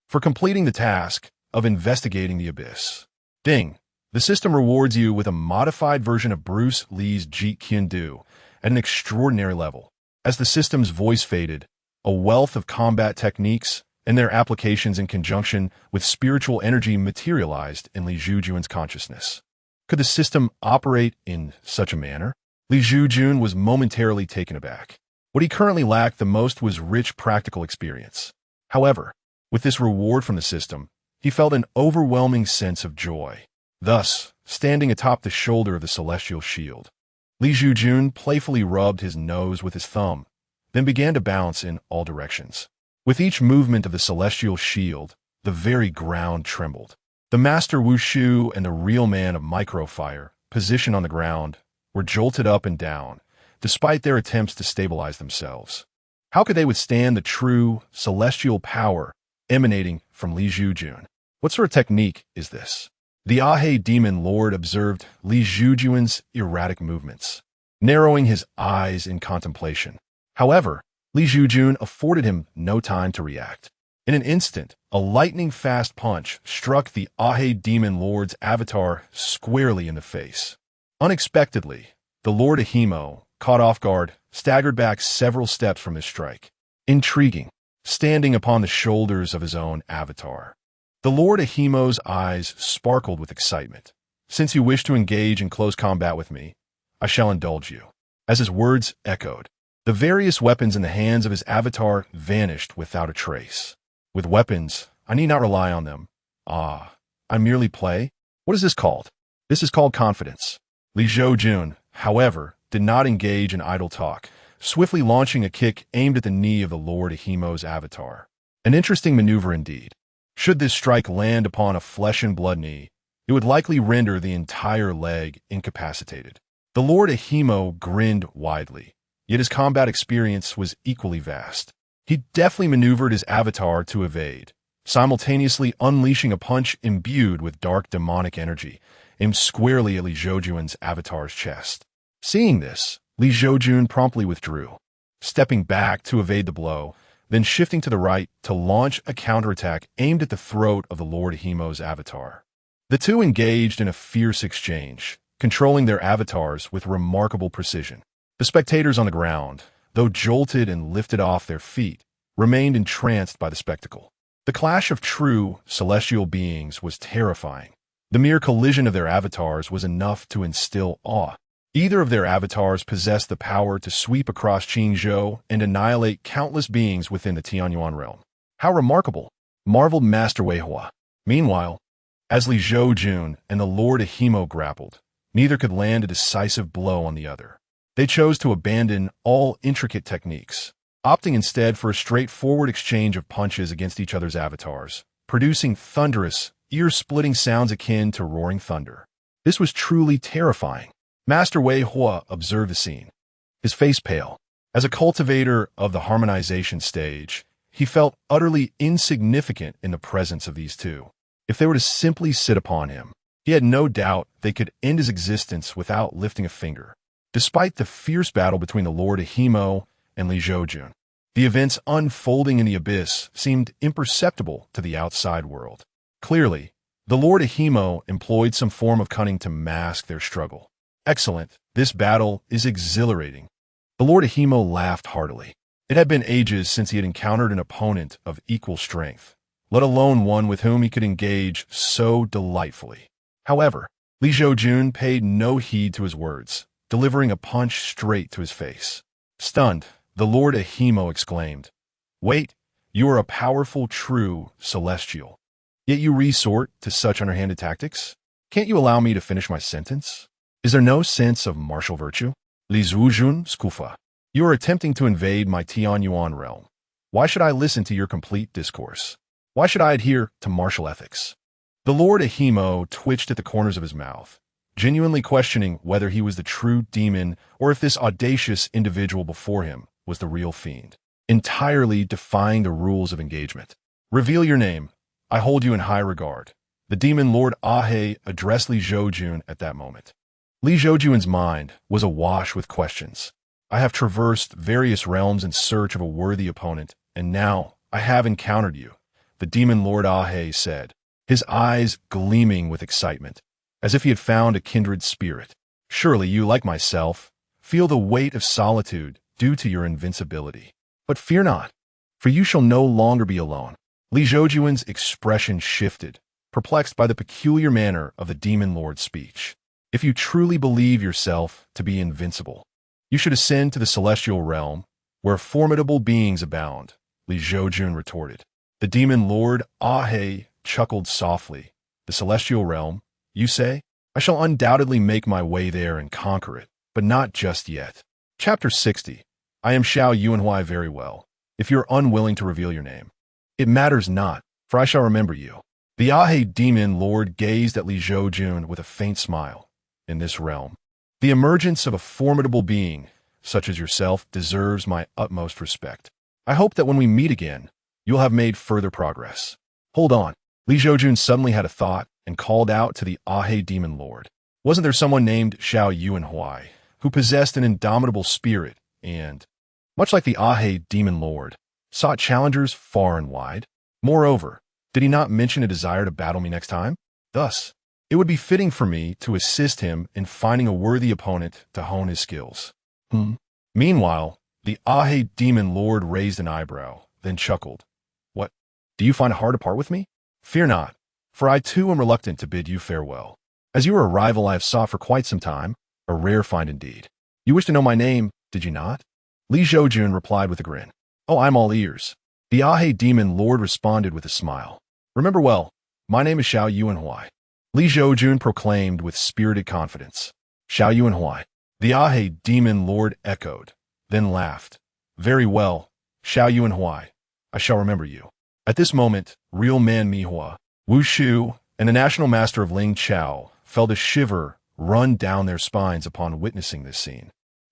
for completing the task of investigating the abyss. Ding, the system rewards you with a modified version of Bruce Lee's Jeet Kune Do at an extraordinary level. As the system's voice faded, a wealth of combat techniques and their applications in conjunction with spiritual energy materialized in Li Zhoujun's consciousness. Could the system operate in such a manner? Li Zhoujun was momentarily taken aback. What he currently lacked the most was rich practical experience. However, with this reward from the system, he felt an overwhelming sense of joy. Thus, standing atop the shoulder of the celestial shield, Li Zhoujun playfully rubbed his nose with his thumb, then began to bounce in all directions. With each movement of the celestial shield, the very ground trembled. The master Wu Shu and the real man of microfire, positioned on the ground, were jolted up and down, despite their attempts to stabilize themselves. How could they withstand the true celestial power emanating from Li Zhoujun? What sort of technique is this? The Ahe Demon Lord observed Li Zhoujun's erratic movements, narrowing his eyes in contemplation. However, Li Zhoujun afforded him no time to react. In an instant, a lightning-fast punch struck the Ahe Demon Lord's avatar squarely in the face. Unexpectedly, the Lord Ahimo, caught off guard, staggered back several steps from his strike. Intriguing, standing upon the shoulders of his own avatar. The Lord Ahimo's eyes sparkled with excitement. Since you wish to engage in close combat with me, I shall indulge you. As his words echoed, the various weapons in the hands of his avatar vanished without a trace. With weapons, I need not rely on them. I merely play? What is this called? This is called confidence. Li Zhoujun, however, did not engage in idle talk, swiftly launching a kick aimed at the knee of the Lord Ahimo's avatar. An interesting maneuver indeed. Should this strike land upon a flesh-and-blood knee, it would likely render the entire leg incapacitated. The Lord Ahimo grinned widely, yet his combat experience was equally vast. He deftly maneuvered his avatar to evade, simultaneously unleashing a punch imbued with dark demonic energy, aimed squarely at Li Zhoujun's avatar's chest. Seeing this, Li Zhoujun promptly withdrew, stepping back to evade the blow, then shifting to the right to launch a counterattack aimed at the throat of the Lord Ahimo's avatar. The two engaged in a fierce exchange, controlling their avatars with remarkable precision. The spectators on the ground, though jolted and lifted off their feet, remained entranced by the spectacle. The clash of true celestial beings was terrifying. The mere collision of their avatars was enough to instill awe. Either of their avatars possessed the power to sweep across Qingzhou and annihilate countless beings within the Tianyuan realm. How remarkable, marveled Master Weihua. Meanwhile, as Li Zhoujun and the Lord Ahimo grappled, neither could land a decisive blow on the other. They chose to abandon all intricate techniques, opting instead for a straightforward exchange of punches against each other's avatars, producing thunderous, ear-splitting sounds akin to roaring thunder. This was truly terrifying. Master Wei Hua observed the scene, his face pale. As a cultivator of the harmonization stage, he felt utterly insignificant in the presence of these two. If they were to simply sit upon him, he had no doubt they could end his existence without lifting a finger. Despite the fierce battle between the Lord Ahimo and Li Zhoujun, the events unfolding in the abyss seemed imperceptible to the outside world. Clearly, the Lord Ahimo employed some form of cunning to mask their struggle. Excellent. This battle is exhilarating. The Lord Ahimo laughed heartily. It had been ages since he had encountered an opponent of equal strength, let alone one with whom he could engage so delightfully. However, Li Zhoujun paid no heed to his words, delivering a punch straight to his face. Stunned, the Lord Ahimo exclaimed, "Wait, you are a powerful, true celestial. Yet you resort to such underhanded tactics? Can't you allow me to finish my sentence? Is there no sense of martial virtue? Li Zhoujun Skufa, you are attempting to invade my Tianyuan realm. Why should I listen to your complete discourse? Why should I adhere to martial ethics?" The Lord Ahimo twitched at the corners of his mouth, genuinely questioning whether he was the true demon or if this audacious individual before him was the real fiend, entirely defying the rules of engagement. "Reveal your name. I hold you in high regard." The demon Lord Ahe addressed Li Zhoujun at that moment. Li Zhoujun's mind was awash with questions. "I have traversed various realms in search of a worthy opponent, and now I have encountered you," the demon Lord Ahe said, his eyes gleaming with excitement, as if he had found a kindred spirit. "Surely you, like myself, feel the weight of solitude due to your invincibility. But fear not, for you shall no longer be alone." Li Zhoujun's expression shifted, perplexed by the peculiar manner of the demon lord's speech. "If you truly believe yourself to be invincible, you should ascend to the celestial realm, where formidable beings abound," Li Zhoujun retorted. The demon lord Ahe chuckled softly. "The celestial realm, you say? I shall undoubtedly make my way there and conquer it, but not just yet." Chapter 60. I am Xiao Yuanhuai very well. If you are unwilling to reveal your name, it matters not, for I shall remember you. The Ahe demon lord gazed at Li Zhoujun with a faint smile. "In this realm, the emergence of a formidable being, such as yourself, deserves my utmost respect. I hope that when we meet again, you'll have made further progress." "Hold on." Li Zhoujun suddenly had a thought and called out to the Ahe demon lord. Wasn't there someone named Xiao Yuanhuai, who possessed an indomitable spirit and, much like the Ahe demon lord, sought challengers far and wide? Moreover, did he not mention a desire to battle me next time? Thus, it would be fitting for me to assist him in finding a worthy opponent to hone his skills. Meanwhile, the Ahe demon lord raised an eyebrow, then chuckled. "What? Do you find it hard to part with me? Fear not, for I too am reluctant to bid you farewell. As you are a rival I have sought for quite some time, a rare find indeed. You wish to know my name, did you not?" Li Zhoujun replied with a grin. "Oh, I'm all ears." The Ahe demon lord responded with a smile. "Remember well, my name is Xiao Yuanhuai," Li Zhoujun proclaimed with spirited confidence. "Xiao Yuanhuai." The Ahe demon lord echoed, then laughed. "Very well, Xiao Yuanhuai, I shall remember you." At this moment, real man Mihua, Wu Shu, and the national master of Ling Chao felt a shiver run down their spines upon witnessing this scene.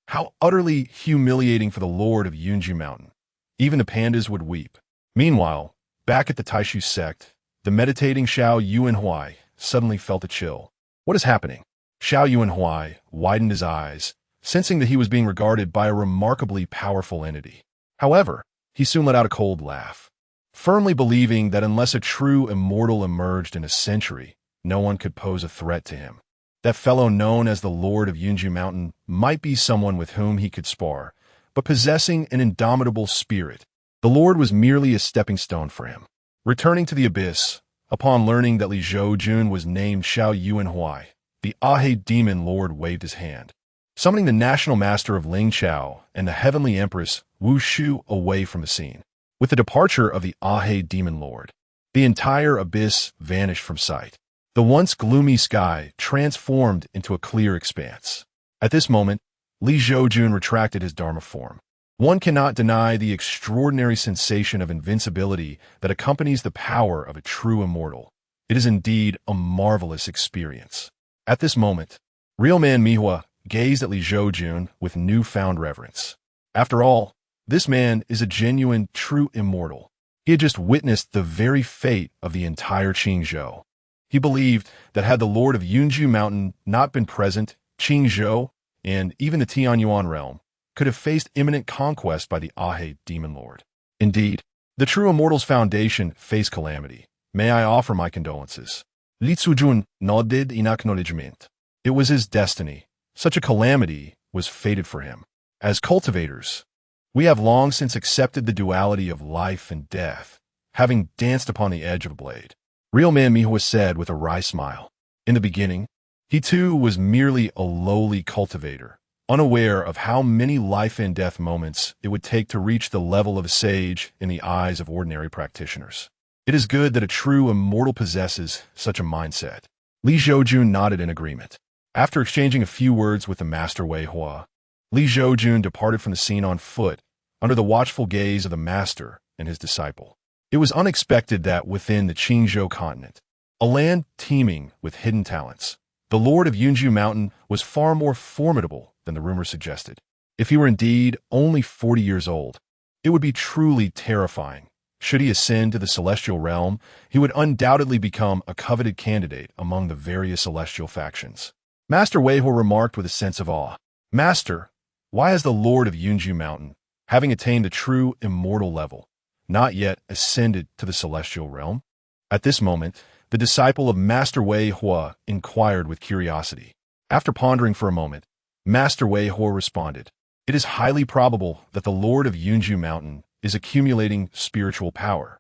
How utterly humiliating for the lord of Yunji Mountain. Even the pandas would weep. Meanwhile, back at the Taishu sect, the meditating Xiao Yuanhuai suddenly felt a chill. What is happening? Xiao Yuanhuai widened his eyes, sensing that he was being regarded by a remarkably powerful entity. However, he soon let out a cold laugh, firmly believing that unless a true immortal emerged in a century, no one could pose a threat to him. That fellow known as the Lord of Yunji Mountain might be someone with whom he could spar, but possessing an indomitable spirit, the Lord was merely a stepping stone for him. Returning to the abyss, upon learning that Li Zhoujun was named Xiao Yuanhuai, the Ahe demon lord waved his hand, summoning the national master of Ling Chao and the heavenly empress Wu Shu away from the scene. With the departure of the Ahe demon lord, the entire abyss vanished from sight. The once gloomy sky transformed into a clear expanse. At this moment, Li Zhoujun retracted his Dharma form. One cannot deny the extraordinary sensation of invincibility that accompanies the power of a true immortal. It is indeed a marvelous experience. At this moment, real man Mihua gazed at Li Zhoujun with newfound reverence. After all, this man is a genuine, true immortal. He had just witnessed the very fate of the entire Qingzhou. He believed that had the Lord of Yunju Mountain not been present, Qingzhou, and even the Tianyuan realm, could have faced imminent conquest by the Ahe demon lord. Indeed, the true immortal's foundation faced calamity. May I offer my condolences. Li Zhoujun nodded in acknowledgement. It was his destiny. Such a calamity was fated for him. As cultivators, we have long since accepted the duality of life and death, having danced upon the edge of a blade. Real man Mihua said with a wry smile. In the beginning, he too was merely a lowly cultivator, unaware of how many life and death moments it would take to reach the level of a sage in the eyes of ordinary practitioners. It is good that a true immortal possesses such a mindset. Li Zhoujun nodded in agreement. After exchanging a few words with the master Wei Hua, Li Zhoujun departed from the scene on foot, under the watchful gaze of the master and his disciple. It was unexpected that within the Qingzhou continent, a land teeming with hidden talents, the Lord of Yunju Mountain was far more formidable than the rumor suggested. If he were indeed only 40 years old, it would be truly terrifying. Should he ascend to the celestial realm, he would undoubtedly become a coveted candidate among the various celestial factions. Master Weiho remarked with a sense of awe, "Master, why has the Lord of Yunju Mountain, having attained the true immortal level, not yet ascended to the celestial realm?" At this moment, the disciple of Master Wei Hua inquired with curiosity. After pondering for a moment, Master Wei Hua responded, "It is highly probable that the Lord of Yunju Mountain is accumulating spiritual power,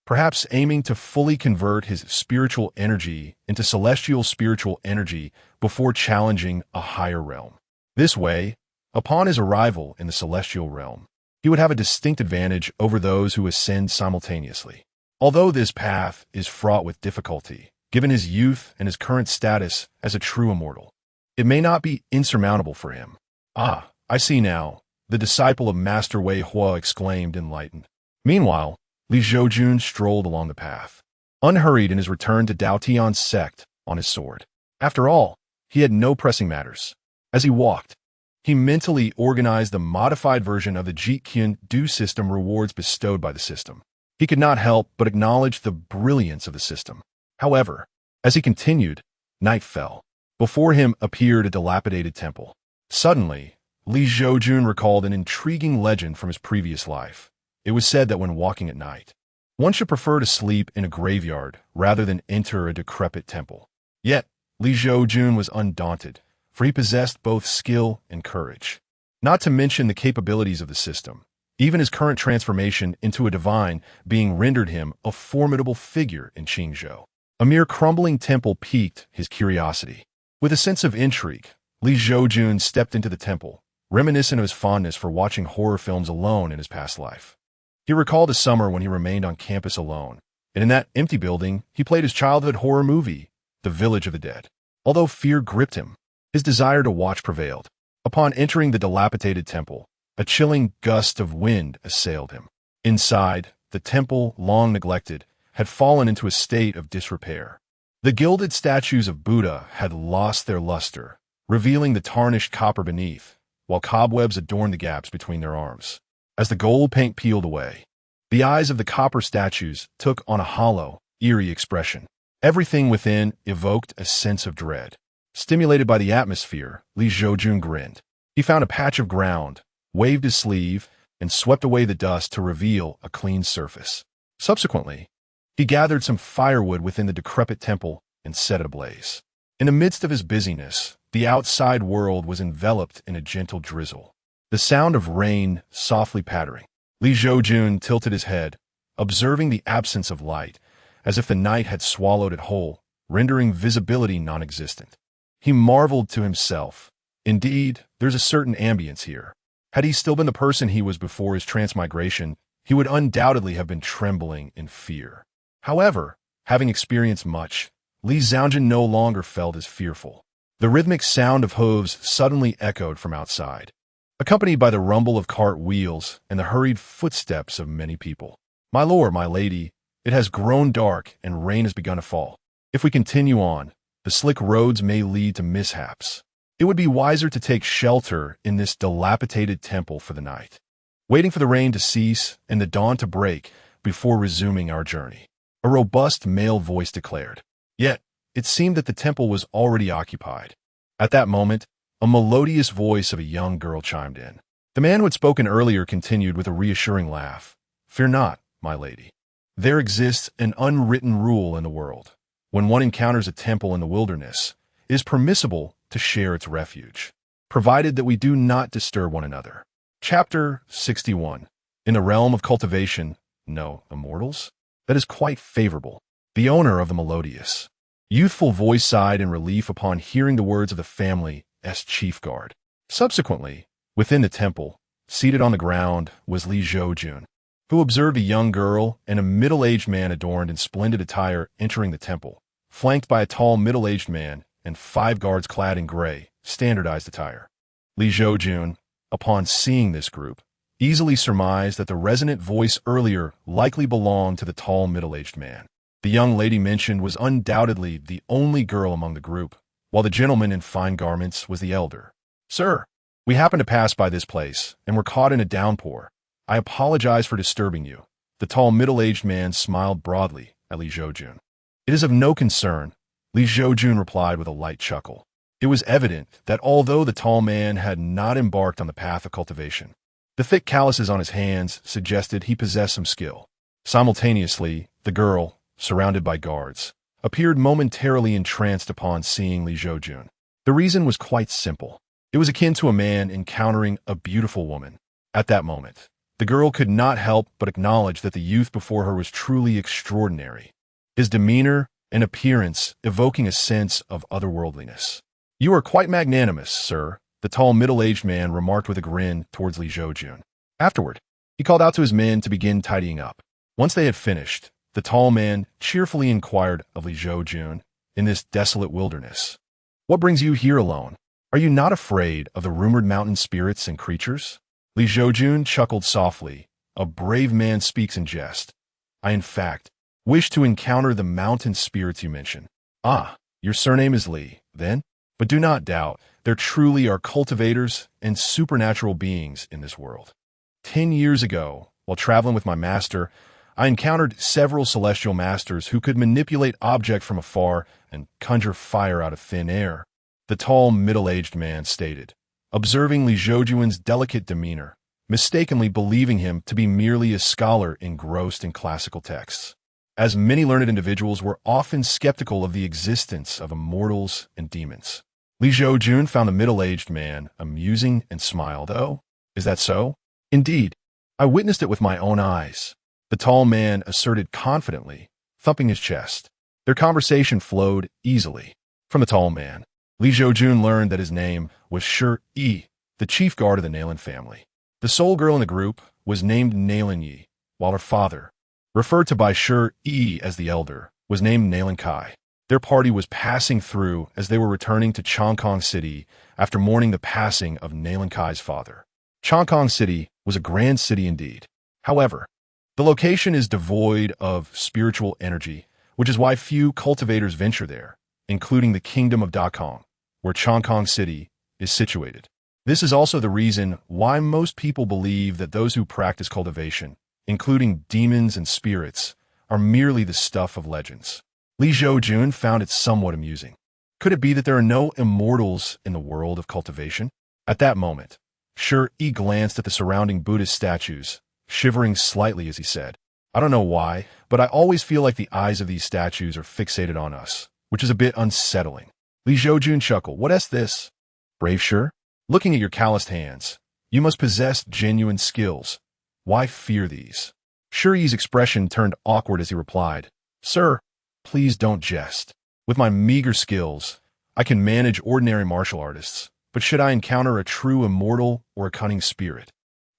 perhaps aiming to fully convert his spiritual energy into celestial spiritual energy before challenging a higher realm. This way, upon his arrival in the celestial realm, he would have a distinct advantage over those who ascend simultaneously. Although this path is fraught with difficulty, given his youth and his current status as a true immortal, it may not be insurmountable for him." "Ah, I see now," the disciple of Master Wei Hua exclaimed, enlightened. Meanwhile, Li Zhoujun strolled along the path, unhurried in his return to Dao Tian's sect on his sword. After all, he had no pressing matters. As he walked, he mentally organized the modified version of the Jitkyun Du system rewards bestowed by the system. He could not help but acknowledge the brilliance of the system. However, as he continued, night fell. Before him appeared a dilapidated temple. Suddenly, Li Zhoujun recalled an intriguing legend from his previous life. It was said that when walking at night, one should prefer to sleep in a graveyard rather than enter a decrepit temple. Yet, Li Zhoujun was undaunted, for he possessed both skill and courage. Not to mention the capabilities of the system, even his current transformation into a divine being rendered him a formidable figure in Qingzhou. A mere crumbling temple piqued his curiosity. With a sense of intrigue, Li Zhoujun stepped into the temple, reminiscent of his fondness for watching horror films alone in his past life. He recalled a summer when he remained on campus alone, and in that empty building, he played his childhood horror movie, The Village of the Dead. Although fear gripped him, his desire to watch prevailed. Upon entering the dilapidated temple, a chilling gust of wind assailed him. Inside, the temple, long neglected, had fallen into a state of disrepair. The gilded statues of Buddha had lost their luster, revealing the tarnished copper beneath, while cobwebs adorned the gaps between their arms. As the gold paint peeled away, the eyes of the copper statues took on a hollow, eerie expression. Everything within evoked a sense of dread. Stimulated by the atmosphere, Li Zhoujun grinned. He found a patch of ground, waved his sleeve, and swept away the dust to reveal a clean surface. Subsequently, he gathered some firewood within the decrepit temple and set it ablaze. In the midst of his busyness, the outside world was enveloped in a gentle drizzle. The sound of rain softly pattering. Li Zhoujun tilted his head, observing the absence of light, as if the night had swallowed it whole, rendering visibility non-existent. He marveled to himself. Indeed, there's a certain ambience here. Had he still been the person he was before his transmigration, he would undoubtedly have been trembling in fear. However, having experienced much, Li Zhoujun no longer felt as fearful. The rhythmic sound of hooves suddenly echoed from outside, accompanied by the rumble of cart wheels and the hurried footsteps of many people. "My lord, my lady, it has grown dark and rain has begun to fall. If we continue on, The slick roads may lead to mishaps. It would be wiser to take shelter in this dilapidated temple for the night, waiting for the rain to cease and the dawn to break before resuming our journey," a robust male voice declared. Yet, it seemed that the temple was already occupied. At that moment, a melodious voice of a young girl chimed in. The man who had spoken earlier continued with a reassuring laugh. "Fear not, my lady. There exists an unwritten rule in the world. When one encounters a temple in the wilderness, it is permissible to share its refuge, provided that we do not disturb one another." Chapter 61. In the realm of cultivation, no immortals? That is quite favorable. The owner of the melodious, youthful voice sighed in relief upon hearing the words of the family's chief guard. Subsequently, within the temple, seated on the ground, was Li Zhoujun, who observed a young girl and a middle-aged man adorned in splendid attire entering the temple, flanked by a tall middle-aged man and 5 guards clad in gray, standardized attire. Li Zhoujun, upon seeing this group, easily surmised that the resonant voice earlier likely belonged to the tall middle-aged man. The young lady mentioned was undoubtedly the only girl among the group, while the gentleman in fine garments was the elder. "Sir, we happened to pass by this place and were caught in a downpour. I apologize for disturbing you." The tall middle-aged man smiled broadly at Li Zhoujun. "It is of no concern," Li Zhoujun replied with a light chuckle. It was evident that although the tall man had not embarked on the path of cultivation, the thick calluses on his hands suggested he possessed some skill. Simultaneously, the girl, surrounded by guards, appeared momentarily entranced upon seeing Li Zhoujun. The reason was quite simple. It was akin to a man encountering a beautiful woman. At that moment, the girl could not help but acknowledge that the youth before her was truly extraordinary, his demeanor and appearance evoking a sense of otherworldliness. "You are quite magnanimous, sir," the tall middle-aged man remarked with a grin towards Li Zhoujun. Afterward, he called out to his men to begin tidying up. Once they had finished, the tall man cheerfully inquired of Li Zhoujun, "In this desolate wilderness, what brings you here alone? Are you not afraid of the rumored mountain spirits and creatures?" Li Zhoujun chuckled softly. "A brave man speaks in jest. I, in fact, wish to encounter the mountain spirits you mention." "Ah, your surname is Li, then? But do not doubt, there truly are cultivators and supernatural beings in this world. 10 years ago, while traveling with my master, I encountered several celestial masters who could manipulate objects from afar and conjure fire out of thin air," the tall middle-aged man stated, observing Li Zhoujun's delicate demeanor, mistakenly believing him to be merely a scholar engrossed in classical texts, as many learned individuals were often skeptical of the existence of immortals and demons. Li Zhoujun found the middle-aged man amusing and smiled. "Oh, is that so?" "Indeed, I witnessed it with my own eyes," the tall man asserted confidently, thumping his chest. Their conversation flowed easily. From the tall man, Li Zhoujun learned that his name was Shi, the chief guard of the Nalan family. The sole girl in the group was named Nalan, while her father, referred to by Shi as the elder, was named Nalan Kai. Their party was passing through as they were returning to Chongkong City after mourning the passing of Nalan Kai's father. Chongkong City was a grand city indeed. However, the location is devoid of spiritual energy, which is why few cultivators venture there, including the Kingdom of Dakong, where Chongkong City is situated. This is also the reason why most people believe that those who practice cultivation, including demons and spirits, are merely the stuff of legends. Li Zhoujun found it somewhat amusing. Could it be that there are no immortals in the world of cultivation? At that moment, Shi glanced at the surrounding Buddhist statues, shivering slightly as he said, "I don't know why, but I always feel like the eyes of these statues are fixated on us, which is a bit unsettling." Li Zhoujun chuckled. "What's this? Brave Shi? Looking at your calloused hands, you must possess genuine skills. Why fear these?" Shi's expression turned awkward as he replied, "Sir, please don't jest. With my meager skills, I can manage ordinary martial artists, but should I encounter a true immortal or a cunning spirit,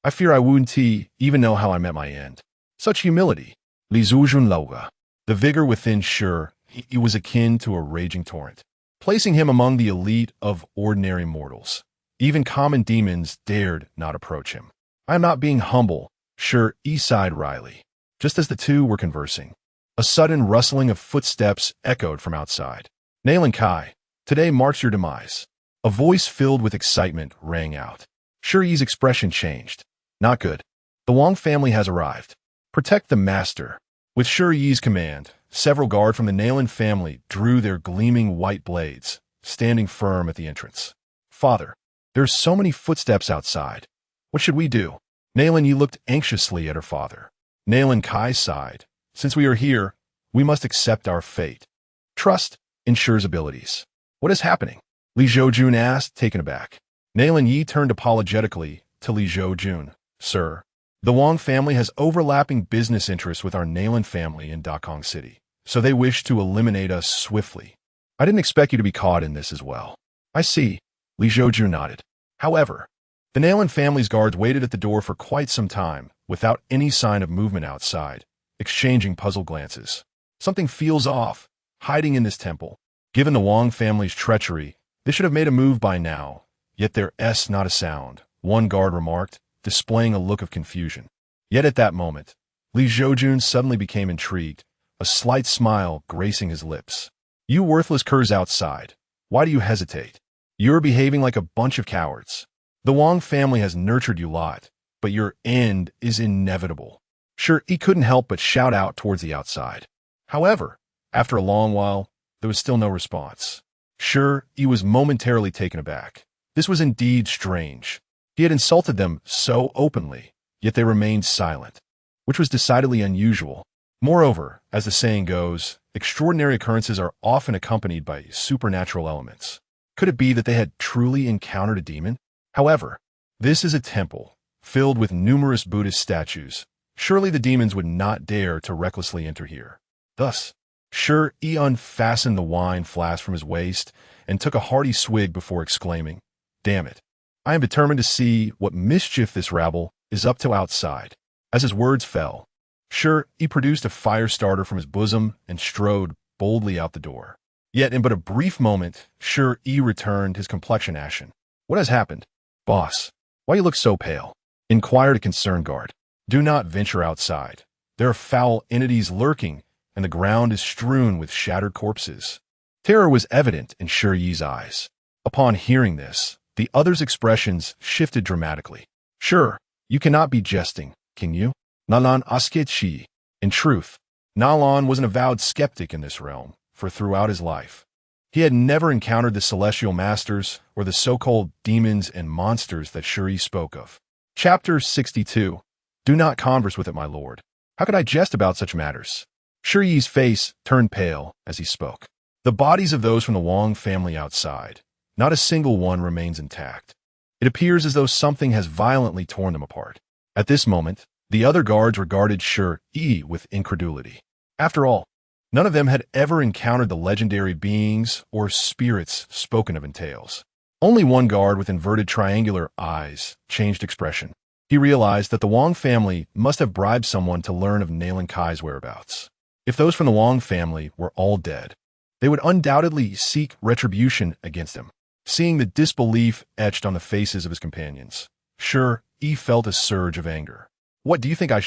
I fear I wouldn't even know how I met my end." Such humility. Li Zhoujun Loga. The vigor within Shi, he was akin to a raging torrent, placing him among the elite of ordinary mortals. Even common demons dared not approach him. "I am not being humble," Shi sighed wryly. Just as the two were conversing, a sudden rustling of footsteps echoed from outside. Nailan Kai, today marks your demise. A voice filled with excitement rang out. Shi Yi's expression changed. Not good. The Wang family has arrived. Protect the master. With Shi Yi's command, several guards from the Nailan family drew their gleaming white blades, standing firm at the entrance. Father, there are so many footsteps outside. What should we do? Nailan Yi looked anxiously at her father. Nailan Kai sighed. Since we are here, we must accept our fate. Trust ensures abilities. What is happening? Li Zhoujun asked, taken aback. Nailan Yi turned apologetically to Li Zhoujun. Sir, the Wang family has overlapping business interests with our Nailan family in Dakong City, so they wish to eliminate us swiftly. I didn't expect you to be caught in this as well. I see. Li Zhoujun nodded. However, the Nailan family's guards waited at the door for quite some time, without any sign of movement outside, exchanging puzzled glances. Something feels off, hiding in this temple. Given the Wang family's treachery, they should have made a move by now, yet there's not a sound, one guard remarked, displaying a look of confusion. Yet at that moment, Li Zhoujun suddenly became intrigued, a slight smile gracing his lips. You worthless curs outside. Why do you hesitate? You're behaving like a bunch of cowards. The Wang family has nurtured you lot, but your end is inevitable. Sure, he couldn't help but shout out towards the outside. However, after a long while, there was still no response. Sure, he was momentarily taken aback. This was indeed strange. He had insulted them so openly, yet they remained silent, which was decidedly unusual. Moreover, as the saying goes, extraordinary occurrences are often accompanied by supernatural elements. Could it be that they had truly encountered a demon? However, this is a temple, filled with numerous Buddhist statues. Surely the demons would not dare to recklessly enter here. Thus, Shi Yi unfastened the wine flask from his waist and took a hearty swig before exclaiming, Damn it! I am determined to see what mischief this rabble is up to outside. As his words fell, Shi Yi produced a fire starter from his bosom and strode boldly out the door. Yet in but a brief moment, Shi Yi returned, his complexion ashen. What has happened? Boss, why you look so pale? Inquired a concerned guard. Do not venture outside. There are foul entities lurking, and the ground is strewn with shattered corpses. Terror was evident in Shi Yi's eyes. Upon hearing this, the other's expressions shifted dramatically. Sure, you cannot be jesting, can you? Nalan asket shi. In truth, Nalan was an avowed skeptic in this realm, for throughout his life, he had never encountered the celestial masters or the so-called demons and monsters that Shi Yi spoke of. Chapter 62. Do not converse with it, my lord. How could I jest about such matters? Shi Yi's face turned pale as he spoke. The bodies of those from the Wang family outside, not a single one remains intact. It appears as though something has violently torn them apart. At this moment, the other guards regarded Shi Yi with incredulity. After all, none of them had ever encountered the legendary beings or spirits spoken of in tales. Only one guard with inverted triangular eyes changed expression. He realized that the Wang family must have bribed someone to learn of Nailan Kai's whereabouts. If those from the Wang family were all dead, they would undoubtedly seek retribution against him. Seeing the disbelief etched on the faces of his companions, Shi Yi felt a surge of anger. What do you think I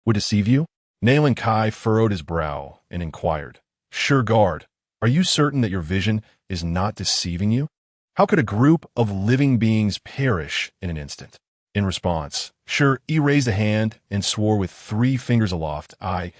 would deceive you? Nailan Kai furrowed his brow and inquired, Sure guard, are you certain that your vision is not deceiving you? How could a group of living beings perish in an instant? In response, Shi Yi raised a hand and swore with 3 fingers aloft, I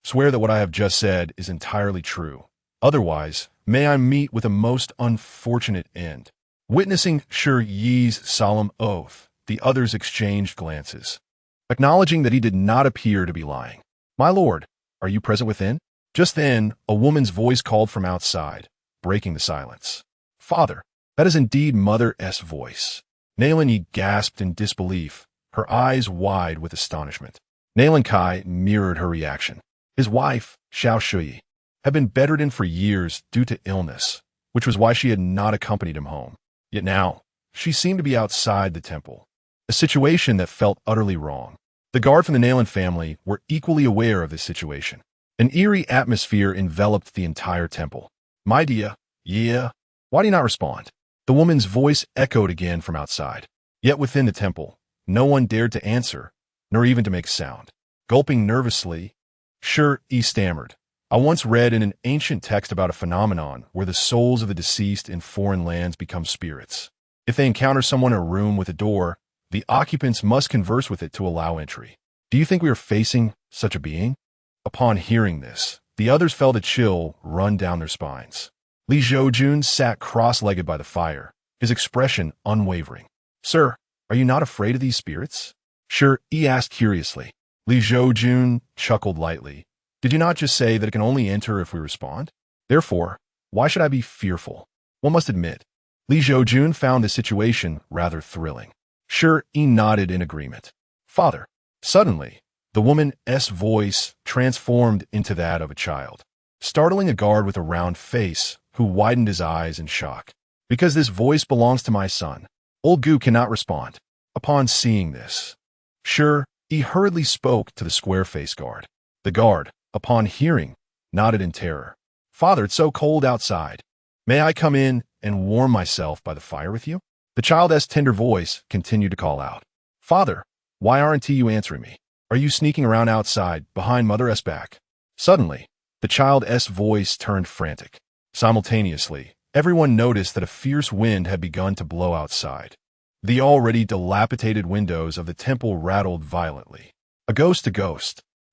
swear that what I have just said is entirely true. Otherwise, may I meet with a most unfortunate end. Witnessing Shi Yi's solemn oath, the others exchanged glances, acknowledging that he did not appear to be lying. My lord, are you present within? Just then, a woman's voice called from outside, breaking the silence. Father, that is indeed Mother's voice. Nailan Yi gasped in disbelief, her eyes wide with astonishment. Nailan Kai mirrored her reaction. His wife, Xiao Shui, had been bedridden for years due to illness, which was why she had not accompanied him home. Yet now, she seemed to be outside the temple, a situation that felt utterly wrong. The guard from the Nailan family were equally aware of this situation. An eerie atmosphere enveloped the entire temple. My dear, yeah, why do you not respond? The woman's voice echoed again from outside. Yet within the temple, no one dared to answer, nor even to make sound. Gulping nervously, Shi Yi stammered, I once read in an ancient text about a phenomenon where the souls of the deceased in foreign lands become spirits. If they encounter someone in a room with a door, the occupants must converse with it to allow entry. Do you think we are facing such a being? Upon hearing this, the others felt a chill run down their spines. Li Zhoujun sat cross-legged by the fire, his expression unwavering. Sir, are you not afraid of these spirits? Sure, he asked curiously. Li Zhoujun chuckled lightly. Did you not just say that it can only enter if we respond? Therefore, why should I be fearful? One must admit, Li Zhoujun found the situation rather thrilling. Sure, he nodded in agreement. Father. Suddenly, the woman's voice transformed into that of a child, startling a guard with a round face who widened his eyes in shock. Because this voice belongs to my son. Old Gu cannot respond. Upon seeing this, sure, he hurriedly spoke to the square-faced guard. The guard, upon hearing, nodded in terror. Father, it's so cold outside. May I come in and warm myself by the fire with you? The child's tender voice continued to call out. Father, why aren't you answering me? Are you sneaking around outside, behind Mother's back? Suddenly, the child's voice turned frantic. Simultaneously, everyone noticed that a fierce wind had begun to blow outside. The already dilapidated windows of the temple rattled violently. A ghost.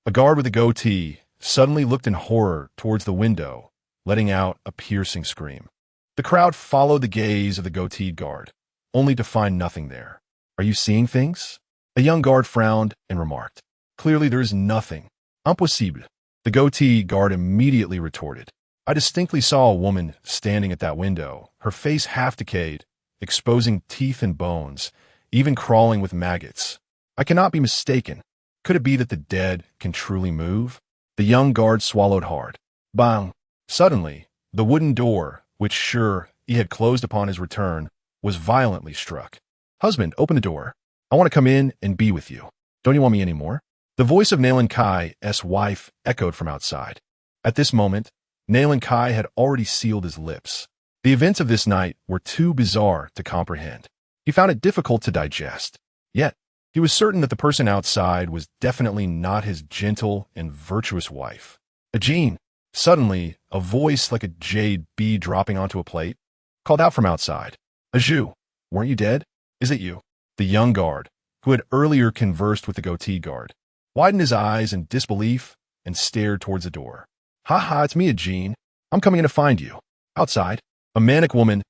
A guard with a goatee suddenly looked in horror towards the window, letting out a piercing scream. The crowd followed the gaze of the goateed guard, only to find nothing there. Are you seeing things? A young guard frowned and remarked. Clearly there is nothing. Impossible. The goatee guard immediately retorted. I distinctly saw a woman standing at that window, her face half decayed, exposing teeth and bones, even crawling with maggots. I cannot be mistaken. Could it be that the dead can truly move? The young guard swallowed hard. Bang! Suddenly, the wooden door, which sure he had closed upon his return, was violently struck. Husband, open the door. I want to come in and be with you. Don't you want me anymore? The voice of Nailan Kai's wife echoed from outside. At this moment, Nailan Kai had already sealed his lips. The events of this night were too bizarre to comprehend. He found it difficult to digest. Yet, he was certain that the person outside was definitely not his gentle and virtuous wife. Jean, suddenly, a voice like a jade bee dropping onto a plate, called out from outside. Ajou, weren't you dead? Is it you? The young guard, who had earlier conversed with the goatee guard, widened his eyes in disbelief and stared towards the door. Ha ha, it's me, Jean. I'm coming in to find you. Outside, a manic woman's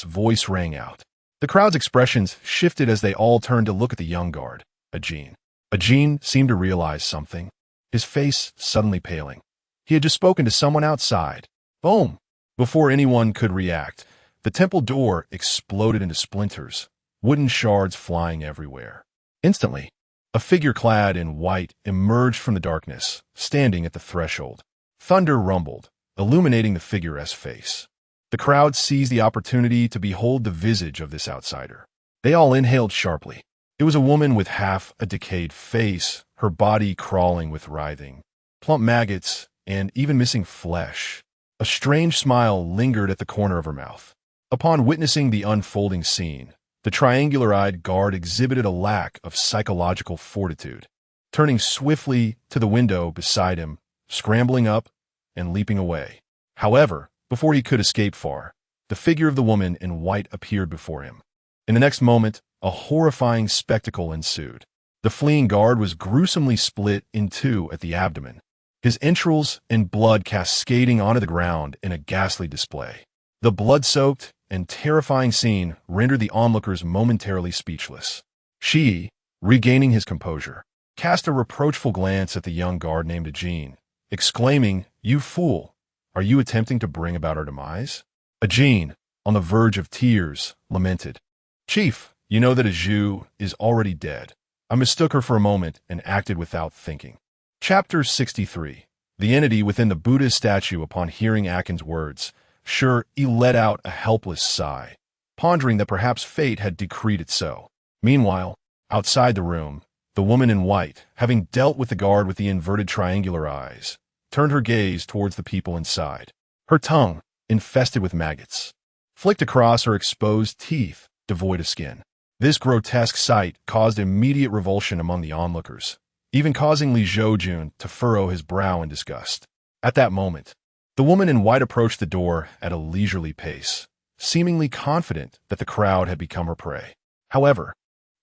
voice rang out. The crowd's expressions shifted as they all turned to look at the young guard, Jean. Jean seemed to realize something, his face suddenly paling. He had just spoken to someone outside. Boom! Before anyone could react, the temple door exploded into splinters, wooden shards flying everywhere. Instantly, a figure clad in white emerged from the darkness, standing at the threshold. Thunder rumbled, illuminating the figure's face. The crowd seized the opportunity to behold the visage of this outsider. They all inhaled sharply. It was a woman with half a decayed face, her body crawling with writhing, plump maggots, and even missing flesh. A strange smile lingered at the corner of her mouth. Upon witnessing the unfolding scene, the triangular-eyed guard exhibited a lack of psychological fortitude, turning swiftly to the window beside him, scrambling up and leaping away. However, before he could escape far, the figure of the woman in white appeared before him. In the next moment, a horrifying spectacle ensued. The fleeing guard was gruesomely split in two at the abdomen, his entrails and blood cascading onto the ground in a ghastly display. The blood-soaked and terrifying scene rendered the onlookers momentarily speechless. Shi, regaining his composure, cast a reproachful glance at the young guard named Jean, exclaiming, "You fool! Are you attempting to bring about our demise?" Jean, on the verge of tears, lamented. "Chief, you know that Ajou is already dead. I mistook her for a moment and acted without thinking." Chapter 63. The entity within the Buddha's statue upon hearing Akin's words, sure, he let out a helpless sigh, pondering that perhaps fate had decreed it so. Meanwhile, outside the room, the woman in white, having dealt with the guard with the inverted triangular eyes, turned her gaze towards the people inside. Her tongue, infested with maggots, flicked across her exposed teeth, devoid of skin. This grotesque sight caused immediate revulsion among the onlookers, even causing Li Zhoujun to furrow his brow in disgust. At that moment, the woman in white approached the door at a leisurely pace, seemingly confident that the crowd had become her prey. However,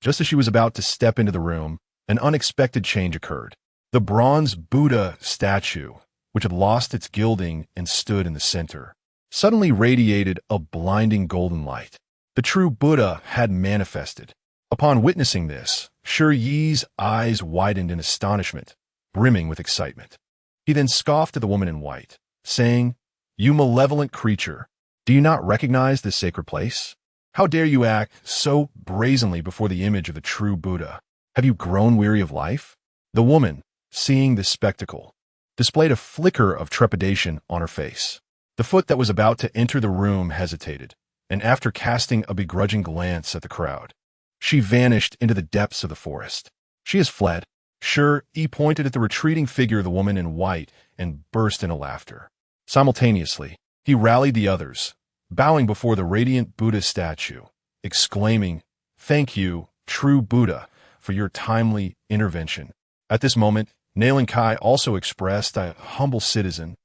just as she was about to step into the room, an unexpected change occurred. The bronze Buddha statue, which had lost its gilding and stood in the center, suddenly radiated a blinding golden light. The true Buddha had manifested. Upon witnessing this, Shi Yi's eyes widened in astonishment, brimming with excitement. He then scoffed at the woman in white, saying, "You malevolent creature, do you not recognize this sacred place? How dare you act so brazenly before the image of the true Buddha? Have you grown weary of life?" The woman, seeing this spectacle, displayed a flicker of trepidation on her face. The foot that was about to enter the room hesitated, and after casting a begrudging glance at the crowd, she vanished into the depths of the forest. "She has fled." Shi pointed at the retreating figure of the woman in white and burst into laughter. Simultaneously, he rallied the others, bowing before the radiant Buddha statue, exclaiming, "Thank you, true Buddha, for your timely intervention." At this moment, Nailan Kai also expressed, "A humble citizen,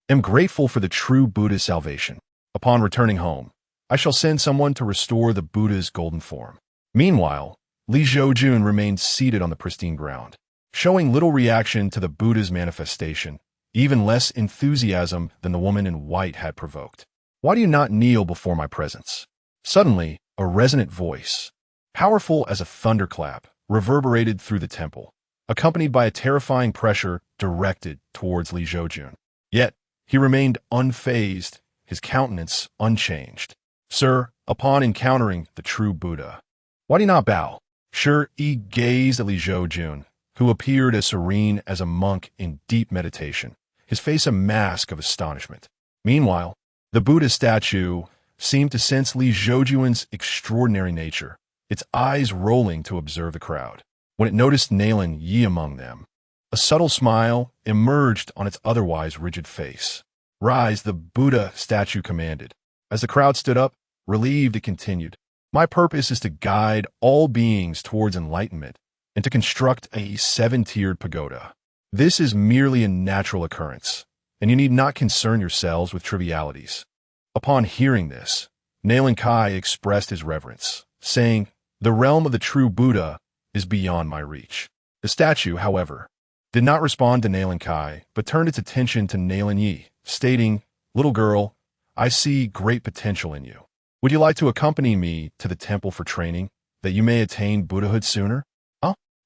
am grateful for the true Buddha's salvation. Upon returning home, I shall send someone to restore the Buddha's golden form." Meanwhile, Li Zhoujun remained seated on the pristine ground, showing little reaction to the Buddha's manifestation, even less enthusiasm than the woman in white had provoked. "Why do you not kneel before my presence?" Suddenly, a resonant voice, powerful as a thunderclap, reverberated through the temple, accompanied by a terrifying pressure directed towards Li Zhoujun. Yet, he remained unfazed, his countenance unchanged. "Sir, upon encountering the true Buddha, why do you not bow?" Shi gazed at Li Zhoujun, who appeared as serene as a monk in deep meditation, his face a mask of astonishment. Meanwhile, the Buddha statue seemed to sense Li Zhoujun's extraordinary nature, its eyes rolling to observe the crowd. When it noticed Nailan Yi among them, a subtle smile emerged on its otherwise rigid face. "Rise," the Buddha statue commanded. As the crowd stood up, relieved, it continued, "My purpose is to guide all beings towards enlightenment and to construct a 7-tiered pagoda. This is merely a natural occurrence, and you need not concern yourselves with trivialities." Upon hearing this, Nailan Kai expressed his reverence, saying, "The realm of the true Buddha is beyond my reach." The statue, however, did not respond to Nailan Kai, but turned its attention to Nailan Yi, stating, "Little girl, I see great potential in you. Would you like to accompany me to the temple for training, that you may attain Buddhahood sooner?"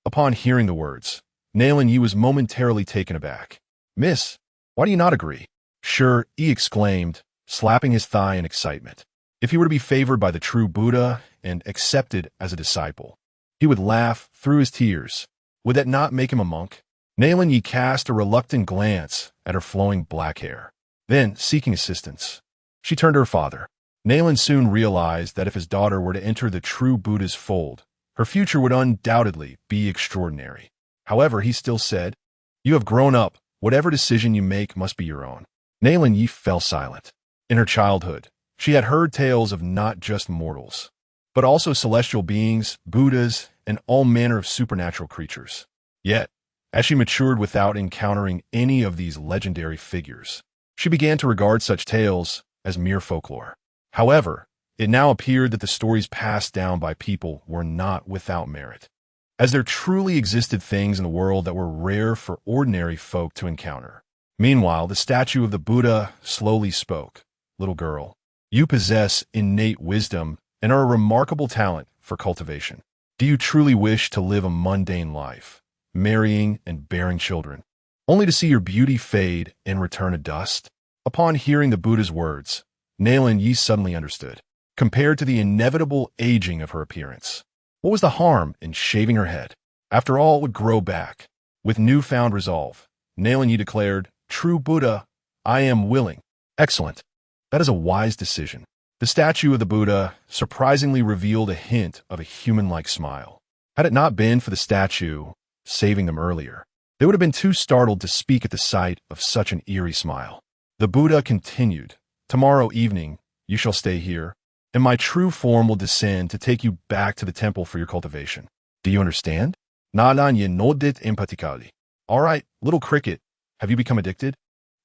Upon hearing the words, Nailan Yi was momentarily taken aback. "Miss, why do you not agree?" Shi exclaimed, slapping his thigh in excitement. If he were to be favored by the true Buddha and accepted as a disciple, he would laugh through his tears. Would that not make him a monk? Nailan Yi cast a reluctant glance at her flowing black hair. Then, seeking assistance, she turned to her father. Nailan soon realized that if his daughter were to enter the true Buddha's fold, her future would undoubtedly be extraordinary. However, he still said, "You have grown up. Whatever decision you make must be your own." Nailan Yi fell silent. In her childhood, she had heard tales of not just mortals, but also celestial beings, Buddhas, and all manner of supernatural creatures. Yet, as she matured without encountering any of these legendary figures, she began to regard such tales as mere folklore. However, it now appeared that the stories passed down by people were not without merit, as there truly existed things in the world that were rare for ordinary folk to encounter. Meanwhile, the statue of the Buddha slowly spoke. "Little girl, you possess innate wisdom and are a remarkable talent for cultivation. Do you truly wish to live a mundane life, marrying and bearing children, only to see your beauty fade and return to dust?" Upon hearing the Buddha's words, Nailan Yi suddenly understood. Compared to the inevitable aging of her appearance, what was the harm in shaving her head? After all, it would grow back. With newfound resolve, Nailan Yi declared, "True Buddha, I am willing." "Excellent. That is a wise decision." The statue of the Buddha surprisingly revealed a hint of a human-like smile. Had it not been for the statue saving them earlier, they would have been too startled to speak at the sight of such an eerie smile. The Buddha continued, "Tomorrow evening, you shall stay here, and my true form will descend to take you back to the temple for your cultivation. Do you understand?" "Nālan ye nodit empatikali." "All right, little cricket, have you become addicted?"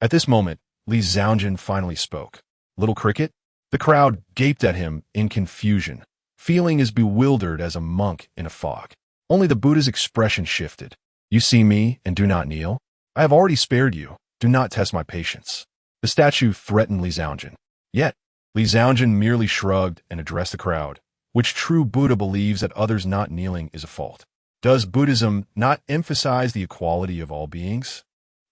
At this moment, Li Zhoujun finally spoke. Little cricket? The crowd gaped at him in confusion, feeling as bewildered as a monk in a fog. Only the Buddha's expression shifted. You see me and do not kneel? I have already spared you. Do not test my patience. The statue threatened Li Zhoujun. Yet, Li Zhoujun merely shrugged and addressed the crowd. Which true Buddha believes that others not kneeling is a fault? Does Buddhism not emphasize the equality of all beings?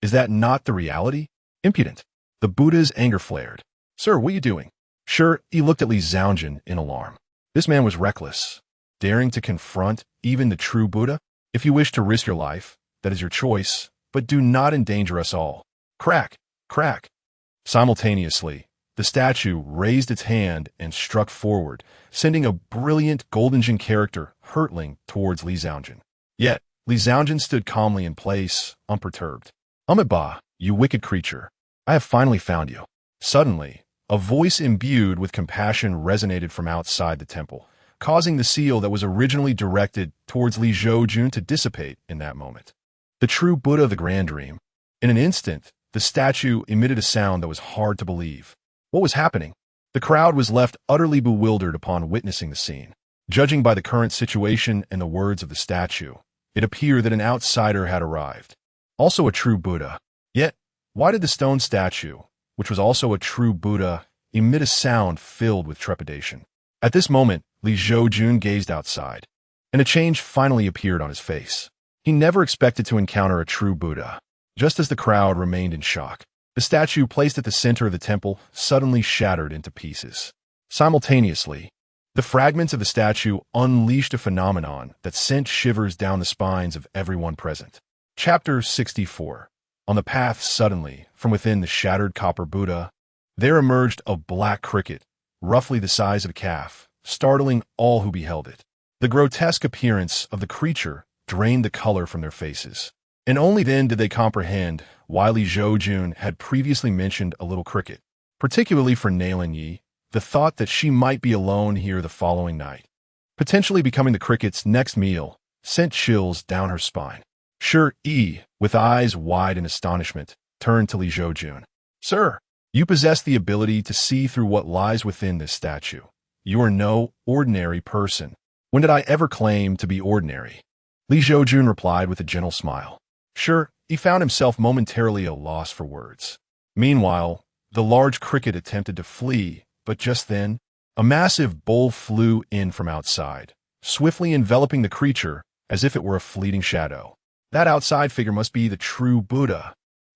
Is that not the reality? Impudent. The Buddha's anger flared. Sir, what are you doing? Sure, he looked at Li Zhoujun in alarm. This man was reckless, daring to confront even the true Buddha. If you wish to risk your life, that is your choice, but do not endanger us all. Crack, crack. Simultaneously, the statue raised its hand and struck forward, sending a brilliant golden character hurtling towards Li Zhoujun. Yet, Li Zhoujun stood calmly in place, unperturbed. Amitabha, you wicked creature, I have finally found you. Suddenly, a voice imbued with compassion resonated from outside the temple, causing the seal that was originally directed towards Li Zhoujun to dissipate in that moment. The true Buddha of the Grand Dream. In an instant, the statue emitted a sound that was hard to believe. What was happening? The crowd was left utterly bewildered upon witnessing the scene. Judging by the current situation and the words of the statue, it appeared that an outsider had arrived. Also a true Buddha. Yet, why did the stone statue, which was also a true Buddha, emit a sound filled with trepidation? At this moment, Li Zhoujun gazed outside, and a change finally appeared on his face. He never expected to encounter a true Buddha. Just as the crowd remained in shock, the statue placed at the center of the temple suddenly shattered into pieces. Simultaneously, the fragments of the statue unleashed a phenomenon that sent shivers down the spines of everyone present. Chapter 64. On the path suddenly, from within the shattered copper Buddha, there emerged a black cricket, roughly the size of a calf, startling all who beheld it. The grotesque appearance of the creature drained the color from their faces. And only then did they comprehend why Li Zhoujun had previously mentioned a little cricket, particularly for Nailan Yi, the thought that she might be alone here the following night, potentially becoming the cricket's next meal, sent chills down her spine. Sure, Yi, with eyes wide in astonishment, turned to Li Zhoujun. Sir, you possess the ability to see through what lies within this statue. You are no ordinary person. When did I ever claim to be ordinary? Li Zhoujun replied with a gentle smile. Sure, he found himself momentarily at a loss for words. Meanwhile, the large cricket attempted to flee, but just then, a massive bull flew in from outside, swiftly enveloping the creature as if it were a fleeting shadow. That outside figure must be the true Buddha.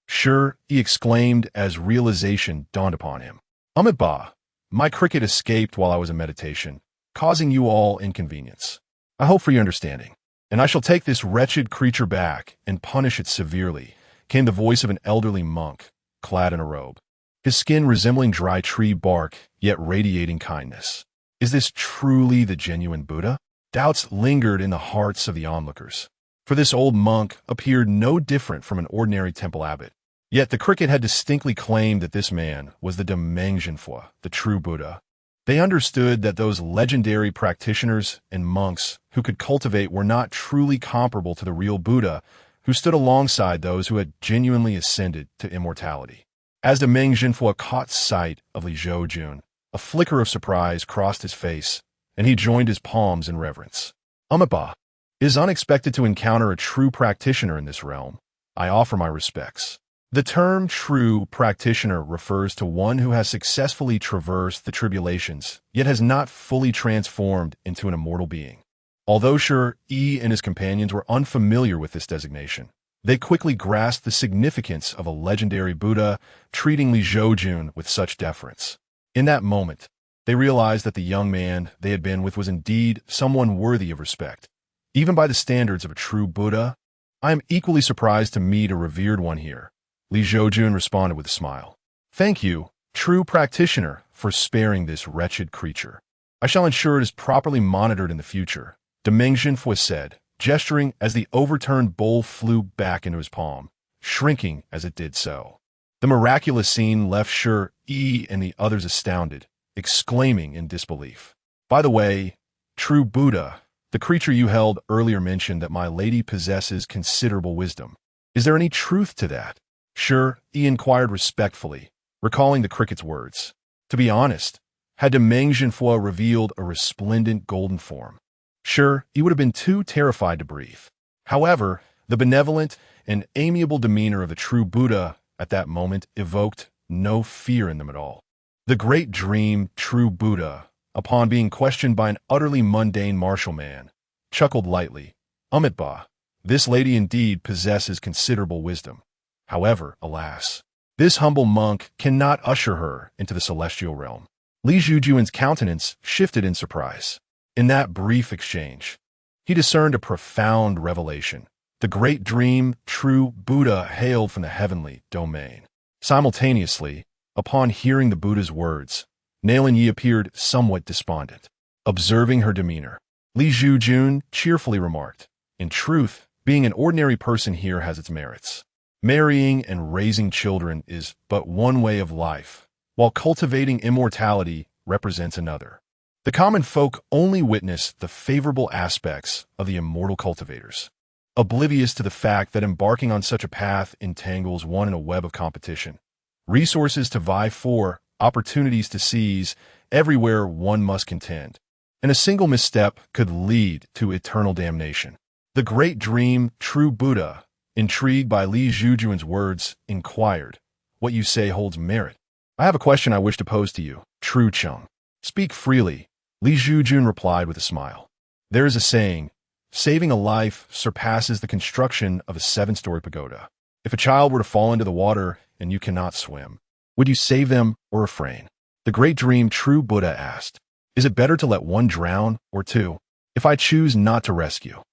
Sure, he exclaimed as realization dawned upon him. Amitabha, my cricket escaped while I was in meditation, causing you all inconvenience. I hope for your understanding. And I shall take this wretched creature back and punish it severely, came the voice of an elderly monk, clad in a robe, his skin resembling dry tree bark, yet radiating kindness. Is this truly the genuine Buddha? Doubts lingered in the hearts of the onlookers, for this old monk appeared no different from an ordinary temple abbot. Yet the cricket had distinctly claimed that this man was the invincible, the true Buddha. They understood that those legendary practitioners and monks who could cultivate were not truly comparable to the real Buddha, who stood alongside those who had genuinely ascended to immortality. As the Jinfu caught sight of Li Zhoujun, a flicker of surprise crossed his face, and he joined his palms in reverence. Amitabha, it is unexpected to encounter a true practitioner in this realm. I offer my respects. The term true practitioner refers to one who has successfully traversed the tribulations, yet has not fully transformed into an immortal being. Although sure, Yi and his companions were unfamiliar with this designation, they quickly grasped the significance of a legendary Buddha treating Li Zhoujun with such deference. In that moment, they realized that the young man they had been with was indeed someone worthy of respect. Even by the standards of a true Buddha, I am equally surprised to meet a revered one here. Li Zhoujun responded with a smile. Thank you, true practitioner, for sparing this wretched creature. I shall ensure it is properly monitored in the future, Demeng Jinfu said, gesturing as the overturned bowl flew back into his palm, shrinking as it did so. The miraculous scene left Sure Yi and the others astounded, exclaiming in disbelief. By the way, true Buddha, the creature you held earlier mentioned that my lady possesses considerable wisdom. Is there any truth to that? Sure, he inquired respectfully, recalling the cricket's words. To be honest, had de Meng Jinfua revealed a resplendent golden form, sure, he would have been too terrified to breathe. However, the benevolent and amiable demeanor of the true Buddha at that moment evoked no fear in them at all. The great dream, true Buddha, upon being questioned by an utterly mundane martial man, chuckled lightly. Amitabha, this lady indeed possesses considerable wisdom. However, alas, this humble monk cannot usher her into the celestial realm. Li Zhoujun's countenance shifted in surprise. In that brief exchange, he discerned a profound revelation. The great dream, true Buddha, hailed from the heavenly domain. Simultaneously, upon hearing the Buddha's words, Nailan Yi appeared somewhat despondent. Observing her demeanor, Li Zhoujun cheerfully remarked, in truth, being an ordinary person here has its merits. Marrying and raising children is but one way of life, while cultivating immortality represents another. The common folk only witness the favorable aspects of the immortal cultivators, oblivious to the fact that embarking on such a path entangles one in a web of competition. Resources to vie for, opportunities to seize, everywhere one must contend. And a single misstep could lead to eternal damnation. The great dream, true Buddha, intrigued by Li Zhoujun's words, inquired, what you say holds merit. I have a question I wish to pose to you, true Chung. Speak freely, Li Zhoujun replied with a smile. There is a saying, saving a life surpasses the construction of a 7-story pagoda. If a child were to fall into the water and you cannot swim, would you save them or refrain? The great dream, true Buddha asked, is it better to let one drown or two? If I choose not to rescue,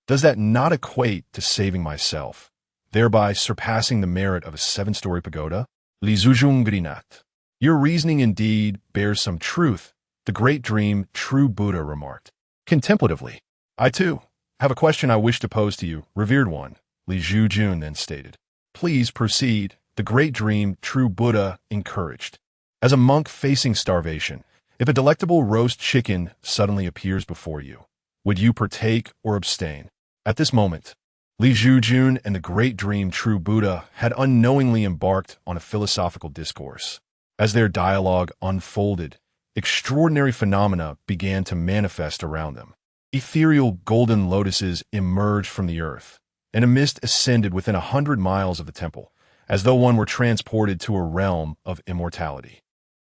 does that not equate to saving myself, thereby surpassing the merit of a 7-story pagoda? Li Zhoujun grinat. Your reasoning indeed bears some truth, the great dream, true Buddha remarked. Contemplatively, I too have a question I wish to pose to you, revered one, Li Zhoujun then stated. Please proceed, the great dream, true Buddha encouraged. As a monk facing starvation, if a delectable roast chicken suddenly appears before you, would you partake or abstain? At this moment, Li Zhoujun and the great dream, true Buddha had unknowingly embarked on a philosophical discourse. As their dialogue unfolded, extraordinary phenomena began to manifest around them. Ethereal golden lotuses emerged from the earth, and a mist ascended within 100 miles of the temple, as though one were transported to a realm of immortality.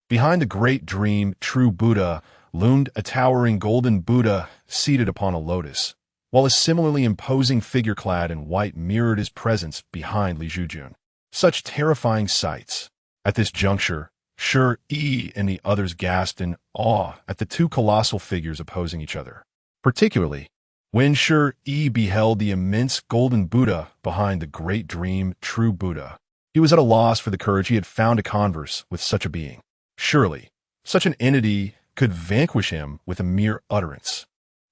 Behind the great dream, true Buddha, loomed a towering golden Buddha seated upon a lotus, while a similarly imposing figure clad in white mirrored his presence behind Li Zhoujun. Such terrifying sights. At this juncture, Sure Yi and the others gasped in awe at the two colossal figures opposing each other. Particularly, when Sure Yi beheld the immense golden Buddha behind the great dream, true Buddha, he was at a loss for the courage he had found to converse with such a being. Surely, such an entity could vanquish him with a mere utterance.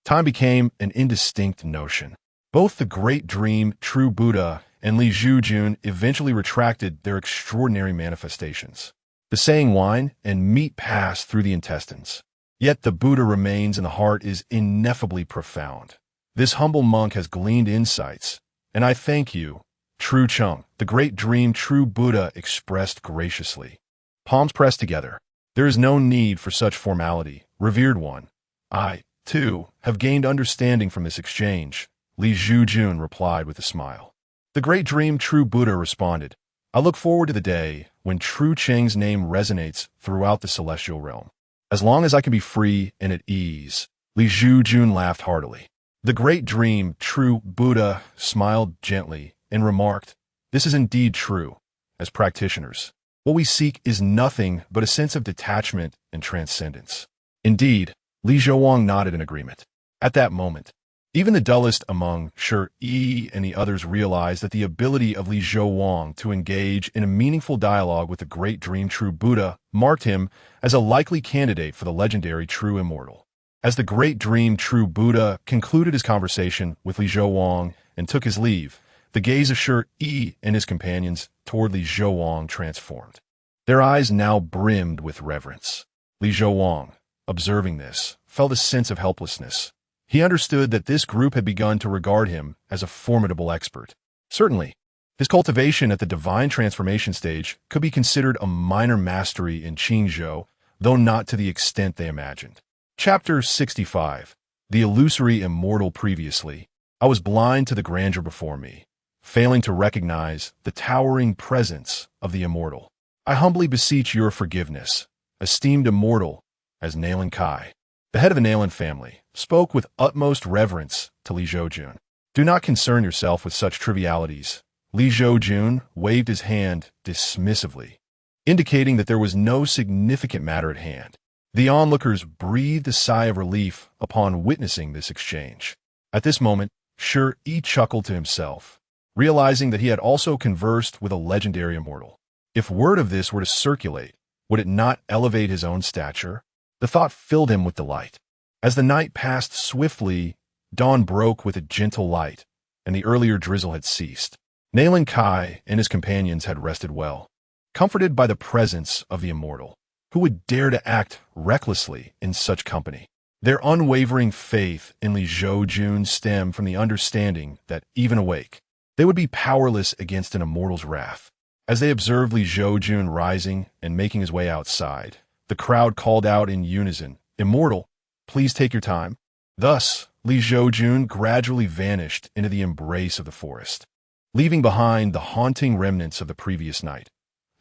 Time became an indistinct notion. Both the great dream, true Buddha, and Li Zhoujun eventually retracted their extraordinary manifestations. The saying wine and meat pass through the intestines. Yet the Buddha remains and the heart is ineffably profound. This humble monk has gleaned insights, and I thank you, true Chung. The great dream, true Buddha expressed graciously. Palms pressed together. There is no need for such formality, revered one. I, too, have gained understanding from this exchange, Li Zhoujun replied with a smile. The great dream, true Buddha responded, I look forward to the day when true Cheng's name resonates throughout the celestial realm. As long as I can be free and at ease, Li Zhoujun laughed heartily. The great dream, true Buddha, smiled gently and remarked, this is indeed true. As practitioners, what we seek is nothing but a sense of detachment and transcendence. Indeed, Li Zhoujun nodded in agreement. At that moment, even the dullest among Sure Yi and the others realized that the ability of Li Zhoujun to engage in a meaningful dialogue with the great dream, true Buddha marked him as a likely candidate for the legendary true immortal. As the great dream, true Buddha concluded his conversation with Li Zhoujun and took his leave, the gaze of Sure Yi and his companions toward Li Zhoujun transformed. Their eyes now brimmed with reverence. Li Zhoujun, observing this, felt a sense of helplessness. He understood that this group had begun to regard him as a formidable expert. Certainly, His cultivation at the divine transformation stage could be considered a minor mastery in Qingzhou, though not to the extent they imagined. Chapter 65. The illusory immortal. Previously, I was blind to the grandeur before me, failing to recognize the towering presence of the immortal. I humbly beseech your forgiveness, esteemed immortal, as Nalan Kai, the head of the Nalan family, spoke with utmost reverence to Li Zhoujun. Do not concern yourself with such trivialities. Li Zhoujun waved his hand dismissively, indicating that there was no significant matter at hand. The onlookers breathed a sigh of relief upon witnessing this exchange. At this moment, Yi chuckled to himself, realizing that he had also conversed with a legendary immortal. If word of this were to circulate, would it not elevate his own stature? The thought filled him with delight. As the night passed swiftly, dawn broke with a gentle light, and the earlier drizzle had ceased. Nalan Kai and his companions had rested well, comforted by the presence of the immortal. Who would dare to act recklessly in such company? Their unwavering faith in Li Zhoujun stemmed from the understanding that, even awake, they would be powerless against an immortal's wrath. As they observed Li Zhoujun rising and making his way outside, the crowd called out in unison, "Immortal, please take your time." Thus, Li Zhoujun gradually vanished into the embrace of the forest, leaving behind the haunting remnants of the previous night.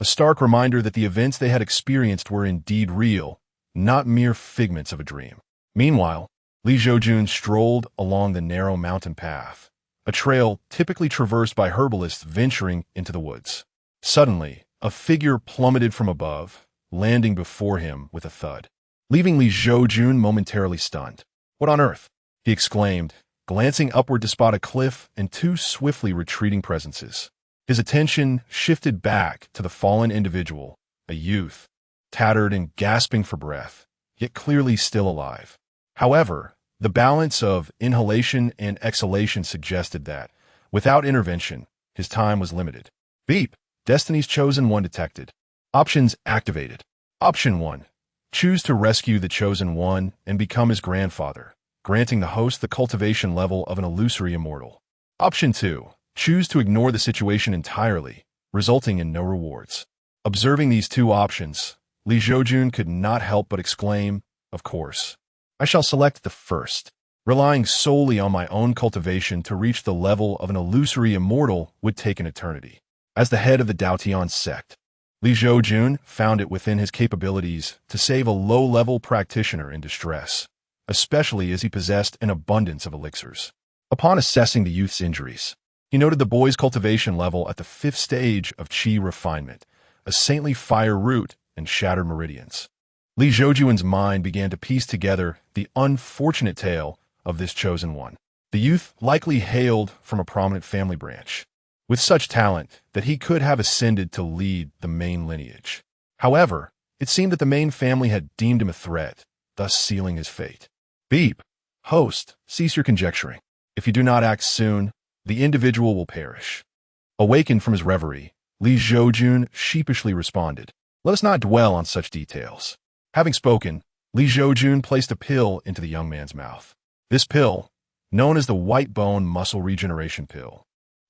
A stark reminder that the events they had experienced were indeed real, not mere figments of a dream. Meanwhile, Li Zhoujun strolled along the narrow mountain path, a trail typically traversed by herbalists venturing into the woods. Suddenly, a figure plummeted from above, landing before him with a thud, leaving Li Zhoujun momentarily stunned. "What on earth?" he exclaimed, glancing upward to spot a cliff and two swiftly retreating presences. His attention shifted back to the fallen individual, a youth, tattered and gasping for breath, yet clearly still alive. However, the balance of inhalation and exhalation suggested that, without intervention, his time was limited. Beep! Destiny's Chosen One detected. Options activated. Option 1. Choose to rescue the Chosen One and become his grandfather, granting the host the cultivation level of an illusory immortal. Option 2. Choose to ignore the situation entirely, resulting in no rewards. Observing these two options, Li Zhoujun could not help but exclaim, "Of course. I shall select the first." Relying solely on my own cultivation to reach the level of an illusory immortal would take an eternity. As the head of the Daotian sect, Li Zhoujun found it within his capabilities to save a low-level practitioner in distress, especially as he possessed an abundance of elixirs. Upon assessing the youth's injuries, he noted the boy's cultivation level at the 5th stage of Qi refinement, a saintly fire root and shattered meridians. Li Zhoujun's mind began to piece together the unfortunate tale of this chosen one. The youth likely hailed from a prominent family branch, with such talent that he could have ascended to lead the main lineage. However, it seemed that the main family had deemed him a threat, thus sealing his fate. Beep! Host, cease your conjecturing. If you do not act soon, the individual will perish. Awakened from his reverie, Li Zhoujun sheepishly responded, "Let us not dwell on such details." Having spoken, Li Zhoujun placed a pill into the young man's mouth. This pill, known as the white bone muscle regeneration pill,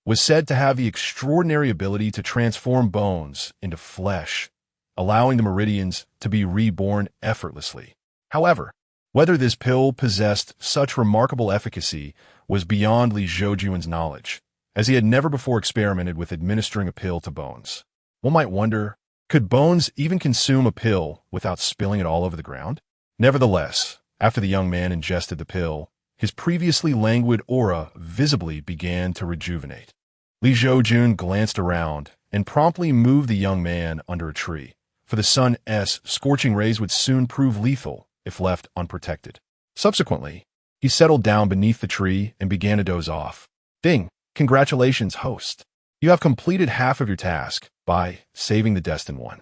was said to have the extraordinary ability to transform bones into flesh, allowing the meridians to be reborn effortlessly. However, whether this pill possessed such remarkable efficacy was beyond Li Zhoujun's knowledge, as he had never before experimented with administering a pill to bones. One might wonder, could bones even consume a pill without spilling it all over the ground? Nevertheless, after the young man ingested the pill, his previously languid aura visibly began to rejuvenate. Li Zhoujun glanced around and promptly moved the young man under a tree, for the sun's scorching rays would soon prove lethal if left unprotected. Subsequently, he settled down beneath the tree and began to doze off. Ding! Congratulations, host. You have completed half of your task by saving the destined one.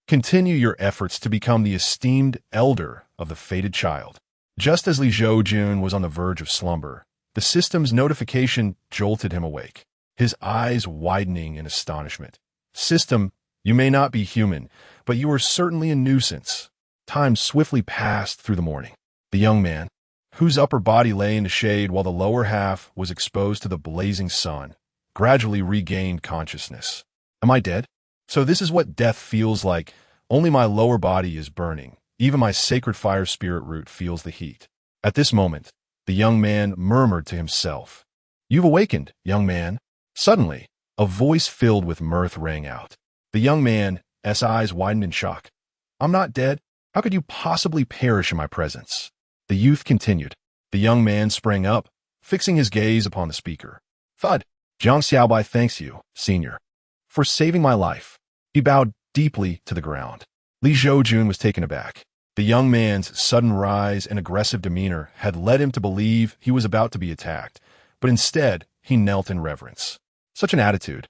Continue your efforts to become the esteemed elder of the fated child. Just as Li Zhoujun was on the verge of slumber, the system's notification jolted him awake, his eyes widening in astonishment. "System, you may not be human, but you are certainly a nuisance." Time swiftly passed through the morning. The young man, whose upper body lay in the shade while the lower half was exposed to the blazing sun, gradually regained consciousness. Am I dead? So this is what death feels like. Only my lower body is burning. Even my sacred fire spirit root feels the heat. At this moment, the young man murmured to himself, "You've awakened, young man." Suddenly, a voice filled with mirth rang out. The young man's eyes widened in shock. "I'm not dead. How could you possibly perish in my presence?" The youth continued. The young man sprang up, fixing his gaze upon the speaker. "Thud, Jiang Xiaobai thanks you, senior, for saving my life." He bowed deeply to the ground. Li Zhoujun was taken aback. The young man's sudden rise and aggressive demeanor had led him to believe he was about to be attacked, but instead he knelt in reverence. Such an attitude.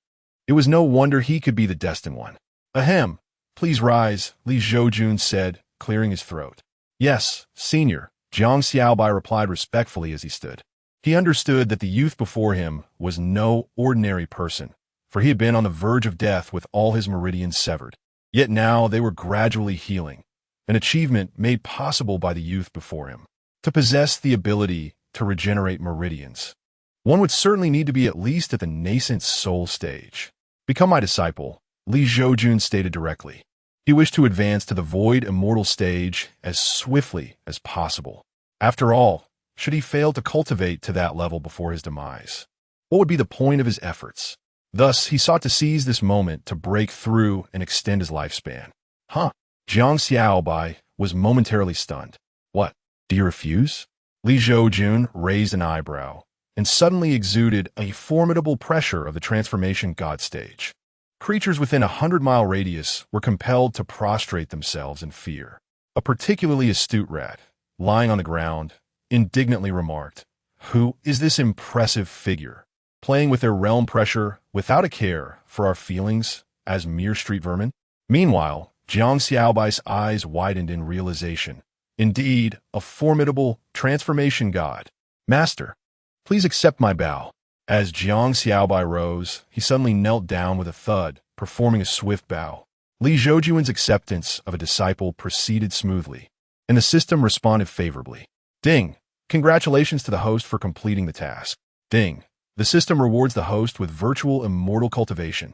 It was no wonder he could be the destined one. "Ahem, please rise," Li Zhoujun said, clearing his throat. "Yes, senior," Jiang Xiaobai replied respectfully as he stood. He understood that the youth before him was no ordinary person, for he had been on the verge of death with all his meridians severed. Yet now they were gradually healing, an achievement made possible by the youth before him. To possess the ability to regenerate meridians, one would certainly need to be at least at the nascent soul stage. "Become my disciple," Li Zhoujun stated directly. He wished to advance to the void immortal stage as swiftly as possible. After all, should he fail to cultivate to that level before his demise, what would be the point of his efforts? Thus, he sought to seize this moment to break through and extend his lifespan. Huh? Jiang Xiaobai was momentarily stunned. "What? Do you refuse?" Li Zhoujun raised an eyebrow and suddenly exuded a formidable pressure of the transformation god stage. Creatures within a 100-mile radius were compelled to prostrate themselves in fear. A particularly astute rat, lying on the ground, indignantly remarked, "Who is this impressive figure, playing with their realm pressure without a care for our feelings as mere street vermin?" Meanwhile, Jiang Xiaobai's eyes widened in realization. Indeed, a formidable transformation god. "Master, please accept my bow." As Jiang Xiaobai rose, he suddenly knelt down with a thud, performing a swift bow. Li Zhoujun's acceptance of a disciple proceeded smoothly, and the system responded favorably. Ding! Congratulations to the host for completing the task. Ding! The system rewards the host with virtual immortal cultivation.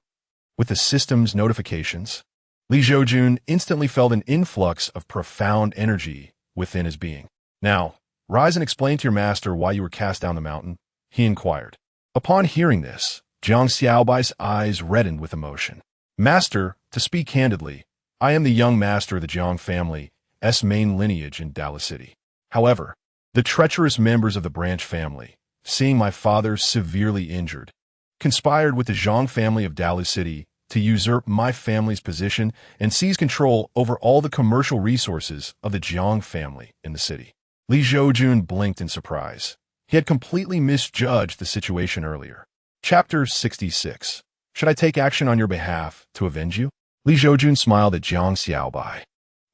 With the system's notifications, Li Zhoujun instantly felt an influx of profound energy within his being. "Now, rise and explain to your master why you were cast down the mountain," he inquired. Upon hearing this, Jiang Xiaobai's eyes reddened with emotion. "Master, to speak candidly, I am the young master of the Jiang family's main lineage in Dallas City. However, the treacherous members of the branch family, seeing my father severely injured, conspired with the Zhang family of Dallas City to usurp my family's position and seize control over all the commercial resources of the Jiang family in the city." Li Zhoujun blinked in surprise. He had completely misjudged the situation earlier. Chapter 66. Should I take action on your behalf to avenge you? Li Zhoujun smiled at Jiang Xiaobai.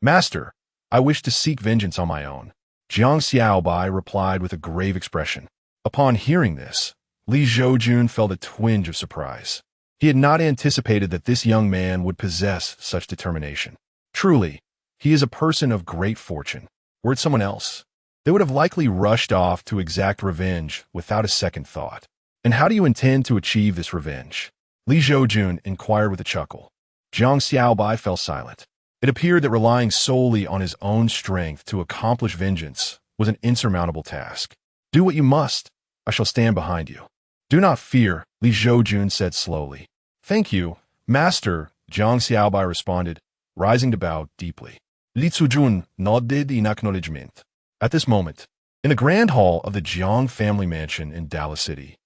"Master, I wish to seek vengeance on my own," Jiang Xiaobai replied with a grave expression. Upon hearing this, Li Zhoujun felt a twinge of surprise. He had not anticipated that this young man would possess such determination. Truly, he is a person of great fortune. Were it someone else, they would have likely rushed off to exact revenge without a second thought. "And how do you intend to achieve this revenge?" Li Zhoujun inquired with a chuckle. Jiang Xiaobai fell silent. It appeared that relying solely on his own strength to accomplish vengeance was an insurmountable task. "Do what you must. I shall stand behind you." "Do not fear," Li Zhoujun said slowly. "Thank you, Master," Jiang Xiaobai responded, rising to bow deeply. Li Zhoujun nodded in acknowledgement. At this moment, in the grand hall of the Jiang family mansion in Dallas City,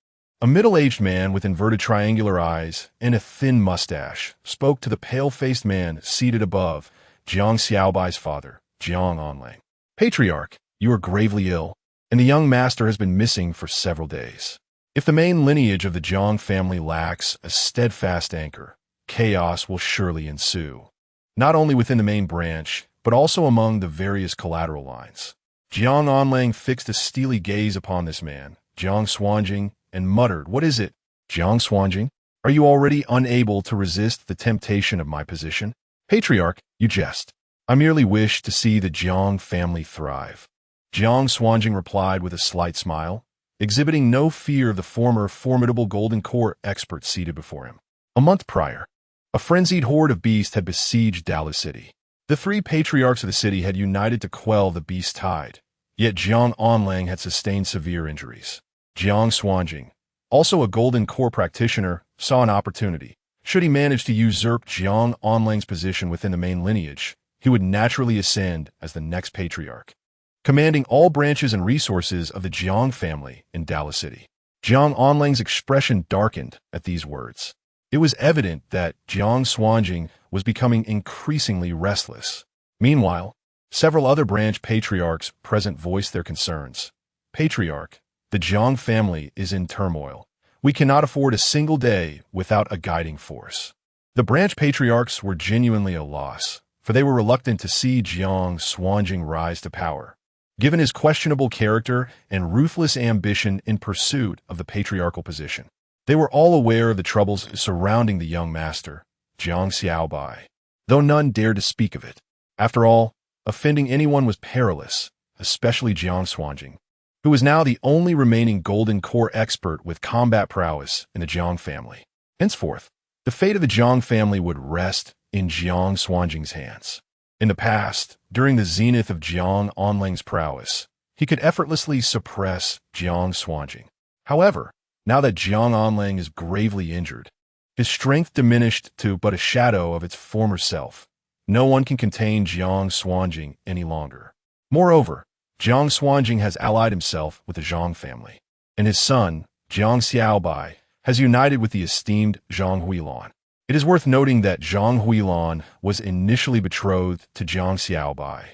a middle-aged man with inverted triangular eyes and a thin mustache spoke to the pale-faced man seated above Jiang Xiaobai's father, Jiang Onlang. "Patriarch, you are gravely ill, and the young master has been missing for several days. If the main lineage of the Jiang family lacks a steadfast anchor, chaos will surely ensue, not only within the main branch, but also among the various collateral lines." Jiang Onlang fixed a steely gaze upon this man, Jiang Xuanjing, and muttered, "What is it, Jiang Xuanjing? Are you already unable to resist the temptation of my position?" "Patriarch, you jest. I merely wish to see the Jiang family thrive." Jiang Xuanjing replied with a slight smile. exhibiting no fear of the former formidable Golden Core expert seated before him. A month prior, a frenzied horde of beasts had besieged Dallas City. The three patriarchs of the city had united to quell the beast tide, yet Jiang Onlang had sustained severe injuries. Jiang Xuanjing, also a Golden Core practitioner, saw an opportunity. Should he manage to usurp Jiang Onlang's position within the main lineage, he would naturally ascend as the next patriarch, commanding all branches and resources of the Jiang family in Dallas City. Jiang Onlang's expression darkened at these words. It was evident that Jiang Xuanjing was becoming increasingly restless. Meanwhile, several other branch patriarchs present voiced their concerns. Patriarch, the Jiang family is in turmoil. We cannot afford a single day without a guiding force. The branch patriarchs were genuinely a loss, for they were reluctant to see Jiang Xuanjing rise to power, given his questionable character and ruthless ambition in pursuit of the patriarchal position. They were all aware of the troubles surrounding the young master, Jiang Xiaobai, though none dared to speak of it. After all, offending anyone was perilous, especially Jiang Xuanjing, who was now the only remaining Golden Core expert with combat prowess in the Jiang family. Henceforth, the fate of the Jiang family would rest in Jiang Xuanjing's hands. In the past, during the zenith of Jiang Onlang's prowess, he could effortlessly suppress Jiang Xuanjing. However, now that Jiang Onlang is gravely injured, his strength diminished to but a shadow of its former self. No one can contain Jiang Xuanjing any longer. Moreover, Jiang Xuanjing has allied himself with the Zhang family, and his son, Jiang Xiaobai, has united with the esteemed Zhang Huilan. It is worth noting that Zhang Huilan was initially betrothed to Jiang Xiaobai,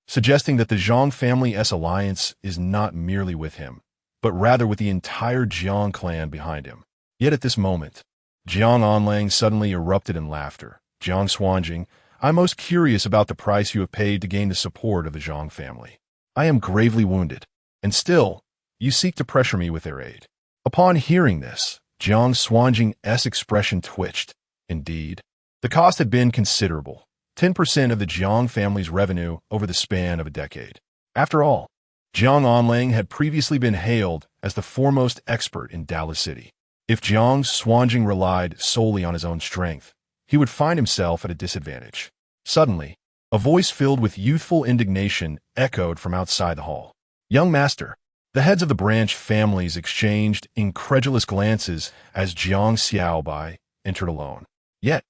suggesting that the Zhang family's alliance is not merely with him, but rather with the entire Jiang clan behind him. Yet at this moment, Jiang Onlang suddenly erupted in laughter. Jiang Xuanjing, I'm most curious about the price you have paid to gain the support of the Zhang family. I am gravely wounded, and still, you seek to pressure me with their aid. Upon hearing this, Jiang Xuanjing's expression twitched. Indeed, the cost had been considerable, 10% of the Jiang family's revenue over the span of a decade. After all, Jiang Onlang had previously been hailed as the foremost expert in Dallas City. If Jiang Xuanjing relied solely on his own strength, he would find himself at a disadvantage. Suddenly, a voice filled with youthful indignation echoed from outside the hall. Young master, the heads of the branch families exchanged incredulous glances as Jiang Xiaobai entered alone. Yet,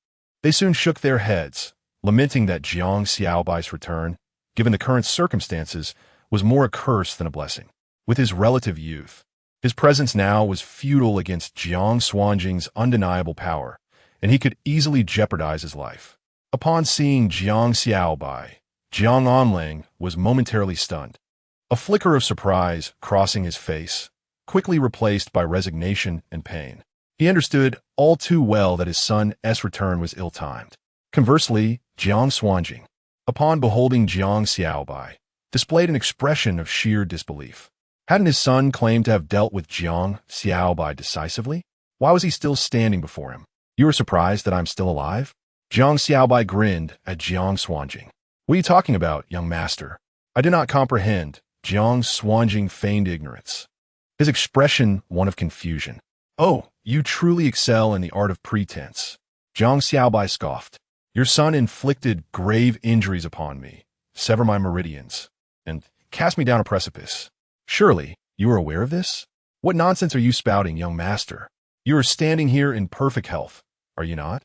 they soon shook their heads, lamenting that Jiang Xiaobai's return, given the current circumstances, was more a curse than a blessing. With his relative youth, his presence now was futile against Jiang Xuanjing's undeniable power, and he could easily jeopardize his life. Upon seeing Jiang Xiaobai, Jiang Onlang was momentarily stunned. A flicker of surprise crossing his face, quickly replaced by resignation and pain. He understood all too well that his son's return was ill-timed. Conversely, Jiang Xuanjing, upon beholding Jiang Xiaobai, displayed an expression of sheer disbelief. Hadn't his son claimed to have dealt with Jiang Xiaobai decisively? Why was he still standing before him? You are surprised that I'm still alive? Jiang Xiaobai grinned at Jiang Xuanjing. What are you talking about, young master? I do not comprehend. Jiang Xuanjing feigned ignorance, his expression one of confusion. Oh, you truly excel in the art of pretense. Jiang Xiaobai scoffed. Your son inflicted grave injuries upon me, sever my meridians, and cast me down a precipice. Surely, you are aware of this? What nonsense are you spouting, young master? You are standing here in perfect health, are you not?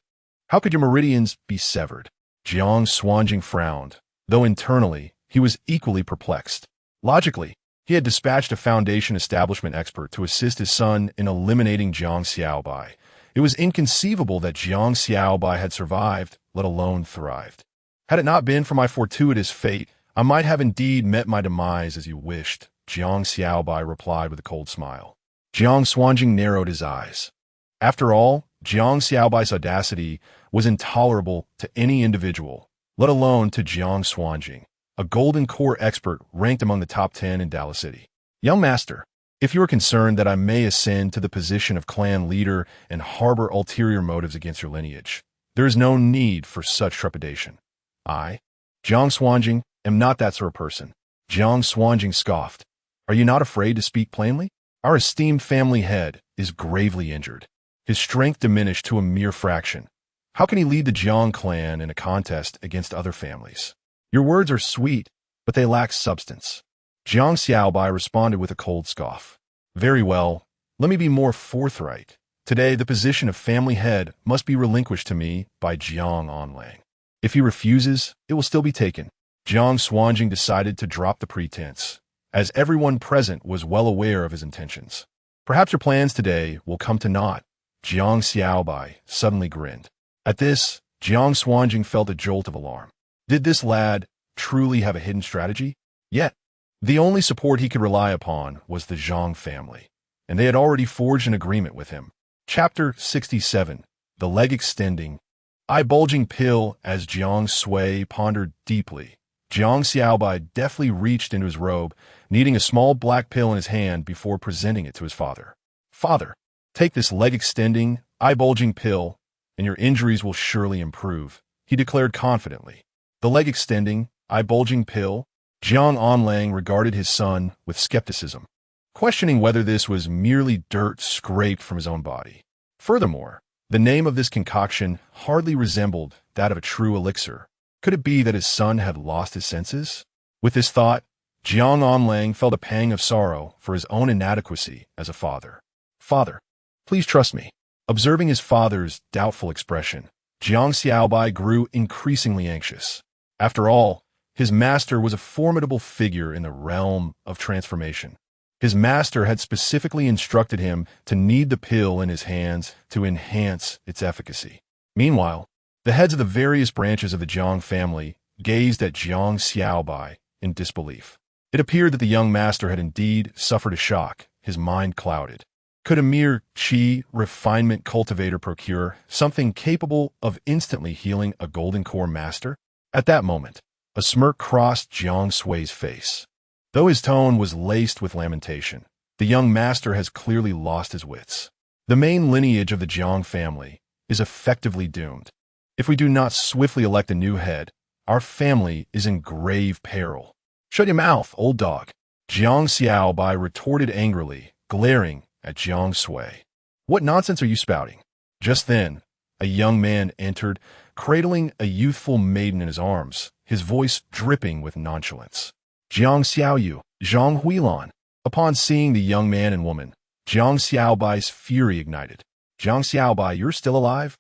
How could your meridians be severed? Jiang Xuanjing frowned, though internally he was equally perplexed. Logically, he had dispatched a foundation establishment expert to assist his son in eliminating Jiang Xiaobai. It was inconceivable that Jiang Xiaobai had survived, let alone thrived. Had it not been for my fortuitous fate, I might have indeed met my demise as you wished, Jiang Xiaobai replied with a cold smile. Jiang Xuanjing narrowed his eyes. After all, Jiang Xiaobai's audacity was intolerable to any individual, let alone to Jiang Xuanjing, a Golden Core expert ranked among the top 10 in Dallas City. Young master, if you are concerned that I may ascend to the position of clan leader and harbor ulterior motives against your lineage, there is no need for such trepidation. I, Jiang Xuanjing, am not that sort of person. Jiang Xuanjing scoffed. Are you not afraid to speak plainly? Our esteemed family head is gravely injured. His strength diminished to a mere fraction. How can he lead the Jiang clan in a contest against other families? Your words are sweet, but they lack substance. Jiang Xiaobai responded with a cold scoff. Very well, let me be more forthright. Today, the position of family head must be relinquished to me by Jiang Onlang. If he refuses, it will still be taken. Jiang Xuanjing decided to drop the pretense, as everyone present was well aware of his intentions. Perhaps your plans today will come to naught. Jiang Xiaobai suddenly grinned. At this, Jiang Xuanjing felt a jolt of alarm. Did this lad truly have a hidden strategy? Yet, the only support he could rely upon was the Zhang family, and they had already forged an agreement with him. Chapter 67. The Leg Extending. Eye-bulging pill. As Jiang Sui pondered deeply, Jiang Xiaobai deftly reached into his robe, kneading a small black pill in his hand before presenting it to his father. Father, take this leg-extending, eye-bulging pill, and your injuries will surely improve, he declared confidently. The leg-extending, eye-bulging pill? Jiang Onlang regarded his son with skepticism, questioning whether this was merely dirt scraped from his own body. Furthermore, the name of this concoction hardly resembled that of a true elixir. Could it be that his son had lost his senses? With this thought, Jiang Onlang felt a pang of sorrow for his own inadequacy as a father. Father, please trust me. Observing his father's doubtful expression, Jiang Xiaobai grew increasingly anxious. After all, his master was a formidable figure in the realm of transformation. His master had specifically instructed him to knead the pill in his hands to enhance its efficacy. Meanwhile, the heads of the various branches of the Jiang family gazed at Jiang Xiaobai in disbelief. It appeared that the young master had indeed suffered a shock, his mind clouded. Could a mere qi refinement cultivator procure something capable of instantly healing a golden core master? At that moment, a smirk crossed Jiang Sui's face. Though his tone was laced with lamentation, the young master has clearly lost his wits. The main lineage of the Jiang family is effectively doomed. If we do not swiftly elect a new head, our family is in grave peril. Shut your mouth, old dog. Jiang Xiaobai retorted angrily, glaring at Jiang Sui. What nonsense are you spouting? Just then, a young man entered, cradling a youthful maiden in his arms, his voice dripping with nonchalance. Jiang Xiaoyu, Zhang Huilan. Upon seeing the young man and woman, Jiang Xiaobai's fury ignited. Jiang Xiaobai, you're still alive?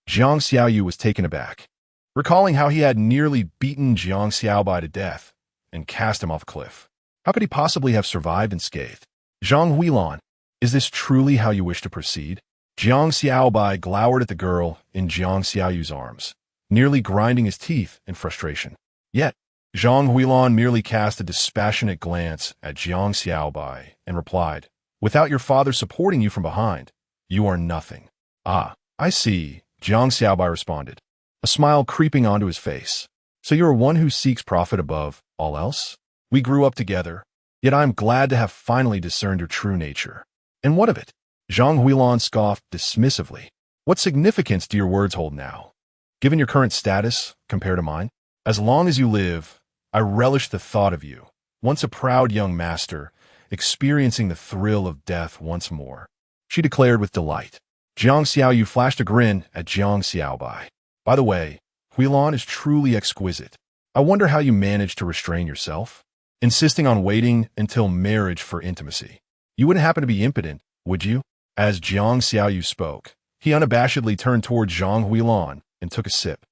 Jiang Xiaoyu was taken aback, recalling how he had nearly beaten Jiang Xiaobai to death and cast him off a cliff. How could he possibly have survived unscathed? Zhang Huilan, is this truly how you wish to proceed? Jiang Xiaobai glowered at the girl in Jiang Xiaoyu's arms, nearly grinding his teeth in frustration. Yet, Zhang Huilan merely cast a dispassionate glance at Jiang Xiaobai and replied, without your father supporting you from behind, you are nothing. Ah, I see, Jiang Xiaobai responded, a smile creeping onto his face. So you are one who seeks profit above all else? We grew up together, yet I am glad to have finally discerned your true nature. And what of it? Zhang Huilan scoffed dismissively. What significance do your words hold now? Given your current status, compared to mine? As long as you live, I relish the thought of you, once a proud young master, experiencing the thrill of death once more, she declared with delight. Jiang Xiaoyu flashed a grin at Jiang Xiaobai. By the way, Huilan is truly exquisite. I wonder how you managed to restrain yourself, insisting on waiting until marriage for intimacy. You wouldn't happen to be impotent, would you? As Jiang Xiaoyu spoke, he unabashedly turned toward Zhang Huilan and took a sip.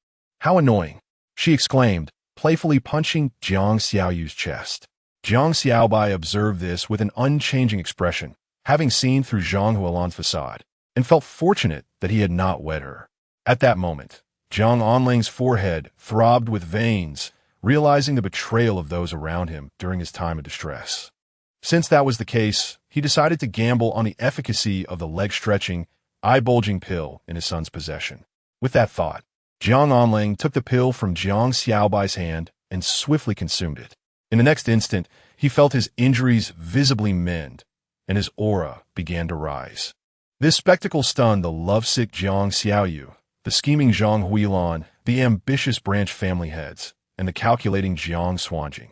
How annoying, she exclaimed, playfully punching Jiang Xiaoyu's chest. Jiang Xiaobai observed this with an unchanging expression, having seen through Zhang Huilan's facade, and felt fortunate that he had not wed her. At that moment, Jiang Onlang's forehead throbbed with veins, realizing the betrayal of those around him during his time of distress. Since that was the case, he decided to gamble on the efficacy of the leg-stretching, eye-bulging pill in his son's possession. With that thought, Jiang Onlang took the pill from Jiang Xiaobai's hand and swiftly consumed it. In the next instant, he felt his injuries visibly mend, and his aura began to rise. This spectacle stunned the lovesick Jiang Xiaoyu, the scheming Zhang Huilan, the ambitious branch family heads, and the calculating Jiang Xuanjing.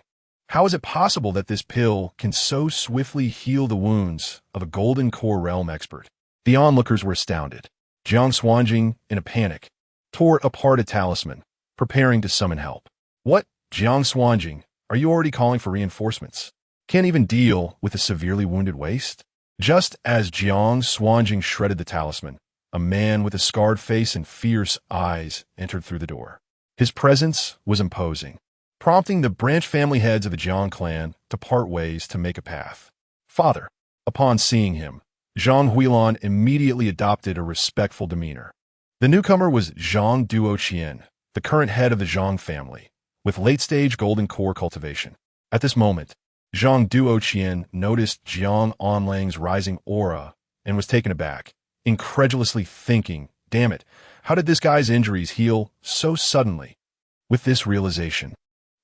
How is it possible that this pill can so swiftly heal the wounds of a golden core realm expert? The onlookers were astounded. Jiang Xuanjing, in a panic, tore apart a talisman, preparing to summon help. What? Jiang Xuanjing, are you already calling for reinforcements? Can't even deal with a severely wounded waist? Just as Jiang Xuanjing shredded the talisman, a man with a scarred face and fierce eyes entered through the door. His presence was imposing, prompting the branch family heads of the Jiang clan to part ways to make a path. Father. Upon seeing him, Zhang Huilan immediately adopted a respectful demeanor. The newcomer was Zhang Duoqian, the current head of the Zhang family, with late-stage golden core cultivation. At this moment, Zhang Duoqian noticed Jiang Onlang's rising aura and was taken aback, incredulously thinking, damn it, how did this guy's injuries heal so suddenly? With this realization,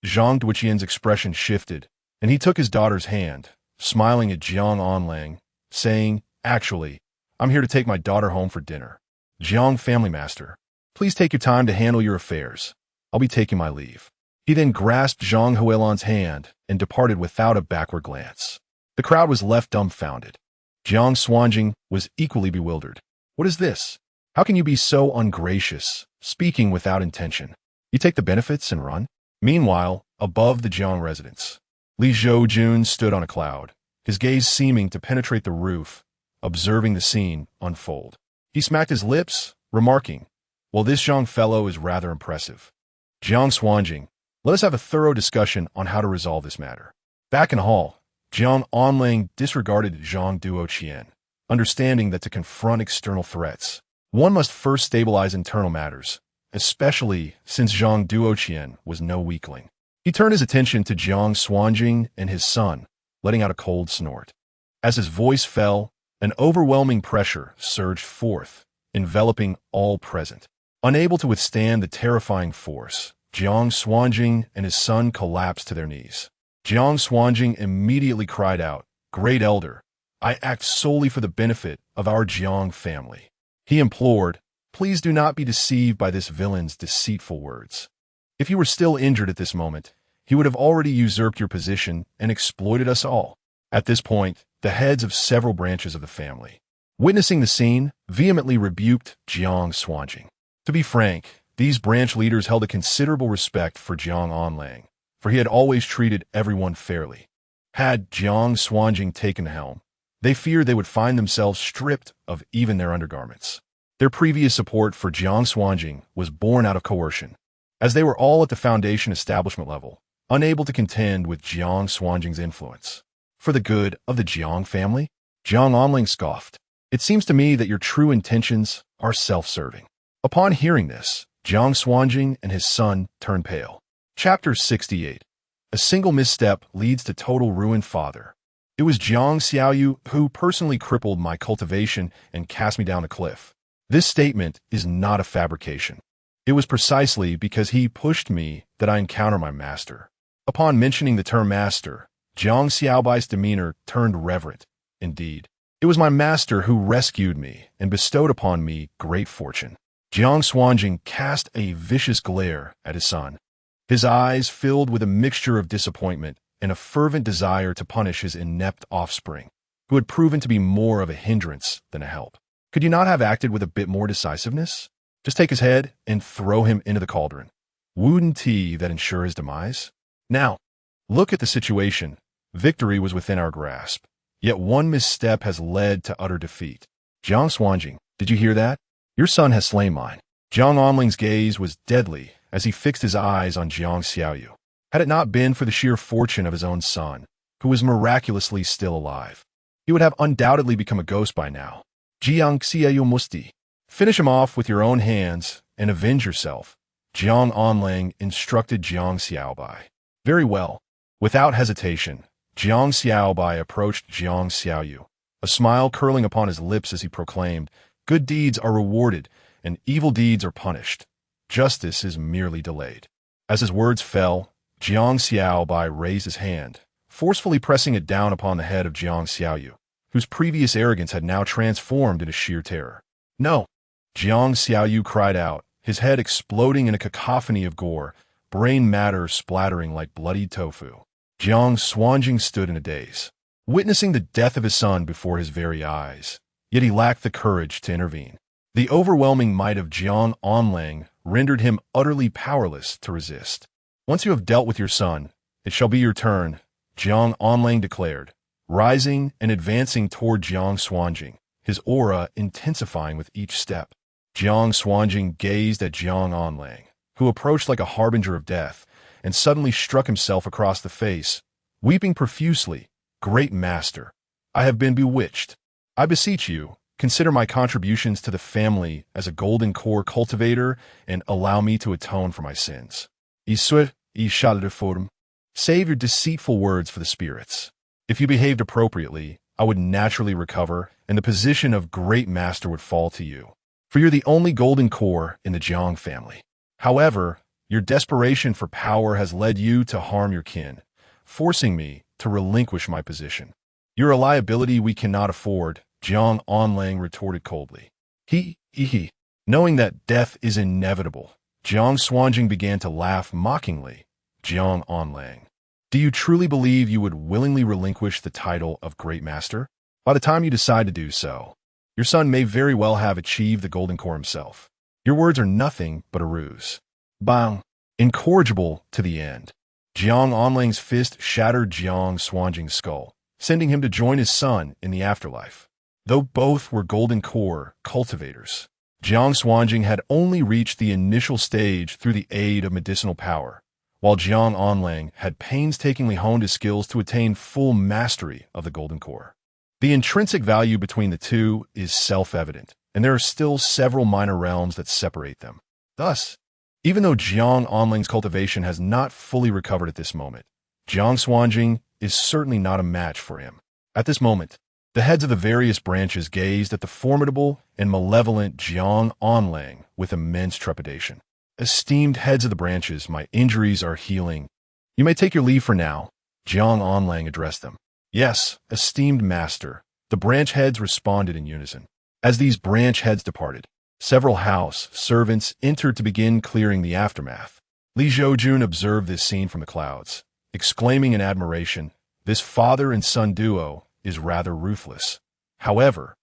Zhang Duoqian's expression shifted, and he took his daughter's hand, smiling at Jiang Onlang, saying, actually, I'm here to take my daughter home for dinner. Jiang family master, please take your time to handle your affairs. I'll be taking my leave. He then grasped Zhang Huilan's hand and departed without a backward glance. The crowd was left dumbfounded. Jiang Xuanjing was equally bewildered. What is this? How can you be so ungracious, speaking without intention? You take the benefits and run? Meanwhile, above the Jiang residence, Li Zhoujun stood on a cloud, his gaze seeming to penetrate the roof, observing the scene unfold. He smacked his lips, remarking, well, this Zhang fellow is rather impressive. Jiang Xuanjing, let us have a thorough discussion on how to resolve this matter. Back in the hall, Jiang Onlang disregarded Zhang Duoqian, understanding that to confront external threats, one must first stabilize internal matters, especially since Zhang Duoqian was no weakling. He turned his attention to Jiang Xuanjing and his son, letting out a cold snort. As his voice fell, an overwhelming pressure surged forth, enveloping all present. Unable to withstand the terrifying force, Jiang Xuanjing and his son collapsed to their knees. Jiang Xuanjing immediately cried out, Great Elder, I act solely for the benefit of our Jiang family. He implored, please do not be deceived by this villain's deceitful words. If you were still injured at this moment, he would have already usurped your position and exploited us all. At this point, the heads of several branches of the family, witnessing the scene, vehemently rebuked Jiang Xuanjing. To be frank, these branch leaders held a considerable respect for Jiang Onlang, for he had always treated everyone fairly. Had Jiang Xuanjing taken the helm, they feared they would find themselves stripped of even their undergarments. Their previous support for Jiang Xuanjing was born out of coercion, as they were all at the foundation establishment level, unable to contend with Jiang Xuanjing's influence. For the good of the Jiang family, Jiang Onlang scoffed. It seems to me that your true intentions are self-serving. Upon hearing this, Jiang Xuanjing and his son turned pale. Chapter 68. A single misstep leads to total ruin. Father. It was Jiang Xiaoyu who personally crippled my cultivation and cast me down a cliff. This statement is not a fabrication. It was precisely because he pushed me that I encounter my master. Upon mentioning the term master, Jiang Xiaobai's demeanor turned reverent. Indeed, it was my master who rescued me and bestowed upon me great fortune. Jiang Xuanjing cast a vicious glare at his son, his eyes filled with a mixture of disappointment and a fervent desire to punish his inept offspring, who had proven to be more of a hindrance than a help. Could you not have acted with a bit more decisiveness? Just take his head and throw him into the cauldron. Wouldn't that ensure his demise? Now, look at the situation. Victory was within our grasp, yet one misstep has led to utter defeat. Jiang Xuanjing, did you hear that? Your son has slain mine. Jiang Onling's gaze was deadly as he fixed his eyes on Jiang Xiaoyu. Had it not been for the sheer fortune of his own son, who was miraculously still alive, he would have undoubtedly become a ghost by now. Jiang Xiaoyu musti. Finish him off with your own hands and avenge yourself, Jiang Onlang instructed Jiang Xiaobai. Very well. Without hesitation, Jiang Xiaobai approached Jiang Xiaoyu, a smile curling upon his lips as he proclaimed, Good deeds are rewarded, and evil deeds are punished. Justice is merely delayed. As his words fell, Jiang Xiaobai raised his hand, forcefully pressing it down upon the head of Jiang Xiaoyu, whose previous arrogance had now transformed into sheer terror. No! Jiang Xiaoyu cried out, his head exploding in a cacophony of gore, brain matter splattering like bloodied tofu. Jiang Xuanjing stood in a daze, witnessing the death of his son before his very eyes, yet he lacked the courage to intervene. The overwhelming might of Jiang Onlang rendered him utterly powerless to resist. Once you have dealt with your son, it shall be your turn, Jiang Onlang declared, rising and advancing toward Jiang Xuanjing, his aura intensifying with each step. Jiang Xuanjing gazed at Jiang Onlang, who approached like a harbinger of death, and suddenly struck himself across the face, weeping profusely. Great master, I have been bewitched. I beseech you, consider my contributions to the family as a golden core cultivator and allow me to atone for my sins. Save your deceitful words for the spirits. If you behaved appropriately, I would naturally recover, and the position of great master would fall to you. For you're the only golden core in the Jiang family. However, your desperation for power has led you to harm your kin, forcing me to relinquish my position. You're a liability we cannot afford, Jiang Onlang retorted coldly. Knowing that death is inevitable, Jiang Xuanjing began to laugh mockingly. Jiang Onlang, do you truly believe you would willingly relinquish the title of Great Master? By the time you decide to do so, your son may very well have achieved the golden core himself. Your words are nothing but a ruse. Bang! Incorrigible to the end. Jiang Onlang's fist shattered Jiang Xuanjing's skull, sending him to join his son in the afterlife. Though both were golden core cultivators, Jiang Xuanjing had only reached the initial stage through the aid of medicinal power, while Jiang Onlang had painstakingly honed his skills to attain full mastery of the golden core. The intrinsic value between the two is self-evident, and there are still several minor realms that separate them. Thus, even though Jiang Onlang's cultivation has not fully recovered at this moment, Jiang Xuanjing is certainly not a match for him. At this moment, the heads of the various branches gazed at the formidable and malevolent Jiang Onlang with immense trepidation. Esteemed heads of the branches, my injuries are healing. You may take your leave for now, Jiang Onlang addressed them. Yes, esteemed master, the branch heads responded in unison. As these branch heads departed, several house servants entered to begin clearing the aftermath. Li Zhoujun observed this scene from the clouds, exclaiming in admiration, this father and son duo is rather ruthless. However,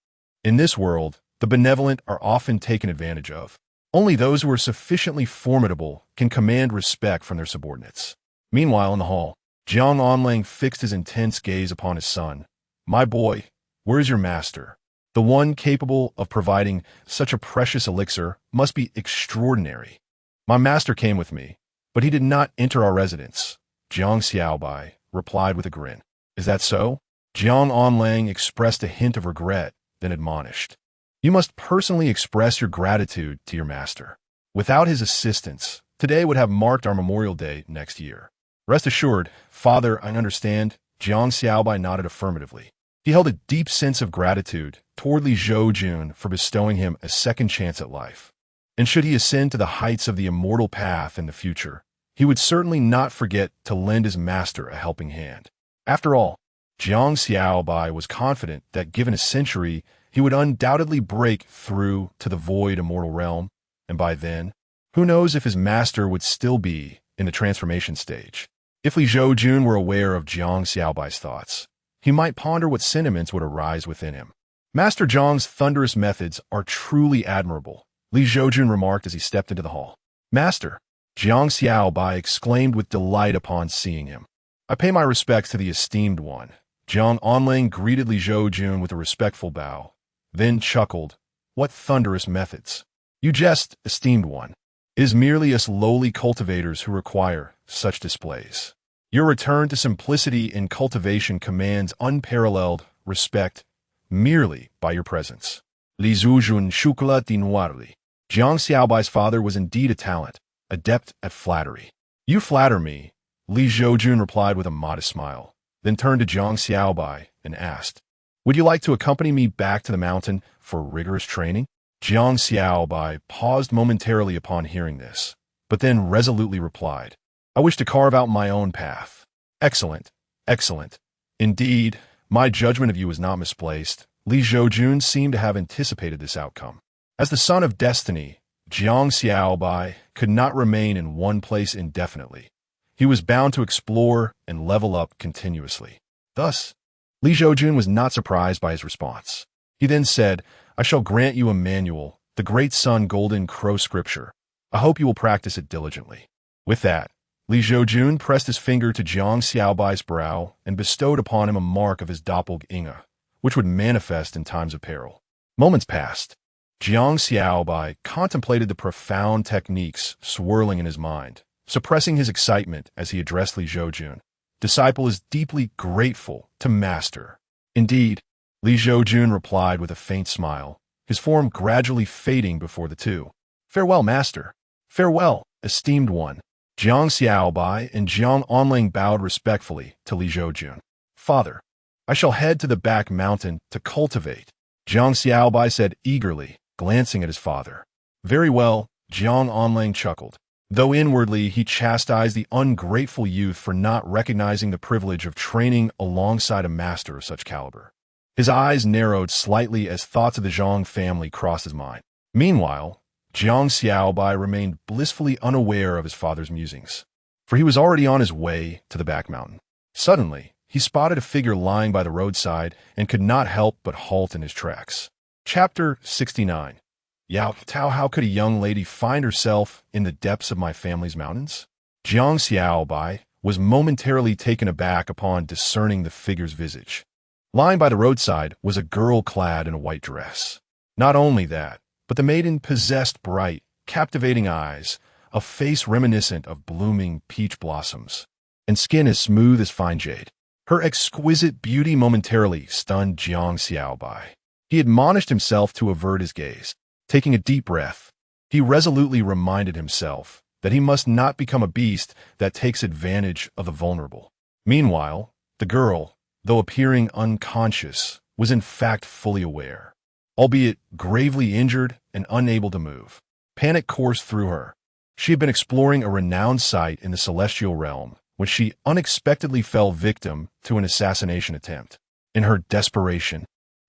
in this world, the benevolent are often taken advantage of. Only those who are sufficiently formidable can command respect from their subordinates. Meanwhile, in the hall, Jiang Onlang fixed his intense gaze upon his son. My boy, where is your master? The one capable of providing such a precious elixir must be extraordinary. My master came with me, but he did not enter our residence, Jiang Xiaobai replied with a grin. Is that so? Jiang Onlang expressed a hint of regret, then admonished. You must personally express your gratitude to your master. Without his assistance, today would have marked our Memorial Day next year. Rest assured, Father, I understand, Jiang Xiaobai nodded affirmatively. He held a deep sense of gratitude toward Li Zhoujun for bestowing him a second chance at life. And should he ascend to the heights of the immortal path in the future, he would certainly not forget to lend his master a helping hand. After all, Jiang Xiaobai was confident that given a century, he would undoubtedly break through to the void immortal realm, and by then, who knows if his master would still be in the transformation stage. If Li Zhoujun were aware of Jiang Xiaobai's thoughts, he might ponder what sentiments would arise within him. Master Jiang's thunderous methods are truly admirable, Li Zhoujun remarked as he stepped into the hall. Master, Jiang Xiaobai exclaimed with delight upon seeing him. I pay my respects to the esteemed one. Jiang Onlang greeted Li Zhoujun with a respectful bow, then chuckled. What thunderous methods! You jest, esteemed one. It is merely us lowly cultivators who require such displays. Your return to simplicity in cultivation commands unparalleled respect merely by your presence. Li Zhoujun shukla dinwarli. Jiang Xiaobai's father was indeed a talent, adept at flattery. You flatter me, Li Zhoujun replied with a modest smile, then turned to Jiang Xiaobai and asked, would you like to accompany me back to the mountain for rigorous training? Jiang Xiaobai paused momentarily upon hearing this, but then resolutely replied, I wish to carve out my own path. Excellent, excellent. Indeed, my judgment of you is not misplaced. Li Zhoujun seemed to have anticipated this outcome. As the son of destiny, Jiang Xiaobai could not remain in one place indefinitely. He was bound to explore and level up continuously. Thus, Li Zhoujun was not surprised by his response. He then said, "I shall grant you a manual, the Great Sun Golden Crow Scripture. I hope you will practice it diligently." With that, Li Zhoujun pressed his finger to Jiang Xiaobai's brow and bestowed upon him a mark of his doppelganger, which would manifest in times of peril. Moments passed. Jiang Xiaobai contemplated the profound techniques swirling in his mind, suppressing his excitement as he addressed Li Zhoujun. "Disciple is deeply grateful to Master." "Indeed," Li Zhoujun replied with a faint smile, his form gradually fading before the two. "Farewell, Master." "Farewell, esteemed one." Jiang Xiaobai and Jiang Onling bowed respectfully to Li Zhoujun. "Father, I shall head to the back mountain to cultivate," Jiang Xiaobai said eagerly, glancing at his father. "Very well," Jiang Onling chuckled, though inwardly he chastised the ungrateful youth for not recognizing the privilege of training alongside a master of such caliber. His eyes narrowed slightly as thoughts of the Zhang family crossed his mind. Meanwhile, Jiang Xiaobai remained blissfully unaware of his father's musings, for he was already on his way to the back mountain. Suddenly, he spotted a figure lying by the roadside and could not help but halt in his tracks. Chapter 69. Yao Tao, how could a young lady find herself in the depths of my family's mountains? Jiang Xiaobai was momentarily taken aback upon discerning the figure's visage. Lying by the roadside was a girl clad in a white dress. Not only that, but the maiden possessed bright, captivating eyes, a face reminiscent of blooming peach blossoms, and skin as smooth as fine jade. Her exquisite beauty momentarily stunned Jiang Xiaobai. He admonished himself to avert his gaze. Taking a deep breath, he resolutely reminded himself that he must not become a beast that takes advantage of the vulnerable. Meanwhile, the girl, though appearing unconscious, was in fact fully aware, albeit gravely injured and unable to move. Panic coursed through her. She had been exploring a renowned site in the celestial realm when she unexpectedly fell victim to an assassination attempt. In her desperation,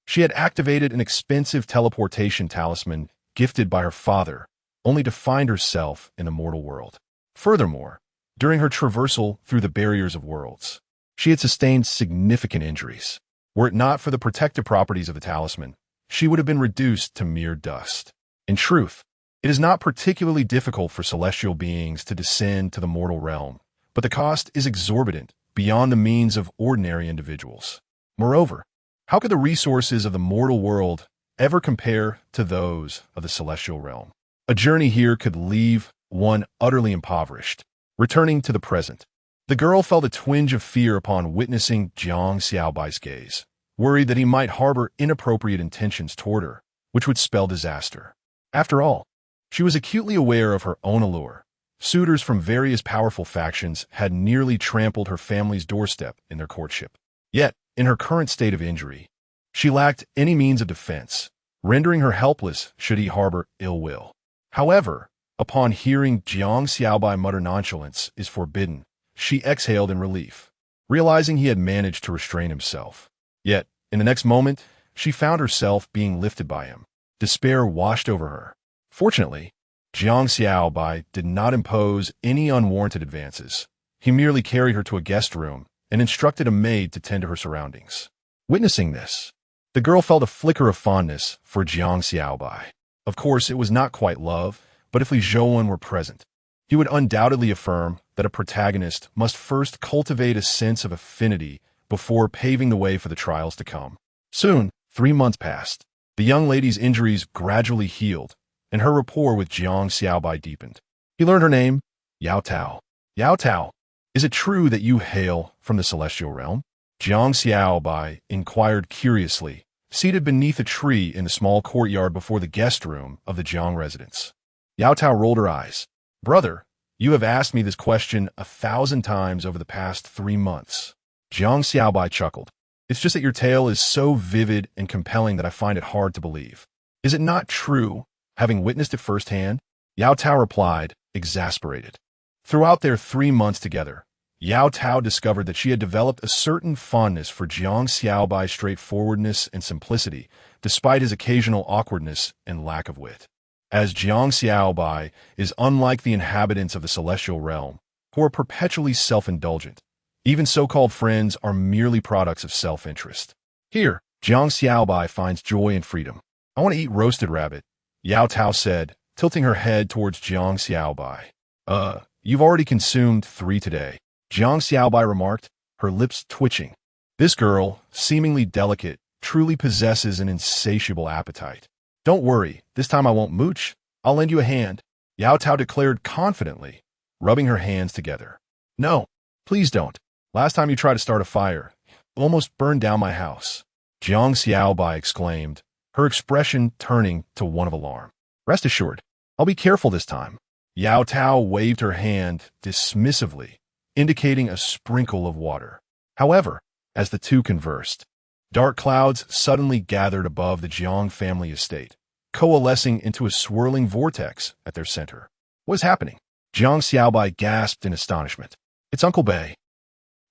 she had activated an expensive teleportation talisman gifted by her father, only to find herself in the mortal world. Furthermore, during her traversal through the barriers of worlds, she had sustained significant injuries. Were it not for the protective properties of the talisman, she would have been reduced to mere dust. In truth, it is not particularly difficult for celestial beings to descend to the mortal realm, but the cost is exorbitant beyond the means of ordinary individuals. Moreover, how could the resources of the mortal world ever compare to those of the celestial realm? A journey here could leave one utterly impoverished. Returning to the present, the girl felt a twinge of fear upon witnessing Jiang Xiaobai's gaze, worried that he might harbor inappropriate intentions toward her, which would spell disaster. After all, she was acutely aware of her own allure. Suitors from various powerful factions had nearly trampled her family's doorstep in their courtship. Yet, in her current state of injury, she lacked any means of defense, rendering her helpless should he harbor ill will. However, upon hearing Jiang Xiaobai mutter nonchalance is forbidden, she exhaled in relief, realizing he had managed to restrain himself. Yet, in the next moment, she found herself being lifted by him. Despair washed over her. Fortunately, Jiang Xiaobai did not impose any unwarranted advances. He merely carried her to a guest room and instructed a maid to tend to her surroundings. Witnessing this, the girl felt a flicker of fondness for Jiang Xiaobai. Of course, it was not quite love, but if Li Zhoujun were present, he would undoubtedly affirm that a protagonist must first cultivate a sense of affinity before paving the way for the trials to come. Soon, 3 months passed. The young lady's injuries gradually healed, and her rapport with Jiang Xiaobai deepened. He learned her name, Yao Tao. Yao Tao, is it true that you hail from the celestial realm? Jiang Xiaobai inquired curiously, seated beneath a tree in the small courtyard before the guest room of the Jiang residence. Yao Tao rolled her eyes. Brother, you have asked me this question 1,000 times over the past 3 months. Jiang Xiaobai chuckled. It's just that your tale is so vivid and compelling that I find it hard to believe. Is it not true, having witnessed it firsthand? Yao Tao replied, exasperated. Throughout their 3 months together, Yao Tao discovered that she had developed a certain fondness for Jiang Xiaobai's straightforwardness and simplicity, despite his occasional awkwardness and lack of wit. As Jiang Xiaobai is unlike the inhabitants of the celestial realm, who are perpetually self-indulgent. Even so-called friends are merely products of self-interest. Here, Jiang Xiaobai finds joy and freedom. I want to eat roasted rabbit, Yao Tao said, tilting her head towards Jiang Xiaobai. You've already consumed 3 today, Jiang Xiaobai remarked, her lips twitching. This girl, seemingly delicate, truly possesses an insatiable appetite. Don't worry, this time I won't mooch. I'll lend you a hand, Yao Tao declared confidently, rubbing her hands together. No, please don't. Last time you tried to start a fire, you almost burned down my house, Jiang Xiaobai exclaimed, her expression turning to one of alarm. Rest assured, I'll be careful this time. Yao Tao waved her hand dismissively, indicating a sprinkle of water. However, as the two conversed, dark clouds suddenly gathered above the Jiang family estate, coalescing into a swirling vortex at their center. What is happening? Jiang Xiaobai gasped in astonishment. It's Uncle Bei.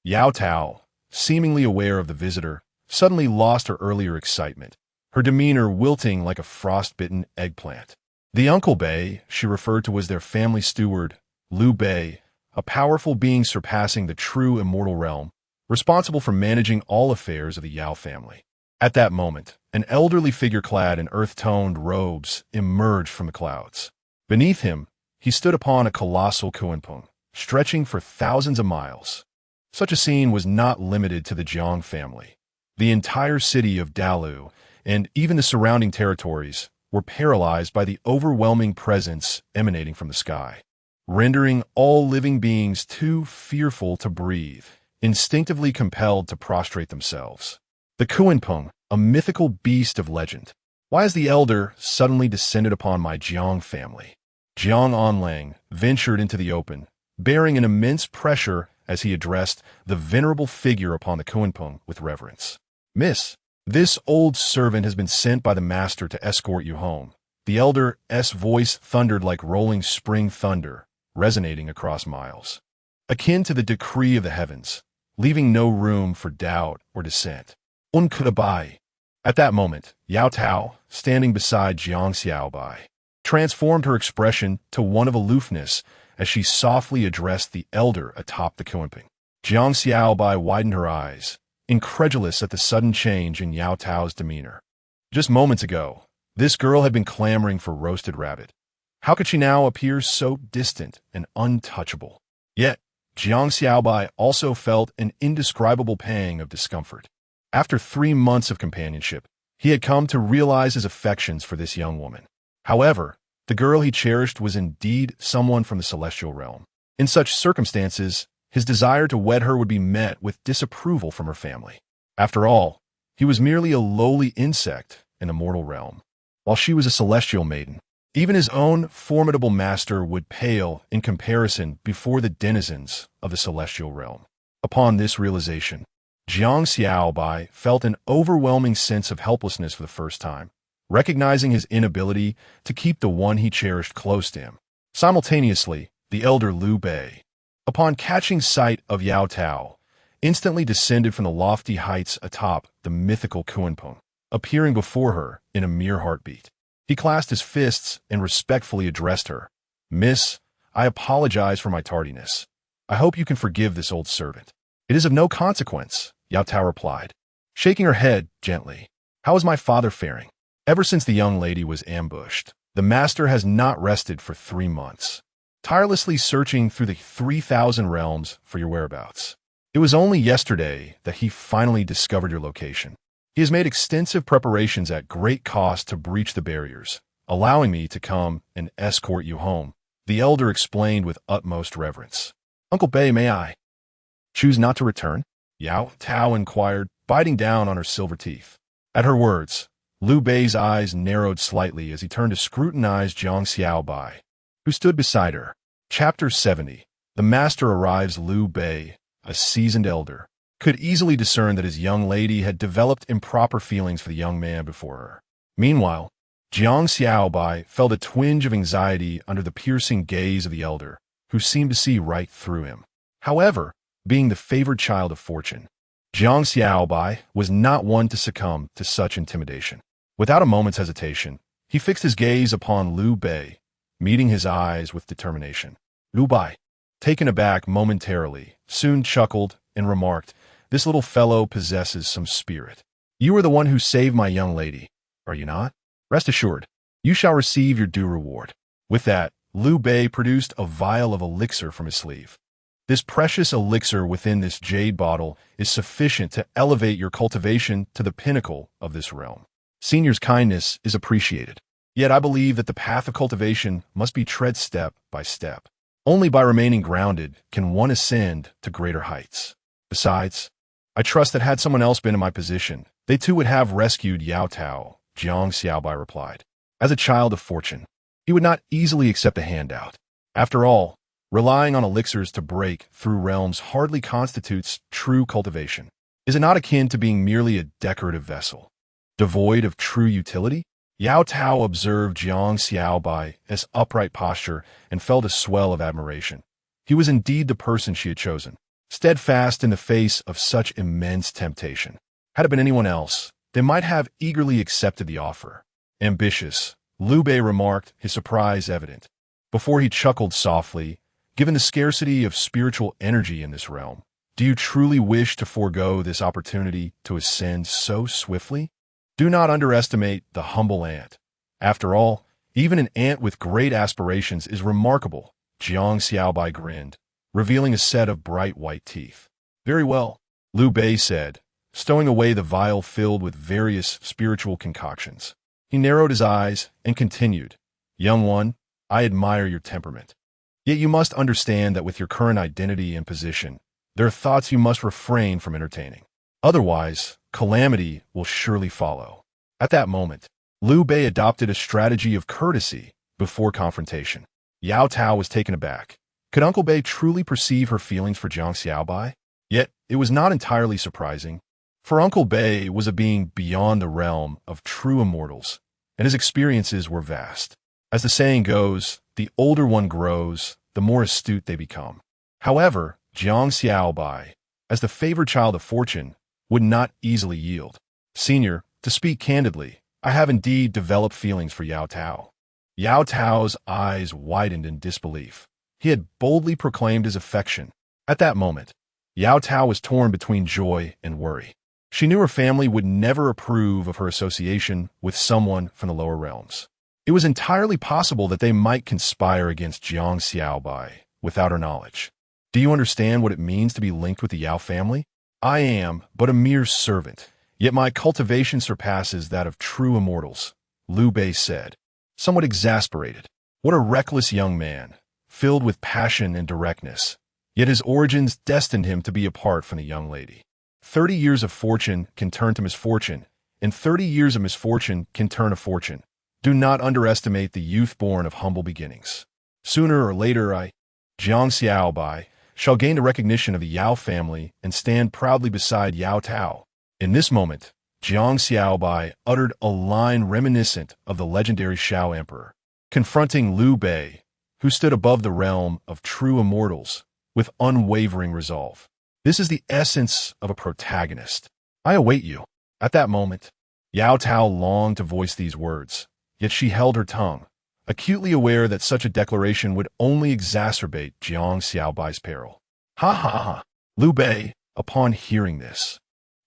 Yao Tao, seemingly aware of the visitor, suddenly lost her earlier excitement, her demeanor wilting like a frostbitten eggplant. The Uncle Bei she referred to as their family steward, Liu Bei, a powerful being surpassing the true immortal realm, responsible for managing all affairs of the Yao family. At that moment, an elderly figure clad in earth-toned robes emerged from the clouds. Beneath him, he stood upon a colossal kunpeng, stretching for thousands of miles. Such a scene was not limited to the Jiang family. The entire city of Dalu, and even the surrounding territories, were paralyzed by the overwhelming presence emanating from the sky, rendering all living beings too fearful to breathe, instinctively compelled to prostrate themselves. The kunpeng, a mythical beast of legend. Why has the elder suddenly descended upon my Jiang family? Jiang Onlang ventured into the open, bearing an immense pressure as he addressed the venerable figure upon the kunpeng with reverence. Miss, this old servant has been sent by the master to escort you home. The elder's voice thundered like rolling spring thunder, resonating across miles, akin to the decree of the heavens, leaving no room for doubt or dissent. Unkudabai. At that moment, Yao Tao, standing beside Jiang Xiaobai, transformed her expression to one of aloofness as she softly addressed the elder atop the kunpeng. Jiang Xiaobai widened her eyes, incredulous at the sudden change in Yao Tao's demeanor. Just moments ago, this girl had been clamoring for roasted rabbit. How could she now appear so distant and untouchable? Yet, Jiang Xiaobai also felt an indescribable pang of discomfort. After 3 months of companionship, he had come to realize his affections for this young woman. However, the girl he cherished was indeed someone from the celestial realm. In such circumstances, his desire to wed her would be met with disapproval from her family. After all, he was merely a lowly insect in a mortal realm, while she was a celestial maiden. Even his own formidable master would pale in comparison before the denizens of the celestial realm. Upon this realization, Jiang Xiaobai felt an overwhelming sense of helplessness for the first time, recognizing his inability to keep the one he cherished close to him. Simultaneously, the elder Liu Bei, upon catching sight of Yao Tao, instantly descended from the lofty heights atop the mythical kunpeng, appearing before her in a mere heartbeat. He clasped his fists and respectfully addressed her. Miss, I apologize for my tardiness. I hope you can forgive this old servant. It is of no consequence, Yao Tao replied, shaking her head gently. How is my father faring? Ever since the young lady was ambushed, the master has not rested for 3 months, tirelessly searching through the 3,000 realms for your whereabouts. It was only yesterday that he finally discovered your location. He has made extensive preparations at great cost to breach the barriers, allowing me to come and escort you home, the elder explained with utmost reverence. Uncle Bei, may I choose not to return? Yao Tao inquired, biting down on her silver teeth. At her words, Liu Bei's eyes narrowed slightly as he turned to scrutinize Jiang Xiaobai, who stood beside her. Chapter 70. The master arrives. Liu Bei, a seasoned elder, could easily discern that his young lady had developed improper feelings for the young man before her. Meanwhile, Jiang Xiaobai felt a twinge of anxiety under the piercing gaze of the elder, who seemed to see right through him. However, being the favored child of fortune, Jiang Xiaobai was not one to succumb to such intimidation. Without a moment's hesitation, he fixed his gaze upon Liu Bei, meeting his eyes with determination. Liu Bei, taken aback momentarily, soon chuckled and remarked, "This little fellow possesses some spirit. You are the one who saved my young lady, are you not? Rest assured, you shall receive your due reward." With that, Liu Bei produced a vial of elixir from his sleeve. This precious elixir within this jade bottle is sufficient to elevate your cultivation to the pinnacle of this realm. Senior's kindness is appreciated. Yet I believe that the path of cultivation must be tread step by step. Only by remaining grounded can one ascend to greater heights. Besides, I trust that had someone else been in my position, they too would have rescued Yao Tao, Jiang Xiaobai replied. As a child of fortune, he would not easily accept a handout. After all, relying on elixirs to break through realms hardly constitutes true cultivation. Is it not akin to being merely a decorative vessel, devoid of true utility? Yao Tao observed Jiang Xiaobai's upright posture and felt a swell of admiration. He was indeed the person she had chosen, steadfast in the face of such immense temptation. Had it been anyone else, they might have eagerly accepted the offer. Ambitious, Liu Bei remarked, his surprise evident. Before he chuckled softly, "Given the scarcity of spiritual energy in this realm, do you truly wish to forego this opportunity to ascend so swiftly? Do not underestimate the humble ant. After all, even an ant with great aspirations is remarkable." Jiang Xiaobai grinned, revealing a set of bright white teeth. "Very well," Liu Bei said, stowing away the vial filled with various spiritual concoctions. He narrowed his eyes and continued, "Young one, I admire your temperament. Yet you must understand that with your current identity and position, there are thoughts you must refrain from entertaining. Otherwise, calamity will surely follow." At that moment, Liu Bei adopted a strategy of courtesy before confrontation. Yao Tao was taken aback. Could Uncle Bei truly perceive her feelings for Jiang Xiaobai? Yet, it was not entirely surprising, for Uncle Bei was a being beyond the realm of true immortals, and his experiences were vast. As the saying goes, the older one grows, the more astute they become. However, Jiang Xiaobai, as the favored child of fortune, would not easily yield. "Senior, to speak candidly, I have indeed developed feelings for Yao Tao." Yao Tao's eyes widened in disbelief. He had boldly proclaimed his affection. At that moment, Yao Tao was torn between joy and worry. She knew her family would never approve of her association with someone from the lower realms. It was entirely possible that they might conspire against Jiang Xiaobai without her knowledge. "Do you understand what it means to be linked with the Yao family? I am but a mere servant, yet my cultivation surpasses that of true immortals," Liu Bei said, somewhat exasperated. What a reckless young man, filled with passion and directness, yet his origins destined him to be apart from the young lady. 30 years of fortune can turn to misfortune, and 30 years of misfortune can turn to fortune. Do not underestimate the youth born of humble beginnings. Sooner or later Jiang Xiaobai, shall gain the recognition of the Yao family and stand proudly beside Yao Tao. In this moment, Jiang Xiaobai uttered a line reminiscent of the legendary Shao Emperor, confronting Liu Bei, who stood above the realm of true immortals, with unwavering resolve. This is the essence of a protagonist. "I await you." At that moment, Yao Tao longed to voice these words, yet she held her tongue, acutely aware that such a declaration would only exacerbate Jiang Xiaobai's peril. "Ha ha ha!" Liu Bei, upon hearing this,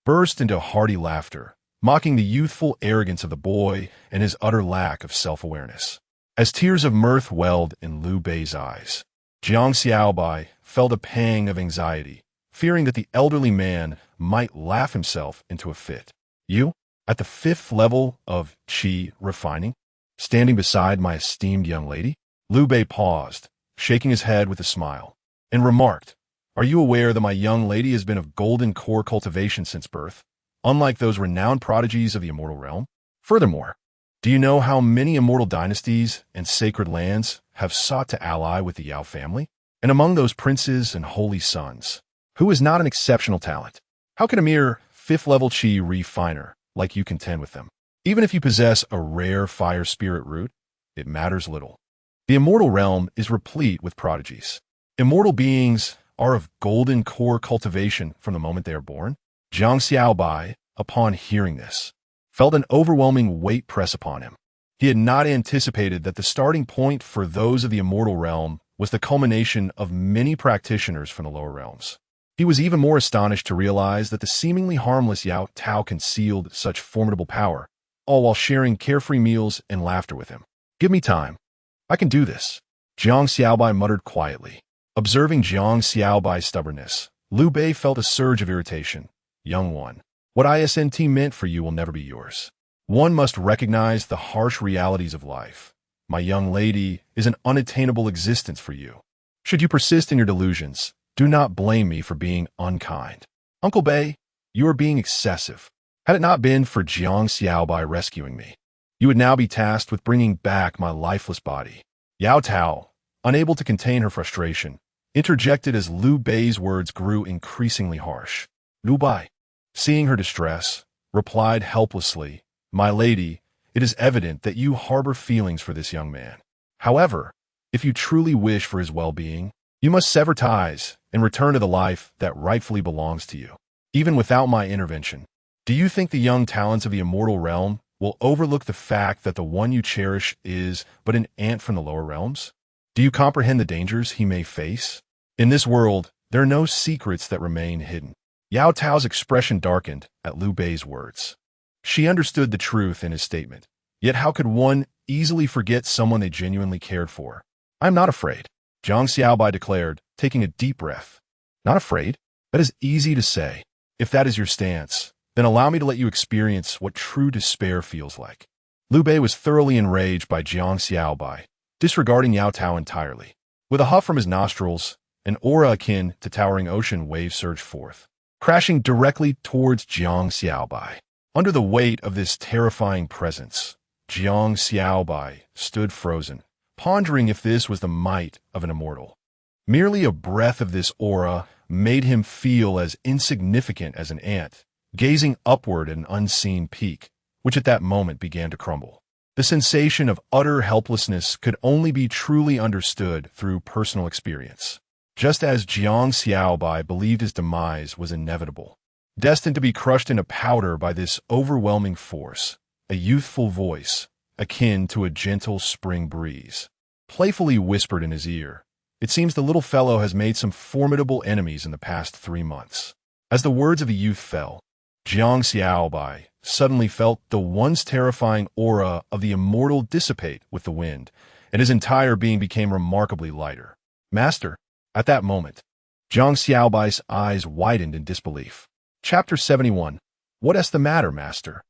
burst into hearty laughter, mocking the youthful arrogance of the boy and his utter lack of self-awareness. As tears of mirth welled in Liu Bei's eyes, Jiang Xiaobai felt a pang of anxiety, fearing that the elderly man might laugh himself into a fit. "You, at the 5th level of qi refining, standing beside my esteemed young lady?" Liu Bei paused, shaking his head with a smile, and remarked, "Are you aware that my young lady has been of golden core cultivation since birth, unlike those renowned prodigies of the immortal realm? Furthermore, do you know how many immortal dynasties and sacred lands have sought to ally with the Yao family? And among those princes and holy sons, who is not an exceptional talent? How can a mere 5th-level qi refiner like you contend with them? Even if you possess a rare fire spirit root, it matters little. The immortal realm is replete with prodigies. Immortal beings are of golden core cultivation from the moment they are born." Jiang Xiaobai, upon hearing this, felt an overwhelming weight press upon him. He had not anticipated that the starting point for those of the immortal realm was the culmination of many practitioners from the lower realms. He was even more astonished to realize that the seemingly harmless Yao Tao concealed such formidable power, all while sharing carefree meals and laughter with him. "Give me time. I can do this," Jiang Xiaobai muttered quietly. Observing Jiang Xiaobai's stubbornness, Liu Bei felt a surge of irritation. "Young one, what ISNT meant for you will never be yours. One must recognize the harsh realities of life. My young lady is an unattainable existence for you. Should you persist in your delusions, do not blame me for being unkind. Uncle Bei, you are being excessive. Had it not been for Jiang Xiaobai rescuing me, you would now be tasked with bringing back my lifeless body." Yao Tao, unable to contain her frustration, interjected as Liu Bei's words grew increasingly harsh. Liu Bei, seeing her distress, replied helplessly, "My lady, it is evident that you harbor feelings for this young man. However, if you truly wish for his well-being, you must sever ties and return to the life that rightfully belongs to you, even without my intervention. Do you think the young talents of the immortal realm will overlook the fact that the one you cherish is but an ant from the lower realms? Do you comprehend the dangers he may face? In this world, there are no secrets that remain hidden." Yao Tao's expression darkened at Liu Bei's words. She understood the truth in his statement. Yet how could one easily forget someone they genuinely cared for? "I'm not afraid," Jiang Xiaobai declared, taking a deep breath. "Not afraid? That is easy to say. If that is your stance, then allow me to let you experience what true despair feels like." Liu Bei was thoroughly enraged by Jiang Xiaobai, disregarding Yao Tao entirely. With a huff from his nostrils, an aura akin to towering ocean waves surged forth, crashing directly towards Jiang Xiaobai. Under the weight of this terrifying presence, Jiang Xiaobai stood frozen, pondering if this was the might of an immortal. Merely a breath of this aura made him feel as insignificant as an ant, gazing upward at an unseen peak, which at that moment began to crumble. The sensation of utter helplessness could only be truly understood through personal experience. Just as Jiang Xiaobai believed his demise was inevitable, destined to be crushed into powder by this overwhelming force, a youthful voice, akin to a gentle spring breeze, playfully whispered in his ear, "It seems the little fellow has made some formidable enemies in the past 3 months." As the words of the youth fell, Jiang Xiaobai suddenly felt the once terrifying aura of the immortal dissipate with the wind, and his entire being became remarkably lighter. "Master!" At that moment, Jiang Xiaobai's eyes widened in disbelief. Chapter 71. What is the matter, Master?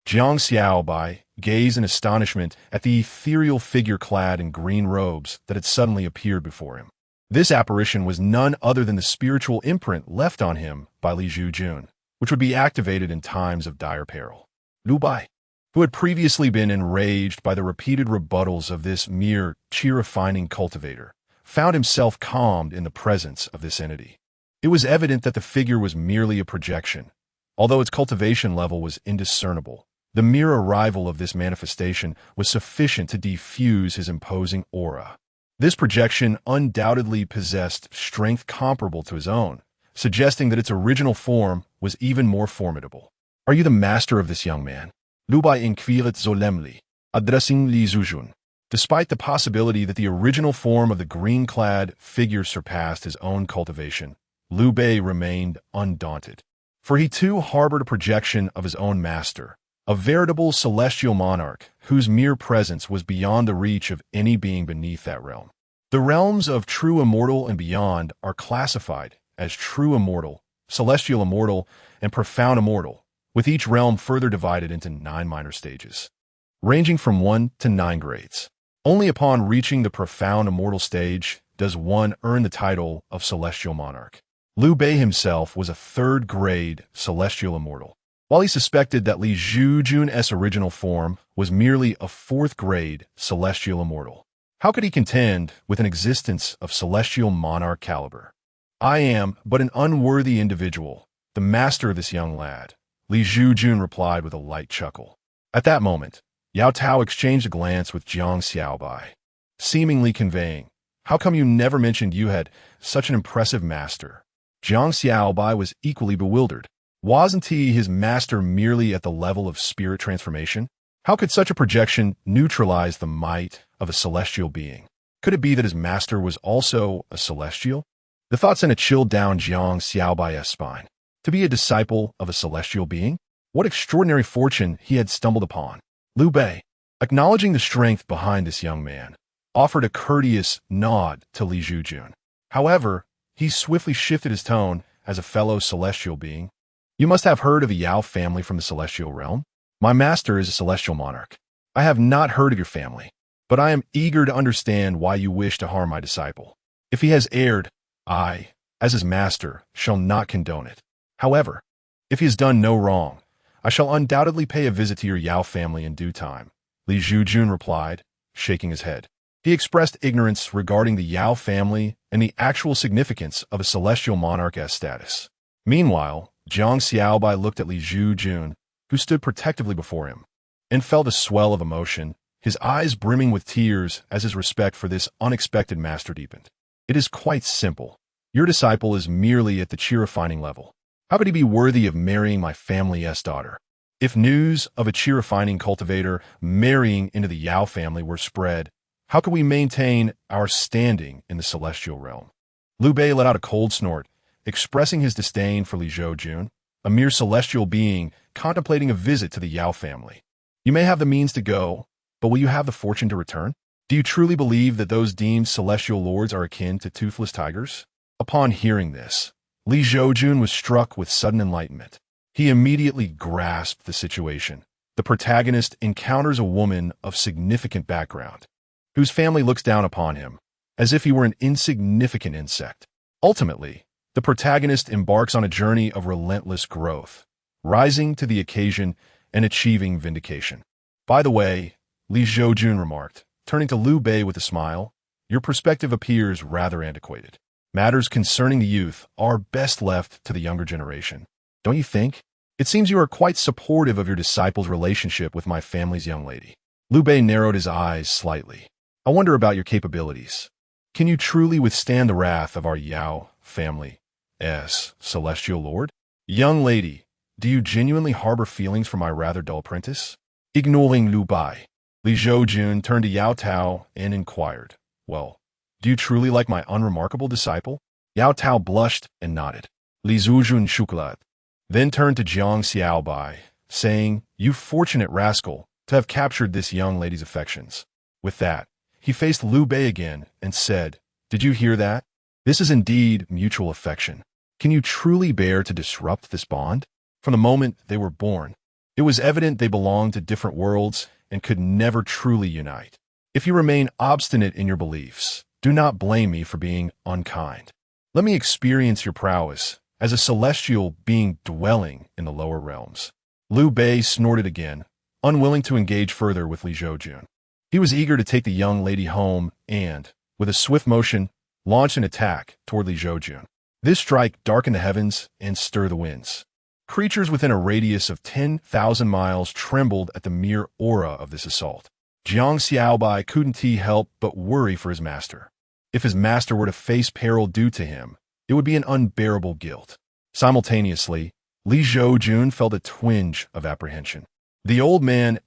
Jiang Xiaobai gazed in astonishment at the ethereal figure clad in green robes that had suddenly appeared before him. This apparition was none other than the spiritual imprint left on him by Li Zhoujun, which would be activated in times of dire peril. Liu Bei, who had previously been enraged by the repeated rebuttals of this mere chi-refining cultivator, found himself calmed in the presence of this entity. It was evident that the figure was merely a projection. Although its cultivation level was indiscernible, the mere arrival of this manifestation was sufficient to defuse his imposing aura. This projection undoubtedly possessed strength comparable to his own, suggesting that its original form was even more formidable. "Are you the master of this young man?" Liu Bei inquired solemnly, addressing Li Zhoujun. Despite the possibility that the original form of the green-clad figure surpassed his own cultivation, Liu Bei remained undaunted. For he too harbored a projection of his own master, a veritable celestial monarch whose mere presence was beyond the reach of any being beneath that realm. The realms of true immortal and beyond are classified as true immortal, celestial immortal, and profound immortal, with each realm further divided into 9 minor stages, ranging from 1 to 9 grades. Only upon reaching the profound immortal stage does one earn the title of celestial monarch. Liu Bei himself was a 3rd-grade celestial immortal, while he suspected that Li Zhoujun's original form was merely a 4th-grade celestial immortal. How could he contend with an existence of celestial monarch caliber? "I am but an unworthy individual, the master of this young lad," Li Zhoujun replied with a light chuckle. At that moment, Yao Tao exchanged a glance with Jiang Xiaobai, seemingly conveying, "How come you never mentioned you had such an impressive master?" Jiang Xiaobai was equally bewildered. Wasn't he his master merely at the level of spirit transformation? How could such a projection neutralize the might of a celestial being? Could it be that his master was also a celestial? The thought sent a chill down Jiang Xiaobai's spine. To be a disciple of a celestial being? What extraordinary fortune he had stumbled upon. Liu Bei, acknowledging the strength behind this young man, offered a courteous nod to Li Zhoujun. However, he swiftly shifted his tone as a fellow celestial being. You must have heard of the Yao family from the celestial realm. My master is a celestial monarch. I have not heard of your family, but I am eager to understand why you wish to harm my disciple. If he has erred, I, as his master, shall not condone it. However, if he has done no wrong, I shall undoubtedly pay a visit to your Yao family in due time, Li Zhoujun replied, shaking his head. He expressed ignorance regarding the Yao family and the actual significance of a celestial monarch's status. Meanwhile, Jiang Xiaobai looked at Li Zhoujun, who stood protectively before him, and felt a swell of emotion, his eyes brimming with tears as his respect for this unexpected master deepened. It is quite simple. Your disciple is merely at the chi-refining level. How could he be worthy of marrying my family's daughter? If news of a chi-refining cultivator marrying into the Yao family were spread, how could we maintain our standing in the celestial realm? Liu Bei let out a cold snort, expressing his disdain for Li Zhoujun, a mere celestial being contemplating a visit to the Yao family. You may have the means to go, but will you have the fortune to return? Do you truly believe that those deemed celestial lords are akin to toothless tigers? Upon hearing this, Li Zhoujun was struck with sudden enlightenment. He immediately grasped the situation. The protagonist encounters a woman of significant background, whose family looks down upon him, as if he were an insignificant insect. Ultimately, the protagonist embarks on a journey of relentless growth, rising to the occasion and achieving vindication. By the way, Li Zhoujun remarked, turning to Liu Bei with a smile, your perspective appears rather antiquated. Matters concerning the youth are best left to the younger generation. Don't you think? It seems you are quite supportive of your disciple's relationship with my family's young lady. Liu Bei narrowed his eyes slightly. I wonder about your capabilities. Can you truly withstand the wrath of our Yao family as celestial lord? Young lady, do you genuinely harbor feelings for my rather dull apprentice? Ignoring Liu Bei, Li Zhoujun turned to Yao Tao and inquired, well, do you truly like my unremarkable disciple? Yao Tao blushed and nodded. Li Zhoujun chuckled, then turned to Jiang Xiaobai, saying, you fortunate rascal to have captured this young lady's affections. With that, he faced Liu Bei again and said, did you hear that? This is indeed mutual affection. Can you truly bear to disrupt this bond? From the moment they were born, it was evident they belonged to different worlds and could never truly unite. If you remain obstinate in your beliefs, do not blame me for being unkind. Let me experience your prowess as a celestial being dwelling in the lower realms. Liu Bei snorted again, unwilling to engage further with Li Zhoujun. He was eager to take the young lady home and, with a swift motion, launch an attack toward Li Zhoujun. This strike darkened the heavens and stirred the winds. Creatures within a radius of 10,000 miles trembled at the mere aura of this assault. Jiang Xiaobai couldn't help but worry for his master. If his master were to face peril due to him, it would be an unbearable guilt. Simultaneously, Li Zhoujun felt a twinge of apprehension. The old man's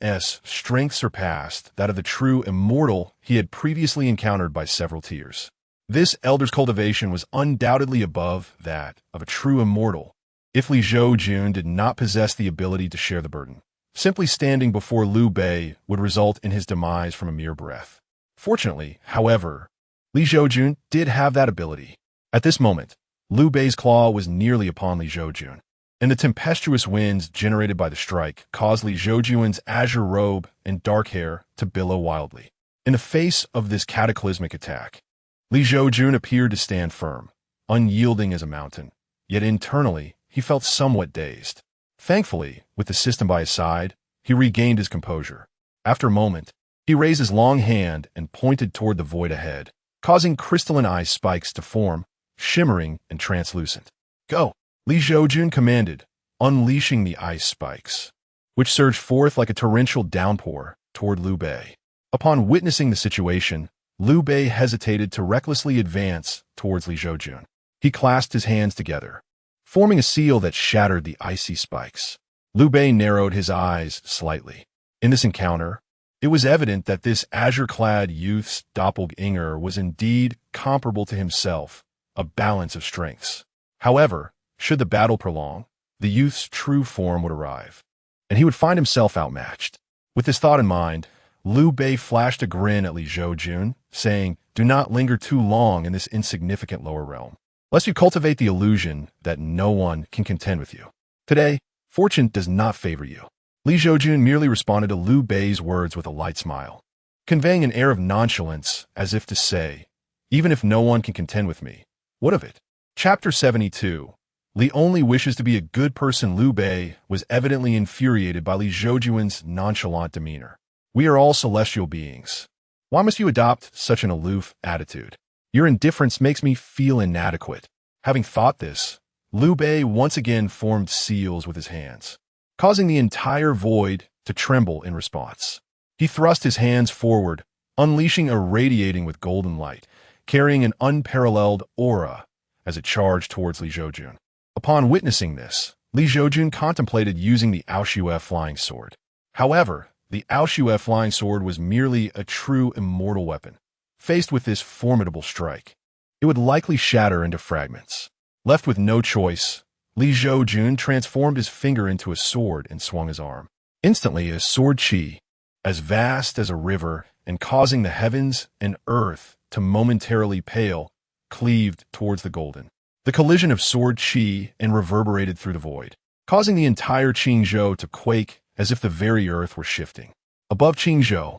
strength surpassed that of the true immortal he had previously encountered by several tiers. This elder's cultivation was undoubtedly above that of a true immortal, if Li Zhoujun did not possess the ability to share the burden. Simply standing before Liu Bei would result in his demise from a mere breath. Fortunately, however, Li Zhoujun did have that ability. At this moment, Liu Bei's claw was nearly upon Li Zhoujun, and the tempestuous winds generated by the strike caused Li Zhoujun's azure robe and dark hair to billow wildly. In the face of this cataclysmic attack, Li Zhoujun appeared to stand firm, unyielding as a mountain, yet internally he felt somewhat dazed. Thankfully, with the system by his side, he regained his composure. After a moment, he raised his long hand and pointed toward the void ahead, causing crystalline ice spikes to form, shimmering and translucent. Go! Li Zhoujun commanded, unleashing the ice spikes, which surged forth like a torrential downpour toward Liu Bei. Upon witnessing the situation, Liu Bei hesitated to recklessly advance towards Li Zhoujun. He clasped his hands together, forming a seal that shattered the icy spikes. Liu Bei narrowed his eyes slightly. In this encounter, It was evident that this azure-clad youth's doppelganger was indeed comparable to himself, a balance of strengths. However, should the battle prolong, the youth's true form would arrive, and he would find himself outmatched. With this thought in mind, Liu Bei flashed a grin at Li Zhoujun, saying, "Do not linger too long in this insignificant lower realm, lest you cultivate the illusion that no one can contend with you. Today, fortune does not favor you." Li Zhoujun merely responded to Liu Bei's words with a light smile, conveying an air of nonchalance as if to say, "Even if no one can contend with me, what of it?" Chapter 72. Li only wishes to be a good person. Liu Bei was evidently infuriated by Li Zhoujun's nonchalant demeanor. "We are all celestial beings. Why must you adopt such an aloof attitude? Your indifference makes me feel inadequate." Having thought this, Liu Bei once again formed seals with his hands, causing the entire void to tremble in response. He thrust his hands forward, unleashing a radiating with golden light, carrying an unparalleled aura as it charged towards Li Zhoujun. Upon witnessing this, Li Zhoujun contemplated using the Aoshue flying sword. However, the Aoshue flying sword was merely a true immortal weapon. Faced with this formidable strike, it would likely shatter into fragments. Left with no choice, Li Zhoujun transformed his finger into a sword and swung his arm. Instantly, a sword chi, as vast as a river and causing the heavens and earth to momentarily pale, cleaved towards the golden. The collision of sword chi and reverberated through the void, causing the entire Qingzhou to quake as if the very earth were shifting. Above Qingzhou,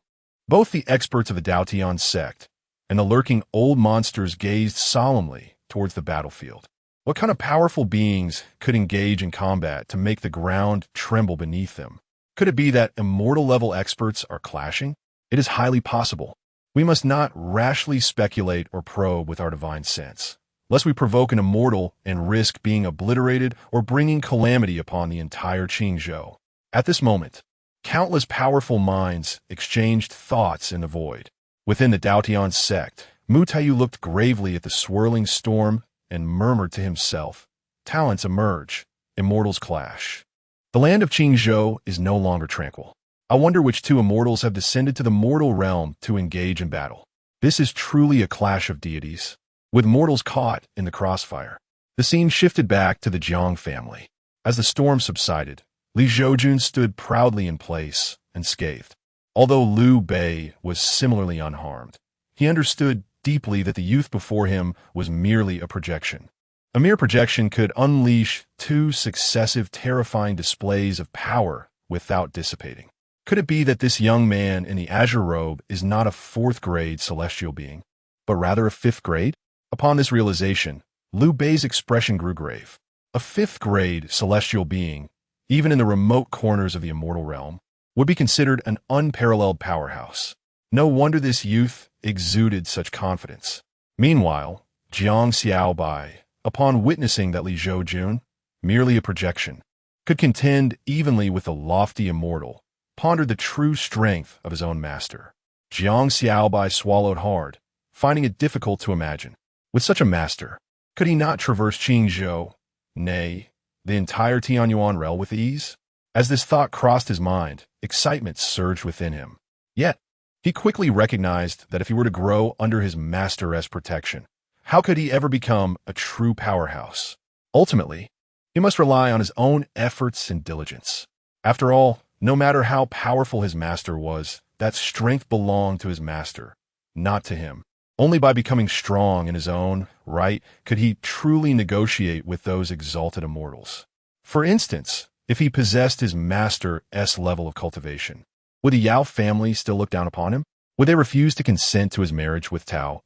both the experts of the Daotian sect and the lurking old monsters gazed solemnly towards the battlefield. What kind of powerful beings could engage in combat to make the ground tremble beneath them? Could it be that immortal-level experts are clashing? It is highly possible. We must not rashly speculate or probe with our divine sense, lest we provoke an immortal and risk being obliterated or bringing calamity upon the entire Qingzhou. At this moment, countless powerful minds exchanged thoughts in the void. Within the Daotian sect, Mu Taiyu looked gravely at the swirling storm and murmured to himself, "Talents emerge, immortals clash. The land of Qingzhou is no longer tranquil. I wonder which two immortals have descended to the mortal realm to engage in battle. This is truly a clash of deities, with mortals caught in the crossfire." The scene shifted back to the Jiang family. As the storm subsided, Li Zhoujun stood proudly in place, unscathed. Although Liu Bei was similarly unharmed, he understood deeply that the youth before him was merely a projection. A mere projection could unleash two successive terrifying displays of power without dissipating. Could it be that this young man in the azure robe is not a fourth-grade celestial being, but rather a fifth-grade? Upon this realization, Liu Bei's expression grew grave. A fifth-grade celestial being, even in the remote corners of the immortal realm, would be considered an unparalleled powerhouse. No wonder this youth exuded such confidence. Meanwhile, Jiang Xiaobai, upon witnessing that Li Zhoujun, merely a projection, could contend evenly with the lofty immortal, pondered the true strength of his own master. Jiang Xiaobai swallowed hard, finding it difficult to imagine. With such a master, could he not traverse Qingzhou, nay, the entire Tianyuan realm with ease? As this thought crossed his mind, excitement surged within him. Yet, he quickly recognized that if he were to grow under his master's protection, how could he ever become a true powerhouse? Ultimately, he must rely on his own efforts and diligence. After all, no matter how powerful his master was, that strength belonged to his master, not to him. Only by becoming strong in his own right could he truly negotiate with those exalted immortals. For instance, if he possessed his master's level of cultivation, would the Yao family still look down upon him? Would they refuse to consent to his marriage with Tao?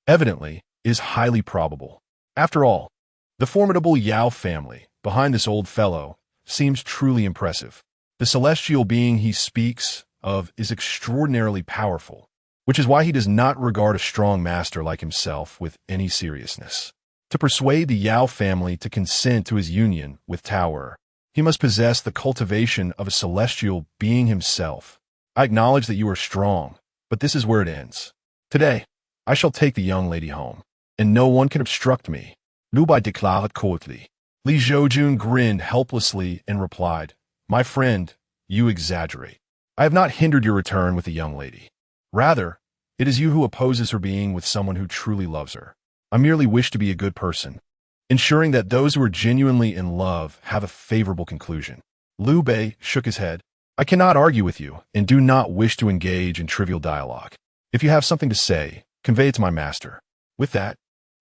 Evidently, is highly probable. After all, the formidable Yao family behind this old fellow seems truly impressive. The celestial being he speaks of is extraordinarily powerful, which is why he does not regard a strong master like himself with any seriousness. To persuade the Yao family to consent to his union with Tao, he must possess the cultivation of a celestial being himself. I acknowledge that you are strong, but this is where it ends. Today, I shall take the young lady home, and no one can obstruct me. Liu Bei declared coldly. Li Zhoujun grinned helplessly and replied, "My friend, you exaggerate. I have not hindered your return with the young lady. Rather, it is you who opposes her being with someone who truly loves her. I merely wish to be a good person, ensuring that those who are genuinely in love have a favorable conclusion. Liu Bei shook his head. I cannot argue with you and do not wish to engage in trivial dialogue. If you have something to say, convey it to my master. With that,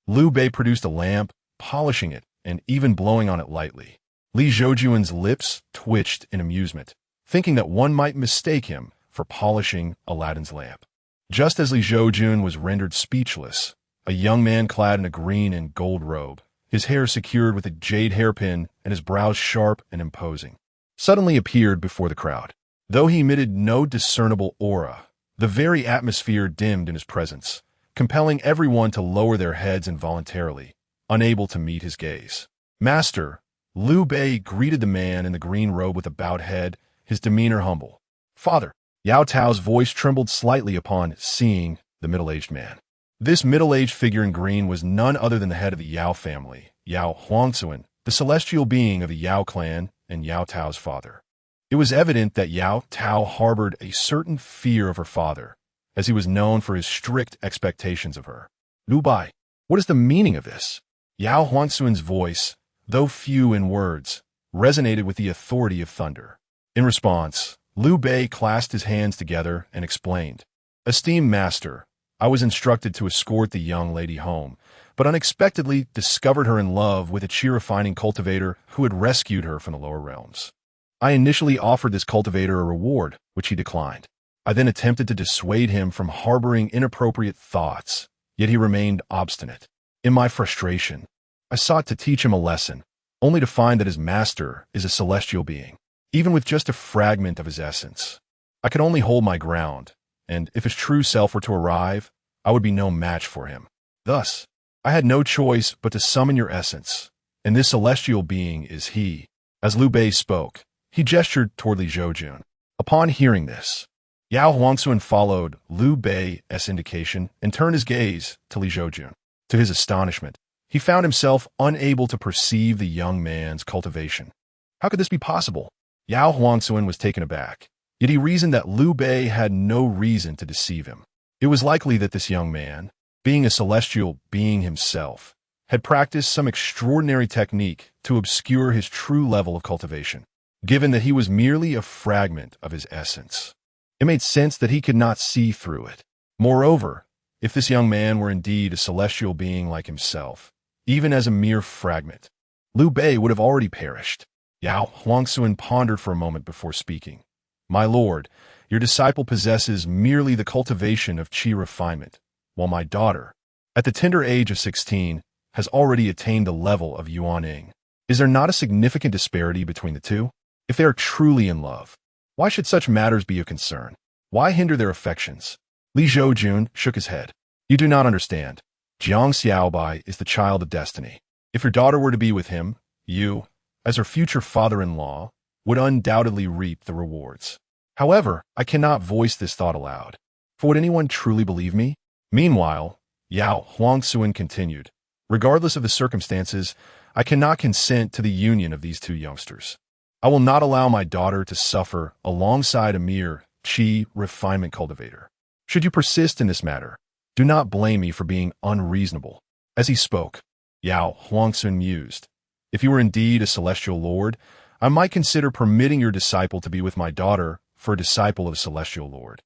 Liu Bei produced a lamp, polishing it and even blowing on it lightly. Li Zhoujun's lips twitched in amusement, thinking that one might mistake him for polishing Aladdin's lamp. Just as Li Zhoujun was rendered speechless, a young man clad in a green and gold robe, his hair secured with a jade hairpin and his brows sharp and imposing, suddenly appeared before the crowd. Though he emitted no discernible aura, the very atmosphere dimmed in his presence, compelling everyone to lower their heads involuntarily, unable to meet his gaze. Master, Liu Bei greeted the man in the green robe with a bowed head, his demeanor humble. Father, Yao Tao's voice trembled slightly upon seeing the middle-aged man. This middle-aged figure in green was none other than the head of the Yao family, Yao Huangzuan, the celestial being of the Yao clan and Yao Tao's father. It was evident that Yao Tao harbored a certain fear of her father, as he was known for his strict expectations of her. Liu Bei, what is the meaning of this? Yao Huangzuan's voice, though few in words, resonated with the authority of thunder. In response, Liu Bei clasped his hands together and explained, Esteemed master, I was instructed to escort the young lady home, but unexpectedly discovered her in love with a chi-refining cultivator who had rescued her from the lower realms. I initially offered this cultivator a reward, which he declined. I then attempted to dissuade him from harboring inappropriate thoughts, yet he remained obstinate. In my frustration, I sought to teach him a lesson, only to find that his master is a celestial being, even with just a fragment of his essence. I could only hold my ground, and if his true self were to arrive, I would be no match for him. Thus, I had no choice but to summon your essence, and this celestial being is he. As Liu Bei spoke, he gestured toward Li Zhoujun. Upon hearing this, Yao Huangzuan followed Liu Bei's indication and turned his gaze to Li Zhoujun. To his astonishment, he found himself unable to perceive the young man's cultivation. How could this be possible? Yao Huangzuan was taken aback, yet he reasoned that Liu Bei had no reason to deceive him. It was likely that this young man, being a celestial being himself, had practiced some extraordinary technique to obscure his true level of cultivation, given that he was merely a fragment of his essence. It made sense that he could not see through it. Moreover, if this young man were indeed a celestial being like himself, even as a mere fragment, Liu Bei would have already perished. Yao Huangzuan pondered for a moment before speaking. My lord, your disciple possesses merely the cultivation of qi refinement, while my daughter, at the tender age of 16, has already attained the level of Yuaning. Is there not a significant disparity between the two? If they are truly in love, why should such matters be a concern? Why hinder their affections? Li Zhoujun shook his head. You do not understand. Jiang Xiaobai is the child of destiny. If your daughter were to be with him, you, as her future father-in-law, would undoubtedly reap the rewards. However, I cannot voice this thought aloud. For would anyone truly believe me? Meanwhile, Yao Huangzuan continued, regardless of the circumstances, I cannot consent to the union of these two youngsters. I will not allow my daughter to suffer alongside a mere qi refinement cultivator. Should you persist in this matter, do not blame me for being unreasonable. As he spoke, Yao Huangzuan mused, if you were indeed a celestial lord, I might consider permitting your disciple to be with my daughter for a disciple of a celestial lord.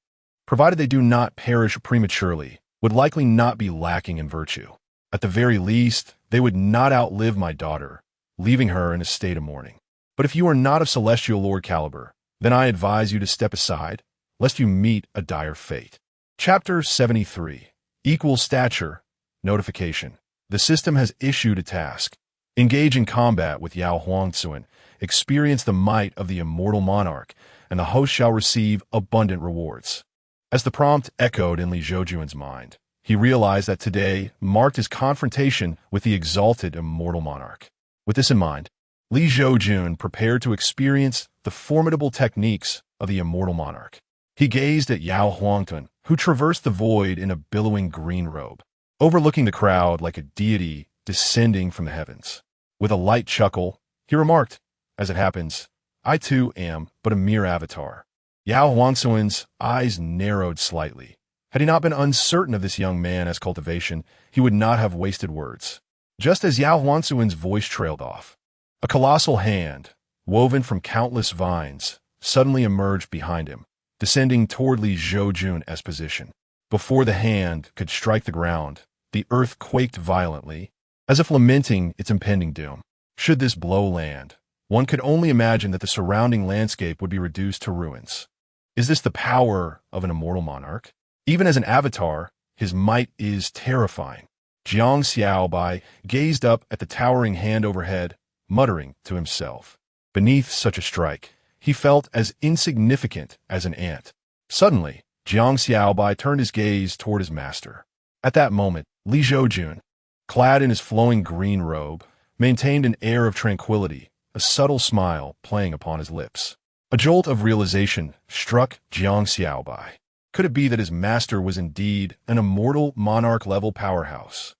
Provided they do not perish prematurely, would likely not be lacking in virtue. At the very least, they would not outlive my daughter, leaving her in a state of mourning. But if you are not of celestial lord caliber, then I advise you to step aside, lest you meet a dire fate. Chapter 73. Equal Stature. Notification. The system has issued a task. Engage in combat with Yao Huangzuan, experience the might of the immortal monarch, and the host shall receive abundant rewards. As the prompt echoed in Li Zhoujun's mind, he realized that today marked his confrontation with the exalted immortal monarch. With this in mind, Li Zhoujun prepared to experience the formidable techniques of the immortal monarch. He gazed at Yao Huangzuan, who traversed the void in a billowing green robe, overlooking the crowd like a deity descending from the heavens. With a light chuckle, he remarked, as it happens, I too am but a mere avatar. Yao Huangsuan's eyes narrowed slightly. Had he not been uncertain of this young man's cultivation, he would not have wasted words. Just as Yao Huangsuan's voice trailed off, a colossal hand, woven from countless vines, suddenly emerged behind him, descending toward Li Zhoujun's position. Before the hand could strike the ground, the earth quaked violently, as if lamenting its impending doom. Should this blow land, one could only imagine that the surrounding landscape would be reduced to ruins. Is this the power of an immortal monarch? Even as an avatar, his might is terrifying. Jiang Xiaobai gazed up at the towering hand overhead, muttering to himself. Beneath such a strike, he felt as insignificant as an ant. Suddenly, Jiang Xiaobai turned his gaze toward his master. At that moment, Li Zhoujun, clad in his flowing green robe, maintained an air of tranquility, a subtle smile playing upon his lips. A jolt of realization struck Jiang Xiaobai. Could it be that his master was indeed an immortal monarch-level powerhouse?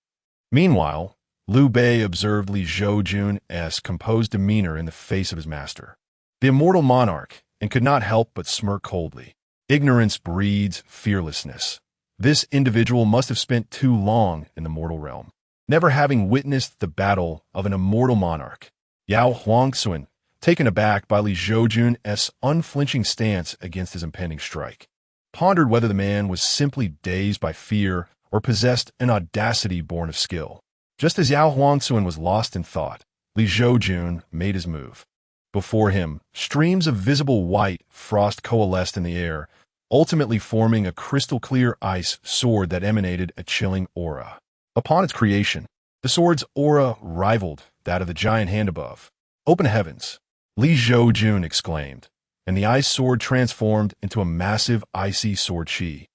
Meanwhile, Liu Bei observed Li Zhoujun's composed demeanor in the face of his master, the immortal monarch, and could not help but smirk coldly. Ignorance breeds fearlessness. This individual must have spent too long in the mortal realm, never having witnessed the battle of an immortal monarch. Yao Huangsuan, taken aback by Li Zhoujun's unflinching stance against his impending strike, pondered whether the man was simply dazed by fear or possessed an audacity born of skill. Just as Yao Huangsuan was lost in thought, Li Zhoujun made his move. Before him, streams of visible white frost coalesced in the air, ultimately forming a crystal-clear ice sword that emanated a chilling aura. Upon its creation, the sword's aura rivaled that of the giant hand above. "Open heavens!" Li Zhoujun exclaimed, and the ice sword transformed into a massive icy sword chi,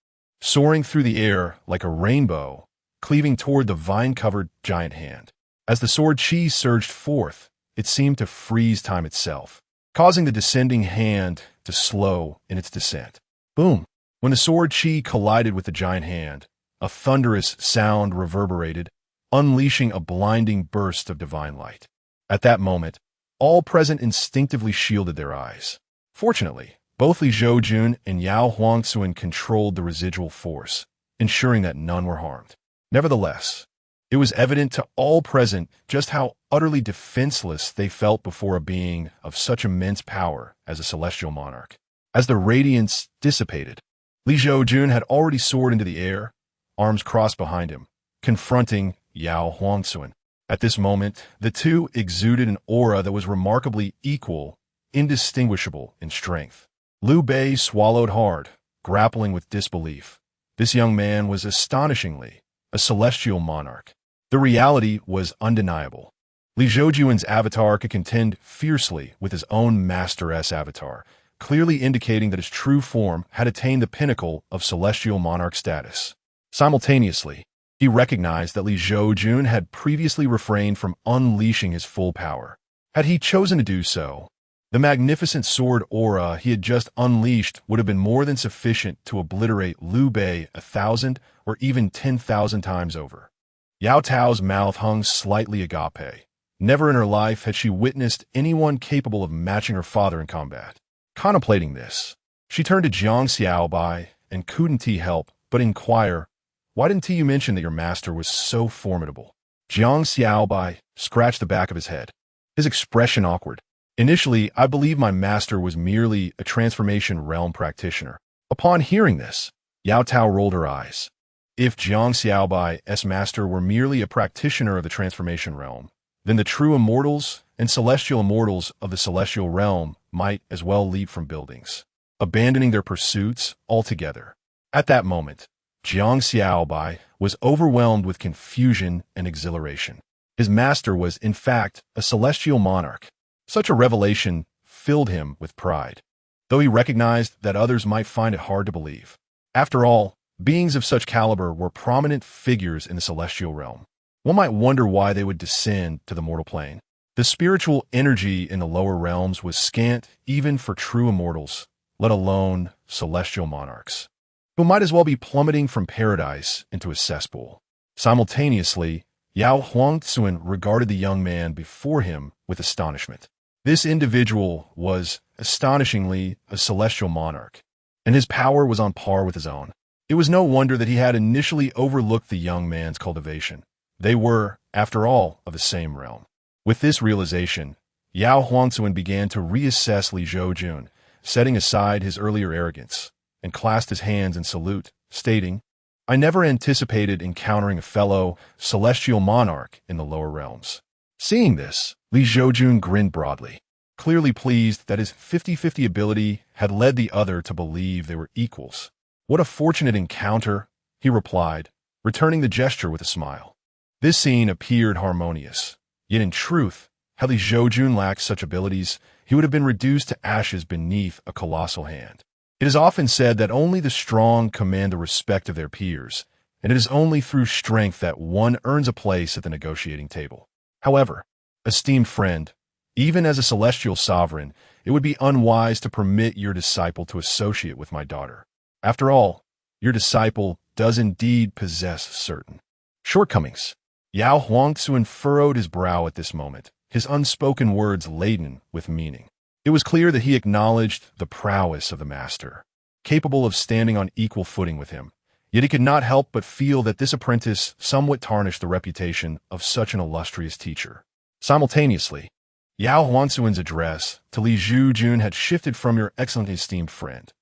soaring through the air like a rainbow, cleaving toward the vine-covered giant hand. As the sword chi surged forth, it seemed to freeze time itself, causing the descending hand to slow in its descent. Boom! When the sword chi collided with the giant hand, a thunderous sound reverberated, unleashing a blinding burst of divine light. At that moment, all present instinctively shielded their eyes. Fortunately, both Li Zhoujun and Yao Huangsuan controlled the residual force, ensuring that none were harmed. Nevertheless, it was evident to all present just how utterly defenseless they felt before a being of such immense power as a celestial monarch. As the radiance dissipated, Li Zhoujun had already soared into the air, arms crossed behind him, confronting Yao Huangsuan. At this moment, the two exuded an aura that was remarkably equal, indistinguishable in strength. Liu Bei swallowed hard, grappling with disbelief. This young man was astonishingly a celestial monarch. The reality was undeniable. Li Zhoujun's avatar could contend fiercely with his own master's avatar, clearly indicating that his true form had attained the pinnacle of celestial monarch status. Simultaneously, he recognized that Li Zhoujun had previously refrained from unleashing his full power. Had he chosen to do so, the magnificent sword aura he had just unleashed would have been more than sufficient to obliterate Liu Bei 1,000 or even 10,000 times over. Yao Tao's mouth hung slightly agape. Never in her life had she witnessed anyone capable of matching her father in combat. Contemplating this, she turned to Jiang Xiaobai and couldn't he help but inquire, "Why didn't you mention that your master was so formidable?" Jiang Xiaobai scratched the back of his head, his expression awkward. "Initially, I believed my master was merely a transformation realm practitioner." Upon hearing this, Yao Tao rolled her eyes. If Jiang Xiaobai's master were merely a practitioner of the transformation realm, then the true immortals and celestial immortals of the celestial realm might as well leap from buildings, abandoning their pursuits altogether. At that moment, Jiang Xiaobai was overwhelmed with confusion and exhilaration. His master was, in fact, a celestial monarch. Such a revelation filled him with pride, though he recognized that others might find it hard to believe. After all, beings of such caliber were prominent figures in the celestial realm. One might wonder why they would descend to the mortal plane. The spiritual energy in the lower realms was scant even for true immortals, let alone celestial monarchs, who might as well be plummeting from paradise into a cesspool. Simultaneously, Yao Huangsuan regarded the young man before him with astonishment. This individual was, astonishingly, a celestial monarch, and his power was on par with his own. It was no wonder that he had initially overlooked the young man's cultivation. They were, after all, of the same realm. With this realization, Yao Huangzuan began to reassess Li Zhoujun, setting aside his earlier arrogance, and clasped his hands in salute, stating, "I never anticipated encountering a fellow celestial monarch in the lower realms." Seeing this, Li Zhoujun grinned broadly, clearly pleased that his 50-50 ability had led the other to believe they were equals. "What a fortunate encounter," he replied, returning the gesture with a smile. This scene appeared harmonious, yet in truth, had Li Zhoujun lacked such abilities, he would have been reduced to ashes beneath a colossal hand. It is often said that only the strong command the respect of their peers, and it is only through strength that one earns a place at the negotiating table. However, esteemed friend, even as a celestial sovereign, it would be unwise to permit your disciple to associate with my daughter. After all, your disciple does indeed possess certain shortcomings. Yao Huangzuan furrowed his brow at this moment, his unspoken words laden with meaning. It was clear that he acknowledged the prowess of the master, capable of standing on equal footing with him. Yet he could not help but feel that this apprentice somewhat tarnished the reputation of such an illustrious teacher. Simultaneously, Yao Huangzuan's address to Li Zhoujun had shifted from "your excellent esteemed friend."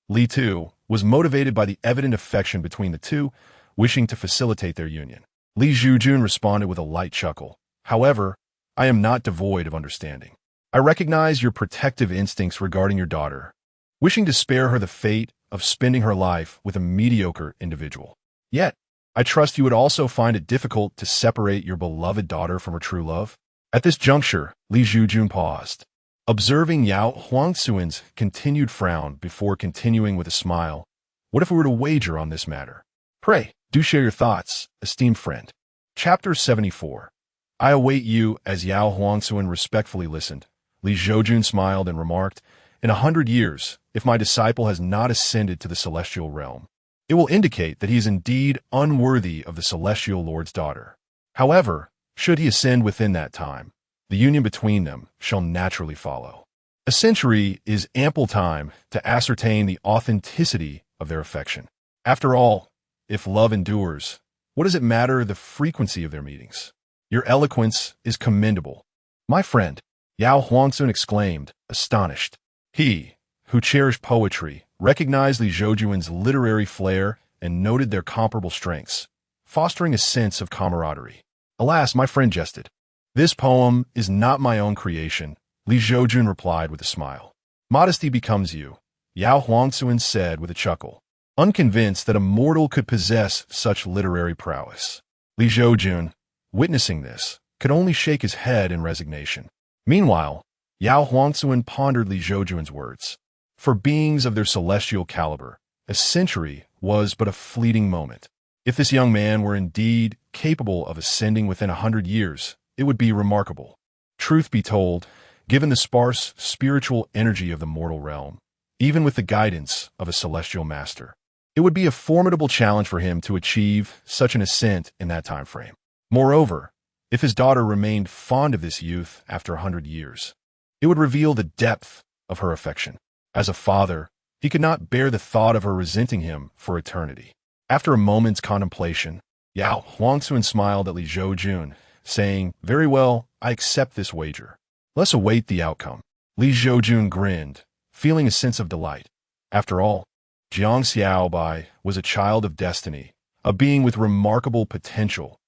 Li, too, was motivated by the evident affection between the two, wishing to facilitate their union. Li Zhoujun responded with a light chuckle. "However, I am not devoid of understanding. I recognize your protective instincts regarding your daughter, wishing to spare her the fate of spending her life with a mediocre individual. Yet, I trust you would also find it difficult to separate your beloved daughter from her true love." At this juncture, Li Zhoujun paused, observing Yao Huangzuan's continued frown before continuing with a smile. "What if we were to wager on this matter? Pray, do share your thoughts, esteemed friend." Chapter 74. "I await you." As Yao Huangzuan respectfully listened, Li Zhoujun smiled and remarked, "In 100 years, if my disciple has not ascended to the celestial realm, it will indicate that he is indeed unworthy of the celestial lord's daughter. However, should he ascend within that time, the union between them shall naturally follow. A century is ample time to ascertain the authenticity of their affection. After all, if love endures, what does it matter the frequency of their meetings? Your eloquence is commendable, my friend," Yao Huangzuan exclaimed, astonished. He, who cherished poetry, recognized Li Zhoujun's literary flair and noted their comparable strengths, fostering a sense of camaraderie. "Alas," my friend jested, "this poem is not my own creation," Li Zhoujun replied with a smile. "Modesty becomes you," Yao Huangzuan said with a chuckle, unconvinced that a mortal could possess such literary prowess. Li Zhoujun, witnessing this, could only shake his head in resignation. Meanwhile, Yao Huangzuan pondered Li Zhoujun's words. For beings of their celestial caliber, a century was but a fleeting moment. If this young man were indeed capable of ascending within 100 years, it would be remarkable. Truth be told, given the sparse spiritual energy of the mortal realm, even with the guidance of a celestial master, it would be a formidable challenge for him to achieve such an ascent in that time frame. Moreover, if his daughter remained fond of this youth after 100 years, it would reveal the depth of her affection. As a father, he could not bear the thought of her resenting him for eternity. After a moment's contemplation, Yao Huangzuan smiled at Li Zhoujun, saying, "Very well, I accept this wager. Let's await the outcome." Li Zhoujun grinned, feeling a sense of delight. After all, Jiang Xiaobai was a child of destiny, a being with remarkable potential.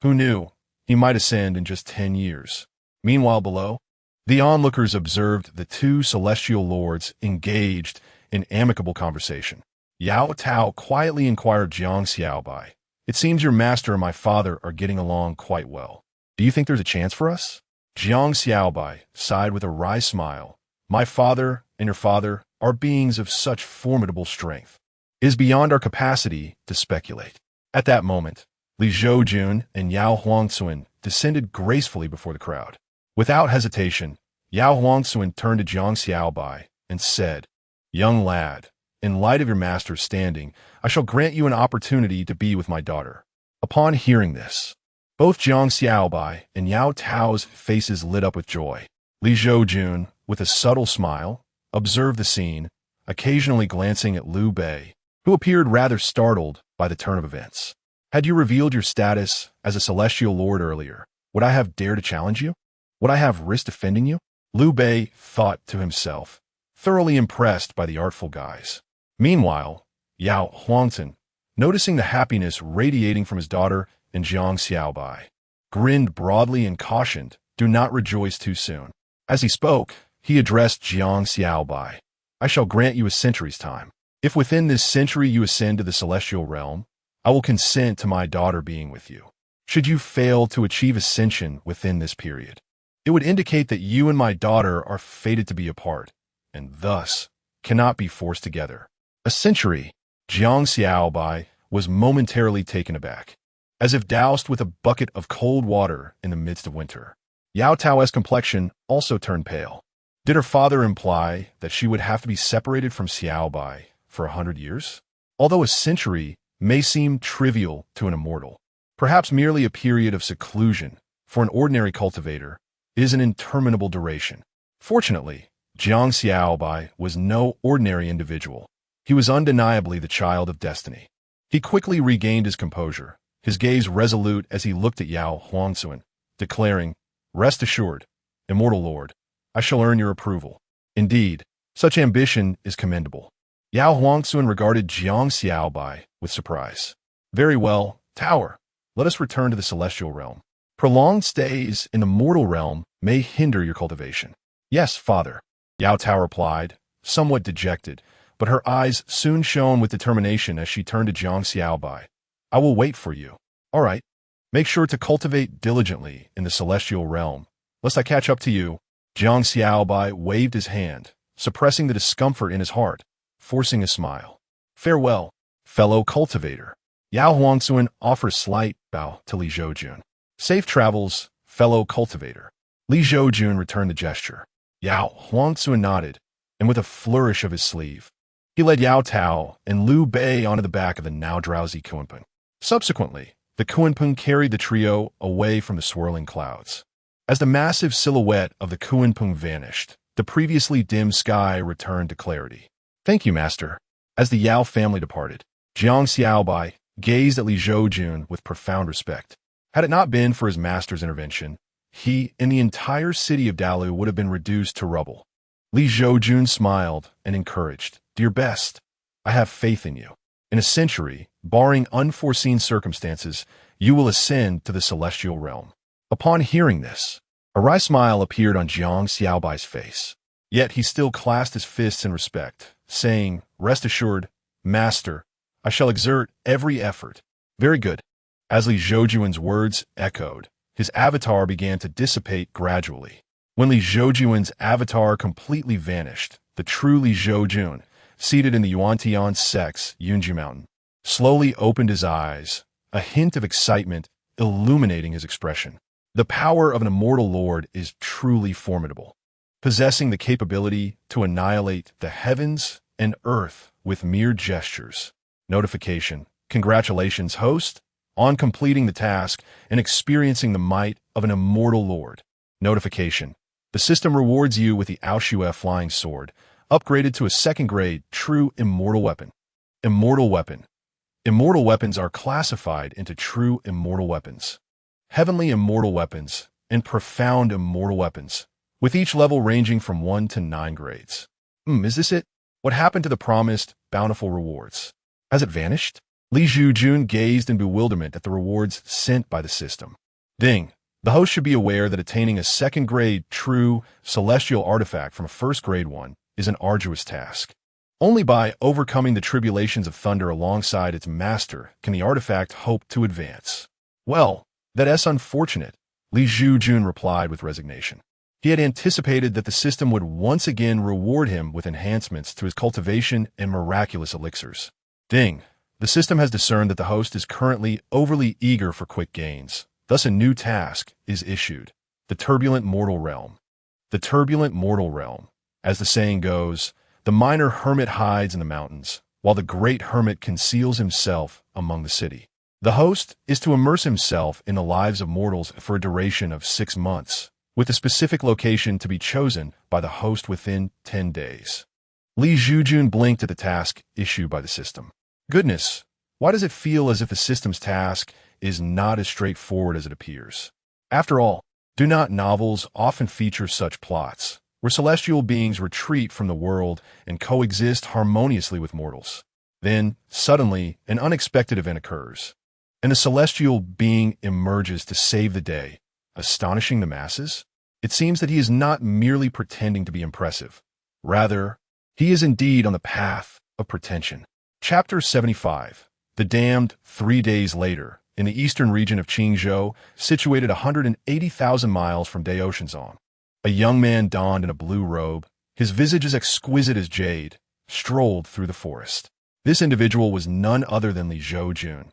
Who knew? He might ascend in just 10 years. Meanwhile below, the onlookers observed the two celestial lords engaged in amicable conversation. Yao Tao quietly inquired Jiang Xiaobai, "It seems your master and my father are getting along quite well. Do you think there's a chance for us?" Jiang Xiaobai sighed with a wry smile. "My father and your father are beings of such formidable strength. It is beyond our capacity to speculate." At that moment, Li Zhoujun and Yao Huangzuan descended gracefully before the crowd. Without hesitation, Yao Huangzuan turned to Jiang Xiaobai and said, "Young lad, in light of your master's standing, I shall grant you an opportunity to be with my daughter." Upon hearing this, both Jiang Xiaobai and Yao Tao's faces lit up with joy. Li Zhoujun, with a subtle smile, observed the scene, occasionally glancing at Liu Bei, who appeared rather startled by the turn of events. Had you revealed your status as a celestial lord earlier, would I have dared to challenge you? Would I have risked defending you? Liu Bei thought to himself, thoroughly impressed by the artful guise. Meanwhile, Yao Huangzhen, noticing the happiness radiating from his daughter and Jiang Xiaobai, grinned broadly and cautioned, "Do not rejoice too soon." As he spoke, he addressed Jiang Xiaobai. "I shall grant you a century's time. If within this century you ascend to the celestial realm, I will consent to my daughter being with you. Should you fail to achieve ascension within this period, it would indicate that you and my daughter are fated to be apart, and thus cannot be forced together." A century? Jiang Xiaobai was momentarily taken aback, as if doused with a bucket of cold water in the midst of winter. Yao Tao's complexion also turned pale. Did her father imply that she would have to be separated from Xiaobai for 100 years? Although a century may seem trivial to an immortal, perhaps merely a period of seclusion for an ordinary cultivator is an interminable duration. Fortunately, Jiang Xiaobai was no ordinary individual. He was undeniably the child of destiny. He quickly regained his composure, his gaze resolute as he looked at Yao Huangzhen, declaring, "Rest assured, immortal lord, I shall earn your approval. Indeed, such ambition is commendable." Yao Huangzhen regarded Jiang Xiaobai with surprise. "Very well, Tower, let us return to the celestial realm. Prolonged stays in the mortal realm may hinder your cultivation." "Yes, father," Yao Tao replied, somewhat dejected, but her eyes soon shone with determination as she turned to Jiang Xiaobai. "I will wait for you." "All right. Make sure to cultivate diligently in the celestial realm, lest I catch up to you." Jiang Xiaobai waved his hand, suppressing the discomfort in his heart, forcing a smile. "Farewell, fellow cultivator." Yao Huangzhen offered a slight bow to Li Zhoujun. "Safe travels, fellow cultivator." Li Zhoujun returned the gesture. Yao Huangzhen nodded, and with a flourish of his sleeve, he led Yao Tao and Liu Bei onto the back of the now drowsy Kunpeng. Subsequently, the Kunpeng carried the trio away from the swirling clouds. As the massive silhouette of the Kunpeng vanished, the previously dim sky returned to clarity. "Thank you, master." As the Yao family departed, Jiang Xiaobai gazed at Li Zhoujun with profound respect. Had it not been for his master's intervention, he and the entire city of Dalu would have been reduced to rubble. Li Zhoujun smiled and encouraged, "Do your best. I have faith in you. In a century, barring unforeseen circumstances, you will ascend to the celestial realm." Upon hearing this, a wry smile appeared on Jiang Xiaobai's face. Yet he still clasped his fists in respect, saying, "Rest assured, master, I shall exert every effort." "Very good." As Li Zhoujun's words echoed, his avatar began to dissipate gradually. When Li Zhoujun's avatar completely vanished, the true Li Zhoujun, seated in the Yuantian sect's Yunji Mountain, slowly opened his eyes, a hint of excitement illuminating his expression. The power of an immortal lord is truly formidable, possessing the capability to annihilate the heavens and earth with mere gestures. Notification: Congratulations, host, on completing the task and experiencing the might of an immortal lord. Notification: The system rewards you with the Aoshue flying sword, upgraded to a second-grade true immortal weapon. Immortal weapon. Immortal weapons are classified into true immortal weapons, heavenly immortal weapons, and profound immortal weapons, with each level ranging from 1 to 9 grades. Is this it? What happened to the promised, bountiful rewards? Has it vanished? Li Zhoujun gazed in bewilderment at the rewards sent by the system. Ding! The host should be aware that attaining a second-grade true celestial artifact from a first-grade one is an arduous task. Only by overcoming the tribulations of thunder alongside its master can the artifact hope to advance. "Well, that's unfortunate," Li Zhoujun replied with resignation. He had anticipated that the system would once again reward him with enhancements to his cultivation and miraculous elixirs. Ding! The system has discerned that the host is currently overly eager for quick gains. Thus a new task is issued: the turbulent mortal realm. The turbulent mortal realm. As the saying goes, the minor hermit hides in the mountains, while the great hermit conceals himself among the city. The host is to immerse himself in the lives of mortals for a duration of 6 months, with a specific location to be chosen by the host within 10 days. Li Zhoujun blinked at the task issued by the system. Goodness, why does it feel as if the system's task is not as straightforward as it appears? After all, do not novels often feature such plots, where celestial beings retreat from the world and coexist harmoniously with mortals? Then, suddenly, an unexpected event occurs, and a celestial being emerges to save the day, astonishing the masses. It seems that he is not merely pretending to be impressive. Rather, he is indeed on the path of pretension. Chapter 75. The Damned. 3 days later, in the eastern region of Qingzhou, situated 180,000 miles from Daotianzong, a young man donned in a blue robe, his visage as exquisite as jade, strolled through the forest. This individual was none other than Li Zhoujun.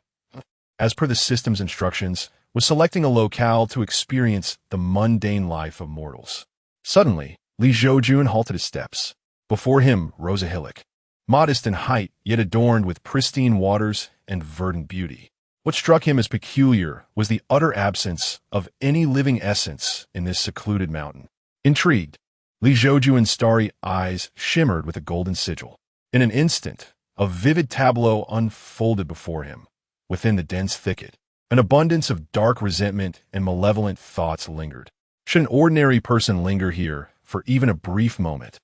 As per the system's instructions, was selecting a locale to experience the mundane life of mortals. Suddenly, Li Zhoujun halted his steps. Before him rose a hillock, modest in height, yet adorned with pristine waters and verdant beauty. What struck him as peculiar was the utter absence of any living essence in this secluded mountain. Intrigued, Li Zhoujun's starry eyes shimmered with a golden sigil. In an instant, a vivid tableau unfolded before him. Within the dense thicket, an abundance of dark resentment and malevolent thoughts lingered. Should an ordinary person linger here for even a brief moment,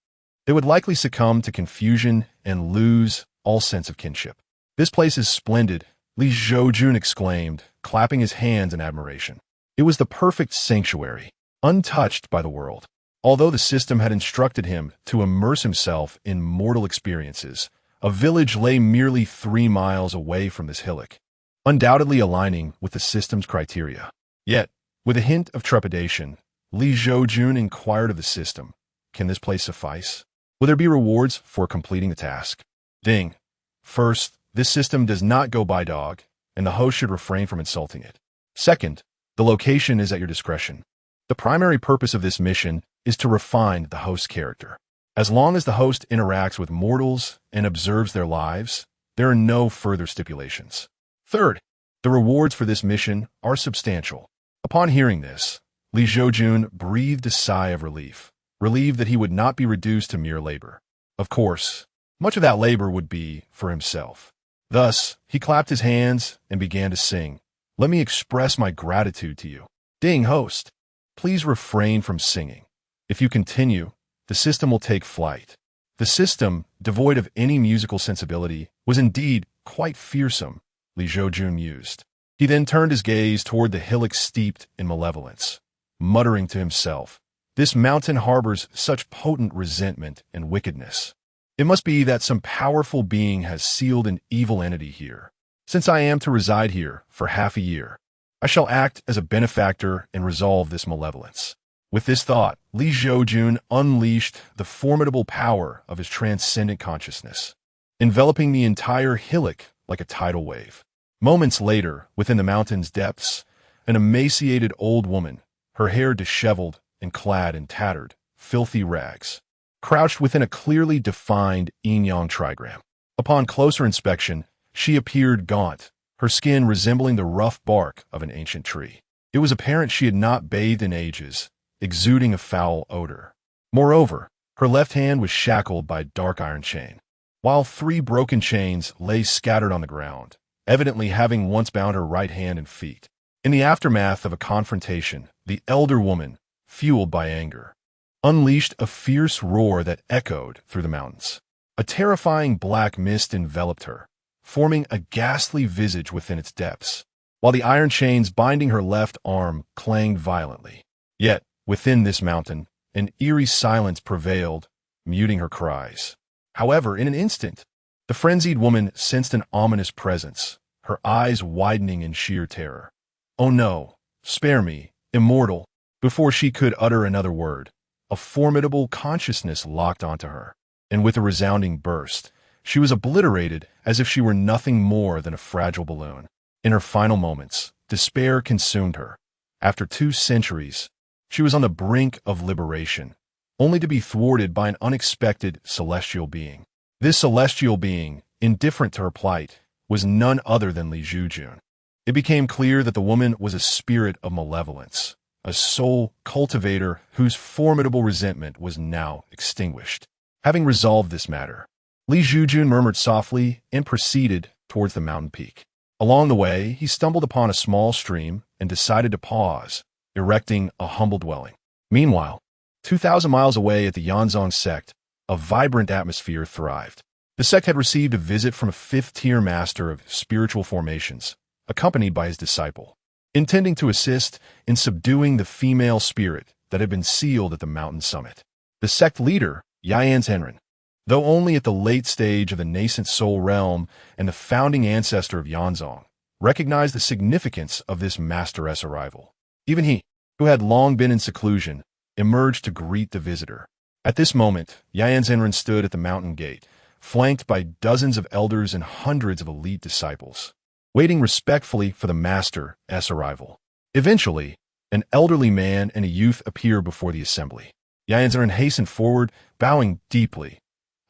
they would likely succumb to confusion and lose all sense of kinship. "This place is splendid," Li Zhoujun exclaimed, clapping his hands in admiration. It was the perfect sanctuary, untouched by the world. Although the system had instructed him to immerse himself in mortal experiences, a village lay merely 3 miles away from this hillock, undoubtedly aligning with the system's criteria. Yet, with a hint of trepidation, Li Zhoujun inquired of the system, "Can this place suffice? Will there be rewards for completing the task?" Ding. First, this system does not go by dog, and the host should refrain from insulting it. Second, the location is at your discretion. The primary purpose of this mission is to refine the host's character. As long as the host interacts with mortals and observes their lives, there are no further stipulations. Third, the rewards for this mission are substantial. Upon hearing this, Li Zhoujun breathed a sigh of relief, relieved that he would not be reduced to mere labor. Of course, much of that labor would be for himself. Thus, he clapped his hands and began to sing, "Let me express my gratitude to you." Ding, host. Please refrain from singing. If you continue, the system will take flight. The system, devoid of any musical sensibility, was indeed quite fearsome, Li Zhoujun mused. He then turned his gaze toward the hillock steeped in malevolence, muttering to himself, "This mountain harbors such potent resentment and wickedness. It must be that some powerful being has sealed an evil entity here. Since I am to reside here for half a year, I shall act as a benefactor and resolve this malevolence." With this thought, Li Zhoujun unleashed the formidable power of his transcendent consciousness, enveloping the entire hillock like a tidal wave. Moments later, within the mountain's depths, an emaciated old woman, her hair disheveled and clad in tattered, filthy rags, crouched within a clearly defined yin-yang trigram. Upon closer inspection, she appeared gaunt, her skin resembling the rough bark of an ancient tree. It was apparent she had not bathed in ages, exuding a foul odor. Moreover, her left hand was shackled by a dark iron chain, while 3 broken chains lay scattered on the ground, evidently having once bound her right hand and feet. In the aftermath of a confrontation, the elder woman, fueled by anger, unleashed a fierce roar that echoed through the mountains. A terrifying black mist enveloped her, forming a ghastly visage within its depths, while the iron chains binding her left arm clanged violently. Yet, within this mountain, an eerie silence prevailed, muting her cries. However, in an instant, the frenzied woman sensed an ominous presence, her eyes widening in sheer terror. "Oh no, spare me, immortal!" Before she could utter another word, a formidable consciousness locked onto her, and with a resounding burst, she was obliterated as if she were nothing more than a fragile balloon. In her final moments, despair consumed her. After 2 centuries, she was on the brink of liberation, only to be thwarted by an unexpected celestial being. This celestial being, indifferent to her plight, was none other than Li Zhoujun. It became clear that the woman was a spirit of malevolence, a soul cultivator whose formidable resentment was now extinguished. Having resolved this matter, Li Zhoujun murmured softly and proceeded towards the mountain peak. Along the way, he stumbled upon a small stream and decided to pause, erecting a humble dwelling. Meanwhile, 2,000 miles away at the Yanzong sect, a vibrant atmosphere thrived. The sect had received a visit from a fifth-tier master of spiritual formations, accompanied by his disciple, intending to assist in subduing the female spirit that had been sealed at the mountain summit. The sect leader, Yanzhen, though only at the late stage of the nascent soul realm and the founding ancestor of Yanzong, recognized the significance of this masteress arrival. Even he, who had long been in seclusion, emerged to greet the visitor. At this moment, Yanzhen stood at the mountain gate, flanked by dozens of elders and hundreds of elite disciples, waiting respectfully for the master's arrival. Eventually, an elderly man and a youth appear before the assembly. Yanzhen hastened forward, bowing deeply.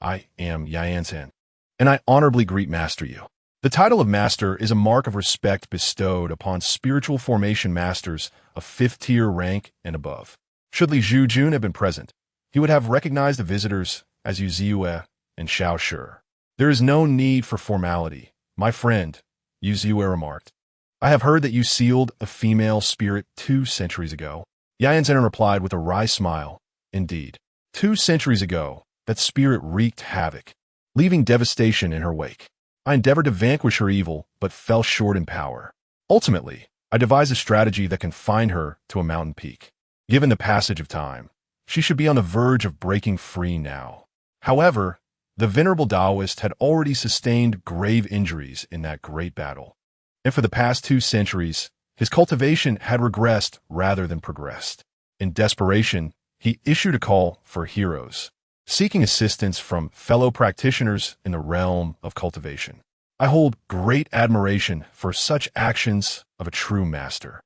"I am Yanzhen, and I honorably greet Master Yu." The title of Master is a mark of respect bestowed upon spiritual formation masters of fifth-tier rank and above. Should Li Zhoujun have been present, he would have recognized the visitors as Yu Ziyue and Xiao Shi. "There is no need for formality, my friend," Yu Ziyue remarked. "I have heard that you sealed a female spirit 2 centuries ago." Yanzhen replied with a wry smile. "Indeed, 2 centuries ago, that spirit wreaked havoc, leaving devastation in her wake. I endeavored to vanquish her evil, but fell short in power. Ultimately, I devised a strategy that confined her to a mountain peak. Given the passage of time, she should be on the verge of breaking free now. However, the venerable Taoist had already sustained grave injuries in that great battle, and for the past 2 centuries, his cultivation had regressed rather than progressed. In desperation, he issued a call for heroes, seeking assistance from fellow practitioners in the realm of cultivation. I hold great admiration for such actions of a true master,"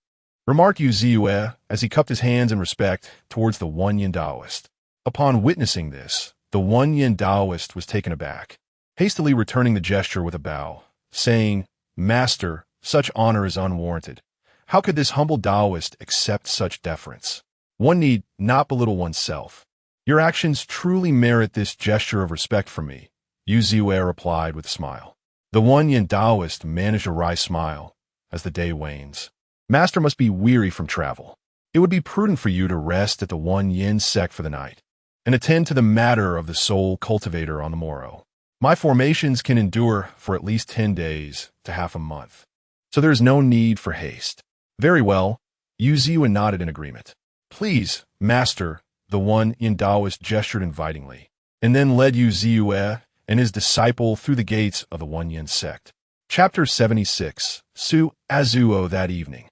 remarked Yu Ziyue as he cupped his hands in respect towards the One-Yin Taoist. Upon witnessing this, the One-Yin Taoist was taken aback, hastily returning the gesture with a bow, saying, "Master, such honor is unwarranted. How could this humble Taoist accept such deference? One need not belittle oneself. Your actions truly merit this gesture of respect from me," Yu Ziyue replied with a smile. The One-Yin Taoist managed a wry smile as the day wanes. "Master must be weary from travel. It would be prudent for you to rest at the One-Yin sect for the night and attend to the matter of the soul cultivator on the morrow. My formations can endure for at least 10 days to half a month, so there is no need for haste." "Very well," Yu Ziyue nodded in agreement. "Please, Master," the One-Yin Taoist gestured invitingly, and then led Yu Ziyue and his disciple through the gates of the One-Yin sect. Chapter 76. Su Azuo that evening.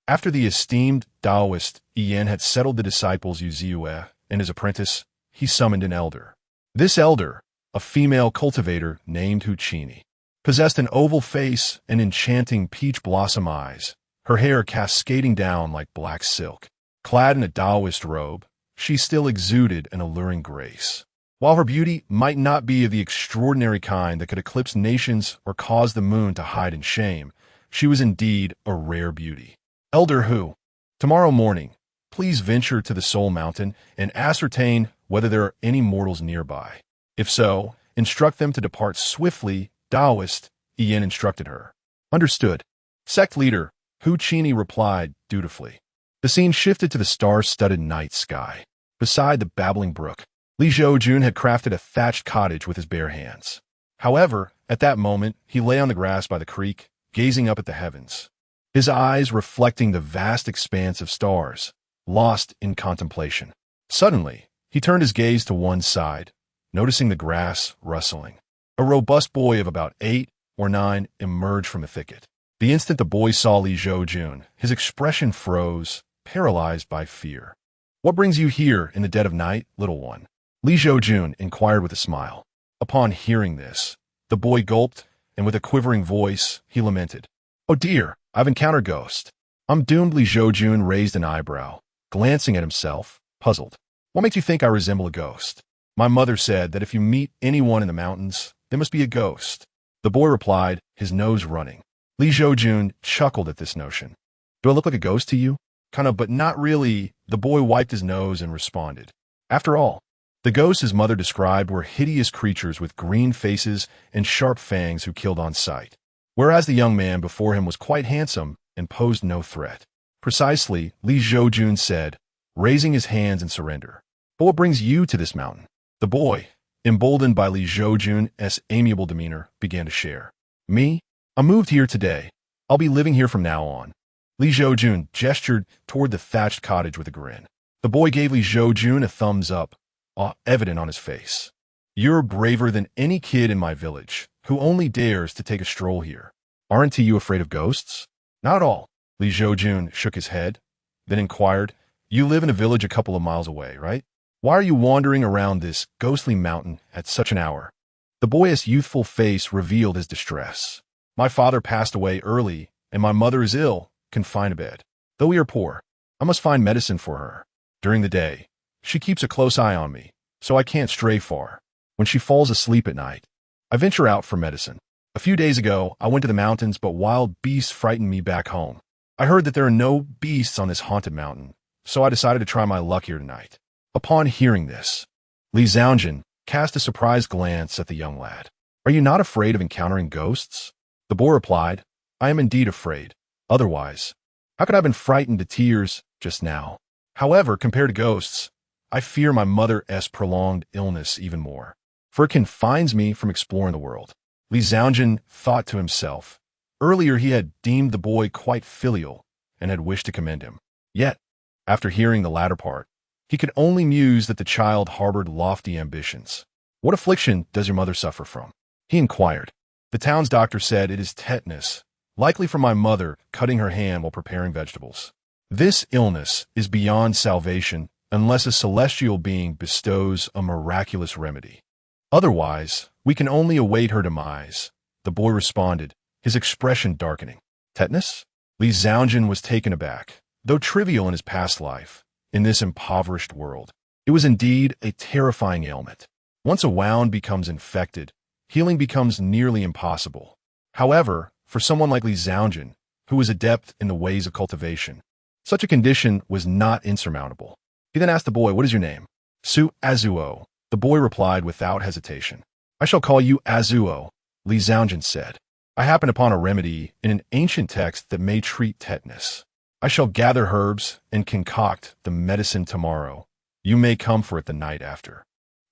After the esteemed Taoist Yin had settled the disciples Yu Ziyue and his apprentice, he summoned an elder. This elder, a female cultivator named Huchini, possessed an oval face and enchanting peach blossom eyes, her hair cascading down like black silk. Clad in a Taoist robe, she still exuded an alluring grace. While her beauty might not be of the extraordinary kind that could eclipse nations or cause the moon to hide in shame, she was indeed a rare beauty. "Elder Hu, tomorrow morning, please venture to the Soul Mountain and ascertain whether there are any mortals nearby. If so, instruct them to depart swiftly," Taoist Yin instructed her. "Understood." Sect leader Hu Chini replied dutifully. The scene shifted to the star-studded night sky. Beside the babbling brook, Li Zhoujun had crafted a thatched cottage with his bare hands. However, at that moment, he lay on the grass by the creek, gazing up at the heavens, his eyes reflecting the vast expanse of stars, lost in contemplation. Suddenly, he turned his gaze to one side, noticing the grass rustling. A robust boy of about 8 or 9 emerged from the thicket. The instant the boy saw Li Zhoujun, his expression froze, paralyzed by fear. "What brings you here in the dead of night, little one?" Li Zhoujun inquired with a smile. Upon hearing this, the boy gulped, and with a quivering voice, he lamented, "Oh dear, I've encountered ghosts." "I'm doomed." Li Zhoujun raised an eyebrow, glancing at himself, puzzled. "What makes you think I resemble a ghost?" "My mother said that if you meet anyone in the mountains, they must be a ghost." The boy replied, his nose running. Li Zhoujun chuckled at this notion. "Do I look like a ghost to you?" Kinda, but not really. The boy wiped his nose and responded. After all, the ghosts his mother described were hideous creatures with green faces and sharp fangs who killed on sight, whereas the young man before him was quite handsome and posed no threat. Precisely, Li Zhoujun said, raising his hands in surrender. But what brings you to this mountain? The boy, emboldened by Li Zhoujun's amiable demeanor, began to share. Me? I moved here today. I'll be living here from now on. Li Zhoujun gestured toward the thatched cottage with a grin. The boy gave Li Zhoujun a thumbs up, awe evident on his face. You're braver than any kid in my village, who only dares to take a stroll here. Aren't you afraid of ghosts? Not at all. Li Zhoujun shook his head, then inquired, You live in a village a couple of miles away, right? Why are you wandering around this ghostly mountain at such an hour? The boy's youthful face revealed his distress. My father passed away early, and my mother is ill, confined to bed. Though we are poor, I must find medicine for her. During the day, she keeps a close eye on me, so I can't stray far. When she falls asleep at night, I venture out for medicine. A few days ago, I went to the mountains, but wild beasts frightened me back home. I heard that there are no beasts on this haunted mountain, so I decided to try my luck here tonight. Upon hearing this, Li Zhoujun cast a surprised glance at the young lad. Are you not afraid of encountering ghosts? The boy replied, I am indeed afraid. Otherwise, how could I have been frightened to tears just now? However, compared to ghosts, I fear my mother's prolonged illness even more, for it confines me from exploring the world. Li Zhoujun thought to himself. Earlier he had deemed the boy quite filial and had wished to commend him. Yet, after hearing the latter part, he could only muse that the child harbored lofty ambitions. What affliction does your mother suffer from? He inquired. The town's doctor said it is tetanus, likely from my mother cutting her hand while preparing vegetables. This illness is beyond salvation unless a celestial being bestows a miraculous remedy. Otherwise, we can only await her demise, the boy responded, his expression darkening. Tetanus? Li Zhoujun was taken aback. Though trivial in his past life, in this impoverished world, it was indeed a terrifying ailment. Once a wound becomes infected, healing becomes nearly impossible. However, for someone like Li Zhoujun, who was adept in the ways of cultivation, such a condition was not insurmountable. He then asked the boy, What is your name? Su Azuo. The boy replied without hesitation. I shall call you Azuo, Li Zhoujun said. I happened upon a remedy in an ancient text that may treat tetanus. I shall gather herbs and concoct the medicine tomorrow. You may come for it the night after.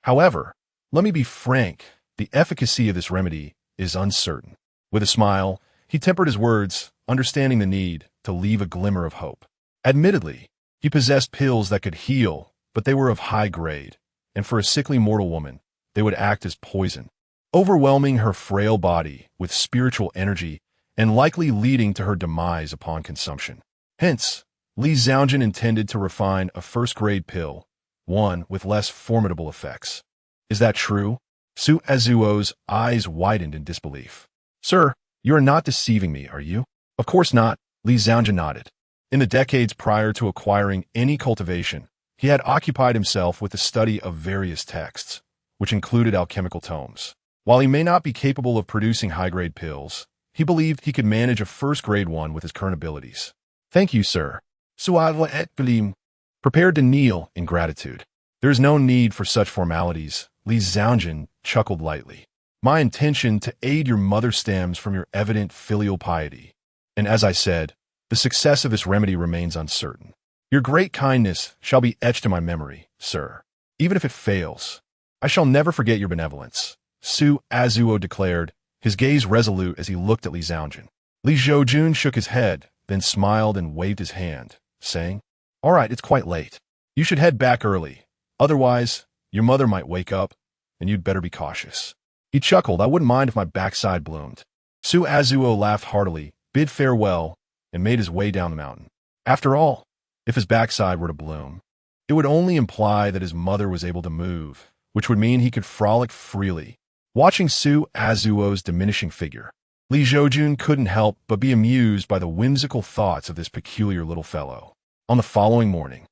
However, let me be frank, the efficacy of this remedy is uncertain. With a smile, he tempered his words, understanding the need to leave a glimmer of hope. Admittedly, he possessed pills that could heal, but they were of high grade, and for a sickly mortal woman, they would act as poison, overwhelming her frail body with spiritual energy and likely leading to her demise upon consumption. Hence, Li Zhoujun intended to refine a first-grade pill, one with less formidable effects. Is that true? Su Azuo's eyes widened in disbelief. Sir, you are not deceiving me, are you? Of course not, Li Zhoujun nodded. In the decades prior to acquiring any cultivation, he had occupied himself with the study of various texts, which included alchemical tomes. While he may not be capable of producing high-grade pills, he believed he could manage a first-grade one with his current abilities. Thank you, sir. Suadla et Glim. Prepared to kneel in gratitude. There is no need for such formalities, Li Zhoujun chuckled lightly. My intention to aid your mother stems from your evident filial piety. And as I said, the success of this remedy remains uncertain. Your great kindness shall be etched in my memory, sir. Even if it fails, I shall never forget your benevolence, Su Azuo declared, his gaze resolute as he looked at Li Zhoujun. Li Zhoujun shook his head, then smiled and waved his hand, saying, All right, it's quite late. You should head back early. Otherwise, your mother might wake up, and you'd better be cautious. He chuckled. I wouldn't mind if my backside bloomed. Su Azuo laughed heartily, bid farewell, and made his way down the mountain. After all, if his backside were to bloom, it would only imply that his mother was able to move, which would mean he could frolic freely. Watching Su Azuo's diminishing figure, Li Zhoujun couldn't help but be amused by the whimsical thoughts of this peculiar little fellow. On the following morning,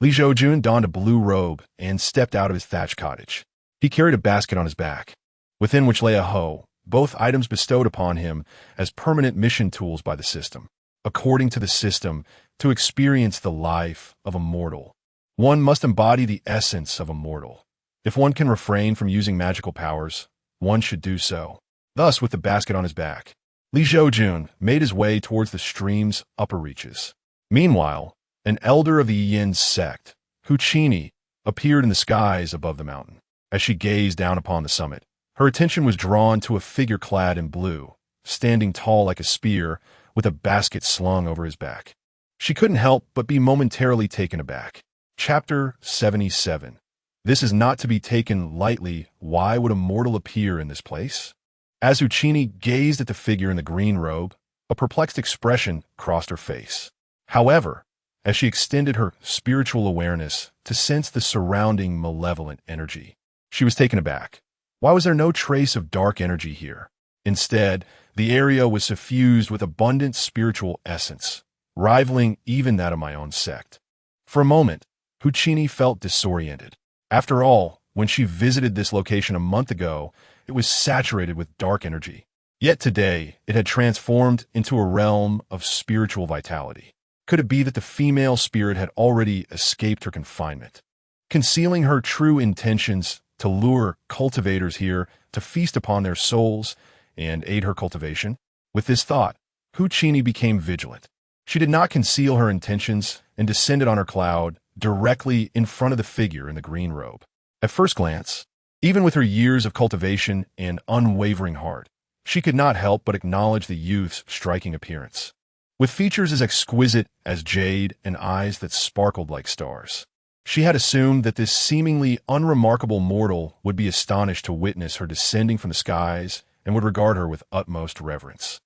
Li Zhoujun donned a blue robe and stepped out of his thatched cottage. He carried a basket on his back, within which lay a hoe, both items bestowed upon him as permanent mission tools by the system. According to the system, To experience the life of a mortal, one must embody the essence of a mortal. If one can refrain from using magical powers, one should do so. Thus, with the basket on his back, Li Zhoujun made his way towards the stream's upper reaches. Meanwhile, an elder of the Yin sect, Huchini, appeared in the skies above the mountain. As she gazed down upon the summit, her attention was drawn to a figure clad in blue, standing tall like a spear, with a basket slung over his back. She couldn't help but be momentarily taken aback. Chapter 77. This is not to be taken lightly. Why would a mortal appear in this place? As Huchini gazed at the figure in the green robe, a perplexed expression crossed her face. However, as she extended her spiritual awareness to sense the surrounding malevolent energy, she was taken aback. Why was there no trace of dark energy here? Instead, the area was suffused with abundant spiritual essence, rivaling even that of my own sect. For a moment, Huchini felt disoriented. After all, when she visited this location a month ago, it was saturated with dark energy. Yet today, it had transformed into a realm of spiritual vitality. Could it be that the female spirit had already escaped her confinement, concealing her true intentions to lure cultivators here to feast upon their souls and aid her cultivation? With this thought, Huchini became vigilant. She did not conceal her intentions and descended on her cloud directly in front of the figure in the green robe. At first glance, even with her years of cultivation and unwavering heart, she could not help but acknowledge the youth's striking appearance. With features as exquisite as jade and eyes that sparkled like stars, she had assumed that this seemingly unremarkable mortal would be astonished to witness her descending from the skies and would regard her with utmost reverence,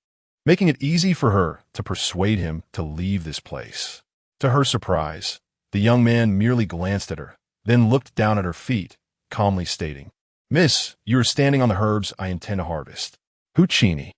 making it easy for her to persuade him to leave this place. To her surprise, the young man merely glanced at her, then looked down at her feet, calmly stating, "Miss, you are standing on the herbs I intend to harvest." Huchini.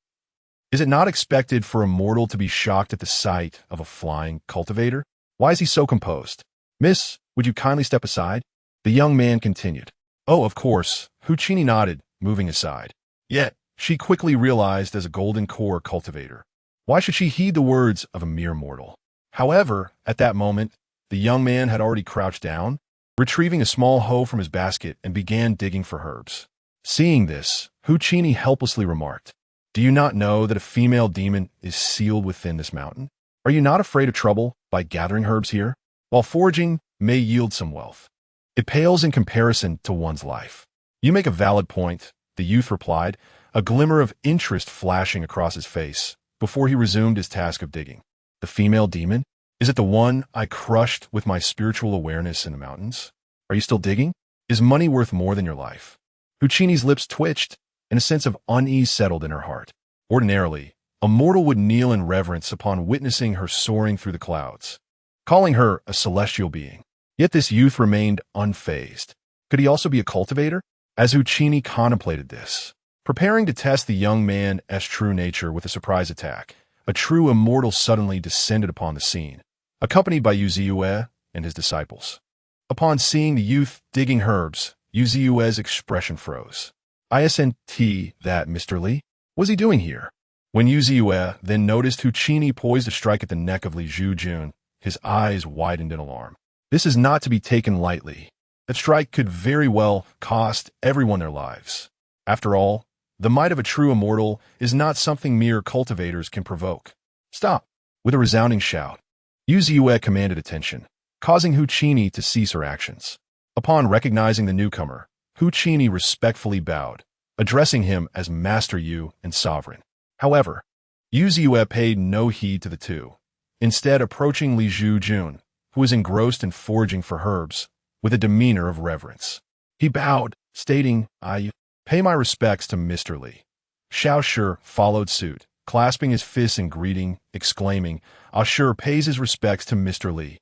Is it not expected for a mortal to be shocked at the sight of a flying cultivator? Why is he so composed? "Miss, would you kindly step aside?" The young man continued. "Oh, of course." Huchini nodded, moving aside. Yet, she quickly realized as a golden core cultivator, why should she heed the words of a mere mortal? However, at that moment, the young man had already crouched down, retrieving a small hoe from his basket and began digging for herbs. Seeing this, Huchini helplessly remarked, "Do you not know that a female demon is sealed within this mountain? Are you not afraid of trouble by gathering herbs here? While foraging may yield some wealth, it pales in comparison to one's life." "You make a valid point," the youth replied, a glimmer of interest flashing across his face, before he resumed his task of digging. "The female demon? Is it the one I crushed with my spiritual awareness in the mountains? Are you still digging? Is money worth more than your life?" Huchini's lips twitched, and a sense of unease settled in her heart. Ordinarily, a mortal would kneel in reverence upon witnessing her soaring through the clouds, calling her a celestial being. Yet this youth remained unfazed. Could he also be a cultivator? As Huchini contemplated this, preparing to test the young man's true nature with a surprise attack, a true immortal suddenly descended upon the scene, accompanied by Yuziyue and his disciples. Upon seeing the youth digging herbs, Yuziyue's expression froze. "Isn't that Mr. Li? What's he doing here?" When Yuziyue then noticed Huchini poised to strike at the neck of Li Zhoujun, his eyes widened in alarm. This is not to be taken lightly. That strike could very well cost everyone their lives. After all, the might of a true immortal is not something mere cultivators can provoke. "Stop!" With a resounding shout, Yuziyue commanded attention, causing Huchini to cease her actions. Upon recognizing the newcomer, Huchini respectfully bowed, addressing him as Master Yu and Sovereign. However, Yuziyue paid no heed to the two, instead approaching Li Zhoujun, who was engrossed in foraging for herbs, with a demeanor of reverence. He bowed, stating, "I pay my respects to Mr. Li." Xiao Shi followed suit, clasping his fists in greeting, exclaiming, "Ashur pays his respects to Mr. Li."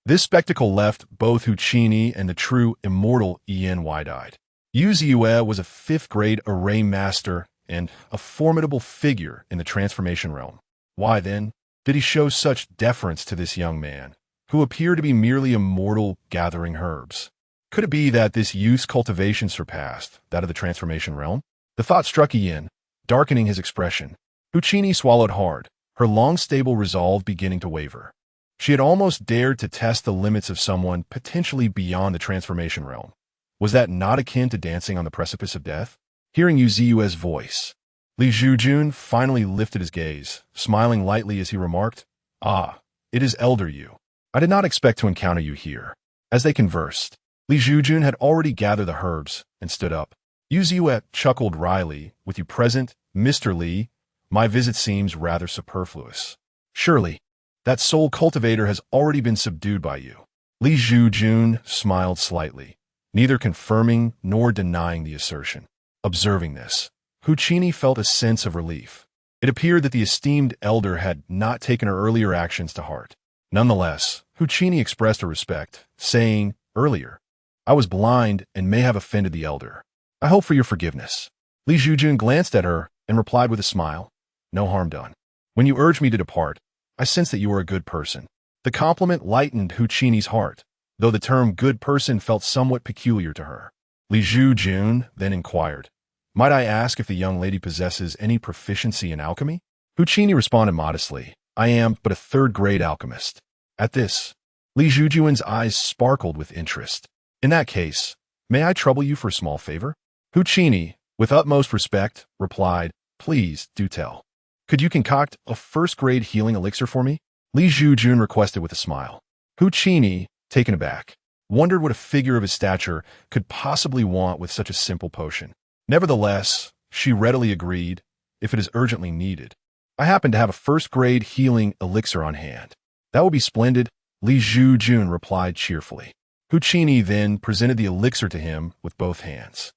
This spectacle left both Huchini and the true immortal Yin wide-eyed. Yuziyue was a 5th grade array master and a formidable figure in the transformation realm. Why, then, did he show such deference to this young man, who appeared to be merely a mortal gathering herbs? Could it be that this youth's cultivation surpassed that of the transformation realm? The thought struck Yin, darkening his expression. Huchini swallowed hard, her long stable resolve beginning to waver. She had almost dared to test the limits of someone potentially beyond the transformation realm. Was that not akin to dancing on the precipice of death? Hearing Yu Ziyue's voice, Li Zhoujun finally lifted his gaze, smiling lightly as he remarked, "Ah, it is Elder Yu. I did not expect to encounter you here." As they conversed, Li Zhoujun had already gathered the herbs and stood up. Yu Ziyue chuckled wryly, "With you present, Mr. Li, my visit seems rather superfluous. Surely, that soul cultivator has already been subdued by you." Li Zhoujun smiled slightly, neither confirming nor denying the assertion. Observing this, Huchini felt a sense of relief. It appeared that the esteemed elder had not taken her earlier actions to heart. Nonetheless, Huchini expressed her respect, saying, "Earlier, I was blind and may have offended the elder. I hope for your forgiveness." Li Zhoujun glanced at her and replied with a smile, "No harm done. When you urged me to depart, I sensed that you were a good person." The compliment lightened Huchini's heart, though the term good person felt somewhat peculiar to her. Li Zhoujun then inquired, "Might I ask if the young lady possesses any proficiency in alchemy?" Huchini responded modestly, "I am but a third-grade alchemist." At this, Li Zhoujun's eyes sparkled with interest. "In that case, may I trouble you for a small favor?" Huchini, with utmost respect, replied, "Please, do tell. Could you concoct a first-grade healing elixir for me?" Li Zhoujun requested with a smile. Huchini, taken aback, wondered what a figure of his stature could possibly want with such a simple potion. Nevertheless, she readily agreed, "If it is urgently needed. I happen to have a first-grade healing elixir on hand." "That will be splendid," Li Zhoujun replied cheerfully. Huchini then presented the elixir to him with both hands.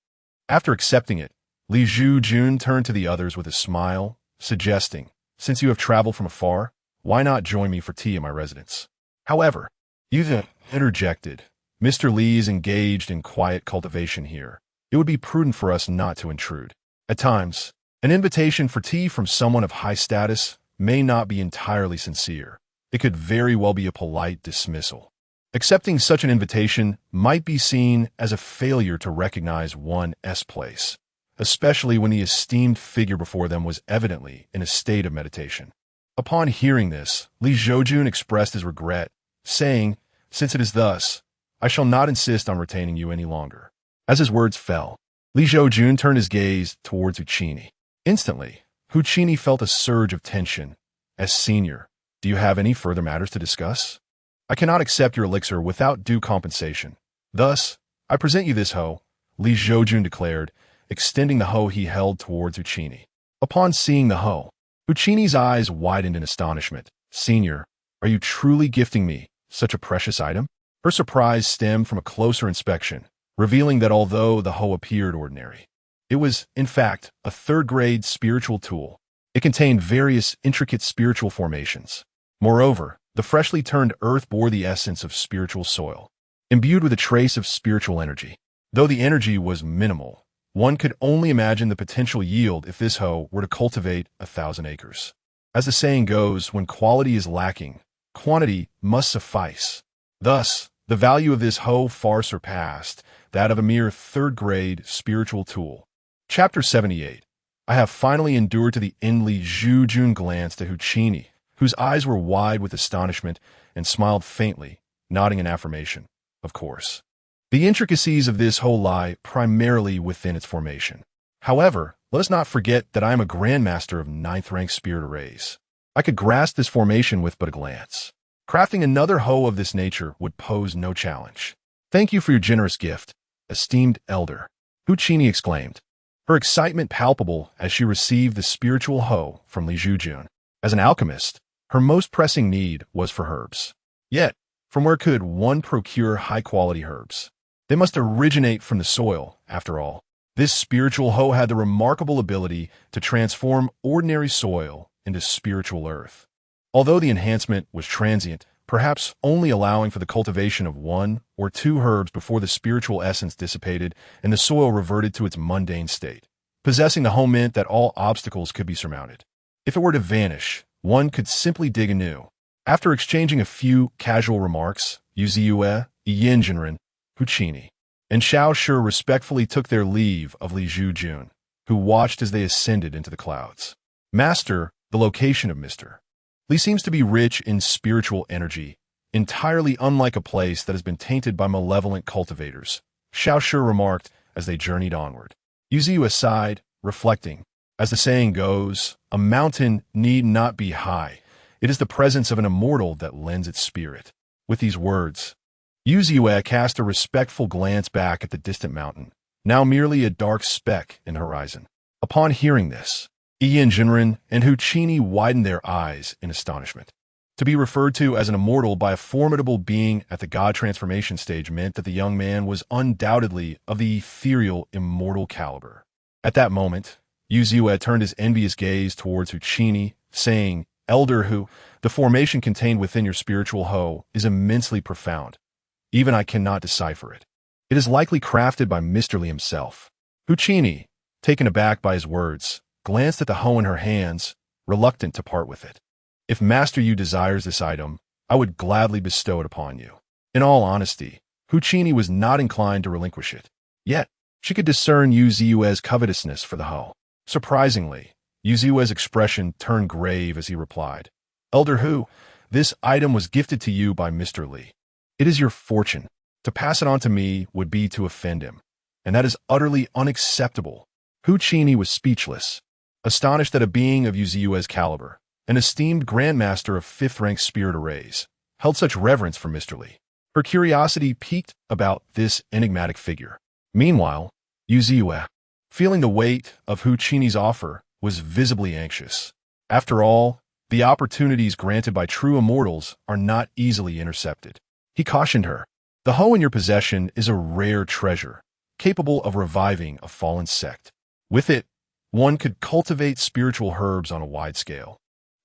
After accepting it, Li Zhoujun turned to the others with a smile, suggesting, "Since you have traveled from afar, why not join me for tea at my residence?" However, Yu interjected, "Mr. Li is engaged in quiet cultivation here. It would be prudent for us not to intrude." At times, an invitation for tea from someone of high status may not be entirely sincere. It could very well be a polite dismissal. Accepting such an invitation might be seen as a failure to recognize one's place, especially when the esteemed figure before them was evidently in a state of meditation. Upon hearing this, Li Zhoujun expressed his regret, saying, "Since it is thus, I shall not insist on retaining you any longer." As his words fell, Li Zhoujun turned his gaze towards Huchini. Instantly, Huchini felt a surge of tension. "As senior, do you have any further matters to discuss? I cannot accept your elixir without due compensation. Thus, I present you this hoe," Li Zhoujun declared, extending the hoe he held towards Huchini. Upon seeing the hoe, Huchini's eyes widened in astonishment. "Senior, are you truly gifting me such a precious item?" Her surprise stemmed from a closer inspection, revealing that although the hoe appeared ordinary, it was, in fact, a third-grade spiritual tool. It contained various intricate spiritual formations. Moreover, the freshly turned earth bore the essence of spiritual soil, imbued with a trace of spiritual energy. Though the energy was minimal, one could only imagine the potential yield if this hoe were to cultivate 1,000 acres. As the saying goes, when quality is lacking, quantity must suffice. Thus, the value of this hoe far surpassed that of a mere third-grade spiritual tool. Chapter 78. I have finally endured to the end. Li Zhoujun glanced at Huchini, whose eyes were wide with astonishment, and smiled faintly, nodding in affirmation. "Of course. The intricacies of this hoe lie primarily within its formation. However, let us not forget that I am a grandmaster of 9th-rank spirit arrays. I could grasp this formation with but a glance. Crafting another hoe of this nature would pose no challenge." "Thank you for your generous gift, esteemed elder," Huchini exclaimed, her excitement palpable as she received the spiritual hoe from Li Zhoujun. As an alchemist, her most pressing need was for herbs. Yet, from where could one procure high-quality herbs? They must originate from the soil, after all. This spiritual hoe had the remarkable ability to transform ordinary soil into spiritual earth. Although the enhancement was transient, perhaps only allowing for the cultivation of 1 or 2 herbs before the spiritual essence dissipated and the soil reverted to its mundane state. Possessing the hoe meant that all obstacles could be surmounted. If it were to vanish, one could simply dig anew. After exchanging a few casual remarks, Yu Ziyue, Yinjinren, Huchini, and Xiao Shi respectfully took their leave of Li Zhoujun, who watched as they ascended into the clouds. "Master, the location of Mr. Li seems to be rich in spiritual energy, entirely unlike a place that has been tainted by malevolent cultivators, Xiao Shi remarked as they journeyed onward. Yu Ziyu sighed, reflecting. As the saying goes, a mountain need not be high. It is the presence of an immortal that lends its spirit. With these words, Yu Ziyu cast a respectful glance back at the distant mountain, now merely a dark speck in the horizon. Upon hearing this, Yi and Jinren and Huchini widened their eyes in astonishment. To be referred to as an immortal by a formidable being at the god transformation stage meant that the young man was undoubtedly of the ethereal, immortal caliber. At that moment, Yu Ziyu turned his envious gaze towards Huchini, saying, Elder Hu, the formation contained within your spiritual hoe is immensely profound. Even I cannot decipher it. It is likely crafted by Mr. Li himself. Huchini, taken aback by his words, glanced at the hoe in her hands, reluctant to part with it. If Master Yu desires this item, I would gladly bestow it upon you. In all honesty, Huchini was not inclined to relinquish it. Yet, she could discern Yu Ziyu's covetousness for the hoe. Surprisingly, Yu Ziyu's expression turned grave as he replied, Elder Hu, this item was gifted to you by Mr. Li. It is your fortune. To pass it on to me would be to offend him, and that is utterly unacceptable. Huchini was speechless, astonished that a being of Yu Ziyu's caliber, an esteemed grandmaster of fifth-rank spirit arrays, held such reverence for Mr. Li. Her curiosity piqued about this enigmatic figure. Meanwhile, Yu Ziyu, feeling the weight of Huchini's offer, was visibly anxious. After all, the opportunities granted by true immortals are not easily intercepted. He cautioned her, the hoe in your possession is a rare treasure, capable of reviving a fallen sect. With it, one could cultivate spiritual herbs on a wide scale,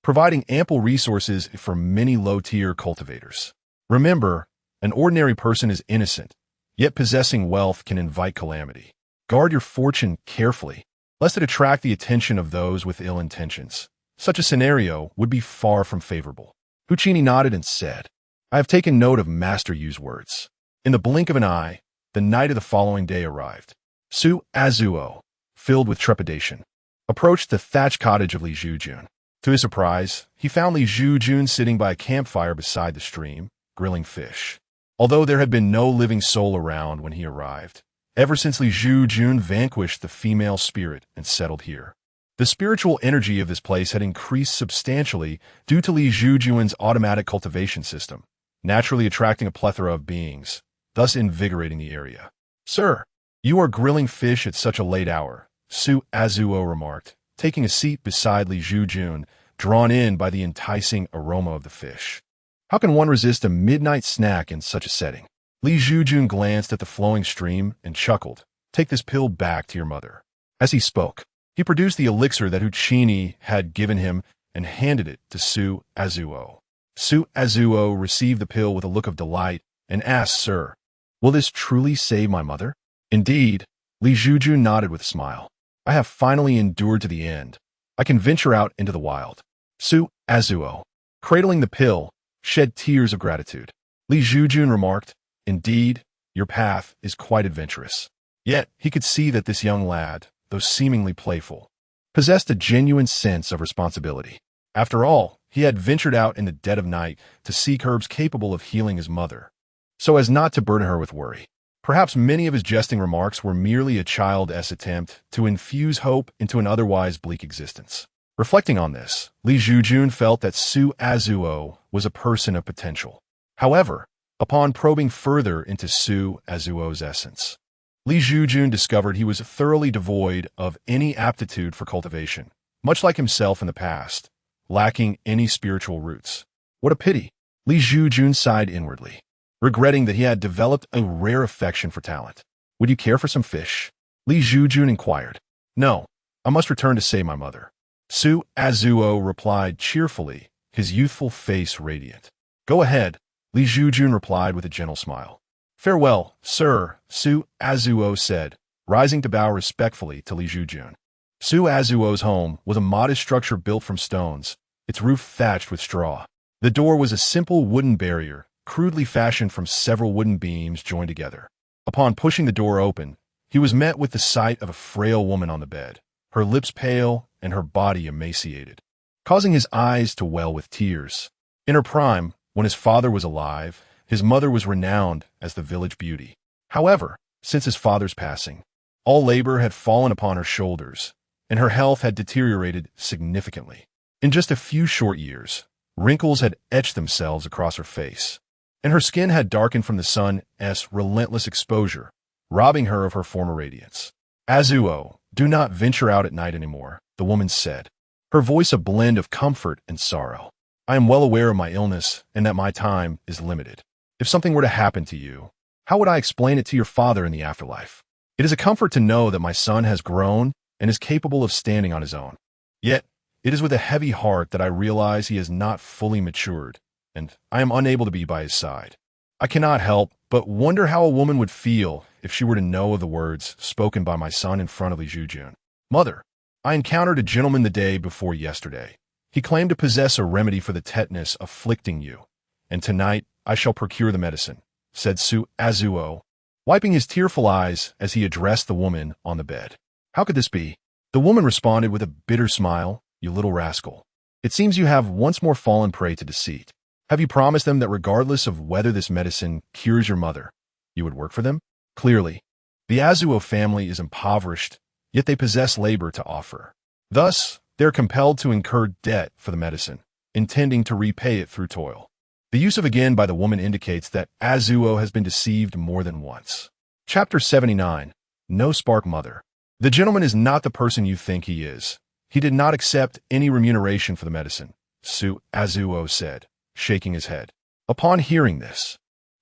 providing ample resources for many low-tier cultivators. Remember, an ordinary person is innocent, yet possessing wealth can invite calamity. Guard your fortune carefully, lest it attract the attention of those with ill intentions. Such a scenario would be far from favorable. Huchini nodded and said, I have taken note of Master Yu's words. In the blink of an eye, the night of the following day arrived. Su Azuo, filled with trepidation, approached the thatched cottage of Li Zhoujun. To his surprise, he found Li Zhoujun sitting by a campfire beside the stream, grilling fish. Although there had been no living soul around when he arrived, ever since Li Zhoujun vanquished the female spirit and settled here, the spiritual energy of this place had increased substantially due to Li Zhoujun's automatic cultivation system, naturally attracting a plethora of beings, thus invigorating the area. Sir, you are grilling fish at such a late hour, Su Azuo remarked, taking a seat beside Li Zhoujun, drawn in by the enticing aroma of the fish. How can one resist a midnight snack in such a setting? Li Zhoujun glanced at the flowing stream and chuckled. Take this pill back to your mother. As he spoke, he produced the elixir that Huchini had given him and handed it to Su Azuo. Su Azuo received the pill with a look of delight and asked, Sir, will this truly save my mother? Indeed, Li Zhoujun nodded with a smile. I have finally endured to the end. I can venture out into the wild. Su Azuo, cradling the pill, shed tears of gratitude. Li Zhoujun remarked, Indeed, your path is quite adventurous. Yet, he could see that this young lad, though seemingly playful, possessed a genuine sense of responsibility. After all, he had ventured out in the dead of night to seek herbs capable of healing his mother, so as not to burden her with worry. Perhaps many of his jesting remarks were merely a child's attempt to infuse hope into an otherwise bleak existence. Reflecting on this, Li Zhoujun felt that Su Azuo was a person of potential. However, upon probing further into Su Azuo's essence, Li Zhoujun discovered he was thoroughly devoid of any aptitude for cultivation, much like himself in the past, lacking any spiritual roots. What a pity! Li Zhoujun sighed inwardly, regretting that he had developed a rare affection for talent. Would you care for some fish? Li Zhoujun inquired. No, I must return to save my mother. Su Azuo replied cheerfully, his youthful face radiant. Go ahead, Li Zhoujun replied with a gentle smile. Farewell, sir, Su Azuo said, rising to bow respectfully to Li Zhoujun. Su Azuo's home was a modest structure built from stones, its roof thatched with straw. The door was a simple wooden barrier, crudely fashioned from several wooden beams joined together. Upon pushing the door open, he was met with the sight of a frail woman on the bed, her lips pale and her body emaciated. causing his eyes to well with tears. In her prime, when his father was alive, his mother was renowned as the village beauty. However, since his father's passing, all labor had fallen upon her shoulders, and her health had deteriorated significantly. In just a few short years, wrinkles had etched themselves across her face, and her skin had darkened from the sun's relentless exposure, robbing her of her former radiance. "Azuo, do not venture out at night anymore," the woman said, her voice a blend of comfort and sorrow. "I am well aware of my illness and that my time is limited. If something were to happen to you, how would I explain it to your father in the afterlife? It is a comfort to know that my son has grown and is capable of standing on his own. Yet, it is with a heavy heart that I realize he has not fully matured, and I am unable to be by his side. I cannot help but wonder how a woman would feel if she were to know of the words spoken by my son in front of Li Zhoujun. Mother, I encountered a gentleman the day before yesterday. He claimed to possess a remedy for the tetanus afflicting you, and tonight I shall procure the medicine," said Su Azuo, wiping his tearful eyes as he addressed the woman on the bed. "How could this be?" The woman responded with a bitter smile. "You little rascal. It seems you have once more fallen prey to deceit. Have you promised them that regardless of whether this medicine cures your mother, you would work for them? Clearly, the Azuo family is impoverished, yet they possess labor to offer. Thus, they are compelled to incur debt for the medicine, intending to repay it through toil." The use of again by the woman indicates that Azuo has been deceived more than once. Chapter 79. No Spark Mother. The gentleman is not the person you think he is. He did not accept any remuneration for the medicine, Su Azuo said, shaking his head. Upon hearing this,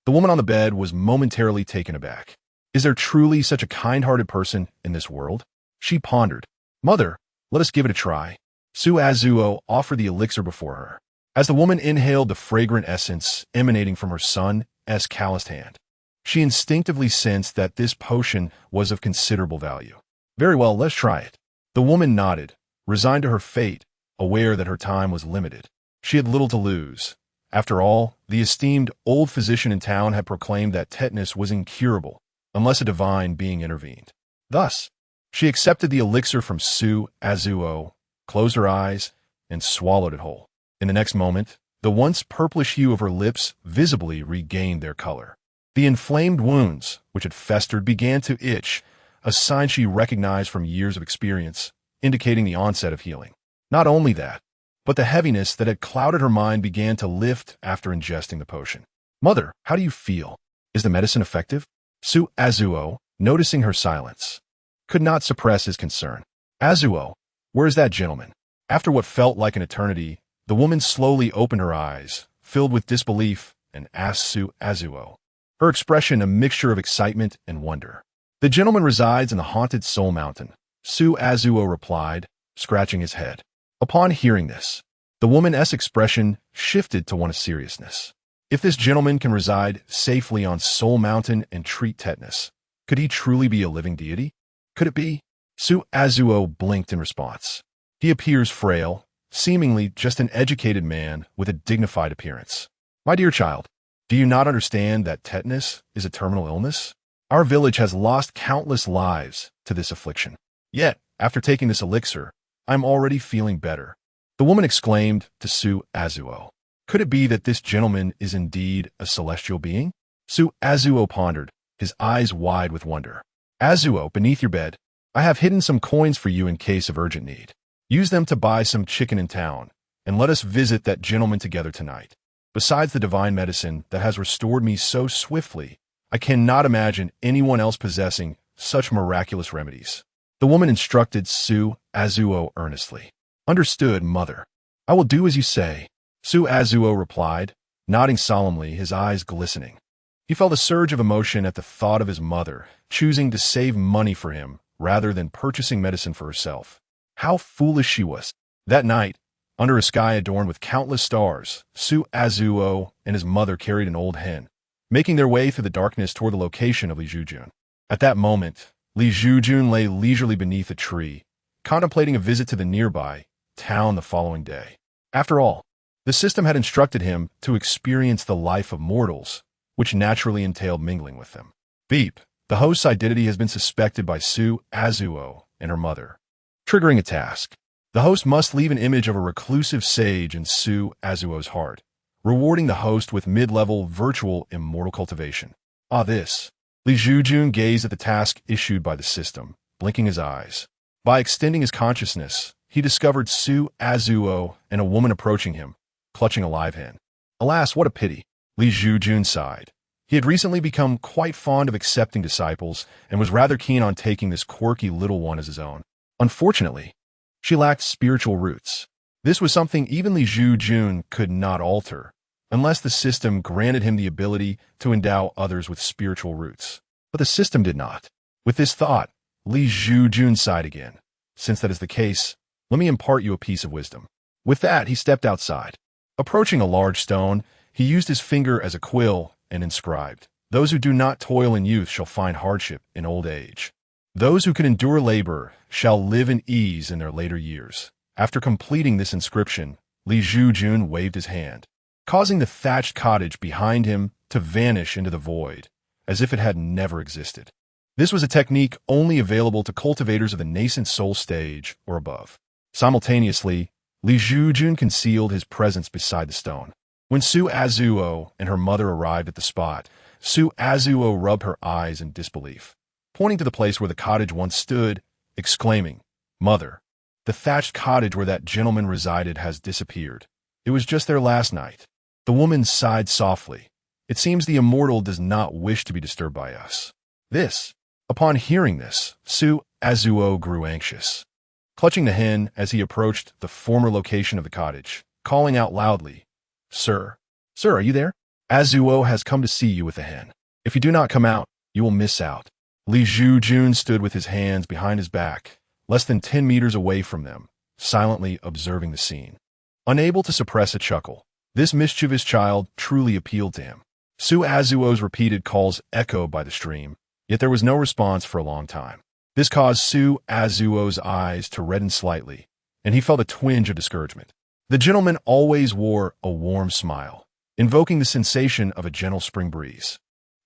the woman on the bed was momentarily taken aback. Is there truly such a kind-hearted person in this world? She pondered. "Mother, let us give it a try." Su Azuo offered the elixir before her. As the woman inhaled the fragrant essence emanating from her son's calloused hand, she instinctively sensed that this potion was of considerable value. "Very well, let's try it." The woman nodded, resigned to her fate, aware that her time was limited. She had little to lose. After all, the esteemed old physician in town had proclaimed that tetanus was incurable unless a divine being intervened. Thus, she accepted the elixir from Su Azuo, closed her eyes, and swallowed it whole. In the next moment, the once purplish hue of her lips visibly regained their color. The inflamed wounds, which had festered, began to itch, a sign she recognized from years of experience, indicating the onset of healing. Not only that, but the heaviness that had clouded her mind began to lift after ingesting the potion. "Mother, how do you feel? Is the medicine effective?" Su Azuo, noticing her silence, could not suppress his concern. "Azuo, where is that gentleman?" After what felt like an eternity, the woman slowly opened her eyes, filled with disbelief, and asked Su Azuo, her expression a mixture of excitement and wonder. "The gentleman resides in the haunted Soul Mountain," Su Azuo replied, scratching his head. Upon hearing this, the woman's expression shifted to one of seriousness. If this gentleman can reside safely on Soul Mountain and treat tetanus, could he truly be a living deity? Could it be? Su Azuo blinked in response. "He appears frail, seemingly just an educated man with a dignified appearance. My dear child, do you not understand that tetanus is a terminal illness? Our village has lost countless lives to this affliction. Yet, after taking this elixir, I am already feeling better." The woman exclaimed to Su Azuo, "Could it be that this gentleman is indeed a celestial being?" Su Azuo pondered, his eyes wide with wonder. "Azuo, beneath your bed, I have hidden some coins for you in case of urgent need. Use them to buy some chicken in town, and let us visit that gentleman together tonight. Besides the divine medicine that has restored me so swiftly, I cannot imagine anyone else possessing such miraculous remedies." The woman instructed Su Azuo earnestly. "Understood, mother. I will do as you say," Su Azuo replied, nodding solemnly, his eyes glistening. He felt a surge of emotion at the thought of his mother choosing to save money for him rather than purchasing medicine for herself. How foolish she was. That night, under a sky adorned with countless stars, Su Azuo and his mother carried an old hen, making their way through the darkness toward the location of Li Zhoujun. At that moment, Li Zhoujun lay leisurely beneath a tree, contemplating a visit to the nearby town the following day. After all, the system had instructed him to experience the life of mortals, which naturally entailed mingling with them. Beep, the host's identity has been suspected by Su Azuo and her mother, triggering a task. The host must leave an image of a reclusive sage in Su Azuo's heart, rewarding the host with mid-level virtual immortal cultivation. This. Li Zhoujun gazed at the task issued by the system, blinking his eyes. By extending his consciousness, he discovered Su Azuo and a woman approaching him, clutching a live hen. Alas, what a pity. Li Zhoujun sighed. He had recently become quite fond of accepting disciples and was rather keen on taking this quirky little one as his own. Unfortunately, she lacked spiritual roots. This was something even Li Zhoujun could not alter, unless the system granted him the ability to endow others with spiritual roots. But the system did not. With this thought, Li Zhoujun sighed again. Since that is the case, let me impart you a piece of wisdom. With that, he stepped outside. Approaching a large stone, he used his finger as a quill and inscribed, "Those who do not toil in youth shall find hardship in old age. Those who can endure labor shall live in ease in their later years." After completing this inscription, Li Zhoujun waved his hand, causing the thatched cottage behind him to vanish into the void, as if it had never existed. This was a technique only available to cultivators of the nascent soul stage or above. Simultaneously, Li Zhoujun concealed his presence beside the stone. When Su Azuo and her mother arrived at the spot, Su Azuo rubbed her eyes in disbelief, pointing to the place where the cottage once stood, exclaiming, "Mother, the thatched cottage where that gentleman resided has disappeared. It was just there last night." The woman sighed softly. "It seems the immortal does not wish to be disturbed by us." Upon hearing this, Su Azuo grew anxious, clutching the hen as he approached the former location of the cottage, calling out loudly, Sir, are you there? Azuo has come to see you with the hen. If you do not come out, you will miss out." Li Zhoujun stood with his hands behind his back, less than 10 meters away from them, silently observing the scene. Unable to suppress a chuckle, this mischievous child truly appealed to him. Su Azuo's repeated calls echoed by the stream, yet there was no response for a long time. This caused Su Azuo's eyes to redden slightly, and he felt a twinge of discouragement. The gentleman always wore a warm smile, invoking the sensation of a gentle spring breeze.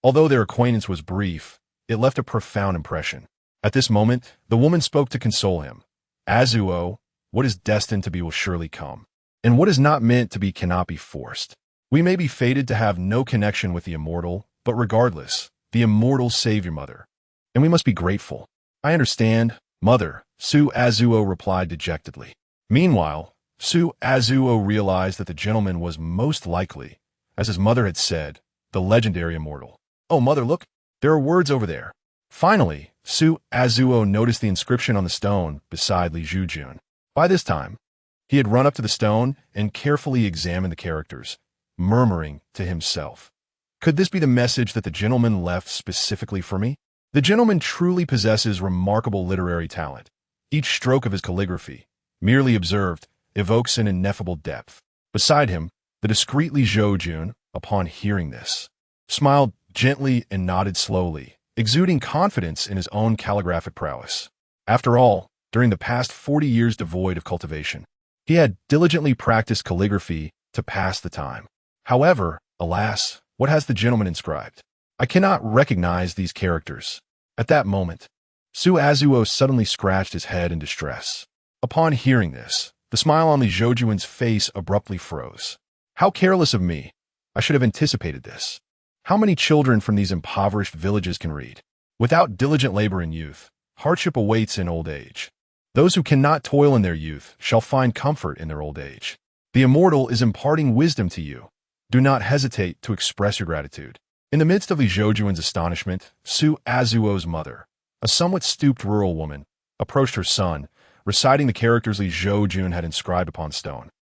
Although their acquaintance was brief, it left a profound impression. At this moment, the woman spoke to console him. "Azuo, what is destined to be will surely come, and what is not meant to be cannot be forced. We may be fated to have no connection with the immortal, but regardless, the immortal saved your mother, and we must be grateful." "I understand, mother," Su Azuo replied dejectedly. Meanwhile, Su Azuo realized that the gentleman was most likely, as his mother had said, the legendary immortal. "Oh, mother, look, there are words over there." Finally, Su Azuo noticed the inscription on the stone beside Li Zhoujun. By this time, he had run up to the stone and carefully examined the characters, murmuring to himself, "Could this be the message that the gentleman left specifically for me?" The gentleman truly possesses remarkable literary talent. Each stroke of his calligraphy, merely observed, evokes an ineffable depth. Beside him, the discreet Li Zhoujun, upon hearing this, smiled gently and nodded slowly, exuding confidence in his own calligraphic prowess. After all, during the past 40 years devoid of cultivation, he had diligently practiced calligraphy to pass the time. However, alas, what has the gentleman inscribed? I cannot recognize these characters. At that moment, Su Azuo suddenly scratched his head in distress. Upon hearing this, the smile on Li Zhoujun's face abruptly froze. How careless of me! I should have anticipated this. How many children from these impoverished villages can read? Without diligent labor in youth, hardship awaits in old age. Those who cannot toil in their youth shall find comfort in their old age. The immortal is imparting wisdom to you. Do not hesitate to express your gratitude. In the midst of Li Zhoujun's astonishment, Su Azuo's mother, a somewhat stooped rural woman, approached her son, reciting the characters Li Zhoujun had inscribed upon stone.